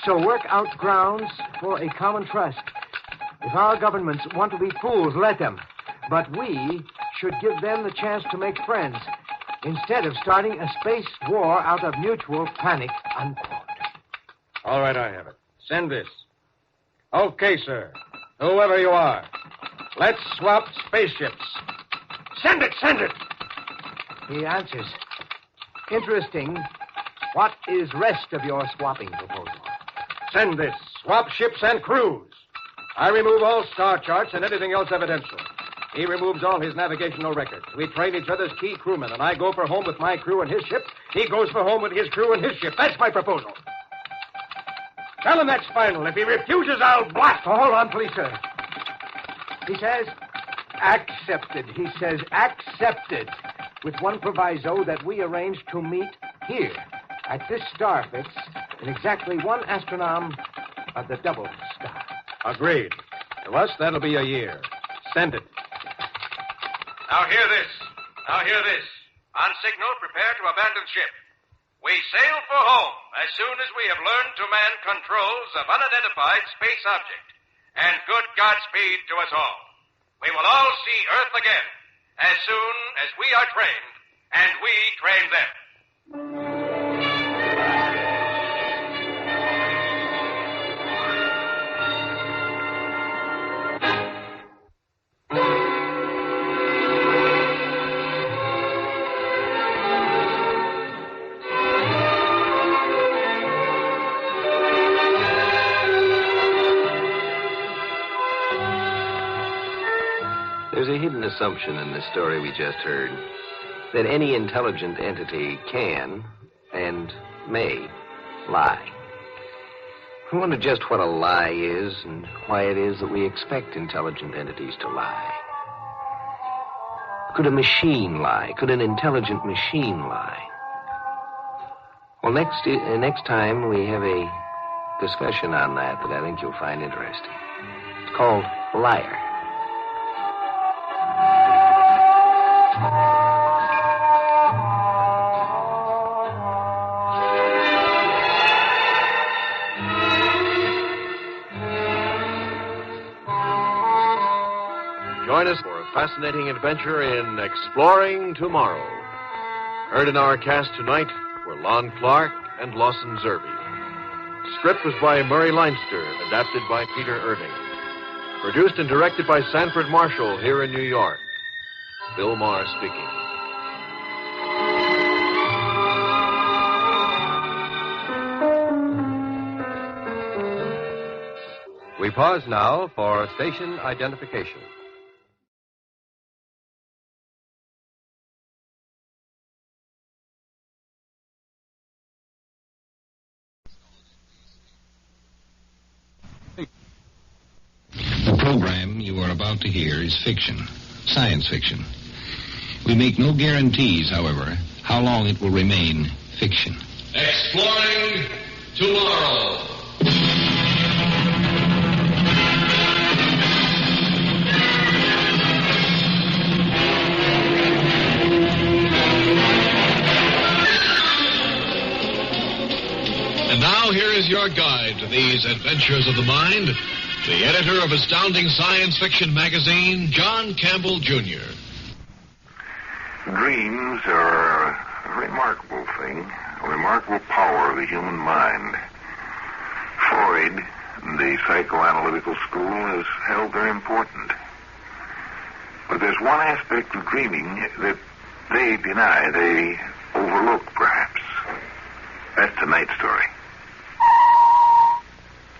Speaker 9: So work out grounds for a common trust. If our governments want to be fools, let them. But we should give them the chance to make friends, instead of starting a space war out of mutual panic," unquote.
Speaker 16: All right, I have it. Send this. Okay, sir. Whoever you are, let's swap spaceships. Send it, send it!
Speaker 9: He answers. Interesting. What is rest of your swapping proposal?
Speaker 16: Send this. Swap ships and crews. I remove all star charts and anything else evidential. He removes all his navigational records. We train each other's key crewmen, and I go for home with my crew and his ship. He goes for home with his crew and his ship. That's my proposal. Tell him that's final. If he refuses, I'll blast.
Speaker 9: Hold on, please, sir. He says, accepted. He says, accepted. With one proviso that we arrange to meet here, at this star fix, in exactly one astronome of the double star.
Speaker 16: Agreed. To us, that'll be a year. Send it.
Speaker 2: Now hear this. On signal, prepare to abandon ship. We sail for home as soon as we have learned to man controls of unidentified space object. And good Godspeed to us all. We will all see Earth again as soon as we are trained and we train them.
Speaker 1: There's a hidden assumption in this story we just heard that any intelligent entity can and may lie. I wonder just what a lie is and why it is that we expect intelligent entities to lie. Could a machine lie? Could an intelligent machine lie? Well, next time we have a discussion on that I think you'll find interesting. It's called Liar.
Speaker 8: Join us for a fascinating adventure in Exploring Tomorrow. Heard in our cast tonight were Lon Clark and Lawson Zerbe. Script was by Murray Leinster, adapted by Peter Irving. Produced and directed by Sanford Marshall here in New York. Bill Maher speaking.
Speaker 11: We pause now for station identification.
Speaker 12: The program you are about to hear is fiction, science fiction. We make no guarantees, however, how long it will remain fiction.
Speaker 18: Exploring tomorrow.
Speaker 8: And now here is your guide to these adventures of the mind, the editor of Astounding Science Fiction magazine, John Campbell, Jr.
Speaker 17: Dreams are a remarkable thing, a remarkable power of the human mind. Freud, the psychoanalytical school, has held very important. But there's one aspect of dreaming that they deny, they overlook, perhaps. That's tonight's story.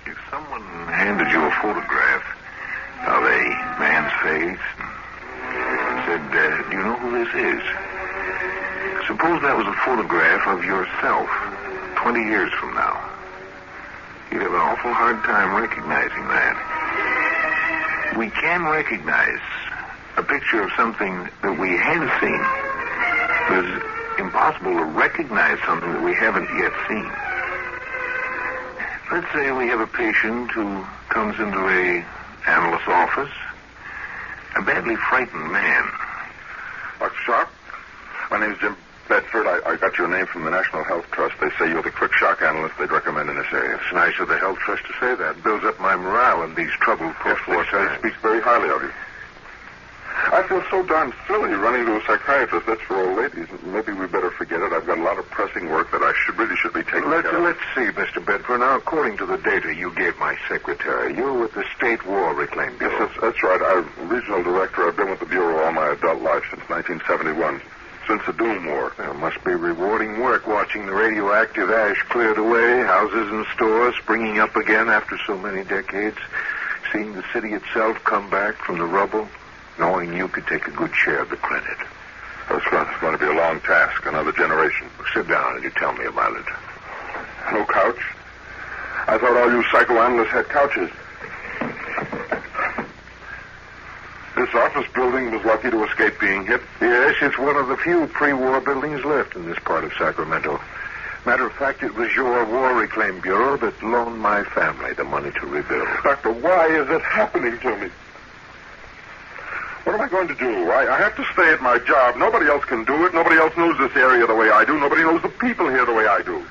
Speaker 17: If someone handed you a photograph of a man's face and said, do you know who this is? Suppose that was a photograph of yourself 20 years from now. You'd have an awful hard time recognizing that. We can recognize a picture of something that we have seen. But it's impossible to recognize something that we haven't yet seen. Let's say we have a patient who comes into a analyst's office, a badly frightened man.
Speaker 20: Dr. Sharp, my name's Jim Bedford. I got your name from the National Health Trust. They say you're the quick shock analyst they'd recommend in this area.
Speaker 17: It's nice of the Health Trust to say that. It builds up my morale in these troubled post-war times.
Speaker 20: It speaks very highly of you. I feel so darn silly running to a psychiatrist. That's for old ladies. Maybe we better forget it. I've got a lot of pressing work that I really should be taking care of.
Speaker 17: Let's see, Mr. Bedford. Now, according to the data you gave my secretary, you're with the State War Reclaim Bureau.
Speaker 20: Yes, that's right. I'm regional director. I've been with the Bureau all my adult life since 1971. Since the Doom War.
Speaker 17: Well, it must be rewarding work watching the radioactive ash cleared away, houses and stores springing up again after so many decades, seeing the city itself come back from the rubble, knowing you could take a good share of the credit.
Speaker 20: It's going to be a long task, another generation.
Speaker 17: Sit down and you tell me about it.
Speaker 20: No couch? I thought all you psychoanalysts had couches. This office building was lucky to escape being hit.
Speaker 17: Yes, it's one of the few pre-war buildings left in this part of Sacramento. Matter of fact, it was your War Reclaim Bureau that loaned my family the money to rebuild.
Speaker 20: Doctor, why is it happening to me? What am I going to do? I have to stay at my job. Nobody else can do it. Nobody else knows this area the way I do. Nobody knows the people here the way I do.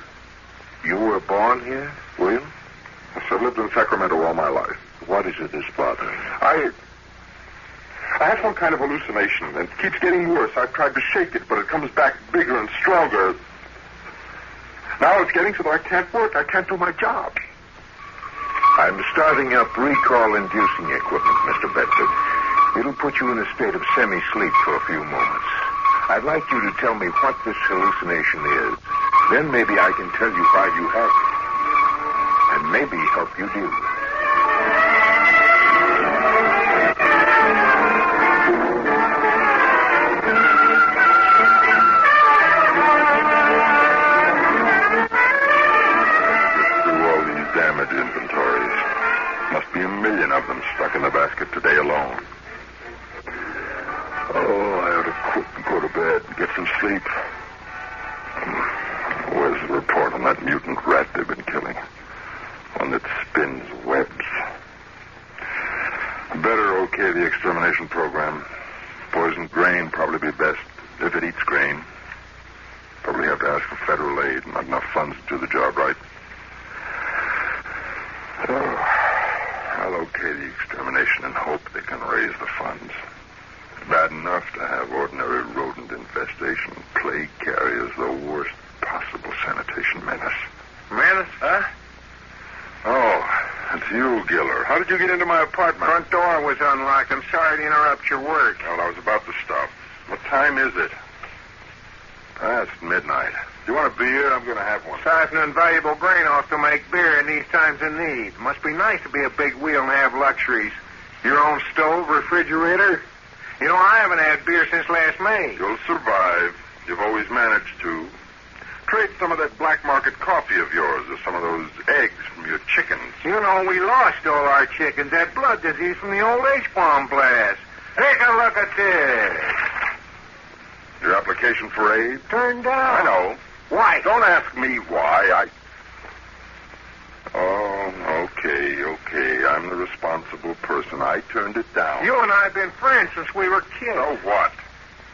Speaker 17: You were born here, William?
Speaker 20: Yes, I've lived in Sacramento all my life.
Speaker 17: What is it that's bothering you?
Speaker 20: I have some kind of hallucination, and it keeps getting worse. I've tried to shake it, but it comes back bigger and stronger. Now it's getting so that I can't work. I can't do my job.
Speaker 17: I'm starting up recall-inducing equipment, Mr. Bedford. It'll put you in a state of semi-sleep for a few moments. I'd like you to tell me what this hallucination is. Then maybe I can tell you why you have it. And maybe help you deal with it.
Speaker 20: Damage inventories. Must be 1 million of them stuck in the basket today alone. Oh, I ought to quit and go to bed and get some sleep. Where's the report on that mutant rat they've been killing? One that spins webs. Better okay the extermination program. Poisoned grain probably be best if it eats grain. Probably have to ask for federal aid. Not enough funds to do the job right. Oh, I'll okay the extermination and hope they can raise the funds. It's bad enough to have ordinary rodent infestation. Plague carriers, the worst possible sanitation menace.
Speaker 6: Menace, huh?
Speaker 20: Oh, it's you, Giller. How did you get into my apartment?
Speaker 6: Front door was unlocked. I'm sorry to interrupt your work.
Speaker 20: Well, I was about to stop. What time is it? Past midnight. You want a beer? I'm going to have one.
Speaker 5: Siphoning valuable grain off to make beer in these times of need. Must be nice to be a big wheel and have luxuries. Your own stove, refrigerator. You know, I haven't had beer since last May.
Speaker 20: You'll survive. You've always managed to. Trade some of that black market coffee of yours or some of those eggs from your chickens.
Speaker 5: You know, we lost all our chickens. That blood disease from the old H-bomb blast. Take a look at this.
Speaker 20: Your application for aid?
Speaker 5: Turned down.
Speaker 20: I know.
Speaker 5: Why?
Speaker 20: Don't ask me why. Oh, okay. I'm the responsible person. I turned it down.
Speaker 5: You and I have been friends since we were kids.
Speaker 20: So what?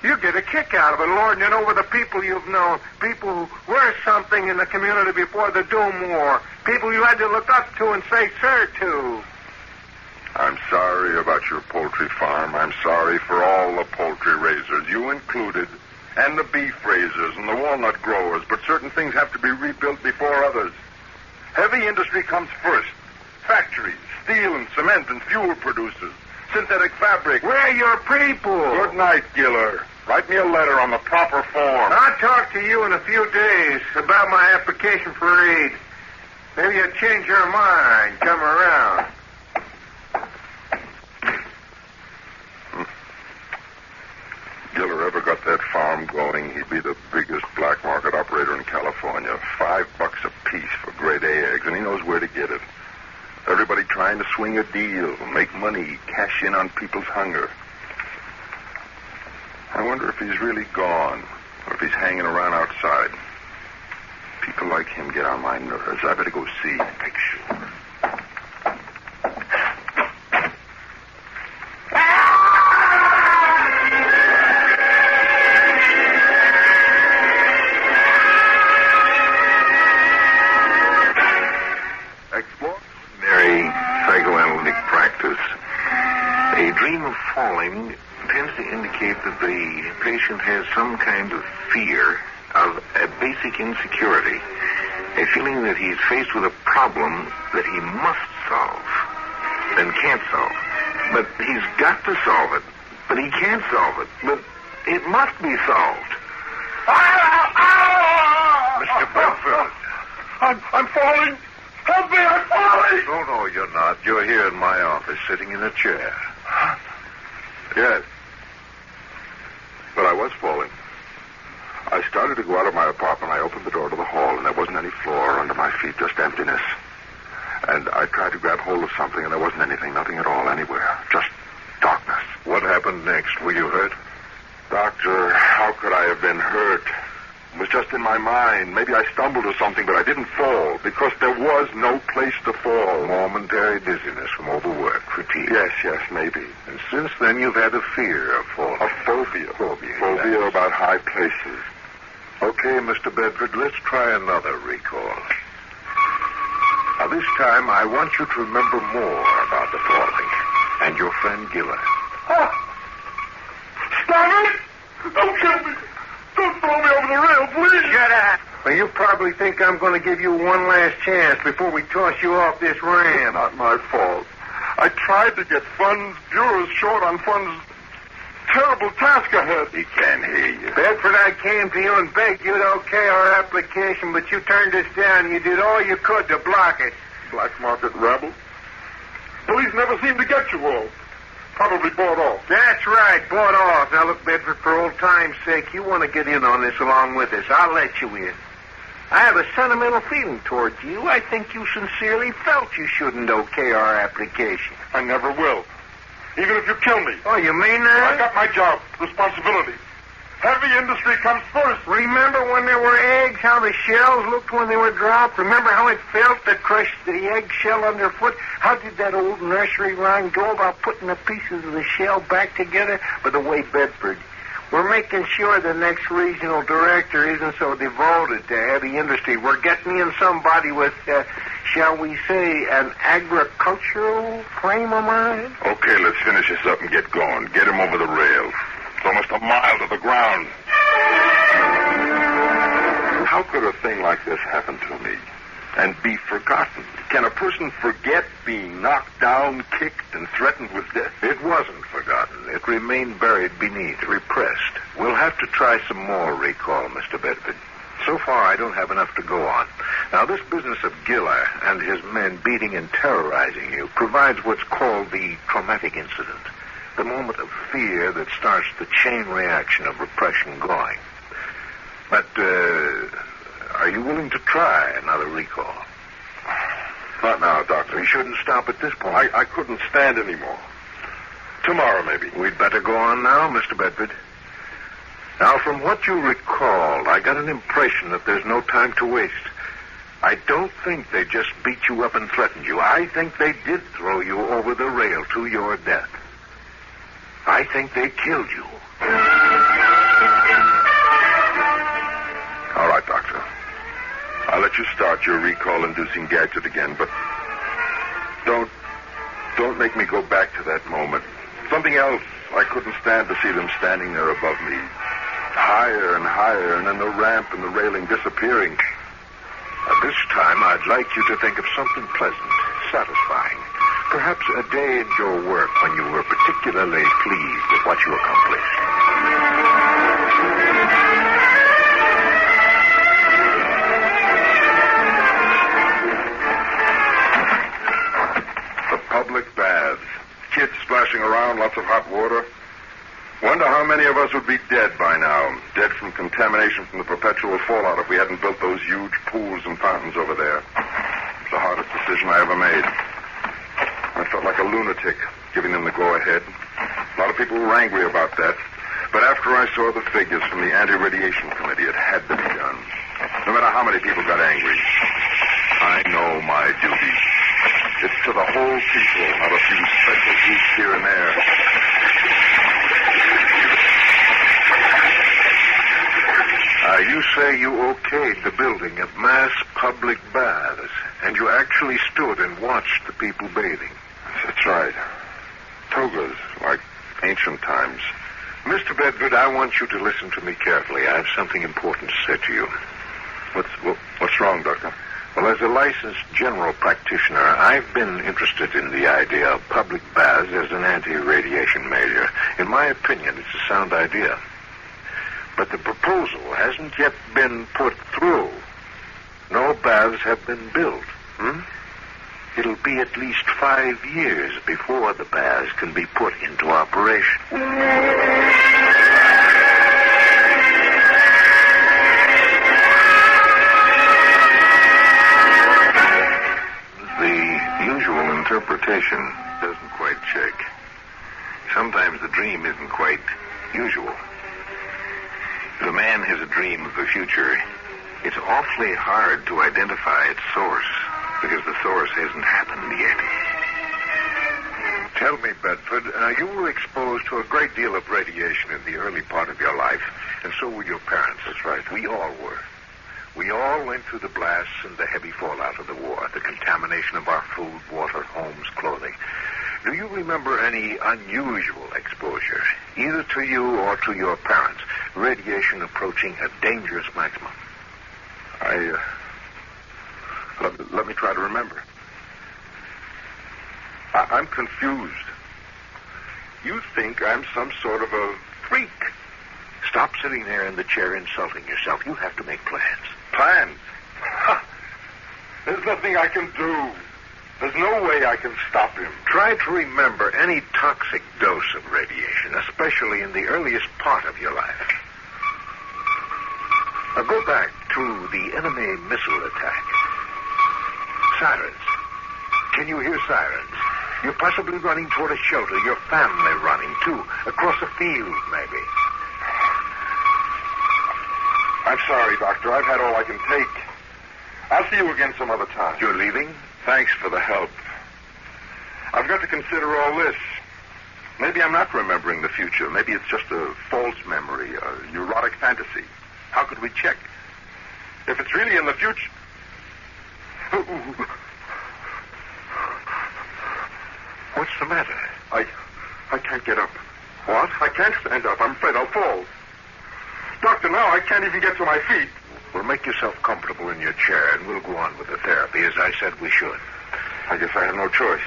Speaker 5: You get a kick out of it, lording it over the people you've known. People who were something in the community before the Doom War. People you had to look up to and say sir to.
Speaker 20: I'm sorry about your poultry farm. I'm sorry for all the poultry raisers, you included, and the beef raisers and the walnut growers, but certain things have to be rebuilt before others. Heavy industry comes first. Factories, steel and cement and fuel producers, synthetic fabric.
Speaker 5: We're your people.
Speaker 20: Good night, Giller. Write me a letter on the proper form.
Speaker 5: I'll talk to you in a few days about my application for aid. Maybe you'll change your mind. Come around.
Speaker 20: Giller ever got that farm going, he'd be the biggest black market operator in California. $5 a piece for grade A eggs, and he knows where to get it. Everybody trying to swing a deal, make money, cash in on people's hunger. I wonder if he's really gone, or if he's hanging around outside. People like him get on my nerves. I better go see and make sure.
Speaker 17: That the patient has some kind of fear of a basic insecurity, a feeling that he's faced with a problem that he must solve, then can't solve. But he's got to solve it, but he can't solve it, but it must be solved.
Speaker 20: Mr. Bedford. I'm falling. Help me, I'm falling.
Speaker 17: No, you're not. You're here in my office, sitting in a chair.
Speaker 20: Yes. But I was falling. I started to go out of my apartment. I opened the door to the hall, and there wasn't any floor under my feet, just emptiness. And I tried to grab hold of something, and there wasn't anything, nothing at all, anywhere. Just darkness.
Speaker 17: What happened next? Were you hurt?
Speaker 20: Doctor, how could I have been hurt? It was just in my mind. Maybe I stumbled or something, but I didn't fall, because there was no place to fall.
Speaker 17: Momentary dizziness from overwork, fatigue.
Speaker 20: Yes, maybe.
Speaker 17: And since then, you've had a fear of falling.
Speaker 20: A phobia. Phobia about high places.
Speaker 17: Okay, Mr. Bedford, let's try another recall. Now, this time, I want you to remember more about the falling and your friend Giller.
Speaker 20: Stop it! Don't kill me! Don't throw me over the rail, please!
Speaker 5: Shut up! Well, you probably think I'm going to give you one last chance before we toss you off this ramp.
Speaker 20: It's not my fault. I tried to get funds. Bureau's short on funds. Terrible task ahead.
Speaker 17: He can't hear you.
Speaker 5: Bedford, I came to you and begged you to okay our application, but you turned us down. You did all you could to block it.
Speaker 20: Black market rebel? Police never seem to get you all. Probably bought off.
Speaker 5: That's right, bought off. Now, look, Bedford, for old time's sake, you want to get in on this along with us. I'll let you in. I have a sentimental feeling towards you. I think you sincerely felt you shouldn't okay our application.
Speaker 20: I never will. Even if you kill me.
Speaker 5: Oh, you mean that?
Speaker 20: I got my job, responsibility. Heavy industry comes first.
Speaker 5: Remember when there were eggs, how the shells looked when they were dropped? Remember how it felt to crush the eggshell underfoot? How did that old nursery rhyme go about putting the pieces of the shell back together? By the way, Bedford, we're making sure the next regional director isn't so devoted to heavy industry. We're getting in somebody with, shall we say, an agricultural frame of mind?
Speaker 20: Okay, let's finish this up and get going. Get him over the rail. It's almost a mile to the ground. How could a thing like this happen to me and be forgotten? Can a person forget being knocked down, kicked, and threatened with death?
Speaker 17: It wasn't forgotten. It remained buried beneath, repressed. We'll have to try some more recall, Mr. Bedford.
Speaker 20: So far, I don't have enough to go on. Now, this business of Giller and his men beating and terrorizing you provides what's called the traumatic incident, the moment of fear that starts the chain reaction of repression going. But, are you willing to try another recall? Not now, Doctor. We shouldn't stop at this point. I couldn't stand anymore. Tomorrow, maybe. We'd better go on now, Mr. Bedford. Now, from what you recall, I got an impression that there's no time to waste. I don't think they just beat you up and threatened you. I think they did throw you over the rail to your death. I think they killed you. All right, Doctor. I'll let you start your recall-inducing gadget again, but don't make me go back to that moment. Something else. I couldn't stand to see them standing there above me. Higher and higher, and then the ramp and the railing disappearing. This time, I'd like you to think of something pleasant, satisfying. Perhaps a day in your work when you were particularly pleased with what you accomplished. The public baths. Kids splashing around, lots of hot water. Wonder how many of us would be dead by now. Dead from contamination from the perpetual fallout if we hadn't built those huge pools and fountains over there. It's the hardest decision I ever made. I felt like a lunatic, giving them the go-ahead. A lot of people were angry about that. But after I saw the figures from the Anti-Radiation Committee, it had to be done. No matter how many people got angry. I know my duty. It's to the whole people, not a few special groups here and there. You say you okayed the building of mass public baths, and you actually stood and watched the people bathing. That's right. Togas, like ancient times. Mr. Bedford, I want you to listen to me carefully. I have something important to say to you. What's wrong, Doctor? Well, as a licensed general practitioner, I've been interested in the idea of public baths as an anti-radiation measure. In my opinion, it's a sound idea. But the proposal hasn't yet been put through. No baths have been built. It'll be at least 5 years before the baths can be put into operation. The usual interpretation doesn't quite check. Sometimes the dream isn't quite usual. If a man has a dream of the future, it's awfully hard to identify its source, because the source hasn't happened yet. Tell me, Bedford, you were exposed to a great deal of radiation in the early part of your life, and so were your parents. That's right. We all were. We all went through the blasts and the heavy fallout of the war, the contamination of our food, water, homes, clothing. Do you remember any unusual exposure, either to you or to your parents, radiation approaching a dangerous maximum? Let me try to remember. I'm confused. You think I'm some sort of a freak. Stop sitting there in the chair insulting yourself. You have to make plans. Plans? There's nothing I can do. There's no way I can stop him. Try to remember any toxic dose of radiation, especially in the earliest part of your life. Now go back to the enemy missile attack. Sirens. Can you hear sirens? You're possibly running toward a shelter. Your family running, too. Across a field, maybe. I'm sorry, Doctor. I've had all I can take. I'll see you again some other time. You're leaving? Thanks for the help. I've got to consider all this. Maybe I'm not remembering the future. Maybe it's just a false memory, a neurotic fantasy. How could we check? If it's really in the future... What's the matter? I can't get up. What? I can't stand up. I'm afraid I'll fall. Doctor, now I can't even get to my feet. Well, make yourself comfortable in your chair, and we'll go on with the therapy, as I said we should. I guess I have no choice.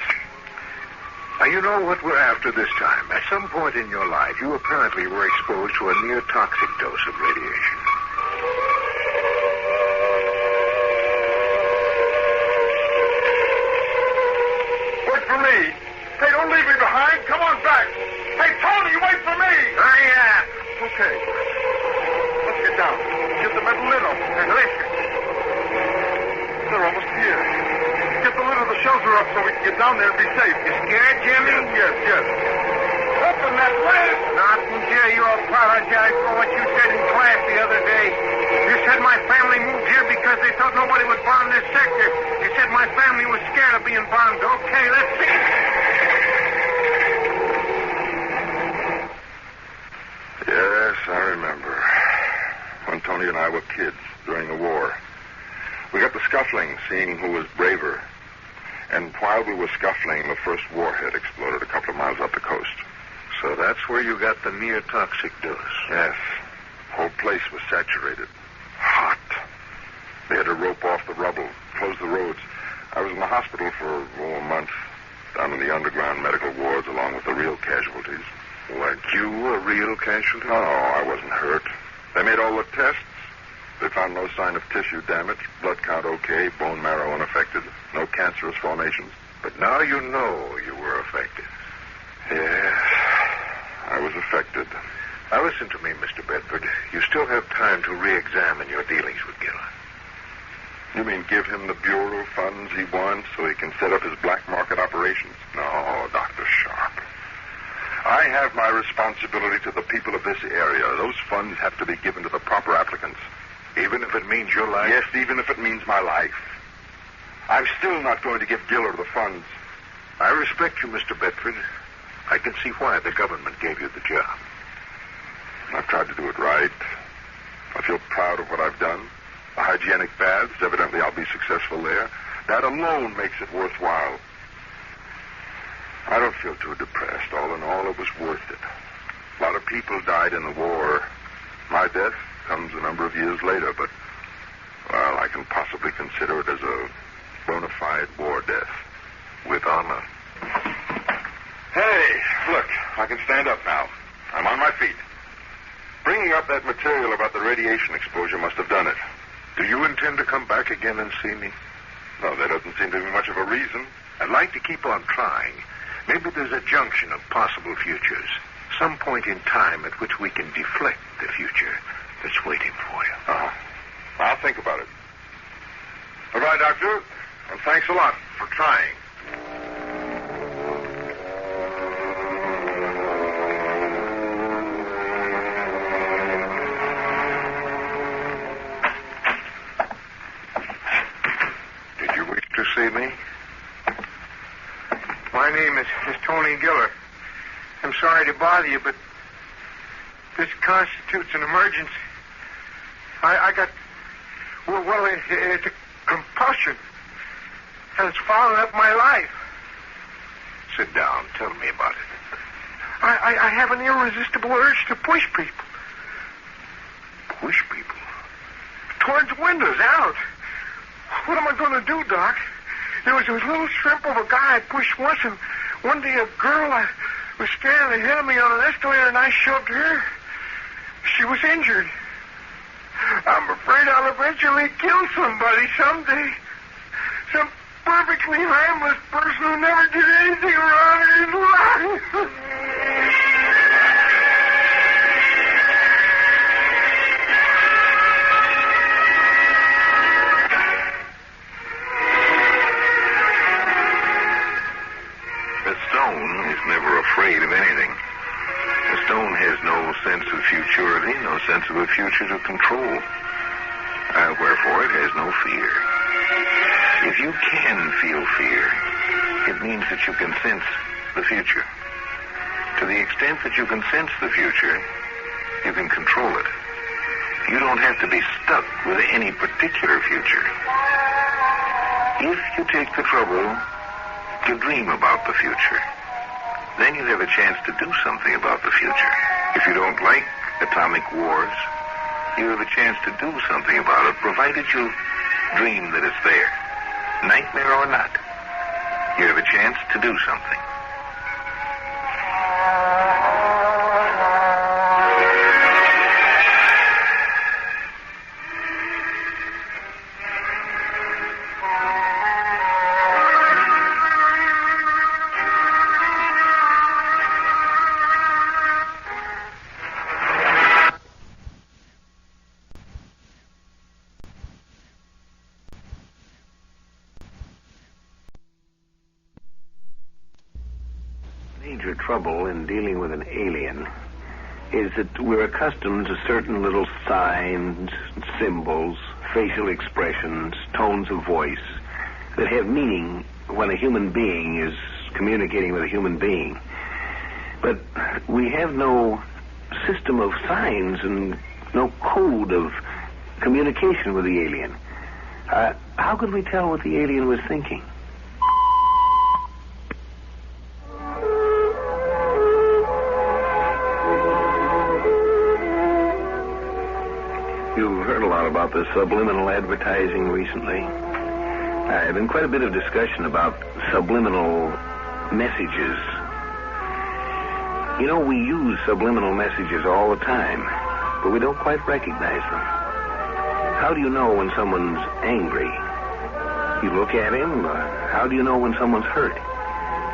Speaker 20: Now, you know what we're after this time. At some point in your life, you apparently were exposed to a near-toxic dose of radiation. me. Hey, don't leave me behind. Come on back. Hey, Tony, wait for me. Hurry up. Okay. Let's get down. Get the metal lid off. And listen. They're almost here. Get the lid of the shelter up so we can get down there and be safe. You scared, Jimmy? Yes. Open that lid. Not until you apologize for what you said in class the other day. You said my family moved here because they thought nobody would bomb this sector. You said my family was scared of being bombed. Okay, let's see. Yes, I remember. When Tony and I were kids during the war. We got the scuffling, seeing who was braver. And while we were scuffling, the first warhead exploded a couple of miles up the coast. So that's where you got the near-toxic dose? Yes. The whole place was saturated. Hot. They had to rope off the rubble, close the roads. I was in the hospital for a month, down in the underground medical wards along with the real casualties. Weren't you a real casualty? No, I wasn't hurt. They made all the tests. They found no sign of tissue damage, blood count okay, bone marrow unaffected, no cancerous formations. But now you know you were affected. Yes, I was affected. Now listen to me, Mr. Bedford. You still have time to re-examine your dealings with Giller. You mean give him the bureau funds he wants so he can set up his black market operations? No, Dr. Sharp. I have my responsibility to the people of this area. Those funds have to be given to the proper applicants. Even if it means your life? Yes, even if it means my life. I'm still not going to give Giller the funds. I respect you, Mr. Bedford. I can see why the government gave you the job. I've tried to do it right. I feel proud of what I've done. The hygienic baths, evidently I'll be successful there. That alone makes it worthwhile. I don't feel too depressed. All in all, it was worth it. A lot of people died in the war. My death comes a number of years later, but, well, I can possibly consider it as a bona fide war death. With honor. Hey, look, I can stand up now. I'm on my feet. Bringing up that material about the radiation exposure must have done it. Do you intend to come back again and see me? No, there doesn't seem to be much of a reason. I'd like to keep on trying. Maybe there's a junction of possible futures. Some point in time at which we can deflect the future that's waiting for you. Uh-huh. I'll think about it. Goodbye, Doctor. And thanks a lot for trying. Did you wish to see me?
Speaker 4: My name is Tony Giller. I'm sorry to bother you, but this constitutes an emergency. I got... Well, it's a compulsion. And it's following up my life.
Speaker 20: Sit down. Tell me about it.
Speaker 4: I have an irresistible urge to push people.
Speaker 20: Push people?
Speaker 4: Towards windows, out. What am I going to do, Doc? There was a little shrimp of a guy I pushed once, and one day a girl was standing ahead of me on an escalator, and I shoved her. She was injured. I'm afraid I'll eventually kill somebody someday. Some perfectly harmless person who never did anything wrong in his life.
Speaker 20: The stone is never afraid of anything. The stone has no sense of futurity, no sense of a future to control. Wherefore, it has no fear. If you can feel fear, it means that you can sense the future. To the extent that you can sense the future, you can control it. You don't have to be stuck with any particular future. If you take the trouble to dream about the future, then you have a chance to do something about the future. If you don't like atomic wars, you have a chance to do something about it, provided you dream that it's there. Nightmare or not, you have a chance to do something.
Speaker 1: major trouble in dealing with an alien is that we're accustomed to certain little signs, symbols, facial expressions, tones of voice that have meaning when a human being is communicating with a human being. But we have no system of signs and no code of communication with the alien. How could we tell what the alien was thinking? You've heard a lot about the subliminal advertising recently. There's been quite a bit of discussion about subliminal messages. You know, we use subliminal messages all the time, but we don't quite recognize them. How do you know when someone's angry? You look at him. How do you know when someone's hurt?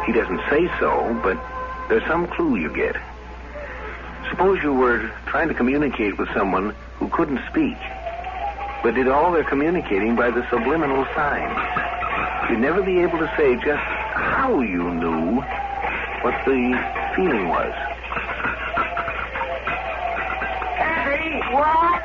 Speaker 1: He doesn't say so, but there's some clue you get. Suppose you were trying to communicate with someone who couldn't speak, but did all their communicating by the subliminal signs. You'd never be able to say just how you knew what the feeling was.
Speaker 15: Kathy! What?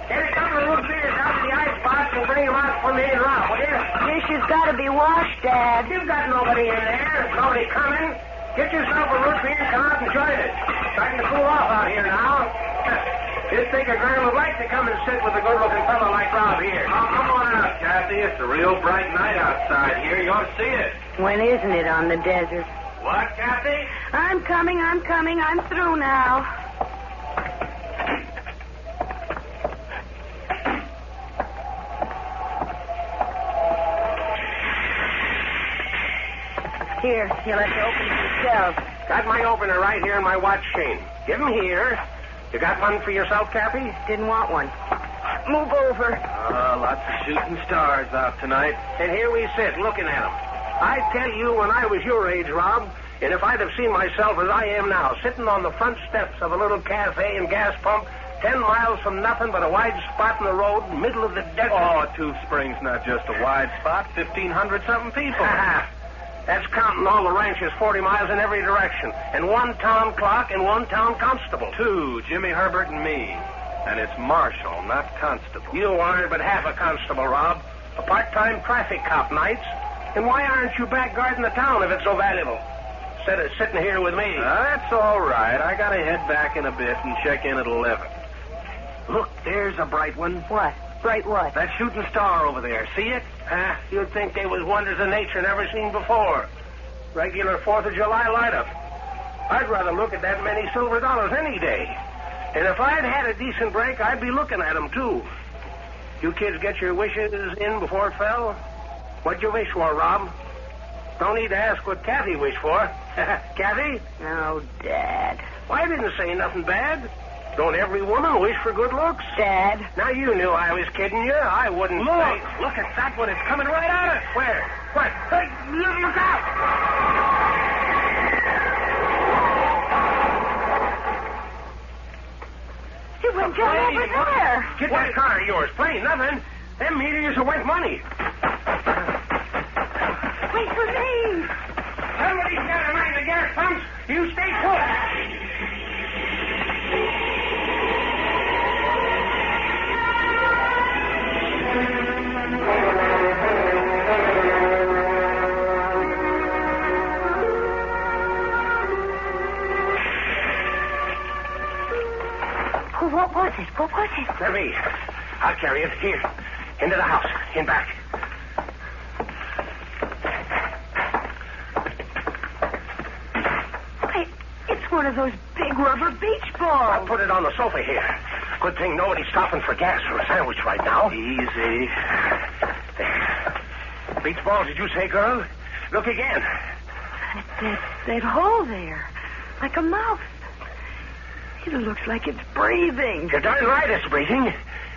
Speaker 15: Get a couple of root beers out of the icebox and bring them out for me and Rob, will you?
Speaker 22: Dishes got to be washed, Dad.
Speaker 15: You've got nobody in there. Nobody coming. Get yourself a root beer and come out and join us. Starting to cool off out here now. Just think a girl would like to come and sit with a good-looking fellow like Rob here.
Speaker 2: Oh, come on out, Kathy. It's a real bright night outside here. You ought to see it.
Speaker 22: When isn't it on the desert?
Speaker 2: What, Kathy?
Speaker 22: I'm coming. I'm through now. Here, you'll have to open it yourself.
Speaker 15: Got my opener right here in my watch chain. Give 'em here. You got one for yourself, Kathy?
Speaker 22: Didn't want one. Move over.
Speaker 2: Lots of shooting stars out tonight.
Speaker 15: And here we sit, looking at 'em. I tell you, when I was your age, Rob, and if I'd have seen myself as I am now, sitting on the front steps of a little cafe and gas pump, 10 miles from nothing but a wide spot in the road, middle of the desert.
Speaker 2: Oh, Tooth Springs, not just a wide spot. 1,500-something people.
Speaker 15: That's counting all the ranches 40 miles in every direction, and one town clock and one town constable.
Speaker 2: 2, Jimmy Herbert and me. And it's marshal, not constable.
Speaker 15: You aren't but half a constable, Rob. A part-time traffic cop nights. And why aren't you back guarding the town if it's so valuable? Instead of sitting here with me.
Speaker 2: That's all right. I gotta head back in a bit and check in at 11.
Speaker 15: Look, there's a bright one.
Speaker 22: What? Bright what?
Speaker 15: That shooting star over there. See it? You'd think they was wonders of nature never seen before. Regular 4th of July light-up. I'd rather look at that many silver dollars any day. And if I'd had a decent break, I'd be looking at them, too. You kids get your wishes in before it fell? What'd you wish for, Rob? Don't need to ask what Kathy wished for. Kathy?
Speaker 22: Oh, Dad.
Speaker 15: Well, I didn't say nothing bad. Don't every woman wish for good looks?
Speaker 22: Dad.
Speaker 15: Now, you knew I was kidding you. I wouldn't say... Look at that one. It's coming right at us. Where? What? Hey, look out!
Speaker 22: It went down over there.
Speaker 15: Get that car of yours. Plain nothing. Them meteors are worth money.
Speaker 22: Wait for me.
Speaker 15: Somebody's got to mind the gas pumps. You stay put.
Speaker 22: What was it? What was it?
Speaker 15: Let me. I'll carry it. Here. Into the house. In back.
Speaker 22: Hey, it's one of those big rubber beach balls.
Speaker 15: I'll put it on the sofa here. Good thing nobody's stopping for gas for a sandwich right now.
Speaker 2: Easy.
Speaker 15: There. Beach balls, did you say, girl? Look again.
Speaker 22: That hole there. Like a mouth. It looks like it's breathing.
Speaker 15: You're darn right it's breathing.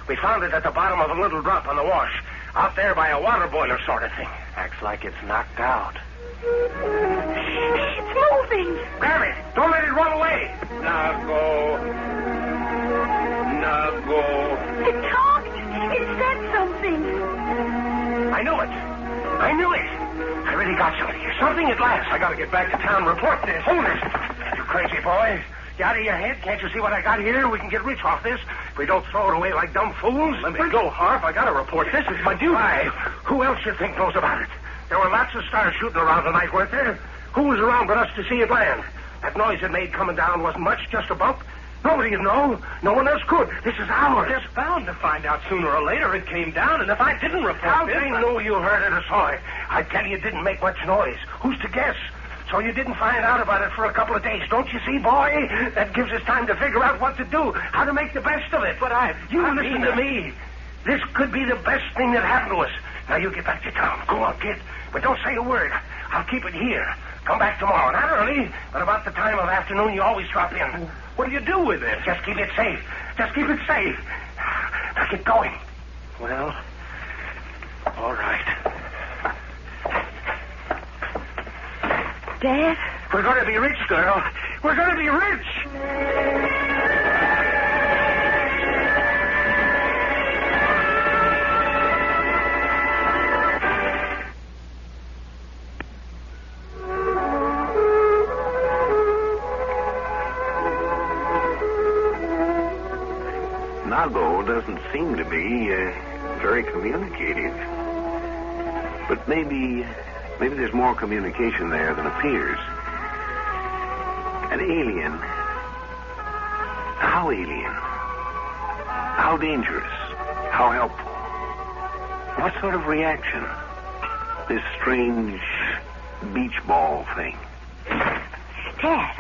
Speaker 15: We found it at the bottom of a little drop on the wash. Out there by a water boiler sort of thing.
Speaker 2: Acts like it's knocked out.
Speaker 22: It's moving.
Speaker 15: Grab it. Don't let it run away.
Speaker 2: Nago.
Speaker 22: It talked. It said something.
Speaker 15: I knew it. I knew it. I read finally got something here. Something at last.
Speaker 16: I got to get back to town and report this.
Speaker 15: Hold it. You crazy boy. You out of your head? Can't you see what I got here? We can get rich off this if we don't throw it away like dumb fools.
Speaker 16: Let me go, Harp. I got to report this. It's my duty.
Speaker 15: Why? Who else you think knows about it? There were lots of stars shooting around tonight, weren't there? Who was around but us to see it land? That noise it made coming down wasn't much, just a bump. Nobody'd know. No one else could. This is ours.
Speaker 16: They're bound to find out sooner or later it came down, and if I didn't report
Speaker 15: How
Speaker 16: this...
Speaker 15: they knew you heard it or saw it? I tell you, it didn't make much noise. Who's to guess? So you didn't find out about it for a couple of days. Don't you see, boy? That gives us time to figure out what to do, how to make the best of it.
Speaker 16: But
Speaker 15: listen to me. This could be the best thing that happened to us. Now you get back to town. Go on, kid. But don't say a word. I'll keep it here. Come back tomorrow. Not early, but about the time of afternoon you always drop in.
Speaker 16: What do you do with it?
Speaker 15: Just keep it safe. Just keep it safe. Now get going.
Speaker 16: Well, all right.
Speaker 22: Dad?
Speaker 15: We're going to be rich, girl. We're going to be rich.
Speaker 17: Nago doesn't seem to be very communicative. But maybe there's more communication there than appears. An alien. How alien? How dangerous? How helpful? What sort of reaction? This strange beach ball thing.
Speaker 22: Dad,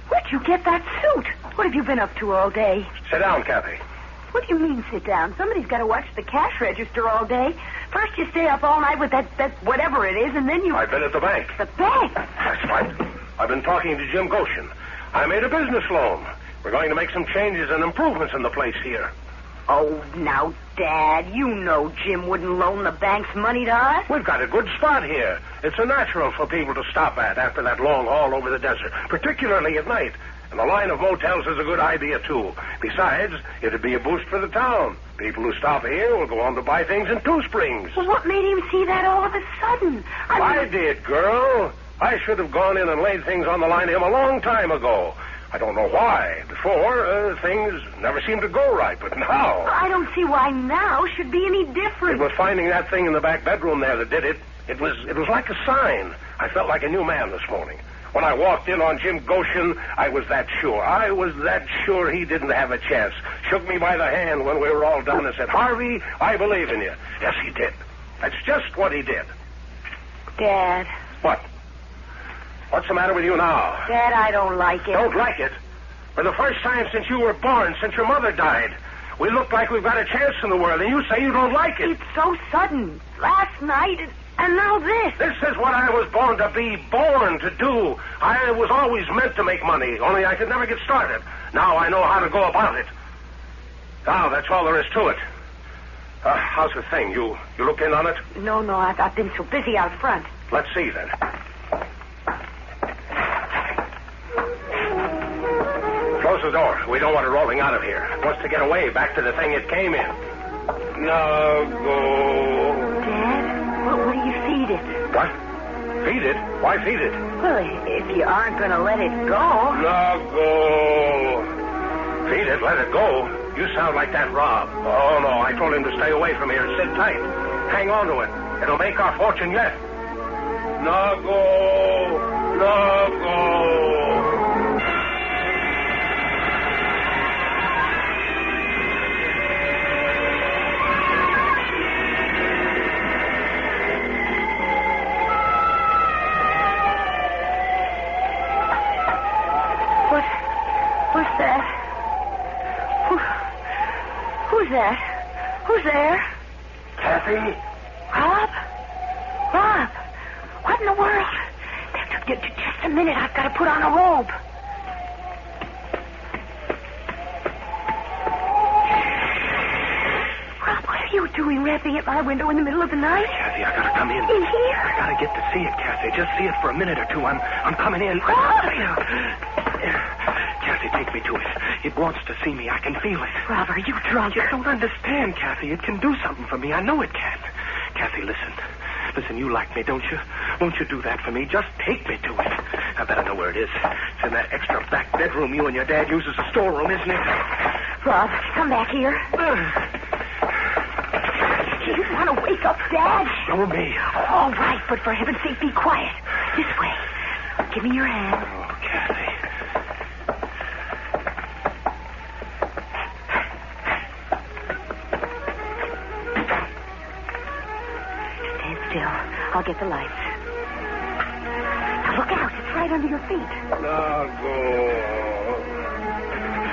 Speaker 22: where'd you get that suit? What have you been up to all day?
Speaker 15: Sit down, Kathy.
Speaker 22: What do you mean, sit down? Somebody's got to watch the cash register all day. First you stay up all night with that whatever it is, and then you...
Speaker 15: I've been at the bank.
Speaker 22: The bank?
Speaker 15: That's right. I've been talking to Jim Goshen. I made a business loan. We're going to make some changes and improvements in the place here.
Speaker 22: Oh, now, Dad, you know Jim wouldn't loan the bank's money to us.
Speaker 15: We've got a good spot here. It's a natural for people to stop at after that long haul over the desert, particularly at night. And the line of motels is a good idea, too. Besides, it'd be a boost for the town. People who stop here will go on to buy things in Two Springs.
Speaker 22: Well, what made him see that all of a sudden?
Speaker 15: I did, girl. I should have gone in and laid things on the line to him a long time ago. I don't know why. Before, things never seemed to go right, but now...
Speaker 22: I don't see why now should be any different.
Speaker 15: It was finding that thing in the back bedroom there that did it. It was like a sign. I felt like a new man this morning. When I walked in on Jim Goshen, I was that sure. I was that sure he didn't have a chance. Shook me by the hand when we were all done and said, Harvey, I believe in you. Yes, he did. That's just what he did.
Speaker 22: Dad.
Speaker 15: What? What's the matter with you now?
Speaker 22: Dad, I don't like it.
Speaker 15: Don't like it? For the first time since you were born, since your mother died, we look like we've got a chance in the world, and you say you don't like it.
Speaker 22: It's so sudden. Last night, and now this.
Speaker 15: This is what I was born to be, born to do. I was always meant to make money, only I could never get started. Now I know how to go about it. Now, that's all there is to it. How's the thing? You look in on it?
Speaker 22: No, I've been so busy out front.
Speaker 15: Let's see, then. Close the door. We don't want it rolling out of here. It wants to get away back to the thing it came in. Nago.
Speaker 22: Dad, what do you feed it?
Speaker 15: What? Feed it? Why feed it?
Speaker 22: Well, if you aren't going to let it go.
Speaker 15: Nago. Feed it? Let it go? You sound like that Rob. Oh, no. I told him to stay away from here and sit tight. Hang on to it. It'll make our fortune yet. Nago. Nago.
Speaker 22: What's that? Who's that? Who's there?
Speaker 15: Kathy?
Speaker 22: Rob? What in the world? Just a minute. I've got to put on a robe. Rob, what are you doing rapping at my window in the middle of the night?
Speaker 15: Kathy, I gotta come in.
Speaker 22: In here?
Speaker 15: I gotta get to see it, Kathy. Just see it for a minute or two. I'm coming in.
Speaker 22: Rob!
Speaker 15: Kathy, take me to it. It wants to see me. I can feel it.
Speaker 22: Rob, are you drunk?
Speaker 15: You don't understand, Kathy. It can do something for me. I know it can. Kathy, listen. Listen, you like me, don't you? Won't you do that for me? Just take me to it. I better know where it is. It's in that extra back bedroom you and your dad use as a storeroom, isn't it?
Speaker 22: Rob, come back here. You want to wake up Dad?
Speaker 15: Show me.
Speaker 22: All right, but for heaven's sake, be quiet. This way. Give me your hand.
Speaker 15: Oh, Kathy.
Speaker 22: Stand still. I'll get the lights. Now look out. It's right under your feet.
Speaker 15: Nago.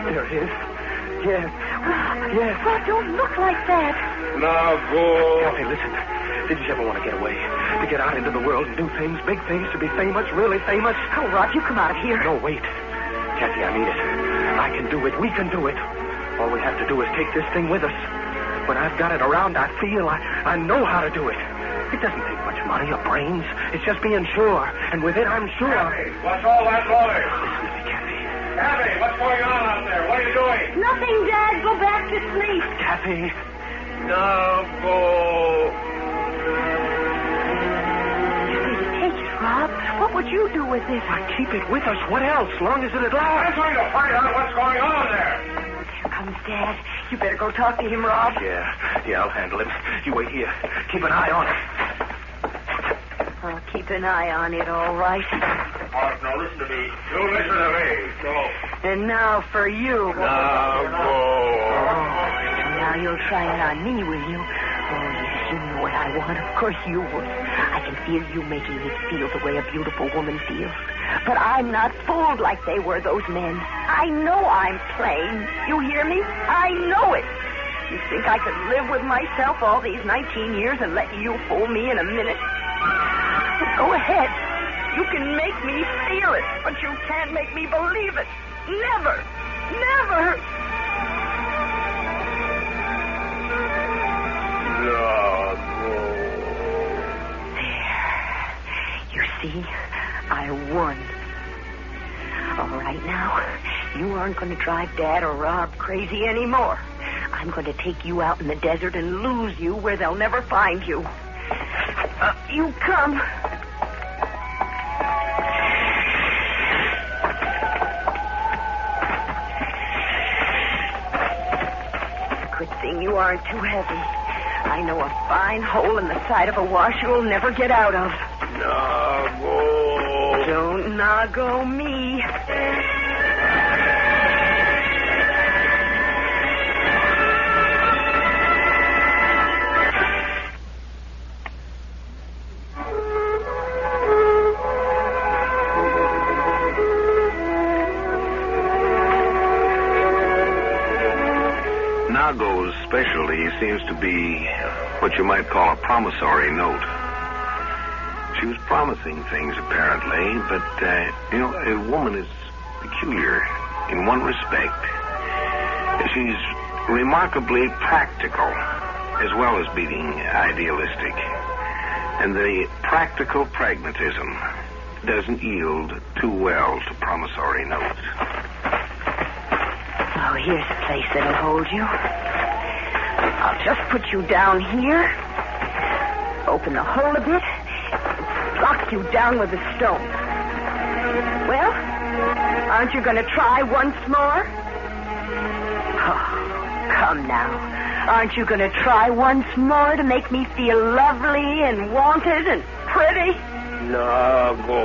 Speaker 15: There it is. Yes. Yes.
Speaker 22: Rob, don't look like that.
Speaker 15: Nago. Kathy, listen. Didn't you ever want to get away? To get out into the world and do things, big things, to be famous, really famous?
Speaker 22: Oh, Rob, you come out of here.
Speaker 15: No, wait. Kathy, I mean it. I can do it. We can do it. All we have to do is take this thing with us. When I've got it around, I feel I know how to do it. It doesn't take much money or brains. It's just being sure. And with it, I'm sure.
Speaker 2: Kathy, what's all that noise?
Speaker 15: Listen to me, Kathy.
Speaker 2: Kathy, what's going on out there? What are you doing?
Speaker 22: Nothing, Dad. Go back to sleep.
Speaker 15: Kathy.
Speaker 2: Nago.
Speaker 22: Rob, what would you do with this?
Speaker 15: Why, keep it with us. What else? Long as it'd last.
Speaker 2: I'm going to find out what's going on there.
Speaker 22: Here comes Dad. You better go talk to him, Rob.
Speaker 15: Yeah, I'll handle him. You wait here. Keep an eye on it.
Speaker 22: I'll keep an eye on it, all right.
Speaker 2: Mark, now listen to me. You listen to me. Go.
Speaker 22: And now for you.
Speaker 2: Nago.
Speaker 22: Now you'll try it on me, will you? Oh, yes, you know what I want. Of course you would. I can feel you making me feel the way a beautiful woman feels. But I'm not fooled like they were, those men. I know I'm plain. You hear me? I know it. You think I could live with myself all these 19 years and let you fool me in a minute? Go ahead. You can make me feel it, but you can't make me believe it. Never. Never. You see, I won. All right now, you aren't going to drive Dad or Rob crazy anymore. I'm going to take you out in the desert and lose you where they'll never find you. You come. Good thing you aren't too heavy. I know a fine hole in the side of a wash you'll never get out of.
Speaker 2: Nago.
Speaker 22: Don't Nago me.
Speaker 17: Nago's specialty seems to be what you might call a promissory note. She was promising things, apparently, but, a woman is peculiar in one respect. She's remarkably practical, as well as being idealistic. And the practical pragmatism doesn't yield too well to promissory notes.
Speaker 22: Oh, here's a place that'll hold you. I'll just put you down here, open the hole a bit, lock you down with a stone. Well, aren't you going to try once more? Oh, come now. Aren't you going to try once more to make me feel lovely and wanted and pretty?
Speaker 2: Nago.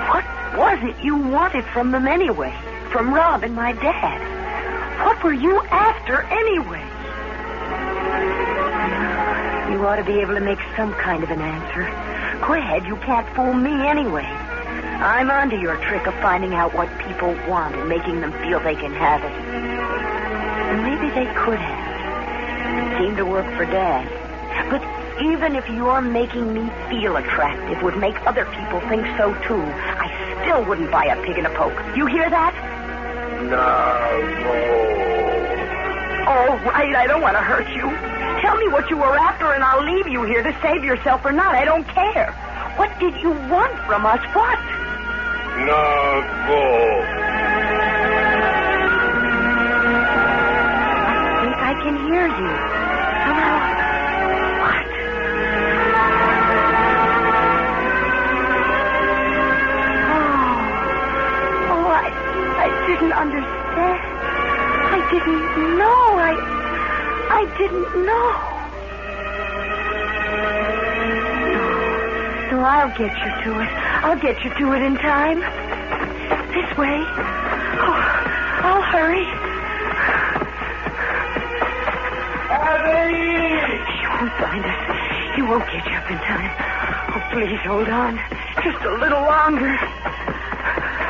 Speaker 22: What was it you wanted from them anyway? From Rob and my dad? What were you after anyway? You ought to be able to make some kind of an answer. Go ahead, you can't fool me anyway. I'm onto your trick of finding out what people want and making them feel they can have it. And maybe they could have. It seemed to work for Dad. But even if your making me feel attractive would make other people think so too, I still wouldn't buy a pig in a poke. You hear that?
Speaker 2: Nago.
Speaker 22: All right, I don't want to hurt you. Tell me what you were after and I'll leave you here to save yourself or not. I don't care. What did you want from us? What?
Speaker 2: Nago.
Speaker 22: I think I can hear you. Somehow. What? didn't know. No, I'll get you to it. I'll get you to it in time. This way. Oh, I'll hurry. She won't find us. You won't get you up in time. Oh, please hold on. Just a little longer.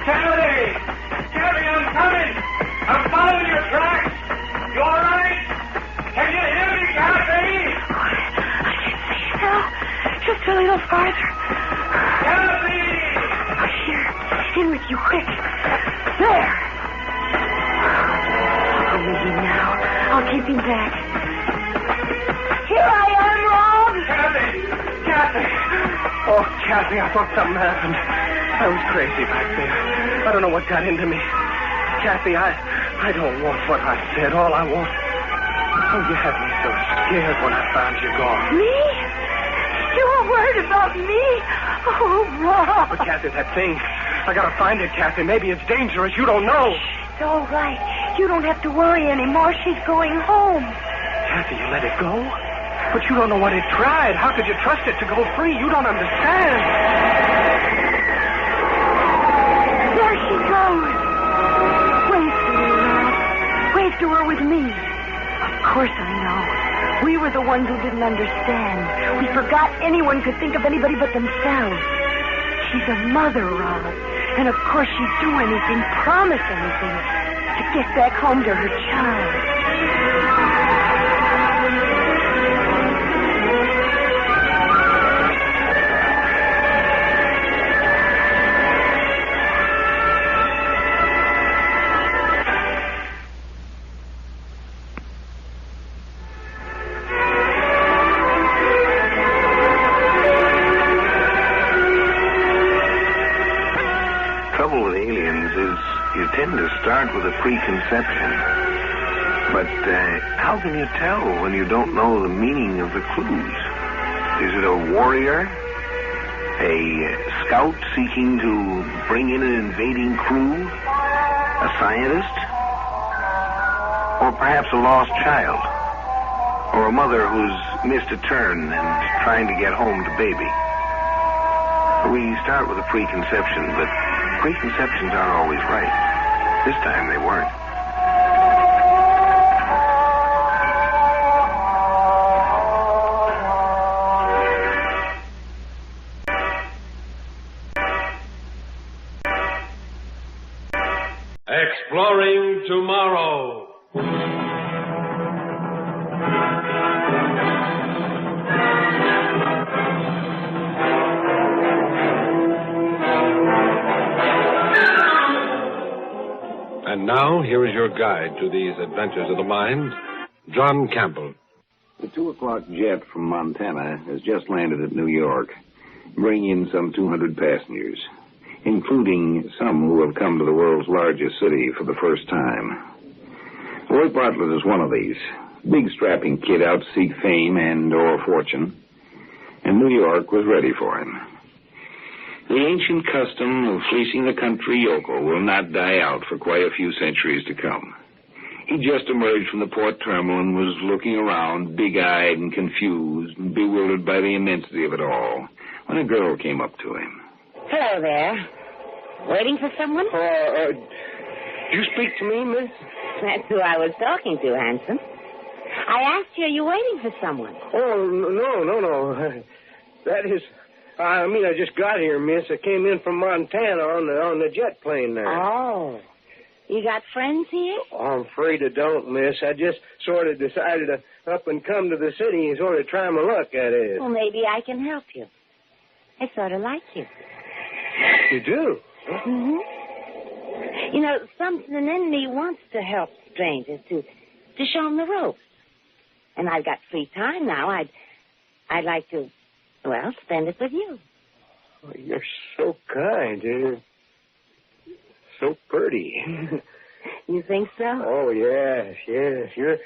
Speaker 15: Kathy! Kathy, I'm coming! I'm following your tracks! You all right? Can you hear me, Kathy?
Speaker 22: I can see you now. Just a little farther.
Speaker 15: Kathy!
Speaker 22: Oh, here. In with you, quick. There. I'll leave him now. I'll keep him back. Here I am, Rob!
Speaker 15: Kathy! Oh, Kathy, I thought something happened. I was crazy back there. I don't know what got into me. Kathy, I don't want what I said. All I want... Oh, you had me so scared when I found you gone.
Speaker 22: Me? You were worried about me? Oh, Rob.
Speaker 15: But, Kathy, that thing... I gotta find it, Kathy. Maybe it's dangerous. You don't know.
Speaker 22: It's all right. You don't have to worry anymore. She's going home.
Speaker 15: Kathy, you let it go? But you don't know what it tried. How could you trust it to go free? You don't understand.
Speaker 22: There she goes. Wave to her, Rob. Wave to her with me. Of course I know. We were the ones who didn't understand. We forgot anyone could think of anybody but themselves. She's a mother, Rob. And of course she'd do anything, promise anything, to get back home to her child.
Speaker 17: Start with a preconception. But how can you tell when you don't know the meaning of the clues? Is it a warrior? A scout seeking to bring in an invading crew? A scientist? Or perhaps a lost child? Or a mother who's missed a turn and trying to get home to baby? We start with a preconception, but preconceptions aren't always right. This time they weren't.
Speaker 18: Exploring Tomorrow. And now, here is your guide to these adventures of the mind, John Campbell.
Speaker 10: The 2 o'clock jet from Montana has just landed at New York, bringing in some 200 passengers, including some who have come to the world's largest city for the first time. Roy Bartlett is one of these. Big strapping kid out to seek fame and/or fortune, and New York was ready for him. The ancient custom of fleecing the country yokel will not die out for quite a few centuries to come. He just emerged from the port terminal and was looking around, big-eyed and confused and bewildered by the immensity of it all, when a girl came up to him.
Speaker 13: Hello there. Waiting for someone?
Speaker 15: Do you speak to me, miss?
Speaker 13: That's who I was talking to, handsome. I asked you, are you waiting for someone?
Speaker 15: Oh, no. That is... I just got here, miss. I came in from Montana on the jet plane there.
Speaker 13: Oh. You got friends here?
Speaker 15: Oh, I'm afraid I don't, miss. I just sort of decided to up and come to the city and sort of try my luck at it.
Speaker 13: Well, maybe I can help you. I sort of like you.
Speaker 15: You do?
Speaker 13: Mm-hmm. You know, something in me wants to help strangers, to show them the ropes. And I've got free time now. I'd like to... Well, spend it with you.
Speaker 15: Oh, you're so kind. You're so pretty.
Speaker 13: You think so?
Speaker 15: Oh, yes. You're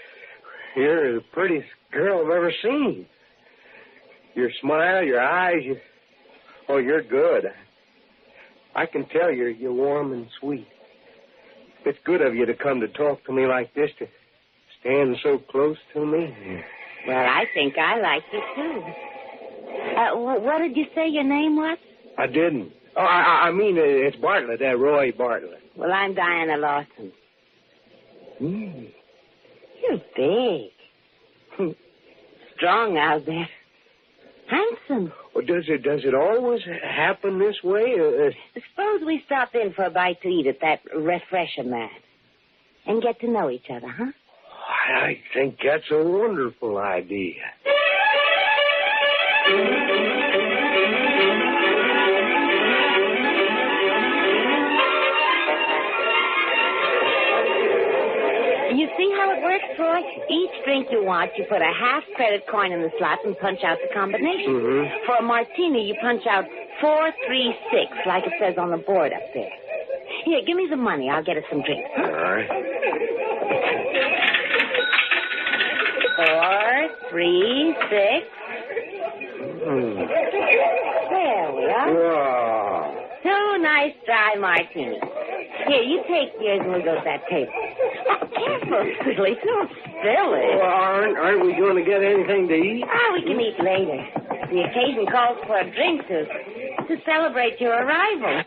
Speaker 15: the prettiest girl I've ever seen. Your smile, your eyes, you're good. I can tell you're warm and sweet. It's good of you to come to talk to me like this, to stand so close to me.
Speaker 13: Well, I think I like you, too. What did you say your name was?
Speaker 15: I didn't. Oh, I mean, it's Bartlett, Roy Bartlett.
Speaker 13: Well, I'm Diana Lawson. You're big. Strong out there. Handsome.
Speaker 15: Well, does it always happen this way?
Speaker 13: Suppose we stop in for a bite to eat at that refresher mat and get to know each other, huh?
Speaker 15: I think that's a wonderful idea.
Speaker 13: You see how it works, Troy? Each drink you want, you put a half credit coin in the slot and punch out the combination.
Speaker 15: Mm-hmm.
Speaker 13: For a martini, you punch out 436, like it says on the board up there. Here, give me the money. I'll get us some drinks.
Speaker 15: All right.
Speaker 13: 436. There we are.
Speaker 15: Wow.
Speaker 13: 2 nice dry martinis. Here, you take yours and we'll go to that table. Oh, careful, silly. Don't spill it.
Speaker 15: Well, aren't we going to get anything to eat?
Speaker 13: Oh, we can eat later. The occasion calls for a drink to celebrate your arrival.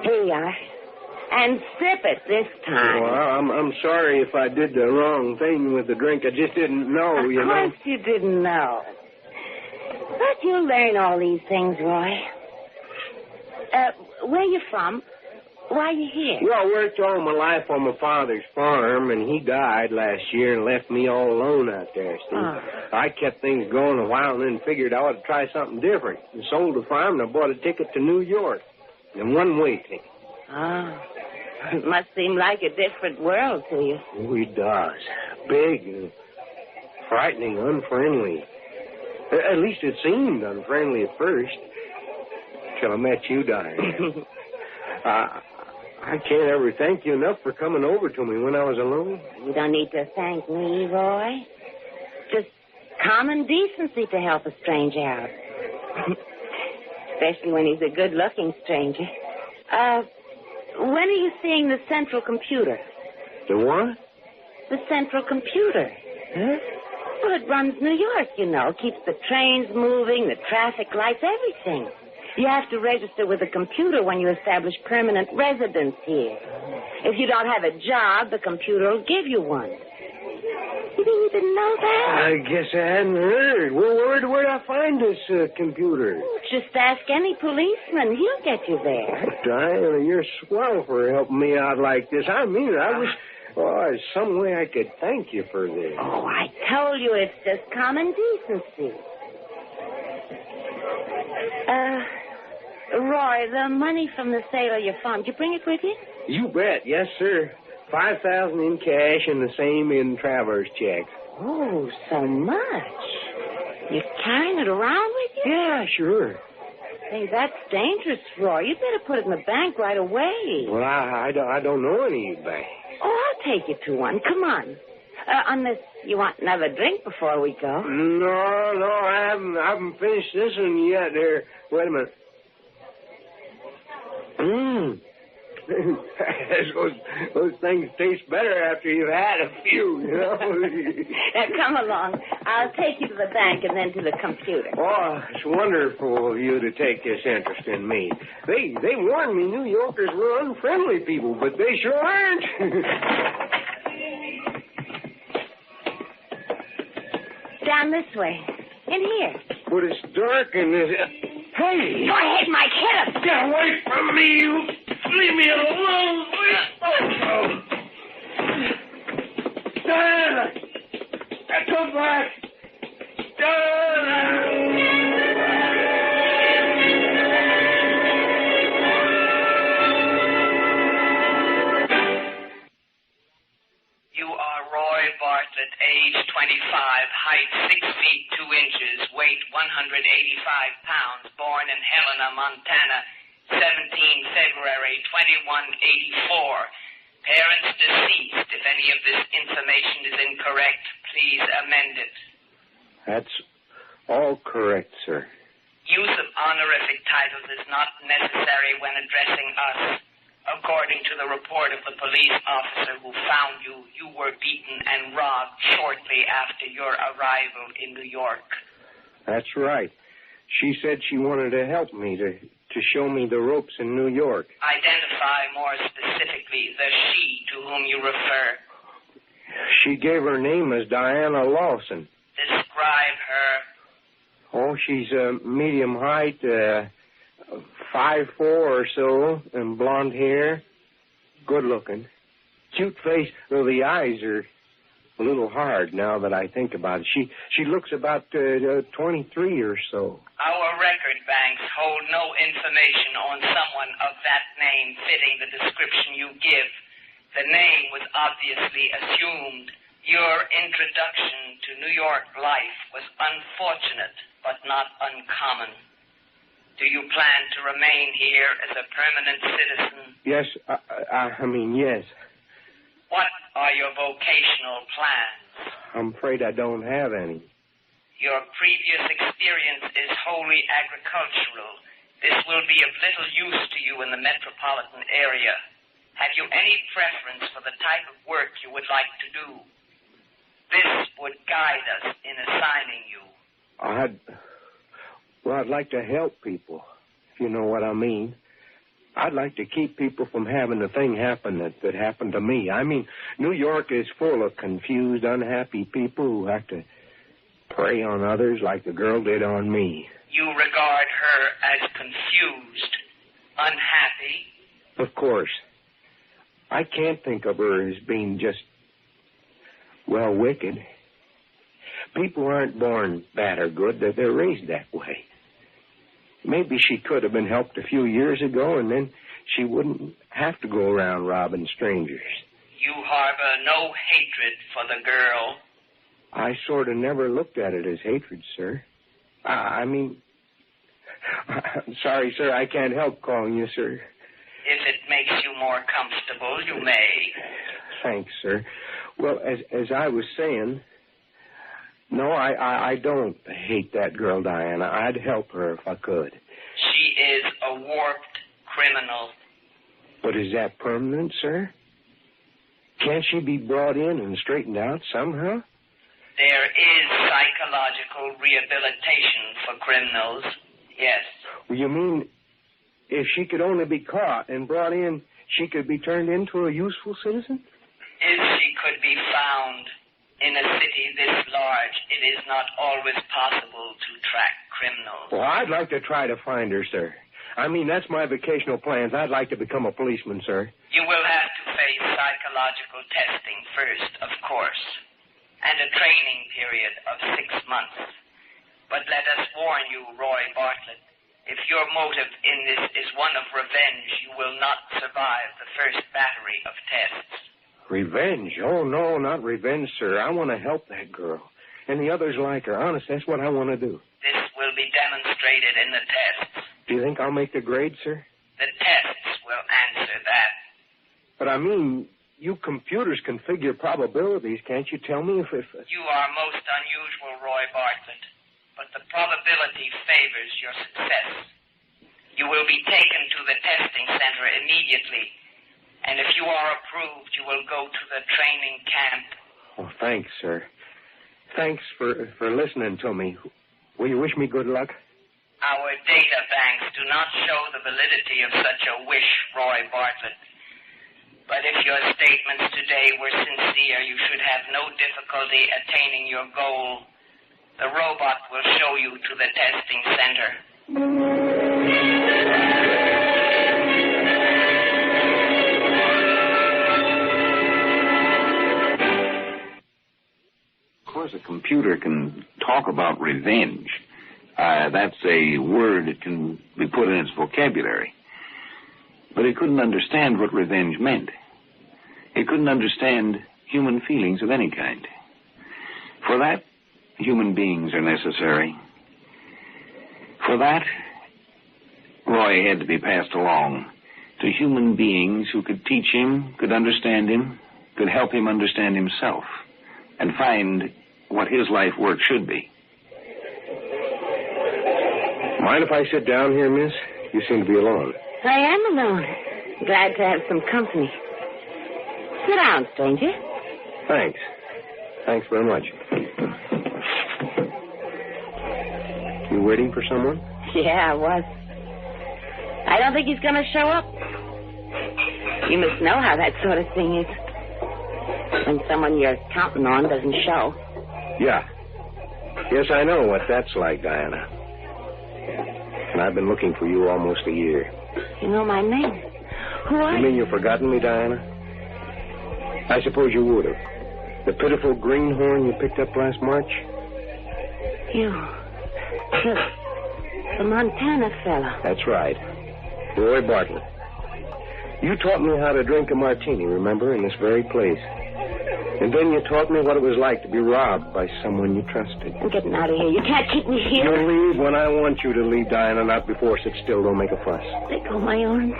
Speaker 13: Here you are. And sip it this time.
Speaker 15: Well, I'm sorry if I did the wrong thing with the drink. I just didn't know, you know.
Speaker 13: Of course you didn't know. But you'll learn all these things, Roy. Where you from? Why are you here?
Speaker 15: Well, I worked all my life on my father's farm, and he died last year and left me all alone out there, Steve.
Speaker 13: Oh.
Speaker 15: I kept things going a while and then figured I ought to try something different. And sold the farm, and I bought a ticket to New York. A one-way ticket.
Speaker 13: Oh. It must seem like a different world to you.
Speaker 15: Oh, it does. Big and frightening, unfriendly. At least it seemed unfriendly at first. Till I met you, Diane. I can't ever thank you enough for coming over to me when I was alone.
Speaker 13: You don't need to thank me, Roy. Just common decency to help a stranger out. Especially when he's a good-looking stranger. When are you seeing the central computer?
Speaker 15: The what?
Speaker 13: The central computer.
Speaker 15: Huh?
Speaker 13: Well, it runs New York, you know. Keeps the trains moving, the traffic lights, everything. You have to register with the computer when you establish permanent residence here. If you don't have a job, the computer will give you one. You mean you didn't know that?
Speaker 15: I guess I hadn't heard. Well, where'd I find this computer?
Speaker 13: Just ask any policeman. He'll get you there.
Speaker 15: Diana, you're swell for helping me out like this. I mean it. I wish... Oh, there's some way I could thank you for this.
Speaker 13: Oh, I told you it's just common decency. Roy, the money from the sale of your farm, did you bring it with you?
Speaker 15: You bet. Yes, sir. $5,000 in cash and the same in traveler's checks.
Speaker 13: Oh, so much. You carrying it around with you?
Speaker 15: Yeah, sure.
Speaker 13: Hey, that's dangerous, Roy. You better put it in the bank right away.
Speaker 15: Well, I don't know any bank.
Speaker 13: Oh, I'll take you to one. Come on. Unless you want another drink before we go.
Speaker 15: No, I haven't finished this one yet. There. Wait a minute. Those things taste better after you've had a few, you know.
Speaker 13: Now, come along. I'll take you to the bank and then to the computer.
Speaker 15: Oh, it's wonderful of you to take this interest in me. They warned me New Yorkers were unfriendly people, but they sure aren't.
Speaker 13: Down this way. In here.
Speaker 15: But it's dark and there's... Hey!
Speaker 13: Go ahead, Mike. Hit him!
Speaker 15: Get away from me, you... Leave me alone. Diana! Come back! Diana!
Speaker 7: You are Roy Bartlett, age 25, height 6 feet 2 inches, weight 185 pounds, born in Helena, Montana, 17 February 2184. Parents deceased. If any of this information is incorrect, please amend it.
Speaker 15: That's all correct, sir.
Speaker 7: Use of honorific titles is not necessary when addressing us. According to the report of the police officer who found you, you were beaten and robbed shortly after your arrival in New York.
Speaker 15: That's right. She said she wanted to help me, to show me the ropes in New York.
Speaker 7: Identify more specifically the she to whom you refer.
Speaker 15: She gave her name as Diana Lawson.
Speaker 7: Describe her.
Speaker 15: Oh, she's medium height, 5'4" or so, and blonde hair. Good looking. Cute face, though the eyes are a little hard now that I think about it. She looks about 23 or so.
Speaker 7: Our record banks hold no information on someone of that name fitting the description you give. The name was obviously assumed. Your introduction to New York life was unfortunate, but not uncommon. Do you plan to remain here as a permanent citizen?
Speaker 15: Yes, I mean, yes.
Speaker 7: What are your vocational plans?
Speaker 15: I'm afraid I don't have any.
Speaker 7: Your previous experience is wholly agricultural. This will be of little use to you in the metropolitan area. Have you any preference for the type of work you would like to do? This would guide us in assigning you.
Speaker 15: I'd like to help people, if you know what I mean. I'd like to keep people from having the thing happen that happened to me. I mean, New York is full of confused, unhappy people who have to prey on others like the girl did on me.
Speaker 7: You regard her as confused, unhappy?
Speaker 15: Of course. I can't think of her as being just, well, wicked. People aren't born bad or good. They're raised that way. Maybe she could have been helped a few years ago, and then she wouldn't have to go around robbing strangers.
Speaker 7: You harbor no hatred for the girl.
Speaker 15: I sort of never looked at it as hatred, sir. I mean, I'm sorry, sir, I can't help calling you, sir.
Speaker 7: If it makes you more comfortable, you may.
Speaker 15: Thanks, sir. Well, as I was saying, no, I don't hate that girl, Diana. I'd help her if I could.
Speaker 7: She is a warped criminal.
Speaker 15: But is that permanent, sir? Can't she be brought in and straightened out somehow?
Speaker 7: There is psychological rehabilitation for criminals, yes.
Speaker 15: Well, you mean if she could only be caught and brought in, she could be turned into a useful citizen?
Speaker 7: If she could be found in a city this large, it is not always possible to track criminals.
Speaker 15: Well, I'd like to try to find her, sir. I mean, that's my vocational plans. I'd like to become a policeman, sir.
Speaker 7: You will have to face psychological testing first, of course, and a training period of 6 months. But let us warn you, Roy Bartlett, if your motive in this is one of revenge, you will not survive the first battery of tests.
Speaker 15: Revenge? Oh, no, not revenge, sir. I want to help that girl. And the others like her. Honest, that's what I want to do.
Speaker 7: This will be demonstrated in the tests.
Speaker 15: Do you think I'll make the grade, sir?
Speaker 7: The tests will answer that.
Speaker 15: But I mean, you computers can figure probabilities. Can't you tell me if...
Speaker 7: You are most unusual, Roy Bartlett. But the probability favors your success. You will be taken to the testing center immediately. And if you are approved, you will go to the training camp.
Speaker 15: Oh, thanks, sir. Thanks for listening to me. Will you wish me good luck?
Speaker 7: Our data banks do not show the validity of such a wish, Roy Bartlett. But if your statements today were sincere, you should have no difficulty attaining your goal. The robot will show you to the testing center.
Speaker 10: Of course, a computer can talk about revenge. That's a word that can be put in its vocabulary. But it couldn't understand what revenge meant. It couldn't understand human feelings of any kind. For that, human beings are necessary. For that, Roy had to be passed along to human beings who could teach him, could understand him, could help him understand himself, and find what his life work should be.
Speaker 9: Mind if I sit down here, miss? You seem to be alone.
Speaker 13: I am alone. Glad to have some company. Sit down, stranger.
Speaker 9: Thanks. Thanks very much. You waiting for someone?
Speaker 13: Yeah, I was. I don't think he's going to show up. You must know how that sort of thing is. When someone you're counting on doesn't show.
Speaker 9: Yeah. Yes, I know what that's like, Diana. And I've been looking for you almost a year.
Speaker 13: You know my name. Who are you?
Speaker 9: You mean you've forgotten me, Diana? I suppose you would have. The pitiful greenhorn you picked up last March?
Speaker 13: You. The Montana fella.
Speaker 9: That's right. Roy Bartlett. You taught me how to drink a martini, remember, in this very place. And then you taught me what it was like to be robbed by someone you trusted.
Speaker 13: I'm getting out of here. You can't keep me here.
Speaker 9: You'll leave when I want you to leave, Diana, not before. Sit still. Don't make a fuss.
Speaker 13: Let go of my arm.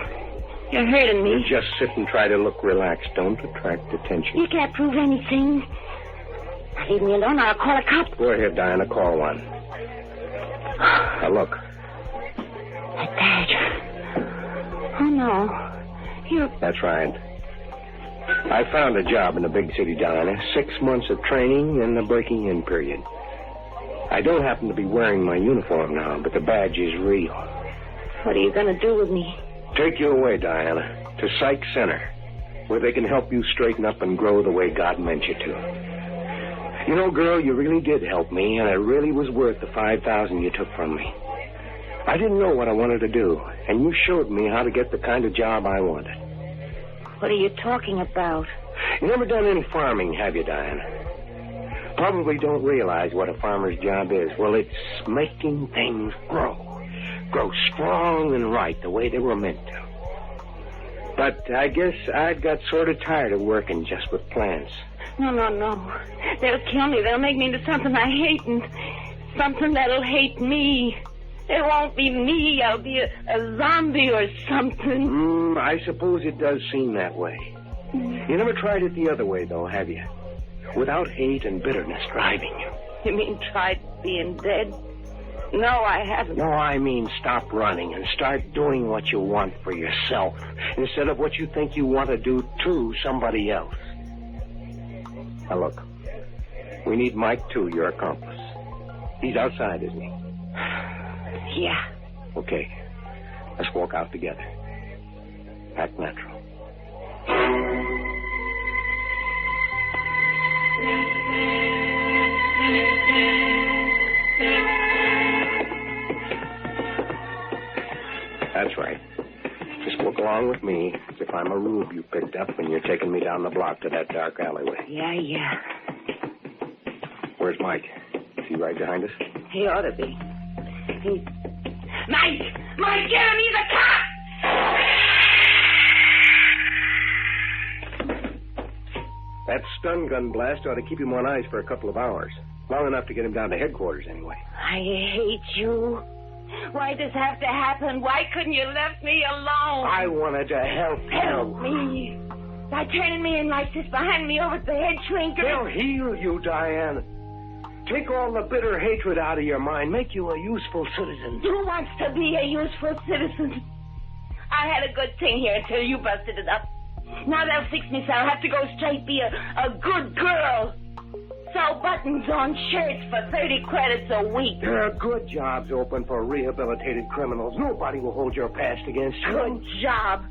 Speaker 13: You're hurting me.
Speaker 9: You just sit and try to look relaxed. Don't attract attention.
Speaker 13: You can't prove anything. Leave me alone or I'll call a cop.
Speaker 9: Go ahead, Diana. Call one. Now, look.
Speaker 13: That badge. Oh, no. You...
Speaker 9: That's right. I found a job in a big city, Diana. 6 months of training and the breaking-in period. I don't happen to be wearing my uniform now, but the badge is real.
Speaker 13: What are you going to do with me?
Speaker 9: Take you away, Diana, to Psych Center, where they can help you straighten up and grow the way God meant you to. You know, girl, you really did help me, and it really was worth the $5,000 you took from me. I didn't know what I wanted to do, and you showed me how to get the kind of job I wanted.
Speaker 13: What are you talking about?
Speaker 9: You never done any farming, have you, Diana? Probably don't realize what a farmer's job is. Well, it's making things grow strong and right the way they were meant to. But I guess I've got sort of tired of working just with plants.
Speaker 13: No. They'll kill me. They'll make me into something I hate, and something that'll hate me. It won't be me. I'll be a zombie or something.
Speaker 9: I suppose it does seem that way. You never tried it the other way, though, have you? Without hate and bitterness driving you.
Speaker 13: You mean tried being dead? No, I haven't.
Speaker 9: No, I mean stop running and start doing what you want for yourself instead of what you think you want to do to somebody else. Now, look. We need Mike, too, your accomplice. He's outside, isn't he?
Speaker 13: Yeah.
Speaker 9: Okay. Let's walk out together. Act natural. That's right. Just walk along with me as if I'm a rube you picked up when you're taking me down the block to that dark alleyway.
Speaker 13: Yeah.
Speaker 9: Where's Mike? Is he right behind us?
Speaker 13: He ought to be. Mike, get him! He's a cop!
Speaker 9: That stun gun blast ought to keep him on ice for a couple of hours. Long enough to get him down to headquarters, anyway.
Speaker 13: I hate you. Why does this have to happen? Why couldn't you left me alone?
Speaker 9: I wanted to help you.
Speaker 13: Help me? By turning me in like this behind me over at the head shrinker?
Speaker 9: They'll heal you, Diane. Take all the bitter hatred out of your mind. Make you a useful citizen.
Speaker 13: Who wants to be a useful citizen? I had a good thing here until you busted it up. Now they'll fix me so I'll have to go straight be a good girl. Sew buttons on shirts for 30 credits a week.
Speaker 9: There are good jobs open for rehabilitated criminals. Nobody will hold your past against you.
Speaker 13: Good job.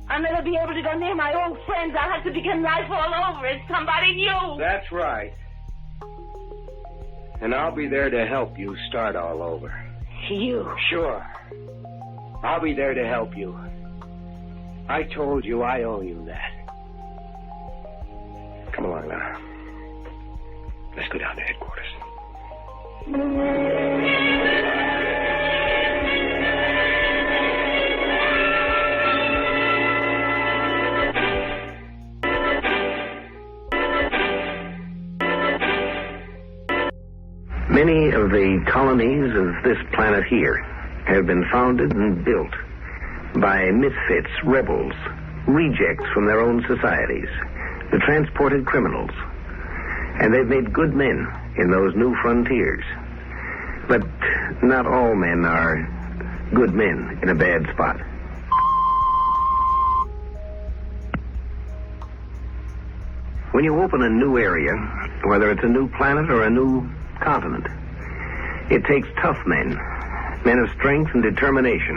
Speaker 13: I'll never be able to go near my old friends. I'll have to begin life all over as somebody new.
Speaker 9: That's right. And I'll be there to help you start all over.
Speaker 13: You?
Speaker 9: Sure. I'll be there to help you. I told you I owe you that. Come along now. Let's go down to headquarters.
Speaker 1: Many of the colonies of this planet here have been founded and built by misfits, rebels, rejects from their own societies, the transported criminals. And they've made good men in those new frontiers.
Speaker 10: But not all men are good men in a bad spot. When you open a new area, whether it's a new planet or a new continent, it takes tough men, men of strength and determination.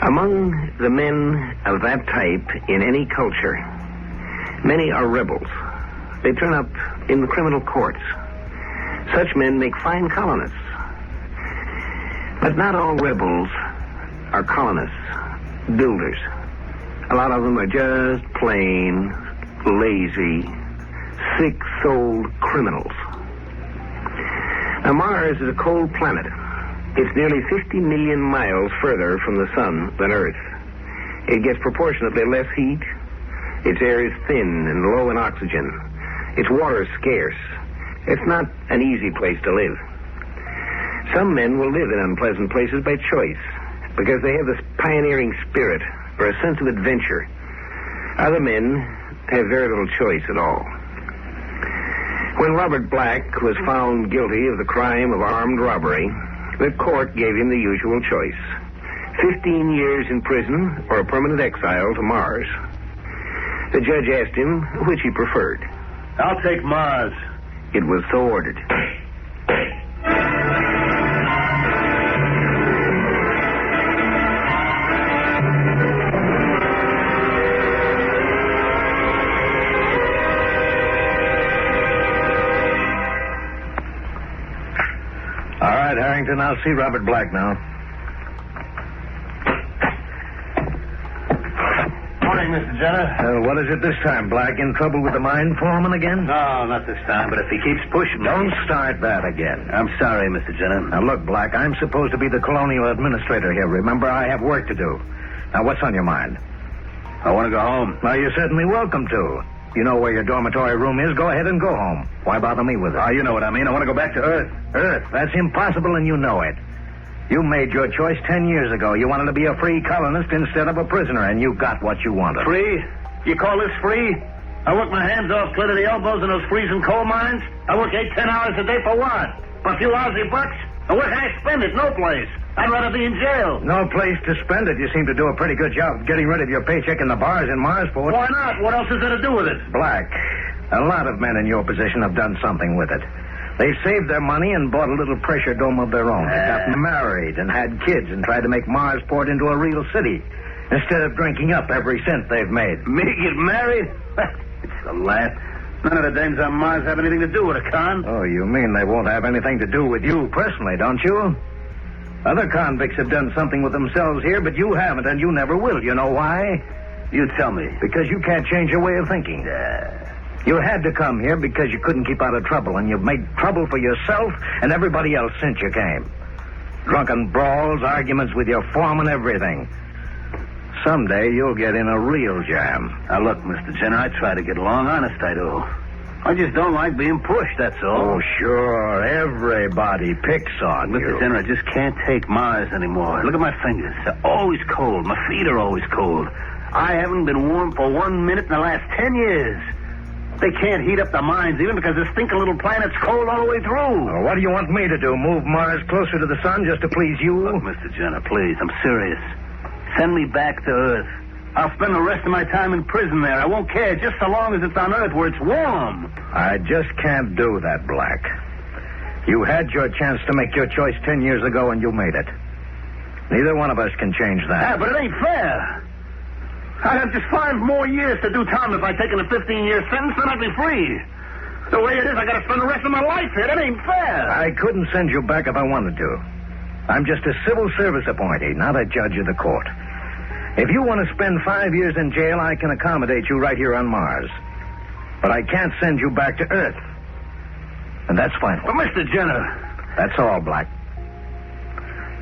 Speaker 10: Among the men of that type in any culture, many are rebels. They turn up in the criminal courts. Such men make fine colonists. But not all rebels are colonists, builders. A lot of them are just plain, lazy, sick-souled criminals. Now, Mars is a cold planet. It's nearly 50 million miles further from the sun than Earth. It gets proportionately less heat. Its air is thin and low in oxygen. Its water is scarce. It's not an easy place to live. Some men will live in unpleasant places by choice because they have this pioneering spirit or a sense of adventure. Other men have very little choice at all. When Robert Black was found guilty of the crime of armed robbery, the court gave him the usual choice: 15 years in prison or a permanent exile to Mars. The judge asked him which he preferred.
Speaker 14: I'll take Mars.
Speaker 10: It was so ordered.
Speaker 9: All right, Harrington, I'll see Robert Black now.
Speaker 14: Morning, Mr. Jenner.
Speaker 9: What is it this time, Black? In trouble with the mine foreman again?
Speaker 14: No, not this time, but if he keeps pushing...
Speaker 9: Don't start that again.
Speaker 14: I'm sorry, Mr. Jenner.
Speaker 9: Now, look, Black, I'm supposed to be the colonial administrator here. Remember, I have work to do. Now, what's on your mind?
Speaker 14: I want to go home.
Speaker 9: Well, you're certainly welcome to. You know where your dormitory room is. Go ahead and go home. Why bother me with it?
Speaker 14: Oh, you know what I mean. I want to go back to Earth.
Speaker 9: Earth? That's impossible, and you know it. You made your choice 10 years ago. You wanted to be a free colonist instead of a prisoner, and you got what you wanted.
Speaker 14: Free? You call this free? I work my hands off clear to the elbows in those freezing coal mines. I work 8-10 hours a day for what? For a few lousy bucks? And where can I spend it? No place. I'd rather be in jail.
Speaker 9: No place to spend it. You seem to do a pretty good job of getting rid of your paycheck in the bars in Marsport.
Speaker 14: Why not? What else is there to do with it?
Speaker 9: Black, a lot of men in your position have done something with it. They saved their money and bought a little pressure dome of their own. They got married and had kids and tried to make Marsport into a real city instead of drinking up every cent they've made.
Speaker 14: Me get married? It's a laugh. None of the dames on Mars have anything to do with it, Con.
Speaker 9: Oh, you mean they won't have anything to do with you personally, don't you? Other convicts have done something with themselves here, but you haven't, and you never will. You know why?
Speaker 14: You tell me.
Speaker 9: Because you can't change your way of thinking. You had to come here because you couldn't keep out of trouble, and you've made trouble for yourself and everybody else since you came. Drunken brawls, arguments with your foreman, everything. Someday you'll get in a real jam.
Speaker 14: Now, look, Mr. Jenner, I try to get along. Honest, I do. I just don't like being pushed, that's all.
Speaker 9: Oh, sure. Everybody picks on you.
Speaker 14: Mr. Jenner, I just can't take Mars anymore. Look at my fingers. They're always cold. My feet are always cold. I haven't been warm for 1 minute in the last 10 years. They can't heat up the mines even because the stinking little planet's cold all the way through.
Speaker 9: Well, what do you want me to do? Move Mars closer to the sun just to please you?
Speaker 14: Look, Mr. Jenner, please, I'm serious. Send me back to Earth. I'll spend the rest of my time in prison there. I won't care just so long as it's on Earth where it's warm.
Speaker 9: I just can't do that, Black. You had your chance to make your choice 10 years ago, and you made it. Neither one of us can change that.
Speaker 14: Yeah, but it ain't fair. I'd have just 5 more years to do time if I'd taken a 15-year sentence, then I'd be free. The way it is, I gotta spend the rest of my life here. That ain't fair.
Speaker 9: I couldn't send you back if I wanted to. I'm just a civil service appointee, not a judge of the court. If you want to spend 5 years in jail, I can accommodate you right here on Mars. But I can't send you back to Earth. And that's final.
Speaker 14: But, Mr. Jenner...
Speaker 9: That's all, Black.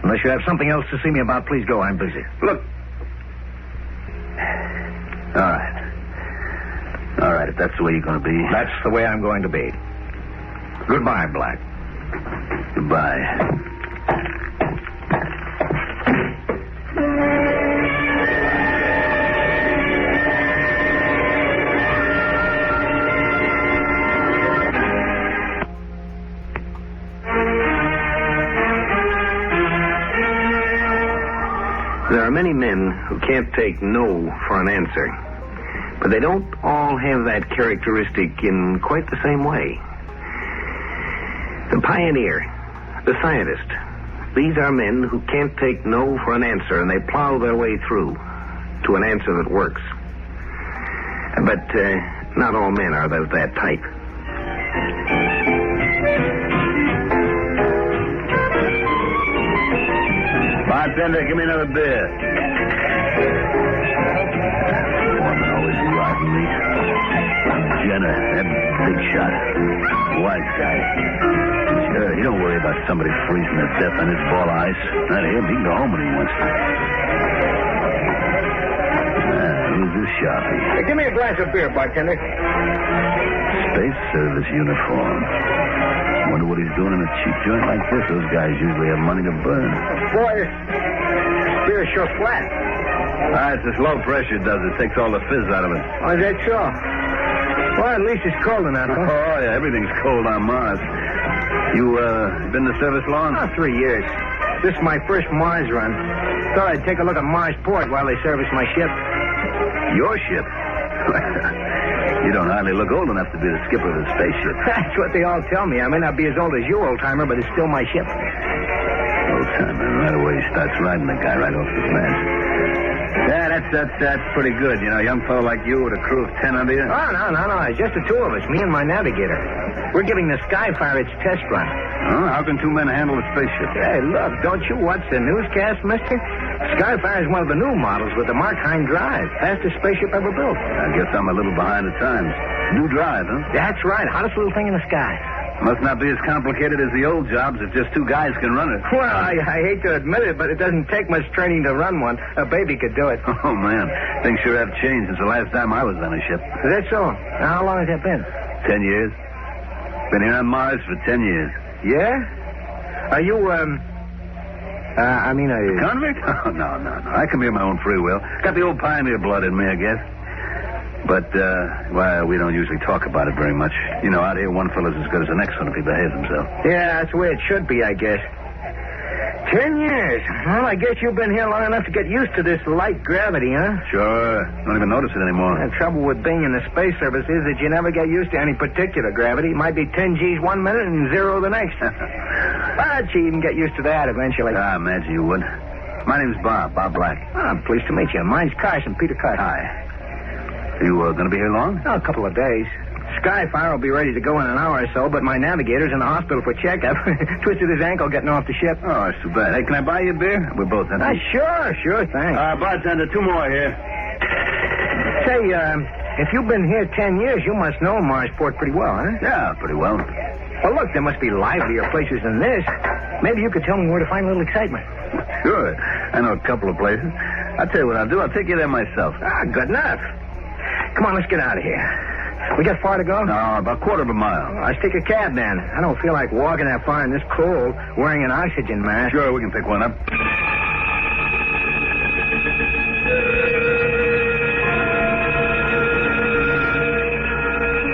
Speaker 9: Unless you have something else to see me about, please go. I'm busy.
Speaker 14: Look. All right, if that's the way you're going to be.
Speaker 9: That's the way I'm going to be. Goodbye, Black.
Speaker 14: Goodbye. many men who can't take no for an answer. But they don't all have that characteristic in quite the same way. The pioneer, the scientist, these are men who can't take no for an answer, and they plow their way through to an answer that works. But not all men are of that type.
Speaker 10: Bartender, give me another beer. Woman always rotten me. Jenner, that big shot. White guy. Sure, he don't worry about somebody freezing to death on his ball of ice. Not him. He can go home when he wants to. Who's this sharpie?
Speaker 9: Hey, give me a glass of beer, bartender.
Speaker 10: Space Service uniform. Wonder what he's doing in a cheap joint like this. Those guys usually have money to burn.
Speaker 9: Boy, this beer's sure flat.
Speaker 10: It's this low pressure does it. Takes all the fizz out of it.
Speaker 9: Oh, is that so? Well, at least it's cold enough, huh?
Speaker 10: Oh, yeah, everything's cold on Mars. You, been in the service long?
Speaker 9: 3 years. This is my first Mars run. Thought I'd take a look at Mars Port while they service my ship.
Speaker 10: Your ship? You don't hardly look old enough to be the skipper of a spaceship.
Speaker 9: That's what they all tell me. I may not be as old as you, old-timer, but it's still my ship.
Speaker 10: Old-timer, right away he starts riding the guy right off the fence. Yeah, that's pretty good. You know, a young fellow like you with a crew of 10 under you.
Speaker 9: Oh, no. It's just the two of us, me and my navigator. We're giving the Sci-fi its test run.
Speaker 10: Oh, how can 2 men handle a spaceship?
Speaker 9: Hey, look, don't you watch the newscast, mister? Sci-fi is one of the new models with the Martian drive. Fastest spaceship ever built.
Speaker 10: I guess I'm a little behind the times. New drive, huh?
Speaker 9: That's right. Hottest little thing in the sky.
Speaker 10: Must not be as complicated as the old jobs if just 2 guys can run it.
Speaker 9: Well, I hate to admit it, but it doesn't take much training to run one. A baby could do it.
Speaker 10: Oh, man. Things sure have changed since the last time I was on a ship.
Speaker 9: Is that so? Now, how long has that been?
Speaker 10: 10 years. Been here on Mars for 10 years.
Speaker 9: Yeah? Are you, are you...
Speaker 10: Convict? Oh, no. I come here of my own free will. Got the old pioneer blood in me, I guess. But, well, we don't usually talk about it very much. You know, out here, one fellow's as good as the next one if he behaves himself.
Speaker 9: Yeah, that's the way it should be, I guess. 10 years. Well, I guess you've been here long enough to get used to this light gravity, huh?
Speaker 10: Sure. Don't even notice it anymore.
Speaker 9: The trouble with being in the space service is that you never get used to any particular gravity. It might be 10 G's 1 minute and 0 the next. But you even get used to that eventually.
Speaker 10: I imagine you would. My name's Bob Black.
Speaker 9: Oh, I'm pleased to meet you. Mine's Carson, Peter Carson.
Speaker 10: Hi. You going to be here long?
Speaker 9: Oh, a couple of days. Skyfire will be ready to go in an hour or so, but my navigator's in the hospital for checkup. Twisted his ankle getting off the ship.
Speaker 10: Oh, that's too bad. Hey, can I buy you a beer? We're both empty.
Speaker 9: Sure, thanks.
Speaker 10: Bartender, 2 more here.
Speaker 9: Say, if you've been here 10 years, you must know Marsport pretty well, huh?
Speaker 10: Yeah, pretty well.
Speaker 9: Well, look, there must be livelier places than this. Maybe you could tell me where to find a little excitement.
Speaker 10: Sure. I know a couple of places. I'll tell you what I'll do. I'll take you there myself.
Speaker 9: Good enough. Come on, let's get out of here. We got far to go?
Speaker 10: No, about a quarter of a mile.
Speaker 9: Let's take a cab, then. I don't feel like walking that far in this cold wearing an oxygen mask.
Speaker 10: Sure, we can pick one up.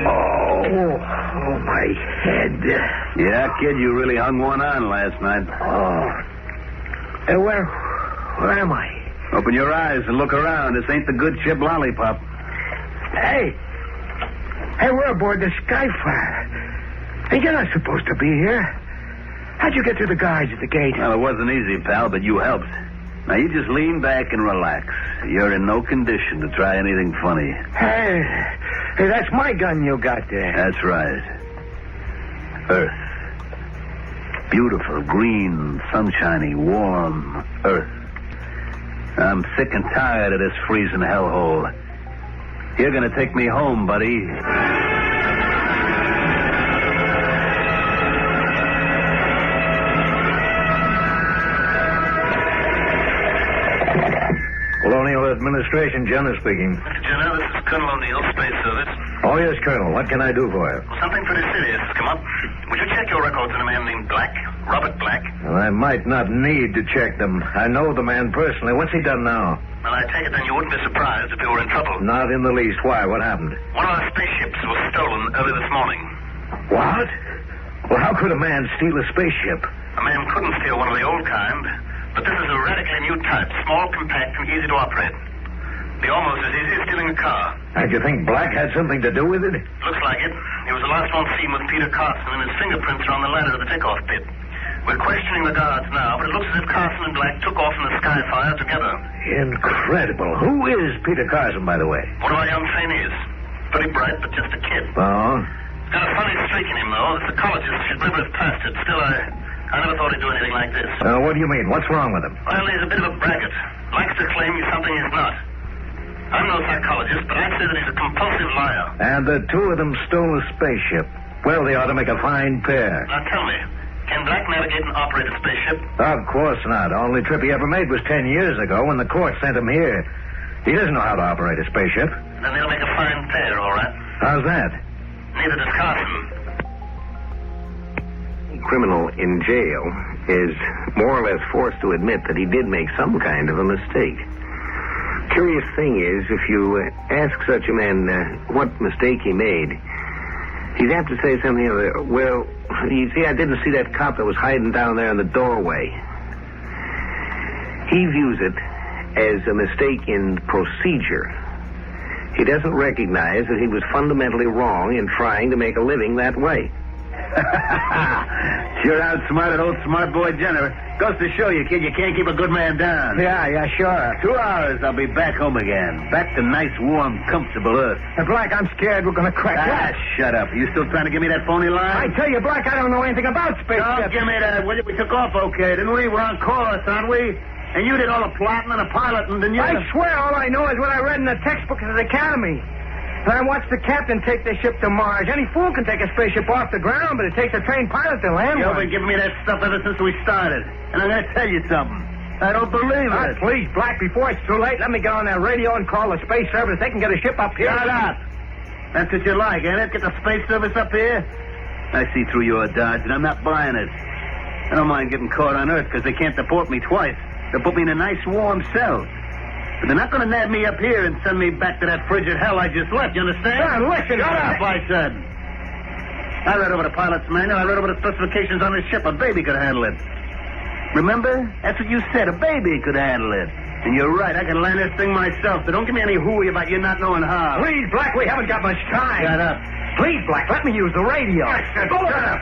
Speaker 9: Oh, my head.
Speaker 10: Yeah, kid, you really hung one on last night.
Speaker 9: Oh. Where am I?
Speaker 10: Open your eyes and look around. This ain't the good ship Lollipop.
Speaker 9: Hey, we're aboard the Skyfire. Hey, you're not supposed to be here. How'd you get to the guards at the gate?
Speaker 10: Well, it wasn't easy, pal, but you helped. Now, you just lean back and relax. You're in no condition to try anything funny.
Speaker 9: Hey, that's my gun you got there.
Speaker 10: That's right. Earth. Beautiful, green, sunshiny, warm Earth. I'm sick and tired of this freezing hellhole. You're going to take me home, buddy.
Speaker 5: Colonial Administration, Jenner speaking.
Speaker 14: Mr. Jenner, this is Colonel O'Neill, Space Service.
Speaker 5: Oh, yes, Colonel. What can I do for you?
Speaker 14: Well, something pretty serious has come up. Would you check your records on a man named Black? Robert Black?
Speaker 5: Well, I might not need to check them. I know the man personally. What's he done now?
Speaker 14: Well, I take it then you wouldn't be surprised if he were in trouble.
Speaker 5: Not in the least. Why? What happened?
Speaker 14: One of our spaceships was stolen early this morning.
Speaker 5: What? Well, how could a man steal a spaceship?
Speaker 14: A man couldn't steal one of the old kind. but this is a radically new type. Small, compact, and easy to operate. Be almost as easy as stealing a car.
Speaker 3: And you think Black had something to do with it?
Speaker 14: Looks like it. He was the last one seen with Peter Carson, and his fingerprints are on the ladder to the takeoff pit. We're questioning the guards now, but it looks as if Carson and Black took off in the Sci-fi together.
Speaker 3: Incredible. Who is Peter Carson, by the way?
Speaker 14: One of our young trainees. Pretty bright, but just a kid.
Speaker 3: Oh?
Speaker 14: He's got a funny streak in him, though. The psychologist should never have passed it. Still, I never thought he'd do anything like this.
Speaker 3: What do you mean? What's wrong with him?
Speaker 14: Well, he's a bit of a braggart. Likes to claim he's something he's not. I'm no psychologist, but I'd say that he's a compulsive liar.
Speaker 3: And the two of them stole a spaceship. Well, they ought to make a fine pair.
Speaker 14: Now tell me, can Black navigate and operate a spaceship?
Speaker 3: Of course not. Only trip he ever made was 10 years ago when the court sent him here. He doesn't know how to operate a spaceship.
Speaker 14: Then they'll make a fine pair, all right.
Speaker 3: How's that?
Speaker 14: Neither does Carson.
Speaker 1: Criminal in jail is more or less forced to admit that he did make some kind of a mistake. Curious thing is, if you ask such a man what mistake he made, he'd have to say something of, well, you see, I didn't see that cop that was hiding down there in the doorway. He views it as a mistake in procedure. He doesn't recognize that he was fundamentally wrong in trying to make a living that way.
Speaker 14: Sure outsmarted old smart boy Jenner. Goes to show you, kid, you can't keep a good man down.
Speaker 3: Yeah, sure.
Speaker 14: 2 hours, I'll be back home again. Back to nice, warm, comfortable Earth.
Speaker 3: Black, I'm scared we're going to crash.
Speaker 14: Shut up. You still trying to give me that phony line?
Speaker 3: I tell you, Black, I don't know anything about spaceships.
Speaker 14: Oh, give me that, will you? We took off okay, didn't we? We're on course, aren't we? And you did all the plotting and the piloting, didn't you?
Speaker 3: I swear all I know is what I read in the textbooks at the Academy. And I watched the captain take the ship to Mars. Any fool can take a spaceship off the ground, but it takes a trained pilot to land
Speaker 14: You've
Speaker 3: one.
Speaker 14: been giving me that stuff ever since we started. And I'm going to tell you something. I don't believe it.
Speaker 3: Please, Black, before it's too late, let me get on that radio and call the space service. They can get a ship up here.
Speaker 14: Shut up. That's what you like, ain't it? Get the space service up here? I see through your dodge, and I'm not buying it. I don't mind getting caught on Earth because they can't deport me twice. They'll put me in a nice warm cell. But they're not going to nab me up here and send me back to that frigid hell I just left, you understand?
Speaker 3: Listen.
Speaker 14: Shut up, I said. I read over the pilot's manual. I read over the specifications on this ship. A baby could handle it. Remember? That's what you said. A baby could handle it. And you're right. I can land this thing myself. So don't give me any hooey about you not knowing how.
Speaker 3: Please, Black, we haven't got much time.
Speaker 14: Shut up.
Speaker 3: Please, Black, let me use the radio.
Speaker 14: Shut up.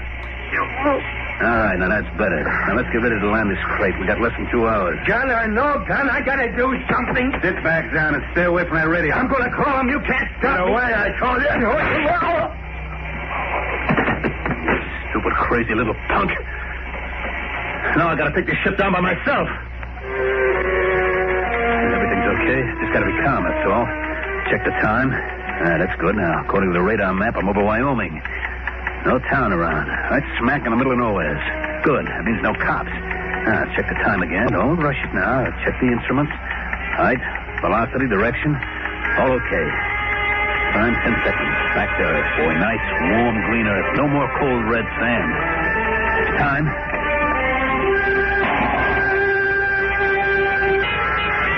Speaker 14: All right, now that's better. Now let's get ready to land this crate. We got less than 2 hours.
Speaker 3: Gun or no gun, I gotta do something.
Speaker 14: Sit back down and stay away from that radio.
Speaker 3: I'm gonna call him. You can't stop
Speaker 14: Get
Speaker 3: me.
Speaker 14: away, I told you. Stupid, crazy little punk. Now I gotta take this ship down by myself. Everything's okay. Just gotta be calm, that's all. Check the time. That's good. Now, according to the radar map, I'm over Wyoming. No town around. Right smack in the middle of nowhere. Good. That means no cops. Check the time again. Don't rush it now. Check the instruments. Height, velocity, direction. All okay. Time 10 seconds. Back to Earth, boy. Nice, warm, green Earth. No more cold red sand. Time.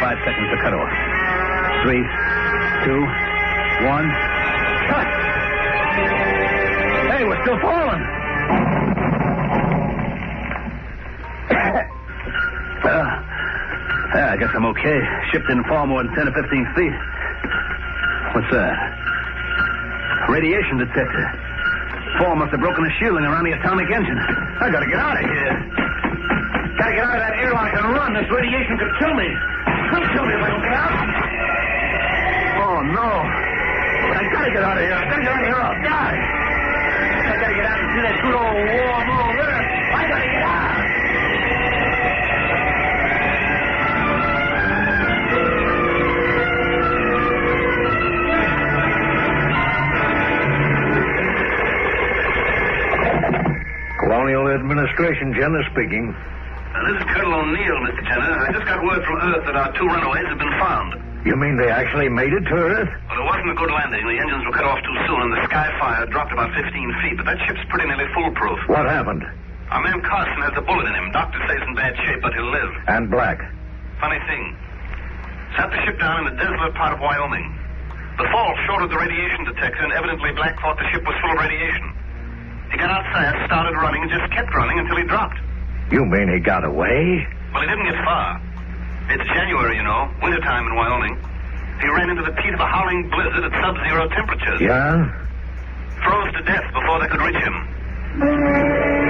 Speaker 14: 5 seconds to cut off. 3, 2, 1. Cut! Hey, we're still falling. I guess I'm okay. Ship didn't fall more than 10 or 15 feet. What's that? Radiation detector. Fall must have broken the shielding around the atomic engine. I gotta get out of here. Gotta get out of that airlock and run. This radiation could kill me. It'll kill me if I don't get out. Oh, no. I gotta get out of here. I gotta get out of here or I'll die. I gotta get out and see that good old warm old Earth. I gotta get out.
Speaker 3: Colonial Administration, Jenner speaking.
Speaker 14: This is Colonel O'Neill, Mr. Jenner. I just got word from Earth that our 2 runaways have been found.
Speaker 3: You mean they actually made it to Earth?
Speaker 14: Well, it wasn't a good landing. The engines were cut off too soon, and the Sci-fi dropped about 15 feet. But that ship's pretty nearly foolproof.
Speaker 3: What happened?
Speaker 14: Our man Carson has a bullet in him. Doctor says in bad shape, but he'll live.
Speaker 3: And Black?
Speaker 14: Funny thing. Sat the ship down in the desolate part of Wyoming. The fall shorted the radiation detector, and evidently Black thought the ship was full of radiation. He got out fast, started running, and just kept running until he dropped.
Speaker 3: You mean he got away?
Speaker 14: Well, he didn't get far. It's January, you know, wintertime in Wyoming. He ran into the teeth of a howling blizzard at sub-zero temperatures.
Speaker 5: Yeah?
Speaker 14: Froze to death before they could reach him.